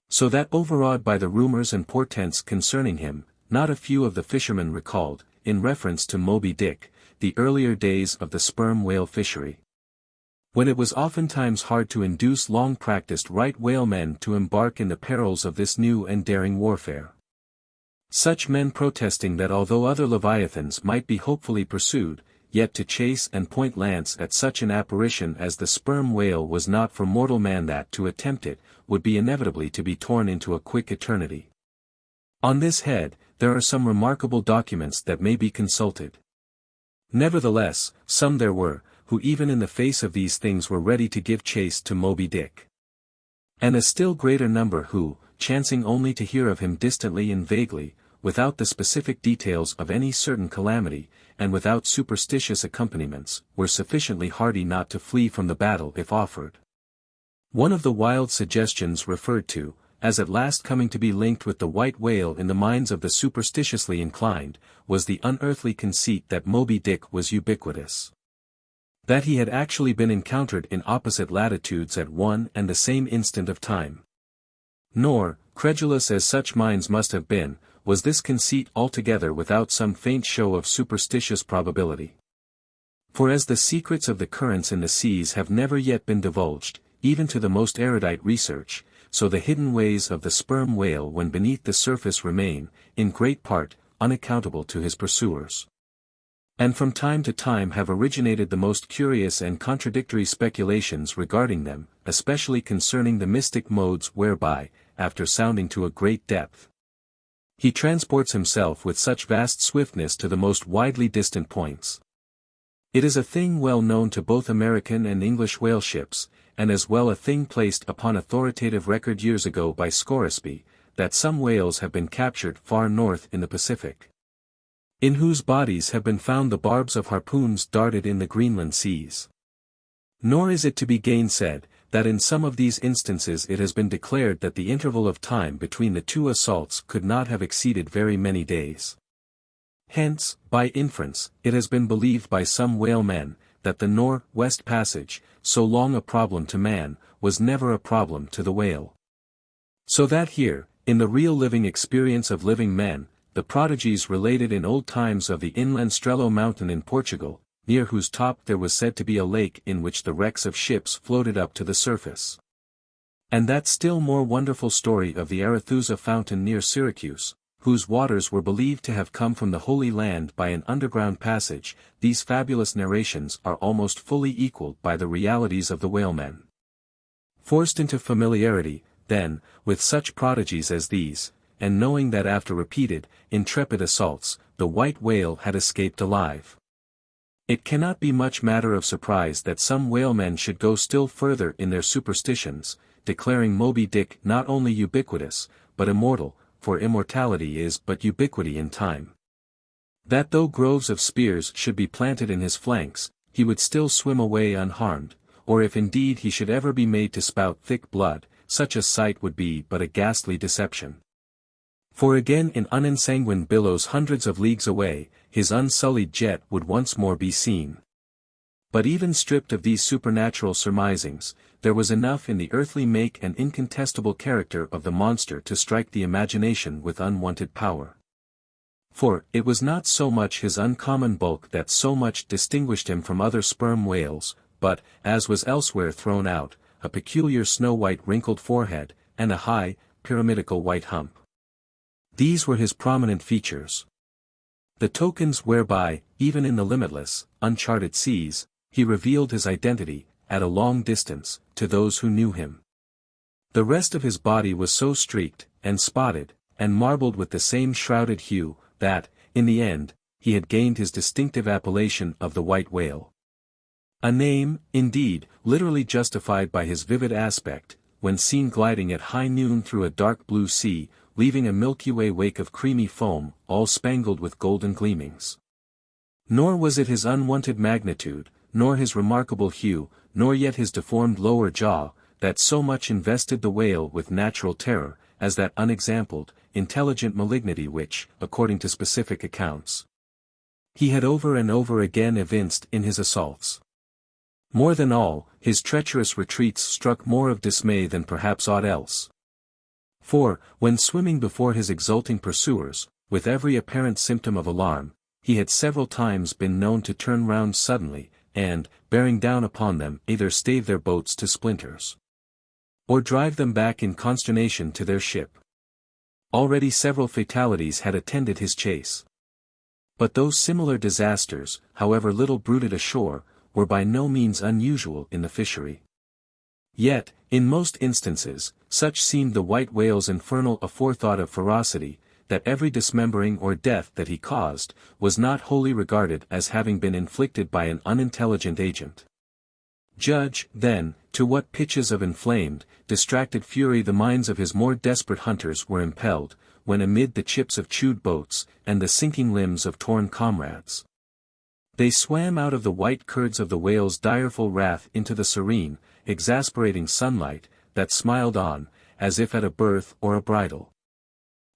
So that overawed by the rumors and portents concerning him, not a few of the fishermen recalled, in reference to Moby Dick, the earlier days of the sperm whale fishery, when it was oftentimes hard to induce long-practiced right whalemen to embark in the perils of this new and daring warfare. Such men protesting that although other leviathans might be hopefully pursued, yet to chase and point lance at such an apparition as the sperm whale was not for mortal man, that to attempt it would be inevitably to be torn into a quick eternity. On this head, there are some remarkable documents that may be consulted. Nevertheless, some there were, who even in the face of these things were ready to give chase to Moby Dick. And a still greater number who, chancing only to hear of him distantly and vaguely, without the specific details of any certain calamity, and without superstitious accompaniments, were sufficiently hardy not to flee from the battle if offered. One of the wild suggestions referred to, as at last coming to be linked with the white whale in the minds of the superstitiously inclined, was the unearthly conceit that Moby Dick was ubiquitous. That he had actually been encountered in opposite latitudes at one and the same instant of time. Nor, credulous as such minds must have been, was this conceit altogether without some faint show of superstitious probability. For as the secrets of the currents in the seas have never yet been divulged, even to the most erudite research, so the hidden ways of the sperm whale when beneath the surface remain, in great part, unaccountable to his pursuers. And from time to time have originated the most curious and contradictory speculations regarding them, especially concerning the mystic modes whereby, after sounding to a great depth, he transports himself with such vast swiftness to the most widely distant points. It is a thing well known to both American and English whale ships, and as well a thing placed upon authoritative record years ago by Scoresby, that some whales have been captured far north in the Pacific, in whose bodies have been found the barbs of harpoons darted in the Greenland seas. Nor is it to be gainsaid, that in some of these instances it has been declared that the interval of time between the two assaults could not have exceeded very many days. Hence, by inference, it has been believed by some whalemen, that the Nor-West Passage, so long a problem to man, was never a problem to the whale. So that here, in the real living experience of living men, the prodigies related in old times of the inland Strelo mountain in Portugal, near whose top there was said to be a lake in which the wrecks of ships floated up to the surface. And that still more wonderful story of the Arethusa fountain near Syracuse, whose waters were believed to have come from the Holy Land by an underground passage, these fabulous narrations are almost fully equalled by the realities of the whalemen. Forced into familiarity, then, with such prodigies as these, and knowing that after repeated, intrepid assaults, the white whale had escaped alive, it cannot be much matter of surprise that some whalemen should go still further in their superstitions, declaring Moby Dick not only ubiquitous, but immortal, for immortality is but ubiquity in time. That though groves of spears should be planted in his flanks, he would still swim away unharmed, or if indeed he should ever be made to spout thick blood, such a sight would be but a ghastly deception. For again in unensanguined billows hundreds of leagues away, his unsullied jet would once more be seen. But even stripped of these supernatural surmisings, there was enough in the earthly make and incontestable character of the monster to strike the imagination with unwonted power. For, it was not so much his uncommon bulk that so much distinguished him from other sperm whales, but, as was elsewhere thrown out, a peculiar snow-white wrinkled forehead, and a high, pyramidical white hump. These were his prominent features. The tokens whereby, even in the limitless, uncharted seas, he revealed his identity, at a long distance, to those who knew him. The rest of his body was so streaked, and spotted, and marbled with the same shrouded hue, that, in the end, he had gained his distinctive appellation of the white whale. A name, indeed, literally justified by his vivid aspect, when seen gliding at high noon through a dark blue sea, leaving a Milky Way wake of creamy foam, all spangled with golden gleamings. Nor was it his unwonted magnitude, nor his remarkable hue, nor yet his deformed lower jaw, that so much invested the whale with natural terror, as that unexampled, intelligent malignity which, according to specific accounts, he had over and over again evinced in his assaults. More than all, his treacherous retreats struck more of dismay than perhaps aught else. For, when swimming before his exulting pursuers, with every apparent symptom of alarm, he had several times been known to turn round suddenly, and, bearing down upon them, either stave their boats to splinters, or drive them back in consternation to their ship. Already several fatalities had attended his chase. But those similar disasters, however little bruited ashore, were by no means unusual in the fishery. Yet, in most instances, such seemed the white whale's infernal aforethought of ferocity, that every dismembering or death that he caused, was not wholly regarded as having been inflicted by an unintelligent agent. Judge, then, to what pitches of inflamed, distracted fury the minds of his more desperate hunters were impelled, when amid the chips of chewed boats, and the sinking limbs of torn comrades, they swam out of the white curds of the whale's direful wrath into the serene, exasperating sunlight, that smiled on, as if at a birth or a bridal.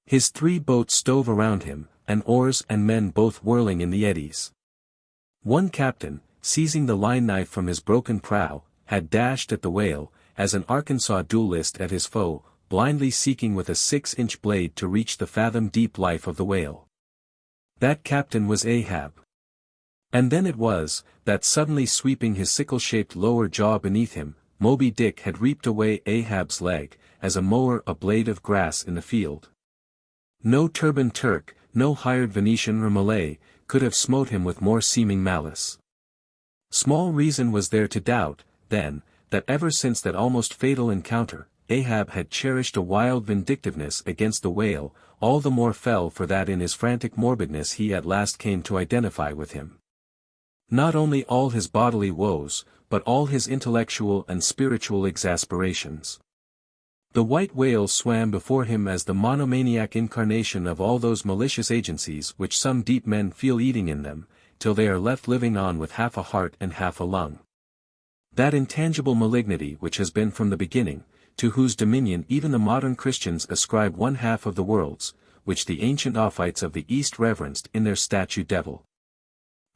His 3 boats stove around him, and oars and men both whirling in the eddies. One captain, seizing the line-knife from his broken prow, had dashed at the whale, as an Arkansas duelist at his foe, blindly seeking with a 6-inch blade to reach the fathom-deep life of the whale. That captain was Ahab. And then it was, that suddenly sweeping his sickle-shaped lower jaw beneath him, Moby Dick had reaped away Ahab's leg, as a mower a blade of grass in the field. No turbaned Turk, no hired Venetian or Malay, could have smote him with more seeming malice. Small reason was there to doubt, then, that ever since that almost fatal encounter, Ahab had cherished a wild vindictiveness against the whale, all the more fell for that in his frantic morbidness he at last came to identify with him. Not only all his bodily woes, but all his intellectual and spiritual exasperations. The white whale swam before him as the monomaniac incarnation of all those malicious agencies which some deep men feel eating in them, till they are left living on with half a heart and half a lung. That intangible malignity which has been from the beginning, to whose dominion even the modern Christians ascribe one half of the world's, which the ancient Ophites of the East reverenced in their statue devil.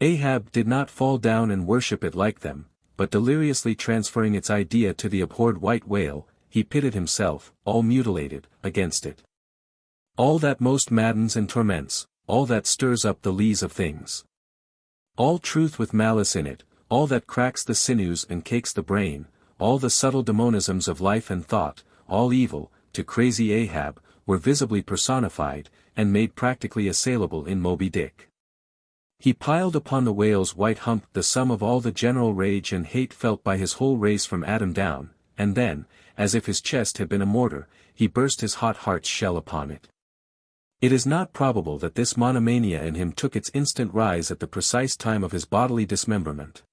Ahab did not fall down and worship it like them, but deliriously transferring its idea to the abhorred white whale, he pitted himself, all mutilated, against it. All that most maddens and torments, all that stirs up the lees of things. All truth with malice in it, all that cracks the sinews and cakes the brain, all the subtle demonisms of life and thought, all evil, to crazy Ahab, were visibly personified, and made practically assailable in Moby Dick. He piled upon the whale's white hump the sum of all the general rage and hate felt by his whole race from Adam down, and then, as if his chest had been a mortar, he burst his hot heart's shell upon it. It is not probable that this monomania in him took its instant rise at the precise time of his bodily dismemberment.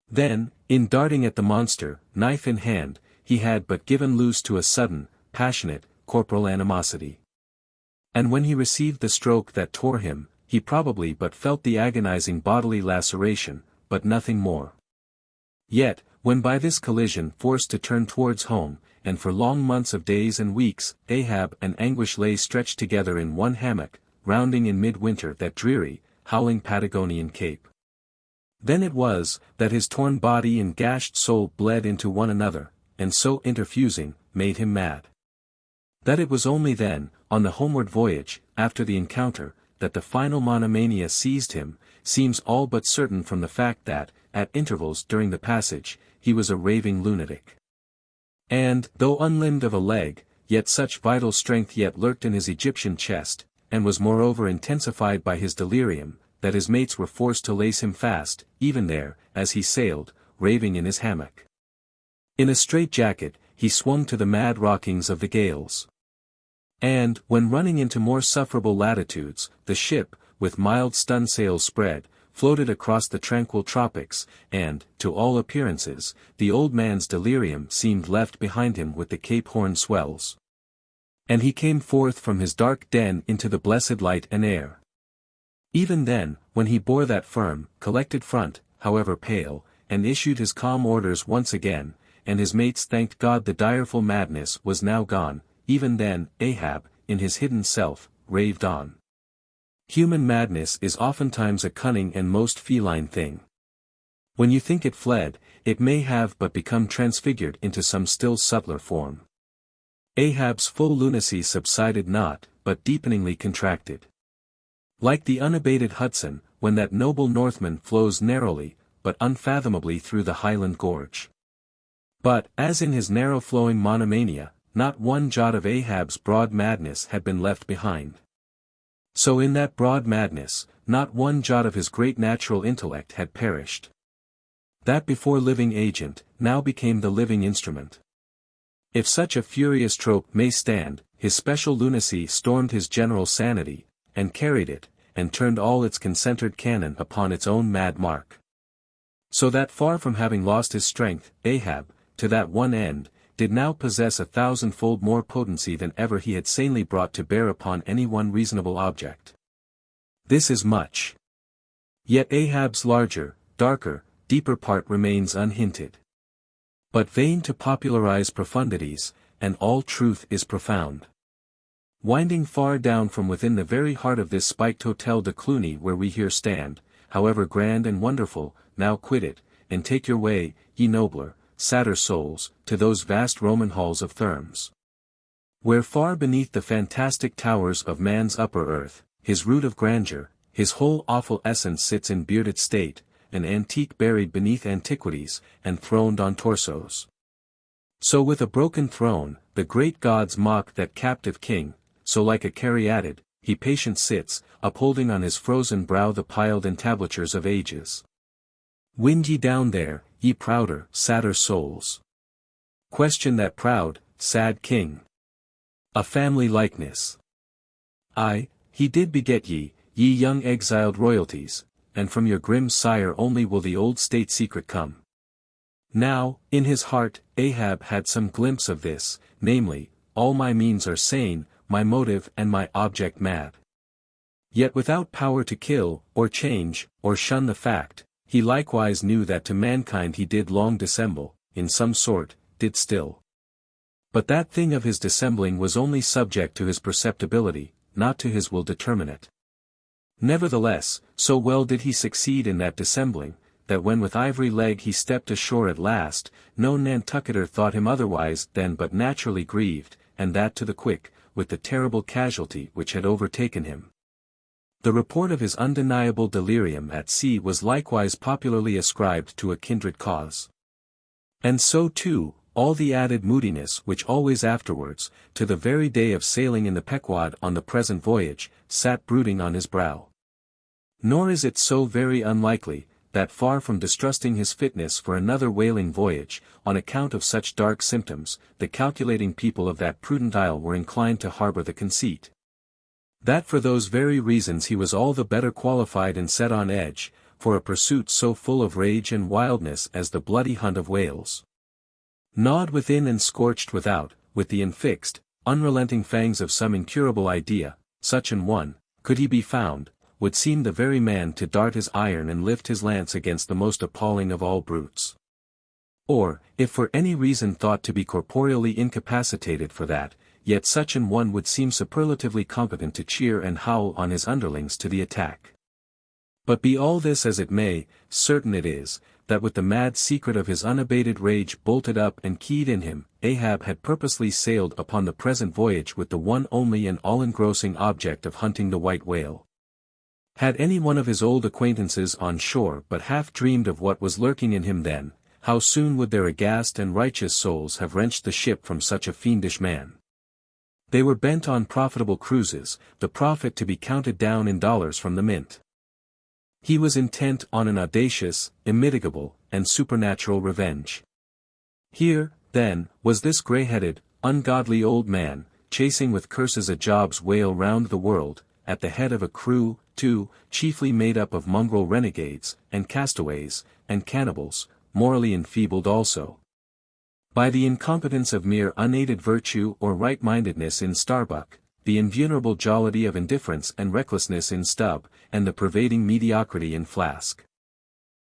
Then, in darting at the monster, knife in hand, he had but given loose to a sudden, passionate, corporal animosity. And when he received the stroke that tore him, he probably but felt the agonizing bodily laceration, but nothing more. Yet, when by this collision forced to turn towards home, and for long months of days and weeks, Ahab and anguish lay stretched together in one hammock, rounding in midwinter that dreary, howling Patagonian cape. Then it was, that his torn body and gashed soul bled into one another, and so interfusing, made him mad. That it was only then, on the homeward voyage, after the encounter, that the final monomania seized him, seems all but certain from the fact that, at intervals during the passage, he was a raving lunatic. And, though unlimbed of a leg, yet such vital strength yet lurked in his Egyptian chest, and was moreover intensified by his delirium, that his mates were forced to lace him fast, even there, as he sailed, raving in his hammock. In a strait-jacket, he swung to the mad rockings of the gales. And, when running into more sufferable latitudes, the ship, with mild stun-sails spread, floated across the tranquil tropics, and, to all appearances, the old man's delirium seemed left behind him with the Cape Horn swells. And he came forth from his dark den into the blessed light and air. Even then, when he bore that firm, collected front, however pale, and issued his calm orders once again, and his mates thanked God the direful madness was now gone, even then, Ahab, in his hidden self, raved on. Human madness is oftentimes a cunning and most feline thing. When you think it fled, it may have but become transfigured into some still subtler form. Ahab's full lunacy subsided not, but deepeningly contracted. Like the unabated Hudson, when that noble Northman flows narrowly, but unfathomably through the Highland Gorge. But, as in his narrow-flowing monomania, not one jot of Ahab's broad madness had been left behind. So in that broad madness, not one jot of his great natural intellect had perished. That before living agent, now became the living instrument. If such a furious trope may stand, his special lunacy stormed his general sanity, and carried it, and turned all its concentred cannon upon its own mad mark. So that far from having lost his strength, Ahab, to that one end, did now possess 1,000-fold more potency than ever he had sanely brought to bear upon any one reasonable object. This is much. Yet Ahab's larger, darker, deeper part remains unhinted. But vain to popularize profundities, and all truth is profound. Winding far down from within the very heart of this spiked Hotel de Cluny where we here stand, however grand and wonderful, now quit it, and take your way, ye nobler, sadder souls, to those vast Roman halls of Thermes. Where far beneath the fantastic towers of man's upper earth, his root of grandeur, his whole awful essence sits in bearded state, an antique buried beneath antiquities, and throned on torsos. So with a broken throne, the great gods mock that captive king, so like a caryatid, he patient sits, upholding on his frozen brow the piled entablatures of ages. Wind ye down there, ye prouder, sadder souls. Question that proud, sad king. A family likeness. Aye, he did beget ye, ye young exiled royalties, and from your grim sire only will the old state secret come. Now, in his heart, Ahab had some glimpse of this, namely, all my means are sane, my motive and my object mad. Yet without power to kill, or change, or shun the fact, he likewise knew that to mankind he did long dissemble, in some sort, did still. But that thing of his dissembling was only subject to his perceptibility, not to his will determinate. Nevertheless, so well did he succeed in that dissembling, that when with ivory leg he stepped ashore at last, no Nantucketer thought him otherwise than but naturally grieved, and that to the quick, with the terrible casualty which had overtaken him. The report of his undeniable delirium at sea was likewise popularly ascribed to a kindred cause. And so too, all the added moodiness which always afterwards, to the very day of sailing in the Pequod on the present voyage, sat brooding on his brow. Nor is it so very unlikely, that far from distrusting his fitness for another whaling voyage, on account of such dark symptoms, the calculating people of that prudent isle were inclined to harbor the conceit that for those very reasons he was all the better qualified and set on edge, for a pursuit so full of rage and wildness as the bloody hunt of whales. Gnawed within and scorched without, with the infixed, unrelenting fangs of some incurable idea, such an one, could he be found, would seem the very man to dart his iron and lift his lance against the most appalling of all brutes. Or, if for any reason thought to be corporeally incapacitated for that, yet such an one would seem superlatively competent to cheer and howl on his underlings to the attack. But be all this as it may, certain it is, that with the mad secret of his unabated rage bolted up and keyed in him, Ahab had purposely sailed upon the present voyage with the one only and all-engrossing object of hunting the white whale. Had any one of his old acquaintances on shore but half dreamed of what was lurking in him then, how soon would their aghast and righteous souls have wrenched the ship from such a fiendish man. They were bent on profitable cruises, the profit to be counted down in dollars from the mint. He was intent on an audacious, immitigable, and supernatural revenge. Here, then, was this grey-headed, ungodly old man, chasing with curses a Job's whale round the world, at the head of a crew, too, chiefly made up of mongrel renegades, and castaways, and cannibals, morally enfeebled also by the incompetence of mere unaided virtue or right-mindedness in Starbuck, the invulnerable jollity of indifference and recklessness in Stubb, and the pervading mediocrity in Flask.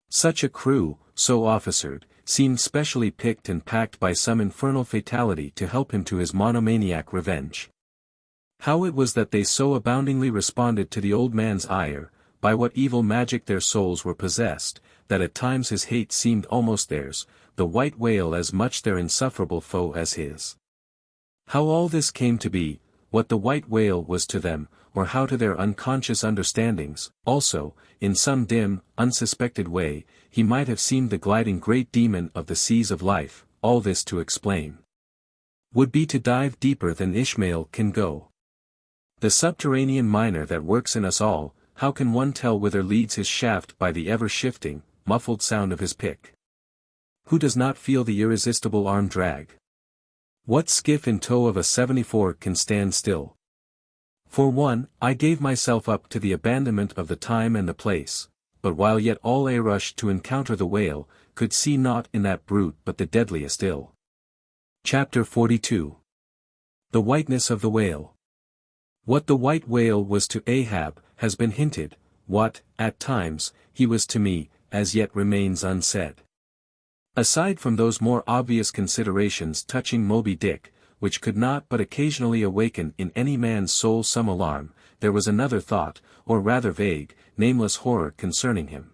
Such a crew, so officered, seemed specially picked and packed by some infernal fatality to help him to his monomaniac revenge. How it was that they so aboundingly responded to the old man's ire, by what evil magic their souls were possessed, that at times his hate seemed almost theirs, the white whale as much their insufferable foe as his. How all this came to be, what the white whale was to them, or how to their unconscious understandings, also, in some dim, unsuspected way, he might have seemed the gliding great demon of the seas of life, all this to explain would be to dive deeper than Ishmael can go. The subterranean miner that works in us all, how can one tell whither leads his shaft by the ever-shifting, muffled sound of his pick? Who does not feel the irresistible arm drag? What skiff in tow of a 74 can stand still? For one, I gave myself up to the abandonment of the time and the place, but while yet all a rush to encounter the whale, could see naught in that brute but the deadliest ill. Chapter 42. The whiteness of the whale. What the white whale was to Ahab, has been hinted, what, at times, he was to me, as yet remains unsaid. Aside from those more obvious considerations touching Moby Dick, which could not but occasionally awaken in any man's soul some alarm, there was another thought, or rather vague, nameless horror concerning him,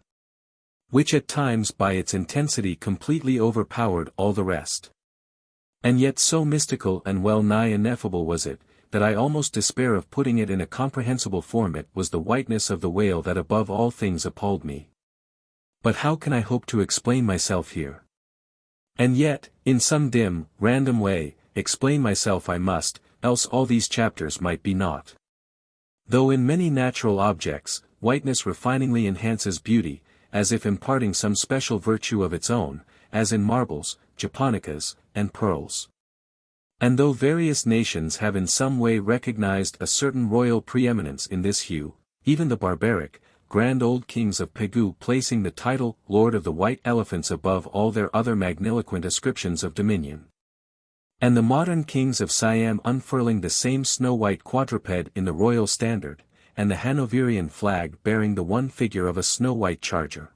which at times by its intensity completely overpowered all the rest. And yet so mystical and well-nigh ineffable was it, that I almost despair of putting it in a comprehensible form. It was the whiteness of the whale that above all things appalled me. But how can I hope to explain myself here? And yet, in some dim, random way, explain myself I must, else all these chapters might be naught. Though in many natural objects, whiteness refiningly enhances beauty, as if imparting some special virtue of its own, as in marbles, japonicas, and pearls. And though various nations have in some way recognized a certain royal preeminence in this hue, even the barbaric, grand old kings of Pequod placing the title Lord of the White Elephants above all their other magniloquent ascriptions of dominion. And the modern kings of Siam unfurling the same snow-white quadruped in the royal standard, and the Hanoverian flag bearing the one figure of a snow-white charger.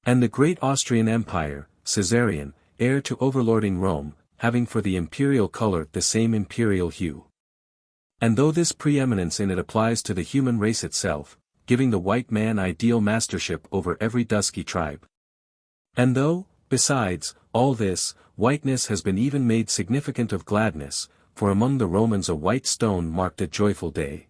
And the great Austrian Empire, Caesarian, heir to overlording Rome, having for the imperial color the same imperial hue. And though this preeminence in it applies to the human race itself, giving the white man ideal mastership over every dusky tribe. And though, besides, all this, whiteness has been even made significant of gladness, for among the Romans a white stone marked a joyful day.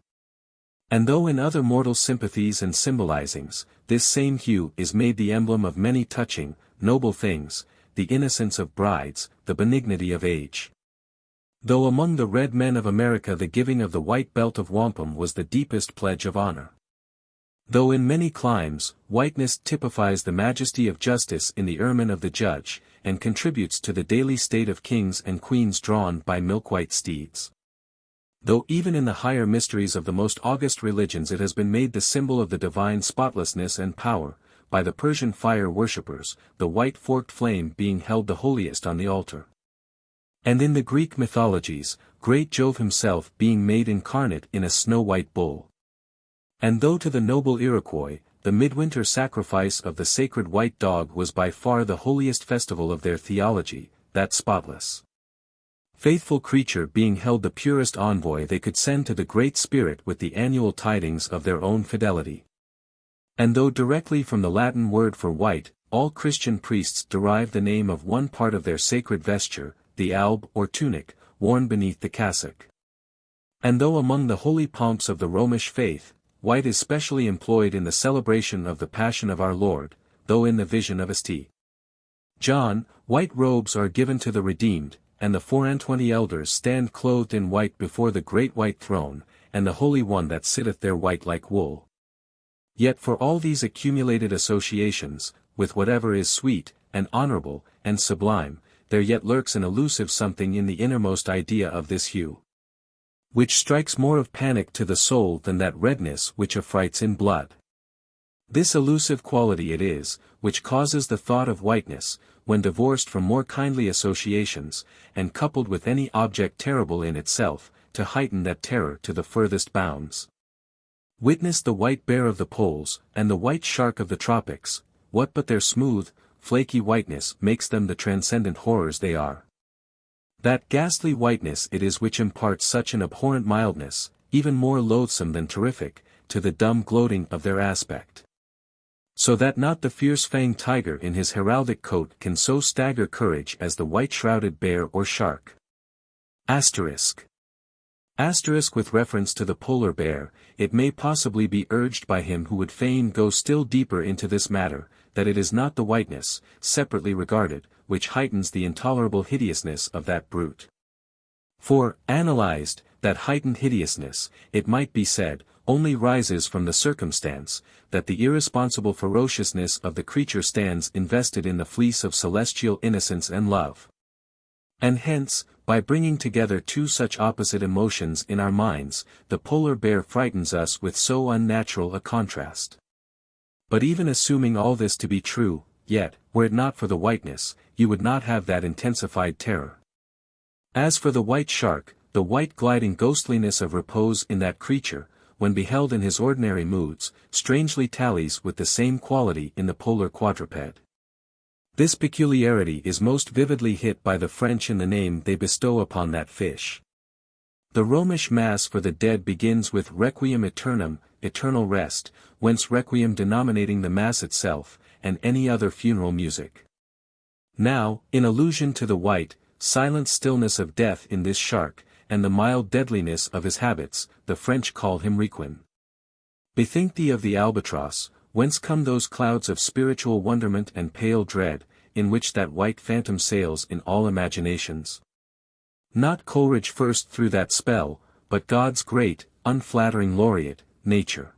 And though in other mortal sympathies and symbolizings, this same hue is made the emblem of many touching, noble things, the innocence of brides, the benignity of age. Though among the red men of America the giving of the white belt of wampum was the deepest pledge of honor. Though in many climes, whiteness typifies the majesty of justice in the ermine of the judge, and contributes to the daily state of kings and queens drawn by milk-white steeds. Though even in the higher mysteries of the most august religions it has been made the symbol of the divine spotlessness and power, by the Persian fire worshippers, the white forked flame being held the holiest on the altar. And in the Greek mythologies, great Jove himself being made incarnate in a snow-white bull. And though to the noble Iroquois, the midwinter sacrifice of the sacred white dog was by far the holiest festival of their theology, that spotless, faithful creature being held the purest envoy they could send to the Great Spirit with the annual tidings of their own fidelity. And though directly from the Latin word for white, all Christian priests derive the name of one part of their sacred vesture, the alb or tunic, worn beneath the cassock. And though among the holy pomps of the Romish faith, white is specially employed in the celebration of the Passion of our Lord, though in the vision of St. John, white robes are given to the redeemed, and the 24 elders stand clothed in white before the great white throne, and the Holy One that sitteth there white like wool. Yet for all these accumulated associations, with whatever is sweet, and honorable, and sublime, there yet lurks an elusive something in the innermost idea of this hue, which strikes more of panic to the soul than that redness which affrights in blood. This elusive quality it is, which causes the thought of whiteness, when divorced from more kindly associations, and coupled with any object terrible in itself, to heighten that terror to the furthest bounds. Witness the white bear of the poles, and the white shark of the tropics, what but their smooth, flaky whiteness makes them the transcendent horrors they are. That ghastly whiteness it is which imparts such an abhorrent mildness, even more loathsome than terrific, to the dumb gloating of their aspect. So that not the fierce-fanged tiger in his heraldic coat can so stagger courage as the white-shrouded bear or shark. Asterisk. With reference to the polar bear, it may possibly be urged by him who would fain go still deeper into this matter, that it is not the whiteness, separately regarded, which heightens the intolerable hideousness of that brute. For, analyzed, that heightened hideousness, it might be said, only rises from the circumstance, that the irresponsible ferociousness of the creature stands invested in the fleece of celestial innocence and love. And hence, by bringing together two such opposite emotions in our minds, the polar bear frightens us with so unnatural a contrast. But even assuming all this to be true, yet, were it not for the whiteness, you would not have that intensified terror. As for the white shark, the white gliding ghostliness of repose in that creature, when beheld in his ordinary moods, strangely tallies with the same quality in the polar quadruped. This peculiarity is most vividly hit by the French in the name they bestow upon that fish. The Romish Mass for the dead begins with Requiem Aeternam, eternal rest, whence Requiem denominating the Mass itself, and any other funeral music. Now, in allusion to the white, silent stillness of death in this shark, and the mild deadliness of his habits, the French call him Requiem. Bethink thee of the albatross, whence come those clouds of spiritual wonderment and pale dread, in which that white phantom sails in all imaginations. Not Coleridge first threw that spell, but God's great, unflattering laureate, Nature.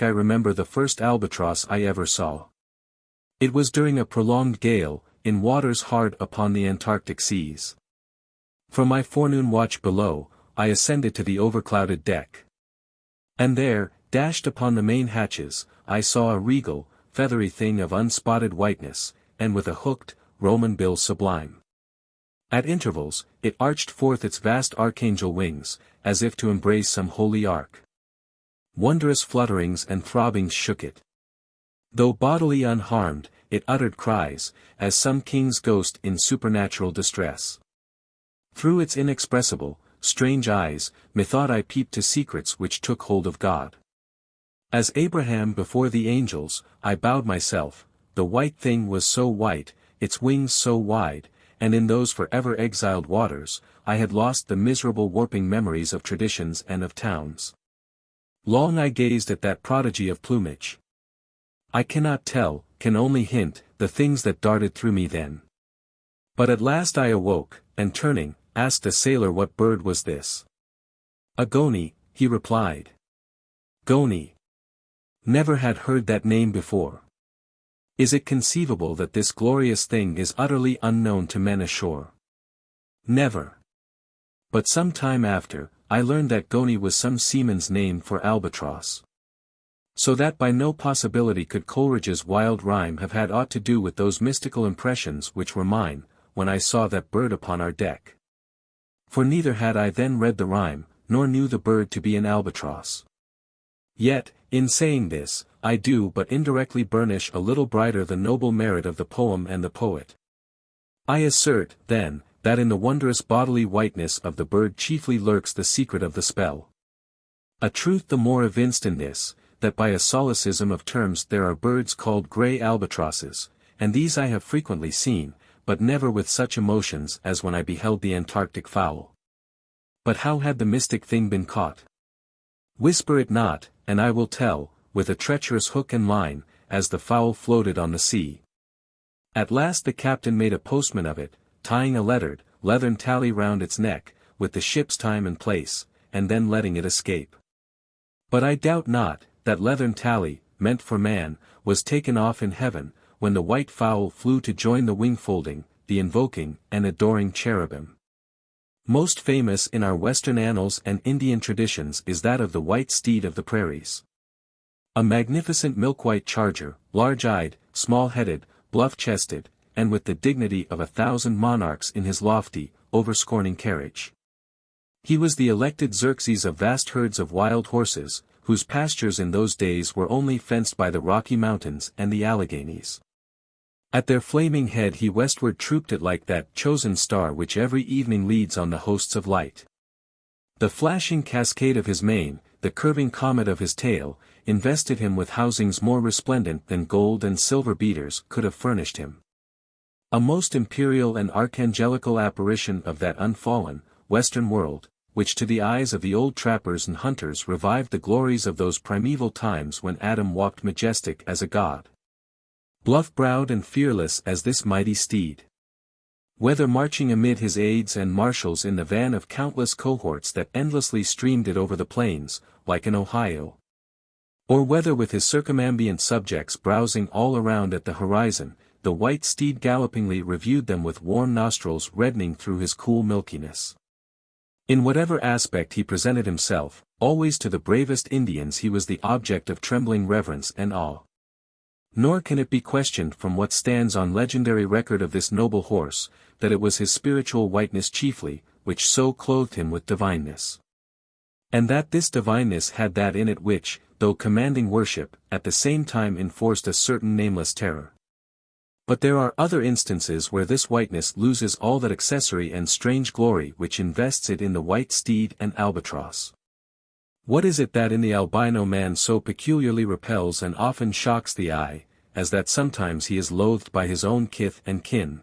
I remember the first albatross I ever saw. It was during a prolonged gale, in waters hard upon the Antarctic seas. From my forenoon watch below, I ascended to the overclouded deck. And there, dashed upon the main hatches, I saw a regal, feathery thing of unspotted whiteness, and with a hooked, Roman bill sublime. At intervals, it arched forth its vast archangel wings, as if to embrace some holy ark. Wondrous flutterings and throbbings shook it. Though bodily unharmed, it uttered cries, as some king's ghost in supernatural distress. Through its inexpressible, strange eyes, methought I peeped to secrets which took hold of God. As Abraham before the angels, I bowed myself. The white thing was so white, its wings so wide, and in those forever exiled waters, I had lost the miserable warping memories of traditions and of towns. Long I gazed at that prodigy of plumage. I cannot tell, can only hint, the things that darted through me then. But at last I awoke, and turning, asked a sailor what bird was this. A goney, he replied. Goney. Never had heard that name before. Is it conceivable that this glorious thing is utterly unknown to men ashore? Never. But some time after, I learned that goney was some seaman's name for albatross. So that by no possibility could Coleridge's wild rhyme have had aught to do with those mystical impressions which were mine, when I saw that bird upon our deck. For neither had I then read the rhyme, nor knew the bird to be an albatross. Yet, in saying this, I do but indirectly burnish a little brighter the noble merit of the poem and the poet. I assert, then, that in the wondrous bodily whiteness of the bird chiefly lurks the secret of the spell. A truth the more evinced in this, that by a solecism of terms there are birds called grey albatrosses, and these I have frequently seen, but never with such emotions as when I beheld the Antarctic fowl. But how had the mystic thing been caught? Whisper it not, and I will tell, with a treacherous hook and line, as the fowl floated on the sea. At last the captain made a postman of it, tying a lettered, leathern tally round its neck, with the ship's time and place, and then letting it escape. But I doubt not, that leathern tally, meant for man, was taken off in heaven, when the white fowl flew to join the wing-folding, the invoking, and adoring cherubim. Most famous in our Western annals and Indian traditions is that of the white steed of the prairies. A magnificent milk-white charger, large-eyed, small-headed, bluff-chested, and with the dignity of 1,000 monarchs in his lofty, over-scorning carriage. He was the elected Xerxes of vast herds of wild horses, whose pastures in those days were only fenced by the Rocky Mountains and the Alleghanies. At their flaming head he westward trooped it like that chosen star which every evening leads on the hosts of light. The flashing cascade of his mane, the curving comet of his tail, invested him with housings more resplendent than gold and silver beaters could have furnished him. A most imperial and archangelical apparition of that unfallen, western world, which to the eyes of the old trappers and hunters revived the glories of those primeval times when Adam walked majestic as a god. Bluff-browed and fearless as this mighty steed. Whether marching amid his aides and marshals in the van of countless cohorts that endlessly streamed it over the plains, like an Ohio. Or whether with his circumambient subjects browsing all around at the horizon, the white steed gallopingly reviewed them with warm nostrils reddening through his cool milkiness. In whatever aspect he presented himself, always to the bravest Indians he was the object of trembling reverence and awe. Nor can it be questioned from what stands on legendary record of this noble horse, that it was his spiritual whiteness chiefly, which so clothed him with divineness. And that this divineness had that in it which, though commanding worship, at the same time enforced a certain nameless terror. But there are other instances where this whiteness loses all that accessory and strange glory which invests it in the white steed and albatross. What is it that in the albino man so peculiarly repels and often shocks the eye, as that sometimes he is loathed by his own kith and kin?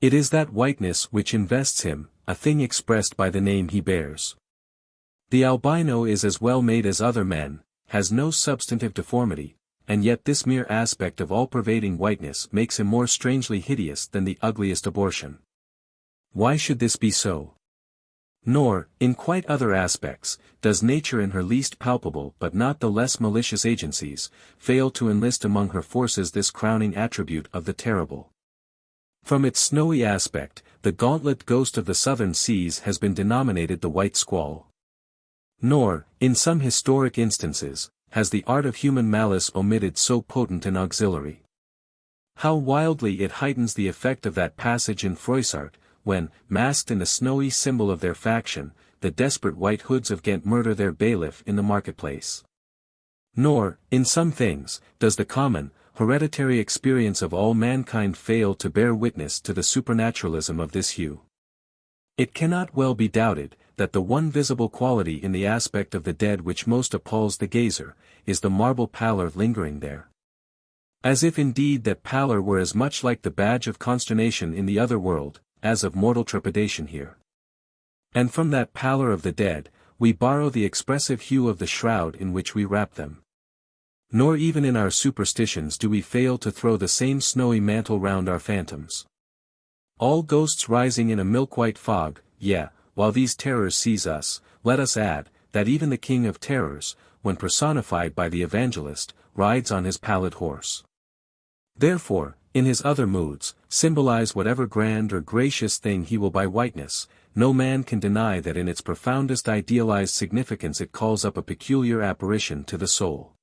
It is that whiteness which invests him, a thing expressed by the name he bears. The albino is as well made as other men, has no substantive deformity, and yet this mere aspect of all-pervading whiteness makes him more strangely hideous than the ugliest abortion. Why should this be so? Nor, in quite other aspects, does nature in her least palpable but not the less malicious agencies, fail to enlist among her forces this crowning attribute of the terrible. From its snowy aspect, the gauntlet ghost of the southern seas has been denominated the white squall. Nor, in some historic instances, has the art of human malice omitted so potent an auxiliary. How wildly it heightens the effect of that passage in Froissart, when, masked in the snowy symbol of their faction, the desperate White Hoods of Ghent murder their bailiff in the marketplace. Nor, in some things, does the common, hereditary experience of all mankind fail to bear witness to the supernaturalism of this hue. It cannot well be doubted, that the one visible quality in the aspect of the dead which most appalls the gazer, is the marble pallor lingering there. As if indeed that pallor were as much like the badge of consternation in the other world, as of mortal trepidation here. And from that pallor of the dead, we borrow the expressive hue of the shroud in which we wrap them. Nor even in our superstitions do we fail to throw the same snowy mantle round our phantoms. All ghosts rising in a milk-white fog, yea, while these terrors seize us, let us add, that even the King of Terrors, when personified by the evangelist, rides on his pallid horse. Therefore, in his other moods, symbolize whatever grand or gracious thing he will by whiteness, no man can deny that in its profoundest idealized significance it calls up a peculiar apparition to the soul.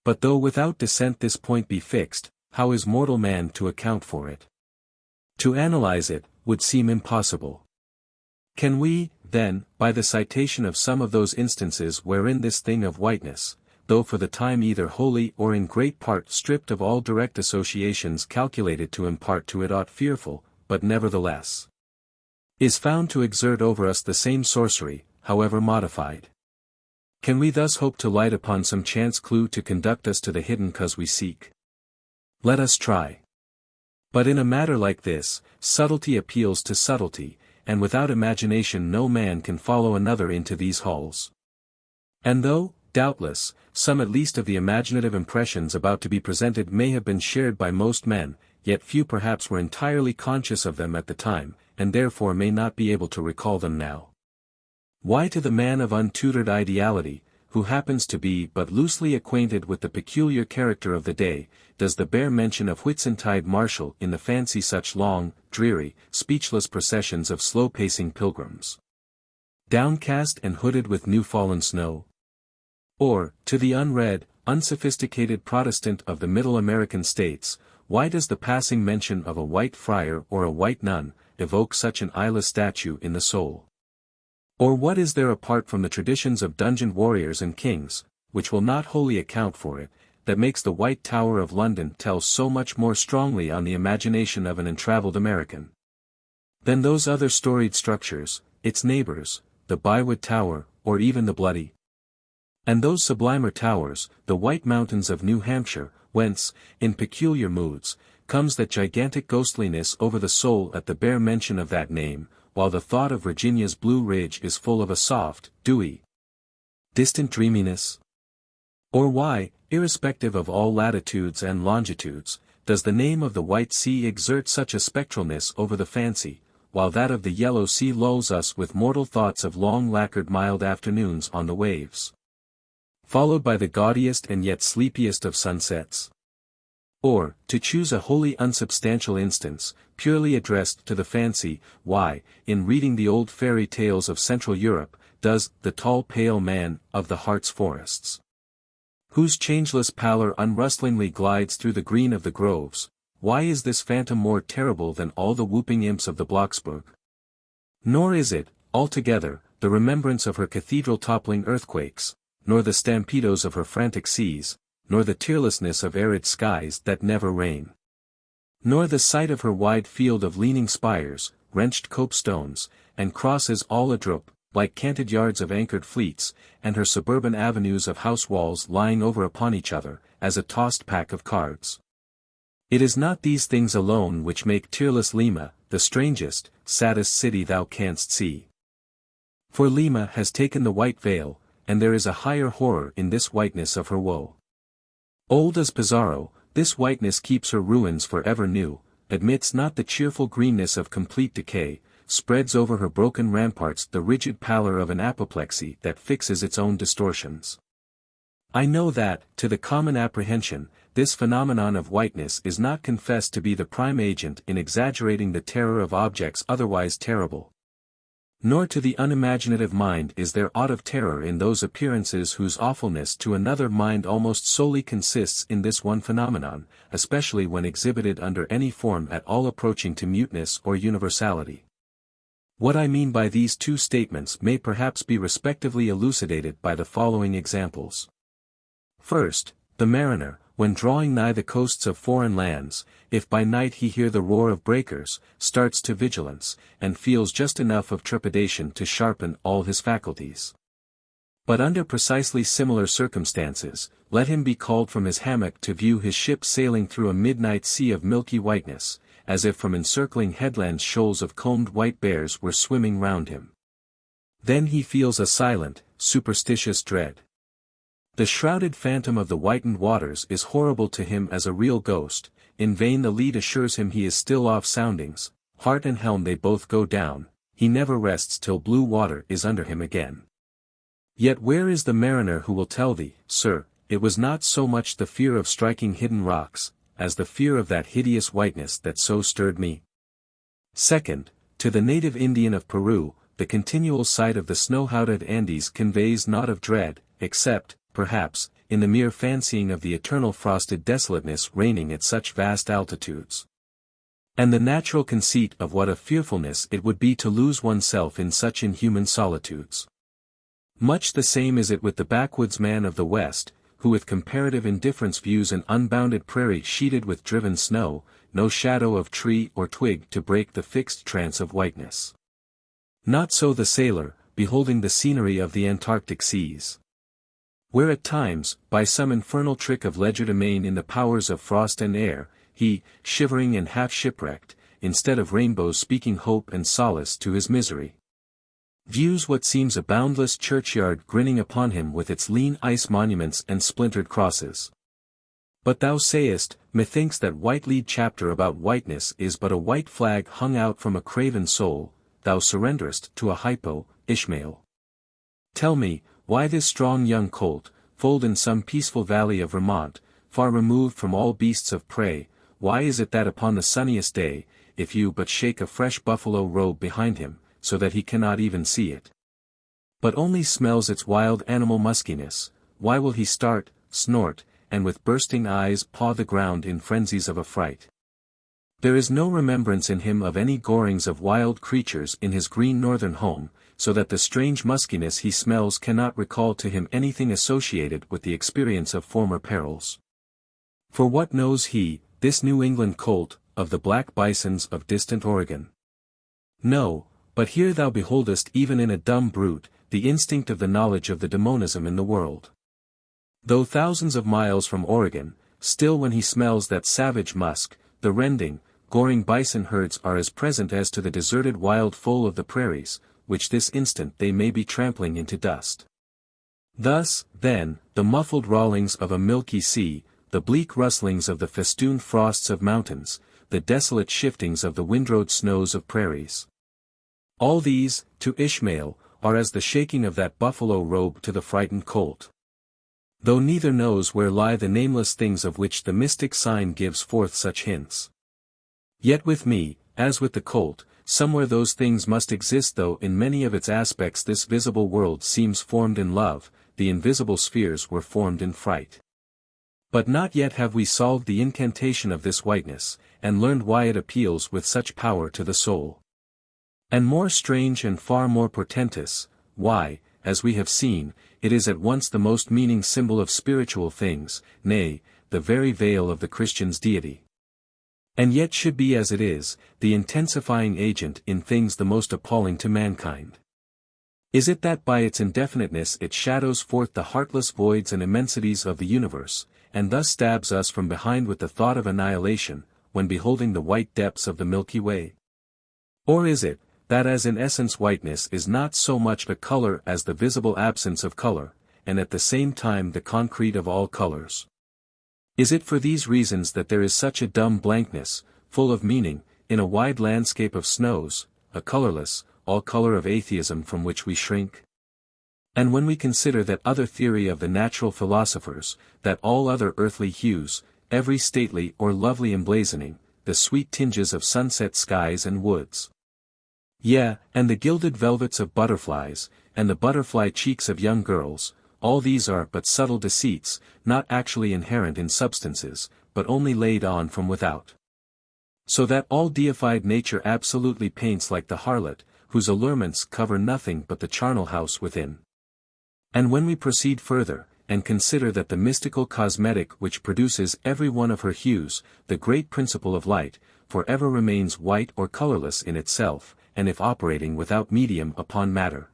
But though without dissent this point be fixed, how is mortal man to account for it? To analyze it, would seem impossible. Can we, then, by the citation of some of those instances wherein this thing of whiteness, though for the time either wholly or in great part stripped of all direct associations calculated to impart to it aught fearful, but nevertheless is found to exert over us the same sorcery, however modified? Can we thus hope to light upon some chance clue to conduct us to the hidden cause we seek? Let us try. But in a matter like this, subtlety appeals to subtlety, and without imagination no man can follow another into these halls. And though, doubtless, some at least of the imaginative impressions about to be presented may have been shared by most men, yet few perhaps were entirely conscious of them at the time, and therefore may not be able to recall them now. Why to the man of untutored ideality, who happens to be but loosely acquainted with the peculiar character of the day, does the bare mention of Whitsuntide marshal in the fancy such long, dreary, speechless processions of slow-pacing pilgrims, downcast and hooded with new-fallen snow? Or, to the unread, unsophisticated Protestant of the Middle American states, why does the passing mention of a white friar or a white nun evoke such an eyeless statue in the soul? Or what is there apart from the traditions of dungeoned warriors and kings, which will not wholly account for it, that makes the White Tower of London tell so much more strongly on the imagination of an untravelled American than those other storied structures, its neighbors, the Bywood Tower, or even the Bloody and those sublimer towers, the White Mountains of New Hampshire, whence, in peculiar moods, comes that gigantic ghostliness over the soul at the bare mention of that name, while the thought of Virginia's Blue Ridge is full of a soft, dewy, distant dreaminess? Or why, irrespective of all latitudes and longitudes, does the name of the White Sea exert such a spectralness over the fancy, while that of the Yellow Sea lulls us with mortal thoughts of long lacquered mild afternoons on the waves, followed by the gaudiest and yet sleepiest of sunsets? Or, to choose a wholly unsubstantial instance, purely addressed to the fancy, why, in reading the old fairy tales of Central Europe, does the tall pale man of the heart's forests, whose changeless pallor unrustlingly glides through the green of the groves, why is this phantom more terrible than all the whooping imps of the Blocksberg? Nor is it, altogether, the remembrance of her cathedral-toppling earthquakes, nor the stampedos of her frantic seas, nor the tearlessness of arid skies that never rain, nor the sight of her wide field of leaning spires, wrenched copestones, and crosses all adroop, like canted yards of anchored fleets, and her suburban avenues of house walls lying over upon each other, as a tossed pack of cards. It is not these things alone which make tearless Lima, the strangest, saddest city thou canst see. For Lima has taken the white veil, and there is a higher horror in this whiteness of her woe. Old as Pizarro, this whiteness keeps her ruins forever new, admits not the cheerful greenness of complete decay, spreads over her broken ramparts the rigid pallor of an apoplexy that fixes its own distortions. I know that, to the common apprehension, this phenomenon of whiteness is not confessed to be the prime agent in exaggerating the terror of objects otherwise terrible. Nor to the unimaginative mind is there aught of terror in those appearances whose awfulness to another mind almost solely consists in this one phenomenon, especially when exhibited under any form at all approaching to muteness or universality. What I mean by these two statements may perhaps be respectively elucidated by the following examples. First, the mariner, when drawing nigh the coasts of foreign lands, if by night he hear the roar of breakers, starts to vigilance, and feels just enough of trepidation to sharpen all his faculties. But under precisely similar circumstances, let him be called from his hammock to view his ship sailing through a midnight sea of milky whiteness, as if from encircling headlands shoals of combed white bears were swimming round him. Then he feels a silent, superstitious dread. The shrouded phantom of the whitened waters is horrible to him as a real ghost. In vain the lead assures him he is still off soundings, heart and helm they both go down, he never rests till blue water is under him again. Yet where is the mariner who will tell thee, sir, it was not so much the fear of striking hidden rocks, as the fear of that hideous whiteness that so stirred me? Second, to the native Indian of Peru, the continual sight of the snow-hooded Andes conveys naught of dread, except, perhaps, in the mere fancying of the eternal frosted desolateness reigning at such vast altitudes. And the natural conceit of what a fearfulness it would be to lose oneself in such inhuman solitudes. Much the same is it with the backwoodsman of the West, who with comparative indifference views an unbounded prairie sheeted with driven snow, no shadow of tree or twig to break the fixed trance of whiteness. Not so the sailor, beholding the scenery of the Antarctic seas, where at times, by some infernal trick of legerdemain in the powers of frost and air, he, shivering and half shipwrecked, instead of rainbows speaking hope and solace to his misery, views what seems a boundless churchyard grinning upon him with its lean ice monuments and splintered crosses. But thou sayest, methinks that white-lead chapter about whiteness is but a white flag hung out from a craven soul, thou surrenderest to a hypo, Ishmael. Tell me, why this strong young colt, foaled in some peaceful valley of Vermont, far removed from all beasts of prey, why is it that upon the sunniest day, if you but shake a fresh buffalo robe behind him, so that he cannot even see it, but only smells its wild animal muskiness, why will he start, snort, and with bursting eyes paw the ground in frenzies of affright? There is no remembrance in him of any gorings of wild creatures in his green northern home, so that the strange muskiness he smells cannot recall to him anything associated with the experience of former perils. For what knows he, this New England colt, of the black bisons of distant Oregon? No, but here thou beholdest even in a dumb brute, the instinct of the knowledge of the demonism in the world. Though thousands of miles from Oregon, still when he smells that savage musk, the rending, goring bison herds are as present as to the deserted wild foal of the prairies, which this instant they may be trampling into dust. Thus, then, the muffled rollings of a milky sea, the bleak rustlings of the festooned frosts of mountains, the desolate shiftings of the windrowed snows of prairies. All these, to Ishmael, are as the shaking of that buffalo robe to the frightened colt. Though neither knows where lie the nameless things of which the mystic sign gives forth such hints. Yet with me, as with the colt, somewhere those things must exist, though in many of its aspects this visible world seems formed in love, the invisible spheres were formed in fright. But not yet have we solved the incantation of this whiteness, and learned why it appeals with such power to the soul. And more strange and far more portentous, why, as we have seen, it is at once the most meaning symbol of spiritual things, nay, the very veil of the Christian's deity. And yet should be as it is, the intensifying agent in things the most appalling to mankind. Is it that by its indefiniteness it shadows forth the heartless voids and immensities of the universe, and thus stabs us from behind with the thought of annihilation, when beholding the white depths of the Milky Way? Or is it, that as in essence whiteness is not so much a color as the visible absence of color, and at the same time the concrete of all colors? Is it for these reasons that there is such a dumb blankness, full of meaning, in a wide landscape of snows, a colorless, all color of atheism from which we shrink? And when we consider that other theory of the natural philosophers, that all other earthly hues, every stately or lovely emblazoning, the sweet tinges of sunset skies and woods, yea, and the gilded velvets of butterflies, and the butterfly cheeks of young girls, all these are but subtle deceits, not actually inherent in substances, but only laid on from without. So that all deified nature absolutely paints like the harlot, whose allurements cover nothing but the charnel house within. And when we proceed further, and consider that the mystical cosmetic which produces every one of her hues, the great principle of light, forever remains white or colorless in itself, and if operating without medium upon matter,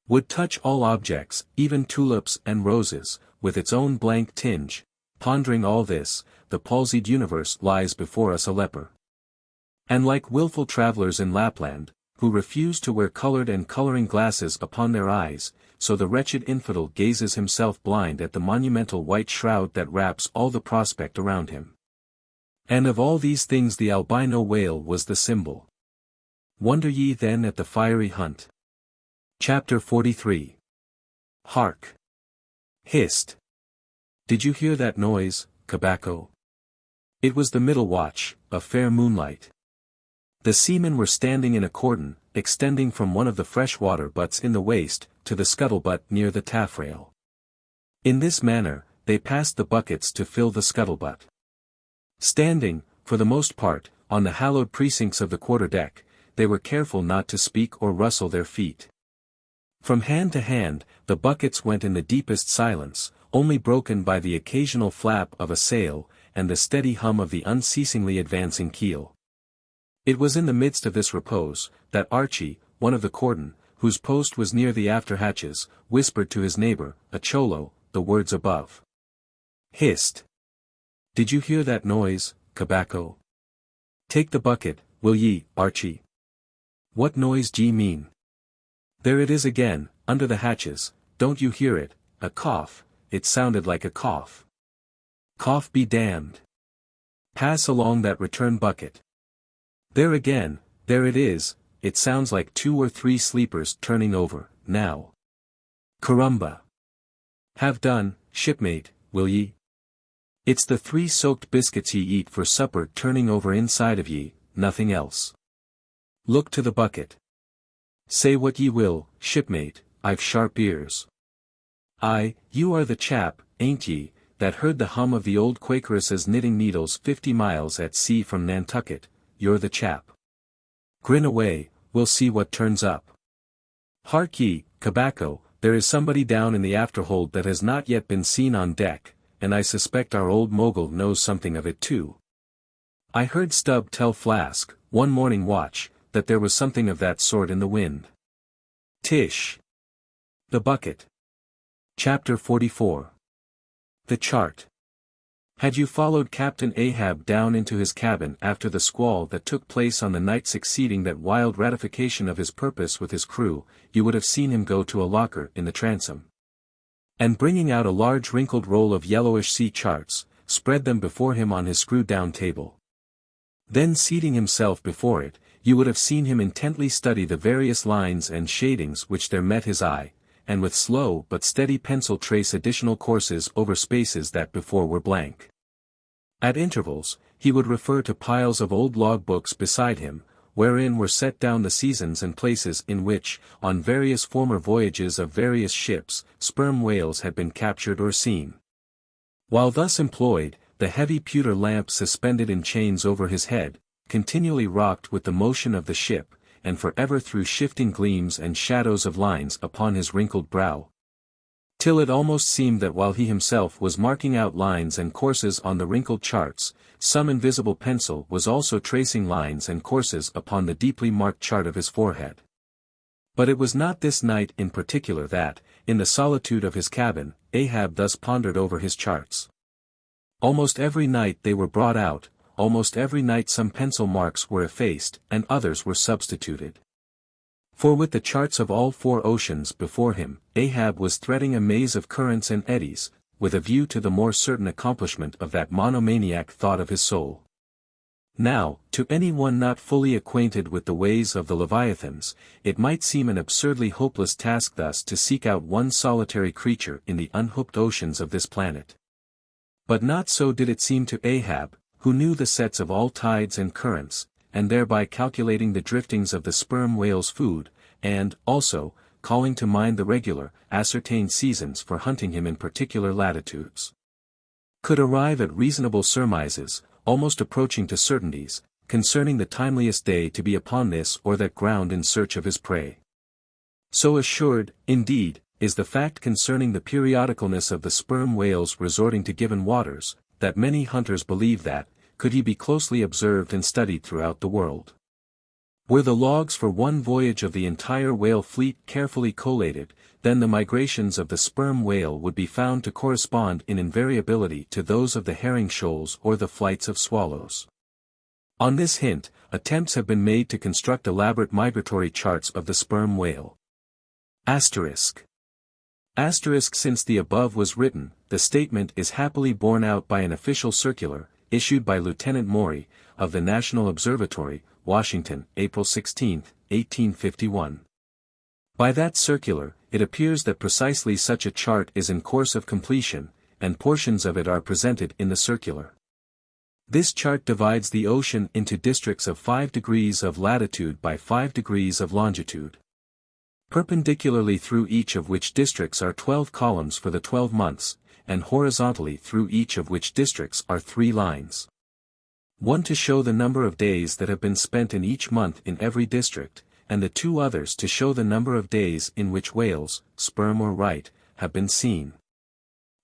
would touch all objects, even tulips and roses, with its own blank tinge, pondering all this, the palsied universe lies before us a leper. And like willful travelers in Lapland, who refuse to wear colored and coloring glasses upon their eyes, so the wretched infidel gazes himself blind at the monumental white shroud that wraps all the prospect around him. And of all these things the albino whale was the symbol. Wonder ye then at the fiery hunt. Chapter 43. Hark! Hist! Did you hear that noise, Cabaco? It was the middle watch, of fair moonlight. The seamen were standing in a cordon, extending from one of the fresh water butts in the waist, to the scuttlebutt near the taffrail. In this manner, they passed the buckets to fill the scuttlebutt. Standing, for the most part, on the hallowed precincts of the quarter-deck, they were careful not to speak or rustle their feet. From hand to hand, the buckets went in the deepest silence, only broken by the occasional flap of a sail, and the steady hum of the unceasingly advancing keel. It was in the midst of this repose, that Archie, one of the cordon, whose post was near the after hatches, whispered to his neighbor, a cholo, the words above. Hist! Did you hear that noise, Cabaco? Take the bucket, will ye, Archie? What noise d'ye mean? There it is again, under the hatches, don't you hear it, a cough, it sounded like a cough. Cough be damned. Pass along that return bucket. There again, there it is, it sounds like 2 or 3 sleepers turning over, now. Carumba! Have done, shipmate, will ye? It's the 3 soaked biscuits ye eat for supper turning over inside of ye, nothing else. Look to the bucket. Say what ye will, shipmate, I've sharp ears. Aye, you are the chap, ain't ye, that heard the hum of the old Quakeress's knitting needles 50 miles at sea from Nantucket, you're the chap. Grin away, we'll see what turns up. Hark ye, Cabaco, there is somebody down in the afterhold that has not yet been seen on deck, and I suspect our old mogul knows something of it too. I heard Stubb tell Flask, one morning watch, that there was something of that sort in the wind. Tish! The bucket. Chapter 44. The chart. Had you followed Captain Ahab down into his cabin after the squall that took place on the night succeeding that wild ratification of his purpose with his crew, you would have seen him go to a locker in the transom, and bringing out a large wrinkled roll of yellowish sea charts, spread them before him on his screwed-down table. Then seating himself before it, you would have seen him intently study the various lines and shadings which there met his eye, and with slow but steady pencil trace additional courses over spaces that before were blank. At intervals, he would refer to piles of old log books beside him, wherein were set down the seasons and places in which, on various former voyages of various ships, sperm whales had been captured or seen. While thus employed, the heavy pewter lamp suspended in chains over his head, continually rocked with the motion of the ship, and forever threw shifting gleams and shadows of lines upon his wrinkled brow, till it almost seemed that while he himself was marking out lines and courses on the wrinkled charts, some invisible pencil was also tracing lines and courses upon the deeply marked chart of his forehead. But it was not this night in particular that, in the solitude of his cabin, Ahab thus pondered over his charts. Almost every night they were brought out, almost every night some pencil marks were effaced and others were substituted. For with the charts of all four oceans before him, Ahab was threading a maze of currents and eddies, with a view to the more certain accomplishment of that monomaniac thought of his soul. Now, to any one not fully acquainted with the ways of the Leviathans, it might seem an absurdly hopeless task thus to seek out one solitary creature in the unhooked oceans of this planet. But not so did it seem to Ahab, who knew the sets of all tides and currents, and thereby calculating the driftings of the sperm whale's food, and, also, calling to mind the regular, ascertained seasons for hunting him in particular latitudes, could arrive at reasonable surmises, almost approaching to certainties, concerning the timeliest day to be upon this or that ground in search of his prey. So assured, indeed, is the fact concerning the periodicalness of the sperm whales resorting to given waters, that many hunters believe that, could he be closely observed and studied throughout the world, were the logs for one voyage of the entire whale fleet carefully collated, then the migrations of the sperm whale would be found to correspond in invariability to those of the herring shoals or the flights of swallows. On this hint, attempts have been made to construct elaborate migratory charts of the sperm whale. Asterisk. Since the above was written, the statement is happily borne out by an official circular, issued by Lieutenant Maury, of the National Observatory, Washington, April 16, 1851. By that circular, it appears that precisely such a chart is in course of completion, and portions of it are presented in the circular. This chart divides the ocean into districts of 5 degrees of latitude by 5 degrees of longitude, perpendicularly through each of which districts are 12 columns for the 12 months, and horizontally through each of which districts are 3 lines. One to show the number of days that have been spent in each month in every district, and the 2 others to show the number of days in which whales, sperm or right, have been seen.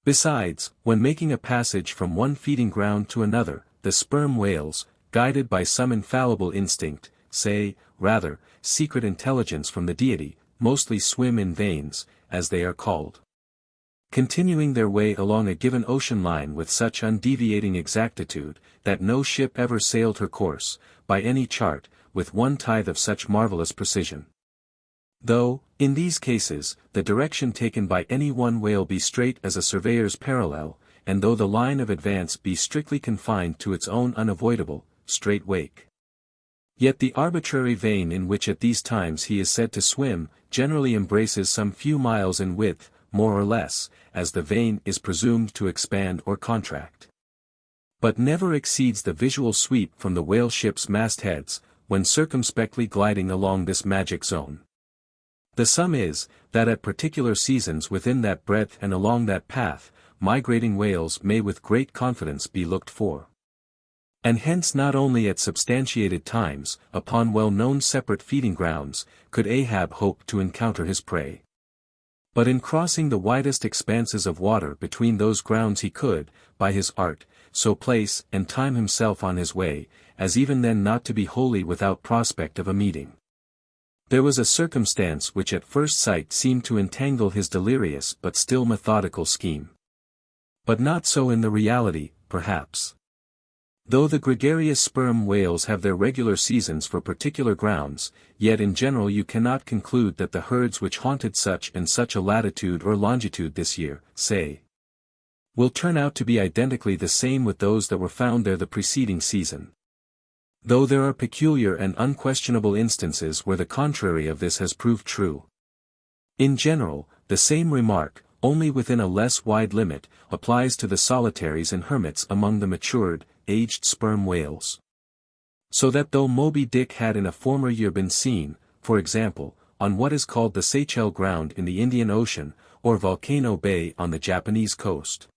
Besides, when making a passage from one feeding ground to another, the sperm whales, guided by some infallible instinct, say, rather, secret intelligence from the deity, mostly swim in veins, as they are called, continuing their way along a given ocean line with such undeviating exactitude, that no ship ever sailed her course, by any chart, with one tithe of such marvelous precision. Though, in these cases, the direction taken by any one whale be straight as a surveyor's parallel, and though the line of advance be strictly confined to its own unavoidable, straight wake, yet the arbitrary vein in which at these times he is said to swim, generally embraces some few miles in width, more or less, as the vein is presumed to expand or contract, but never exceeds the visual sweep from the whale ship's mastheads, when circumspectly gliding along this magic zone. The sum is, that at particular seasons within that breadth and along that path, migrating whales may with great confidence be looked for. And hence not only at substantiated times, upon well-known separate feeding grounds, could Ahab hope to encounter his prey, but in crossing the widest expanses of water between those grounds he could, by his art, so place and time himself on his way, as even then not to be wholly without prospect of a meeting. There was a circumstance which at first sight seemed to entangle his delirious but still methodical scheme. But not so in the reality, perhaps. Though the gregarious sperm whales have their regular seasons for particular grounds, yet in general you cannot conclude that the herds which haunted such and such a latitude or longitude this year, say, will turn out to be identically the same with those that were found there the preceding season. Though there are peculiar and unquestionable instances where the contrary of this has proved true. In general, the same remark, only within a less wide limit, applies to the solitaries and hermits among the matured, aged sperm whales. So that though Moby Dick had in a former year been seen, for example, on what is called the Seychelles ground in the Indian Ocean, or Volcano Bay on the Japanese coast,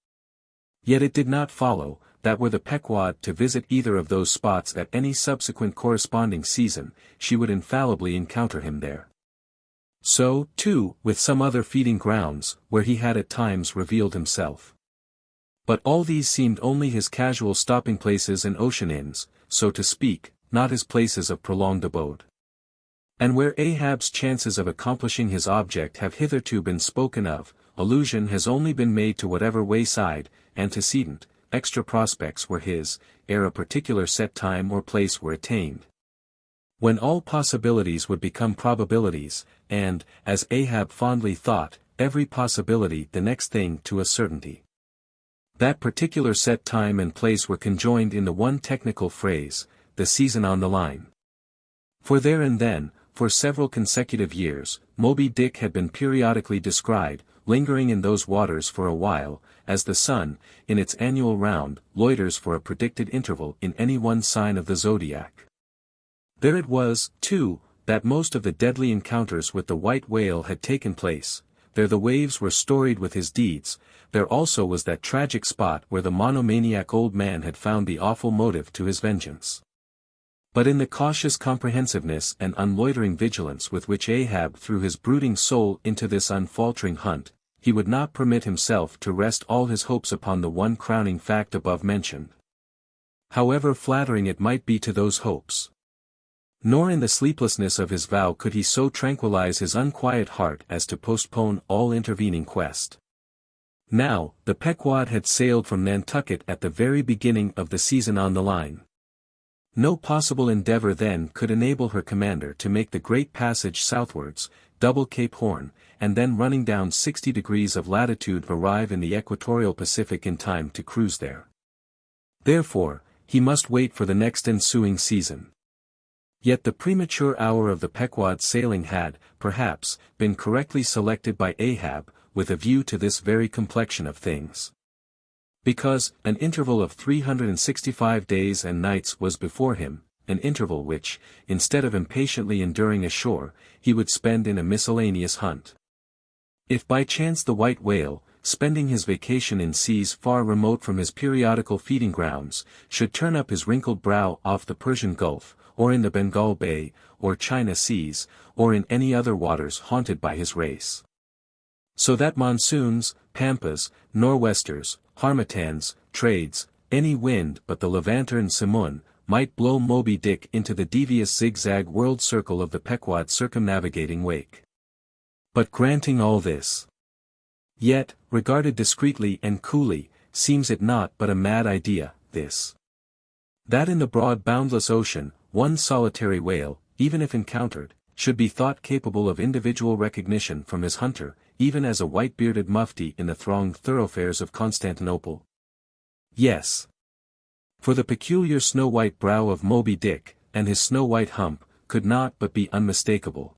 yet it did not follow, that were the Pequod to visit either of those spots at any subsequent corresponding season, she would infallibly encounter him there. So, too, with some other feeding grounds, where he had at times revealed himself. But all these seemed only his casual stopping places and ocean inns, so to speak, not his places of prolonged abode. And where Ahab's chances of accomplishing his object have hitherto been spoken of, allusion has only been made to whatever wayside, antecedent, extra prospects were his, ere a particular set time or place were attained. When all possibilities would become probabilities, and, as Ahab fondly thought, every possibility the next thing to a certainty. That particular set time and place were conjoined in the one technical phrase, the season on the line. For there and then, for several consecutive years, Moby Dick had been periodically descried, lingering in those waters for a while, as the sun, in its annual round, loiters for a predicted interval in any one sign of the zodiac. There it was, too, that most of the deadly encounters with the white whale had taken place, there the waves were storied with his deeds, there also was that tragic spot where the monomaniac old man had found the awful motive to his vengeance. But in the cautious comprehensiveness and unloitering vigilance with which Ahab threw his brooding soul into this unfaltering hunt, he would not permit himself to rest all his hopes upon the one crowning fact above mentioned. However flattering it might be to those hopes. Nor in the sleeplessness of his vow could he so tranquilize his unquiet heart as to postpone all intervening quest. Now, the Pequod had sailed from Nantucket at the very beginning of the season on the line. No possible endeavor then could enable her commander to make the great passage southwards, double Cape Horn, and then running down 60 degrees of latitude arrive in the equatorial Pacific in time to cruise there. Therefore, he must wait for the next ensuing season. Yet the premature hour of the Pequod's sailing had, perhaps, been correctly selected by Ahab, with a view to this very complexion of things. Because, an interval of 365 days and nights was before him, an interval which, instead of impatiently enduring ashore, he would spend in a miscellaneous hunt. If by chance the white whale, spending his vacation in seas far remote from his periodical feeding grounds, should turn up his wrinkled brow off the Persian Gulf, or in the Bengal Bay, or China Seas, or in any other waters haunted by his race. So that monsoons, pampas, nor'westers, harmattans, trades, any wind but the Levantern Simoon, might blow Moby Dick into the devious zigzag world circle of the Pequod's circumnavigating wake. But granting all this, yet, regarded discreetly and coolly, seems it not but a mad idea, this. That in the broad boundless ocean, one solitary whale, even if encountered, should be thought capable of individual recognition from his hunter, even as a white-bearded mufti in the thronged thoroughfares of Constantinople? Yes. For the peculiar snow-white brow of Moby Dick, and his snow-white hump, could not but be unmistakable.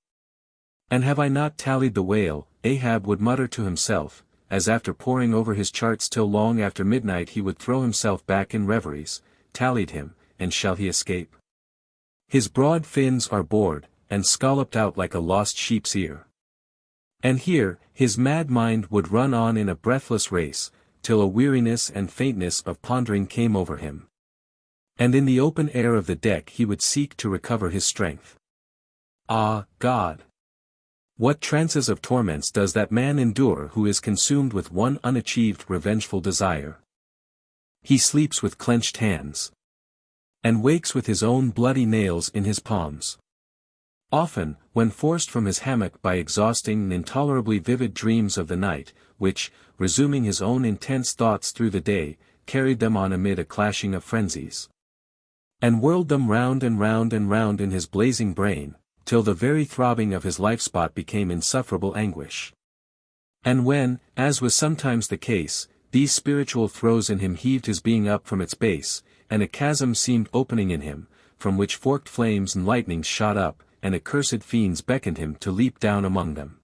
And have I not tallied the whale, Ahab would mutter to himself, as after poring over his charts till long after midnight he would throw himself back in reveries, tallied him, and shall he escape? His broad fins are bored, and scalloped out like a lost sheep's ear. And here, his mad mind would run on in a breathless race, till a weariness and faintness of pondering came over him. And in the open air of the deck he would seek to recover his strength. Ah, God! What trances of torments does that man endure who is consumed with one unachieved revengeful desire? He sleeps with clenched hands, and wakes with his own bloody nails in his palms. Often, when forced from his hammock by exhausting and intolerably vivid dreams of the night, which, resuming his own intense thoughts through the day, carried them on amid a clashing of frenzies. And whirled them round and round and round in his blazing brain, till the very throbbing of his life-spot became insufferable anguish. And when, as was sometimes the case, these spiritual throes in him heaved his being up from its base, and a chasm seemed opening in him, from which forked flames and lightnings shot up, and accursed fiends beckoned him to leap down among them.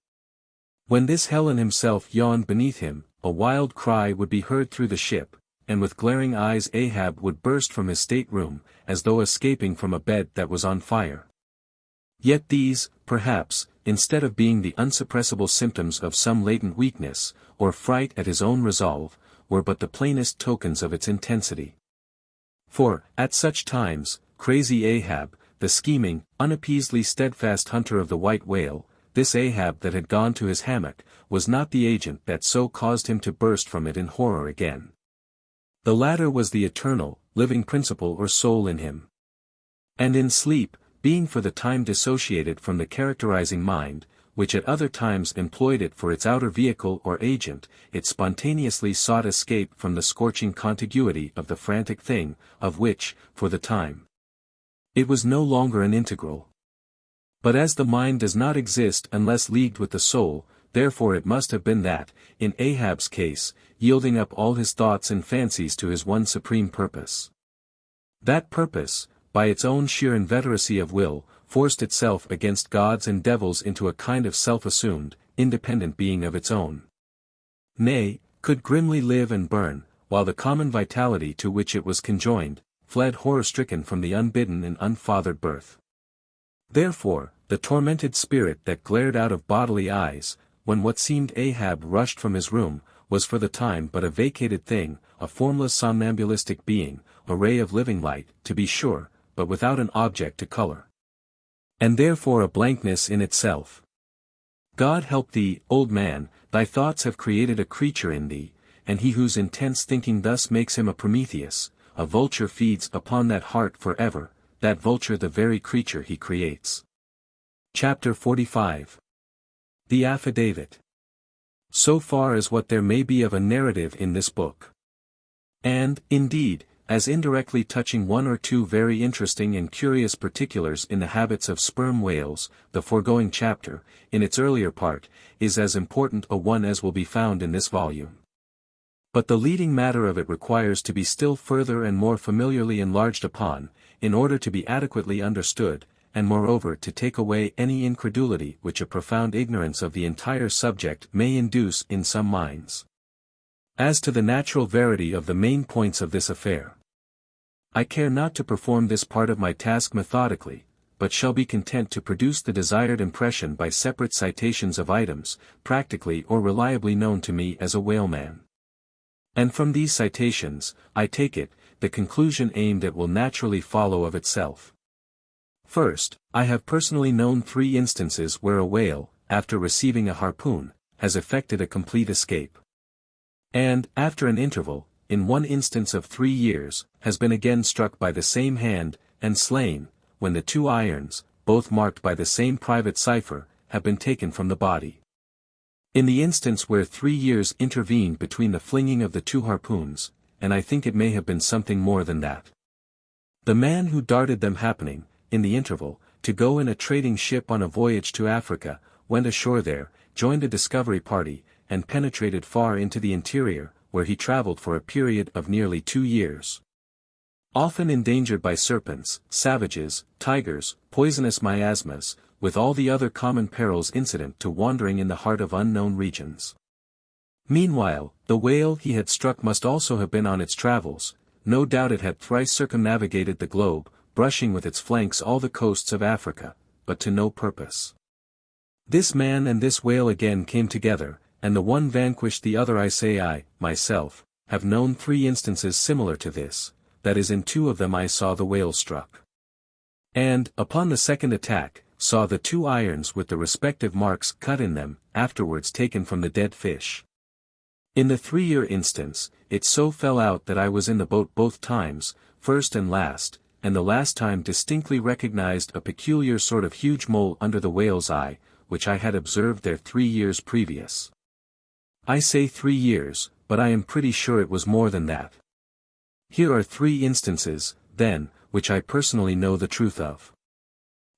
When this Helen himself yawned beneath him, a wild cry would be heard through the ship, and with glaring eyes Ahab would burst from his stateroom, as though escaping from a bed that was on fire. Yet these, perhaps, instead of being the unsuppressible symptoms of some latent weakness, or fright at his own resolve, were but the plainest tokens of its intensity. For, at such times, crazy Ahab, the scheming, unappeasedly steadfast hunter of the white whale, this Ahab that had gone to his hammock, was not the agent that so caused him to burst from it in horror again. The latter was the eternal, living principle or soul in him. And in sleep, being for the time dissociated from the characterizing mind, which at other times employed it for its outer vehicle or agent, it spontaneously sought escape from the scorching contiguity of the frantic thing, of which, for the time, it was no longer an integral. But as the mind does not exist unless leagued with the soul, therefore it must have been that, in Ahab's case, yielding up all his thoughts and fancies to his one supreme purpose. That purpose, by its own sheer inveteracy of will, forced itself against gods and devils into a kind of self-assumed, independent being of its own. Nay, could grimly live and burn, while the common vitality to which it was conjoined, fled horror-stricken from the unbidden and unfathered birth. Therefore, the tormented spirit that glared out of bodily eyes, when what seemed Ahab rushed from his room, was for the time but a vacated thing, a formless somnambulistic being, a ray of living light, to be sure, but without an object to color. And therefore a blankness in itself. God help thee, old man, thy thoughts have created a creature in thee, and he whose intense thinking thus makes him a Prometheus, a vulture feeds upon that heart for ever, that vulture the very creature he creates. Chapter 45. The Affidavit. So far as what there may be of a narrative in this book. And, indeed, as indirectly touching one or two very interesting and curious particulars in the habits of sperm whales, the foregoing chapter, in its earlier part, is as important a one as will be found in this volume. But the leading matter of it requires to be still further and more familiarly enlarged upon, in order to be adequately understood, and moreover to take away any incredulity which a profound ignorance of the entire subject may induce in some minds. As to the natural verity of the main points of this affair, I care not to perform this part of my task methodically, but shall be content to produce the desired impression by separate citations of items, practically or reliably known to me as a whaleman. And from these citations, I take it, the conclusion aimed at will naturally follow of itself. First, I have personally known 3 instances where a whale, after receiving a harpoon, has effected a complete escape. And, after an interval, in one instance of 3 years, has been again struck by the same hand, and slain, when the 2 irons, both marked by the same private cipher, have been taken from the body. In the instance where 3 years intervened between the flinging of the 2 harpoons, and I think it may have been something more than that, the man who darted them happening, in the interval, to go in a trading ship on a voyage to Africa, went ashore there, joined a discovery party, and penetrated far into the interior, where he traveled for a period of nearly 2 years. Often endangered by serpents, savages, tigers, poisonous miasmas, with all the other common perils incident to wandering in the heart of unknown regions. Meanwhile, the whale he had struck must also have been on its travels, no doubt it had thrice circumnavigated the globe, brushing with its flanks all the coasts of Africa, but to no purpose. This man and this whale again came together, and the one vanquished the other. I myself, have known 3 instances similar to this, that is in 2 of them I saw the whale struck. And, upon the second attack, saw the 2 irons with the respective marks cut in them, afterwards taken from the dead fish. In the 3-year instance, it so fell out that I was in the boat both times, first and last, and the last time distinctly recognized a peculiar sort of huge mole under the whale's eye, which I had observed there 3 years previous. I say 3 years, but I am pretty sure it was more than that. Here are 3 instances, then, which I personally know the truth of.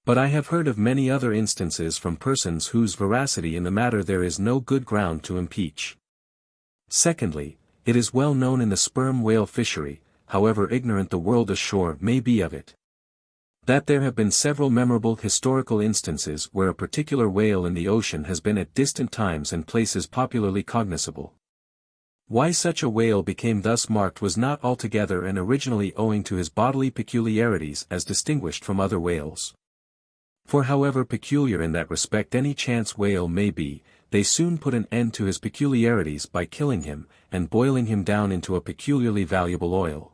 But I have heard of many other instances from persons whose veracity in the matter there is no good ground to impeach. Secondly, it is well known in the sperm whale fishery, however ignorant the world ashore may be of it, that there have been several memorable historical instances where a particular whale in the ocean has been at distant times and places popularly cognizable. Why such a whale became thus marked was not altogether and originally owing to his bodily peculiarities as distinguished from other whales. For however peculiar in that respect any chance whale may be, they soon put an end to his peculiarities by killing him, and boiling him down into a peculiarly valuable oil.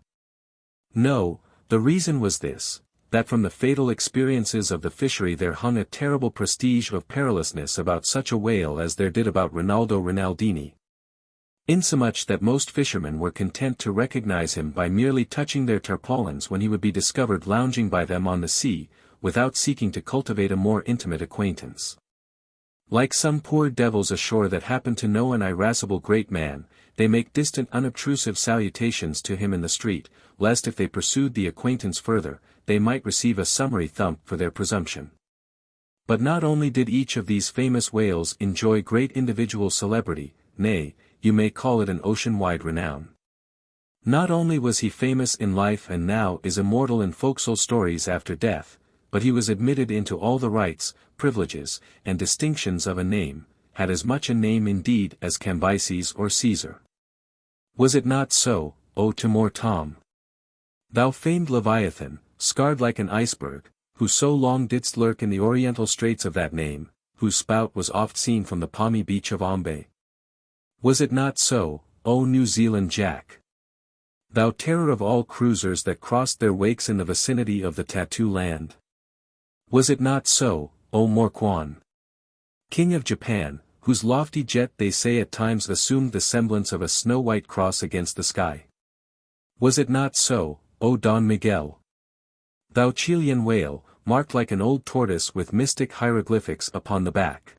No, the reason was this, that from the fatal experiences of the fishery there hung a terrible prestige of perilousness about such a whale as there did about Rinaldo Rinaldini. Insomuch that most fishermen were content to recognize him by merely touching their tarpaulins when he would be discovered lounging by them on the sea, without seeking to cultivate a more intimate acquaintance. Like some poor devils ashore that happen to know an irascible great man, they make distant unobtrusive salutations to him in the street, lest if they pursued the acquaintance further, they might receive a summary thump for their presumption. But not only did each of these famous whales enjoy great individual celebrity, nay, you may call it an ocean-wide renown. Not only was he famous in life and now is immortal in forecastle stories after death, but he was admitted into all the rights, privileges, and distinctions of a name, had as much a name indeed as Cambyses or Caesar. Was it not so, O Timor Tom? Thou famed Leviathan, scarred like an iceberg, who so long didst lurk in the oriental straits of that name, whose spout was oft seen from the palmy beach of Ombay. Was it not so, O New Zealand Jack? Thou terror of all cruisers that crossed their wakes in the vicinity of the Tattoo Land. Was it not so, O Morquan? King of Japan, whose lofty jet they say at times assumed the semblance of a snow-white cross against the sky. Was it not so, O Don Miguel? Thou Chilean whale, marked like an old tortoise with mystic hieroglyphics upon the back.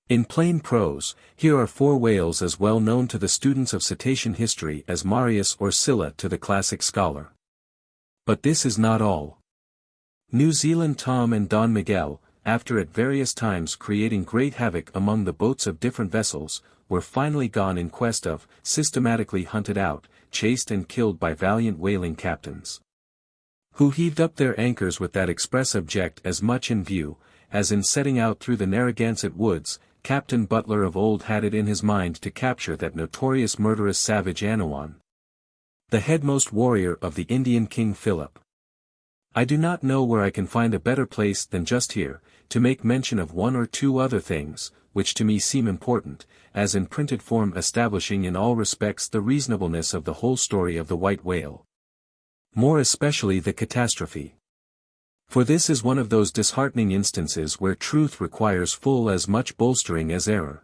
In plain prose, here are 4 whales as well known to the students of cetacean history as Marius or Scylla to the classic scholar. But this is not all. New Zealand Tom and Don Miguel, after at various times creating great havoc among the boats of different vessels, were finally gone in quest of, systematically hunted out, chased and killed by valiant whaling captains, who heaved up their anchors with that express object as much in view, as in setting out through the Narragansett woods, Captain Butler of old had it in his mind to capture that notorious murderous savage Anawan, the headmost warrior of the Indian King Philip. I do not know where I can find a better place than just here, to make mention of 1 or 2 other things, which to me seem important, as in printed form establishing in all respects the reasonableness of the whole story of the white whale. More especially the catastrophe. For this is one of those disheartening instances where truth requires full as much bolstering as error.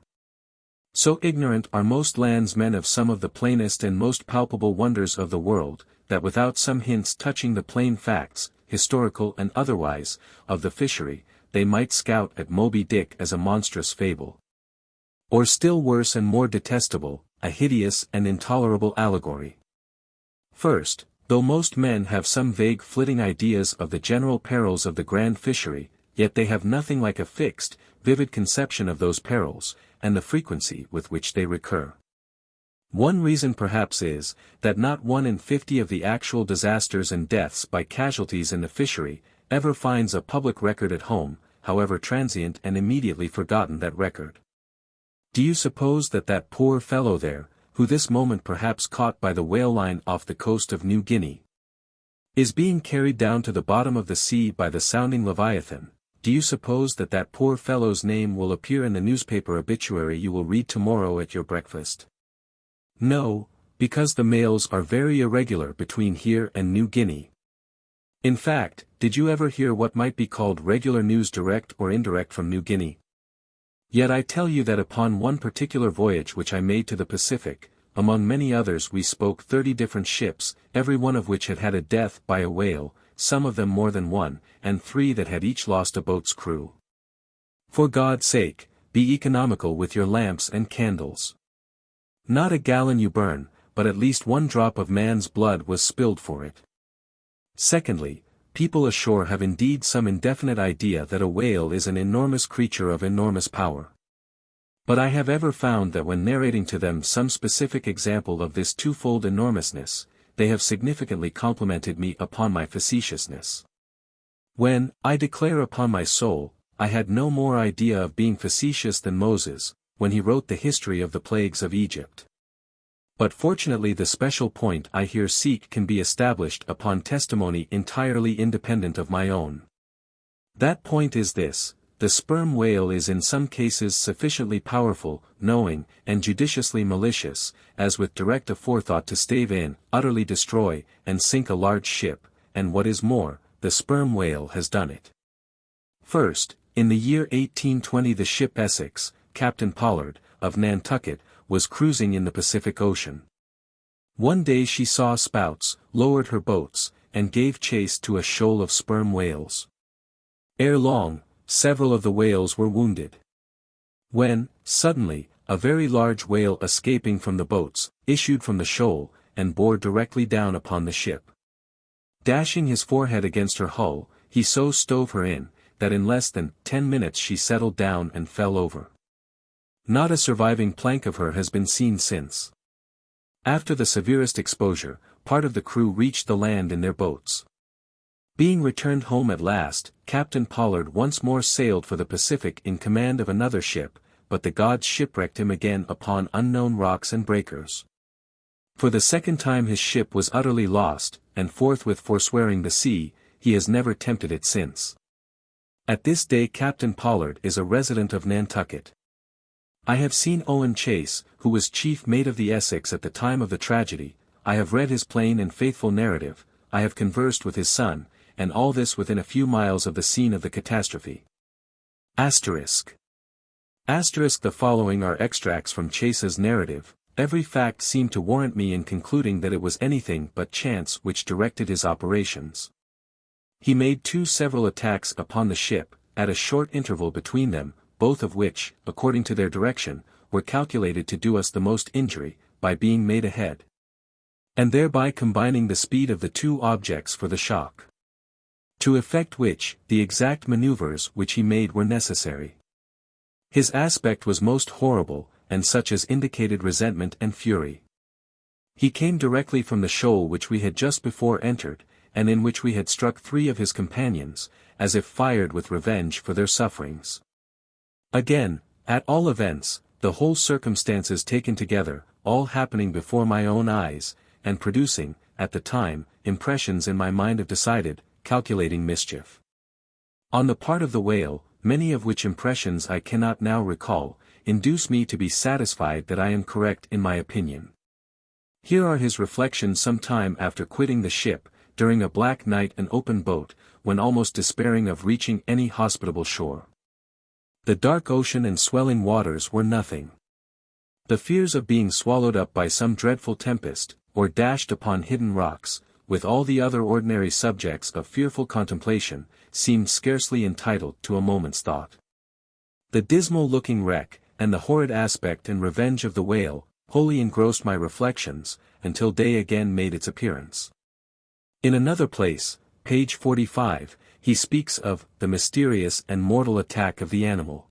So ignorant are most landsmen of some of the plainest and most palpable wonders of the world, that without some hints touching the plain facts, historical and otherwise, of the fishery, they might scout at Moby Dick as a monstrous fable. Or still worse and more detestable, a hideous and intolerable allegory. First, though most men have some vague flitting ideas of the general perils of the grand fishery, yet they have nothing like a fixed, vivid conception of those perils, and the frequency with which they recur. One reason perhaps is, that not 1 in 50 of the actual disasters and deaths by casualties in the fishery, ever finds a public record at home, however transient and immediately forgotten that record. Do you suppose that that poor fellow there, who this moment perhaps caught by the whale line off the coast of New Guinea, is being carried down to the bottom of the sea by the sounding Leviathan, do you suppose that that poor fellow's name will appear in the newspaper obituary you will read tomorrow at your breakfast? No, because the mails are very irregular between here and New Guinea. In fact, did you ever hear what might be called regular news direct or indirect from New Guinea? Yet I tell you that upon one particular voyage which I made to the Pacific, among many others we spoke 30 different ships, every one of which had had a death by a whale, some of them more than 1, and 3 that had each lost a boat's crew. For God's sake, be economical with your lamps and candles. Not a gallon you burn, but at least one drop of man's blood was spilled for it. Secondly, people ashore have indeed some indefinite idea that a whale is an enormous creature of enormous power. But I have ever found that when narrating to them some specific example of this twofold enormousness, they have significantly complimented me upon my facetiousness. When, I declare upon my soul, I had no more idea of being facetious than Moses, when he wrote the history of the plagues of Egypt. But fortunately the special point I here seek can be established upon testimony entirely independent of my own. That point is this: the sperm whale is in some cases sufficiently powerful, knowing, and judiciously malicious, as with direct aforethought to stave in, utterly destroy, and sink a large ship, and what is more, the sperm whale has done it. First, in the year 1820 the ship Essex, Captain Pollard, of Nantucket, was cruising in the Pacific Ocean. One day she saw spouts, lowered her boats, and gave chase to a shoal of sperm whales. Ere long, several of the whales were wounded. When, suddenly, a very large whale escaping from the boats, issued from the shoal, and bore directly down upon the ship. Dashing his forehead against her hull, he so stove her in, that in less than 10 minutes she settled down and fell over. Not a surviving plank of her has been seen since. After the severest exposure, part of the crew reached the land in their boats. Being returned home at last, Captain Pollard once more sailed for the Pacific in command of another ship, but the gods shipwrecked him again upon unknown rocks and breakers. For the second time his ship was utterly lost, and forthwith forswearing the sea, he has never tempted it since. At this day Captain Pollard is a resident of Nantucket. I have seen Owen Chase, who was chief mate of the Essex at the time of the tragedy, I have read his plain and faithful narrative, I have conversed with his son, and all this within a few miles of the scene of the catastrophe. Asterisk. The following are extracts from Chase's narrative. Every fact seemed to warrant me in concluding that it was anything but chance which directed his operations. He made 2 several attacks upon the ship, at a short interval between them, both of which, according to their direction, were calculated to do us the most injury, by being made ahead, and thereby combining the speed of the 2 objects for the shock. To effect which, the exact maneuvers which he made were necessary. His aspect was most horrible, and such as indicated resentment and fury. He came directly from the shoal which we had just before entered, and in which we had struck 3 of his companions, as if fired with revenge for their sufferings. Again, at all events, the whole circumstances taken together, all happening before my own eyes, and producing, at the time, impressions in my mind of decided, calculating mischief. On the part of the whale, many of which impressions I cannot now recall, induce me to be satisfied that I am correct in my opinion. Here are his reflections some time after quitting the ship, during a black night and open boat, when almost despairing of reaching any hospitable shore. The dark ocean and swelling waters were nothing. The fears of being swallowed up by some dreadful tempest, or dashed upon hidden rocks, with all the other ordinary subjects of fearful contemplation, seemed scarcely entitled to a moment's thought. The dismal-looking wreck, and the horrid aspect and revenge of the whale, wholly engrossed my reflections, until day again made its appearance. In another place, page 45, he speaks of the mysterious and mortal attack of the animal.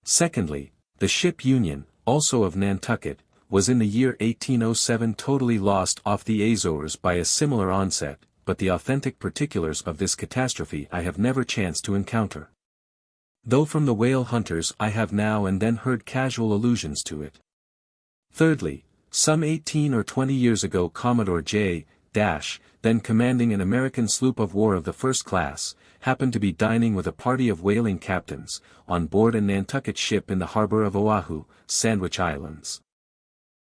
Secondly, the ship Union, also of Nantucket, was in the year 1807 totally lost off the Azores by a similar onset, but the authentic particulars of this catastrophe I have never chanced to encounter. Though from the whale hunters I have now and then heard casual allusions to it. Thirdly, some 18 or 20 years ago Commodore J. then commanding an American sloop of war of the first class, happened to be dining with a party of whaling captains, on board a Nantucket ship in the harbor of Oahu, Sandwich Islands.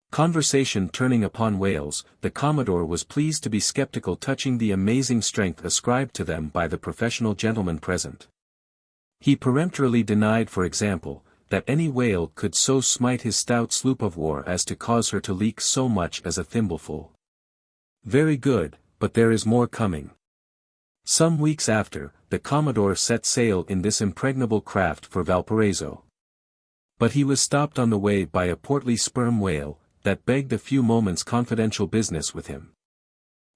Conversation turning upon whales, the Commodore was pleased to be skeptical touching the amazing strength ascribed to them by the professional gentlemen present. He peremptorily denied, for example, that any whale could so smite his stout sloop of war as to cause her to leak so much as a thimbleful. Very good, but there is more coming. Some weeks after, the Commodore set sail in this impregnable craft for Valparaiso. But he was stopped on the way by a portly sperm whale, that begged a few moments' confidential business with him.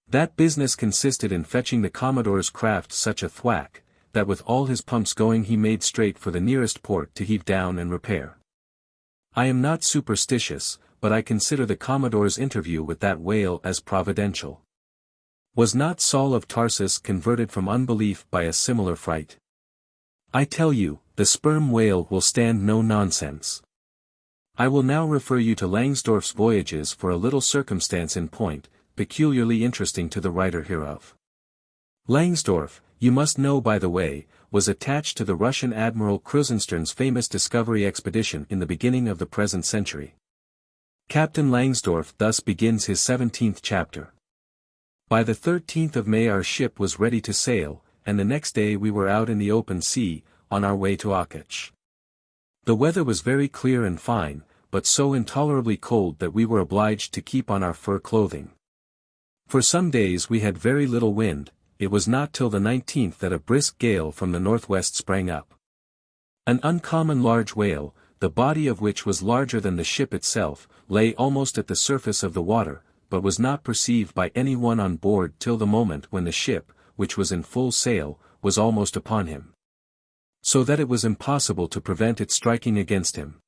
That business consisted in fetching the Commodore's craft such a thwack, that with all his pumps going he made straight for the nearest port to heave down and repair. I am not superstitious, but I consider the Commodore's interview with that whale as providential. Was not Saul of Tarsus converted from unbelief by a similar fright? I tell you, the sperm whale will stand no nonsense. I will now refer you to Langsdorff's voyages for a little circumstance in point, peculiarly interesting to the writer hereof. Langsdorff, you must know by the way, was attached to the Russian Admiral Krusenstern's famous discovery expedition in the beginning of the present century. Captain Langsdorff thus begins his 17th chapter. By the 13th of May our ship was ready to sail, and the next day we were out in the open sea, on our way to Akach. The weather was very clear and fine, but so intolerably cold that we were obliged to keep on our fur clothing. For some days we had very little wind. It was not till the 19th that a brisk gale from the northwest sprang up. An uncommon large whale, the body of which was larger than the ship itself, lay almost at the surface of the water, but was not perceived by any one on board till the moment when the ship, which was in full sail, was almost upon him. So that it was impossible to prevent it striking against him.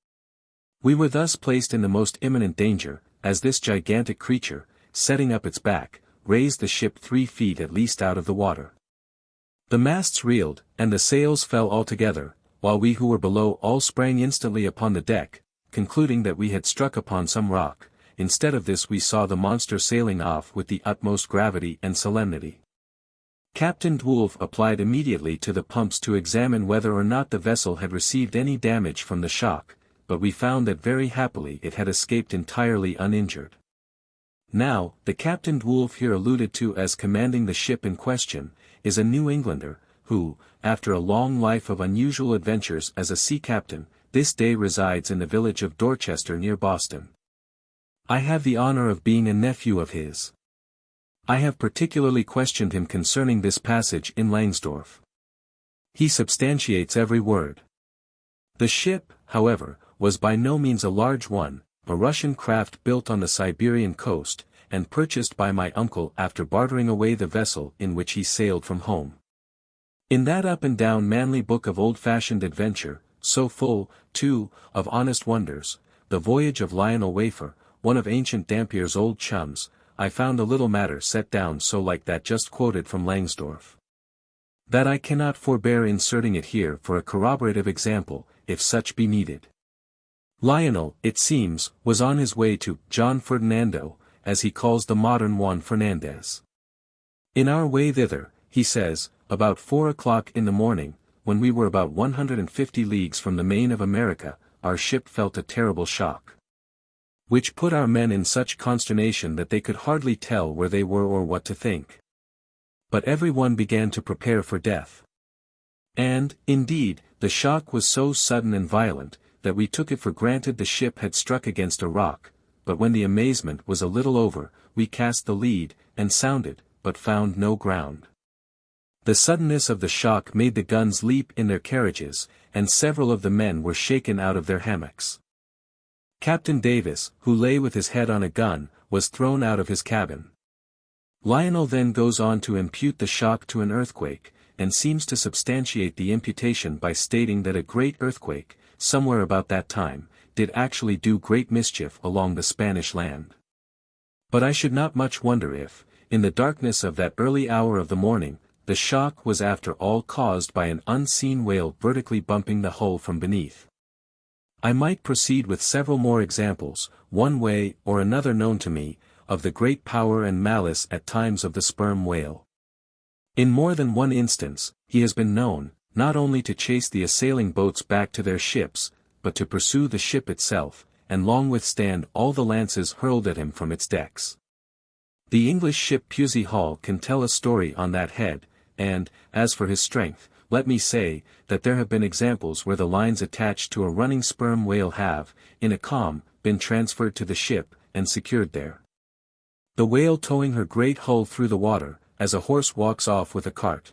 We were thus placed in the most imminent danger, as this gigantic creature, setting up its back, raised the ship 3 feet at least out of the water. The masts reeled, and the sails fell altogether, while we who were below all sprang instantly upon the deck, concluding that we had struck upon some rock. Instead of this we saw the monster sailing off with the utmost gravity and solemnity. Captain Dwulf applied immediately to the pumps to examine whether or not the vessel had received any damage from the shock, but we found that very happily it had escaped entirely uninjured. Now, the Captain Dwulf here alluded to as commanding the ship in question, is a New Englander, who, after a long life of unusual adventures as a sea captain, this day resides in the village of Dorchester near Boston. I have the honor of being a nephew of his. I have particularly questioned him concerning this passage in Langsdorff. He substantiates every word. The ship, however, was by no means a large one, a Russian craft built on the Siberian coast, and purchased by my uncle after bartering away the vessel in which he sailed from home. In that up-and-down manly book of old-fashioned adventure, so full, too, of honest wonders, The Voyage of Lionel Wafer, one of Ancient Dampier's old chums, I found a little matter set down so like that just quoted from Langsdorff, that I cannot forbear inserting it here for a corroborative example, if such be needed. Lionel, it seems, was on his way to John Ferdinando, as he calls the modern Juan Fernandez. In our way thither, he says, about 4 o'clock in the morning, when we were about 150 leagues from the main of America, our ship felt a terrible shock, which put our men in such consternation that they could hardly tell where they were or what to think. But every one began to prepare for death. And, indeed, the shock was so sudden and violent, that we took it for granted the ship had struck against a rock, but when the amazement was a little over, we cast the lead, and sounded, but found no ground. The suddenness of the shock made the guns leap in their carriages, and several of the men were shaken out of their hammocks. Captain Davis, who lay with his head on a gun, was thrown out of his cabin. Lionel then goes on to impute the shock to an earthquake, and seems to substantiate the imputation by stating that a great earthquake, somewhere about that time, did actually do great mischief along the Spanish land. But I should not much wonder if, in the darkness of that early hour of the morning, the shock was after all caused by an unseen whale vertically bumping the hull from beneath. I might proceed with several more examples, one way or another known to me, of the great power and malice at times of the sperm whale. In more than one instance, he has been known, not only to chase the assailing boats back to their ships, but to pursue the ship itself, and long withstand all the lances hurled at him from its decks. The English ship Pusey Hall can tell a story on that head, and, as for his strength, let me say, that there have been examples where the lines attached to a running sperm whale have, in a calm, been transferred to the ship, and secured there. The whale towing her great hull through the water, as a horse walks off with a cart.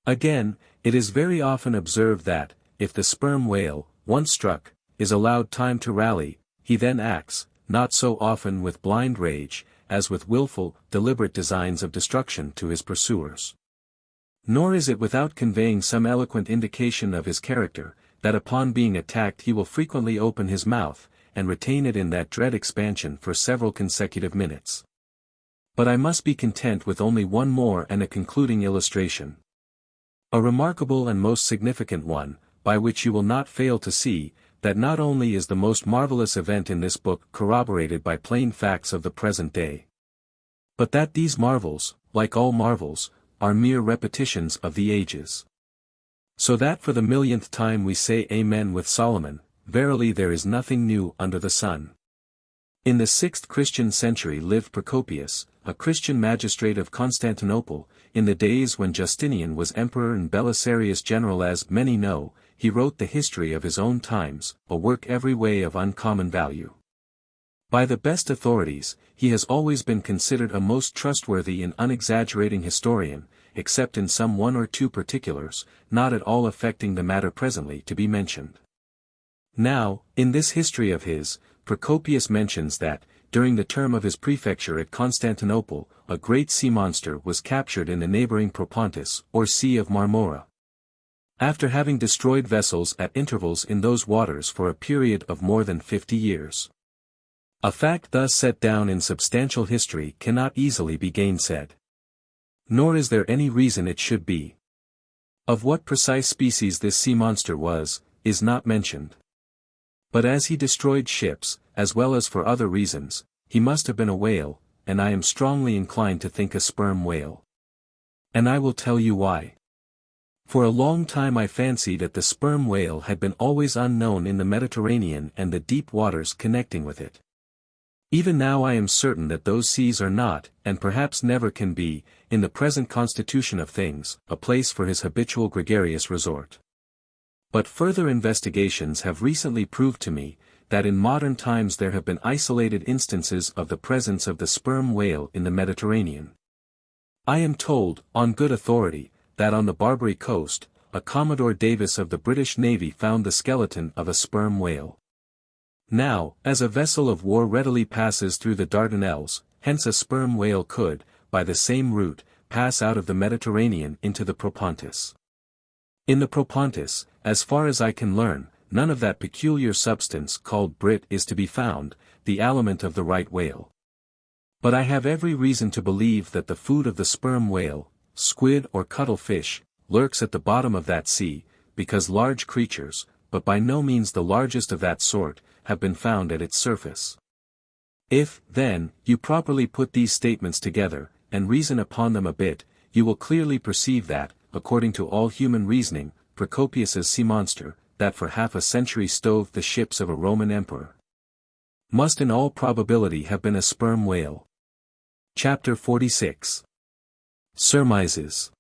Again, it is very often observed that, if the sperm whale, once struck, is allowed time to rally, he then acts, not so often with blind rage, as with willful, deliberate designs of destruction to his pursuers. Nor is it without conveying some eloquent indication of his character, that upon being attacked he will frequently open his mouth, and retain it in that dread expansion for several consecutive minutes. But I must be content with only one more and a concluding illustration. A remarkable and most significant one, by which you will not fail to see, that not only is the most marvelous event in this book corroborated by plain facts of the present day, but that these marvels, like all marvels, are mere repetitions of the ages. So that for the millionth time we say Amen with Solomon, verily there is nothing new under the sun. In the 6th Christian century lived Procopius, a Christian magistrate of Constantinople. In the days when Justinian was emperor and Belisarius general. As many know, he wrote the history of his own times, a work every way of uncommon value. By the best authorities, he has always been considered a most trustworthy and unexaggerating historian, except in some one or two particulars, not at all affecting the matter presently to be mentioned. Now, in this history of his, Procopius mentions that, during the term of his prefecture at Constantinople, a great sea monster was captured in the neighboring Propontis, or Sea of Marmora. After having destroyed vessels at intervals in those waters for a period of more than 50 years. A fact thus set down in substantial history cannot easily be gainsaid. Nor is there any reason it should be. Of what precise species this sea monster was, is not mentioned. But as he destroyed ships, as well as for other reasons, he must have been a whale, and I am strongly inclined to think a sperm whale. And I will tell you why. For a long time I fancied that the sperm whale had been always unknown in the Mediterranean and the deep waters connecting with it. Even now I am certain that those seas are not, and perhaps never can be, in the present constitution of things, a place for his habitual gregarious resort. But further investigations have recently proved to me, that in modern times there have been isolated instances of the presence of the sperm whale in the Mediterranean. I am told, on good authority, that on the Barbary coast, a Commodore Davis of the British Navy found the skeleton of a sperm whale. Now, as a vessel of war readily passes through the Dardanelles, hence a sperm whale could, by the same route, pass out of the Mediterranean into the Propontis. In the Propontis, as far as I can learn, none of that peculiar substance called brit is to be found, the aliment of the right whale. But I have every reason to believe that the food of the sperm whale, squid or cuttlefish, lurks at the bottom of that sea, because large creatures, but by no means the largest of that sort, have been found at its surface. If, then, you properly put these statements together, and reason upon them a bit, you will clearly perceive that, according to all human reasoning, Procopius's sea monster, that for half a century stove the ships of a Roman emperor, must in all probability have been a sperm whale. Chapter 46. Surmises.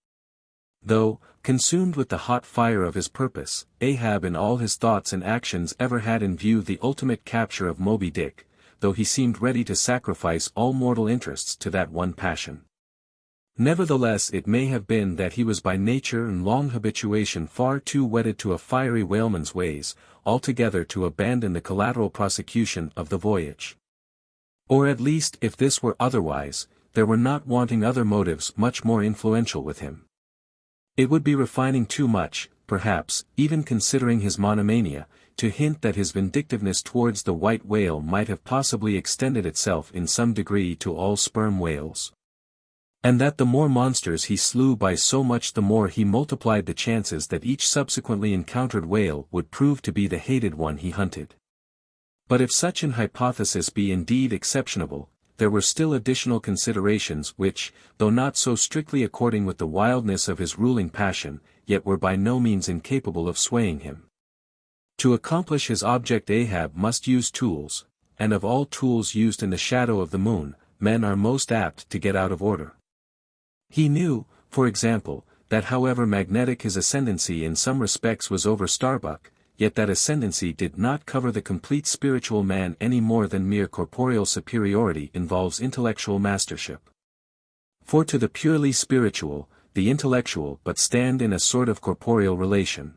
Though, consumed with the hot fire of his purpose, Ahab in all his thoughts and actions ever had in view the ultimate capture of Moby Dick, though he seemed ready to sacrifice all mortal interests to that one passion. Nevertheless it may have been that he was by nature and long habituation far too wedded to a fiery whaleman's ways, altogether to abandon the collateral prosecution of the voyage. Or at least if this were otherwise, there were not wanting other motives much more influential with him. It would be refining too much, perhaps, even considering his monomania, to hint that his vindictiveness towards the white whale might have possibly extended itself in some degree to all sperm whales. And that the more monsters he slew by so much the more he multiplied the chances that each subsequently encountered whale would prove to be the hated one he hunted. But if such an hypothesis be indeed exceptionable, there were still additional considerations which, though not so strictly according with the wildness of his ruling passion, yet were by no means incapable of swaying him. To accomplish his object Ahab must use tools, and of all tools used in the shadow of the moon, men are most apt to get out of order. He knew, for example, that however magnetic his ascendancy in some respects was over Starbuck, yet that ascendancy did not cover the complete spiritual man any more than mere corporeal superiority involves intellectual mastership. For to the purely spiritual, the intellectual but stand in a sort of corporeal relation.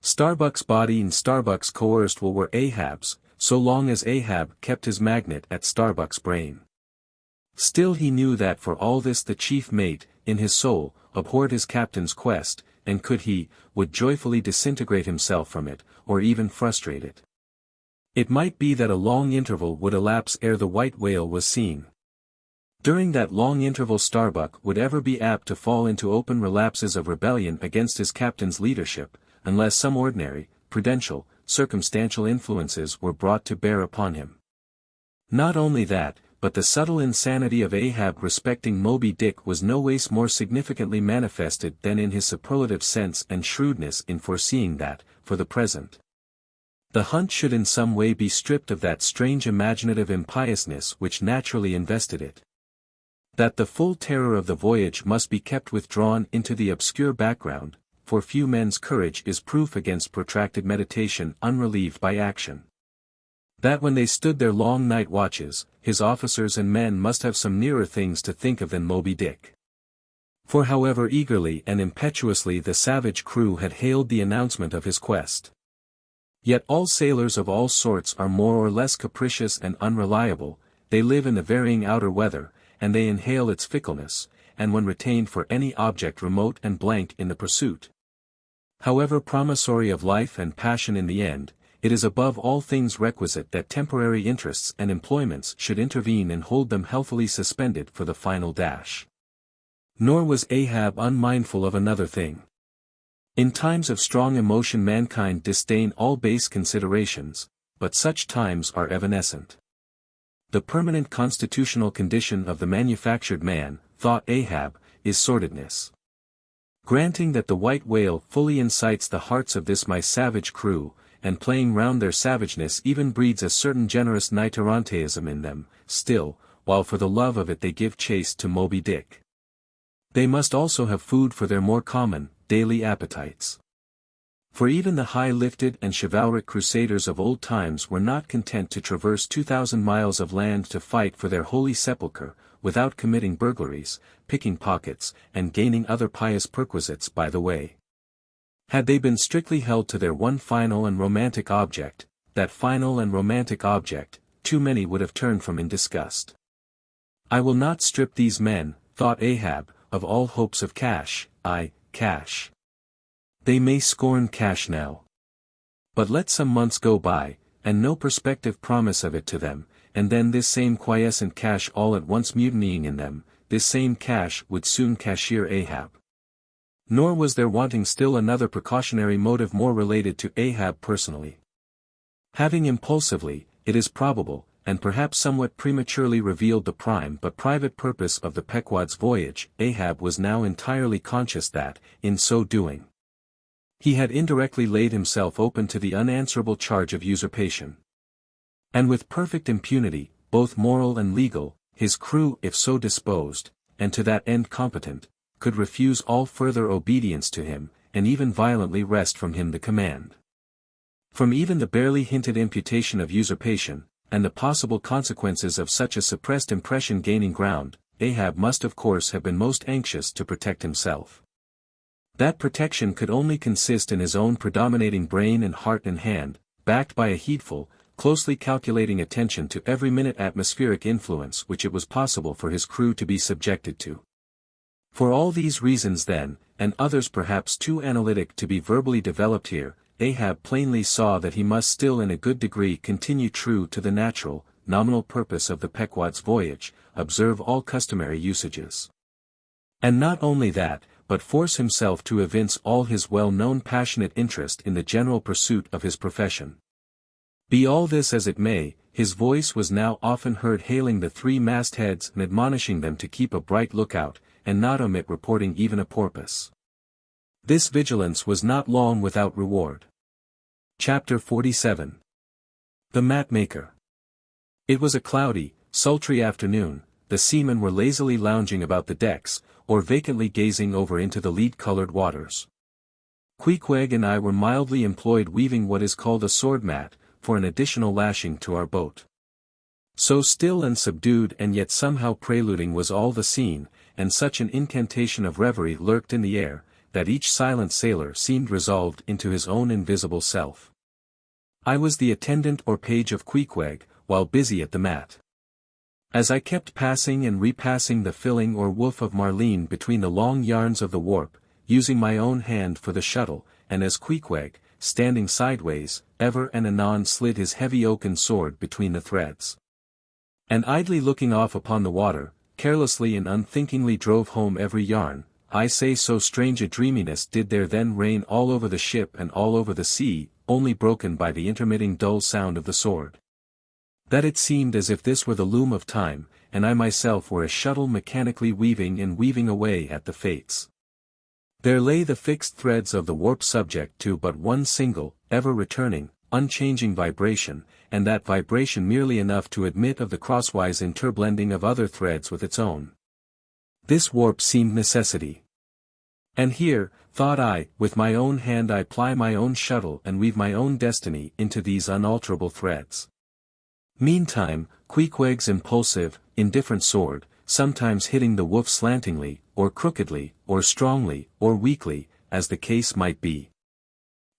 Starbuck's body and Starbuck's coerced will were Ahab's, so long as Ahab kept his magnet at Starbuck's brain. Still he knew that for all this the chief mate, in his soul, abhorred his captain's quest, and would joyfully disintegrate himself from it, or even frustrate it. It might be that a long interval would elapse ere the white whale was seen. During that long interval Starbuck would ever be apt to fall into open relapses of rebellion against his captain's leadership, unless some ordinary, prudential, circumstantial influences were brought to bear upon him. Not only that, but the subtle insanity of Ahab respecting Moby Dick was no ways more significantly manifested than in his superlative sense and shrewdness in foreseeing that, for the present, the hunt should in some way be stripped of that strange imaginative impiousness which naturally invested it. That the full terror of the voyage must be kept withdrawn into the obscure background, for few men's courage is proof against protracted meditation unrelieved by action. That when they stood their long night watches, his officers and men must have some nearer things to think of than Moby Dick. For however eagerly and impetuously the savage crew had hailed the announcement of his quest, yet all sailors of all sorts are more or less capricious and unreliable, they live in the varying outer weather, and they inhale its fickleness, and when retained for any object remote and blank in the pursuit, however promissory of life and passion in the end, it is above all things requisite that temporary interests and employments should intervene and hold them healthily suspended for the final dash. Nor was Ahab unmindful of another thing. In times of strong emotion mankind disdain all base considerations, but such times are evanescent. The permanent constitutional condition of the manufactured man, thought Ahab, is sordidness. Granting that the white whale fully incites the hearts of this my savage crew, and playing round their savageness even breeds a certain generous nitteranteism in them, still, while for the love of it they give chase to Moby Dick, they must also have food for their more common, daily appetites. For even the high-lifted and chivalric crusaders of old times were not content to traverse 2,000 miles of land to fight for their holy sepulchre, without committing burglaries, picking pockets, and gaining other pious perquisites by the way. Had they been strictly held to their one final and romantic object, that final and romantic object, too many would have turned from in disgust. I will not strip these men, thought Ahab, of all hopes of cash. Cash. They may scorn cash now. But let some months go by, and no prospective promise of it to them, and then this same quiescent cash all at once mutinying in them, this same cash would soon cashier Ahab. Nor was there wanting still another precautionary motive more related to Ahab personally. Having impulsively, it is probable, and perhaps somewhat prematurely revealed the prime but private purpose of the Pequod's voyage, Ahab was now entirely conscious that, in so doing, he had indirectly laid himself open to the unanswerable charge of usurpation. And with perfect impunity, both moral and legal, his crew if so disposed, and to that end competent, could refuse all further obedience to him, and even violently wrest from him the command. From even the barely hinted imputation of usurpation, and the possible consequences of such a suppressed impression gaining ground, Ahab must of course have been most anxious to protect himself. That protection could only consist in his own predominating brain and heart and hand, backed by a heedful, closely calculating attention to every minute atmospheric influence which it was possible for his crew to be subjected to. For all these reasons then, and others perhaps too analytic to be verbally developed here, Ahab plainly saw that he must still in a good degree continue true to the natural, nominal purpose of the Pequod's voyage, observe all customary usages. And not only that, but force himself to evince all his well-known passionate interest in the general pursuit of his profession. Be all this as it may, his voice was now often heard hailing the three mastheads and admonishing them to keep a bright lookout, and not omit reporting even a porpoise. This vigilance was not long without reward. Chapter 47. The Mapmaker. It was a cloudy, sultry afternoon. The seamen were lazily lounging about the decks, or vacantly gazing over into the lead-colored waters. Queequeg and I were mildly employed weaving what is called a sword mat, for an additional lashing to our boat. So still and subdued and yet somehow preluding was all the scene, and such an incantation of reverie lurked in the air, that each silent sailor seemed resolved into his own invisible self. I was the attendant or page of Queequeg, while busy at the mat. As I kept passing and repassing the filling or woof of marline between the long yarns of the warp, using my own hand for the shuttle, and as Queequeg, standing sideways, ever and anon slid his heavy oaken sword between the threads, and idly looking off upon the water, carelessly and unthinkingly drove home every yarn, I say so strange a dreaminess did there then reign all over the ship and all over the sea, only broken by the intermitting dull sound of the sword, that it seemed as if this were the loom of time, and I myself were a shuttle mechanically weaving and weaving away at the fates. There lay the fixed threads of the warp subject to but one single, ever-returning, unchanging vibration, and that vibration merely enough to admit of the crosswise interblending of other threads with its own. This warp seemed necessity. And here, thought I, with my own hand I ply my own shuttle and weave my own destiny into these unalterable threads. Meantime, Queequeg's impulsive, indifferent sword, sometimes hitting the woof slantingly, or crookedly, or strongly, or weakly, as the case might be,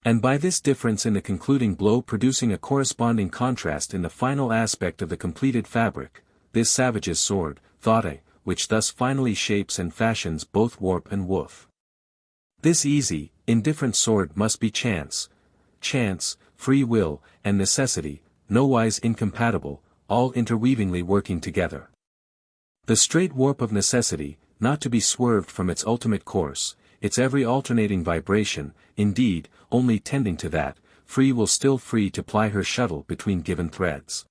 and by this difference in the concluding blow producing a corresponding contrast in the final aspect of the completed fabric, this savage's sword, thought I, which thus finally shapes and fashions both warp and woof. This easy, indifferent sword must be chance, free will, and necessity, nowise incompatible, all interweavingly working together. The straight warp of necessity, not to be swerved from its ultimate course, its every alternating vibration, indeed, only tending to that, free will still free to ply her shuttle between given threads.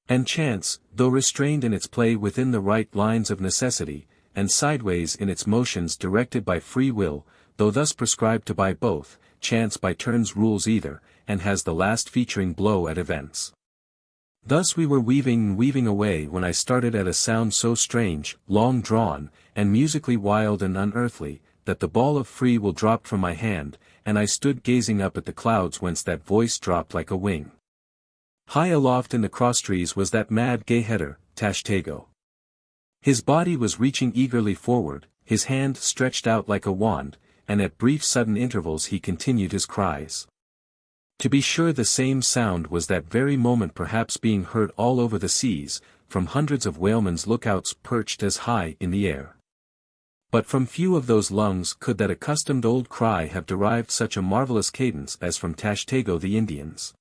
And chance, though restrained in its play within the right lines of necessity, and sideways in its motions directed by free will, though thus prescribed to by both, chance by turns rules either, and has the last featuring blow at events. Thus we were weaving and weaving away when I started at a sound so strange, long drawn, and musically wild and unearthly, that the ball of free will dropped from my hand, and I stood gazing up at the clouds whence that voice dropped like a wing. High aloft in the crosstrees was that mad gay-header, Tashtego. His body was reaching eagerly forward, his hand stretched out like a wand, and at brief sudden intervals he continued his cries. To be sure the same sound was that very moment perhaps being heard all over the seas, from hundreds of whalemen's lookouts perched as high in the air. But from few of those lungs could that accustomed old cry have derived such a marvelous cadence as from Tashtego the Indian's.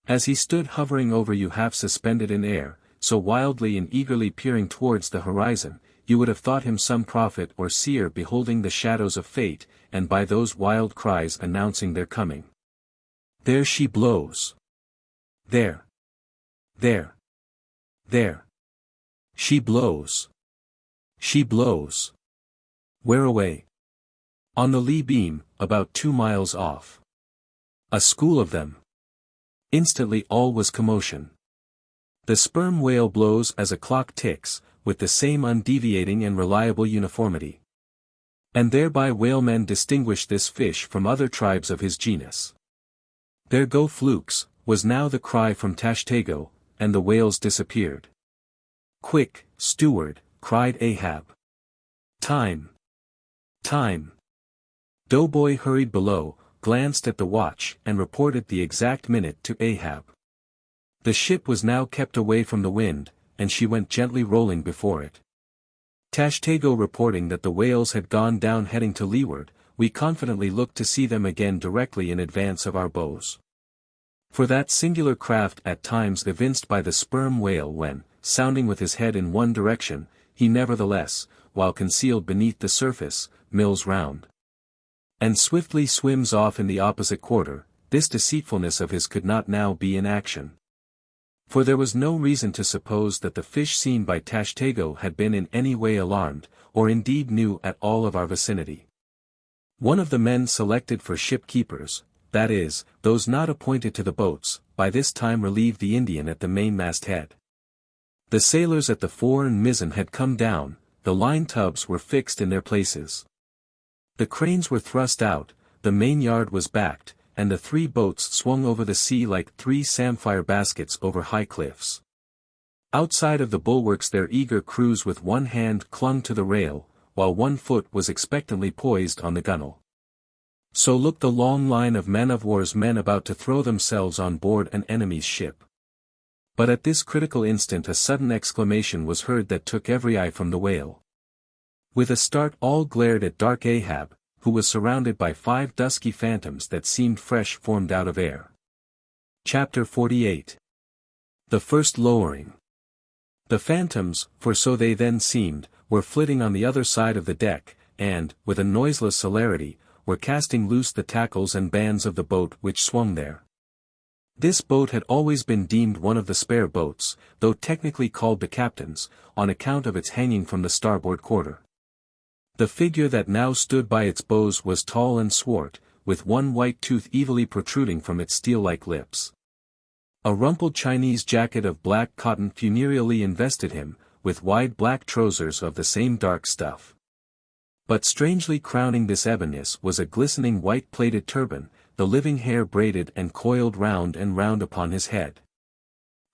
As he stood hovering over you half suspended in air, so wildly and eagerly peering towards the horizon, you would have thought him some prophet or seer beholding the shadows of fate, and by those wild cries announcing their coming. There she blows. There. There. There. She blows. She blows. Where away? On the lee beam, about 2 miles off. A school of them. Instantly all was commotion. The sperm whale blows as a clock ticks, with the same undeviating and reliable uniformity. And thereby whalemen distinguish this fish from other tribes of his genus. There go flukes, was now the cry from Tashtego, and the whales disappeared. Quick, steward, cried Ahab. Time. Time. Doughboy hurried below, glanced at the watch and reported the exact minute to Ahab. The ship was now kept away from the wind, and she went gently rolling before it. Tashtego reporting that the whales had gone down heading to leeward, we confidently looked to see them again directly in advance of our bows. For that singular craft at times evinced by the sperm whale when, sounding with his head in one direction, he nevertheless, while concealed beneath the surface, mills round, and swiftly swims off in the opposite quarter, this deceitfulness of his could not now be in action. For there was no reason to suppose that the fish seen by Tashtego had been in any way alarmed, or indeed knew at all of our vicinity. One of the men selected for ship-keepers, that is, those not appointed to the boats, by this time relieved the Indian at the mainmast head. The sailors at the fore and mizzen had come down, the line-tubs were fixed in their places. The cranes were thrust out, the main-yard was backed, and the 3 boats swung over the sea like 3 samphire baskets over high cliffs. Outside of the bulwarks their eager crews with one hand clung to the rail, while one foot was expectantly poised on the gunwale. So looked the long line of men-of-war's men about to throw themselves on board an enemy's ship. But at this critical instant a sudden exclamation was heard that took every eye from the whale. With a start all glared at dark Ahab, who was surrounded by 5 dusky phantoms that seemed fresh formed out of air. Chapter 48. The first lowering. The phantoms, for so they then seemed, were flitting on the other side of the deck, and, with a noiseless celerity, were casting loose the tackles and bands of the boat which swung there. This boat had always been deemed one of the spare boats, though technically called the captain's, on account of its hanging from the starboard quarter. The figure that now stood by its bows was tall and swart, with one white tooth evilly protruding from its steel-like lips. A rumpled Chinese jacket of black cotton funereally invested him, with wide black trousers of the same dark stuff. But strangely crowning this ebonness was a glistening white plaited turban, the living hair braided and coiled round and round upon his head.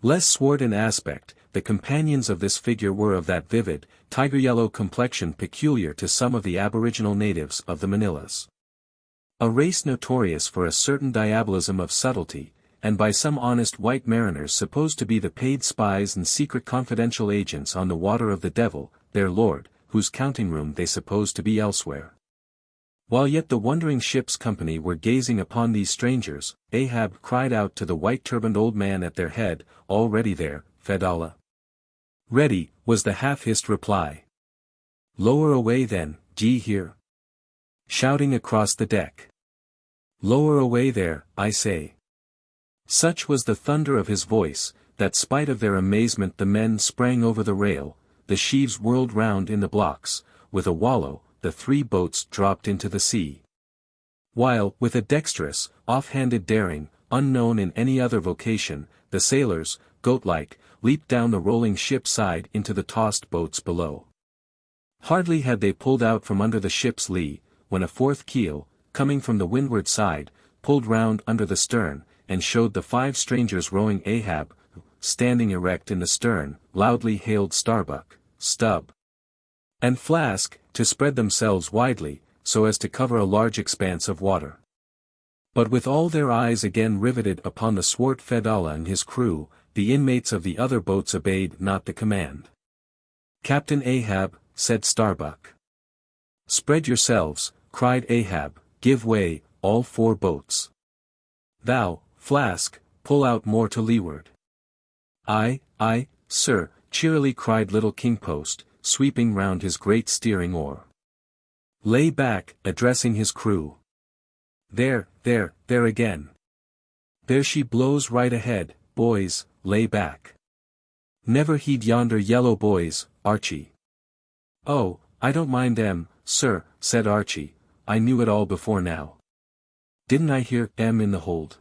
Less swart in aspect, the companions of this figure were of that vivid, tiger-yellow complexion peculiar to some of the aboriginal natives of the Manilas. A race notorious for a certain diabolism of subtlety, and by some honest white mariners supposed to be the paid spies and secret confidential agents on the water of the devil, their lord, whose counting-room they supposed to be elsewhere. While yet the wondering ship's company were gazing upon these strangers, Ahab cried out to the white-turbaned old man at their head, "All ready there, Fedallah?" "Ready," was the half-hissed reply. "Lower away then, d'ye hear?" Shouting across the deck. "Lower away there, I say." Such was the thunder of his voice, that spite of their amazement the men sprang over the rail, the sheaves whirled round in the blocks, with a wallow, the 3 boats dropped into the sea. While, with a dexterous, off-handed daring, unknown in any other vocation, the sailors, goat-like, leaped down the rolling ship's side into the tossed boats below. Hardly had they pulled out from under the ship's lee, when a 4th keel, coming from the windward side, pulled round under the stern, and showed the 5 strangers rowing Ahab, who, standing erect in the stern, loudly hailed Starbuck, Stubb, and Flask, to spread themselves widely, so as to cover a large expanse of water. But with all their eyes again riveted upon the swart Fedallah and his crew, the inmates of the other boats obeyed not the command. "Captain Ahab," said Starbuck. "Spread yourselves," cried Ahab, "give way, all 4 boats. Thou, Flask, pull out more to leeward." "Aye, aye, sir," cheerily cried little Kingpost, sweeping round his great steering oar. "Lay back," addressing his crew. There again. There she blows right ahead, boys, lay back. Never heed yonder yellow boys, Archie." "Oh, I don't mind them, sir," said Archie, "I knew it all before now. Didn't I hear 'em in the hold?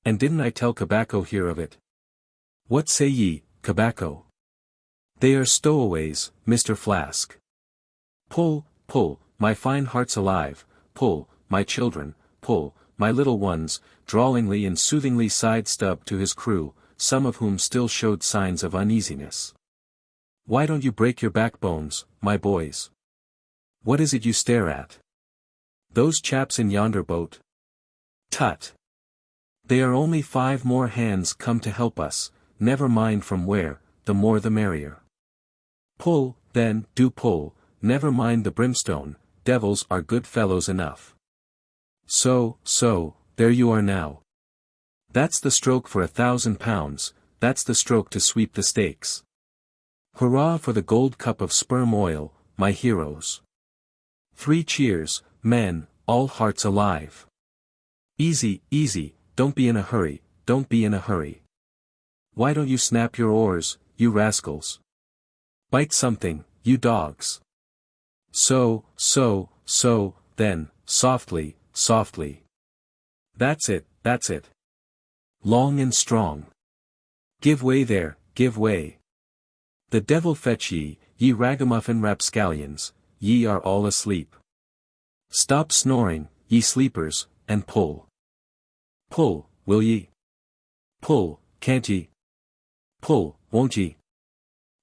And didn't I tell Cabaco hear of it? What say ye, Cabaco? They are stowaways, Mr. Flask. Pull, pull, my fine hearts alive, pull, my children, pull, my little ones," drawlingly and soothingly sighed Stubb to his crew, some of whom still showed signs of uneasiness. "Why don't you break your backbones, my boys? What is it you stare at? Those chaps in yonder boat? Tut! They are only 5 more hands come to help us, never mind from where, the more the merrier. Pull, then, do pull, never mind the brimstone, devils are good fellows enough. So, there you are now. That's the stroke for £1,000, that's the stroke to sweep the stakes. Hurrah for the gold cup of sperm oil, my heroes. 3 cheers, men, all hearts alive. Easy, easy, don't be in a hurry, don't be in a hurry. Why don't you snap your oars, you rascals? Bite something, you dogs. So, then, softly, softly. That's it. Long and strong. Give way there, give way. The devil fetch ye, ye ragamuffin rapscallions, ye are all asleep. Stop snoring, ye sleepers, and pull. Pull, will ye? Pull, can't ye? Pull, won't ye?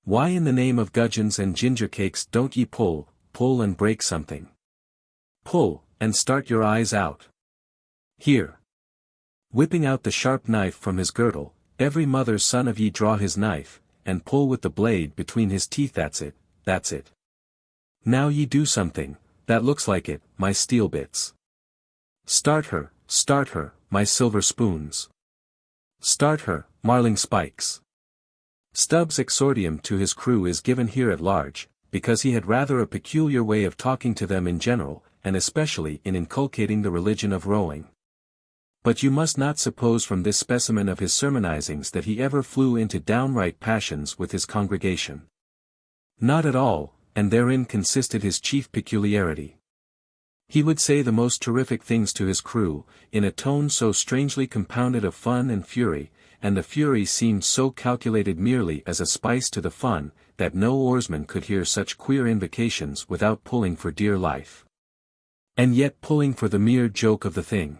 Why in the name of gudgeons and ginger cakes don't ye pull and break something? Pull, and start your eyes out. Here. Whipping out the sharp knife from his girdle, every mother's son of ye draw his knife, and pull with the blade between his teeth. That's it, that's it. Now ye do something, that looks like it, my steel bits. Start her, my silver spoons. Start her, marling spikes. Stubbs' exordium to his crew is given here at large, because he had rather a peculiar way of talking to them in general, and especially in inculcating the religion of rowing. But you must not suppose from this specimen of his sermonizings that he ever flew into downright passions with his congregation. Not at all, and therein consisted his chief peculiarity. He would say the most terrific things to his crew, in a tone so strangely compounded of fun and fury, and the fury seemed so calculated merely as a spice to the fun, that no oarsman could hear such queer invocations without pulling for dear life. And yet pulling for the mere joke of the thing.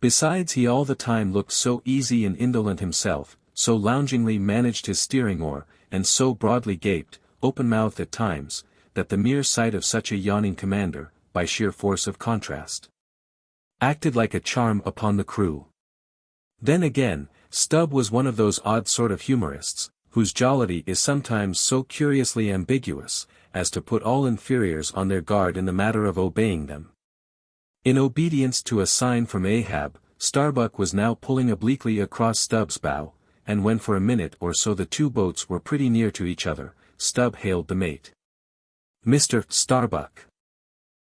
Besides, he all the time looked so easy and indolent himself, so loungingly managed his steering oar, and so broadly gaped, open-mouthed at times, that the mere sight of such a yawning commander, by sheer force of contrast, acted like a charm upon the crew. Then again, Stubb was one of those odd sort of humorists, whose jollity is sometimes so curiously ambiguous, as to put all inferiors on their guard in the matter of obeying them. In obedience to a sign from Ahab, Starbuck was now pulling obliquely across Stubb's bow, and when for a minute or so the two boats were pretty near to each other, Stubb hailed the mate. "Mr. Starbuck.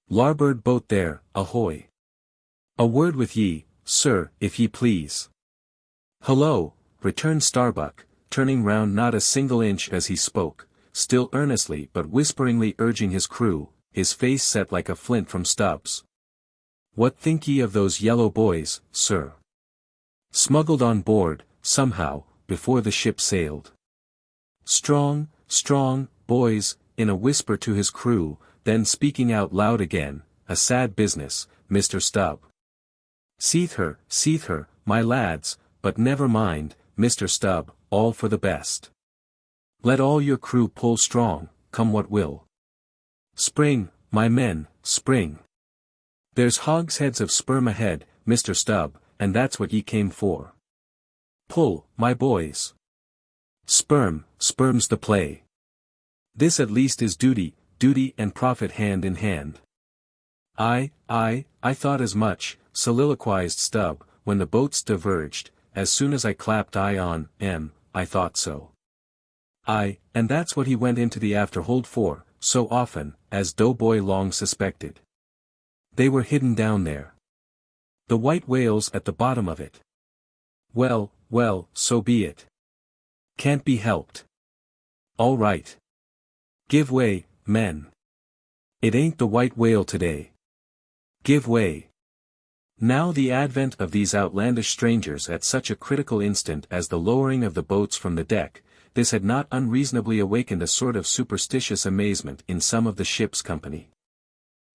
Larboard boat there, ahoy. A word with ye, sir, if ye please." "Hullo," returned Starbuck, turning round not a single inch as he spoke, still earnestly but whisperingly urging his crew, his face set like a flint from Stubb's. "What think ye of those yellow boys, sir? Smuggled on board, somehow, before the ship sailed. Strong, boys," in a whisper to his crew, then speaking out loud again, "a sad business, Mr. Stubb. Seethe her, my lads, but never mind, Mr. Stubb, all for the best. Let all your crew pull strong, come what will. Spring, my men, spring. There's hogsheads of sperm ahead, Mr. Stubb, and that's what ye came for. Pull, my boys. Sperm's the play. This at least is duty and profit hand in hand." I thought as much," soliloquized Stubb, when the boats diverged, "as soon as I clapped eye on 'em, I thought so. And that's what he went into the afterhold for, so often, as Doughboy long suspected. They were hidden down there. The white whale's at the bottom of it. Well, so be it. Can't be helped. All right. Give way, men. It ain't the white whale today. Give way." Now the advent of these outlandish strangers at such a critical instant as the lowering of the boats from the deck, this had not unreasonably awakened a sort of superstitious amazement in some of the ship's company.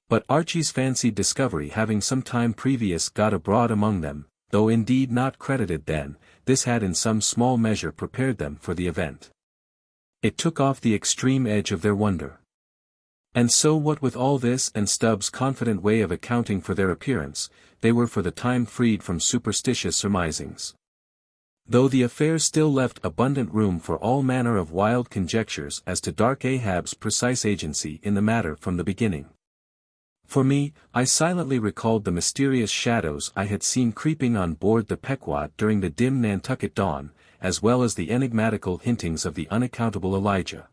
But Archy's fancied discovery having some time previous got abroad among them, though indeed not credited then, this had in some small measure prepared them for the event. It took off the extreme edge of their wonder. And so what with all this and Stubb's confident way of accounting for their appearance, they were for the time freed from superstitious surmisings. Though the affair still left abundant room for all manner of wild conjectures as to dark Ahab's precise agency in the matter from the beginning. For me, I silently recalled the mysterious shadows I had seen creeping on board the Pequod during the dim Nantucket dawn, as well as the enigmatical hintings of the unaccountable Elijah.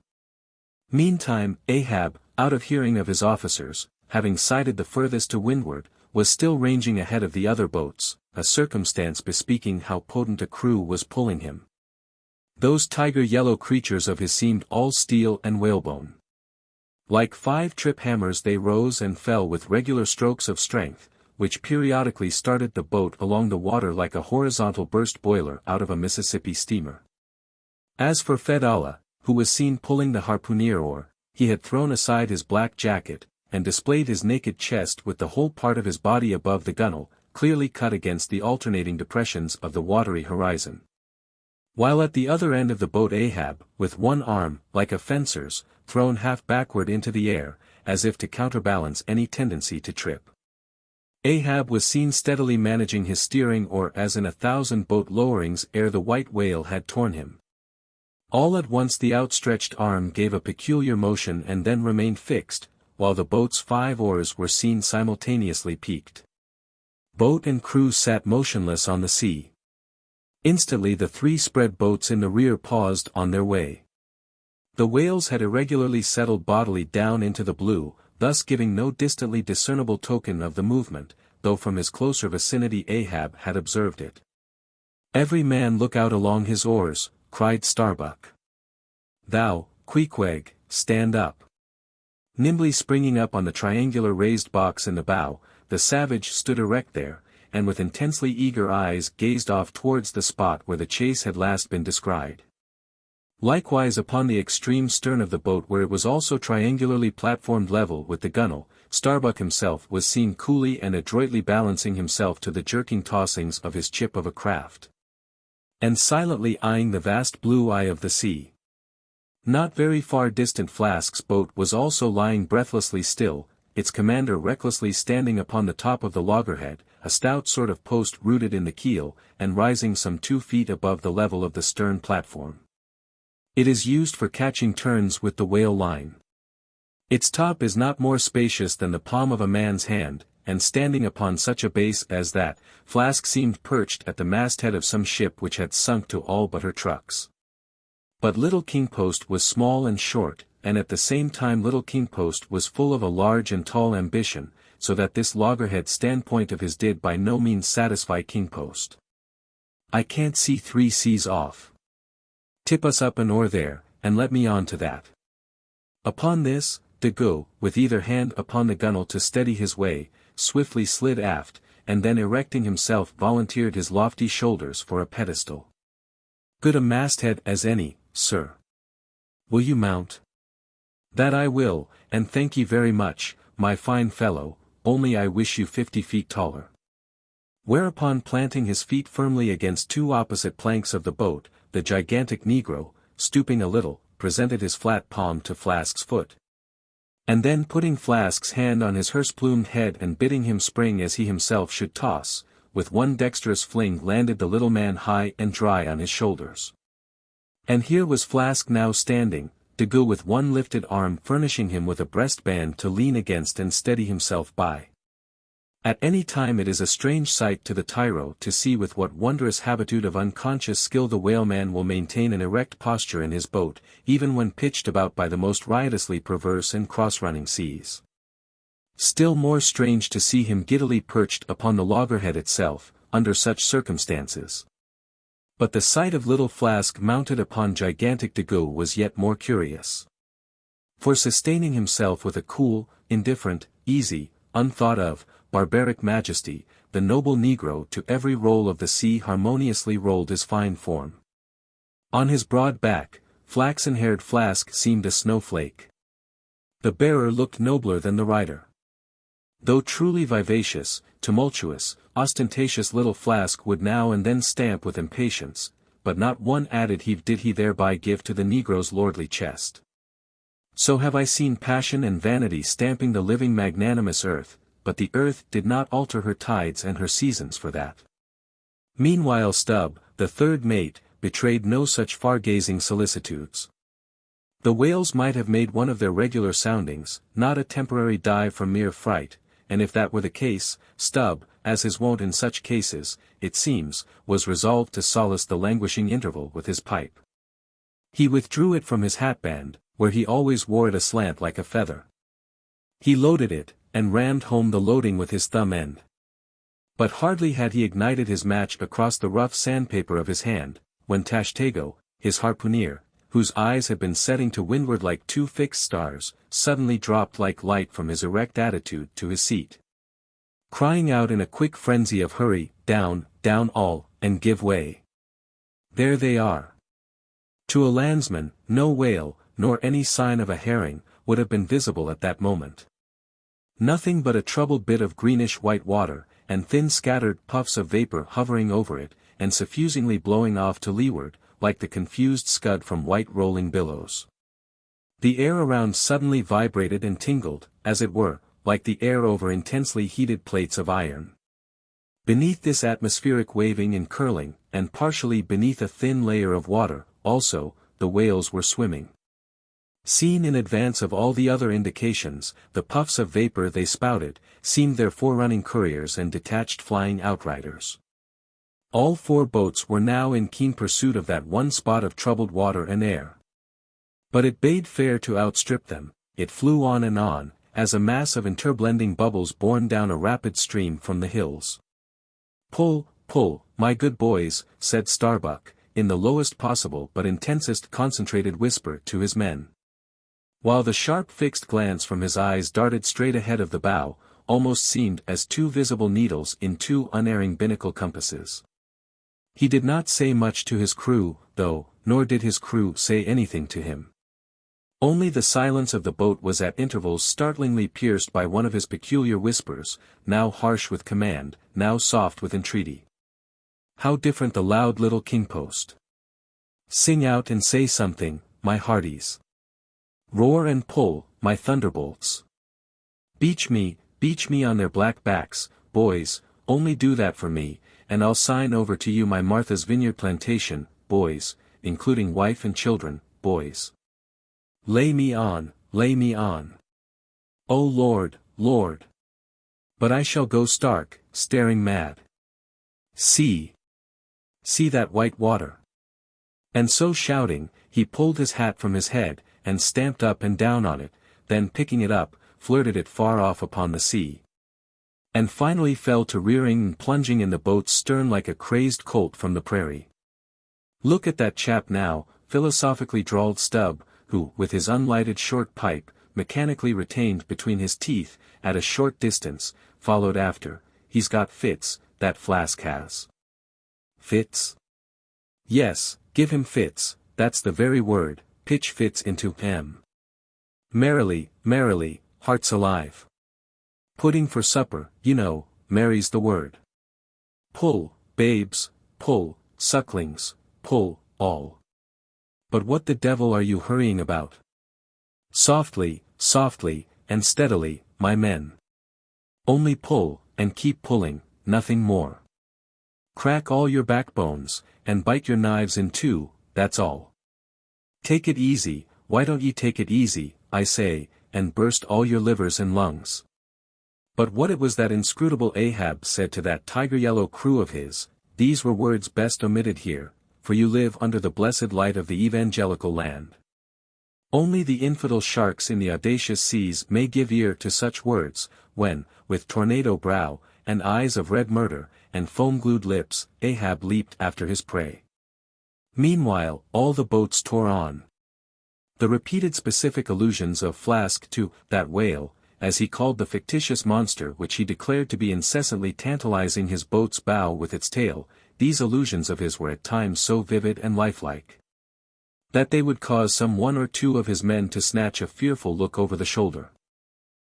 Meantime, Ahab, out of hearing of his officers, having sighted the furthest to windward, was still ranging ahead of the other boats, a circumstance bespeaking how potent a crew was pulling him. Those tiger-yellow creatures of his seemed all steel and whalebone. Like 5 trip hammers they rose and fell with regular strokes of strength, which periodically started the boat along the water like a horizontal burst boiler out of a Mississippi steamer. As for Fedallah, who was seen pulling the harpooner oar, he had thrown aside his black jacket, and displayed his naked chest with the whole part of his body above the gunwale, clearly cut against the alternating depressions of the watery horizon. While at the other end of the boat Ahab, with one arm, like a fencer's, thrown half backward into the air, as if to counterbalance any tendency to trip. Ahab was seen steadily managing his steering oar as in 1,000 boat lowerings ere the white whale had torn him. All at once the outstretched arm gave a peculiar motion and then remained fixed, while the boat's 5 oars were seen simultaneously peaked. Boat and crew sat motionless on the sea. Instantly the 3 spread boats in the rear paused on their way. The whales had irregularly settled bodily down into the blue, thus giving no distantly discernible token of the movement, though from his closer vicinity Ahab had observed it. "Every man look out along his oars," cried Starbuck. "Thou, Queequeg, stand up." Nimbly springing up on the triangular raised box in the bow, the savage stood erect there, and with intensely eager eyes gazed off towards the spot where the chase had last been descried. Likewise upon the extreme stern of the boat where it was also triangularly platformed level with the gunwale, Starbuck himself was seen coolly and adroitly balancing himself to the jerking tossings of his chip of a craft. And silently eyeing the vast blue eye of the sea. Not very far distant Flask's boat was also lying breathlessly still, its commander recklessly standing upon the top of the loggerhead, a stout sort of post rooted in the keel, and rising some 2 feet above the level of the stern platform. It is used for catching turns with the whale line. Its top is not more spacious than the palm of a man's hand, and standing upon such a base as that, Flask seemed perched at the masthead of some ship which had sunk to all but her trucks. But Little Kingpost was small and short, and at the same time Little Kingpost was full of a large and tall ambition, so that this loggerhead standpoint of his did by no means satisfy Kingpost. "I can't see 3 seas off. Tip us up an oar there, and let me on to that." Upon this, Daggoo, with either hand upon the gunwale to steady his way, swiftly slid aft, and then erecting himself volunteered his lofty shoulders for a pedestal. "Good a masthead as any, sir. Will you mount?" "That I will, and thank ye very much, my fine fellow, only I wish you 50 feet taller." Whereupon planting his feet firmly against 2 opposite planks of the boat, the gigantic negro, stooping a little, presented his flat palm to Flask's foot. And then putting Flask's hand on his hearse-plumed head and bidding him spring as he himself should toss, with one dexterous fling landed the little man high and dry on his shoulders. And here was Flask now standing, Daggoo with one lifted arm furnishing him with a breastband to lean against and steady himself by. At any time it is a strange sight to the tyro to see with what wondrous habitude of unconscious skill the whaleman will maintain an erect posture in his boat, even when pitched about by the most riotously perverse and cross-running seas. Still more strange to see him giddily perched upon the loggerhead itself, under such circumstances. But the sight of little Flask mounted upon gigantic Daggoo was yet more curious. For sustaining himself with a cool, indifferent, easy, unthought of, barbaric majesty, the noble negro to every roll of the sea harmoniously rolled his fine form. On his broad back, flaxen-haired Flask seemed a snowflake. The bearer looked nobler than the rider. Though truly vivacious, tumultuous, ostentatious little Flask would now and then stamp with impatience, but not one added heave did he thereby give to the negro's lordly chest. So have I seen passion and vanity stamping the living magnanimous earth, but the earth did not alter her tides and her seasons for that. Meanwhile Stubb, the third mate, betrayed no such far-gazing solicitudes. The whales might have made one of their regular soundings, not a temporary dive from mere fright, and if that were the case, Stubb, as his wont in such cases, it seems, was resolved to solace the languishing interval with his pipe. He withdrew it from his hatband, where he always wore it aslant like a feather. He loaded it, and rammed home the loading with his thumb end. But hardly had he ignited his match across the rough sandpaper of his hand, when Tashtego, his harpooneer, whose eyes had been setting to windward like 2 fixed stars, suddenly dropped like light from his erect attitude to his seat. Crying out in a quick frenzy of hurry, down, down all, and give way. There they are. To a landsman, no whale, nor any sign of a herring, would have been visible at that moment. Nothing but a troubled bit of greenish-white water, and thin scattered puffs of vapor hovering over it, and suffusingly blowing off to leeward, like the confused scud from white rolling billows. The air around suddenly vibrated and tingled, as it were, like the air over intensely heated plates of iron. Beneath this atmospheric waving and curling, and partially beneath a thin layer of water, also, the whales were swimming. Seen in advance of all the other indications, the puffs of vapor they spouted, seemed their forerunning couriers and detached flying outriders. All 4 boats were now in keen pursuit of that one spot of troubled water and air. But it bade fair to outstrip them, it flew on, as a mass of interblending bubbles borne down a rapid stream from the hills. "Pull, pull, my good boys," said Starbuck, in the lowest possible but intensest concentrated whisper to his men. While the sharp fixed glance from his eyes darted straight ahead of the bow, almost seemed as 2 visible needles in 2 unerring binnacle compasses. He did not say much to his crew, though, nor did his crew say anything to him. Only the silence of the boat was at intervals startlingly pierced by one of his peculiar whispers, now harsh with command, now soft with entreaty. How different the loud little kingpost! "Sing out and say something, my hearties. Roar and pull, my thunderbolts. Beach me on their black backs, boys, only do that for me, and I'll sign over to you my Martha's Vineyard plantation, boys, including wife and children, boys. Lay me on, lay me on. Oh Lord, Lord. But I shall go stark, staring mad. See that white water." And so shouting, he pulled his hat from his head, and stamped up and down on it, then picking it up, flirted it far off upon the sea. And finally fell to rearing and plunging in the boat's stern like a crazed colt from the prairie. "Look at that chap now," philosophically drawled Stubb, who, with his unlighted short pipe, mechanically retained between his teeth, at a short distance, followed after. "He's got fits, that flask has." "Fits?" "Yes, give him fits, that's the very word, pitch fits into him. Merrily, merrily, hearts alive. Pudding for supper, you know, merry's the word. Pull, babes, pull, sucklings, pull, all. But what the devil are you hurrying about? Softly, softly, and steadily, my men. Only pull, and keep pulling, nothing more. Crack all your backbones, and bite your knives in 2, that's all. Take it easy, why don't ye take it easy, I say, and burst all your livers and lungs." But what it was that inscrutable Ahab said to that tiger-yellow crew of his, these were words best omitted here, for you live under the blessed light of the evangelical land. Only the infidel sharks in the audacious seas may give ear to such words, when, with tornado brow, and eyes of red murder, and foam-glued lips, Ahab leaped after his prey. Meanwhile, all the boats tore on. The repeated specific allusions of Flask to "that whale," as he called the fictitious monster which he declared to be incessantly tantalizing his boat's bow with its tail, these allusions of his were at times so vivid and lifelike that they would cause some 1 or 2 of his men to snatch a fearful look over the shoulder.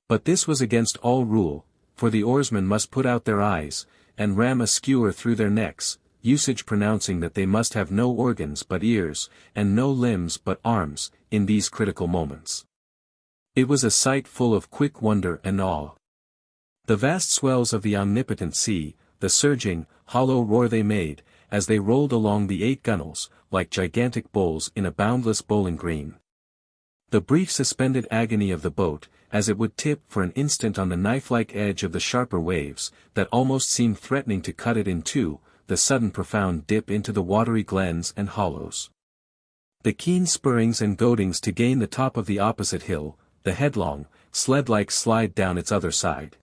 But this was against all rule, for the oarsmen must put out their eyes, and ram a skewer through their necks, usage pronouncing that they must have no organs but ears, and no limbs but arms, in these critical moments. It was a sight full of quick wonder and awe. The vast swells of the omnipotent sea, the surging, hollow roar they made, as they rolled along the 8 gunwales, like gigantic bowls in a boundless bowling green. The brief suspended agony of the boat, as it would tip for an instant on the knife-like edge of the sharper waves, that almost seemed threatening to cut it in 2, the sudden profound dip into the watery glens and hollows. The keen spurrings and goadings to gain the top of the opposite hill, the headlong, sled-like slide down its other side.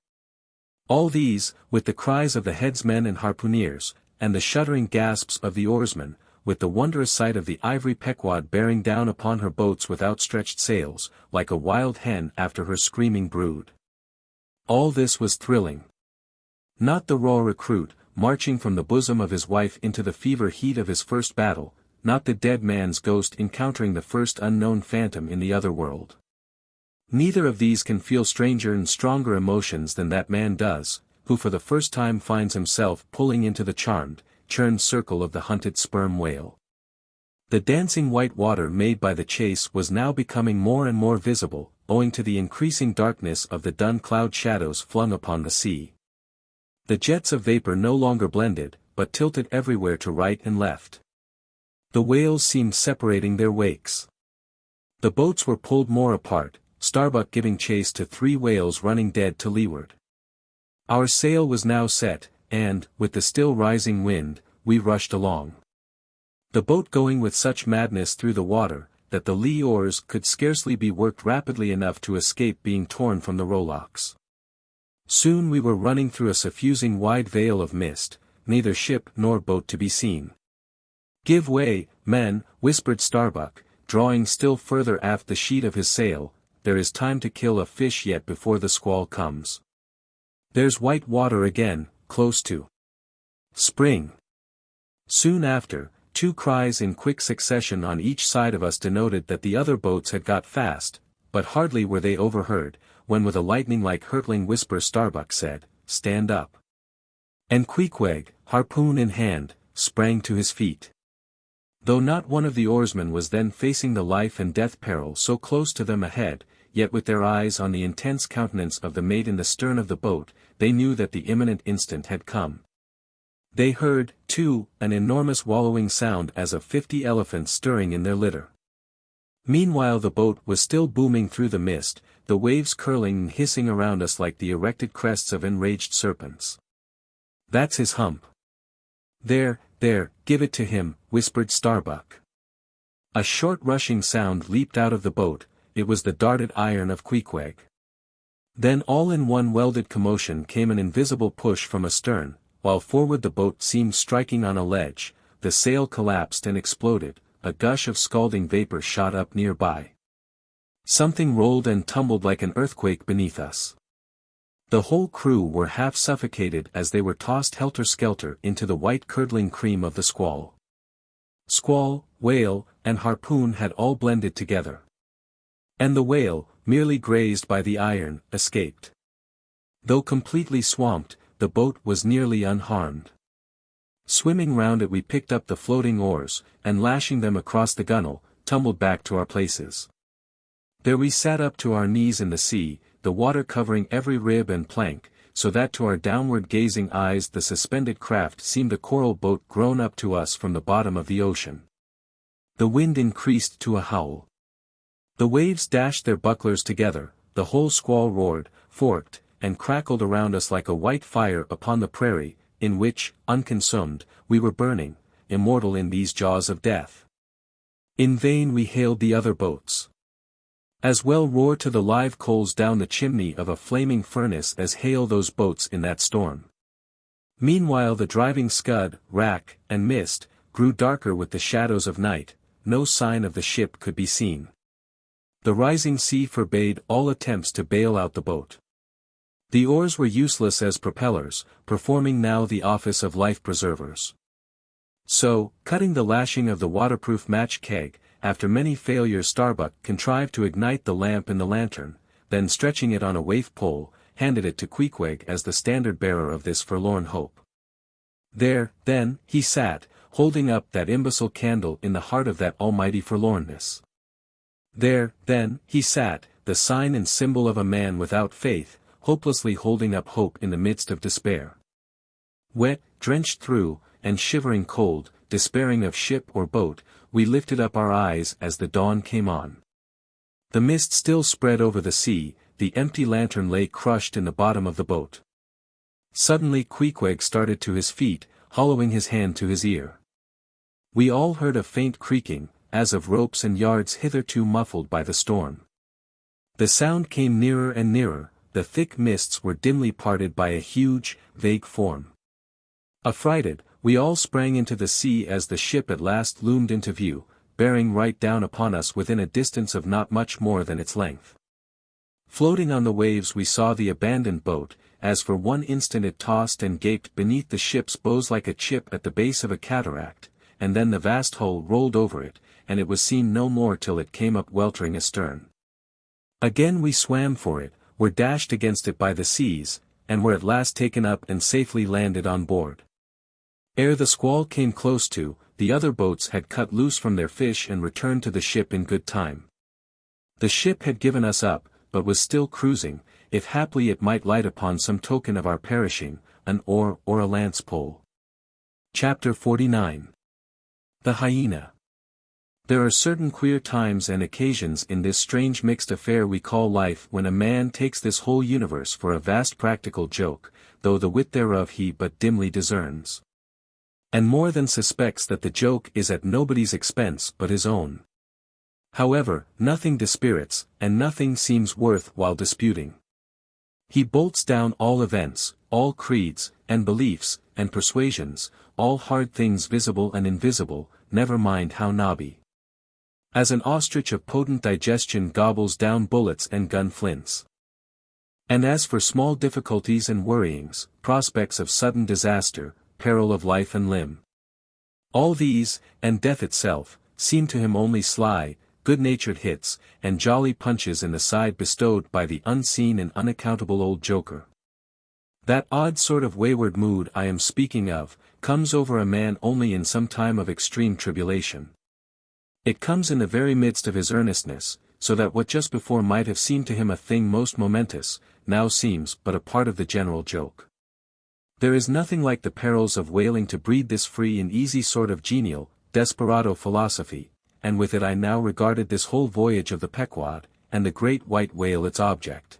All these, with the cries of the headsmen and harpooneers, and the shuddering gasps of the oarsmen, with the wondrous sight of the ivory Pequod bearing down upon her boats with outstretched sails, like a wild hen after her screaming brood. All this was thrilling. Not the raw recruit, marching from the bosom of his wife into the fever heat of his first battle, not the dead man's ghost encountering the first unknown phantom in the other world. Neither of these can feel stranger and stronger emotions than that man does, who for the first time finds himself pulling into the charmed, churned circle of the hunted sperm whale. The dancing white water made by the chase was now becoming more and more visible, owing to the increasing darkness of the dun cloud shadows flung upon the sea. The jets of vapor no longer blended, but tilted everywhere to right and left. The whales seemed separating their wakes. The boats were pulled more apart, Starbuck giving chase to 3 whales running dead to leeward. Our sail was now set, and, with the still rising wind, we rushed along. The boat going with such madness through the water, that the lee oars could scarcely be worked rapidly enough to escape being torn from the rowlocks. Soon we were running through a suffusing wide veil of mist, neither ship nor boat to be seen. "Give way, men," whispered Starbuck, drawing still further aft the sheet of his sail, "there is time to kill a fish yet before the squall comes. There's white water again, close to spring." Soon after, 2 cries in quick succession on each side of us denoted that the other boats had got fast, but hardly were they overheard, when with a lightning-like hurtling whisper Starbuck said, "Stand up." And Queequeg, harpoon in hand, sprang to his feet. Though not one of the oarsmen was then facing the life and death peril so close to them ahead, yet with their eyes on the intense countenance of the mate in the stern of the boat, they knew that the imminent instant had come. They heard, too, an enormous wallowing sound as of 50 elephants stirring in their litter. Meanwhile the boat was still booming through the mist, the waves curling and hissing around us like the erected crests of enraged serpents. "That's his hump. There, give it to him," whispered Starbuck. A short rushing sound leaped out of the boat, it was the darted iron of Queequeg. Then all in one welded commotion came an invisible push from astern, while forward the boat seemed striking on a ledge, the sail collapsed and exploded, a gush of scalding vapor shot up nearby. Something rolled and tumbled like an earthquake beneath us. The whole crew were half suffocated as they were tossed helter-skelter into the white curdling cream of the squall. Squall, whale, and harpoon had all blended together. And the whale, merely grazed by the iron, escaped. Though completely swamped, the boat was nearly unharmed. Swimming round it we picked up the floating oars, and lashing them across the gunwale, tumbled back to our places. There we sat up to our knees in the sea, the water covering every rib and plank, so that to our downward-gazing eyes the suspended craft seemed a coral boat grown up to us from the bottom of the ocean. The wind increased to a howl. The waves dashed their bucklers together, the whole squall roared, forked, and crackled around us like a white fire upon the prairie, in which, unconsumed, we were burning, immortal in these jaws of death. In vain we hailed the other boats. As well roar to the live coals down the chimney of a flaming furnace as hail those boats in that storm. Meanwhile the driving scud, rack, and mist, grew darker with the shadows of night, no sign of the ship could be seen. The rising sea forbade all attempts to bail out the boat. The oars were useless as propellers, performing now the office of life-preservers. So, cutting the lashing of the waterproof match keg, after many failures Starbuck contrived to ignite the lamp in the lantern, then stretching it on a waif pole, handed it to Queequeg as the standard-bearer of this forlorn hope. There, then, he sat, holding up that imbecile candle in the heart of that almighty forlornness. There, then, he sat, the sign and symbol of a man without faith, hopelessly holding up hope in the midst of despair. Wet, drenched through, and shivering cold, despairing of ship or boat, we lifted up our eyes as the dawn came on. The mist still spread over the sea, the empty lantern lay crushed in the bottom of the boat. Suddenly Queequeg started to his feet, hollowing his hand to his ear. We all heard a faint creaking, as of ropes and yards hitherto muffled by the storm. The sound came nearer and nearer, the thick mists were dimly parted by a huge, vague form. Affrighted, we all sprang into the sea as the ship at last loomed into view, bearing right down upon us within a distance of not much more than its length. Floating on the waves we saw the abandoned boat, as for one instant it tossed and gaped beneath the ship's bows like a chip at the base of a cataract, and then the vast hull rolled over it, and it was seen no more till it came up weltering astern. Again we swam for it, were dashed against it by the seas, and were at last taken up and safely landed on board. Ere the squall came close to, the other boats had cut loose from their fish and returned to the ship in good time. The ship had given us up, but was still cruising, if haply it might light upon some token of our perishing, an oar or a lance pole. Chapter 49. The Hyena. There are certain queer times and occasions in this strange mixed affair we call life when a man takes this whole universe for a vast practical joke, though the wit thereof he but dimly discerns. And more than suspects that the joke is at nobody's expense but his own. However, nothing dispirits, and nothing seems worth while disputing. He bolts down all events, all creeds, and beliefs, and persuasions, all hard things visible and invisible, never mind how knobby. As an ostrich of potent digestion gobbles down bullets and gun flints. And as for small difficulties and worryings, prospects of sudden disaster, peril of life and limb, all these, and death itself, seem to him only sly, good-natured hits, and jolly punches in the side bestowed by the unseen and unaccountable old joker. That odd sort of wayward mood I am speaking of, comes over a man only in some time of extreme tribulation. It comes in the very midst of his earnestness, so that what just before might have seemed to him a thing most momentous, now seems but a part of the general joke. There is nothing like the perils of whaling to breed this free and easy sort of genial, desperado philosophy, and with it I now regarded this whole voyage of the Pequod, and the great white whale its object.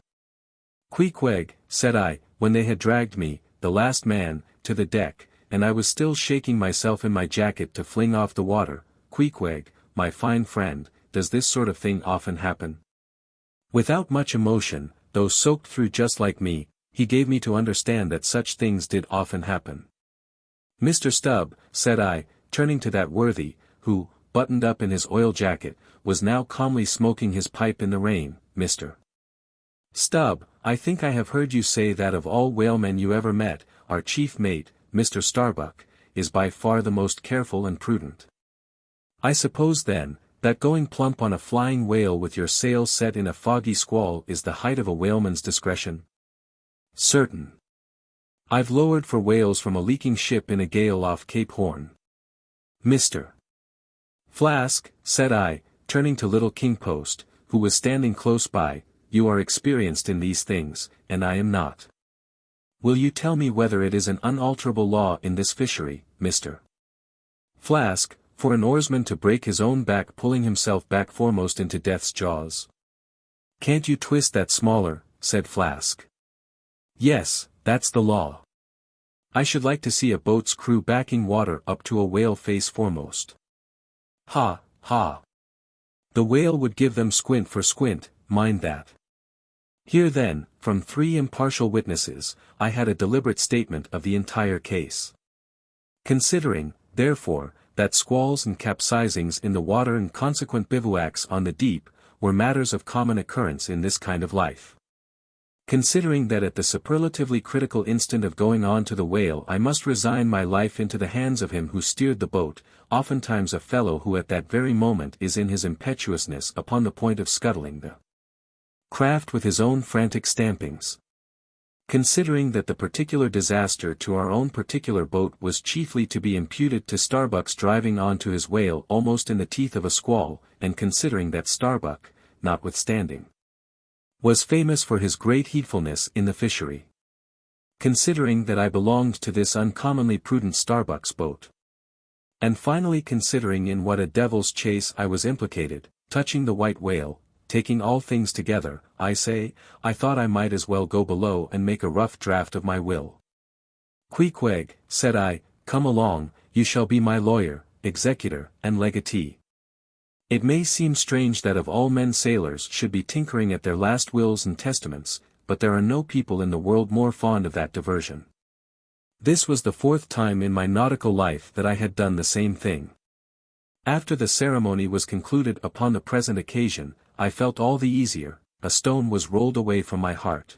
Queequeg, said I, when they had dragged me, the last man, to the deck, and I was still shaking myself in my jacket to fling off the water, Queequeg, my fine friend, does this sort of thing often happen? Without much emotion, though soaked through just like me, he gave me to understand that such things did often happen. Mr. Stubb, said I, turning to that worthy, who, buttoned up in his oil jacket, was now calmly smoking his pipe in the rain, Mr. Stubb, I think I have heard you say that of all whalemen you ever met, our chief mate, Mr. Starbuck, is by far the most careful and prudent. I suppose then, that going plump on a flying whale with your sails set in a foggy squall is the height of a whaleman's discretion? Certain. I've lowered for whales from a leaking ship in a gale off Cape Horn. Mr. Flask, said I, turning to little King Post, who was standing close by, you are experienced in these things, and I am not. Will you tell me whether it is an unalterable law in this fishery, Mr. Flask, for an oarsman to break his own back pulling himself back foremost into death's jaws? Can't you twist that smaller, said Flask. Yes, that's the law. I should like to see a boat's crew backing water up to a whale face foremost. Ha, ha. The whale would give them squint for squint, mind that. Here then, from 3 impartial witnesses, I had a deliberate statement of the entire case. Considering, therefore, that squalls and capsizings in the water and consequent bivouacs on the deep, were matters of common occurrence in this kind of life. Considering that at the superlatively critical instant of going on to the whale I must resign my life into the hands of him who steered the boat, oftentimes a fellow who at that very moment is in his impetuousness upon the point of scuttling the craft with his own frantic stampings. Considering that the particular disaster to our own particular boat was chiefly to be imputed to Starbuck's driving on to his whale almost in the teeth of a squall, and considering that Starbuck, notwithstanding, was famous for his great heedfulness in the fishery. Considering that I belonged to this uncommonly prudent Starbuck's boat. And finally considering in what a devil's chase I was implicated, touching the white whale, taking all things together, I say, I thought I might as well go below and make a rough draft of my will. Queequeg, said I, come along, you shall be my lawyer, executor, and legatee. It may seem strange that of all men sailors should be tinkering at their last wills and testaments, but there are no people in the world more fond of that diversion. This was the 4th time in my nautical life that I had done the same thing. After the ceremony was concluded upon the present occasion, I felt all the easier, a stone was rolled away from my heart.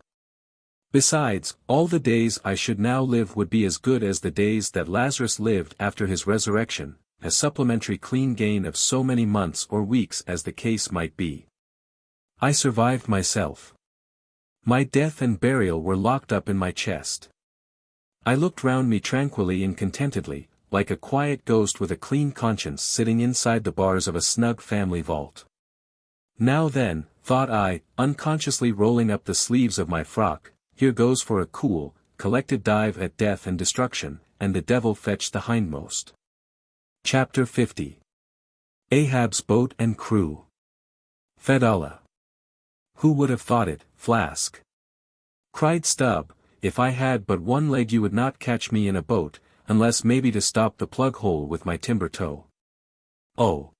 Besides, all the days I should now live would be as good as the days that Lazarus lived after his resurrection, a supplementary clean gain of so many months or weeks as the case might be. I survived myself. My death and burial were locked up in my chest. I looked round me tranquilly and contentedly, like a quiet ghost with a clean conscience sitting inside the bars of a snug family vault. Now then, thought I, unconsciously rolling up the sleeves of my frock, here goes for a cool, collected dive at death and destruction, and the devil fetch the hindmost. Chapter 50. Ahab's Boat and Crew. Fedallah. Who would have thought it, Flask? Cried Stubb, if I had but one leg you would not catch me in a boat, unless maybe to stop the plug hole with my timber toe. Oh.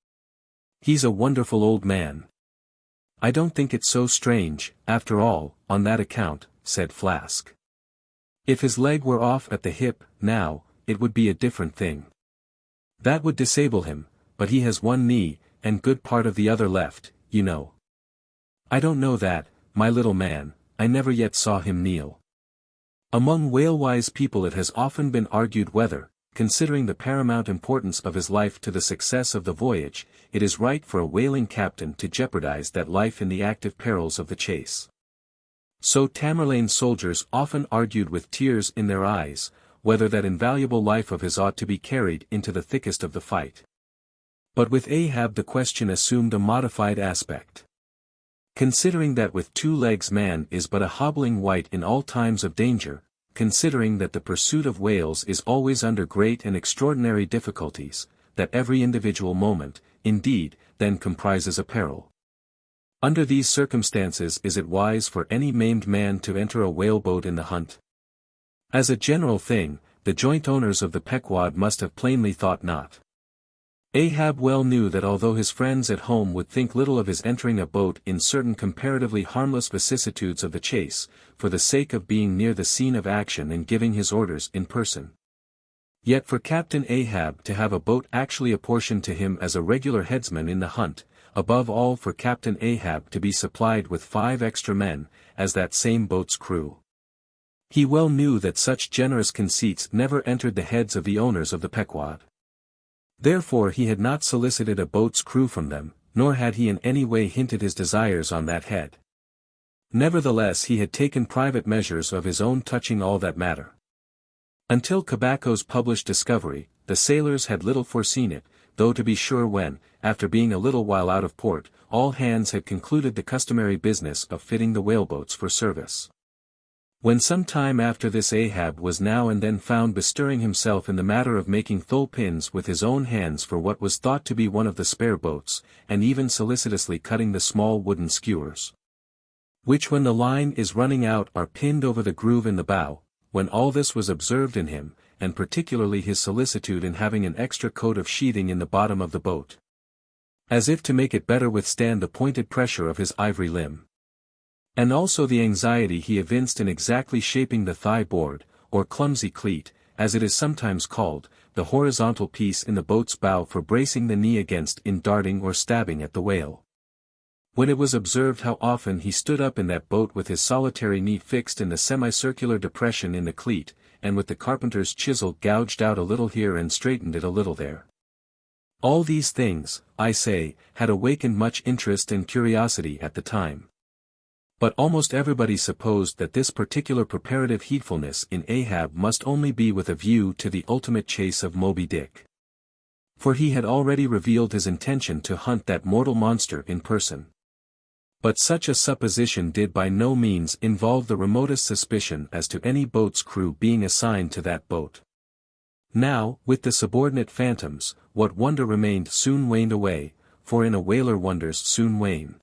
He's a wonderful old man. I don't think it so strange, after all, on that account, said Flask. If his leg were off at the hip, now, it would be a different thing. That would disable him, but he has one knee, and good part of the other left, you know. I don't know that, my little man, I never yet saw him kneel. Among whale-wise people it has often been argued whether, considering the paramount importance of his life to the success of the voyage, it is right for a whaling captain to jeopardize that life in the active perils of the chase. So Tamerlane soldiers often argued with tears in their eyes, whether that invaluable life of his ought to be carried into the thickest of the fight. But with Ahab the question assumed a modified aspect. Considering that with 2 legs man is but a hobbling wight in all times of danger, considering that the pursuit of whales is always under great and extraordinary difficulties, that every individual moment, indeed, then comprises a peril. Under these circumstances is it wise for any maimed man to enter a whaleboat in the hunt? As a general thing, the joint owners of the Pequod must have plainly thought not. Ahab well knew that although his friends at home would think little of his entering a boat in certain comparatively harmless vicissitudes of the chase, for the sake of being near the scene of action and giving his orders in person. Yet for Captain Ahab to have a boat actually apportioned to him as a regular headsman in the hunt, above all for Captain Ahab to be supplied with 5 extra men, as that same boat's crew. He well knew that such generous conceits never entered the heads of the owners of the Pequod. Therefore he had not solicited a boat's crew from them, nor had he in any way hinted his desires on that head. Nevertheless he had taken private measures of his own touching all that matter. Until Cabacco's published discovery, the sailors had little foreseen it, though to be sure when, after being a little while out of port, all hands had concluded the customary business of fitting the whaleboats for service. When some time after this Ahab was now and then found bestirring himself in the matter of making thole pins with his own hands for what was thought to be one of the spare boats, and even solicitously cutting the small wooden skewers, which when the line is running out are pinned over the groove in the bow. When all this was observed in him, and particularly his solicitude in having an extra coat of sheathing in the bottom of the boat, as if to make it better withstand the pointed pressure of his ivory limb, and also the anxiety he evinced in exactly shaping the thigh-board, or clumsy cleat, as it is sometimes called, the horizontal piece in the boat's bow for bracing the knee against in darting or stabbing at the whale. When it was observed how often he stood up in that boat with his solitary knee fixed in the semicircular depression in the cleat, and with the carpenter's chisel gouged out a little here and straightened it a little there. All these things, I say, had awakened much interest and curiosity at the time. But almost everybody supposed that this particular preparative heedfulness in Ahab must only be with a view to the ultimate chase of Moby Dick. For he had already revealed his intention to hunt that mortal monster in person. But such a supposition did by no means involve the remotest suspicion as to any boat's crew being assigned to that boat. Now, with the subordinate phantoms, what wonder remained soon waned away, for in a whaler wonders soon wane.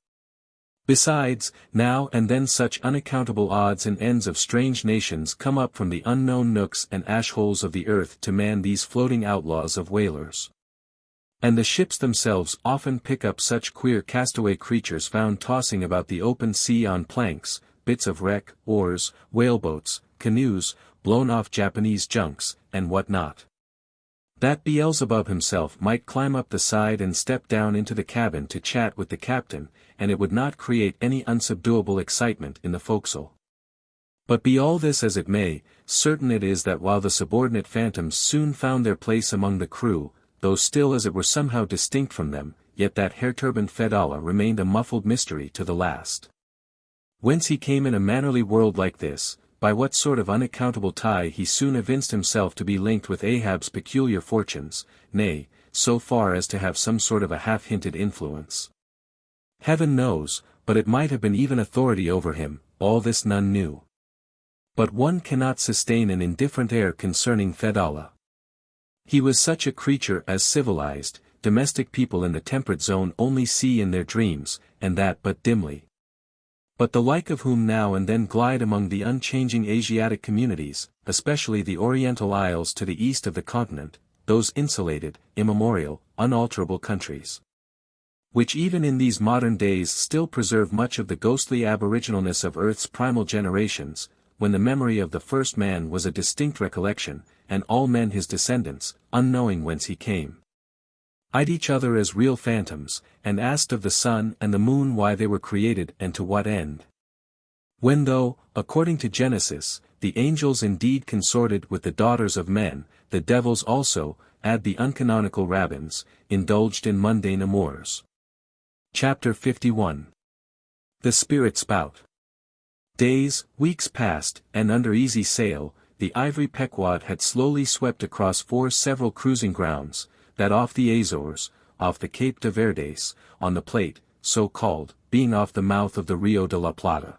Besides, now and then such unaccountable odds and ends of strange nations come up from the unknown nooks and ash-holes of the earth to man these floating outlaws of whalers. And the ships themselves often pick up such queer castaway creatures found tossing about the open sea on planks, bits of wreck, oars, whaleboats, canoes, blown-off Japanese junks, and what not. That Beelzebub himself might climb up the side and step down into the cabin to chat with the captain, and it would not create any unsubduable excitement in the forecastle. But be all this as it may, certain it is that while the subordinate phantoms soon found their place among the crew, though still as it were somehow distinct from them, yet that hair-turbaned Fedallah remained a muffled mystery to the last. Whence he came in a mannerly world like this, by what sort of unaccountable tie he soon evinced himself to be linked with Ahab's peculiar fortunes, nay, so far as to have some sort of a half-hinted influence. Heaven knows, but it might have been even authority over him, all this none knew. But one cannot sustain an indifferent air concerning Fedallah. He was such a creature as civilized, domestic people in the temperate zone only see in their dreams, and that but dimly. But the like of whom now and then glide among the unchanging Asiatic communities, especially the Oriental Isles to the east of the continent, those insulated, immemorial, unalterable countries, which even in these modern days still preserve much of the ghostly aboriginalness of Earth's primal generations, when the memory of the first man was a distinct recollection, and all men his descendants, unknowing whence he came, eyed each other as real phantoms, and asked of the sun and the moon why they were created and to what end. When though, according to Genesis, the angels indeed consorted with the daughters of men, the devils also, add the uncanonical rabbins, indulged in mundane amours. Chapter 51. The Spirit Spout. Days, weeks passed, and under easy sail, the ivory Pequod had slowly swept across 4 several cruising grounds, that off the Azores, off the Cape de Verdes, on the Plate, so called, being off the mouth of the Rio de la Plata,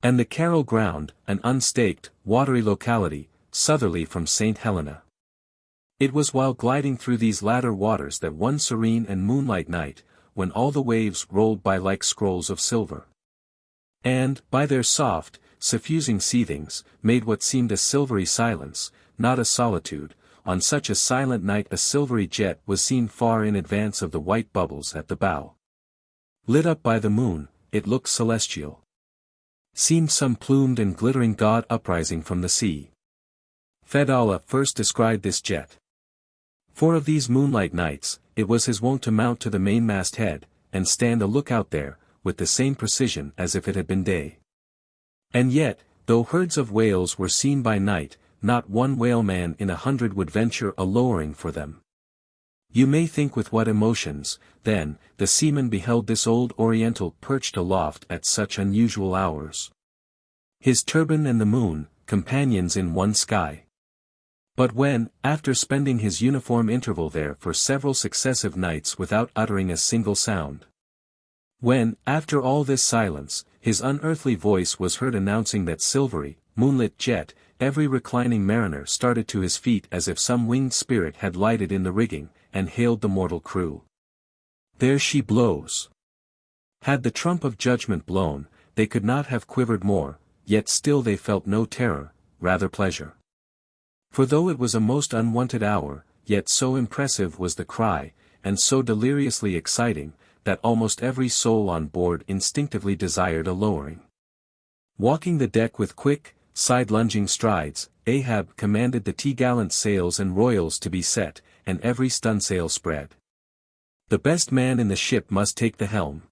and the Carroll Ground, an unstaked, watery locality, southerly from St. Helena. It was while gliding through these latter waters that one serene and moonlight night, when all the waves rolled by like scrolls of silver, and, by their soft, suffusing seethings, made what seemed a silvery silence, not a solitude, on such a silent night a silvery jet was seen far in advance of the white bubbles at the bow. Lit up by the moon, it looked celestial. Seemed some plumed and glittering god uprising from the sea. Fedallah first described this jet. For of these moonlight nights, it was his wont to mount to the mainmast head, and stand a lookout there, with the same precision as if it had been day. And yet, though herds of whales were seen by night, not one whaleman in 100 would venture a lowering for them. You may think with what emotions, then, the seaman beheld this old Oriental perched aloft at such unusual hours. His turban and the moon, companions in one sky. But when, after spending his uniform interval there for several successive nights without uttering a single sound, when, after all this silence, his unearthly voice was heard announcing that silvery, moonlit jet, every reclining mariner started to his feet as if some winged spirit had lighted in the rigging, and hailed the mortal crew. There she blows. Had the trump of judgment blown, they could not have quivered more, yet still they felt no terror, rather pleasure. For though it was a most unwonted hour, yet so impressive was the cry, and so deliriously exciting, that almost every soul on board instinctively desired a lowering. Walking the deck with quick, side-lunging strides, Ahab commanded the t'gallant sails and royals to be set, and every stunsail spread. The best man in the ship must take the helm.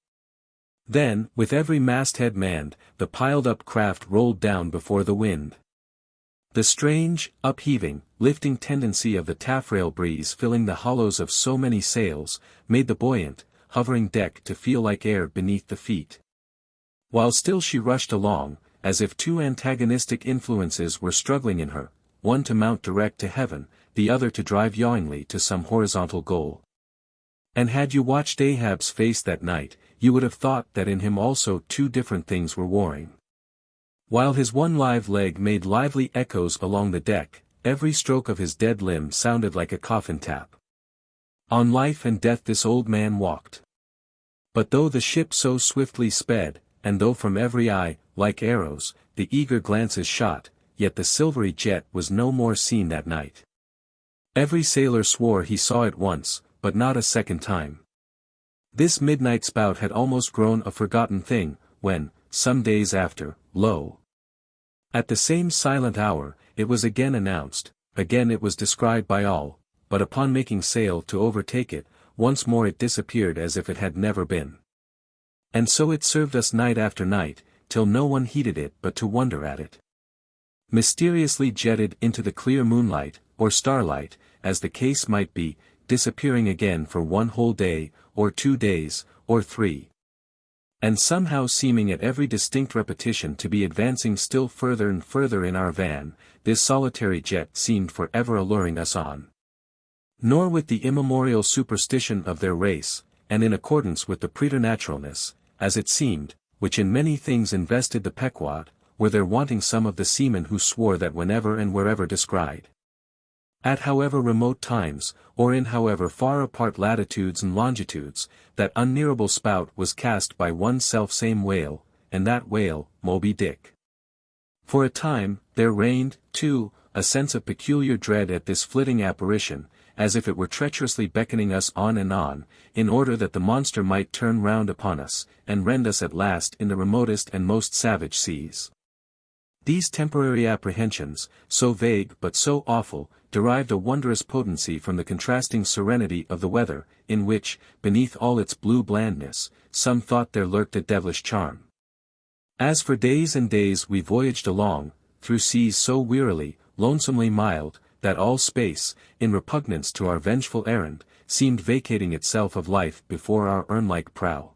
Then, with every masthead manned, the piled-up craft rolled down before the wind. The strange, upheaving, lifting tendency of the taffrail breeze filling the hollows of so many sails, made the buoyant, hovering deck to feel like air beneath the feet. While still she rushed along, as if 2 antagonistic influences were struggling in her, one to mount direct to heaven, the other to drive yawingly to some horizontal goal. And had you watched Ahab's face that night, you would have thought that in him also 2 different things were warring. While his one live leg made lively echoes along the deck, every stroke of his dead limb sounded like a coffin tap. On life and death this old man walked. But though the ship so swiftly sped, and though from every eye, like arrows, the eager glances shot, yet the silvery jet was no more seen that night. Every sailor swore he saw it once, but not a second time. This midnight spout had almost grown a forgotten thing, when, some days after, lo! At the same silent hour, it was again announced, again it was descried by all, but upon making sail to overtake it, once more it disappeared as if it had never been. And so it served us night after night, till no one heeded it but to wonder at it. Mysteriously jetted into the clear moonlight, or starlight, as the case might be, disappearing again for 1 whole day, or 2 days, or 3. And somehow seeming at every distinct repetition to be advancing still further and further in our van, this solitary jet seemed for ever alluring us on. Nor with the immemorial superstition of their race, and in accordance with the preternaturalness, as it seemed, which in many things invested the Pequod, were there wanting some of the seamen who swore that whenever and wherever descried, at however remote times, or in however far apart latitudes and longitudes, that unnearable spout was cast by one self-same whale, and that whale, Moby Dick. For a time, there reigned, too, a sense of peculiar dread at this flitting apparition, as if it were treacherously beckoning us on and on, in order that the monster might turn round upon us, and rend us at last in the remotest and most savage seas. These temporary apprehensions, so vague but so awful, derived a wondrous potency from the contrasting serenity of the weather, in which, beneath all its blue blandness, some thought there lurked a devilish charm. As for days and days we voyaged along, through seas so wearily, lonesomely mild, that all space, in repugnance to our vengeful errand, seemed vacating itself of life before our urn-like prow.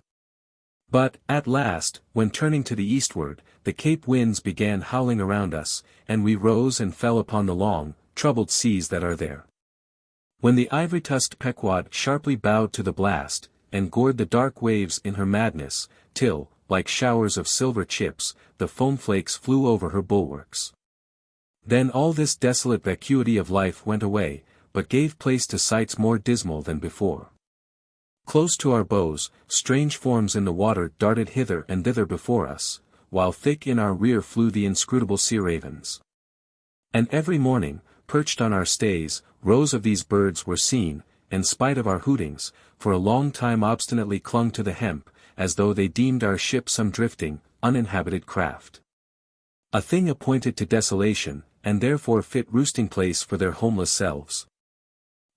But, at last, when turning to the eastward, the Cape winds began howling around us, and we rose and fell upon the long, troubled seas that are there. When the ivory-tusked Pequod sharply bowed to the blast, and gored the dark waves in her madness, till, like showers of silver chips, the foam flakes flew over her bulwarks. Then all this desolate vacuity of life went away, but gave place to sights more dismal than before. Close to our bows, strange forms in the water darted hither and thither before us, while thick in our rear flew the inscrutable sea-ravens. And every morning, perched on our stays, rows of these birds were seen, and spite of our hootings, for a long time obstinately clung to the hemp, as though they deemed our ship some drifting, uninhabited craft. A thing appointed to desolation, and therefore fit roosting-place for their homeless selves.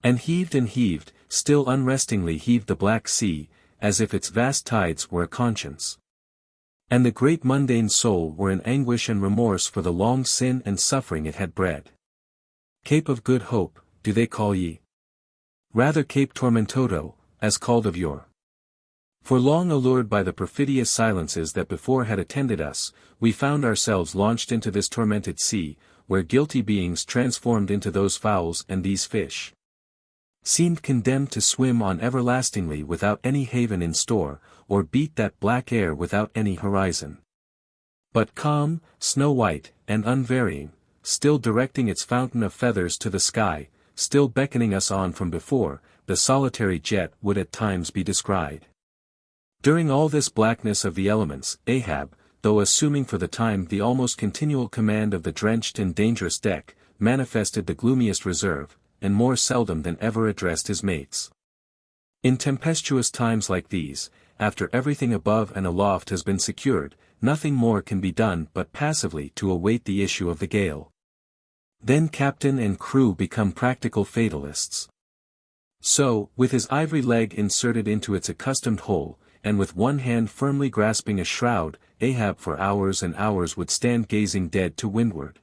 And heaved, still unrestingly heaved the black sea, as if its vast tides were a conscience. And the great mundane soul were in anguish and remorse for the long sin and suffering it had bred. Cape of Good Hope, do they call ye? Rather Cape Tormentoso, as called of yore. For long allured by the perfidious silences that before had attended us, we found ourselves launched into this tormented sea, where guilty beings transformed into those fowls and these fish seemed condemned to swim on everlastingly without any haven in store, or beat that black air without any horizon. But calm, snow-white, and unvarying, still directing its fountain of feathers to the sky, still beckoning us on from before, the solitary jet would at times be descried. During all this blackness of the elements, Ahab, though assuming for the time the almost continual command of the drenched and dangerous deck, manifested the gloomiest reserve, and more seldom than ever addressed his mates. In tempestuous times like these, after everything above and aloft has been secured, nothing more can be done but passively to await the issue of the gale. Then captain and crew become practical fatalists. So, with his ivory leg inserted into its accustomed hole, and with one hand firmly grasping a shroud, Ahab for hours and hours would stand gazing dead to windward,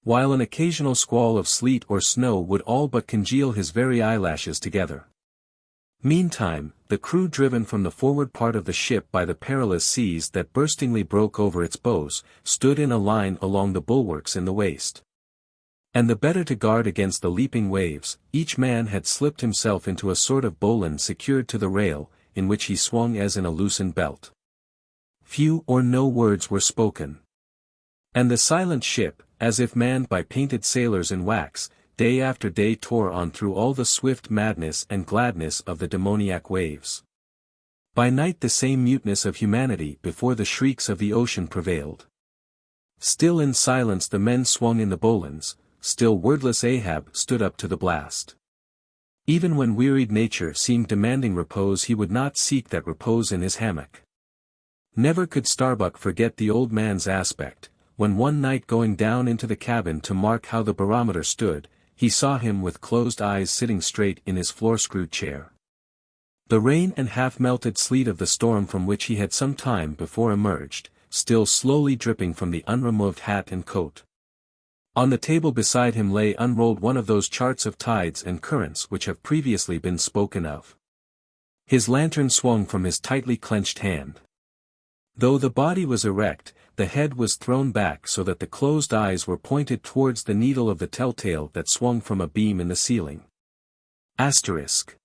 while an occasional squall of sleet or snow would all but congeal his very eyelashes together. Meantime, the crew driven from the forward part of the ship by the perilous seas that burstingly broke over its bows, stood in a line along the bulwarks in the waist. And the better to guard against the leaping waves, each man had slipped himself into a sort of bowline secured to the rail, in which he swung as in a loosened belt. Few or no words were spoken. And the silent ship, as if manned by painted sailors in wax, day after day tore on through all the swift madness and gladness of the demoniac waves. By night the same muteness of humanity before the shrieks of the ocean prevailed. Still in silence the men swung in the bowlines, still wordless Ahab stood up to the blast. Even when wearied nature seemed demanding repose he would not seek that repose in his hammock. Never could Starbuck forget the old man's aspect, when one night going down into the cabin to mark how the barometer stood, he saw him with closed eyes sitting straight in his floor-screwed chair. The rain and half-melted sleet of the storm from which he had some time before emerged, still slowly dripping from the unremoved hat and coat. On the table beside him lay unrolled one of those charts of tides and currents which have previously been spoken of. His lantern swung from his tightly clenched hand. Though the body was erect, the head was thrown back so that the closed eyes were pointed towards the needle of the telltale that swung from a beam in the ceiling. Asterisk.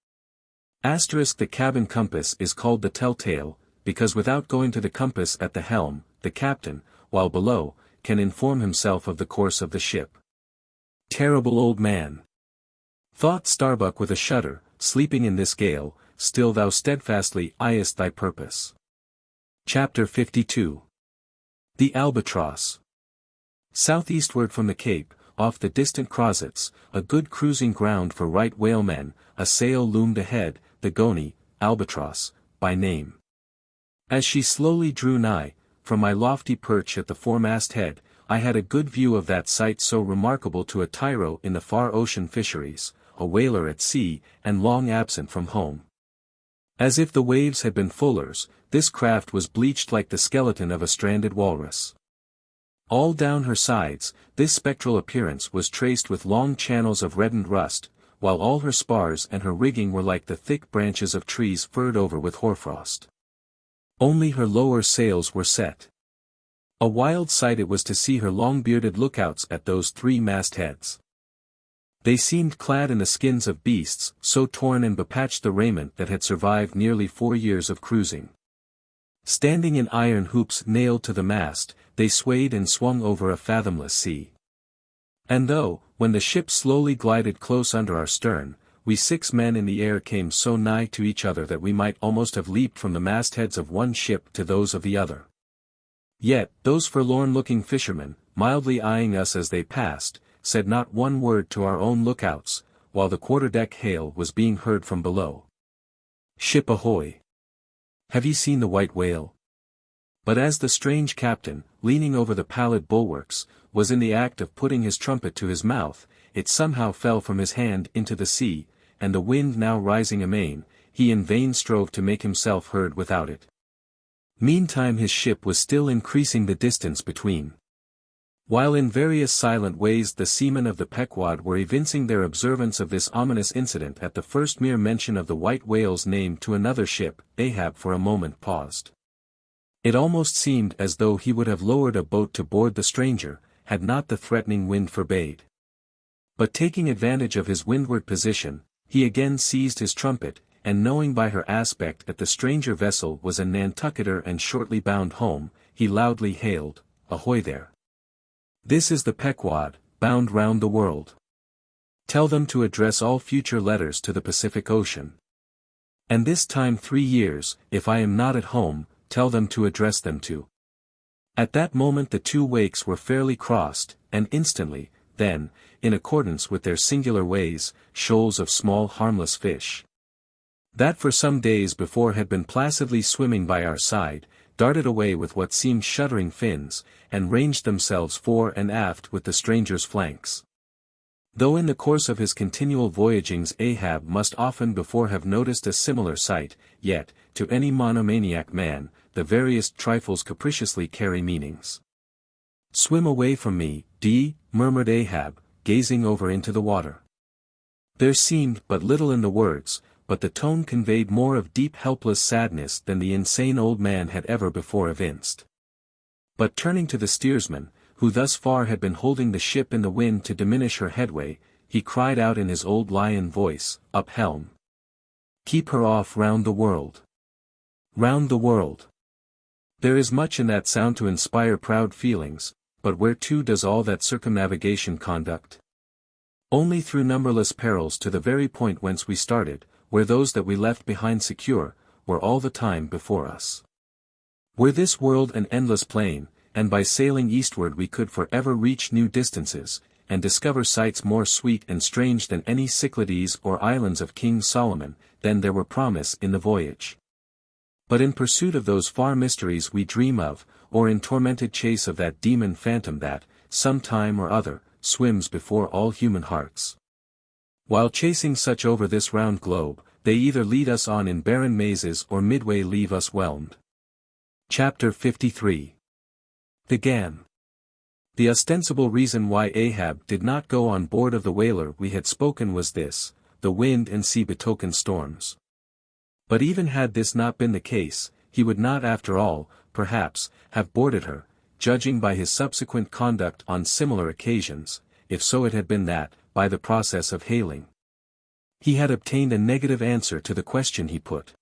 The cabin compass is called the telltale, because without going to the compass at the helm, the captain, while below, can inform himself of the course of the ship. Terrible old man! Thought Starbuck with a shudder, sleeping in this gale, still thou steadfastly eyest thy purpose. Chapter 52. The Albatross. Southeastward from the Cape, off the distant Crozets, a good cruising ground for right whalemen, a sail loomed ahead, the Goni, Albatross, by name. As she slowly drew nigh, from my lofty perch at the foremast head, I had a good view of that sight so remarkable to a tyro in the far ocean fisheries, a whaler at sea, and long absent from home. As if the waves had been fullers, this craft was bleached like the skeleton of a stranded walrus. All down her sides, this spectral appearance was traced with long channels of reddened rust, while all her spars and her rigging were like the thick branches of trees furred over with hoarfrost. Only her lower sails were set. A wild sight it was to see her long-bearded lookouts at those three mastheads. They seemed clad in the skins of beasts, so torn and bepatched the raiment that had survived nearly 4 years of cruising. Standing in iron hoops nailed to the mast, they swayed and swung over a fathomless sea. And though, when the ship slowly glided close under our stern, we 6 men in the air came so nigh to each other that we might almost have leaped from the mastheads of one ship to those of the other. Yet, those forlorn-looking fishermen, mildly eyeing us as they passed, said not one word to our own lookouts, while the quarterdeck hail was being heard from below. "Ship ahoy! Have ye seen the white whale?" But as the strange captain, leaning over the pallid bulwarks, was in the act of putting his trumpet to his mouth, it somehow fell from his hand into the sea, and the wind now rising amain, he in vain strove to make himself heard without it. Meantime his ship was still increasing the distance between. While in various silent ways the seamen of the Pequod were evincing their observance of this ominous incident at the first mere mention of the white whale's name to another ship, Ahab for a moment paused. It almost seemed as though he would have lowered a boat to board the stranger, had not the threatening wind forbade. But taking advantage of his windward position, he again seized his trumpet, and knowing by her aspect that the stranger vessel was a Nantucketer and shortly bound home, he loudly hailed, "Ahoy there! This is the Pequod, bound round the world. Tell them to address all future letters to the Pacific Ocean. And this time 3 years, if I am not at home, tell them to address them to." At that moment the 2 wakes were fairly crossed, and instantly, then, in accordance with their singular ways, shoals of small harmless fish, that for some days before had been placidly swimming by our side, darted away with what seemed shuddering fins, and ranged themselves fore and aft with the stranger's flanks. Though in the course of his continual voyagings Ahab must often before have noticed a similar sight, yet, to any monomaniac man, the veriest trifles capriciously carry meanings. "Swim away from me, murmured Ahab, gazing over into the water. There seemed but little in the words, but the tone conveyed more of deep helpless sadness than the insane old man had ever before evinced. But turning to the steersman, who thus far had been holding the ship in the wind to diminish her headway, he cried out in his old lion voice, "Up helm! Keep her off round the world! Round the world!" There is much in that sound to inspire proud feelings, but where to does all that circumnavigation conduct? Only through numberless perils to the very point whence we started, where those that we left behind secure, were all the time before us. Were this world an endless plain, and by sailing eastward we could for ever reach new distances, and discover sights more sweet and strange than any Cyclades or islands of King Solomon, then there were promise in the voyage. But in pursuit of those far mysteries we dream of, or in tormented chase of that demon phantom that, some time or other, swims before all human hearts. While chasing such over this round globe, they either lead us on in barren mazes or midway leave us whelmed. Chapter 53. The Gan. The ostensible reason why Ahab did not go on board of the whaler we had spoken was this: the wind and sea betokened storms. But even had this not been the case, he would not after all, perhaps, have boarded her, judging by his subsequent conduct on similar occasions, if so it had been that, by the process of hailing, He had obtained a negative answer to the question he put.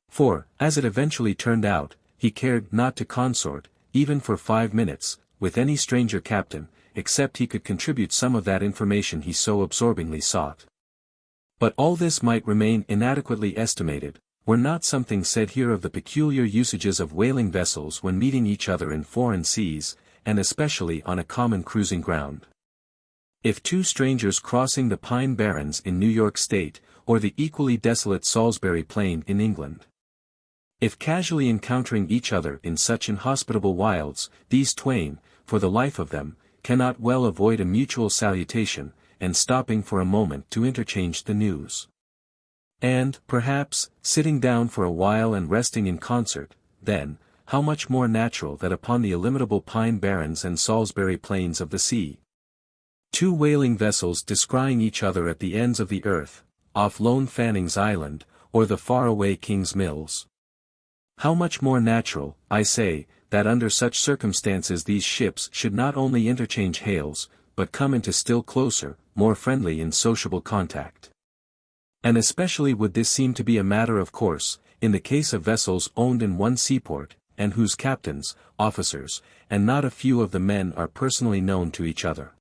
For, as it eventually turned out, he cared not to consort, even for 5 minutes, with any stranger captain, except he could contribute some of that information he so absorbingly sought. But all this might remain inadequately estimated, were not something said here of the peculiar usages of whaling vessels when meeting each other in foreign seas, and especially on a common cruising ground. If two strangers crossing the Pine Barrens in New York State, or the equally desolate Salisbury Plain in England, if casually encountering each other in such inhospitable wilds, these twain, for the life of them, cannot well avoid a mutual salutation, and stopping for a moment to interchange the news. And, perhaps, sitting down for a while and resting in concert, then, how much more natural that upon the illimitable Pine Barrens and Salisbury Plains of the sea, two whaling vessels descrying each other at the ends of the earth, off lone Fanning's Island, or the far-away King's Mills. How much more natural, I say, that under such circumstances these ships should not only interchange hails, but come into still closer, more friendly and sociable contact. And especially would this seem to be a matter of course, in the case of vessels owned in one seaport, and whose captains, officers, and not a few of the men are personally known to each other.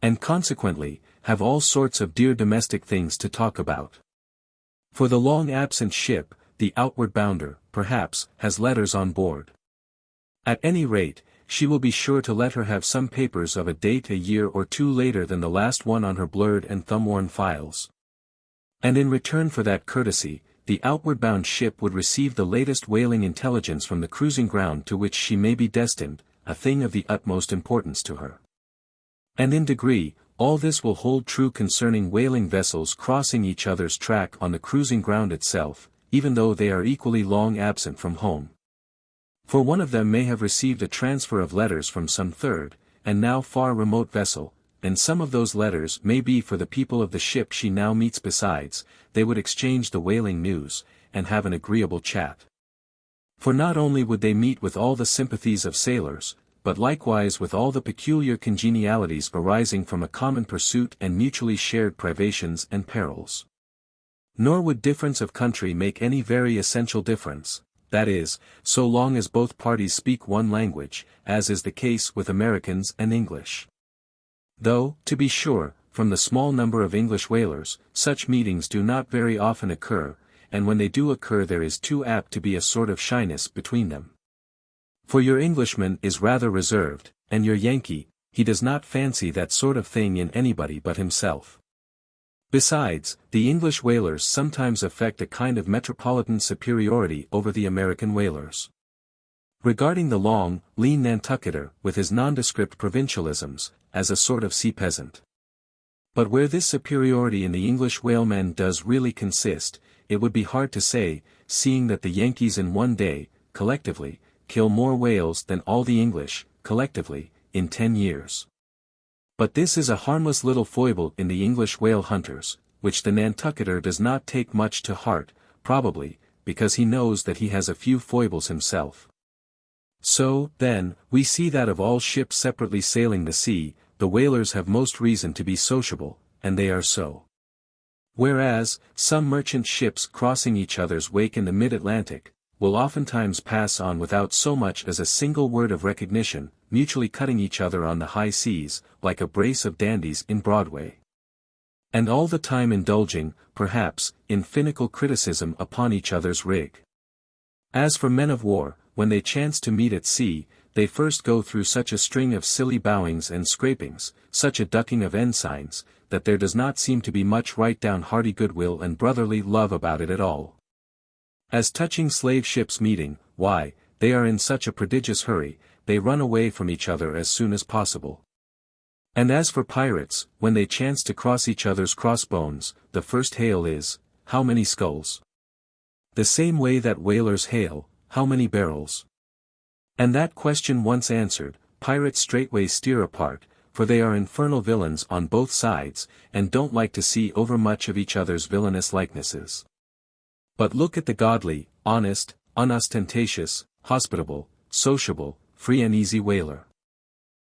And consequently, have all sorts of dear domestic things to talk about. For the long-absent ship, the outward bounder, perhaps, has letters on board. At any rate, she will be sure to let her have some papers of a date a year or two later than the last one on her blurred and thumb-worn files. And in return for that courtesy, the outward-bound ship would receive the latest whaling intelligence from the cruising ground to which she may be destined, a thing of the utmost importance to her. And in degree, all this will hold true concerning whaling vessels crossing each other's track on the cruising ground itself, even though they are equally long absent from home. For one of them may have received a transfer of letters from some third, and now far remote vessel, and some of those letters may be for the people of the ship she now meets. Besides, they would exchange the whaling news, and have an agreeable chat. For not only would they meet with all the sympathies of sailors, but likewise with all the peculiar congenialities arising from a common pursuit and mutually shared privations and perils. Nor would difference of country make any very essential difference, that is, so long as both parties speak one language, as is the case with Americans and English. Though, to be sure, from the small number of English whalers, such meetings do not very often occur, and when they do occur there is too apt to be a sort of shyness between them. For your Englishman is rather reserved, and your Yankee, he does not fancy that sort of thing in anybody but himself. Besides, the English whalers sometimes affect a kind of metropolitan superiority over the American whalers. Regarding the long, lean Nantucketer, with his nondescript provincialisms, as a sort of sea peasant. But where this superiority in the English whalemen does really consist, it would be hard to say, seeing that the Yankees in one day, collectively, kill more whales than all the English, collectively, in 10 years. But this is a harmless little foible in the English whale hunters, which the Nantucketer does not take much to heart, probably, because he knows that he has a few foibles himself. So, then, we see that of all ships separately sailing the sea, the whalers have most reason to be sociable, and they are so. Whereas, some merchant ships crossing each other's wake in the mid-Atlantic, will oftentimes pass on without so much as a single word of recognition, mutually cutting each other on the high seas, like a brace of dandies in Broadway. And all the time indulging, perhaps, in finical criticism upon each other's rig. As for men of war, when they chance to meet at sea, they first go through such a string of silly bowings and scrapings, such a ducking of ensigns, that there does not seem to be much right down hearty goodwill and brotherly love about it at all. As touching slave ships meeting, why, they are in such a prodigious hurry, they run away from each other as soon as possible. And as for pirates, when they chance to cross each other's crossbones, the first hail is, "How many skulls?" The same way that whalers hail, "How many barrels?" And that question once answered, pirates straightway steer apart, for they are infernal villains on both sides, and don't like to see overmuch of each other's villainous likenesses. But look at the godly, honest, unostentatious, hospitable, sociable, free and easy whaler.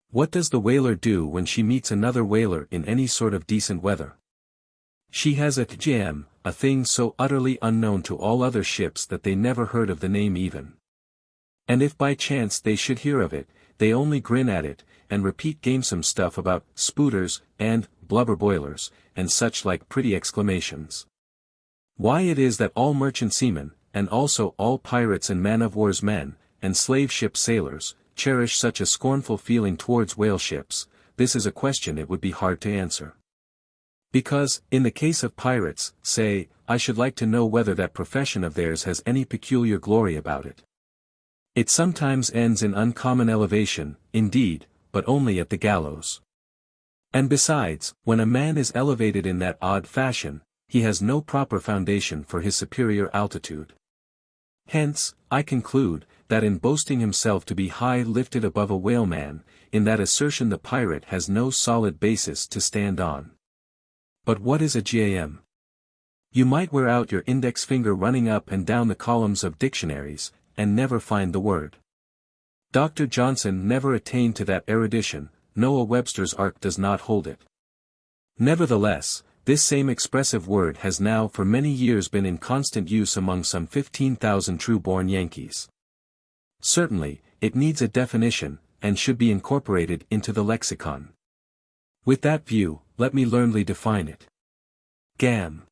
What does the whaler do when she meets another whaler in any sort of decent weather? She has a gem, a thing so utterly unknown to all other ships that they never heard of the name even. And if by chance they should hear of it, they only grin at it, and repeat gamesome stuff about spooters, and blubber boilers, and such like pretty exclamations. Why it is that all merchant seamen, and also all pirates and man-of-war's men, and slave ship sailors, cherish such a scornful feeling towards whale ships, this is a question it would be hard to answer. Because, in the case of pirates, say, I should like to know whether that profession of theirs has any peculiar glory about it. It sometimes ends in uncommon elevation, indeed, but only at the gallows. And besides, when a man is elevated in that odd fashion, he has no proper foundation for his superior altitude. Hence, I conclude, that in boasting himself to be high lifted above a whaleman, in that assertion the pirate has no solid basis to stand on. But what is a gem? You might wear out your index finger running up and down the columns of dictionaries, and never find the word. Dr. Johnson never attained to that erudition, Noah Webster's Ark does not hold it. Nevertheless, this same expressive word has now for many years been in constant use among some 15,000 true-born Yankees. Certainly, it needs a definition, and should be incorporated into the lexicon. With that view, let me learnedly define it. Gam.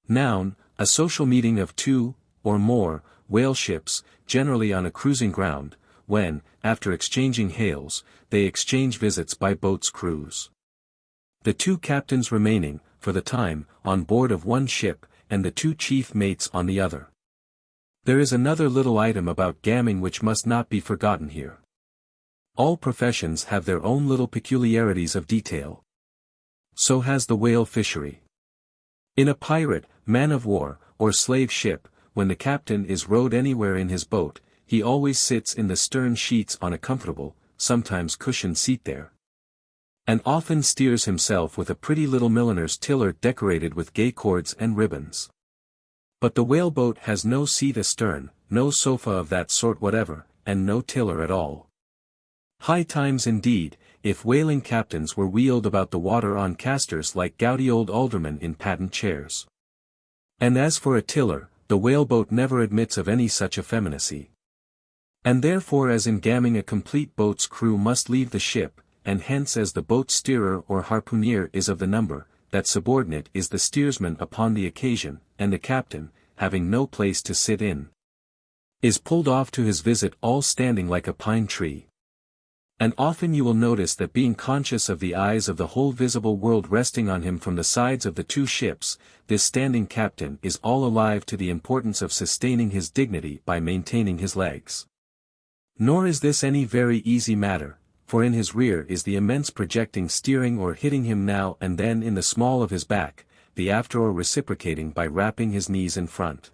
Noun, a social meeting of two, or more, whale ships, generally on a cruising ground, when, after exchanging hails, they exchange visits by boat's cruise. The two captains remaining, for the time, on board of one ship, and the two chief mates on the other. There is another little item about gamming which must not be forgotten here. All professions have their own little peculiarities of detail. So has the whale fishery. In a pirate, man-of-war, or slave ship, when the captain is rowed anywhere in his boat, he always sits in the stern sheets on a comfortable, sometimes cushioned seat there, and often steers himself with a pretty little milliner's tiller decorated with gay cords and ribbons. But the whaleboat has no seat astern, no sofa of that sort whatever, and no tiller at all. High times indeed, if whaling captains were wheeled about the water on casters like gouty old aldermen in patent chairs. And as for a tiller, the whaleboat never admits of any such effeminacy. And therefore as in gamming a complete boat's crew must leave the ship, and hence as the boat steerer or harpooner is of the number, that subordinate is the steersman upon the occasion, and the captain, having no place to sit in, is pulled off to his visit all standing like a pine tree. And often you will notice that being conscious of the eyes of the whole visible world resting on him from the sides of the two ships, this standing captain is all alive to the importance of sustaining his dignity by maintaining his legs. Nor is this any very easy matter, for in his rear is the immense projecting steering oar hitting him now and then in the small of his back, the after oar reciprocating by wrapping his knees in front.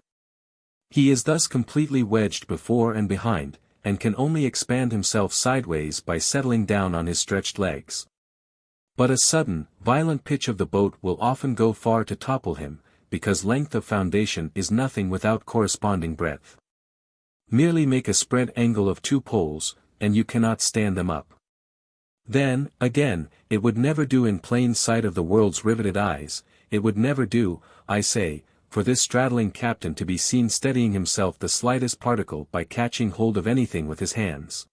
He is thus completely wedged before and behind, and can only expand himself sideways by settling down on his stretched legs. But a sudden, violent pitch of the boat will often go far to topple him, because length of foundation is nothing without corresponding breadth. Merely make a spread angle of two poles, and you cannot stand them up. Then, again, it would never do in plain sight of the world's riveted eyes, it would never do, I say, for this straddling captain to be seen steadying himself the slightest particle by catching hold of anything with his hands.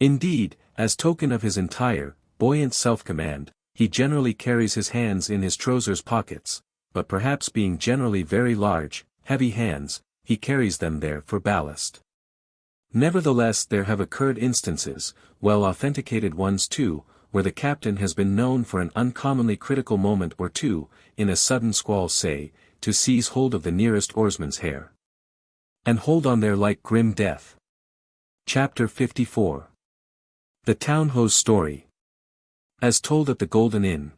Indeed, as token of his entire, buoyant self-command, he generally carries his hands in his trousers pockets, but perhaps being generally very large, heavy hands, he carries them there for ballast. Nevertheless there have occurred instances, well authenticated ones too, where the captain has been known for an uncommonly critical moment or two, in a sudden squall say, to seize hold of the nearest oarsman's hair, and hold on there like grim death. Chapter 54. The Town Hose Story. As told at the Golden Inn.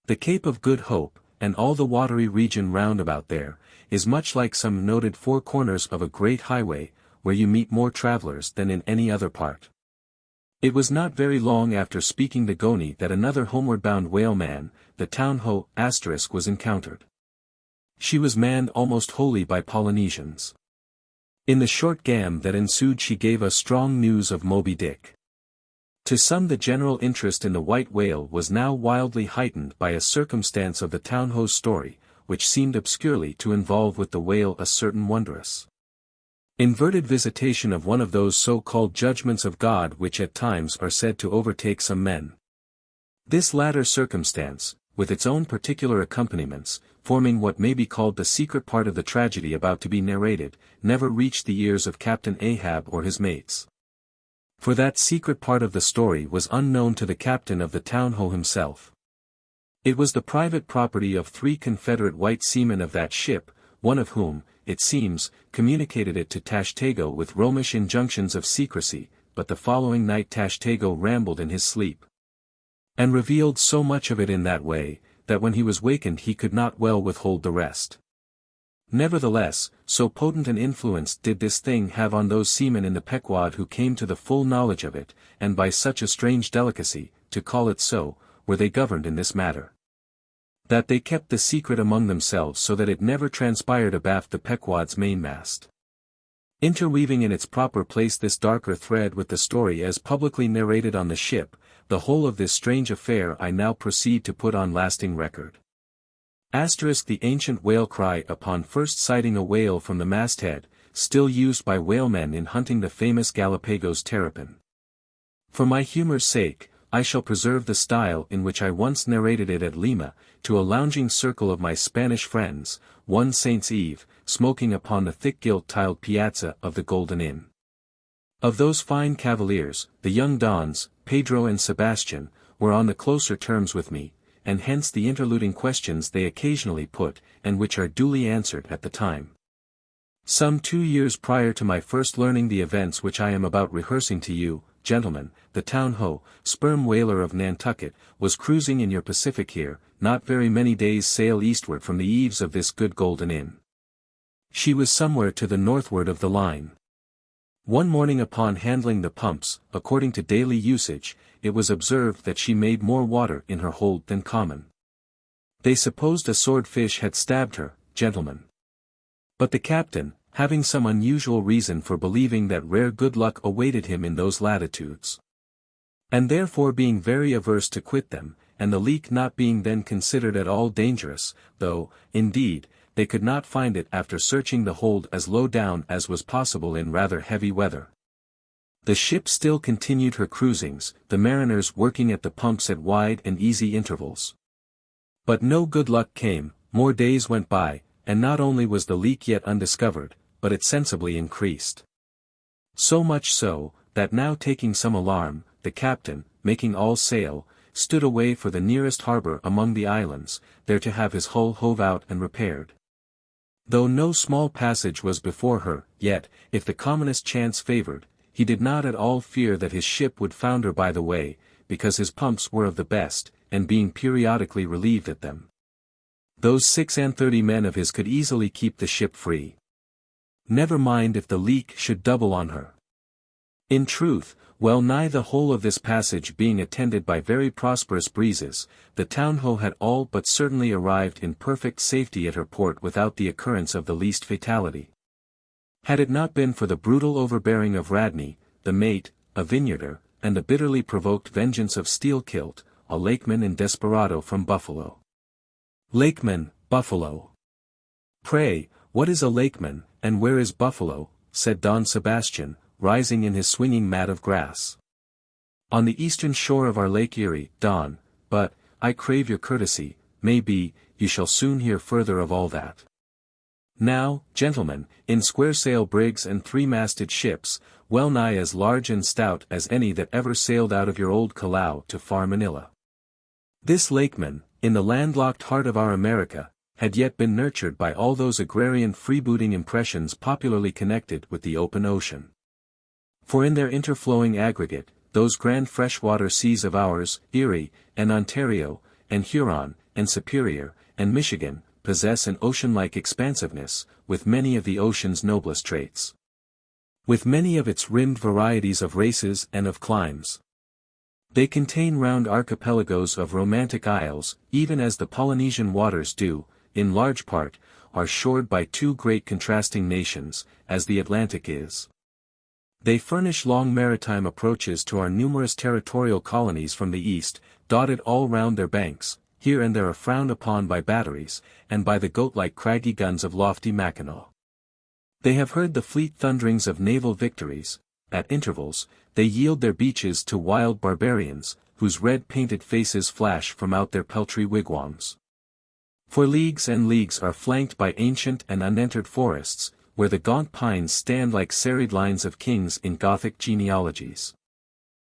The Cape of Good Hope, and all the watery region round about there, is much like some noted four corners of a great highway, where you meet more travellers than in any other part. It was not very long after speaking the Goni that another homeward-bound whaleman, the Town Ho** was encountered. She was manned almost wholly by Polynesians. In the short gam that ensued she gave us strong news of Moby Dick. To some the general interest in the white whale was now wildly heightened by a circumstance of the town-ho's story, which seemed obscurely to involve with the whale a certain wondrous inverted visitation of one of those so-called judgments of God which at times are said to overtake some men. This latter circumstance, with its own particular accompaniments, forming what may be called the secret part of the tragedy about to be narrated, never reached the ears of Captain Ahab or his mates. For that secret part of the story was unknown to the captain of the town-ho himself. It was the private property of 3 Confederate white seamen of that ship, one of whom, it seems, communicated it to Tashtego with Romish injunctions of secrecy, but the following night Tashtego rambled in his sleep, and revealed so much of it in that way, that when he was wakened he could not well withhold the rest. Nevertheless, so potent an influence did this thing have on those seamen in the Pequod who came to the full knowledge of it, and by such a strange delicacy, to call it so, were they governed in this matter, that they kept the secret among themselves so that it never transpired abaft the Pequod's mainmast. Interweaving in its proper place this darker thread with the story as publicly narrated on the ship, the whole of this strange affair I now proceed to put on lasting record. The ancient whale cry upon first sighting a whale from the masthead, still used by whalemen in hunting the famous Galapagos terrapin. For my humor's sake, I shall preserve the style in which I once narrated it at Lima, to a lounging circle of my Spanish friends, one Saint's Eve, smoking upon the thick gilt-tiled piazza of the Golden Inn. Of those fine cavaliers, the young Dons, Pedro and Sebastian, were on the closer terms with me, and hence the interluding questions they occasionally put, and which are duly answered at the time. Some 2 years prior to my first learning the events which I am about rehearsing to you, gentlemen, the town-ho, sperm whaler of Nantucket, was cruising in your Pacific here, not very many days' sail eastward from the eaves of this good Golden Inn. She was somewhere to the northward of the line. One morning upon handling the pumps, according to daily usage, it was observed that she made more water in her hold than common. They supposed a swordfish had stabbed her, gentlemen. But the captain, having some unusual reason for believing that rare good luck awaited him in those latitudes, and therefore being very averse to quit them, and the leak not being then considered at all dangerous, though, indeed, they could not find it after searching the hold as low down as was possible in rather heavy weather. The ship still continued her cruisings, the mariners working at the pumps at wide and easy intervals. But no good luck came, more days went by, and not only was the leak yet undiscovered, but it sensibly increased. So much so, that now taking some alarm, the captain, making all sail, stood away for the nearest harbor among the islands, there to have his hull hove out and repaired. Though no small passage was before her, yet, if the commonest chance favored, he did not at all fear that his ship would founder by the way, because his pumps were of the best, and being periodically relieved at them, those 36 men of his could easily keep the ship free. Never mind if the leak should double on her. In truth, well nigh the whole of this passage being attended by very prosperous breezes, the town-ho had all but certainly arrived in perfect safety at her port without the occurrence of the least fatality. Had it not been for the brutal overbearing of Radney, the mate, a vineyarder, and the bitterly provoked vengeance of Steelkilt, a lakeman and desperado from Buffalo. Lakeman, Buffalo. Pray, what is a lakeman, and where is Buffalo? Said Don Sebastian, rising in his swinging mat of grass. On the eastern shore of our Lake Erie, Don, but, I crave your courtesy, may be, you shall soon hear further of all that. Now, gentlemen, in square-sail brigs and 3-masted ships, well nigh as large and stout as any that ever sailed out of your old Callao to far Manila. This lakeman, in the landlocked heart of our America, had yet been nurtured by all those agrarian freebooting impressions popularly connected with the open ocean. For in their interflowing aggregate, those grand freshwater seas of ours, Erie, and Ontario, and Huron, and Superior, and Michigan, possess an ocean-like expansiveness, with many of the ocean's noblest traits. With many of its rimmed varieties of races and of climes. They contain round archipelagos of romantic isles, even as the Polynesian waters do, in large part, are shored by 2 great contrasting nations, as the Atlantic is. They furnish long maritime approaches to our numerous territorial colonies from the east, dotted all round their banks, here and there are frowned upon by batteries, and by the goat-like craggy guns of lofty Mackinaw. They have heard the fleet thunderings of naval victories. At intervals, they yield their beaches to wild barbarians, whose red-painted faces flash from out their peltry wigwams. For leagues and leagues are flanked by ancient and unentered forests, where the gaunt pines stand like serried lines of kings in Gothic genealogies.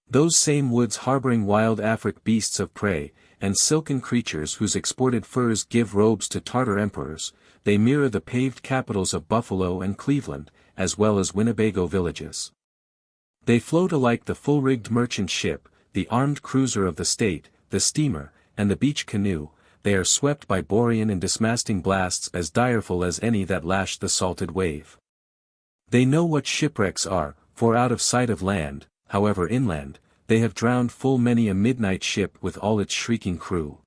Those same woods harboring wild Afric beasts of prey, and silken creatures whose exported furs give robes to Tartar emperors, they mirror the paved capitals of Buffalo and Cleveland, as well as Winnebago villages. They float alike the full-rigged merchant ship, the armed cruiser of the state, the steamer, and the beach canoe. They are swept by borean and dismasting blasts as direful as any that lashed the salted wave. They know what shipwrecks are, for out of sight of land, however inland, they have drowned full many a midnight ship with all its shrieking crew.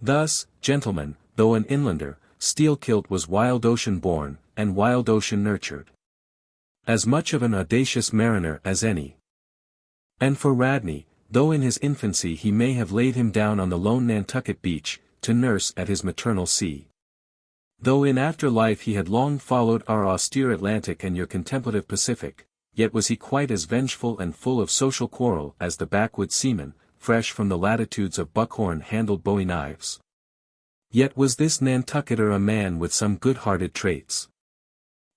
Thus, gentlemen, though an inlander, Steelkilt was wild ocean born, and wild ocean nurtured. As much of an audacious mariner as any. And for Radney, though in his infancy he may have laid him down on the lone Nantucket beach, to nurse at his maternal sea. Though in after life he had long followed our austere Atlantic and your contemplative Pacific, yet was he quite as vengeful and full of social quarrel as the backwoods seaman, fresh from the latitudes of buckhorn-handled bowie knives. Yet was this Nantucketer a man with some good-hearted traits.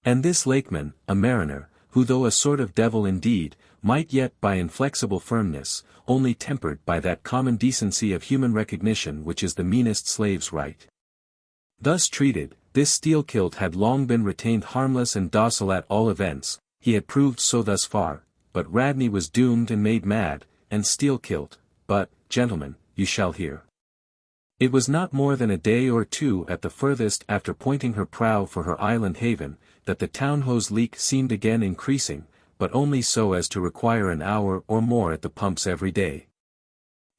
And this Lakeman, a mariner, who though a sort of devil indeed, might yet by inflexible firmness, only tempered by that common decency of human recognition which is the meanest slave's right. Thus treated, this Steelkilt had long been retained harmless and docile at all events, he had proved so thus far, but Radney was doomed and made mad, and Steelkilt, but, gentlemen, you shall hear. It was not more than a day or two at the furthest after pointing her prow for her island haven, that the town-hose leak seemed again increasing, but only so as to require an hour or more at the pumps every day.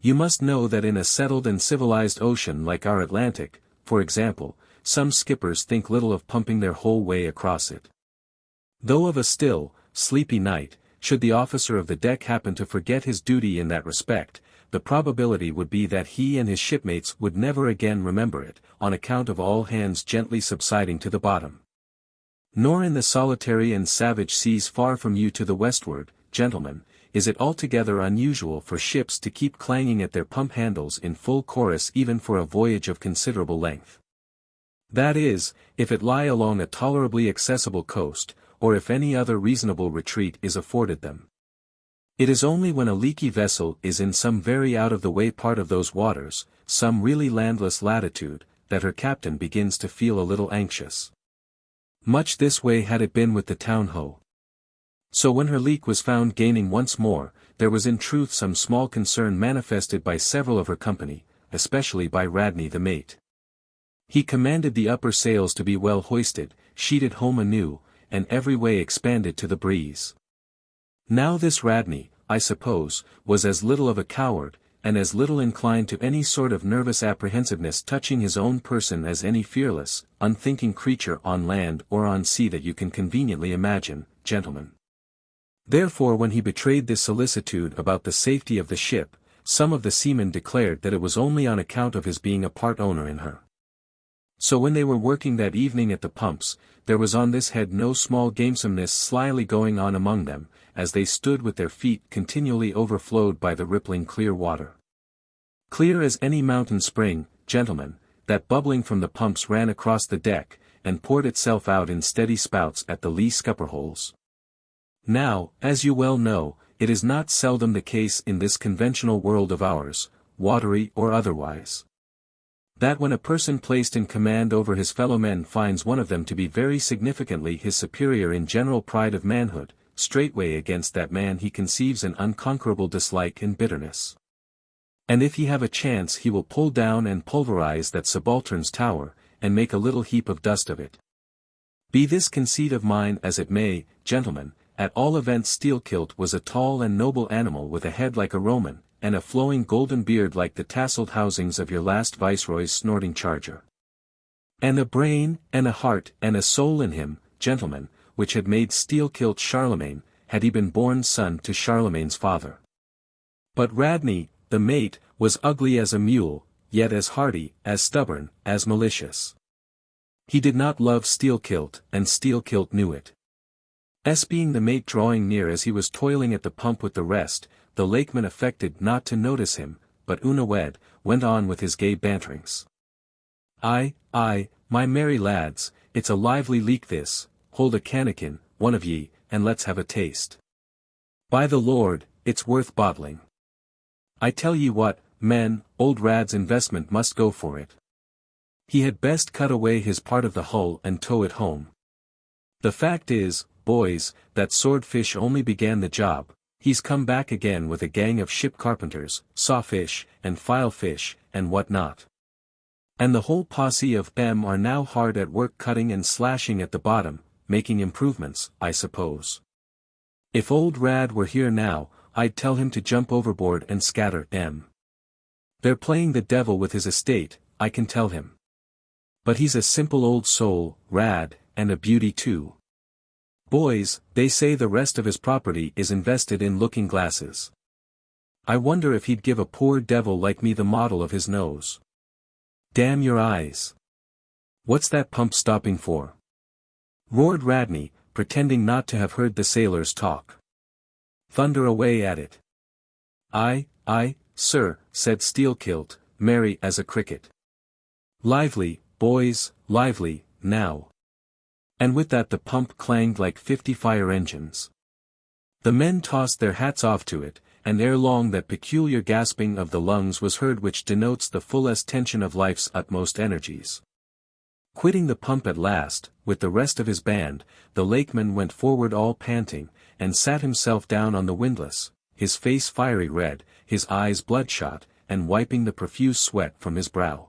You must know that in a settled and civilized ocean like our Atlantic, for example, some skippers think little of pumping their whole way across it. Though of a still, sleepy night, should the officer of the deck happen to forget his duty in that respect, the probability would be that he and his shipmates would never again remember it, on account of all hands gently subsiding to the bottom. Nor in the solitary and savage seas far from you to the westward, gentlemen, is it altogether unusual for ships to keep clanging at their pump handles in full chorus even for a voyage of considerable length. That is, if it lie along a tolerably accessible coast, or if any other reasonable retreat is afforded them. It is only when a leaky vessel is in some very out-of-the-way part of those waters, some really landless latitude, that her captain begins to feel a little anxious. Much this way had it been with the town-ho. So when her leak was found gaining once more, there was in truth some small concern manifested by several of her company, especially by Radney the mate. He commanded the upper sails to be well hoisted, sheeted home anew, and every way expanded to the breeze. Now this Radney, I suppose, was as little of a coward, and as little inclined to any sort of nervous apprehensiveness touching his own person as any fearless, unthinking creature on land or on sea that you can conveniently imagine, gentlemen. Therefore when he betrayed this solicitude about the safety of the ship, some of the seamen declared that it was only on account of his being a part owner in her. So when they were working that evening at the pumps, there was on this head no small gamesomeness slyly going on among them, as they stood with their feet continually overflowed by the rippling clear water. Clear as any mountain spring, gentlemen, that bubbling from the pumps ran across the deck, and poured itself out in steady spouts at the lee scupper-holes. Now, as you well know, it is not seldom the case in this conventional world of ours, watery or otherwise, that when a person placed in command over his fellow men finds one of them to be very significantly his superior in general pride of manhood, straightway against that man he conceives an unconquerable dislike and bitterness. And if he have a chance he will pull down and pulverize that subaltern's tower, and make a little heap of dust of it. Be this conceit of mine as it may, gentlemen, at all events Steelkilt was a tall and noble animal with a head like a Roman, and a flowing golden beard like the tasselled housings of your last viceroy's snorting charger. And a brain, and a heart, and a soul in him, gentlemen, which had made Steelkilt Charlemagne, had he been born son to Charlemagne's father. But Radney, the mate, was ugly as a mule, yet as hardy, as stubborn, as malicious. He did not love Steelkilt, and Steelkilt knew it. Being the mate drawing near as he was toiling at the pump with the rest, the lakeman affected not to notice him, but unawed, went on with his gay banterings. "Aye, my merry lads, it's a lively leak this, hold a cannikin, one of ye, and let's have a taste. By the Lord, it's worth bottling. I tell ye what, men, old Rad's investment must go for it. He had best cut away his part of the hull and tow it home. The fact is, boys, that swordfish only began the job, he's come back again with a gang of ship carpenters, sawfish, and filefish, and what not. And the whole posse of them are now hard at work cutting and slashing at the bottom, making improvements, I suppose. If old Rad were here now, I'd tell him to jump overboard and scatter them. They're playing the devil with his estate, I can tell him. But he's a simple old soul, Rad, and a beauty too. Boys, they say the rest of his property is invested in looking-glasses. I wonder if he'd give a poor devil like me the model of his nose. Damn your eyes. What's that pump stopping for?" roared Radney, pretending not to have heard the sailors talk. "Thunder away at it." Aye, sir," said Steelkilt, merry as a cricket. "Lively, boys, lively, now." And with that the pump clanged like 50 fire engines. The men tossed their hats off to it, and ere long that peculiar gasping of the lungs was heard which denotes the fullest tension of life's utmost energies. Quitting the pump at last, with the rest of his band, the lakeman went forward all panting, and sat himself down on the windlass, his face fiery red, his eyes bloodshot, and wiping the profuse sweat from his brow.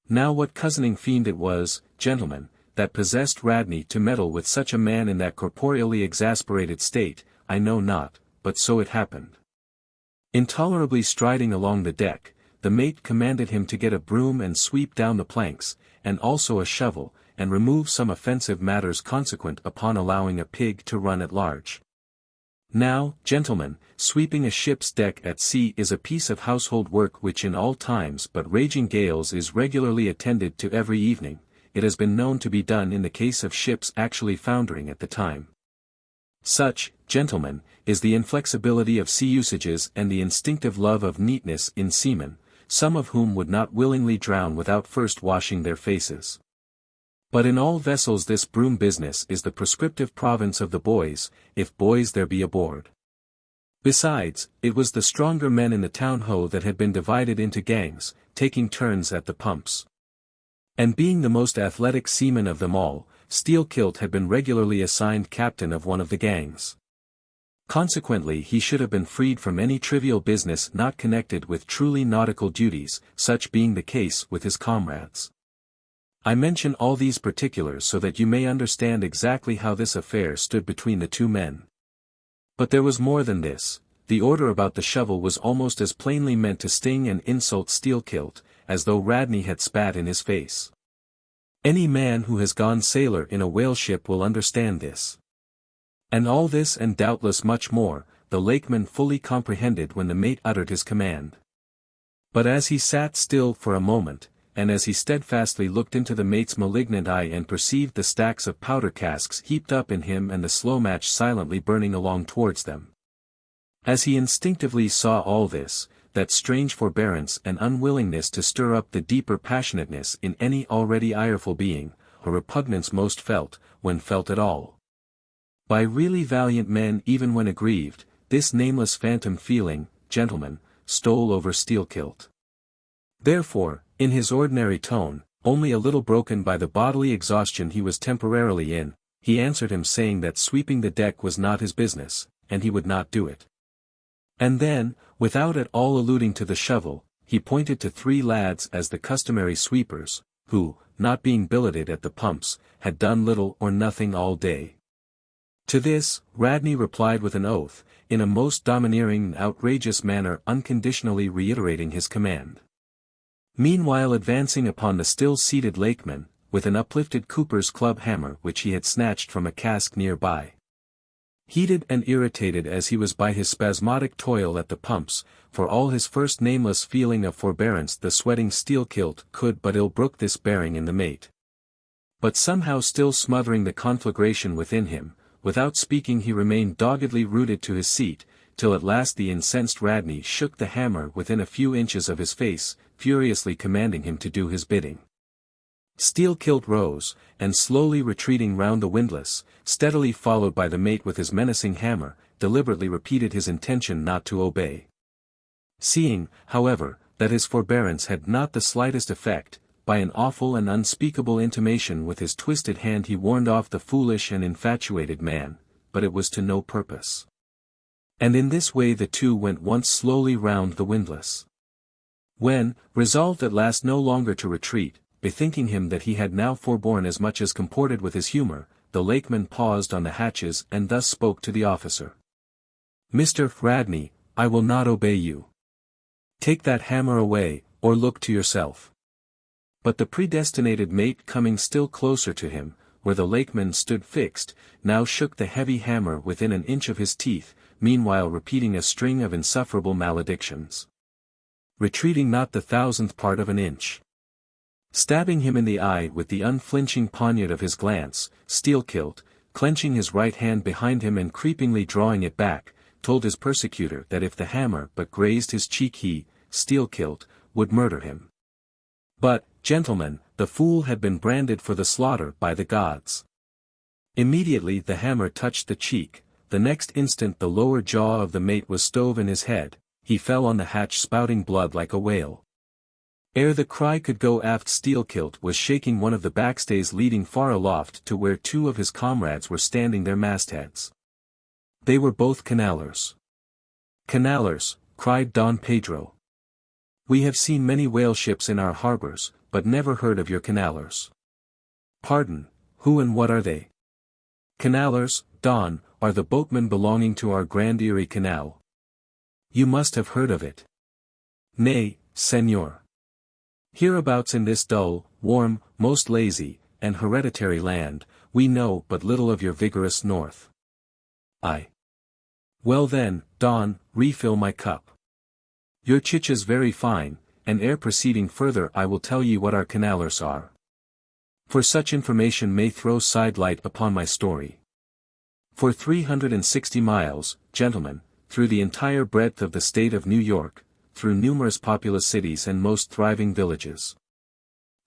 Now what cozening fiend it was, gentlemen, that possessed Radney to meddle with such a man in that corporeally exasperated state, I know not, but so it happened. Intolerably striding along the deck, the mate commanded him to get a broom and sweep down the planks, and also a shovel, and remove some offensive matters consequent upon allowing a pig to run at large. Now, gentlemen, sweeping a ship's deck at sea is a piece of household work which in all times but raging gales is regularly attended to every evening. It has been known to be done in the case of ships actually foundering at the time. Such, gentlemen, is the inflexibility of sea usages and the instinctive love of neatness in seamen, some of whom would not willingly drown without first washing their faces. But in all vessels this broom business is the prescriptive province of the boys, if boys there be aboard. Besides, it was the stronger men in the town-ho that had been divided into gangs, taking turns at the pumps. And being the most athletic seaman of them all, Steelkilt had been regularly assigned captain of one of the gangs. Consequently he should have been freed from any trivial business not connected with truly nautical duties, such being the case with his comrades. I mention all these particulars so that you may understand exactly how this affair stood between the two men. But there was more than this. The order about the shovel was almost as plainly meant to sting and insult Steelkilt, as though Radney had spat in his face. Any man who has gone sailor in a whale ship will understand this. And all this and doubtless much more, the lakeman fully comprehended when the mate uttered his command. But as he sat still for a moment, and as he steadfastly looked into the mate's malignant eye and perceived the stacks of powder casks heaped up in him and the slow match silently burning along towards them. As he instinctively saw all this, that strange forbearance and unwillingness to stir up the deeper passionateness in any already ireful being, a repugnance most felt, when felt at all. By really valiant men even when aggrieved, this nameless phantom feeling, gentlemen, stole over Steelkilt. Therefore, in his ordinary tone, only a little broken by the bodily exhaustion he was temporarily in, he answered him saying that sweeping the deck was not his business, and he would not do it. And then, without at all alluding to the shovel, he pointed to 3 lads as the customary sweepers, who, not being billeted at the pumps, had done little or nothing all day. To this, Radney replied with an oath, in a most domineering and outrageous manner unconditionally reiterating his command. Meanwhile advancing upon the still-seated lakeman, with an uplifted cooper's club hammer which he had snatched from a cask near by. Heated and irritated as he was by his spasmodic toil at the pumps, for all his first nameless feeling of forbearance the sweating steel-kilt could but ill brook this bearing in the mate. But somehow still smothering the conflagration within him, without speaking he remained doggedly rooted to his seat, till at last the incensed Radney shook the hammer within a few inches of his face, furiously commanding him to do his bidding. Steel-kilt rose, and slowly retreating round the windlass, steadily followed by the mate with his menacing hammer, deliberately repeated his intention not to obey. Seeing, however, that his forbearance had not the slightest effect, by an awful and unspeakable intimation with his twisted hand he warned off the foolish and infatuated man, but it was to no purpose. And in this way the two went once slowly round the windlass. When, resolved at last no longer to retreat, bethinking him that he had now forborne as much as comported with his humour, the lakeman paused on the hatches and thus spoke to the officer. "Mr. Radney, I will not obey you. Take that hammer away, or look to yourself." But the predestinated mate coming still closer to him, where the lakeman stood fixed, now shook the heavy hammer within an inch of his teeth, meanwhile repeating a string of insufferable maledictions. Retreating not the 1,000th part of an inch. Stabbing him in the eye with the unflinching poniard of his glance, Steel-kilt, clenching his right hand behind him and creepingly drawing it back, told his persecutor that if the hammer but grazed his cheek he, Steel-kilt, would murder him. But, gentlemen, the fool had been branded for the slaughter by the gods. Immediately the hammer touched the cheek, the next instant the lower jaw of the mate was stove in his head, he fell on the hatch spouting blood like a whale. Ere the cry could go aft Steel-kilt was shaking one of the backstays leading far aloft to where two of his comrades were standing their mastheads. They were both canallers. "Canallers," cried Don Pedro. "We have seen many whale ships in our harbors, but never heard of your canallers." "Pardon, who and what are they?" "Canallers, Don, are the boatmen belonging to our Grand Erie Canal." "You must have heard of it." "Nay, senor. Hereabouts in this dull, warm, most lazy, and hereditary land, we know but little of your vigorous north." "Aye. Well then, Don, refill my cup. Your chicha's very fine, and ere proceeding further I will tell ye what our canallers are. For such information may throw sidelight upon my story. For 360 miles, gentlemen, through the entire breadth of the state of New York, through numerous populous cities and most thriving villages.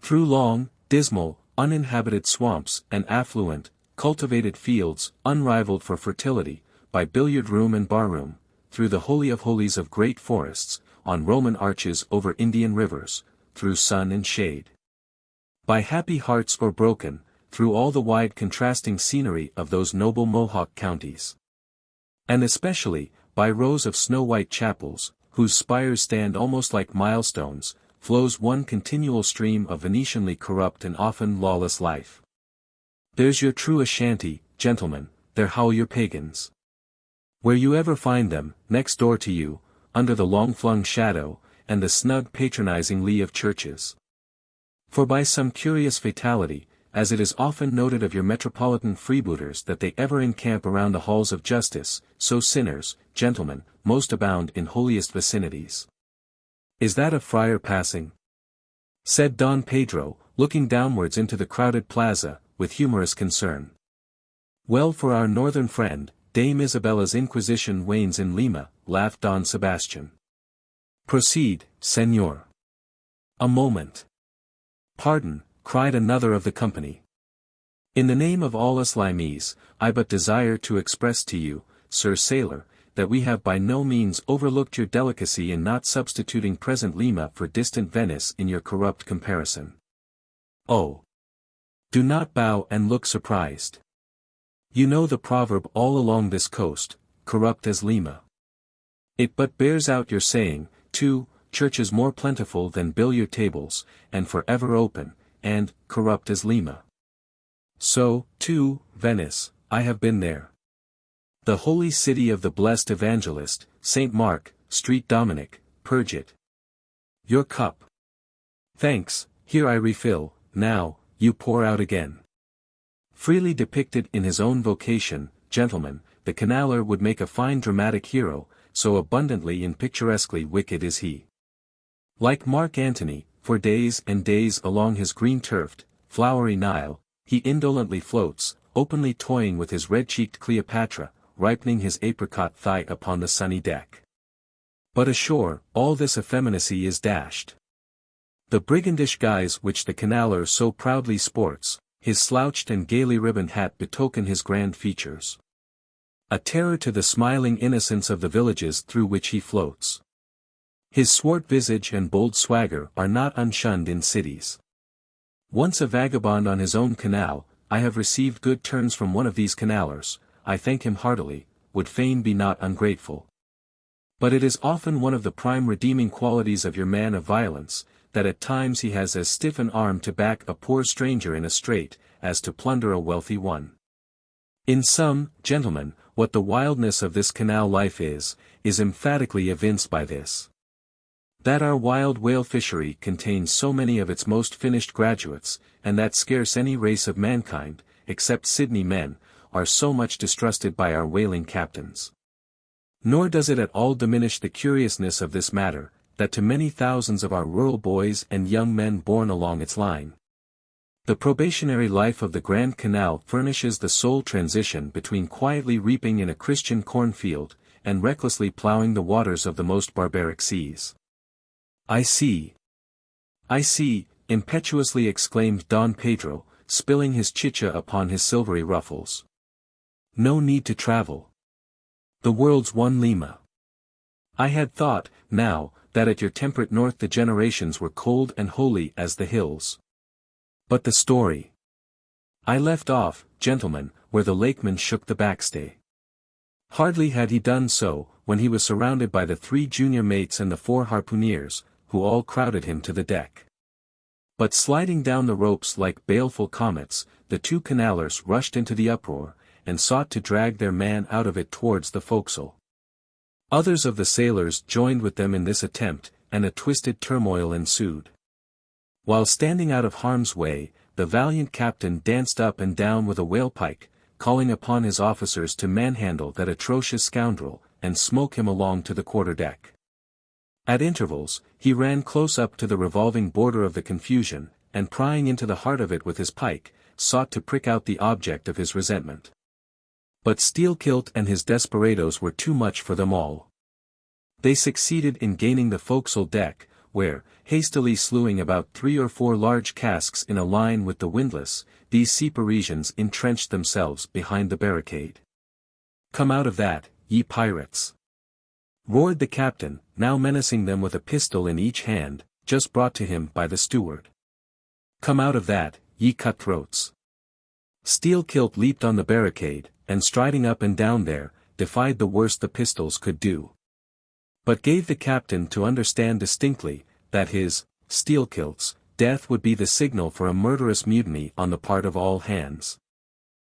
Through long, dismal, uninhabited swamps and affluent, cultivated fields, unrivaled for fertility, by billiard room and bar room, through the holy of holies of great forests, on Roman arches over Indian rivers, through sun and shade. By happy hearts or broken, through all the wide contrasting scenery of those noble Mohawk counties. And especially, by rows of snow-white chapels, whose spires stand almost like milestones, flows one continual stream of Venetianly corrupt and often lawless life. There's your true Ashanti, gentlemen, there howl your pagans. Where you ever find them, next door to you, under the long-flung shadow, and the snug patronizing lee of churches. For by some curious fatality, as it is often noted of your metropolitan freebooters that they ever encamp around the halls of justice, so sinners, gentlemen, most abound in holiest vicinities. "Is that a friar passing?" said Don Pedro, looking downwards into the crowded plaza, with humorous concern. "Well, for our northern friend, Dame Isabella's Inquisition wanes in Lima," laughed Don Sebastian. "Proceed, senor." "A moment." "Pardon," cried another of the company. "In the name of all us Limese, I but desire to express to you, Sir Sailor, that we have by no means overlooked your delicacy in not substituting present Lima for distant Venice in your corrupt comparison. Oh! Do not bow and look surprised. You know the proverb all along this coast, corrupt as Lima. It but bears out your saying, too, churches more plentiful than billiard tables, and forever open, and, corrupt as Lima. So, too, Venice, I have been there. The holy city of the blessed evangelist, St. Mark, Street Dominic, purge it. Your cup. Thanks, here I refill, now, you pour out again. Freely depicted in his own vocation, gentlemen, the canaller would make a fine dramatic hero, so abundantly and picturesquely wicked is he. Like Mark Antony, for days and days along his green-turfed, flowery Nile, he indolently floats, openly toying with his red-cheeked Cleopatra, ripening his apricot thigh upon the sunny deck. But ashore, all this effeminacy is dashed. The brigandish guise which the canaller so proudly sports, his slouched and gaily ribboned hat betoken his grand features. A terror to the smiling innocence of the villages through which he floats. His swart visage and bold swagger are not unshunned in cities. Once a vagabond on his own canal, I have received good turns from one of these canallers, I thank him heartily, would fain be not ungrateful. But it is often one of the prime redeeming qualities of your man of violence, that at times he has as stiff an arm to back a poor stranger in a strait, as to plunder a wealthy one. In sum, gentlemen, what the wildness of this canal life is emphatically evinced by this. That our wild whale fishery contains so many of its most finished graduates, and that scarce any race of mankind, except Sydney men, are so much distrusted by our whaling captains. Nor does it at all diminish the curiousness of this matter, that to many thousands of our rural boys and young men born along its line, the probationary life of the Grand Canal furnishes the sole transition between quietly reaping in a Christian cornfield, and recklessly ploughing the waters of the most barbaric seas. I see, impetuously exclaimed Don Pedro, spilling his chicha upon his silvery ruffles. No need to travel. The world's one Lima. I had thought, now, that at your temperate north the generations were cold and holy as the hills. But the story. I left off, gentlemen, where the lakeman shook the backstay. Hardly had he done so, when he was surrounded by the 3 junior mates and the 4 harpooneers, who all crowded him to the deck. But sliding down the ropes like baleful comets, the 2 canallers rushed into the uproar, and sought to drag their man out of it towards the forecastle. Others of the sailors joined with them in this attempt, and a twisted turmoil ensued. While standing out of harm's way, the valiant captain danced up and down with a whale pike, calling upon his officers to manhandle that atrocious scoundrel, and smoke him along to the quarter-deck. At intervals, he ran close up to the revolving border of the confusion, and prying into the heart of it with his pike, sought to prick out the object of his resentment. But Steelkilt and his desperadoes were too much for them all. They succeeded in gaining the forecastle deck, where, hastily slewing about 3 or 4 large casks in a line with the windlass, these sea Parisians entrenched themselves behind the barricade. "Come out of that, ye pirates!" roared the captain, now menacing them with a pistol in each hand, just brought to him by the steward. "Come out of that, ye cutthroats!" Steelkilt leaped on the barricade, and striding up and down there, defied the worst the pistols could do. But gave the captain to understand distinctly, that his, Steelkilt's, death would be the signal for a murderous mutiny on the part of all hands.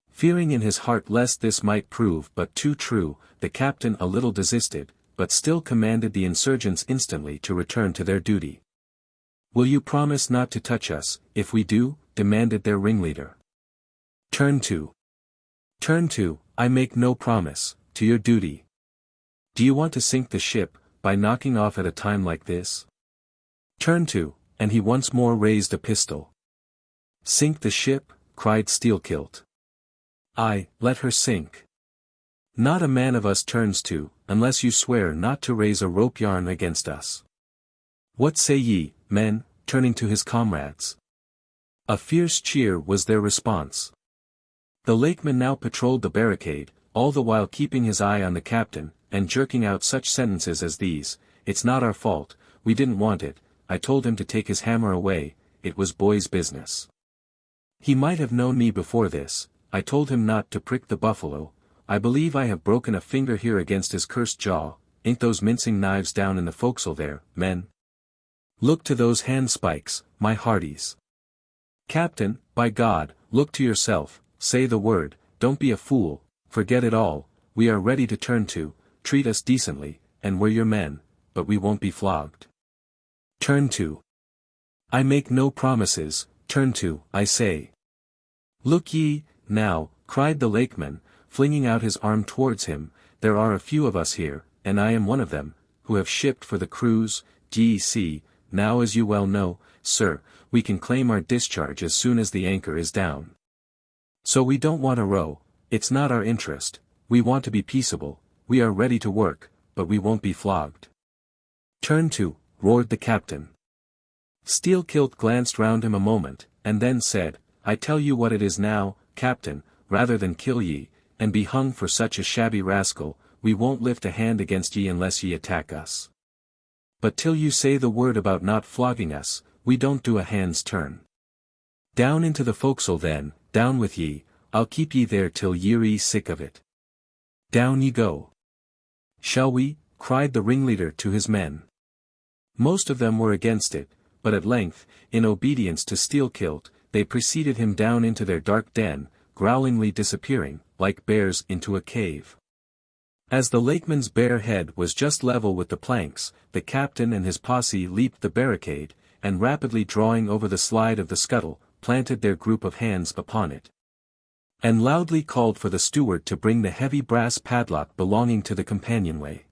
Fearing in his heart lest this might prove but too true, the captain a little desisted, but still commanded the insurgents instantly to return to their duty. "Will you promise not to touch us, if we do?" demanded their ringleader. Turn to, I make no promise, to your duty. Do you want to sink the ship, by knocking off at a time like this? Turn to, and he once more raised a pistol. "Sink the ship?" cried Steelkilt. "Aye, let her sink. Not a man of us turns to, unless you swear not to raise a rope yarn against us. What say ye, men?" turning to his comrades. A fierce cheer was their response. The lakeman now patrolled the barricade, all the while keeping his eye on the captain, and jerking out such sentences as these: "It's not our fault, we didn't want it, I told him to take his hammer away, it was boy's business. He might have known me before this, I told him not to prick the buffalo, I believe I have broken a finger here against his cursed jaw, ain't those mincing knives down in the forecastle there, men? Look to those hand spikes, my hearties. Captain, by God, look to yourself, say the word, don't be a fool, forget it all, we are ready to turn to, treat us decently, and we're your men, but we won't be flogged. Turn to. I make no promises, turn to, I say." "Look ye, now," cried the lakeman, flinging out his arm towards him, there are a few of us here, and I am one of them, who have shipped for the cruise, GEC, now as you well know, sir, we can claim our discharge as soon as the anchor is down. So we don't want to row, it's not our interest, we want to be peaceable, we are ready to work, but we won't be flogged. Turn to, roared the captain. Steelkilt glanced round him a moment, and then said, I tell you what it is now, captain, rather than kill ye, and be hung for such a shabby rascal, we won't lift a hand against ye unless ye attack us. But till you say the word about not flogging us, we don't do a hand's turn. Down into the forecastle then, down with ye, I'll keep ye there till ye're sick of it. Down ye go. Shall we? Cried the ringleader to his men. Most of them were against it, but at length, in obedience to Steelkilt, they preceded him down into their dark den, growlingly disappearing, like bears into a cave. As the lakeman's bare head was just level with the planks, the captain and his posse leaped the barricade, and rapidly drawing over the slide of the scuttle, planted their group of hands upon it. And loudly called for the steward to bring the heavy brass padlock belonging to the companionway.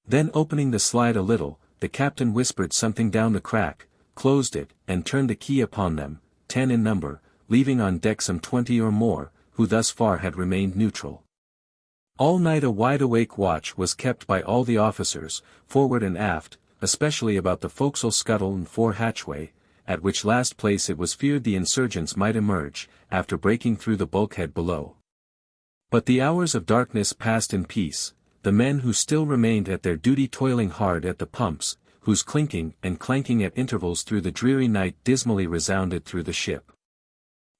Then opening the slide a little, the captain whispered something down the crack, closed it, and turned the key upon them, 10 in number, leaving on deck some 20 or more, who thus far had remained neutral. All night a wide-awake watch was kept by all the officers, forward and aft, especially about the forecastle scuttle and fore hatchway, at which last place it was feared the insurgents might emerge, after breaking through the bulkhead below. But the hours of darkness passed in peace, the men who still remained at their duty toiling hard at the pumps, whose clinking and clanking at intervals through the dreary night dismally resounded through the ship.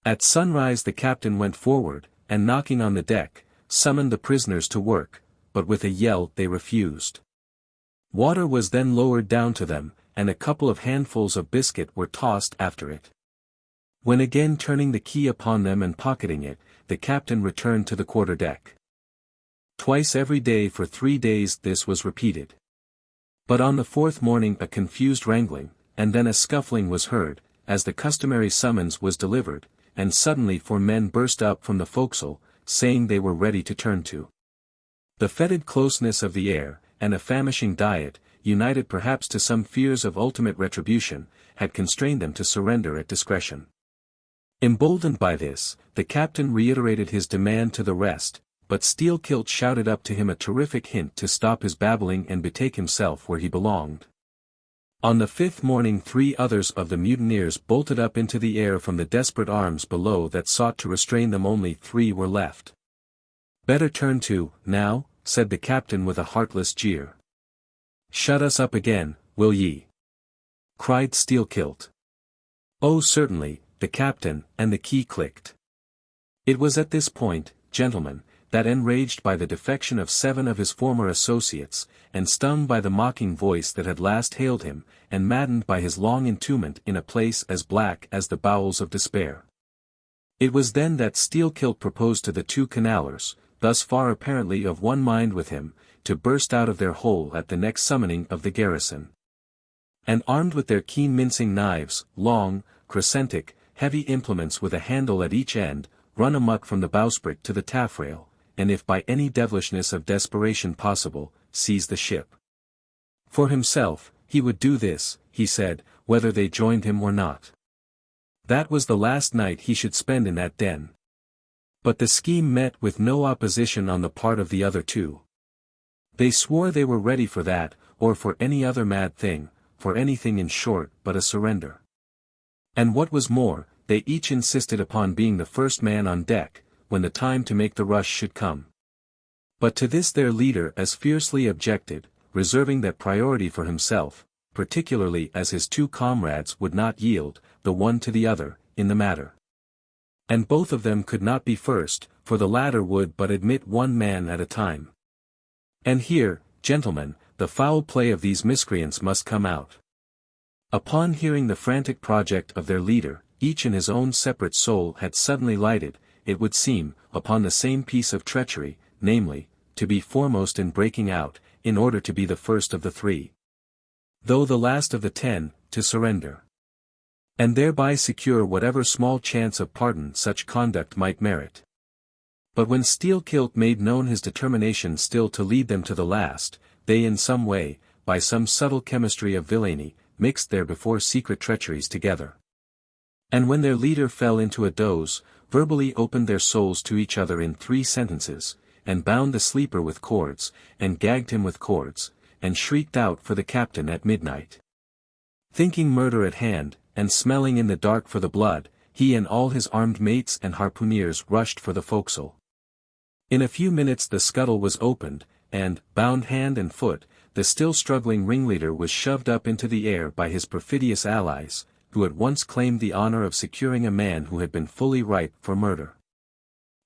At sunrise the captain went forward, and knocking on the deck, summoned the prisoners to work, but with a yell they refused. Water was then lowered down to them, and a couple of handfuls of biscuit were tossed after it. When again turning the key upon them and pocketing it, the captain returned to the quarter-deck. Twice every day for 3 days this was repeated. But on the 4th morning a confused wrangling, and then a scuffling was heard, as the customary summons was delivered, and suddenly 4 men burst up from the forecastle, saying they were ready to turn to. The fetid closeness of the air, and a famishing diet, united perhaps to some fears of ultimate retribution, had constrained them to surrender at discretion. Emboldened by this, the captain reiterated his demand to the rest, but Steelkilt shouted up to him a terrific hint to stop his babbling and betake himself where he belonged. On the 5th morning 3 others of the mutineers bolted up into the air from the desperate arms below that sought to restrain them. Only 3 were left. Better turn to, now, said the captain with a heartless jeer. Shut us up again, will ye? Cried Steelkilt. Oh certainly, the captain, and the key clicked. It was at this point, gentlemen, that enraged by the defection of 7 of his former associates, and stung by the mocking voice that had last hailed him, and maddened by his long entombment in a place as black as the bowels of despair. It was then that Steelkilt proposed to the 2 canallers, thus far apparently of one mind with him, to burst out of their hole at the next summoning of the garrison. And armed with their keen mincing knives, long, crescentic, heavy implements with a handle at each end, run amuck from the bowsprit to the taffrail, and if by any devilishness of desperation possible, seize the ship. For himself, he would do this, he said, whether they joined him or not. That was the last night he should spend in that den. But the scheme met with no opposition on the part of the other 2. They swore they were ready for that, or for any other mad thing, for anything in short but a surrender. And what was more, they each insisted upon being the first man on deck, when the time to make the rush should come. But to this their leader as fiercely objected, reserving that priority for himself, particularly as his 2 comrades would not yield, the one to the other, in the matter. And both of them could not be first, for the latter would but admit 1 man at a time. And here, gentlemen, the foul play of these miscreants must come out. Upon hearing the frantic project of their leader, each in his own separate soul had suddenly lighted, it would seem, upon the same piece of treachery, namely, to be foremost in breaking out, in order to be the first of the 3. Though the last of the 10, to surrender. And thereby secure whatever small chance of pardon such conduct might merit. But when Steelkilt made known his determination still to lead them to the last, they in some way, by some subtle chemistry of villainy, mixed their before secret treacheries together. And when their leader fell into a doze, verbally opened their souls to each other in 3 sentences, and bound the sleeper with cords, and gagged him with cords, and shrieked out for the captain at midnight. Thinking murder at hand, and smelling in the dark for the blood, he and all his armed mates and harpooneers rushed for the forecastle. In a few minutes the scuttle was opened, and, bound hand and foot, the still struggling ringleader was shoved up into the air by his perfidious allies, who at once claimed the honor of securing a man who had been fully ripe for murder.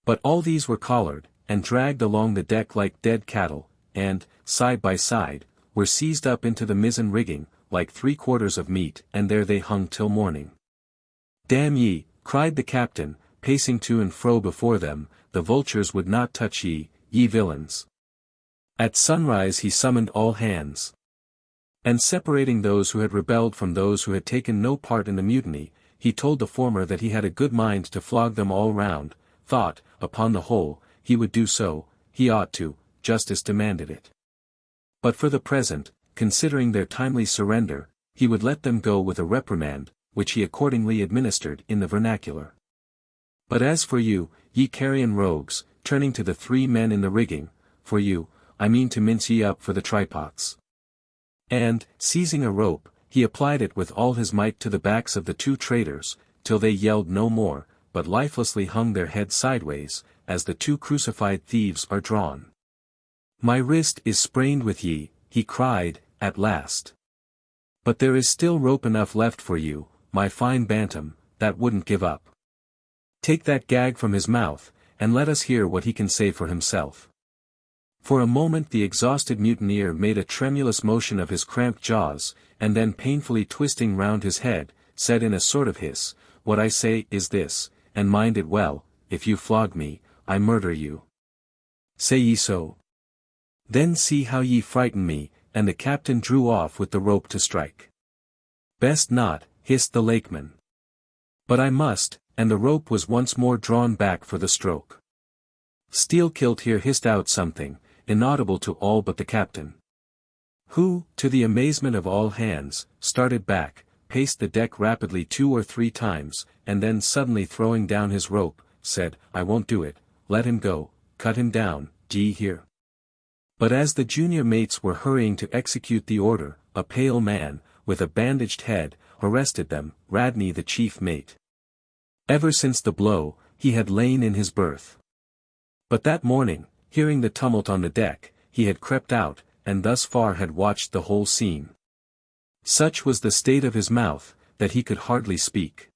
But all these were collared, and dragged along the deck like dead cattle, and, side by side, were seized up into the mizzen rigging, like 3/4 of meat, and there they hung till morning. "Damn ye," cried the captain, pacing to and fro before them, "the vultures would not touch ye, ye villains." At sunrise he summoned all hands. And separating those who had rebelled from those who had taken no part in the mutiny, he told the former that he had a good mind to flog them all round, thought, upon the whole, he would do so, he ought to, justice demanded it. But for the present, considering their timely surrender, he would let them go with a reprimand, which he accordingly administered in the vernacular. "But as for you, ye carrion rogues," turning to the 3 men in the rigging, "for you, I mean to mince ye up for the tripods." And, seizing a rope, he applied it with all his might to the backs of the 2 traitors, till they yelled no more, but lifelessly hung their heads sideways, as the 2 crucified thieves are drawn. "My wrist is sprained with ye," he cried, at last. "But there is still rope enough left for you, my fine bantam, that wouldn't give up. Take that gag from his mouth, and let us hear what he can say for himself." For a moment the exhausted mutineer made a tremulous motion of his cramped jaws, and then painfully twisting round his head, said in a sort of hiss, "What I say is this, and mind it well, if you flog me, I murder you. Say ye so? Then see how ye frighten me," and the captain drew off with the rope to strike. "Best not," hissed the lakeman. "But I must," and the rope was once more drawn back for the stroke. Steelkilt here hissed out something, inaudible to all but the captain, who, to the amazement of all hands, started back, paced the deck rapidly 2 or 3 times, and then suddenly throwing down his rope, said, "I won't do it, let him go, cut him down, d'ye hear?" But as the junior mates were hurrying to execute the order, a pale man, with a bandaged head, arrested them, Radney the chief mate. Ever since the blow, he had lain in his berth. But that morning, hearing the tumult on the deck, he had crept out, and thus far had watched the whole scene. Such was the state of his mouth, that he could hardly speak.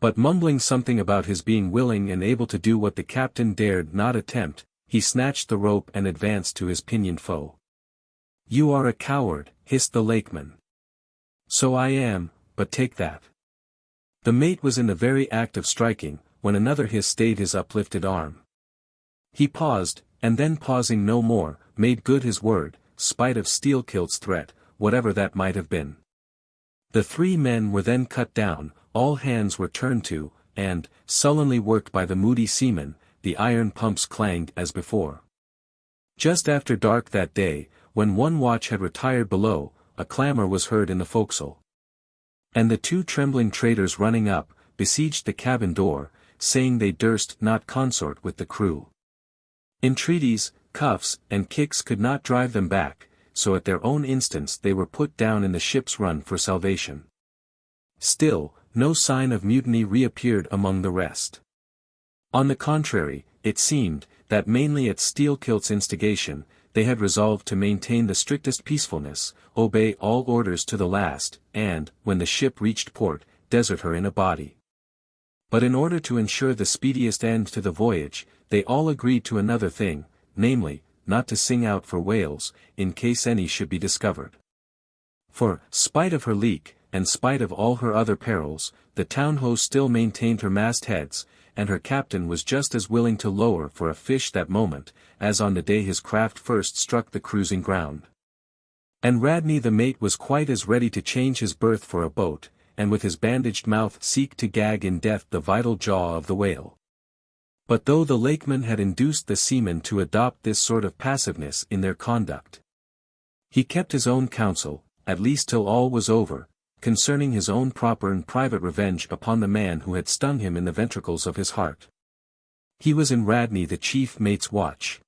But mumbling something about his being willing and able to do what the captain dared not attempt, he snatched the rope and advanced to his pinioned foe. "You are a coward," hissed the lakeman. "So I am, but take that." The mate was in the very act of striking, when another hiss stayed his uplifted arm. He paused, and then pausing no more, made good his word, spite of Steelkilt's threat, whatever that might have been. The 3 men were then cut down, all hands were turned to, and, sullenly worked by the moody seamen, the iron pumps clanged as before. Just after dark that day, when one watch had retired below, a clamor was heard in the forecastle. And the 2 trembling traitors running up, besieged the cabin door, saying they durst not consort with the crew. Entreaties, cuffs, and kicks could not drive them back, so at their own instance they were put down in the ship's run for salvation. Still, no sign of mutiny reappeared among the rest. On the contrary, it seemed, that mainly at Steelkilt's instigation, they had resolved to maintain the strictest peacefulness, obey all orders to the last, and, when the ship reached port, desert her in a body. But in order to ensure the speediest end to the voyage, they all agreed to another thing, namely, not to sing out for whales, in case any should be discovered. For, spite of her leak, and spite of all her other perils, the town-ho still maintained her mastheads, and her captain was just as willing to lower for a fish that moment, as on the day his craft first struck the cruising ground. And Radney the mate was quite as ready to change his berth for a boat, and with his bandaged mouth seek to gag in death the vital jaw of the whale. But though the lakeman had induced the seamen to adopt this sort of passiveness in their conduct, he kept his own counsel, at least till all was over, concerning his own proper and private revenge upon the man who had stung him in the ventricles of his heart. He was in Radney the chief mate's watch.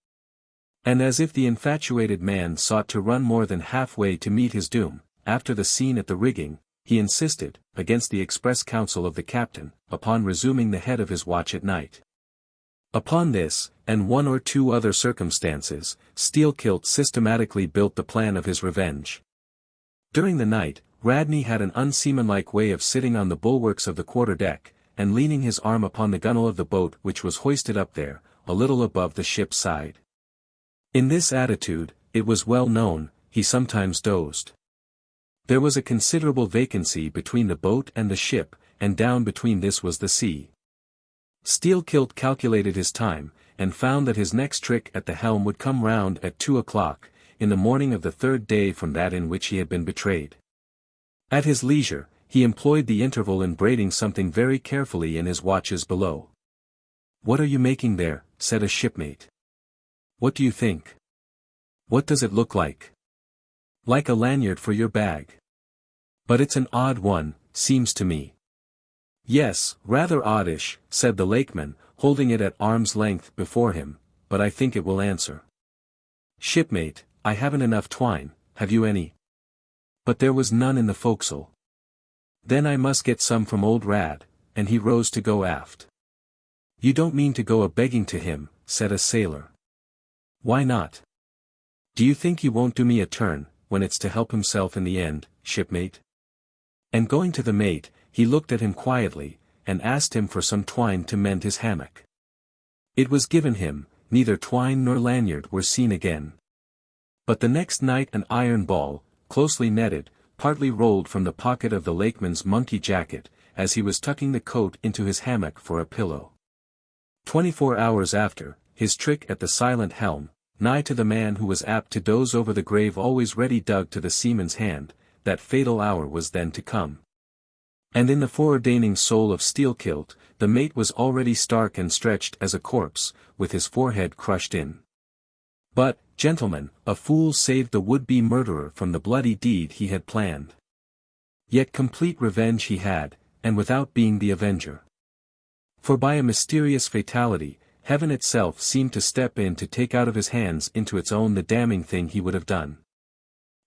And as if the infatuated man sought to run more than halfway to meet his doom, after the scene at the rigging, he insisted, against the express counsel of the captain, upon resuming the head of his watch at night. Upon this, and one or two other circumstances, Steelkilt systematically built the plan of his revenge. During the night, Radney had an unseamanlike way of sitting on the bulwarks of the quarter-deck, and leaning his arm upon the gunwale of the boat which was hoisted up there, a little above the ship's side. In this attitude, it was well known, he sometimes dozed. There was a considerable vacancy between the boat and the ship, and down between this was the sea. Steelkilt calculated his time, and found that his next trick at the helm would come round at 2 o'clock, in the morning of the third day from that in which he had been betrayed. At his leisure, he employed the interval in braiding something very carefully in his watches below. "What are you making there?" said a shipmate. "What do you think? What does it look like?" "Like a lanyard for your bag. But it's an odd one, seems to me." "Yes, rather oddish," said the lakeman, holding it at arm's length before him, "but I think it will answer." "Shipmate, I haven't enough twine, have you any?" But there was none in the forecastle. "Then I must get some from old Rad," and he rose to go aft. "You don't mean to go a-begging to him," said a sailor. "Why not? Do you think you won't do me a turn, when it's to help himself in the end, shipmate?" And going to the mate, he looked at him quietly, and asked him for some twine to mend his hammock. It was given him, neither twine nor lanyard were seen again. But the next night an iron ball, closely netted, partly rolled from the pocket of the lakeman's monkey jacket, as he was tucking the coat into his hammock for a pillow. 24 hours after, his trick at the silent helm, nigh to the man who was apt to doze over the grave always ready dug to the seaman's hand, that fatal hour was then to come. And in the foreordaining soul of Steelkilt, the mate was already stark and stretched as a corpse, with his forehead crushed in. But, gentlemen, a fool saved the would-be murderer from the bloody deed he had planned. Yet complete revenge he had, and without being the avenger. For by a mysterious fatality, heaven itself seemed to step in to take out of his hands into its own the damning thing he would have done.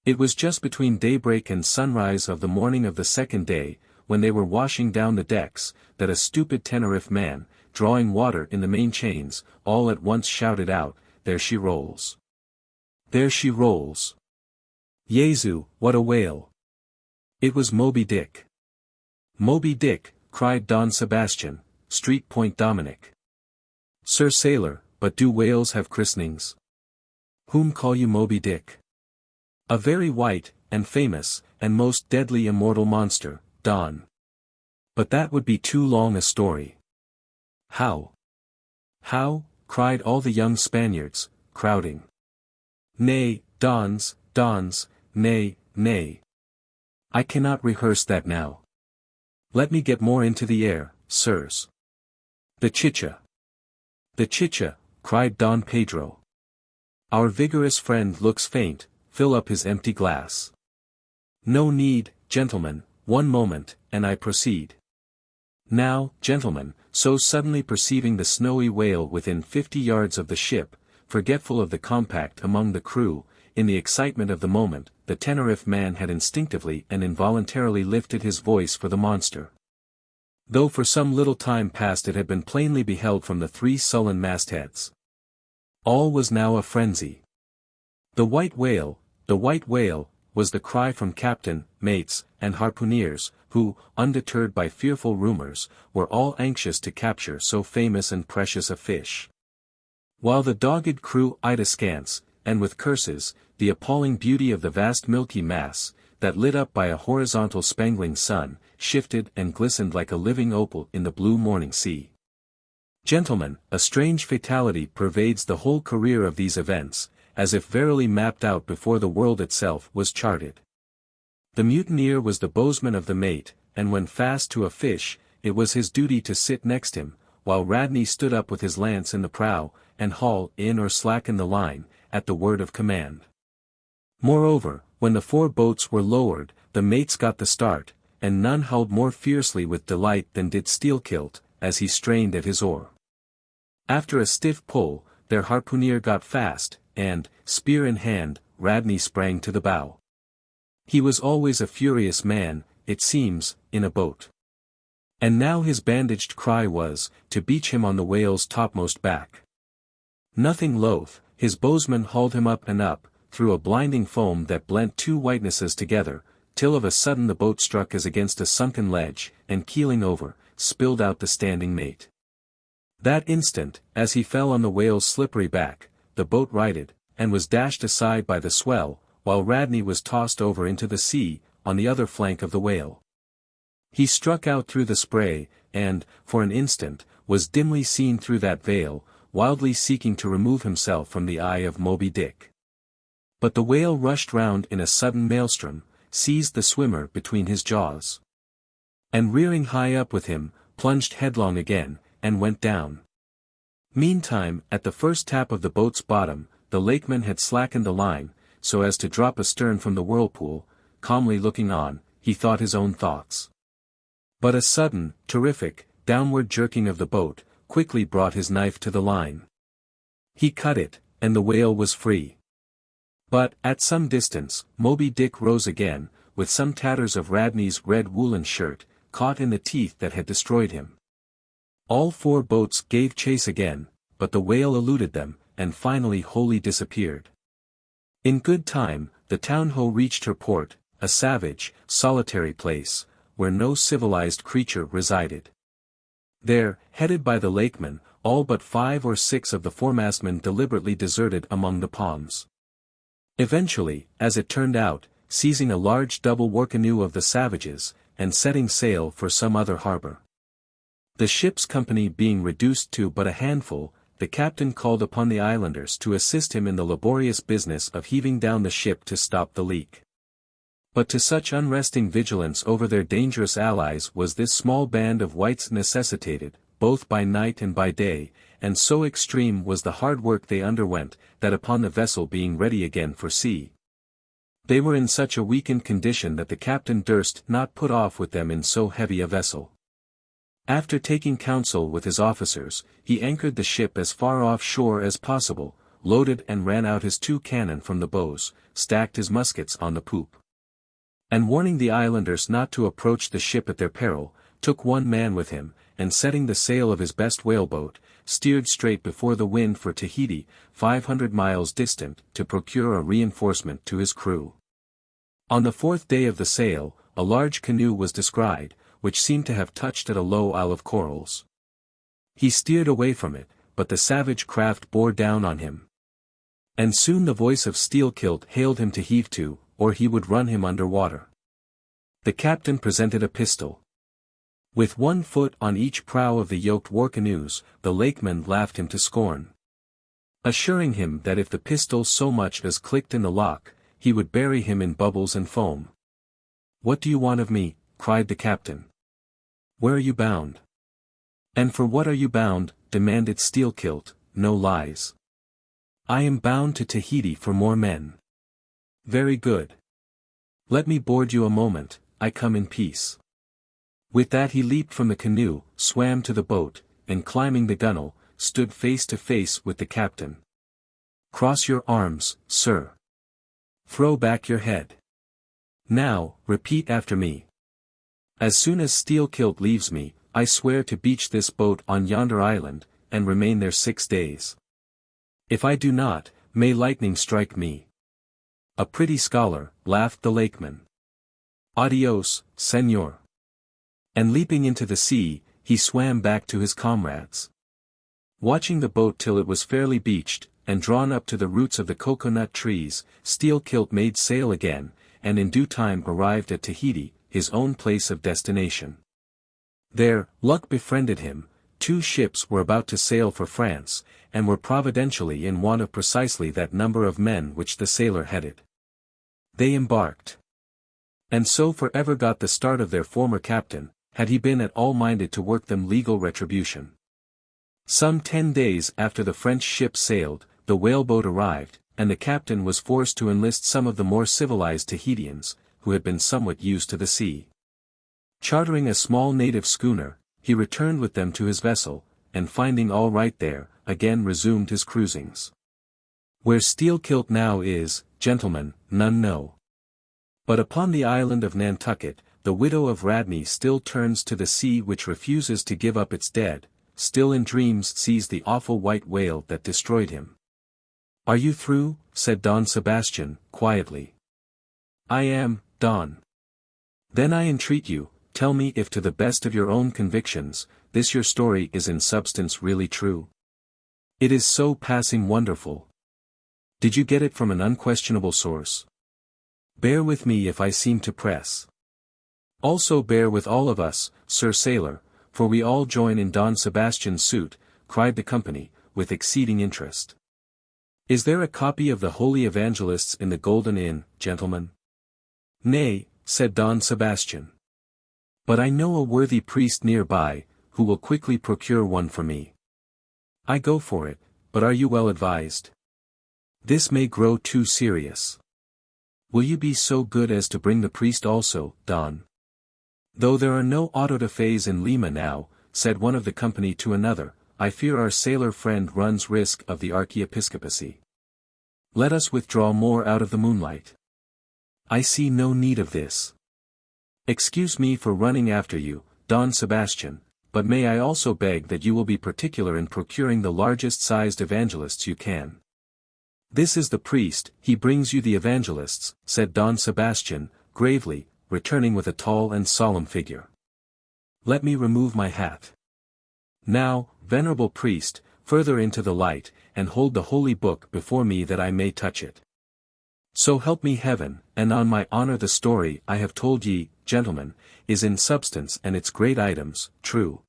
It was just between daybreak and sunrise of the morning of the second day, when they were washing down the decks, that a stupid Tenerife man, drawing water in the main chains, all at once shouted out, "There she rolls! There she rolls! Jesu, what a whale!" It was Moby Dick. "Moby Dick," cried Don Sebastian, Street Point Dominic. "Sir Sailor, but do whales have christenings? Whom call you Moby Dick?" "A very white, and famous, and most deadly immortal monster, Don. But that would be too long a story." "How? How?" cried all the young Spaniards, crowding. "Nay, Dons, nay, nay. I cannot rehearse that now. Let me get more into the air, sirs." "The chicha! The chicha!" cried Don Pedro. "Our vigorous friend looks faint, fill up his empty glass." "No need, gentlemen, one moment, and I proceed. Now, gentlemen," so suddenly perceiving the snowy whale within 50 yards of the ship, forgetful of the compact among the crew, in the excitement of the moment, the Tenerife man had instinctively and involuntarily lifted his voice for the monster. Though for some little time past it had been plainly beheld from the 3 sullen mastheads. All was now a frenzy. "The white whale, the white whale," was the cry from captain, mates, and harpooneers, who, undeterred by fearful rumors, were all anxious to capture so famous and precious a fish. While the dogged crew eyed askance, and with curses, the appalling beauty of the vast milky mass, that lit up by a horizontal spangling sun, shifted and glistened like a living opal in the blue morning sea. Gentlemen, a strange fatality pervades the whole career of these events, as if verily mapped out before the world itself was charted. The mutineer was the bowsman of the mate, and when fast to a fish, it was his duty to sit next him, while Radney stood up with his lance in the prow, and haul in or slacken the line, at the word of command. Moreover, when the 4 boats were lowered, the mates got the start, and none howled more fiercely with delight than did Steelkilt, as he strained at his oar. After a stiff pull, their harpooner got fast, and, spear in hand, Radney sprang to the bow. He was always a furious man, it seems, in a boat. And now his bandaged cry was, to beach him on the whale's topmost back. Nothing loath, his bowsman hauled him up and up, through a blinding foam that blent 2 whitenesses together, till of a sudden the boat struck as against a sunken ledge, and keeling over, spilled out the standing mate. That instant, as he fell on the whale's slippery back, the boat righted, and was dashed aside by the swell, while Radney was tossed over into the sea, on the other flank of the whale. He struck out through the spray, and, for an instant, was dimly seen through that veil, wildly seeking to remove himself from the eye of Moby Dick. But the whale rushed round in a sudden maelstrom, seized the swimmer between his jaws, and rearing high up with him, plunged headlong again, and went down. Meantime, at the first tap of the boat's bottom, the lakeman had slackened the line, so as to drop astern from the whirlpool. Calmly looking on, he thought his own thoughts. But a sudden, terrific, downward jerking of the boat, quickly brought his knife to the line. He cut it, and the whale was free. But, at some distance, Moby Dick rose again, with some tatters of Radney's red woolen shirt, caught in the teeth that had destroyed him. All 4 boats gave chase again, but the whale eluded them, and finally wholly disappeared. In good time, the town-ho reached her port, a savage, solitary place, where no civilized creature resided. There, headed by the lakeman, all but 5 or 6 of the foremastmen deliberately deserted among the palms. Eventually, as it turned out, seizing a large double war canoe of the savages, and setting sail for some other harbor. The ship's company being reduced to but a handful, the captain called upon the islanders to assist him in the laborious business of heaving down the ship to stop the leak. But to such unresting vigilance over their dangerous allies was this small band of whites necessitated, both by night and by day, and so extreme was the hard work they underwent, that upon the vessel being ready again for sea, they were in such a weakened condition that the captain durst not put off with them in so heavy a vessel. After taking counsel with his officers, he anchored the ship as far off shore as possible, loaded and ran out his 2 cannon from the bows, stacked his muskets on the poop, and warning the islanders not to approach the ship at their peril, took 1 man with him, and setting the sail of his best whaleboat, steered straight before the wind for Tahiti, 500 miles distant, to procure a reinforcement to his crew. On the 4th day of the sail, a large canoe was descried, which seemed to have touched at a low isle of corals. He steered away from it, but the savage craft bore down on him. And soon the voice of Steelkilt hailed him to heave to, or he would run him under water. The captain presented a pistol. With 1 foot on each prow of the yoked war canoes, the lakeman laughed him to scorn, assuring him that if the pistol so much as clicked in the lock, he would bury him in bubbles and foam. "What do you want of me?" cried the captain. "Where are you bound?" "And for what are you bound?" demanded Steelkilt. "No lies." "I am bound to Tahiti for more men." "Very good. Let me board you a moment, I come in peace." With that he leaped from the canoe, swam to the boat, and climbing the gunwale, stood face to face with the captain. "Cross your arms, sir. Throw back your head. Now, repeat after me. As soon as Steelkilt leaves me, I swear to beach this boat on yonder island, and remain there 6 days. If I do not, may lightning strike me." "A pretty scholar," laughed the lakeman. "Adios, senor." And leaping into the sea, he swam back to his comrades. Watching the boat till it was fairly beached, and drawn up to the roots of the cocoa-nut trees, Steelkilt made sail again, and in due time arrived at Tahiti, his own place of destination. There, luck befriended him. 2 ships were about to sail for France, and were providentially in want of precisely that number of men which the sailor headed. They embarked, and so for ever got the start of their former captain, had he been at all minded to work them legal retribution. Some 10 days after the French ship sailed, the whaleboat arrived, and the captain was forced to enlist some of the more civilized Tahitians, who had been somewhat used to the sea. Chartering a small native schooner, he returned with them to his vessel, and finding all right there, again resumed his cruisings. Where Steelkilt now is, gentlemen, none know. But upon the island of Nantucket, the widow of Radney still turns to the sea which refuses to give up its dead, still in dreams sees the awful white whale that destroyed him. "Are you through?" said Don Sebastian, quietly. "I am, Don." "Then I entreat you, tell me if to the best of your own convictions, this your story is in substance really true. It is so passing wonderful. Did you get it from an unquestionable source? Bear with me if I seem to press. Also bear with all of us, Sir Sailor, for we all join in Don Sebastian's suit," cried the company, with exceeding interest. "Is there a copy of the Holy Evangelists in the Golden Inn, gentlemen?" "Nay," said Don Sebastian. "But I know a worthy priest nearby, who will quickly procure one for me." "I go for it, but are you well advised? This may grow too serious. Will you be so good as to bring the priest also, Don?" "Though there are no autodafés in Lima now," said one of the company to another, "I fear our sailor friend runs risk of the archiepiscopacy. Let us withdraw more out of the moonlight. I see no need of this. Excuse me for running after you, Don Sebastian, but may I also beg that you will be particular in procuring the largest-sized evangelists you can." "This is the priest, he brings you the evangelists," said Don Sebastian, gravely, returning with a tall and solemn figure. "Let me remove my hat. Now, venerable priest, further into the light, and hold the holy book before me that I may touch it. So help me heaven, and on my honor the story I have told ye, gentlemen, is in substance and its great items, true.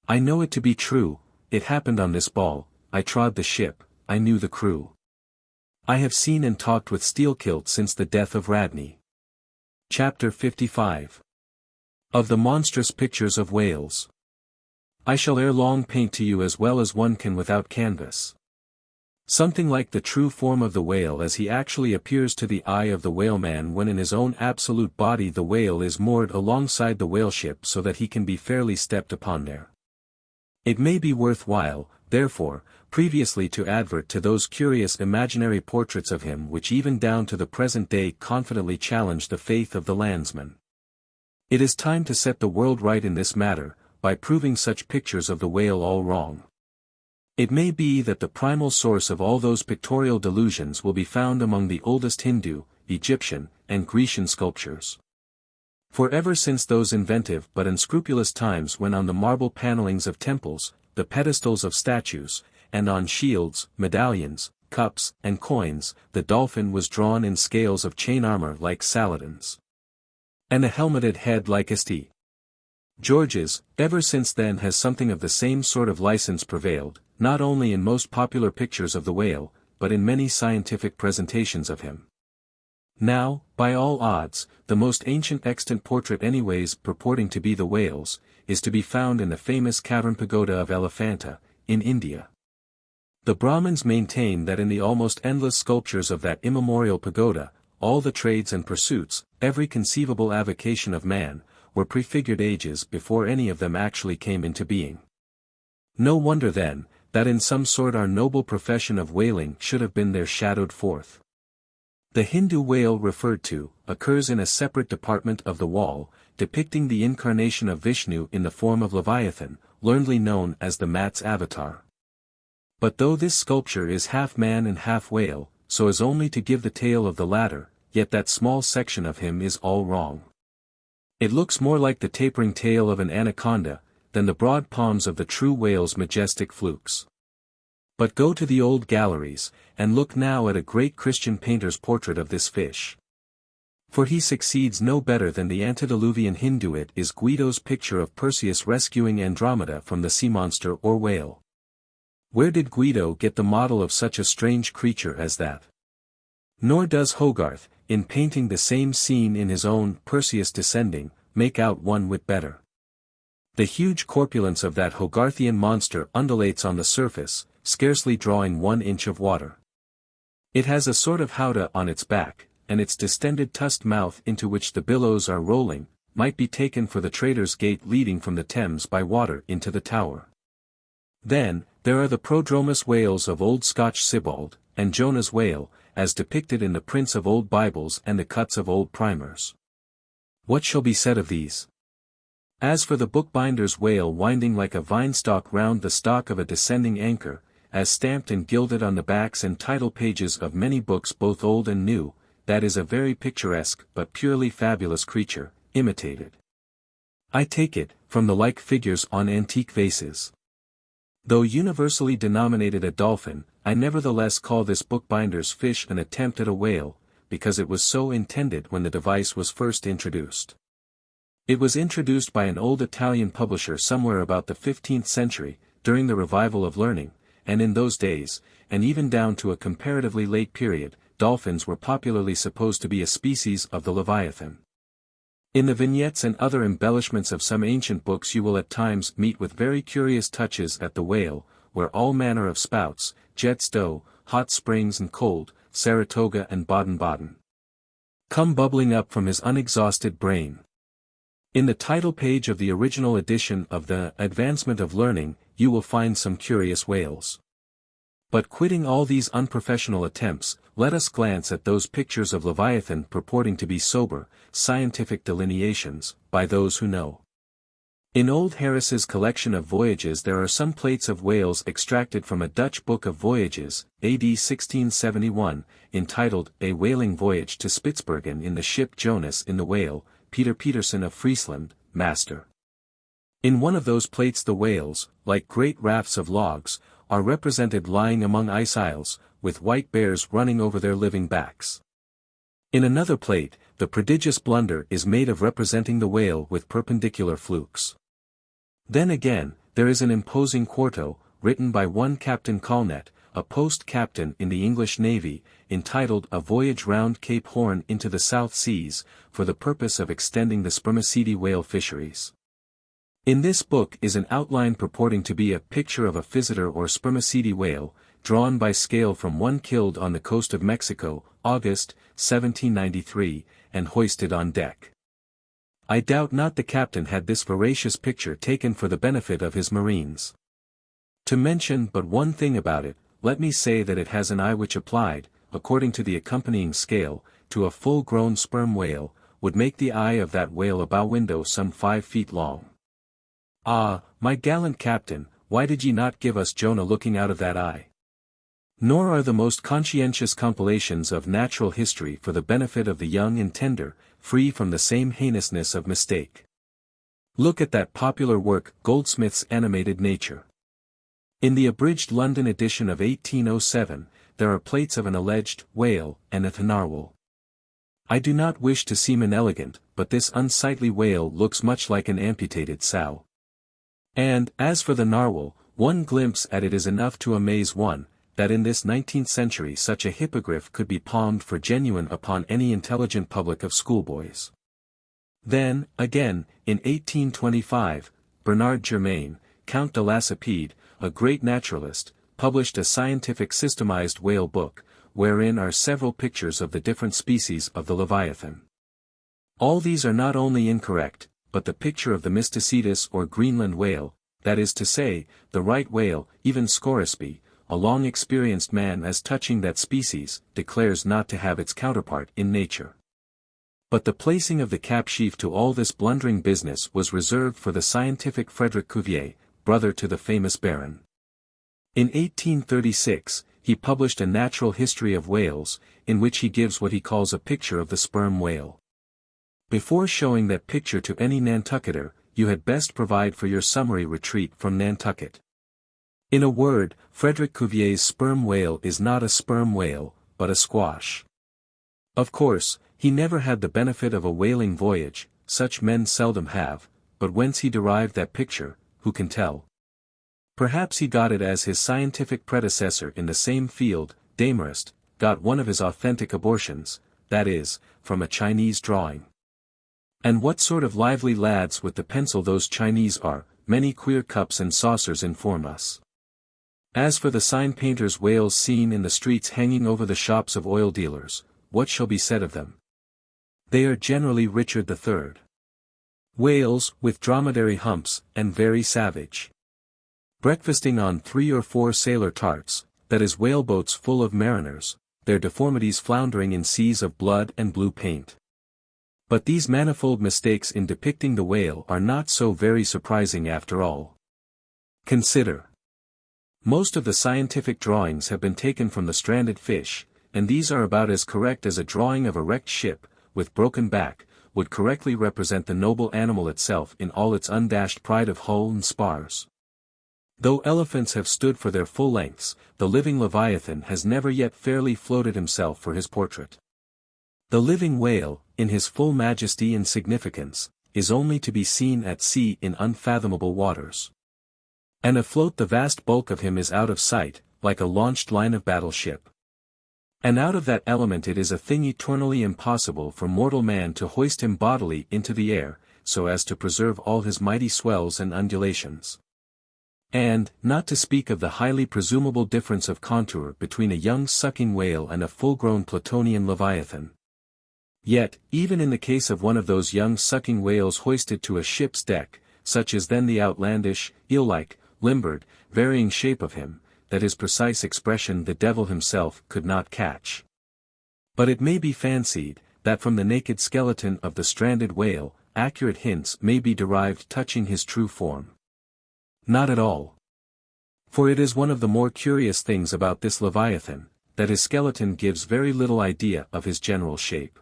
I know it to be true, it happened on this ball, I trod the ship, I knew the crew. I have seen and talked with Steelkilt since the death of Radney." Chapter 55. Of the monstrous pictures of whales. "I shall ere long paint to you as well as one can without canvas. Something like the true form of the whale as he actually appears to the eye of the whaleman when in his own absolute body the whale is moored alongside the whaleship so that he can be fairly stepped upon there. It may be worthwhile, therefore, previously to advert to those curious imaginary portraits of him which even down to the present day confidently challenge the faith of the landsman. It is time to set the world right in this matter, by proving such pictures of the whale all wrong. It may be that the primal source of all those pictorial delusions will be found among the oldest Hindu, Egyptian, and Grecian sculptures. For ever since those inventive but unscrupulous times when on the marble panellings of temples, the pedestals of statues, and on shields, medallions, cups, and coins, the dolphin was drawn in scales of chain armor like Saladin's, and a helmeted head like St. George's, ever since then has something of the same sort of license prevailed, not only in most popular pictures of the whale, but in many scientific presentations of him. Now, by all odds, the most ancient extant portrait anyways purporting to be the whale's, is to be found in the famous cavern pagoda of Elephanta, in India. The Brahmins maintain that in the almost endless sculptures of that immemorial pagoda, all the trades and pursuits, every conceivable avocation of man, were prefigured ages before any of them actually came into being. No wonder then, that in some sort our noble profession of whaling should have been there shadowed forth. The Hindu whale referred to, occurs in a separate department of the wall, depicting the incarnation of Vishnu in the form of Leviathan, learnedly known as the Mat's avatar. But though this sculpture is half man and half whale, so as only to give the tail of the latter, yet that small section of him is all wrong. It looks more like the tapering tail of an anaconda, than the broad palms of the true whale's majestic flukes. But go to the old galleries, and look now at a great Christian painter's portrait of this fish. For he succeeds no better than the antediluvian Hindu. It is Guido's picture of Perseus rescuing Andromeda from the sea monster or whale. Where did Guido get the model of such a strange creature as that? Nor does Hogarth, in painting the same scene in his own Perseus Descending, make out one whit better. The huge corpulence of that Hogarthian monster undulates on the surface, scarcely drawing 1 inch of water. It has a sort of howdah on its back, and its distended tusked mouth into which the billows are rolling, might be taken for the Trader's Gate leading from the Thames by water into the Tower. Then, there are the prodromus whales of old Scotch Sibbald, and Jonah's whale, as depicted in the prints of old Bibles and the cuts of old primers. What shall be said of these? As for the bookbinder's whale winding like a vine-stalk round the stalk of a descending anchor, as stamped and gilded on the backs and title pages of many books both old and new, that is a very picturesque but purely fabulous creature, imitated, I take it, from the like figures on antique vases. Though universally denominated a dolphin, I nevertheless call this bookbinder's fish an attempt at a whale, because it was so intended when the device was first introduced. It was introduced by an old Italian publisher somewhere about the 15th century, during the revival of learning, and in those days, and even down to a comparatively late period, dolphins were popularly supposed to be a species of the Leviathan. In the vignettes and other embellishments of some ancient books you will at times meet with very curious touches at the whale, where all manner of spouts, jet stow, hot springs and cold, Saratoga and Baden-Baden, come bubbling up from his unexhausted brain. In the title page of the original edition of the Advancement of Learning, you will find some curious whales. But quitting all these unprofessional attempts, let us glance at those pictures of Leviathan purporting to be sober, scientific delineations, by those who know. In old Harris's collection of voyages there are some plates of whales extracted from a Dutch book of voyages, AD 1671, entitled A Whaling Voyage to Spitzbergen in the ship Jonas in the Whale, Peter Peterson of Friesland, master. In one of those plates the whales, like great rafts of logs, are represented lying among ice isles, with white bears running over their living backs. In another plate, the prodigious blunder is made of representing the whale with perpendicular flukes. Then again, there is an imposing quarto, written by one Captain Colnet, a post-captain in the English Navy, entitled A Voyage Round Cape Horn into the South Seas, for the purpose of extending the spermaceti whale fisheries. In this book is an outline purporting to be a picture of a physeter or spermaceti whale, drawn by scale from one killed on the coast of Mexico, August, 1793, and hoisted on deck. I doubt not the captain had this veracious picture taken for the benefit of his marines. To mention but one thing about it, let me say that it has an eye which applied, according to the accompanying scale, to a full-grown sperm whale, would make the eye of that whale a bow window some 5 feet long. Ah, my gallant captain, why did ye not give us Jonah looking out of that eye? Nor are the most conscientious compilations of natural history for the benefit of the young and tender, free from the same heinousness of mistake. Look at that popular work, Goldsmith's Animated Nature. In the abridged London edition of 1807, there are plates of an alleged whale and a narwhal. I do not wish to seem inelegant, but this unsightly whale looks much like an amputated sow. And, as for the narwhal, one glimpse at it is enough to amaze one, that in this 19th century such a hippogriff could be palmed for genuine upon any intelligent public of schoolboys. Then, again, in 1825, Bernard Germain, Count de Lacépède, a great naturalist, published a scientific systemized whale book, wherein are several pictures of the different species of the Leviathan. All these are not only incorrect, but the picture of the Mysticetus or Greenland whale, that is to say, the right whale, even Scoresby, a long-experienced man as touching that species, declares not to have its counterpart in nature. But the placing of the cap sheaf to all this blundering business was reserved for the scientific Frederick Cuvier, brother to the famous Baron. In 1836, he published a natural history of whales, in which he gives what he calls a picture of the sperm whale. Before showing that picture to any Nantucketer, you had best provide for your summary retreat from Nantucket. In a word, Frederick Cuvier's sperm whale is not a sperm whale, but a squash. Of course, he never had the benefit of a whaling voyage, such men seldom have, but whence he derived that picture, who can tell? Perhaps he got it as his scientific predecessor in the same field, Desmarest, got one of his authentic abortions, that is, from a Chinese drawing. And what sort of lively lads with the pencil those Chinese are, many queer cups and saucers inform us. As for the sign painters' whales seen in the streets hanging over the shops of oil dealers, what shall be said of them? They are generally Richard III. Whales, with dromedary humps, and very savage. Breakfasting on 3 or 4 sailor tarts, that is whaleboats full of mariners, their deformities floundering in seas of blood and blue paint. But these manifold mistakes in depicting the whale are not so very surprising after all. Consider. Most of the scientific drawings have been taken from the stranded fish, and these are about as correct as a drawing of a wrecked ship, with broken back, would correctly represent the noble animal itself in all its undashed pride of hull and spars. Though elephants have stood for their full lengths, the living Leviathan has never yet fairly floated himself for his portrait. The living whale, in his full majesty and significance, is only to be seen at sea in unfathomable waters. And afloat the vast bulk of him is out of sight, like a launched line of battle ship. And out of that element it is a thing eternally impossible for mortal man to hoist him bodily into the air, so as to preserve all his mighty swells and undulations. And, not to speak of the highly presumable difference of contour between a young sucking whale and a full-grown Platonian Leviathan. Yet, even in the case of one of those young sucking whales hoisted to a ship's deck, such is then the outlandish, eel-like, limbered, varying shape of him, that his precise expression the devil himself could not catch. But it may be fancied, that from the naked skeleton of the stranded whale, accurate hints may be derived touching his true form. Not at all. For it is one of the more curious things about this Leviathan, that his skeleton gives very little idea of his general shape.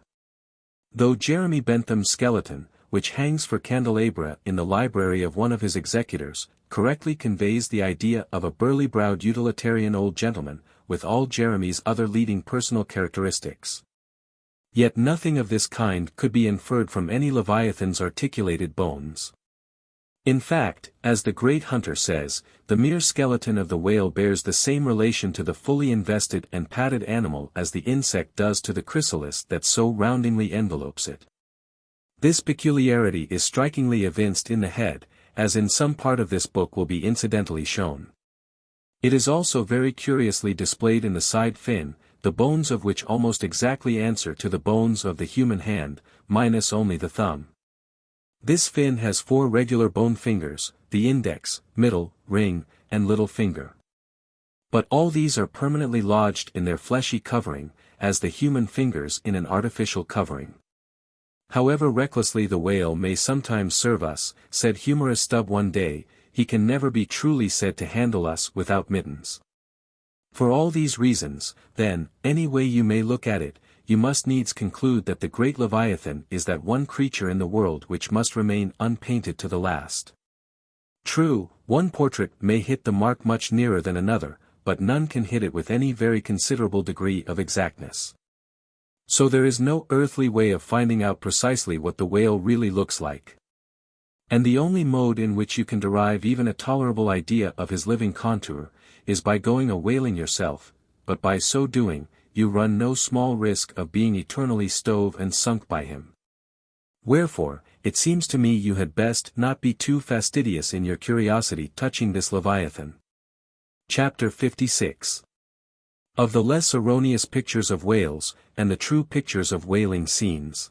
Though Jeremy Bentham's skeleton, which hangs for candelabra in the library of one of his executors, correctly conveys the idea of a burly-browed utilitarian old gentleman, with all Jeremy's other leading personal characteristics. Yet nothing of this kind could be inferred from any Leviathan's articulated bones. In fact, as the great Hunter says, the mere skeleton of the whale bears the same relation to the fully invested and padded animal as the insect does to the chrysalis that so roundingly envelopes it. This peculiarity is strikingly evinced in the head, as in some part of this book will be incidentally shown. It is also very curiously displayed in the side fin, the bones of which almost exactly answer to the bones of the human hand, minus only the thumb. This fin has 4 regular bone fingers, the index, middle, ring, and little finger. But all these are permanently lodged in their fleshy covering, as the human fingers in an artificial covering. However recklessly the whale may sometimes serve us, said humorous Stubb one day, he can never be truly said to handle us without mittens. For all these reasons, then, any way you may look at it, you must needs conclude that the great Leviathan is that one creature in the world which must remain unpainted to the last. True, one portrait may hit the mark much nearer than another, but none can hit it with any very considerable degree of exactness. So there is no earthly way of finding out precisely what the whale really looks like. And the only mode in which you can derive even a tolerable idea of his living contour, is by going a whaling yourself, but by so doing, you run no small risk of being eternally stove and sunk by him. Wherefore, it seems to me you had best not be too fastidious in your curiosity touching this Leviathan. Chapter 56. Of the less erroneous pictures of whales, and the true pictures of whaling scenes.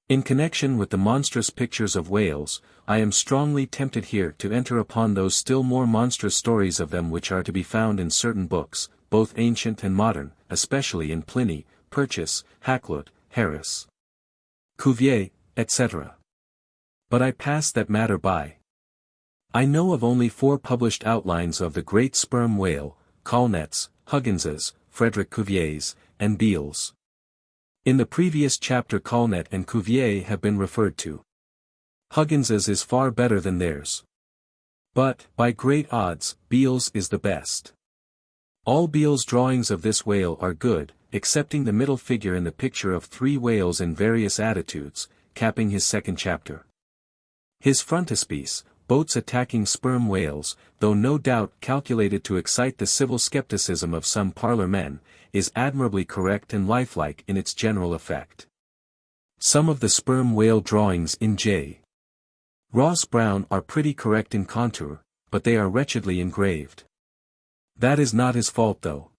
In connection with the monstrous pictures of whales, I am strongly tempted here to enter upon those still more monstrous stories of them which are to be found in certain books, both ancient and modern, especially in Pliny, Purchas, Hakluyt, Harris, Cuvier, etc. But I pass that matter by. I know of only 4 published outlines of the great sperm whale, Colnett's, Huggins's, Frederick Cuvier's, and Beale's. In the previous chapter Colnett and Cuvier have been referred to. Huggins's is far better than theirs. But, by great odds, Beale's is the best. All Beale's drawings of this whale are good, excepting the middle figure in the picture of 3 whales in various attitudes, capping his second chapter. His frontispiece, boats attacking sperm whales, though no doubt calculated to excite the civil skepticism of some parlor men, is admirably correct and lifelike in its general effect. Some of the sperm whale drawings in J. Ross Brown are pretty correct in contour, but they are wretchedly engraved. That is not his fault though.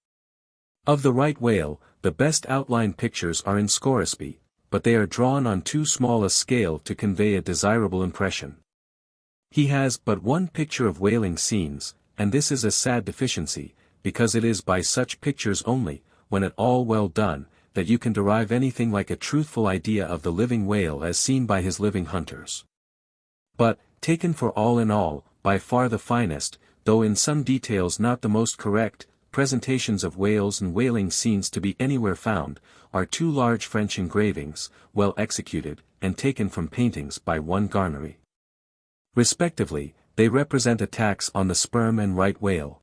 Of the right whale, the best outline pictures are in Scoresby, but they are drawn on too small a scale to convey a desirable impression. He has but one picture of whaling scenes, and this is a sad deficiency, because it is by such pictures only, when at all well done, that you can derive anything like a truthful idea of the living whale as seen by his living hunters. But, taken for all in all, by far the finest, though in some details not the most correct, presentations of whales and whaling scenes to be anywhere found, are two large French engravings, well executed, and taken from paintings by one Garnery. Respectively, they represent attacks on the sperm and right whale.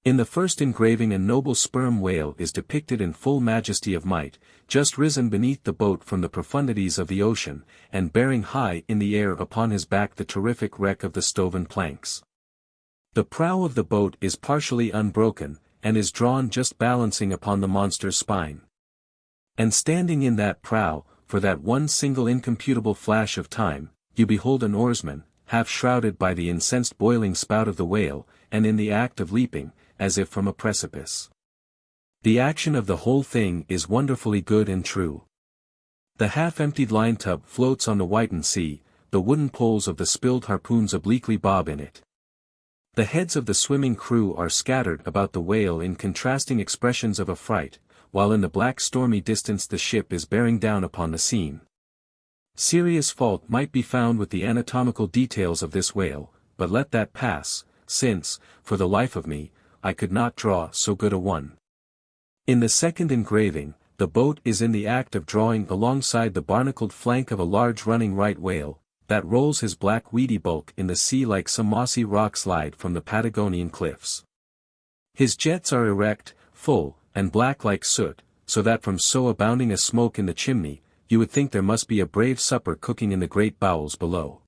In the first engraving a noble sperm whale is depicted in full majesty of might, just risen beneath the boat from the profundities of the ocean, and bearing high in the air upon his back the terrific wreck of the stoven planks. The prow of the boat is partially unbroken, and is drawn just balancing upon the monster's spine. And standing in that prow, for that one single incomputable flash of time, you behold an oarsman, half shrouded by the incensed boiling spout of the whale, and in the act of leaping, as if from a precipice. The action of the whole thing is wonderfully good and true. The half-emptied line-tub floats on the whitened sea, the wooden poles of the spilled harpoons obliquely bob in it. The heads of the swimming crew are scattered about the whale in contrasting expressions of affright, while in the black stormy distance the ship is bearing down upon the scene. Serious fault might be found with the anatomical details of this whale, but let that pass, since, for the life of me, I could not draw so good a one. In the second engraving, the boat is in the act of drawing alongside the barnacled flank of a large running right whale, that rolls his black weedy bulk in the sea like some mossy rock slide from the Patagonian cliffs. His jets are erect, full, and black like soot, so that from so abounding a smoke in the chimney, you would think there must be a brave supper cooking in the great bowels below.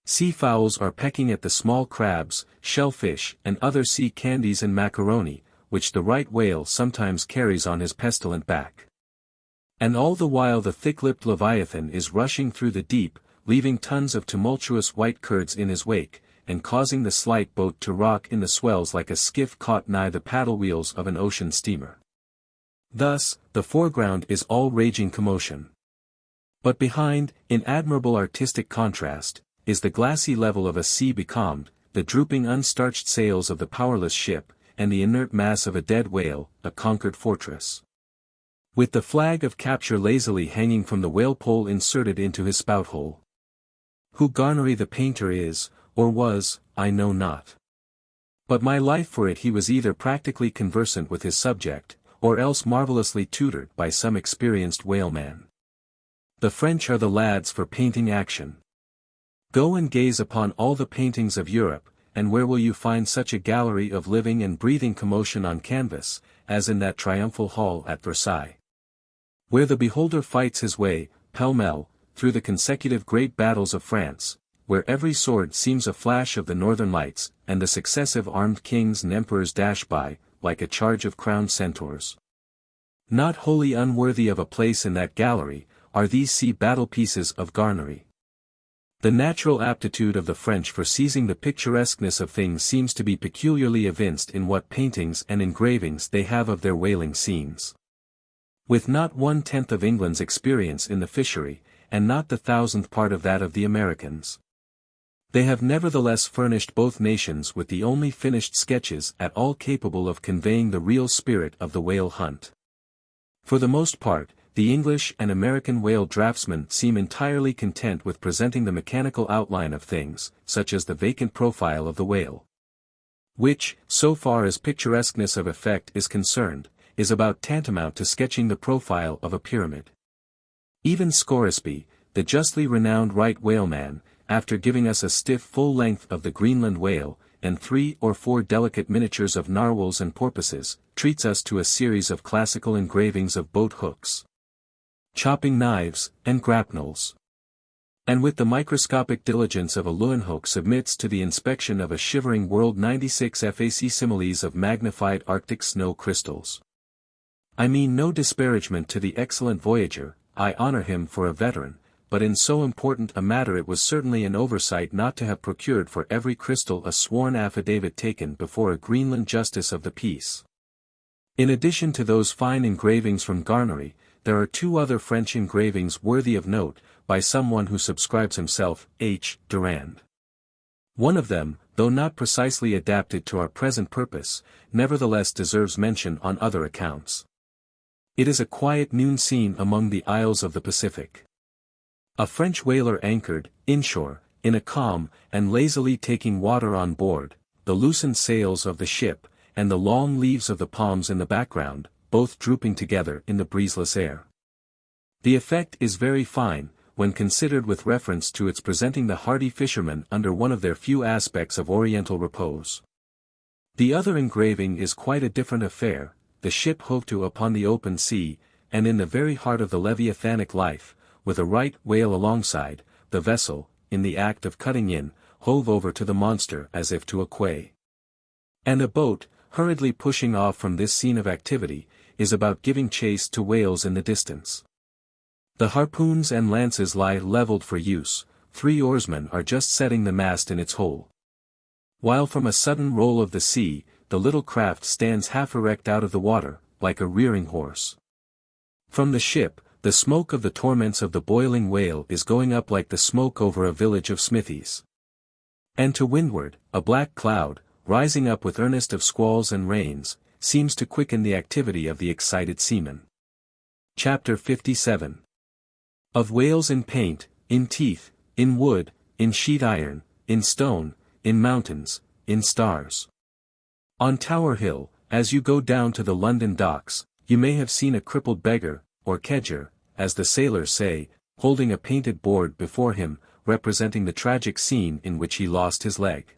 Seafowls are pecking at the small crabs, shellfish, and other sea candies and macaroni, which the right whale sometimes carries on his pestilent back. And all the while the thick-lipped Leviathan is rushing through the deep, leaving tons of tumultuous white curds in his wake, and causing the slight boat to rock in the swells like a skiff caught nigh the paddle wheels of an ocean steamer. Thus, the foreground is all raging commotion. But behind, in admirable artistic contrast, is the glassy level of a sea becalmed, the drooping unstarched sails of the powerless ship, and the inert mass of a dead whale, a conquered fortress. With the flag of capture lazily hanging from the whale pole inserted into his spout hole. Who Garnery the painter is, or was, I know not. But my life for it he was either practically conversant with his subject, or else marvellously tutored by some experienced whaleman. The French are the lads for painting action. Go and gaze upon all the paintings of Europe, and where will you find such a gallery of living and breathing commotion on canvas, as in that triumphal hall at Versailles? Where the beholder fights his way, pell-mell, through the consecutive great battles of France, where every sword seems a flash of the northern lights, and the successive armed kings and emperors dash by, like a charge of crowned centaurs. Not wholly unworthy of a place in that gallery, are these sea battle pieces of Garnery. The natural aptitude of the French for seizing the picturesqueness of things seems to be peculiarly evinced in what paintings and engravings they have of their whaling scenes. With not 1/10 of England's experience in the fishery, and not the 1,000th part of that of the Americans, they have nevertheless furnished both nations with the only finished sketches at all capable of conveying the real spirit of the whale hunt. For the most part, the English and American whale draftsmen seem entirely content with presenting the mechanical outline of things, such as the vacant profile of the whale. Which, so far as picturesqueness of effect is concerned, is about tantamount to sketching the profile of a pyramid. Even Scoresby, the justly renowned right whaleman, after giving us a stiff full length of the Greenland whale, and 3 or 4 delicate miniatures of narwhals and porpoises, treats us to a series of classical engravings of boat hooks, chopping knives, and grapnels. And with the microscopic diligence of a Leeuwenhoek submits to the inspection of a shivering world 96 facsimiles of magnified Arctic snow crystals. I mean no disparagement to the excellent voyager, I honor him for a veteran, but in so important a matter it was certainly an oversight not to have procured for every crystal a sworn affidavit taken before a Greenland justice of the peace. In addition to those fine engravings from Garnery, there are 2 other French engravings worthy of note, by someone who subscribes himself, H. Durand. One of them, though not precisely adapted to our present purpose, nevertheless deserves mention on other accounts. It is a quiet noon scene among the isles of the Pacific. A French whaler anchored, inshore, in a calm, and lazily taking water on board, the loosened sails of the ship, and the long leaves of the palms in the background, both drooping together in the breezeless air. The effect is very fine, when considered with reference to its presenting the hardy fishermen under one of their few aspects of oriental repose. The other engraving is quite a different affair, the ship hove to upon the open sea, and in the very heart of the leviathanic life, with a right whale alongside, the vessel, in the act of cutting in, hove over to the monster as if to a quay. And a boat, hurriedly pushing off from this scene of activity, is about giving chase to whales in the distance. The harpoons and lances lie leveled for use, 3 oarsmen are just setting the mast in its hole. While from a sudden roll of the sea, the little craft stands half erect out of the water, like a rearing horse. From the ship, the smoke of the torments of the boiling whale is going up like the smoke over a village of smithies. And to windward, a black cloud, rising up with earnest of squalls and rains, seems to quicken the activity of the excited seamen. Chapter 57. Of whales in paint, in teeth, in wood, in sheet iron, in stone, in mountains, in stars. On Tower Hill, as you go down to the London docks, you may have seen a crippled beggar, or kedger, as the sailors say, holding a painted board before him, representing the tragic scene in which he lost his leg.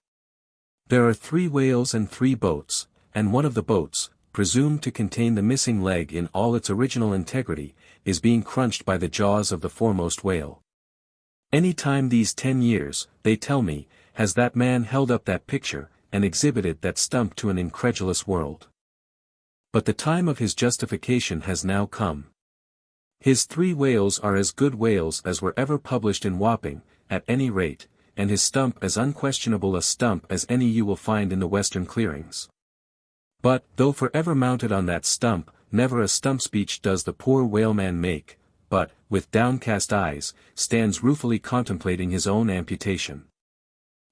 There are 3 whales and 3 boats, and one of the boats, presumed to contain the missing leg in all its original integrity, is being crunched by the jaws of the foremost whale. Any time these 10 years, they tell me, has that man held up that picture, and exhibited that stump to an incredulous world. But the time of his justification has now come. His 3 whales are as good whales as were ever published in Wapping, at any rate, and his stump as unquestionable a stump as any you will find in the western clearings. But, though forever mounted on that stump, never a stump speech does the poor whaleman make, but, with downcast eyes, stands ruefully contemplating his own amputation.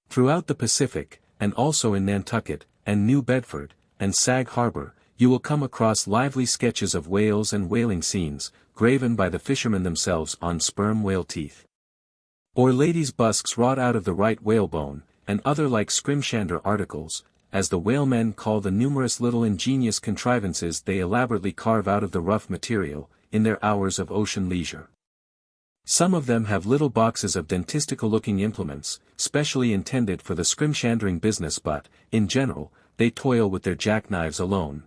Throughout the Pacific, and also in Nantucket, and New Bedford, and Sag Harbor, you will come across lively sketches of whales and whaling scenes, graven by the fishermen themselves on sperm whale teeth. Or ladies' busks wrought out of the right whalebone, and other like scrimshander articles, as the whalemen call the numerous little ingenious contrivances they elaborately carve out of the rough material, in their hours of ocean leisure. Some of them have little boxes of dentistical-looking implements, specially intended for the scrimshandering business, but, in general, they toil with their jackknives alone.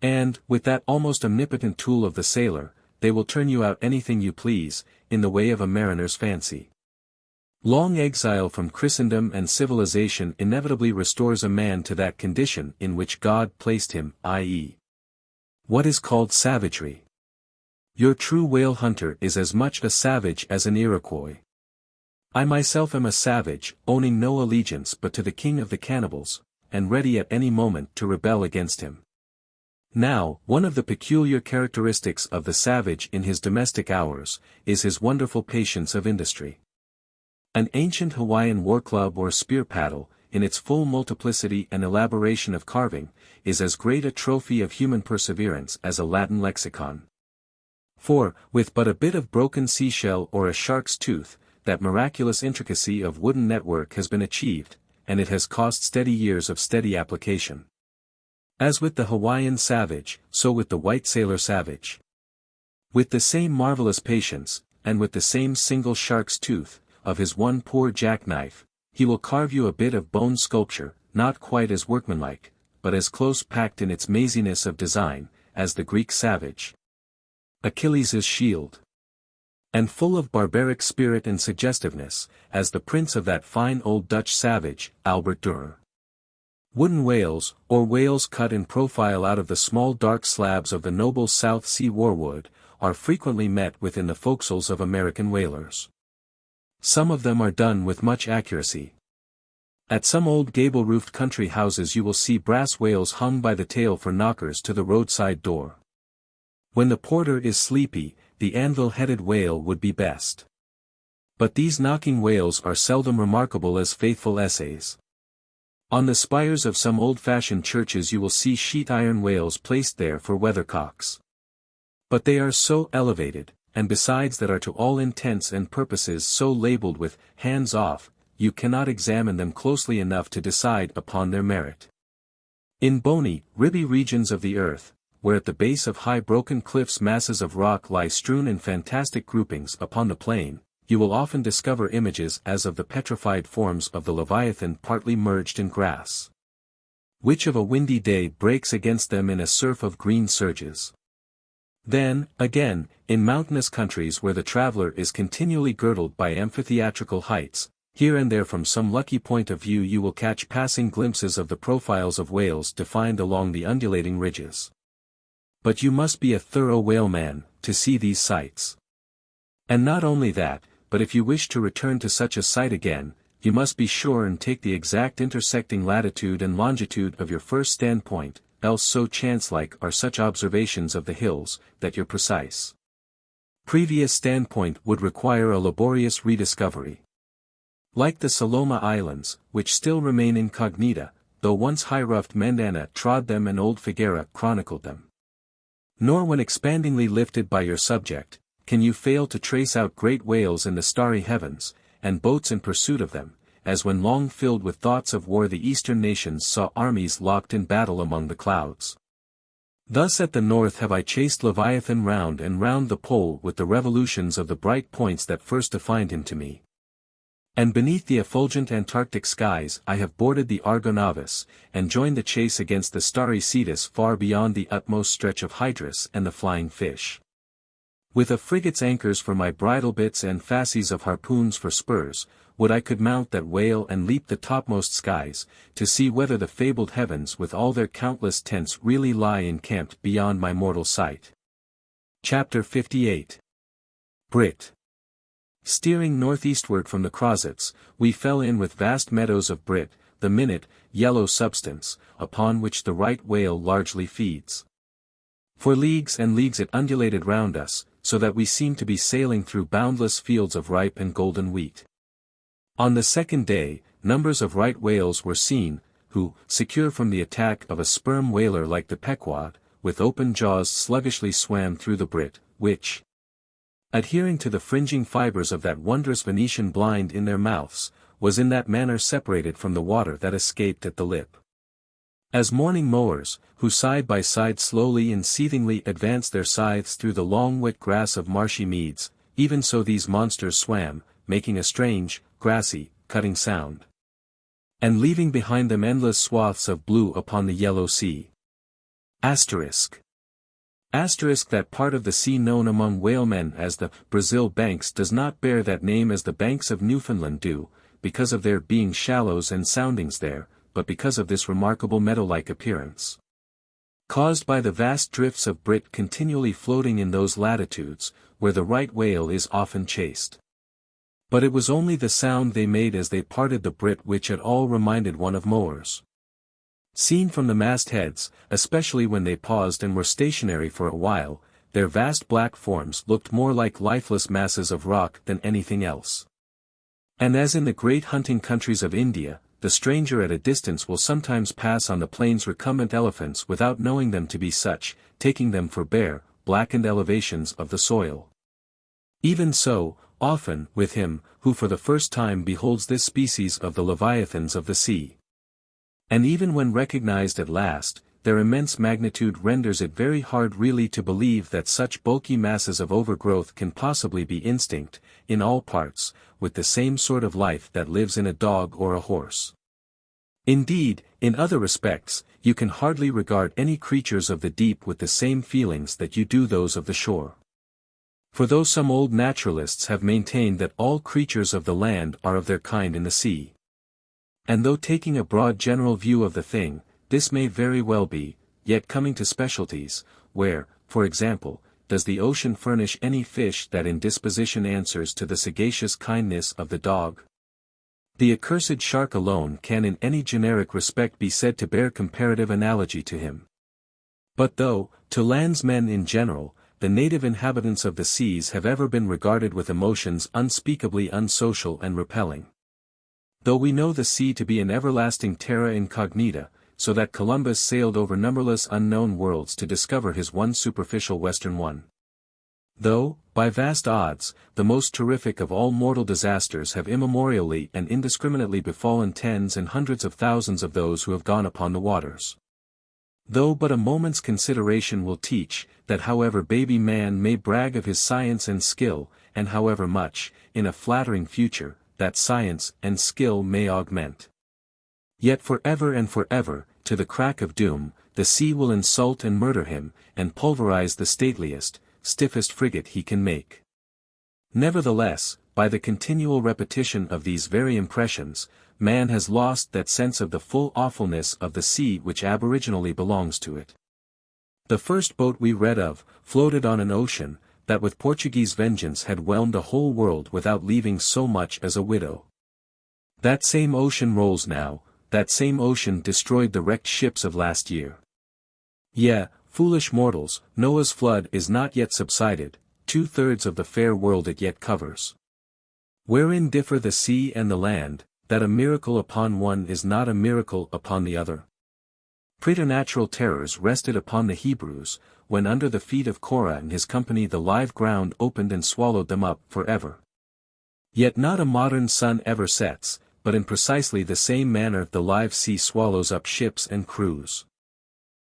And, with that almost omnipotent tool of the sailor, they will turn you out anything you please, in the way of a mariner's fancy. Long exile from Christendom and civilization inevitably restores a man to that condition in which God placed him, i.e. what is called savagery. Your true whale hunter is as much a savage as an Iroquois. I myself am a savage, owning no allegiance but to the king of the cannibals, and ready at any moment to rebel against him. Now, one of the peculiar characteristics of the savage in his domestic hours, is his wonderful patience of industry. An ancient Hawaiian war club or spear paddle, in its full multiplicity and elaboration of carving, is as great a trophy of human perseverance as a Latin lexicon. For, with but a bit of broken seashell or a shark's tooth, that miraculous intricacy of wooden network has been achieved, and it has cost steady years of steady application. As with the Hawaiian savage, so with the white sailor savage. With the same marvelous patience, and with the same single shark's tooth, of his one poor jackknife, he will carve you a bit of bone sculpture, not quite as workmanlike, but as close packed in its maziness of design, as the Greek savage. Achilles' shield. And full of barbaric spirit and suggestiveness, as the prince of that fine old Dutch savage, Albert Dürer. Wooden whales, or whales cut in profile out of the small dark slabs of the noble South Sea warwood, are frequently met with in the forecastles of American whalers. Some of them are done with much accuracy. At some old gable-roofed country houses you will see brass whales hung by the tail for knockers to the roadside door. When the porter is sleepy, the anvil-headed whale would be best. But these knocking whales are seldom remarkable as faithful essays. On the spires of some old-fashioned churches you will see sheet-iron whales placed there for weathercocks. But they are so elevated, and besides that are to all intents and purposes so labeled with "hands off," you cannot examine them closely enough to decide upon their merit. In bony, ribby regions of the earth, where at the base of high broken cliffs masses of rock lie strewn in fantastic groupings upon the plain, you will often discover images as of the petrified forms of the Leviathan partly merged in grass, which of a windy day breaks against them in a surf of green surges. Then, again, in mountainous countries where the traveler is continually girdled by amphitheatrical heights, here and there from some lucky point of view you will catch passing glimpses of the profiles of whales defined along the undulating ridges. But you must be a thorough whaleman to see these sights. And not only that, but if you wish to return to such a sight again, you must be sure and take the exact intersecting latitude and longitude of your first standpoint, else so chance-like are such observations of the hills, that your precise previous standpoint would require a laborious rediscovery. Like the Saloma Islands, which still remain incognita, though once high-roughed Mendana trod them and old Figuera chronicled them. Nor when expandingly lifted by your subject, can you fail to trace out great whales in the starry heavens, and boats in pursuit of them, as when long filled with thoughts of war the eastern nations saw armies locked in battle among the clouds. Thus at the north have I chased Leviathan round and round the pole with the revolutions of the bright points that first defined him to me. And beneath the effulgent Antarctic skies I have boarded the Argonavis, and joined the chase against the starry Cetus far beyond the utmost stretch of Hydrus and the flying fish. With a frigate's anchors for my bridle bits and fasces of harpoons for spurs, would I could mount that whale and leap the topmost skies, to see whether the fabled heavens with all their countless tents really lie encamped beyond my mortal sight. Chapter 58. Brit. Steering northeastward from the Crozets, we fell in with vast meadows of brit, the minute, yellow substance, upon which the right whale largely feeds. For leagues and leagues it undulated round us, so that we seemed to be sailing through boundless fields of ripe and golden wheat. On the second day, numbers of right whales were seen, who, secure from the attack of a sperm whaler like the Pequod, with open jaws sluggishly swam through the brit, which, adhering to the fringing fibers of that wondrous Venetian blind in their mouths, was in that manner separated from the water that escaped at the lip. As morning mowers, who side by side slowly and seethingly advance their scythes through the long wet grass of marshy meads, even so these monsters swam, making a strange, grassy, cutting sound, and leaving behind them endless swaths of blue upon the yellow sea. Asterisk. That part of the sea known among whalemen as the Brazil banks does not bear that name as the banks of Newfoundland do, because of there being shallows and soundings there, but because of this remarkable meadow-like appearance, caused by the vast drifts of brit continually floating in those latitudes, where the right whale is often chased. But it was only the sound they made as they parted the brit which at all reminded one of mowers. Seen from the mastheads, especially when they paused and were stationary for a while, their vast black forms looked more like lifeless masses of rock than anything else. And as in the great hunting countries of India, the stranger at a distance will sometimes pass on the plains recumbent elephants without knowing them to be such, taking them for bare, blackened elevations of the soil. Even so, often, with him, who for the first time beholds this species of the Leviathans of the sea. And even when recognized at last, their immense magnitude renders it very hard really to believe that such bulky masses of overgrowth can possibly be instinct, in all parts, with the same sort of life that lives in a dog or a horse. Indeed, in other respects, you can hardly regard any creatures of the deep with the same feelings that you do those of the shore. For though some old naturalists have maintained that all creatures of the land are of their kind in the sea, and though taking a broad general view of the thing, this may very well be, yet coming to specialties, where, for example, does the ocean furnish any fish that in disposition answers to the sagacious kindness of the dog? The accursed shark alone can in any generic respect be said to bear comparative analogy to him. But though, to landsmen in general, the native inhabitants of the seas have ever been regarded with emotions unspeakably unsocial and repelling. Though we know the sea to be an everlasting terra incognita, so that Columbus sailed over numberless unknown worlds to discover his one superficial western one. Though, by vast odds, the most terrific of all mortal disasters have immemorially and indiscriminately befallen tens and hundreds of thousands of those who have gone upon the waters. Though but a moment's consideration will teach, that however baby man may brag of his science and skill, and however much, in a flattering future, that science and skill may augment. Yet forever and forever, to the crack of doom, the sea will insult and murder him, and pulverize the stateliest, stiffest frigate he can make. Nevertheless, by the continual repetition of these very impressions, man has lost that sense of the full awfulness of the sea which aboriginally belongs to it. The first boat we read of, floated on an ocean, that with Portuguese vengeance had whelmed a whole world without leaving so much as a widow. That same ocean rolls now, that same ocean destroyed the wrecked ships of last year. Yea, foolish mortals, Noah's flood is not yet subsided, 2/3 of the fair world it yet covers. Wherein differ the sea and the land, that a miracle upon one is not a miracle upon the other? Preternatural terrors rested upon the Hebrews, when under the feet of Korah and his company the live ground opened and swallowed them up forever. Yet not a modern sun ever sets, but in precisely the same manner the live sea swallows up ships and crews.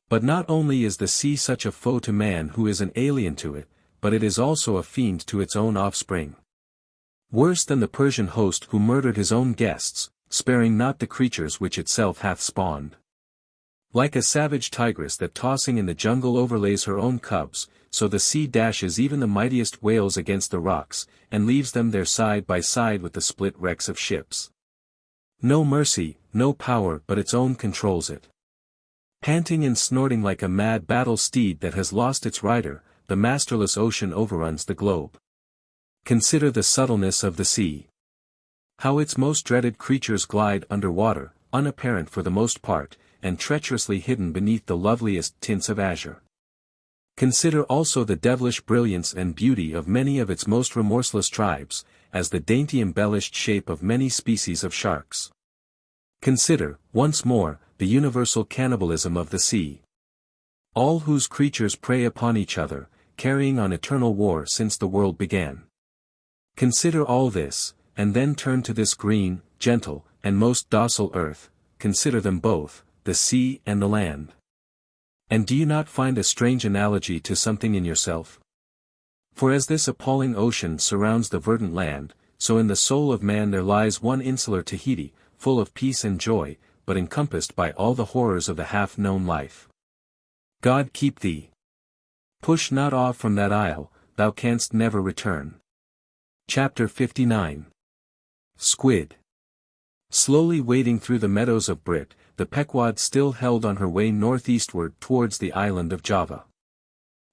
But not only is the sea such a foe to man who is an alien to it, but it is also a fiend to its own offspring. Worse than the Persian host who murdered his own guests, sparing not the creatures which itself hath spawned. Like a savage tigress that tossing in the jungle overlays her own cubs, so the sea dashes even the mightiest whales against the rocks, and leaves them there side by side with the split wrecks of ships. No mercy, no power but its own controls it. Panting and snorting like a mad battle steed that has lost its rider, the masterless ocean overruns the globe. Consider the subtleness of the sea. How its most dreaded creatures glide under water, unapparent for the most part, and treacherously hidden beneath the loveliest tints of azure. Consider also the devilish brilliance and beauty of many of its most remorseless tribes, as the dainty embellished shape of many species of sharks. Consider, once more, the universal cannibalism of the sea. All whose creatures prey upon each other, carrying on eternal war since the world began. Consider all this, and then turn to this green, gentle, and most docile earth, consider them both, the sea and the land. And do you not find a strange analogy to something in yourself? For as this appalling ocean surrounds the verdant land, so in the soul of man there lies one insular Tahiti, full of peace and joy, but encompassed by all the horrors of the half-known life. God keep thee. Push not off from that isle, thou canst never return. Chapter 59. Squid. Slowly wading through the meadows of Brit, the Pequod still held on her way northeastward towards the island of Java.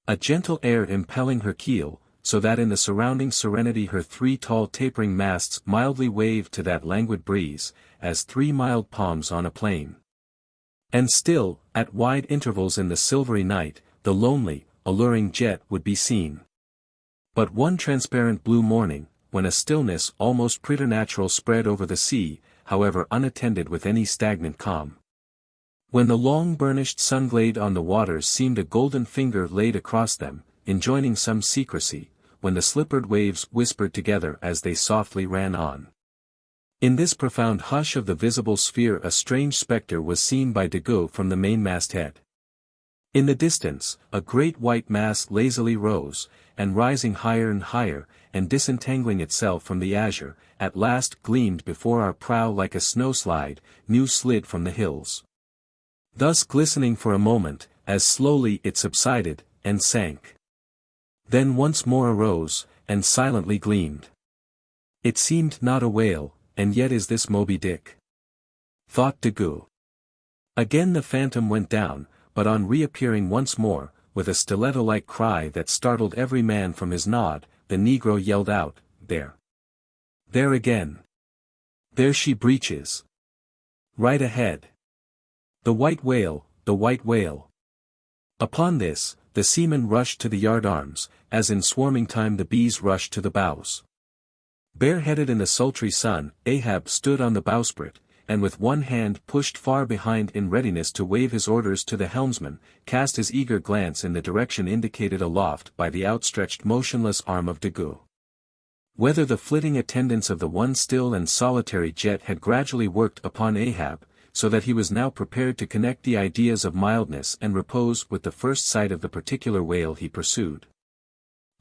A gentle air impelling her keel, so that in the surrounding serenity her 3 tall tapering masts mildly waved to that languid breeze, as 3 mild palms on a plain. And still, at wide intervals in the silvery night, the lonely, alluring jet would be seen. But one transparent blue morning, when a stillness almost preternatural spread over the sea, however unattended with any stagnant calm. When the long burnished sunglade on the waters seemed a golden finger laid across them, enjoining some secrecy, when the slippered waves whispered together as they softly ran on. In this profound hush of the visible sphere a strange spectre was seen by Daggoo from the mainmast head. In the distance, a great white mass lazily rose, and rising higher and higher, and disentangling itself from the azure, at last gleamed before our prow like a snowslide, new slid from the hills. Thus glistening for a moment, as slowly it subsided, and sank. Then once more arose, and silently gleamed. It seemed not a whale, and yet is this Moby Dick? Thought Daggoo. Again the phantom went down, but on reappearing once more, with a stiletto-like cry that startled every man from his nod, the negro yelled out, "There! There again! There she breaches! Right ahead! The white whale, the white whale!" Upon this, the seamen rushed to the yardarms, as in swarming time the bees rushed to the bows. Bareheaded in the sultry sun, Ahab stood on the bowsprit, and with one hand pushed far behind in readiness to wave his orders to the helmsman, cast his eager glance in the direction indicated aloft by the outstretched motionless arm of Daggoo. Whether the flitting attendance of the one still and solitary jet had gradually worked upon Ahab, so that he was now prepared to connect the ideas of mildness and repose with the first sight of the particular whale he pursued.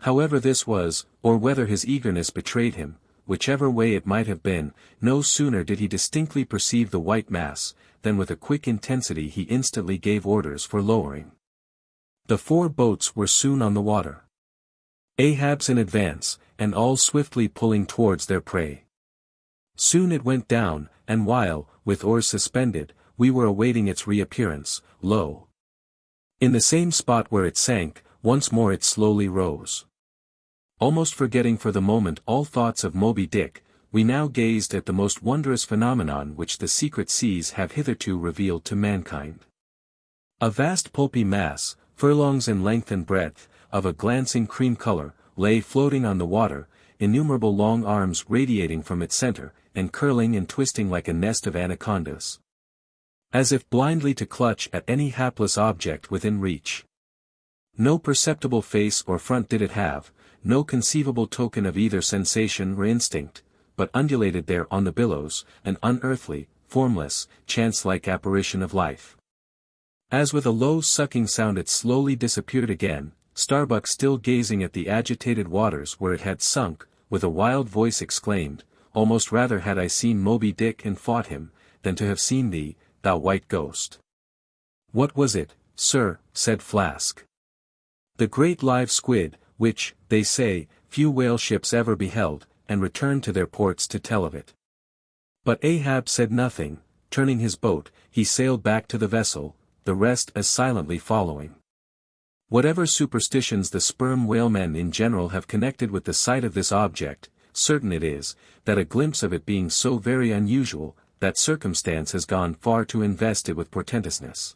However this was, or whether his eagerness betrayed him, whichever way it might have been, no sooner did he distinctly perceive the white mass, than with a quick intensity he instantly gave orders for lowering. The 4 boats were soon on the water. Ahab's in advance, and all swiftly pulling towards their prey. Soon it went down, and while, with oars suspended, we were awaiting its reappearance, lo! In the same spot where it sank, once more it slowly rose. Almost forgetting for the moment all thoughts of Moby Dick, we now gazed at the most wondrous phenomenon which the secret seas have hitherto revealed to mankind. A vast pulpy mass, furlongs in length and breadth, of a glancing cream color, lay floating on the water, innumerable long arms radiating from its center, and curling and twisting like a nest of anacondas. As if blindly to clutch at any hapless object within reach. No perceptible face or front did it have, no conceivable token of either sensation or instinct, but undulated there on the billows, an unearthly, formless, chance-like apparition of life. As with a low sucking sound it slowly disappeared again, Starbuck still gazing at the agitated waters where it had sunk, with a wild voice exclaimed, "Almost rather had I seen Moby Dick and fought him, than to have seen thee, thou white ghost." "What was it, sir?" said Flask. "The great live squid, which, they say, few whale ships ever beheld, and returned to their ports to tell of it." But Ahab said nothing. Turning his boat, he sailed back to the vessel, the rest as silently following. Whatever superstitions the sperm whalemen in general have connected with the sight of this object, certain it is, that a glimpse of it being so very unusual, that circumstance has gone far to invest it with portentousness.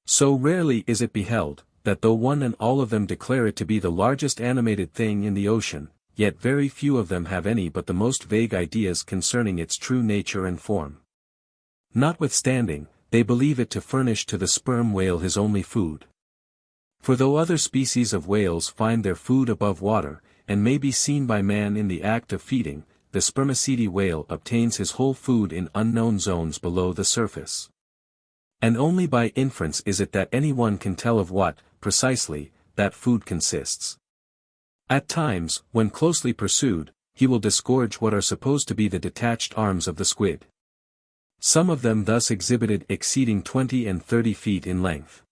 So rarely is it beheld, that though one and all of them declare it to be the largest animated thing in the ocean, yet very few of them have any but the most vague ideas concerning its true nature and form. Notwithstanding, they believe it to furnish to the sperm whale his only food. For though other species of whales find their food above water, and may be seen by man in the act of feeding, the spermaceti whale obtains his whole food in unknown zones below the surface. And only by inference is it that anyone can tell of what, precisely, that food consists. At times, when closely pursued, he will disgorge what are supposed to be the detached arms of the squid. Some of them thus exhibited exceeding 20 and 30 feet in length.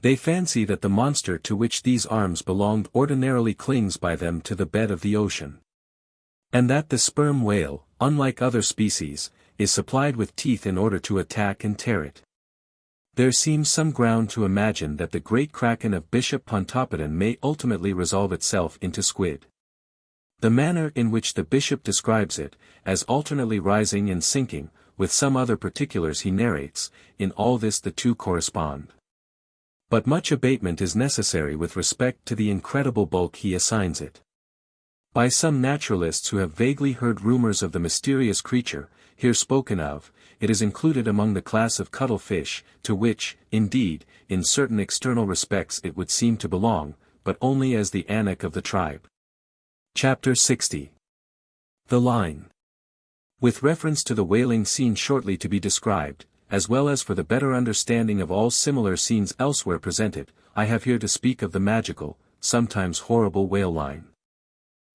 They fancy that the monster to which these arms belonged ordinarily clings by them to the bed of the ocean. And that the sperm whale, unlike other species, is supplied with teeth in order to attack and tear it. There seems some ground to imagine that the great kraken of Bishop Pontoppidan may ultimately resolve itself into squid. The manner in which the bishop describes it, as alternately rising and sinking, with some other particulars he narrates, in all this the two correspond. But much abatement is necessary with respect to the incredible bulk he assigns it. By some naturalists who have vaguely heard rumors of the mysterious creature, here spoken of, it is included among the class of cuttlefish, to which, indeed, in certain external respects it would seem to belong, but only as the anak of the tribe. Chapter 60. The Line. With reference to the whaling scene shortly to be described, as well as for the better understanding of all similar scenes elsewhere presented, I have here to speak of the magical, sometimes horrible whale line.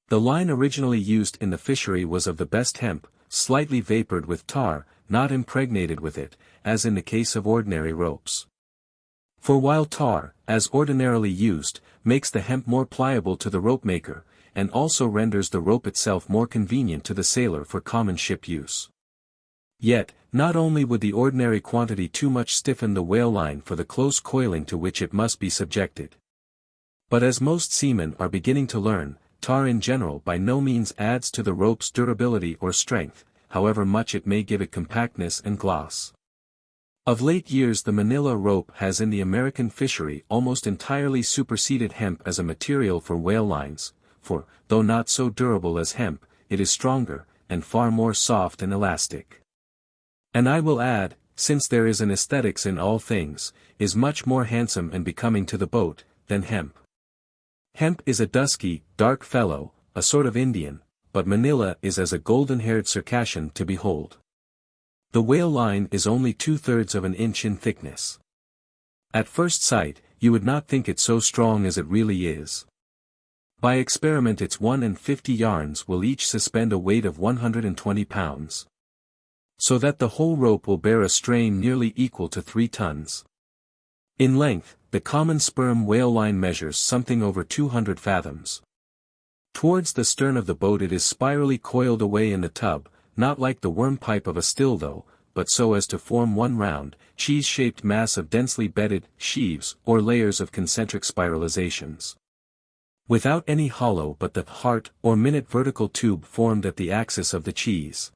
The line originally used in the fishery was of the best hemp, slightly vapored with tar, not impregnated with it, as in the case of ordinary ropes. For while tar, as ordinarily used, makes the hemp more pliable to the rope maker, and also renders the rope itself more convenient to the sailor for common ship use. Yet, not only would the ordinary quantity too much stiffen the whale line for the close coiling to which it must be subjected. But as most seamen are beginning to learn, tar in general by no means adds to the rope's durability or strength, however much it may give it compactness and gloss. Of late years the manila rope has in the American fishery almost entirely superseded hemp as a material for whale lines, for, though not so durable as hemp, it is stronger, and far more soft and elastic. And I will add, since there is an aesthetics in all things, is much more handsome and becoming to the boat, than hemp. Hemp is a dusky, dark fellow, a sort of Indian, but manila is as a golden-haired Circassian to behold. The whale line is only 2/3 of an inch in thickness. At first sight, you would not think it so strong as it really is. By experiment its 150 yarns will each suspend a weight of 120 pounds. So that the whole rope will bear a strain nearly equal to 3 tons. In length, the common sperm whale line measures something over 200 fathoms. Towards the stern of the boat it is spirally coiled away in the tub, not like the worm pipe of a still but so as to form one round, cheese-shaped mass of densely bedded sheaves or layers of concentric spiralizations. Without any hollow but the heart or minute vertical tube formed at the axis of the cheese.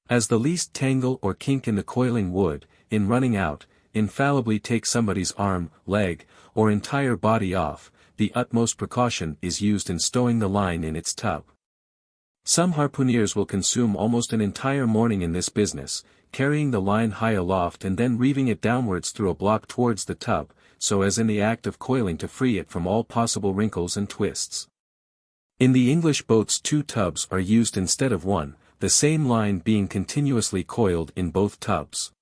As the least tangle or kink in the coiling would, in running out, infallibly take somebody's arm, leg, or entire body off, the utmost precaution is used in stowing the line in its tub. Some harpooneers will consume almost an entire morning in this business, carrying the line high aloft and then reeving it downwards through a block towards the tub, so as in the act of coiling to free it from all possible wrinkles and twists. In the English boats 2 tubs are used instead of 1, the same line being continuously coiled in both tubs.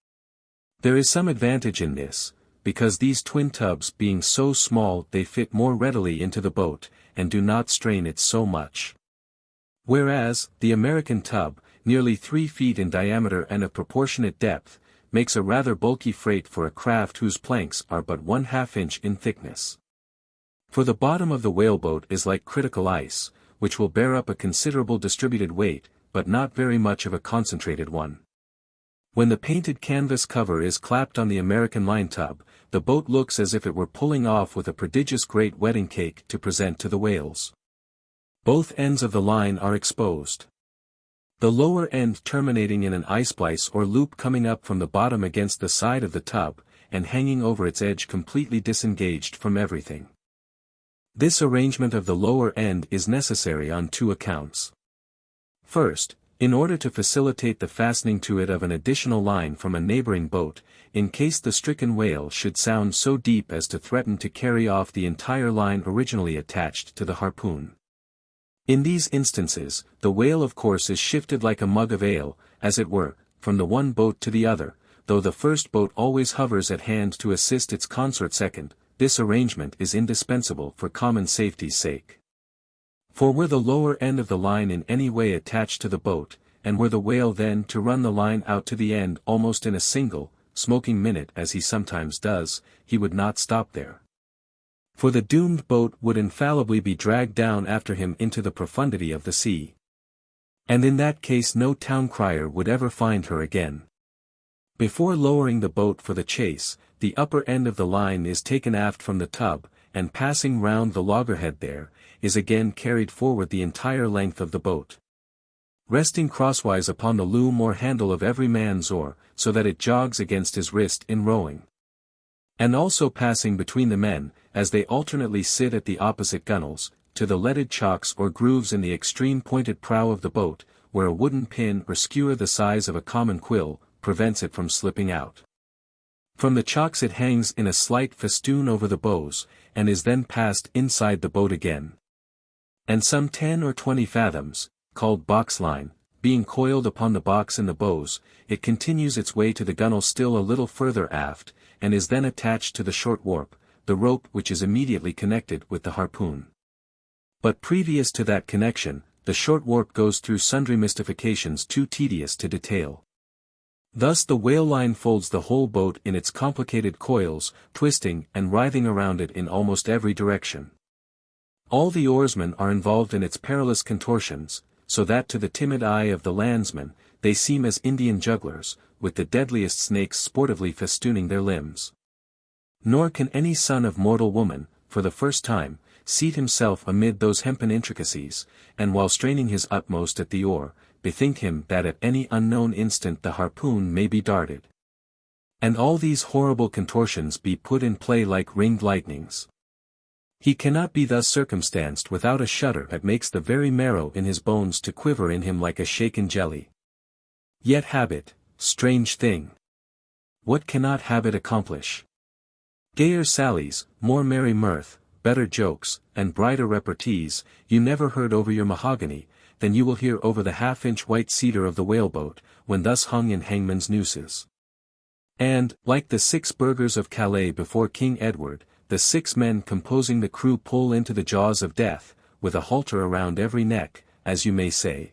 There is some advantage in this, because these twin tubs being so small they fit more readily into the boat, and do not strain it so much. Whereas, the American tub, nearly 3 feet in diameter and of proportionate depth, makes a rather bulky freight for a craft whose planks are but 1/2 inch in thickness. For the bottom of the whaleboat is like critical ice, which will bear up a considerable distributed weight, but not very much of a concentrated one. When the painted canvas cover is clapped on the American line tub, the boat looks as if it were pulling off with a prodigious great wedding cake to present to the whales. Both ends of the line are exposed. The lower end terminating in an eye-splice or loop coming up from the bottom against the side of the tub, and hanging over its edge completely disengaged from everything. This arrangement of the lower end is necessary on 2 accounts. First, in order to facilitate the fastening to it of an additional line from a neighboring boat, in case the stricken whale should sound so deep as to threaten to carry off the entire line originally attached to the harpoon. In these instances, the whale of course is shifted like a mug of ale, as it were, from the one boat to the other, though the first boat always hovers at hand to assist its consort second. This arrangement is indispensable for common safety's sake. For were the lower end of the line in any way attached to the boat, and were the whale then to run the line out to the end almost in a single, smoking minute as he sometimes does, he would not stop there. For the doomed boat would infallibly be dragged down after him into the profundity of the sea. And in that case no town crier would ever find her again. Before lowering the boat for the chase, the upper end of the line is taken aft from the tub, and passing round the loggerhead there, is again carried forward the entire length of the boat. Resting crosswise upon the loom or handle of every man's oar, so that it jogs against his wrist in rowing. And also passing between the men, as they alternately sit at the opposite gunwales, to the leaded chocks or grooves in the extreme pointed prow of the boat, where a wooden pin or skewer the size of a common quill, prevents it from slipping out. From the chocks it hangs in a slight festoon over the bows, and is then passed inside the boat again. And some 10 or 20 fathoms, called box line, being coiled upon the box in the bows, it continues its way to the gunwale still a little further aft, and is then attached to the short warp, the rope which is immediately connected with the harpoon. But previous to that connection, the short warp goes through sundry mystifications too tedious to detail. Thus the whale line folds the whole boat in its complicated coils, twisting and writhing around it in almost every direction. All the oarsmen are involved in its perilous contortions, so that to the timid eye of the landsman, they seem as Indian jugglers, with the deadliest snakes sportively festooning their limbs. Nor can any son of mortal woman, for the first time, seat himself amid those hempen intricacies, and while straining his utmost at the oar, bethink him that at any unknown instant the harpoon may be darted. And all these horrible contortions be put in play like ringed lightnings. He cannot be thus circumstanced without a shudder that makes the very marrow in his bones to quiver in him like a shaken jelly. Yet habit, strange thing! What cannot habit accomplish? Gayer sallies, more merry mirth, better jokes, and brighter repartees, you never heard over your mahogany, than you will hear over the half-inch white cedar of the whaleboat, when thus hung in hangman's nooses. And, like the 6 burghers of Calais before King Edward, the 6 men composing the crew pull into the jaws of death, with a halter around every neck, as you may say.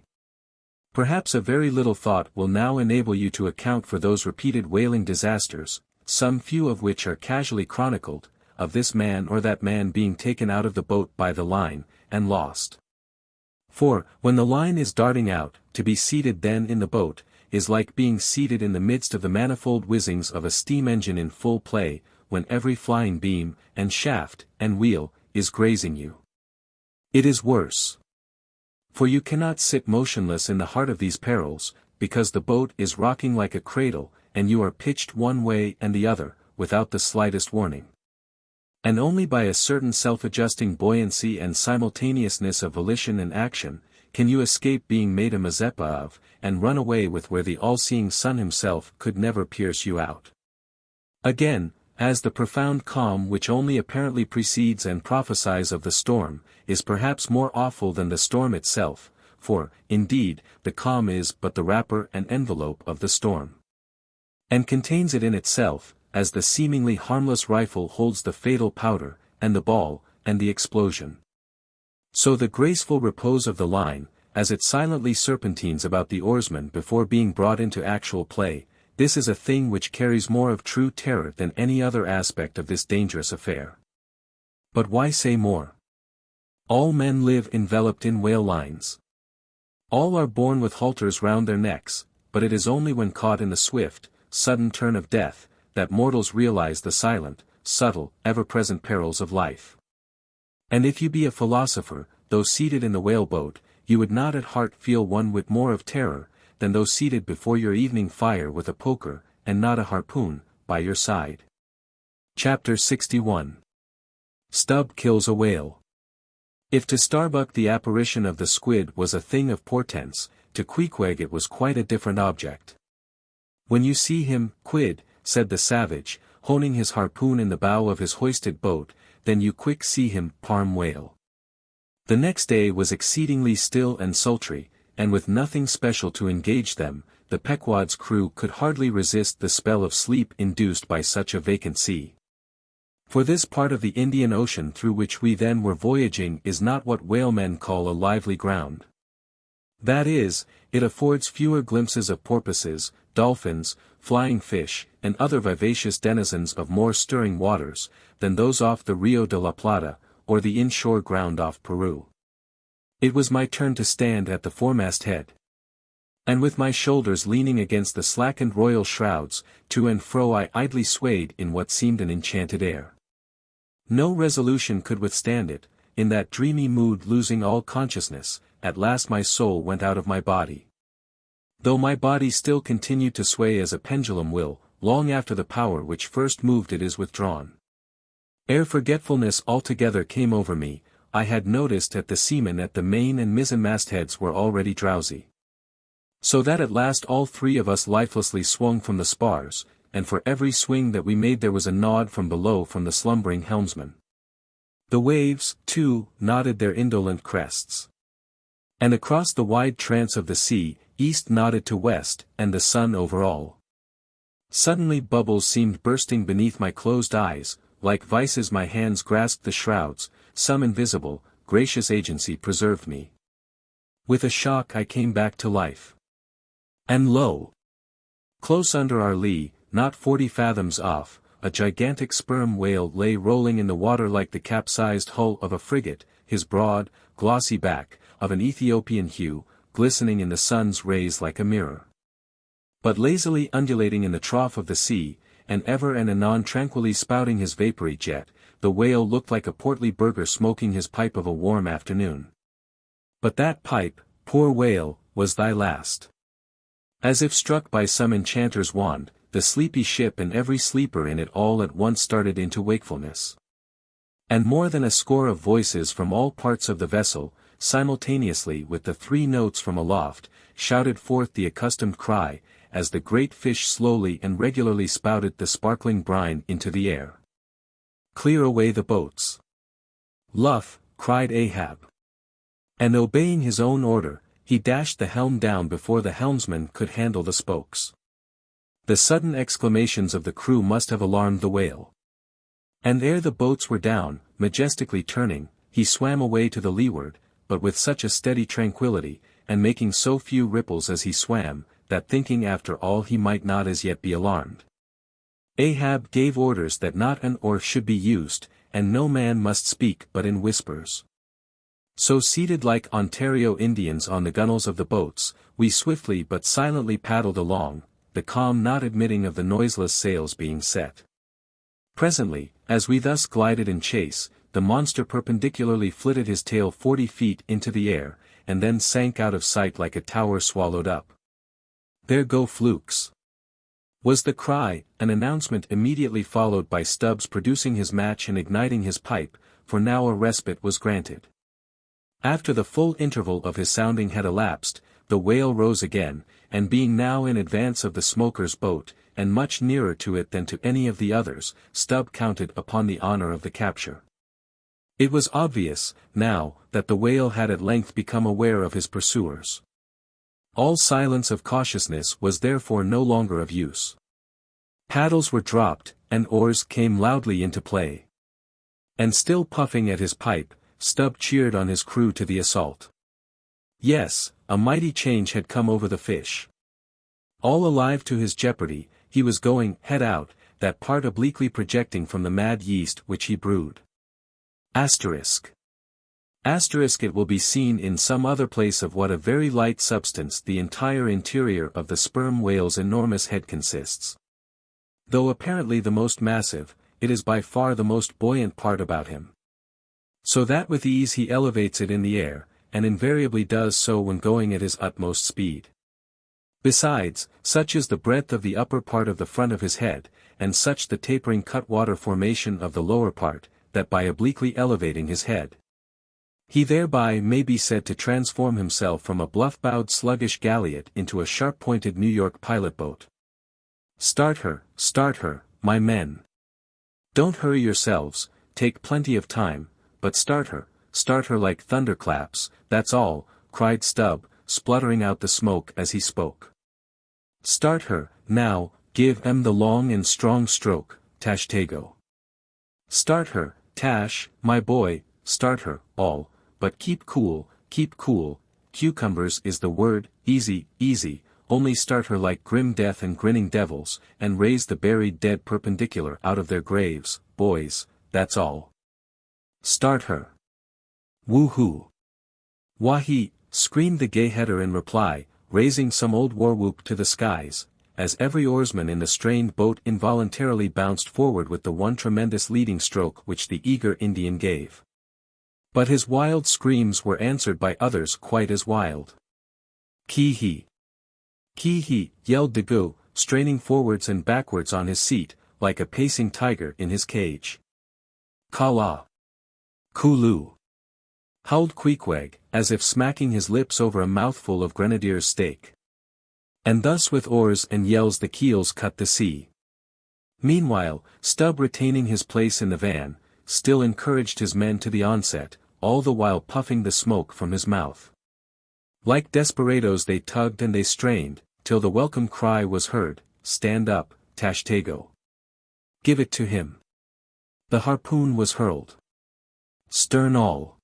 Perhaps a very little thought will now enable you to account for those repeated whaling disasters, some few of which are casually chronicled, of this man or that man being taken out of the boat by the line, and lost. For, when the line is darting out, to be seated then in the boat, is like being seated in the midst of the manifold whizzings of a steam engine in full play, when every flying beam, and shaft, and wheel, is grazing you. It is worse. For you cannot sit motionless in the heart of these perils, because the boat is rocking like a cradle, and you are pitched one way and the other, without the slightest warning. And only by a certain self-adjusting buoyancy and simultaneousness of volition and action, can you escape being made a Mazeppa of, and run away with where the all-seeing sun himself could never pierce you out. Again, as the profound calm which only apparently precedes and prophesies of the storm, is perhaps more awful than the storm itself, for, indeed, the calm is but the wrapper and envelope of the storm. And contains it in itself, as the seemingly harmless rifle holds the fatal powder, and the ball, and the explosion. So the graceful repose of the line, as it silently serpentines about the oarsman before being brought into actual play, this is a thing which carries more of true terror than any other aspect of this dangerous affair. But why say more? All men live enveloped in whale lines. All are born with halters round their necks, but it is only when caught in the swift, sudden turn of death, that mortals realize the silent, subtle, ever-present perils of life. And if you be a philosopher, though seated in the whaleboat, you would not at heart feel one whit more of terror, than though seated before your evening fire with a poker, and not a harpoon, by your side. Chapter 61. Stubb kills a whale. If to Starbuck the apparition of the squid was a thing of portents, to Queequeg it was quite a different object. When you see him, Quid, said the savage, honing his harpoon in the bow of his hoisted boat, then you quick see him, parm whale. The next day was exceedingly still and sultry, and with nothing special to engage them, the Pequod's crew could hardly resist the spell of sleep induced by such a vacant sea. For this part of the Indian Ocean through which we then were voyaging is not what whalemen call a lively ground. That is, it affords fewer glimpses of porpoises, dolphins, flying fish, and other vivacious denizens of more stirring waters, than those off the Rio de la Plata, or the inshore ground off Peru. It was my turn to stand at the foremast head. And with my shoulders leaning against the slackened royal shrouds, to and fro I idly swayed in what seemed an enchanted air. No resolution could withstand it, in that dreamy mood losing all consciousness, at last my soul went out of my body. Though my body still continued to sway as a pendulum will, long after the power which first moved it is withdrawn. Ere forgetfulness altogether came over me, I had noticed that the seamen at the main and mizzen mastheads were already drowsy. So that at last all 3 of us lifelessly swung from the spars, and for every swing that we made there was a nod from below from the slumbering helmsman. The waves, too, nodded their indolent crests. And across the wide trance of the sea, east nodded to west, and the sun over all. Suddenly bubbles seemed bursting beneath my closed eyes, like vices my hands grasped the shrouds, some invisible, gracious agency preserved me. With a shock I came back to life. And lo! Close under our lee, not 40 fathoms off, a gigantic sperm whale lay rolling in the water like the capsized hull of a frigate, his broad, glossy back, of an Ethiopian hue, glistening in the sun's rays like a mirror. But lazily undulating in the trough of the sea, and ever and anon tranquilly spouting his vapory jet, the whale looked like a portly burgher smoking his pipe of a warm afternoon. But that pipe, poor whale, was thy last. As if struck by some enchanter's wand, the sleepy ship and every sleeper in it all at once started into wakefulness. And more than a score of voices from all parts of the vessel, simultaneously with the 3 notes from aloft, shouted forth the accustomed cry, as the great fish slowly and regularly spouted the sparkling brine into the air. "Clear away the boats." "Luff," cried Ahab. And obeying his own order, he dashed the helm down before the helmsman could handle the spokes. The sudden exclamations of the crew must have alarmed the whale. And ere the boats were down, majestically turning, he swam away to the leeward, but with such a steady tranquillity, and making so few ripples as he swam, that thinking after all he might not as yet be alarmed. Ahab gave orders that not an oar should be used, and no man must speak but in whispers. So seated like Ontario Indians on the gunwales of the boats, we swiftly but silently paddled along, the calm not admitting of the noiseless sails being set. Presently, as we thus glided in chase, the monster perpendicularly flitted his tail 40 feet into the air, and then sank out of sight like a tower swallowed up. "There go flukes!" was the cry, an announcement immediately followed by Stubbs producing his match and igniting his pipe, for now a respite was granted. After the full interval of his sounding had elapsed, the whale rose again, and being now in advance of the smoker's boat, and much nearer to it than to any of the others, Stubb counted upon the honor of the capture. It was obvious, now, that the whale had at length become aware of his pursuers. All silence of cautiousness was therefore no longer of use. Paddles were dropped, and oars came loudly into play. And still puffing at his pipe, Stubb cheered on his crew to the assault. Yes, a mighty change had come over the fish. All alive to his jeopardy, he was going, head out, that part obliquely projecting from the mad yeast which he brewed. Asterisk. It will be seen in some other place of what a very light substance the entire interior of the sperm whale's enormous head consists. Though apparently the most massive, it is by far the most buoyant part about him. So that with ease he elevates it in the air, and invariably does so when going at his utmost speed. Besides, such is the breadth of the upper part of the front of his head, and such the tapering cutwater formation of the lower part, that by obliquely elevating his head, he thereby may be said to transform himself from a bluff-bowed sluggish galliot into a sharp-pointed New York pilot boat. Start her, my men. Don't hurry yourselves, take plenty of time, but start her like thunderclaps, that's all, cried Stubb, spluttering out the smoke as he spoke. Start her, now, give 'em the long and strong stroke, Tashtego. Start her, Tash, my boy, start her, all, but keep cool, cucumbers is the word, easy, only start her like grim death and grinning devils, and raise the buried dead perpendicular out of their graves, boys, that's all. Start her. Woo-hoo. Wahee, screamed the gay-header in reply, raising some old war-whoop to the skies, as every oarsman in the strained boat involuntarily bounced forward with the one tremendous leading stroke which the eager Indian gave. But his wild screams were answered by others quite as wild. Kee-hee. Kee-hee, yelled Daggoo, straining forwards and backwards on his seat, like a pacing tiger in his cage. Kala. Kulu. Howled Queequeg, as if smacking his lips over a mouthful of grenadier's steak. And thus with oars and yells the keels cut the sea. Meanwhile, Stubb retaining his place in the van, still encouraged his men to the onset, all the while puffing the smoke from his mouth. Like desperadoes they tugged and they strained, till the welcome cry was heard, stand up, Tashtego. Give it to him. The harpoon was hurled. Stern all.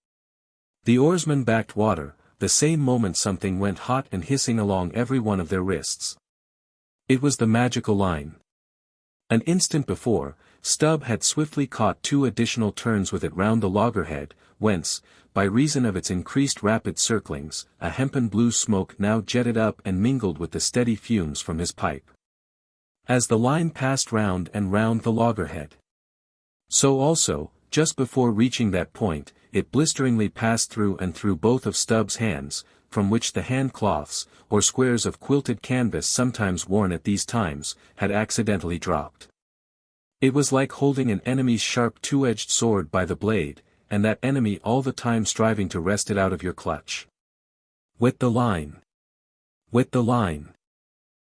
The oarsmen backed water, the same moment something went hot and hissing along every one of their wrists. It was the magical line. An instant before, Stubb had swiftly caught 2 additional turns with it round the loggerhead, whence, by reason of its increased rapid circlings, a hempen blue smoke now jetted up and mingled with the steady fumes from his pipe. As the line passed round and round the loggerhead, so also, just before reaching that point, it blisteringly passed through and through both of Stubb's hands, from which the hand-cloths, or squares of quilted canvas sometimes worn at these times, had accidentally dropped. It was like holding an enemy's sharp two-edged sword by the blade, and that enemy all the time striving to wrest it out of your clutch. "Wet the line! Wet the line!"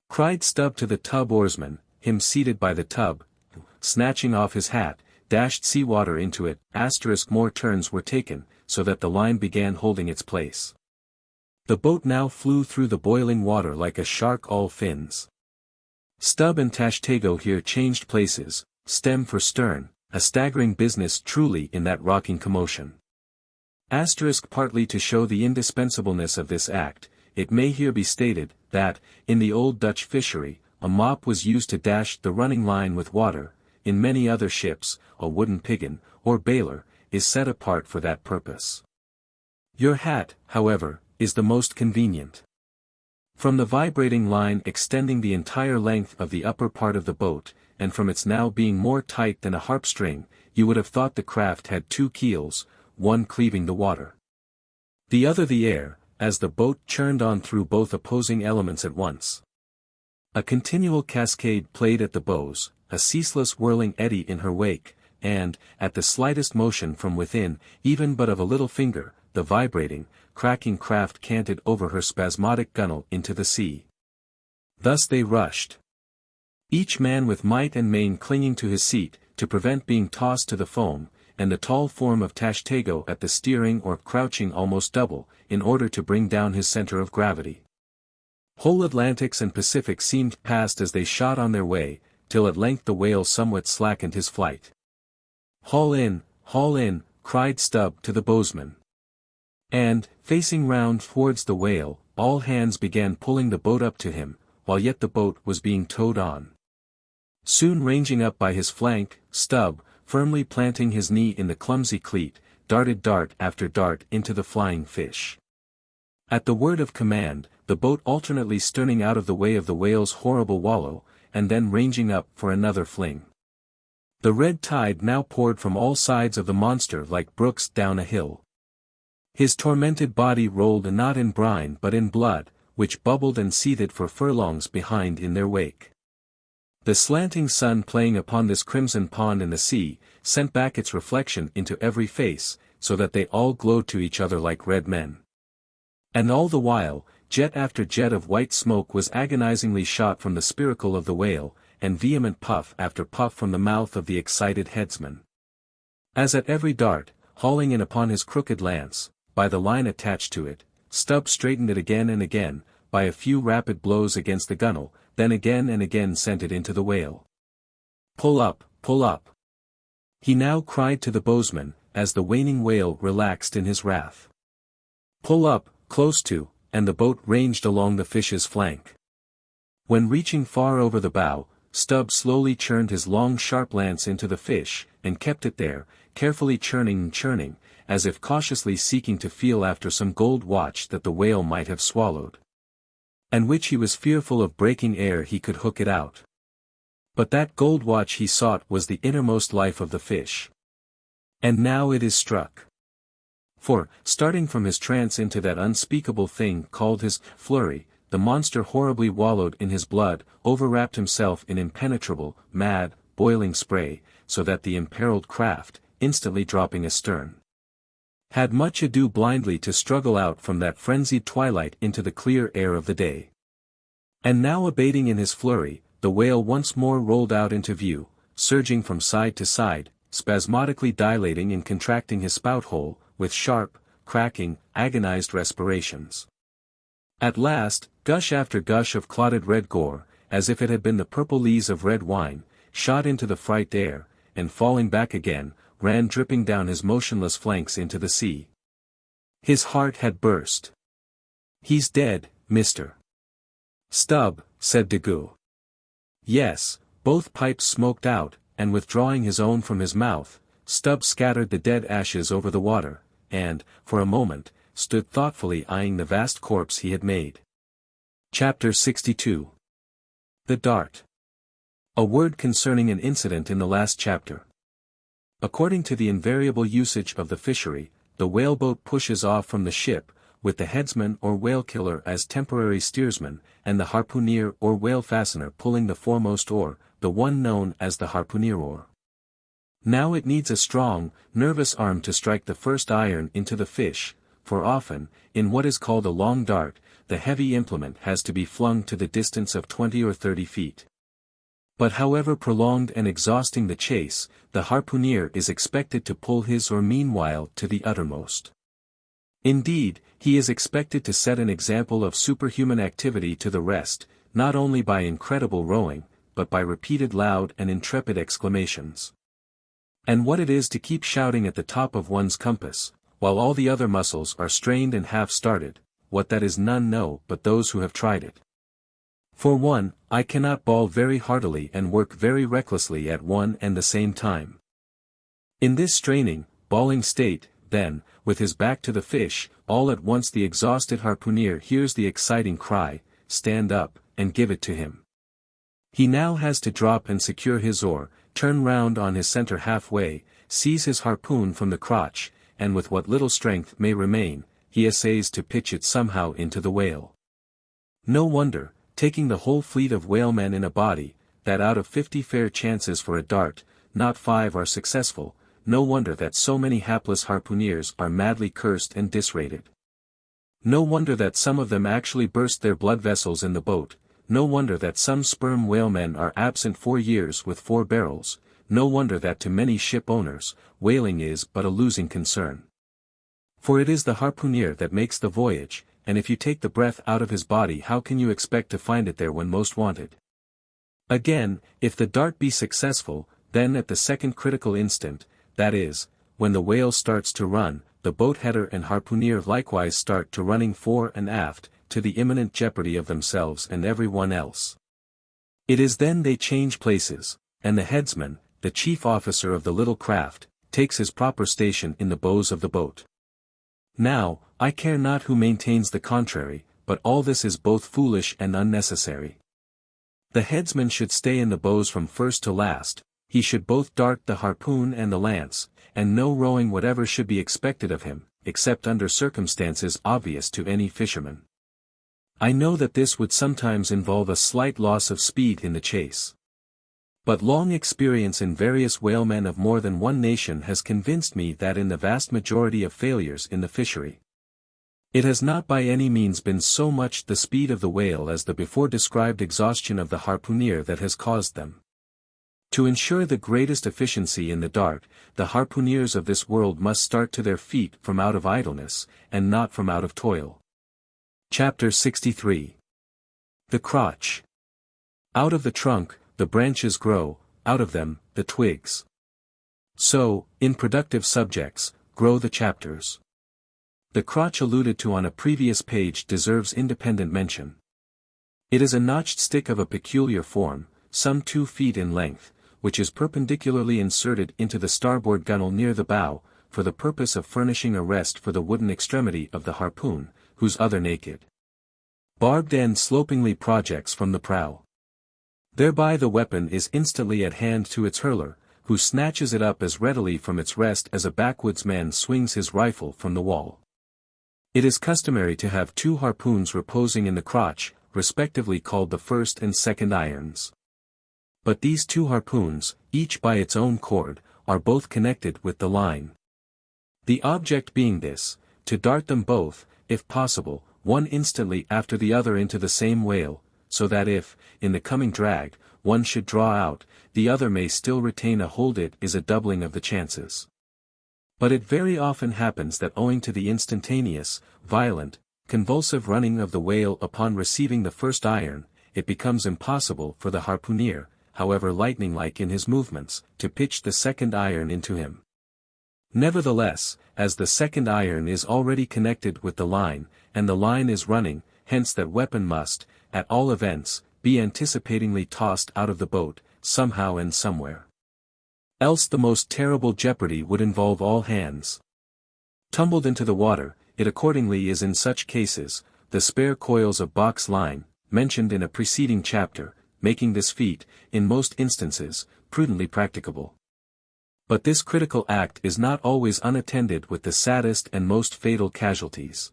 cried Stubb to the tub oarsman, him seated by the tub, who, snatching off his hat, dashed sea-water into it. More turns were taken, so that the line began holding its place. The boat now flew through the boiling water like a shark all fins. Stubb and Tashtego here changed places, stem for stern, a staggering business truly in that rocking commotion. Partly to show the indispensableness of this act, it may here be stated, that, in the old Dutch fishery, a mop was used to dash the running line with water. In many other ships, a wooden piggin, or bailer, is set apart for that purpose. Your hat, however, is the most convenient. From the vibrating line extending the entire length of the upper part of the boat, and from its now being more tight than a harp-string, you would have thought the craft had two keels, one cleaving the water, the other the air, as the boat churned on through both opposing elements at once. A continual cascade played at the bows, a ceaseless whirling eddy in her wake, and, at the slightest motion from within, even but of a little finger, the vibrating, cracking craft canted over her spasmodic gunwale into the sea. Thus they rushed, each man with might and main clinging to his seat, to prevent being tossed to the foam, and the tall form of Tashtego at the steering or crouching almost double, in order to bring down his center of gravity. Whole Atlantics and Pacifics seemed passed as they shot on their way, till at length the whale somewhat slackened his flight. Haul in, cried Stubb to the bowsman. And, facing round towards the whale, all hands began pulling the boat up to him, while yet the boat was being towed on. Soon ranging up by his flank, Stubb, firmly planting his knee in the clumsy cleat, darted dart after dart into the flying fish. At the word of command, the boat alternately sterning out of the way of the whale's horrible wallow, and then ranging up for another fling. The red tide now poured from all sides of the monster like brooks down a hill. His tormented body rolled not in brine but in blood, which bubbled and seethed for furlongs behind in their wake. The slanting sun playing upon this crimson pond in the sea, sent back its reflection into every face, so that they all glowed to each other like red men. And all the while, jet after jet of white smoke was agonizingly shot from the spiracle of the whale, and vehement puff after puff from the mouth of the excited headsman. As at every dart, hauling in upon his crooked lance, by the line attached to it, Stubb straightened it again and again, by a few rapid blows against the gunwale, then again and again sent it into the whale. Pull up, he now cried to the bowsman, as the waning whale relaxed in his wrath. Pull up, close to, and the boat ranged along the fish's flank. When reaching far over the bow, Stubb slowly churned his long sharp lance into the fish, and kept it there, carefully churning, as if cautiously seeking to feel after some gold watch that the whale might have swallowed, and which he was fearful of breaking ere he could hook it out. But that gold watch he sought was the innermost life of the fish. And now it is struck. For, starting from his trance into that unspeakable thing called his flurry, the monster horribly wallowed in his blood, overwrapped himself in impenetrable, mad, boiling spray, so that the imperiled craft, instantly dropping astern, had much ado blindly to struggle out from that frenzied twilight into the clear air of the day. And now abating in his flurry, the whale once more rolled out into view, surging from side to side, spasmodically dilating and contracting his spout hole, with sharp, cracking, agonized respirations. At last, gush after gush of clotted red gore, as if it had been the purple lees of red wine, shot into the fright air, and falling back again, ran dripping down his motionless flanks into the sea. His heart had burst. He's dead, Mr. Stubb, said Daggoo. Yes, both pipes smoked out, and withdrawing his own from his mouth, Stubb scattered the dead ashes over the water, and, for a moment, stood thoughtfully eyeing the vast corpse he had made. Chapter 62. The Dart. A word concerning an incident in the last chapter. According to the invariable usage of the fishery, the whaleboat pushes off from the ship, with the headsman or whale-killer as temporary steersman, and the harpooner or whale-fastener pulling the foremost oar, the one known as the harpooner oar. Now it needs a strong, nervous arm to strike the first iron into the fish, for often, in what is called a long dart, the heavy implement has to be flung to the distance of 20 or 30 feet. But however prolonged and exhausting the chase, the harpooner is expected to pull his oar meanwhile to the uttermost. Indeed, he is expected to set an example of superhuman activity to the rest, not only by incredible rowing, but by repeated loud and intrepid exclamations. And what it is to keep shouting at the top of one's compass, while all the other muscles are strained and half-started, what that is none know but those who have tried it. For one, I cannot bawl very heartily and work very recklessly at one and the same time. In this straining, bawling state, then, with his back to the fish, all at once the exhausted harpooner hears the exciting cry, "Stand up, and give it to him." He now has to drop and secure his oar, turn round on his center halfway, seize his harpoon from the crotch, and with what little strength may remain, he essays to pitch it somehow into the whale. No wonder, taking the whole fleet of whalemen in a body, that out of 50 fair chances for a dart, not 5 are successful. No wonder that so many hapless harpooneers are madly cursed and disrated. No wonder that some of them actually burst their blood vessels in the boat. No wonder that some sperm whalemen are absent 4 years with 4 barrels. No wonder that to many ship owners, whaling is but a losing concern. For it is the harpooner that makes the voyage, and if you take the breath out of his body, how can you expect to find it there when most wanted? Again, if the dart be successful, then at the second critical instant, that is, when the whale starts to run, the boat-header and harpooner likewise start to running fore and aft, to the imminent jeopardy of themselves and every one else. It is then they change places, and the headsman, the chief officer of the little craft, takes his proper station in the bows of the boat. Now, I care not who maintains the contrary, but all this is both foolish and unnecessary. The headsman should stay in the bows from first to last. He should both dart the harpoon and the lance, and no rowing whatever should be expected of him, except under circumstances obvious to any fisherman. I know that this would sometimes involve a slight loss of speed in the chase. But long experience in various whalemen of more than one nation has convinced me that in the vast majority of failures in the fishery, it has not by any means been so much the speed of the whale as the before described exhaustion of the harpooner that has caused them. To ensure the greatest efficiency in the dart, the harpooneers of this world must start to their feet from out of idleness, and not from out of toil. Chapter 63. The Crotch. Out of the trunk, the branches grow, out of them, the twigs. So, in productive subjects, grow the chapters. The crotch alluded to on a previous page deserves independent mention. It is a notched stick of a peculiar form, some 2 feet in length, which is perpendicularly inserted into the starboard gunwale near the bow, for the purpose of furnishing a rest for the wooden extremity of the harpoon, whose other naked, barbed end slopingly projects from the prow. Thereby the weapon is instantly at hand to its hurler, who snatches it up as readily from its rest as a backwoodsman swings his rifle from the wall. It is customary to have 2 harpoons reposing in the crotch, respectively called the first and second irons. But these 2 harpoons, each by its own cord, are both connected with the line. The object being this, to dart them both, if possible, one instantly after the other into the same whale, so that if, in the coming drag, one should draw out, the other may still retain a hold. It is a doubling of the chances. But it very often happens that owing to the instantaneous, violent, convulsive running of the whale upon receiving the first iron, it becomes impossible for the harpooner, however lightning-like in his movements, to pitch the second iron into him. Nevertheless, as the second iron is already connected with the line, and the line is running, hence that weapon must, at all events, be anticipatingly tossed out of the boat, somehow and somewhere. Else the most terrible jeopardy would involve all hands. Tumbled into the water, it accordingly is in such cases, the spare coils of box line, mentioned in a preceding chapter, making this feat, in most instances, prudently practicable. But this critical act is not always unattended with the saddest and most fatal casualties.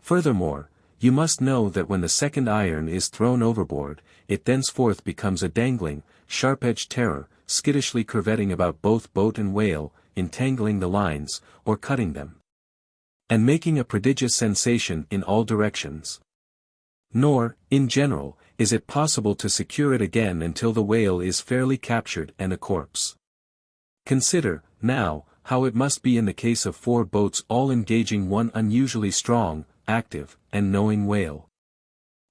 Furthermore, you must know that when the second iron is thrown overboard, it thenceforth becomes a dangling, sharp-edged terror, skittishly curvetting about both boat and whale, entangling the lines, or cutting them, and making a prodigious sensation in all directions. Nor, in general, is it possible to secure it again until the whale is fairly captured and a corpse. Consider, now, how it must be in the case of 4 boats all engaging one unusually strong, active, and knowing whale.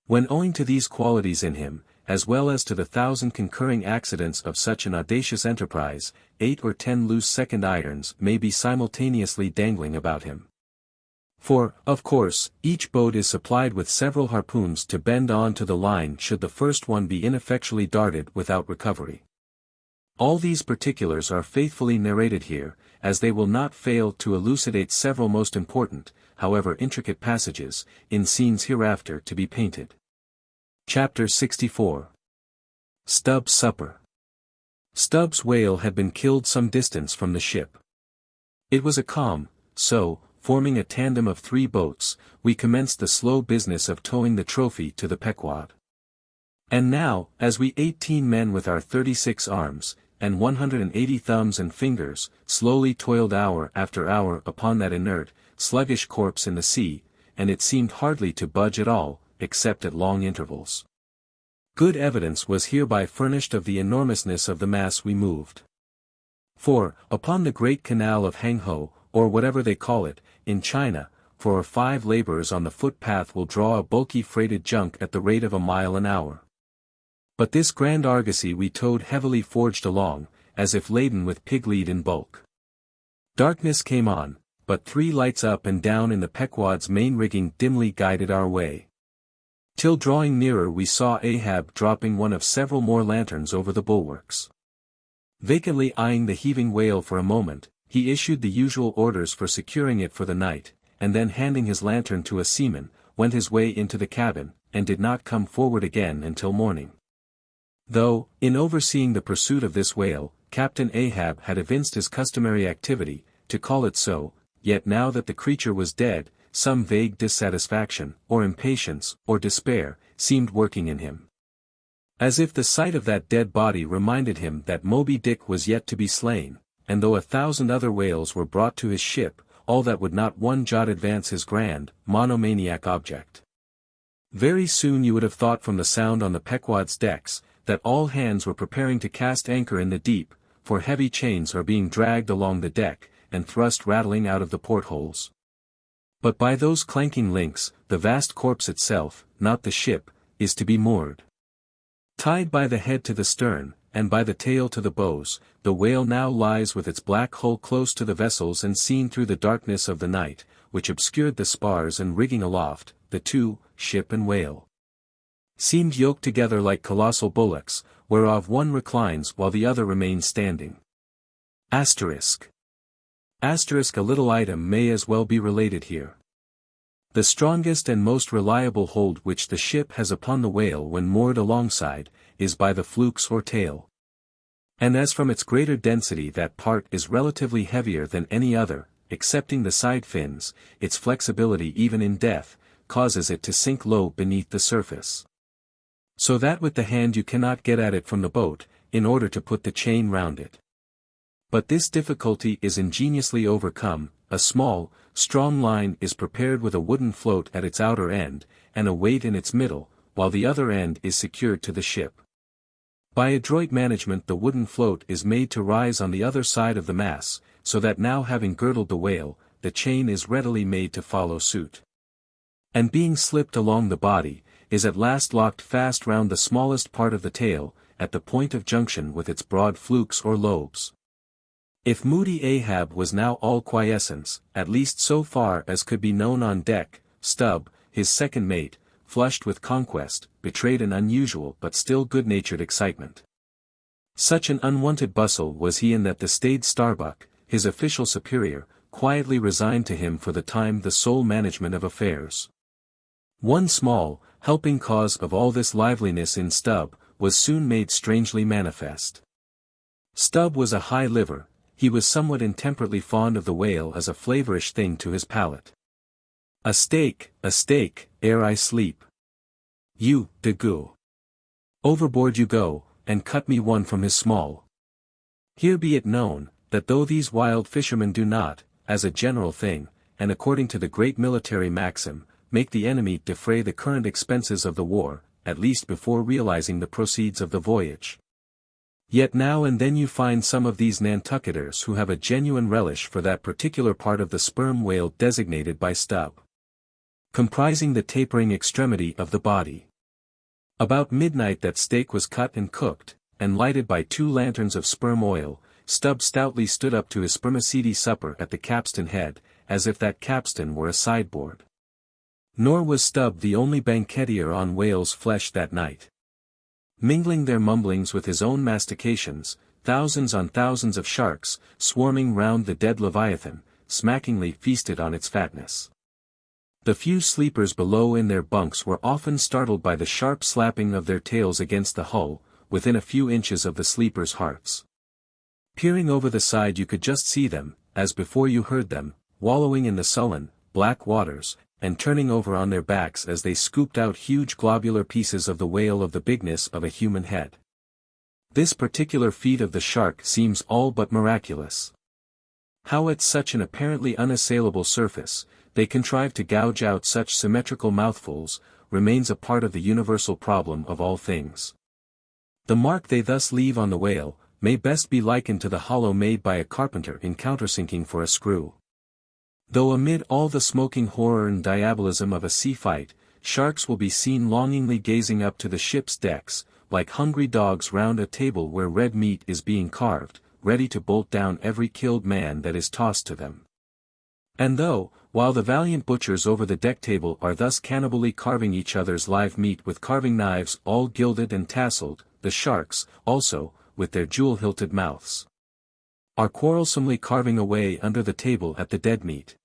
When owing to these qualities in him, as well as to the 1,000 concurring accidents of such an audacious enterprise, 8 or 10 loose second irons may be simultaneously dangling about him. For, of course, each boat is supplied with several harpoons to bend on to the line should the first one be ineffectually darted without recovery. All these particulars are faithfully narrated here, as they will not fail to elucidate several most important, however intricate passages, in scenes hereafter to be painted. Chapter 64. Stubb's Supper. Stubb's whale had been killed some distance from the ship. It was a calm, so, forming a tandem of 3 boats, we commenced the slow business of towing the trophy to the Pequod. And now, as we 18 men with our 36 arms, and 180 thumbs and fingers, slowly toiled hour after hour upon that inert, sluggish corpse in the sea, and it seemed hardly to budge at all, except at long intervals. Good evidence was hereby furnished of the enormousness of the mass we moved. For, upon the great canal of Hangho, or whatever they call it, in China, 4 or 5 laborers on the footpath will draw a bulky freighted junk at the rate of a mile an hour. But this grand argosy we towed heavily forged along, as if laden with pig-lead in bulk. Darkness came on, but 3 lights up and down in the Pequod's main rigging dimly guided our way. Till drawing nearer we saw Ahab dropping one of several more lanterns over the bulwarks. Vacantly eyeing the heaving whale for a moment, he issued the usual orders for securing it for the night, and then handing his lantern to a seaman, went his way into the cabin, and did not come forward again until morning. Though, in overseeing the pursuit of this whale, Captain Ahab had evinced his customary activity, to call it so, yet now that the creature was dead, some vague dissatisfaction, or impatience, or despair, seemed working in him. As if the sight of that dead body reminded him that Moby Dick was yet to be slain, and though 1,000 other whales were brought to his ship, all that would not one jot advance his grand, monomaniac object. Very soon you would have thought from the sound on the Pequod's decks, that all hands were preparing to cast anchor in the deep, for heavy chains are being dragged along the deck, and thrust rattling out of the portholes. But by those clanking links, the vast corpse itself, not the ship, is to be moored. Tied by the head to the stern, and by the tail to the bows, the whale now lies with its black hull close to the vessels and seen through the darkness of the night, which obscured the spars and rigging aloft, the 2, ship and whale, seemed yoked together like colossal bullocks, whereof one reclines while the other remains standing. Asterisk. A little item may as well be related here. The strongest and most reliable hold which the ship has upon the whale when moored alongside, is by the flukes or tail. And as from its greater density that part is relatively heavier than any other, excepting the side fins, its flexibility even in death, causes it to sink low beneath the surface. So that with the hand you cannot get at it from the boat, in order to put the chain round it. But this difficulty is ingeniously overcome. A small, strong line is prepared with a wooden float at its outer end, and a weight in its middle, while the other end is secured to the ship. By adroit management the wooden float is made to rise on the other side of the mass, so that now having girdled the whale, the chain is readily made to follow suit. And being slipped along the body, is at last locked fast round the smallest part of the tail, at the point of junction with its broad flukes or lobes. If moody Ahab was now all quiescence, at least so far as could be known on deck, Stubb, his second mate, flushed with conquest, betrayed an unusual but still good-natured excitement. Such an unwonted bustle was he in that the staid Starbuck, his official superior, quietly resigned to him for the time the sole management of affairs. One small, helping cause of all this liveliness in Stubb, was soon made strangely manifest. Stubb was a high liver, he was somewhat intemperately fond of the whale as a flavorish thing to his palate. A steak, ere I sleep. You, de goo. Overboard you go, and cut me one from his small. Here be it known, that though these wild fishermen do not, as a general thing, and according to the great military maxim, make the enemy defray the current expenses of the war, at least before realizing the proceeds of the voyage. Yet now and then you find some of these Nantucketers who have a genuine relish for that particular part of the sperm whale designated by Stubb, comprising the tapering extremity of the body. About midnight that steak was cut and cooked, and lighted by 2 lanterns of sperm oil, Stubb stoutly stood up to his spermaceti supper at the capstan head, as if that capstan were a sideboard. Nor was Stubb the only banquetier on whale's flesh that night. Mingling their mumblings with his own mastications, thousands on thousands of sharks, swarming round the dead leviathan, smackingly feasted on its fatness. The few sleepers below in their bunks were often startled by the sharp slapping of their tails against the hull, within a few inches of the sleepers' hearts. Peering over the side you could just see them, as before you heard them, wallowing in the sullen, black waters, and turning over on their backs as they scooped out huge globular pieces of the whale of the bigness of a human head. This particular feat of the shark seems all but miraculous. How at such an apparently unassailable surface, they contrive to gouge out such symmetrical mouthfuls, remains a part of the universal problem of all things. The mark they thus leave on the whale, may best be likened to the hollow made by a carpenter in countersinking for a screw. Though amid all the smoking horror and diabolism of a sea fight, sharks will be seen longingly gazing up to the ship's decks, like hungry dogs round a table where red meat is being carved, ready to bolt down every killed man that is tossed to them. And though, while the valiant butchers over the deck table are thus cannibally carving each other's live meat with carving knives all gilded and tasseled, the sharks, also, with their jewel-hilted mouths, are quarrelsomely carving away under the table at the dead meat.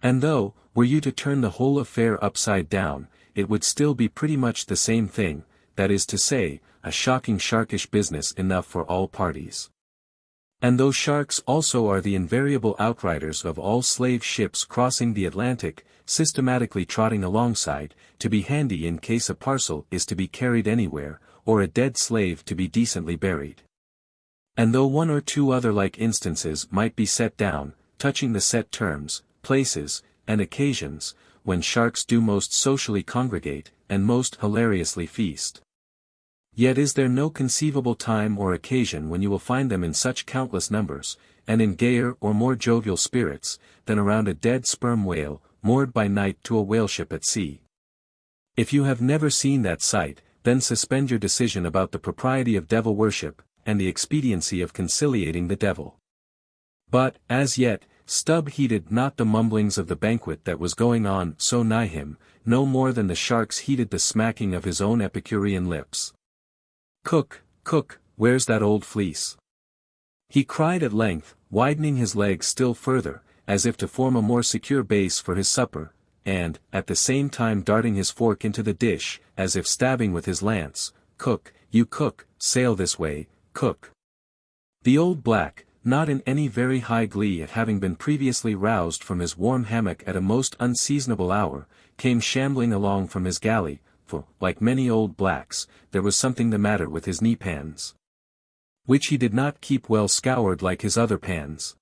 And though, were you to turn the whole affair upside down, it would still be pretty much the same thing, that is to say, a shocking sharkish business enough for all parties. And those sharks also are the invariable outriders of all slave ships crossing the Atlantic, systematically trotting alongside, to be handy in case a parcel is to be carried anywhere, or a dead slave to be decently buried. And though one or two other like instances might be set down, touching the set terms, places, and occasions, when sharks do most socially congregate, and most hilariously feast. Yet is there no conceivable time or occasion when you will find them in such countless numbers, and in gayer or more jovial spirits, than around a dead sperm whale, moored by night to a whaleship at sea. If you have never seen that sight, then suspend your decision about the propriety of devil worship, and the expediency of conciliating the devil. But, as yet, Stubb heeded not the mumblings of the banquet that was going on so nigh him, no more than the sharks heeded the smacking of his own Epicurean lips. "Cook, cook, where's that old fleece?" he cried at length, widening his legs still further, as if to form a more secure base for his supper, and, at the same time darting his fork into the dish, as if stabbing with his lance. "Cook, you cook, sail this way, cook." The old black, not in any very high glee at having been previously roused from his warm hammock at a most unseasonable hour, came shambling along from his galley, for, like many old blacks, there was something the matter with his knee-pans, which he did not keep well scoured like his other pans.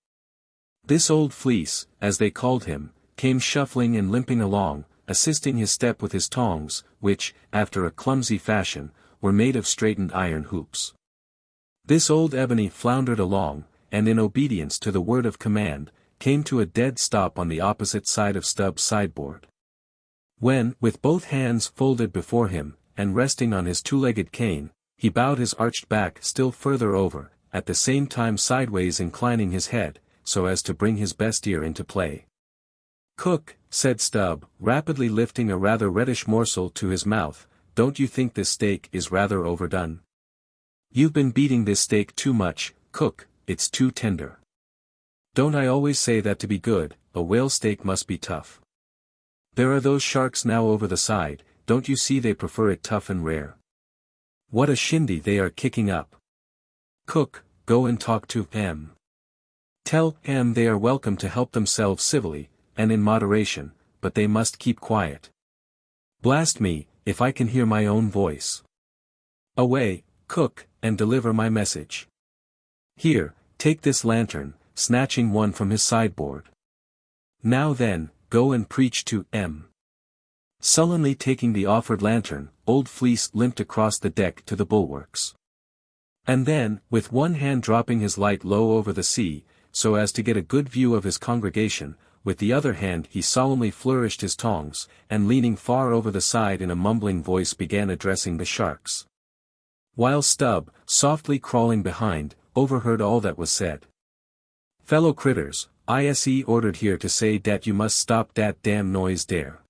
This old fleece, as they called him, came shuffling and limping along, assisting his step with his tongs, which, after a clumsy fashion, were made of straightened iron hoops. This old ebony floundered along, and in obedience to the word of command, came to a dead stop on the opposite side of Stubb's sideboard. When, with both hands folded before him, and resting on his two-legged cane, he bowed his arched back still further over, at the same time sideways inclining his head, so as to bring his best ear into play. "Cook," said Stubb, rapidly lifting a rather reddish morsel to his mouth, "don't you think this steak is rather overdone? You've been beating this steak too much, cook, it's too tender." Don't I always say that to be good, a whale steak must be tough? There are those sharks now over the side, don't you see they prefer it tough and rare? What a shindy they are kicking up. Cook, go and talk to M. Tell M they are welcome to help themselves civilly, and in moderation, but they must keep quiet. Blast me, if I can hear my own voice. Away, cook, and deliver my message. Here, take this lantern, snatching one from his sideboard. Now then, go and preach to M. Sullenly taking the offered lantern, old Fleece limped across the deck to the bulwarks. And then, with one hand dropping his light low over the sea, so as to get a good view of his congregation, with the other hand he solemnly flourished his tongs, and leaning far over the side in a mumbling voice began addressing the sharks. While Stubb, softly crawling behind, overheard all that was said. Fellow critters, ISE ordered here to say dat you must stop dat damn noise dere.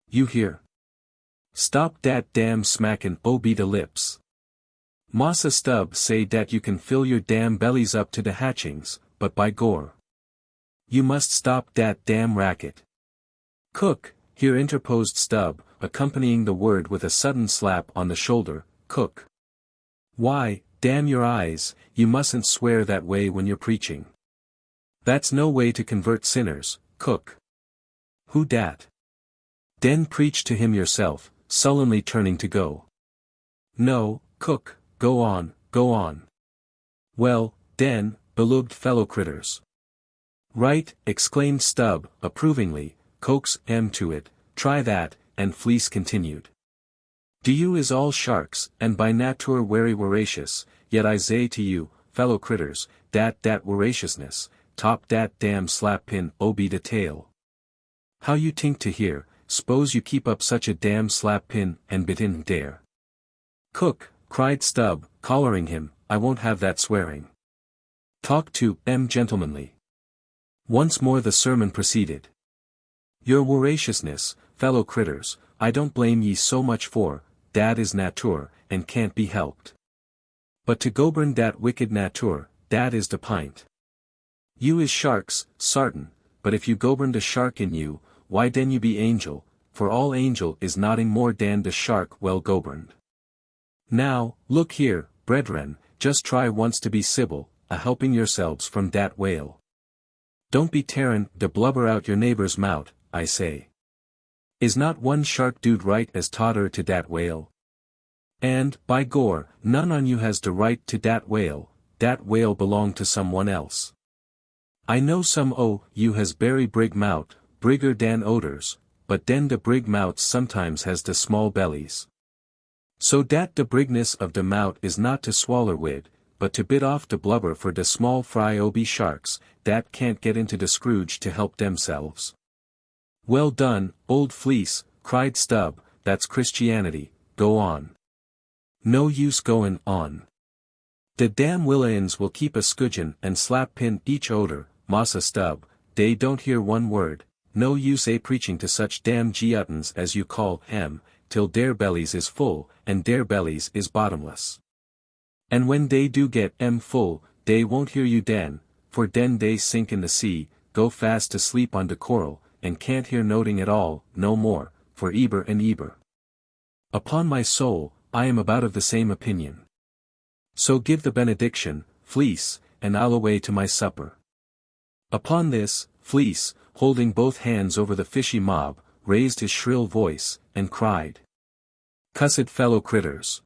You hear? Stop dat damn smackin' obe de lips. Massa Stubb say dat you can fill your damn bellies up to de hatchings, but by gore. You must stop dat damn racket. Cook, here interposed Stubb, accompanying the word with a sudden slap on the shoulder, cook. Why, damn your eyes, you mustn't swear that way when you're preaching. That's no way to convert sinners, cook. Who dat? Den preach to him yourself, sullenly turning to go. No, cook, go on, go on. Well, den, beloved fellow critters. Right, exclaimed Stubb, approvingly, coax M to it, try that, and Fleece continued. Do you is all sharks, and by nature wery voracious, yet I say to you, fellow critters, dat voraciousness, top dat damn slap pin obe de tail. How you tink to hear, s'pose you keep up such a damn slap pin, and bit in dare. Cook, cried Stubb, collaring him, I won't have that swearing. Talk to M gentlemanly. Once more the sermon proceeded. Your voraciousness, fellow critters, I don't blame ye so much for, dat is natur, and can't be helped. But to govern dat wicked natur, dat is de pint. You is sharks, sartin, but if you govern de shark in you, why den you be angel, for all angel is nothing more dan de shark well governed. Now, look here, brethren, just try once to be civil, a helping yourselves from dat whale. Don't be tearin' de blubber out your neighbor's mout, I say. Is not one shark dude right as totter to dat whale? And, by gore, none on you has de right to dat whale belong to someone else. I know some o' you has berry brig mout, brigger dan oders, but den de brig mouts sometimes has de small bellies. So dat de brigness of de mout is not to swaller wid, but to bit off de blubber for de small fry obe sharks, dat can't get into de Scrooge to help themselves. Well done, old Fleece, cried Stubb, that's Christianity, go on. No use goin' on. De damn willains will keep a scudgeon and slap pin each oder, Massa Stubb, dey don't hear one word, no use a preaching to such damn geottons as you call M, till dere bellies is full, and dere bellies is bottomless. And when they do get M full, they won't hear you den, for den they sink in the sea, go fast to sleep on de coral, and can't hear noting at all, no more, for eber and eber. Upon my soul, I am about of the same opinion. So give the benediction, Fleece, and I'll away to my supper. Upon this, Fleece, holding both hands over the fishy mob, raised his shrill voice, and cried. Cussed fellow critters.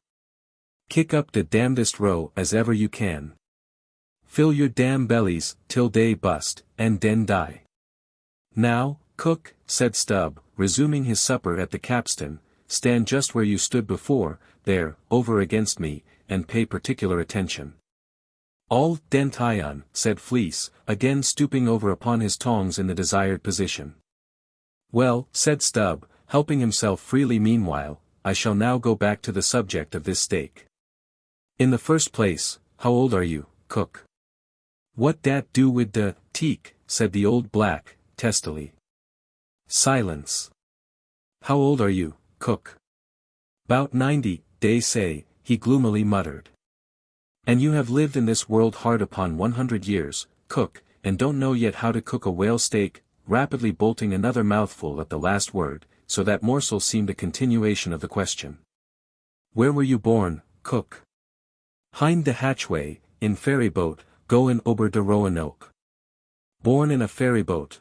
Kick up de damnedest row as ever you can. Fill your damn bellies, till they bust, and den die. Now, cook, said Stubb, resuming his supper at the capstan, stand just where you stood before, there, over against me, and pay particular attention. All den tyon, said Fleece, again stooping over upon his tongs in the desired position. Well, said Stubb, helping himself freely meanwhile, I shall now go back to the subject of this steak. In the first place, how old are you, cook? What dat do wid de teak, said the old black, testily. Silence. How old are you, cook? 'Bout 90, dey say, he gloomily muttered. And you have lived in this world hard upon 100 years, cook, and don't know yet how to cook a whale steak, rapidly bolting another mouthful at the last word, so that morsel seemed a continuation of the question. Where were you born, cook? Hind the hatchway, in ferry boat, go in Ober de Roanoke. Born in a ferry boat.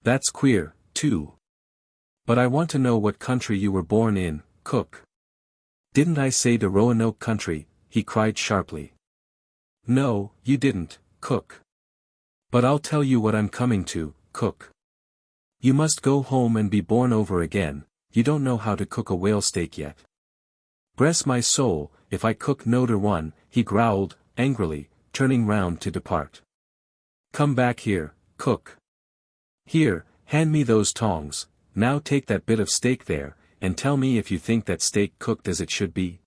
That's queer, too. But I want to know what country you were born in, cook. Didn't I say de Roanoke country? He cried sharply. No, you didn't, cook. But I'll tell you what I'm coming to, cook. You must go home and be born over again, you don't know how to cook a whale steak yet. Bless my soul, if I cook noder one, he growled, angrily, turning round to depart. Come back here, cook. Here, hand me those tongs, now take that bit of steak there, and tell me if you think that steak cooked as it should be.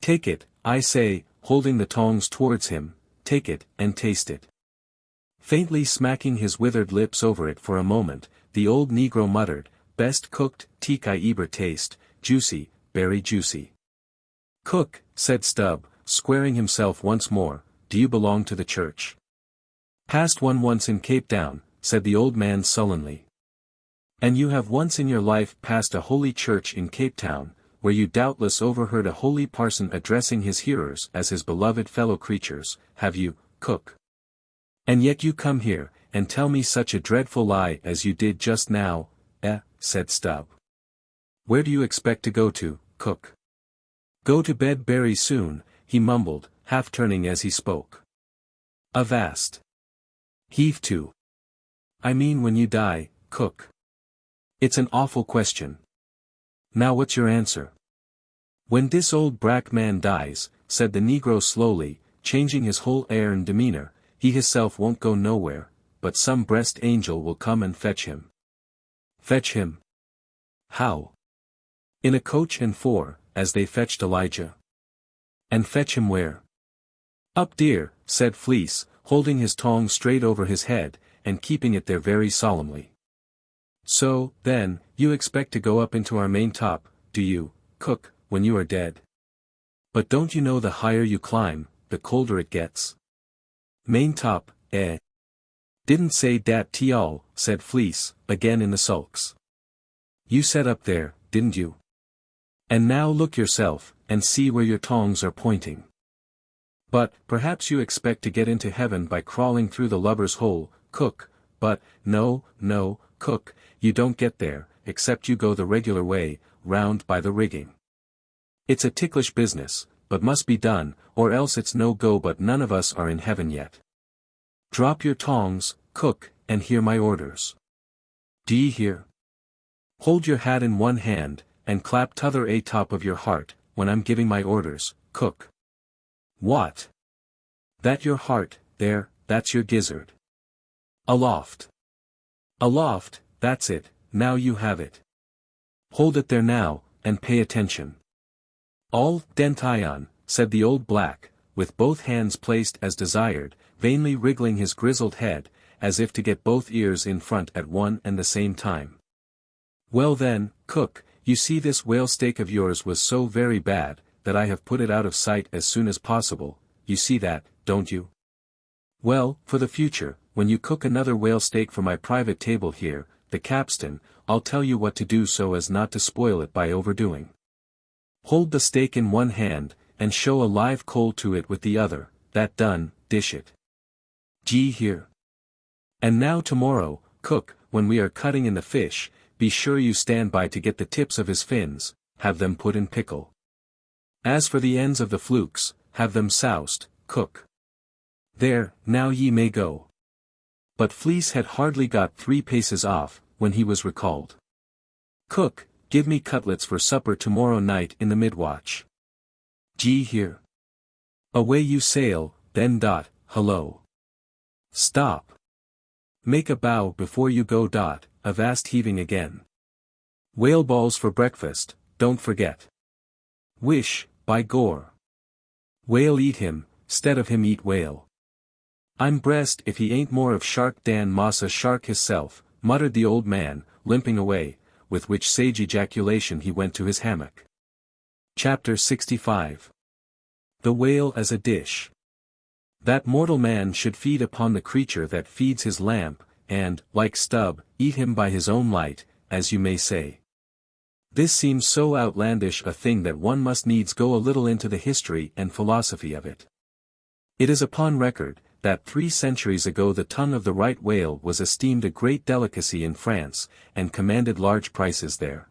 Take it, I say, holding the tongs towards him, take it, and taste it. Faintly smacking his withered lips over it for a moment, the old negro muttered, best cooked, teak I eber taste, juicy, very juicy. Cook, said Stubb, squaring himself once more, do you belong to the church? Passed one once in Cape Town, said the old man sullenly. And you have once in your life passed a holy church in Cape Town, where you doubtless overheard a holy parson addressing his hearers as his beloved fellow creatures, have you, cook? And yet you come here, and tell me such a dreadful lie as you did just now, said Stubb. Where do you expect to go to, cook? Go to bed very soon, he mumbled, half turning as he spoke. Avast. Heave to. I mean when you die, cook. It's an awful question. Now what's your answer? When this old brack man dies, said the negro slowly, changing his whole air and demeanor, he hisself won't go nowhere, but some breast angel will come and fetch him. Fetch him? How? In a coach and four, as they fetched Elijah. And fetch him where? Up dear, said Fleece, holding his tongs straight over his head, and keeping it there very solemnly. So, then, you expect to go up into our main top, do you, cook, when you are dead? But don't you know the higher you climb, the colder it gets? Main top, eh? Didn't say dat t'all, said Fleece, again in the sulks. You said up there, didn't you? And now look yourself, and see where your tongs are pointing. But, perhaps you expect to get into heaven by crawling through the lubber's hole, cook, but, no, cook, you don't get there, except you go the regular way, round by the rigging. It's a ticklish business, but must be done, or else it's no go, but none of us are in heaven yet. Drop your tongs, cook, and hear my orders. D'ye hear? Hold your hat in one hand, and clap t'other a top of your heart, when I'm giving my orders, cook. What? That your heart, there, that's your gizzard. Aloft. Aloft, that's it, now you have it. Hold it there now, and pay attention. All dention, said the old black, with both hands placed as desired, vainly wriggling his grizzled head, as if to get both ears in front at one and the same time. Well then, cook, you see this whale steak of yours was so very bad, that I have put it out of sight as soon as possible, you see that, don't you? Well, for the future, when you cook another whale steak for my private table here, the capstan, I'll tell you what to do so as not to spoil it by overdoing. Hold the steak in one hand, and show a live coal to it with the other, that done, dish it. D'ye hear? And now tomorrow, cook, when we are cutting in the fish, be sure you stand by to get the tips of his fins, have them put in pickle. As for the ends of the flukes, have them soused, cook. There, now ye may go. But Fleece had hardly got 3 paces off, when he was recalled. Cook, give me cutlets for supper tomorrow night in the midwatch. D'ye hear? Away you sail, then hullo. Stop. Make a bow before you go avast heaving again. Whale balls for breakfast, don't forget. Wish, by gore. Whale eat him, 'stead of him eat whale. I'm brest if he ain't more of Shark Dan Massa Shark hisself, muttered the old man, limping away, with which sage ejaculation he went to his hammock. Chapter 65. The Whale as a Dish. That mortal man should feed upon the creature that feeds his lamp, and, like Stubb, eat him by his own light, as you may say. This seems so outlandish a thing that one must needs go a little into the history and philosophy of it. It is upon record, that 3 centuries ago the tongue of the right whale was esteemed a great delicacy in France, and commanded large prices there.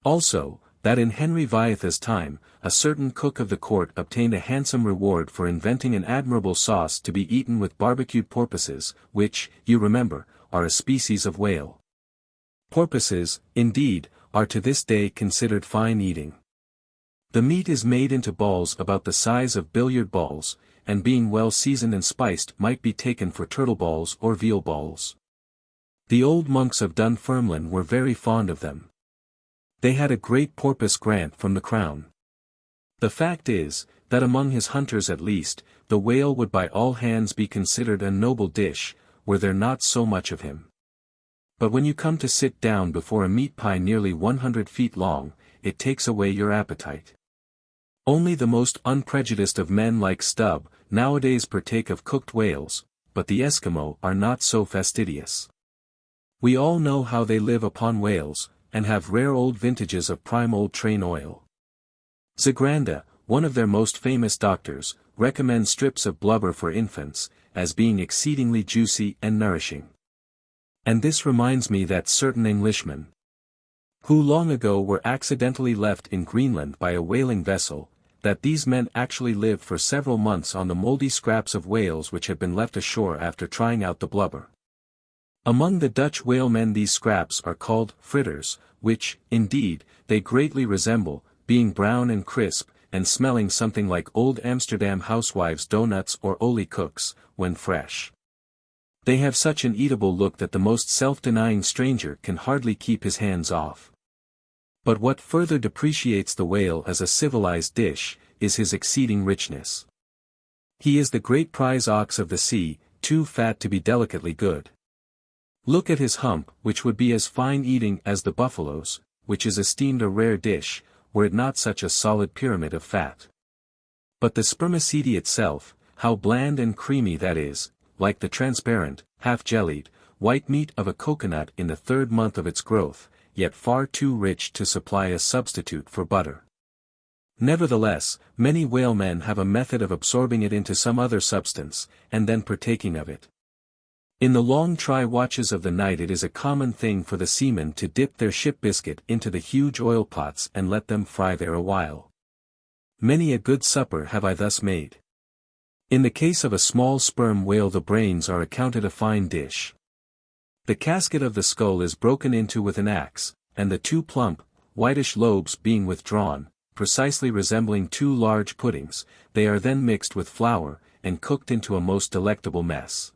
Also, that in Henry Vyatha's time, a certain cook of the court obtained a handsome reward for inventing an admirable sauce to be eaten with barbecued porpoises, which, you remember, are a species of whale. Porpoises, indeed, are to this day considered fine eating. The meat is made into balls about the size of billiard balls, and being well seasoned and spiced might be taken for turtle balls or veal balls. The old monks of Dunfermline were very fond of them. They had a great porpoise grant from the crown. The fact is, that among his hunters at least, the whale would by all hands be considered a noble dish, were there not so much of him. But when you come to sit down before a meat pie nearly 100 feet long, it takes away your appetite. Only the most unprejudiced of men like Stubb, nowadays partake of cooked whales, but the Eskimo are not so fastidious. We all know how they live upon whales, and have rare old vintages of prime old train oil. Zagranda, one of their most famous doctors, recommends strips of blubber for infants, as being exceedingly juicy and nourishing. And this reminds me that certain Englishmen, who long ago were accidentally left in Greenland by a whaling vessel, that these men actually lived for several months on the moldy scraps of whales which had been left ashore after trying out the blubber. Among the Dutch whalemen these scraps are called fritters, which, indeed, they greatly resemble, being brown and crisp, and smelling something like old Amsterdam housewives' doughnuts or olie cooks, when fresh. They have such an eatable look that the most self-denying stranger can hardly keep his hands off. But what further depreciates the whale as a civilized dish, is his exceeding richness. He is the great prize ox of the sea, too fat to be delicately good. Look at his hump, which would be as fine eating as the buffalo's, which is esteemed a rare dish, were it not such a solid pyramid of fat. But the spermaceti itself, how bland and creamy that is, like the transparent, half-jellied, white meat of a coconut in the 3rd month of its growth, yet far too rich to supply a substitute for butter. Nevertheless, many whalemen have a method of absorbing it into some other substance, and then partaking of it. In the long try watches of the night it is a common thing for the seamen to dip their ship biscuit into the huge oil pots and let them fry there a while. Many a good supper have I thus made. In the case of a small sperm whale the brains are accounted a fine dish. The casket of the skull is broken into with an axe, and the 2 plump, whitish lobes being withdrawn, precisely resembling 2 large puddings, they are then mixed with flour, and cooked into a most delectable mess.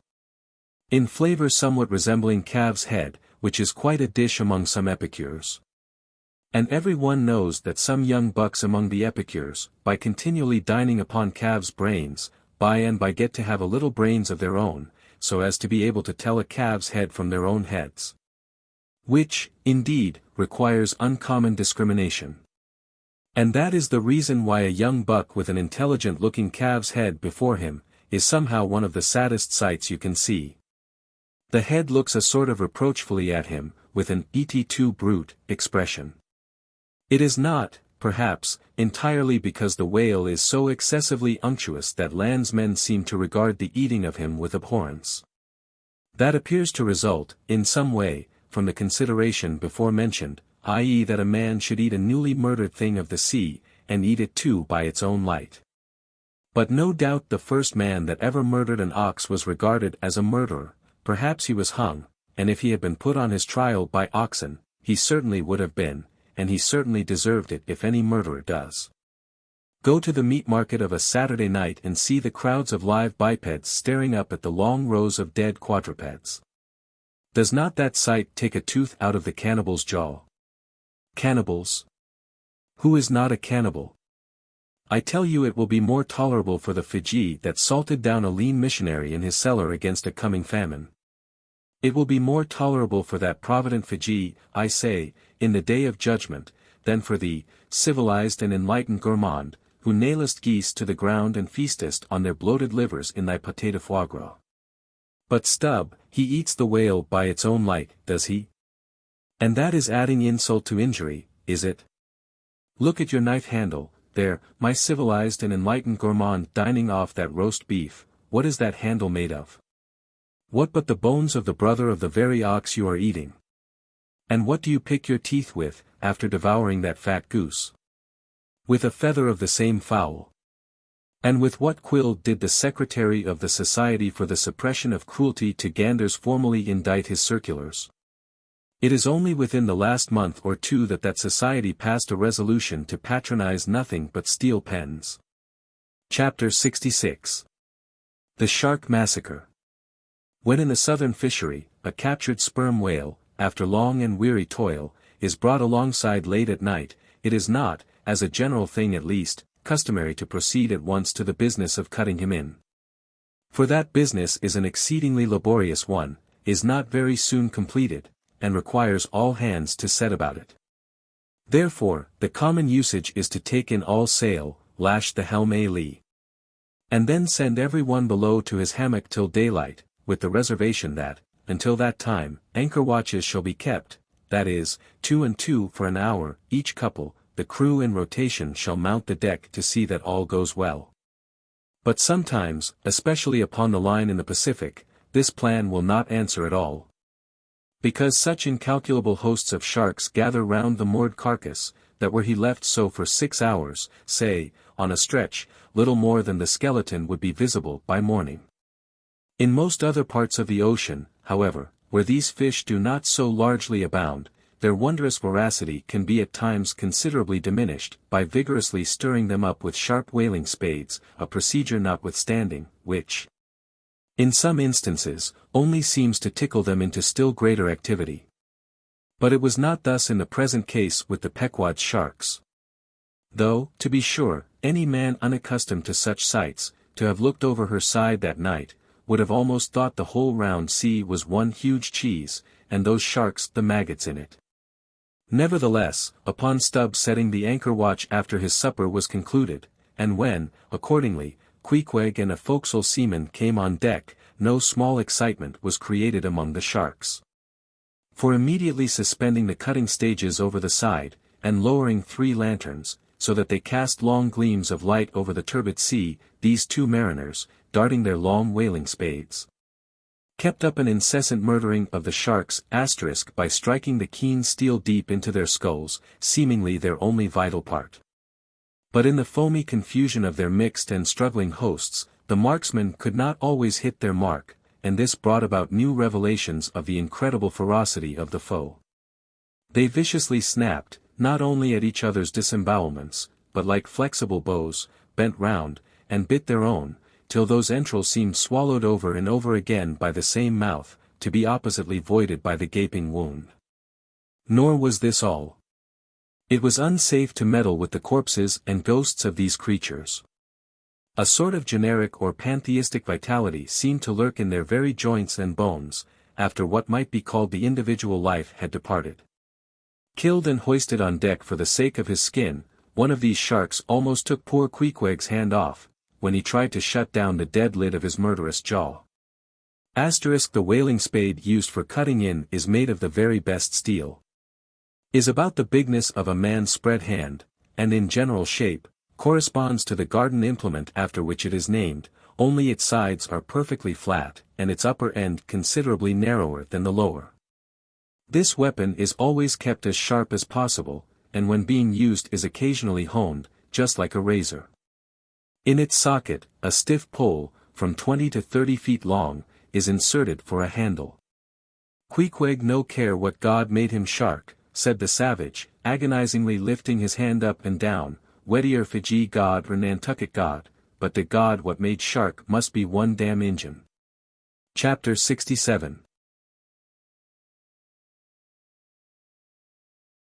In flavor somewhat resembling calf's head, which is quite a dish among some epicures. And every one knows that some young bucks among the epicures, by continually dining upon calves' brains, by and by get to have a little brains of their own, so as to be able to tell a calf's head from their own heads. Which, indeed, requires uncommon discrimination. And that is the reason why a young buck with an intelligent-looking calf's head before him, is somehow one of the saddest sights you can see. The head looks a sort of reproachfully at him, with an "et tu brute" expression. It is not, perhaps, entirely because the whale is so excessively unctuous that landsmen seem to regard the eating of him with abhorrence. That appears to result, in some way, from the consideration before mentioned, i.e. that a man should eat a newly murdered thing of the sea, and eat it too by its own light. But no doubt the first man that ever murdered an ox was regarded as a murderer, perhaps he was hung, and if he had been put on his trial by oxen, he certainly would have been, and he certainly deserved it if any murderer does. Go to the meat market of a Saturday night and see the crowds of live bipeds staring up at the long rows of dead quadrupeds. Does not that sight take a tooth out of the cannibal's jaw? Cannibals? Who is not a cannibal? I tell you it will be more tolerable for the Fiji that salted down a lean missionary in his cellar against a coming famine. It will be more tolerable for that provident Fiji, I say, in the day of judgment, than for the civilized and enlightened gourmand, who nailest geese to the ground and feastest on their bloated livers in thy pâté de foie gras. But Stubb, he eats the whale by its own light, does he? And that is adding insult to injury, is it? Look at your knife handle, there, my civilized and enlightened gourmand dining off that roast beef, what is that handle made of? What but the bones of the brother of the very ox you are eating? And what do you pick your teeth with, after devouring that fat goose? With a feather of the same fowl. And with what quill did the Secretary of the Society for the Suppression of Cruelty to Ganders formally indict his circulars? It is only within the last month or two that society passed a resolution to patronize nothing but steel pens. Chapter 66. The Shark Massacre. When in the southern fishery, a captured sperm whale, after long and weary toil, is brought alongside late at night, it is not, as a general thing at least, customary to proceed at once to the business of cutting him in. For that business is an exceedingly laborious one, is not very soon completed, and requires all hands to set about it. Therefore, the common usage is to take in all sail, lash the helm a lee, and then send every one below to his hammock till daylight, with the reservation that, until that time, anchor watches shall be kept, that is, 2 and 2 for an hour, each couple, the crew in rotation shall mount the deck to see that all goes well. But sometimes, especially upon the line in the Pacific, this plan will not answer at all. Because such incalculable hosts of sharks gather round the moored carcass, that were he left so for 6 hours, say, on a stretch, little more than the skeleton would be visible by morning. In most other parts of the ocean, however, where these fish do not so largely abound, their wondrous voracity can be at times considerably diminished by vigorously stirring them up with sharp whaling spades, a procedure notwithstanding, which, in some instances, only seems to tickle them into still greater activity. But it was not thus in the present case with the Pequod sharks. Though, to be sure, any man unaccustomed to such sights, to have looked over her side that night, would have almost thought the whole round sea was one huge cheese, and those sharks the maggots in it. Nevertheless, upon Stubb setting the anchor watch after his supper was concluded, and when, accordingly, Queequeg and a forecastle seaman came on deck, no small excitement was created among the sharks. For immediately suspending the cutting stages over the side, and lowering 3 lanterns, so that they cast long gleams of light over the turbid sea, these 2 mariners, darting their long whaling spades, kept up an incessant murdering of the sharks by striking the keen steel deep into their skulls, seemingly their only vital part. But in the foamy confusion of their mixed and struggling hosts, the marksmen could not always hit their mark, and this brought about new revelations of the incredible ferocity of the foe. They viciously snapped, not only at each other's disembowelments, but like flexible bows, bent round, and bit their own, till those entrails seemed swallowed over and over again by the same mouth, to be oppositely voided by the gaping wound. Nor was this all. It was unsafe to meddle with the corpses and ghosts of these creatures. A sort of generic or pantheistic vitality seemed to lurk in their very joints and bones, after what might be called the individual life had departed. Killed and hoisted on deck for the sake of his skin, one of these sharks almost took poor Queequeg's hand off, when he tried to shut down the dead lid of his murderous jaw. The whaling spade used for cutting in is made of the very best steel. Is about the bigness of a man's spread hand, and in general shape, corresponds to the garden implement after which it is named, only its sides are perfectly flat, and its upper end considerably narrower than the lower. This weapon is always kept as sharp as possible, and when being used is occasionally honed, just like a razor. In its socket, a stiff pole, from 20 to 30 feet long, is inserted for a handle. Queequeg no care what god made him shark, said the savage, agonizingly lifting his hand up and down, wedier Fiji god or Nantucket god, but the god what made shark must be one damn Injun. Chapter 67.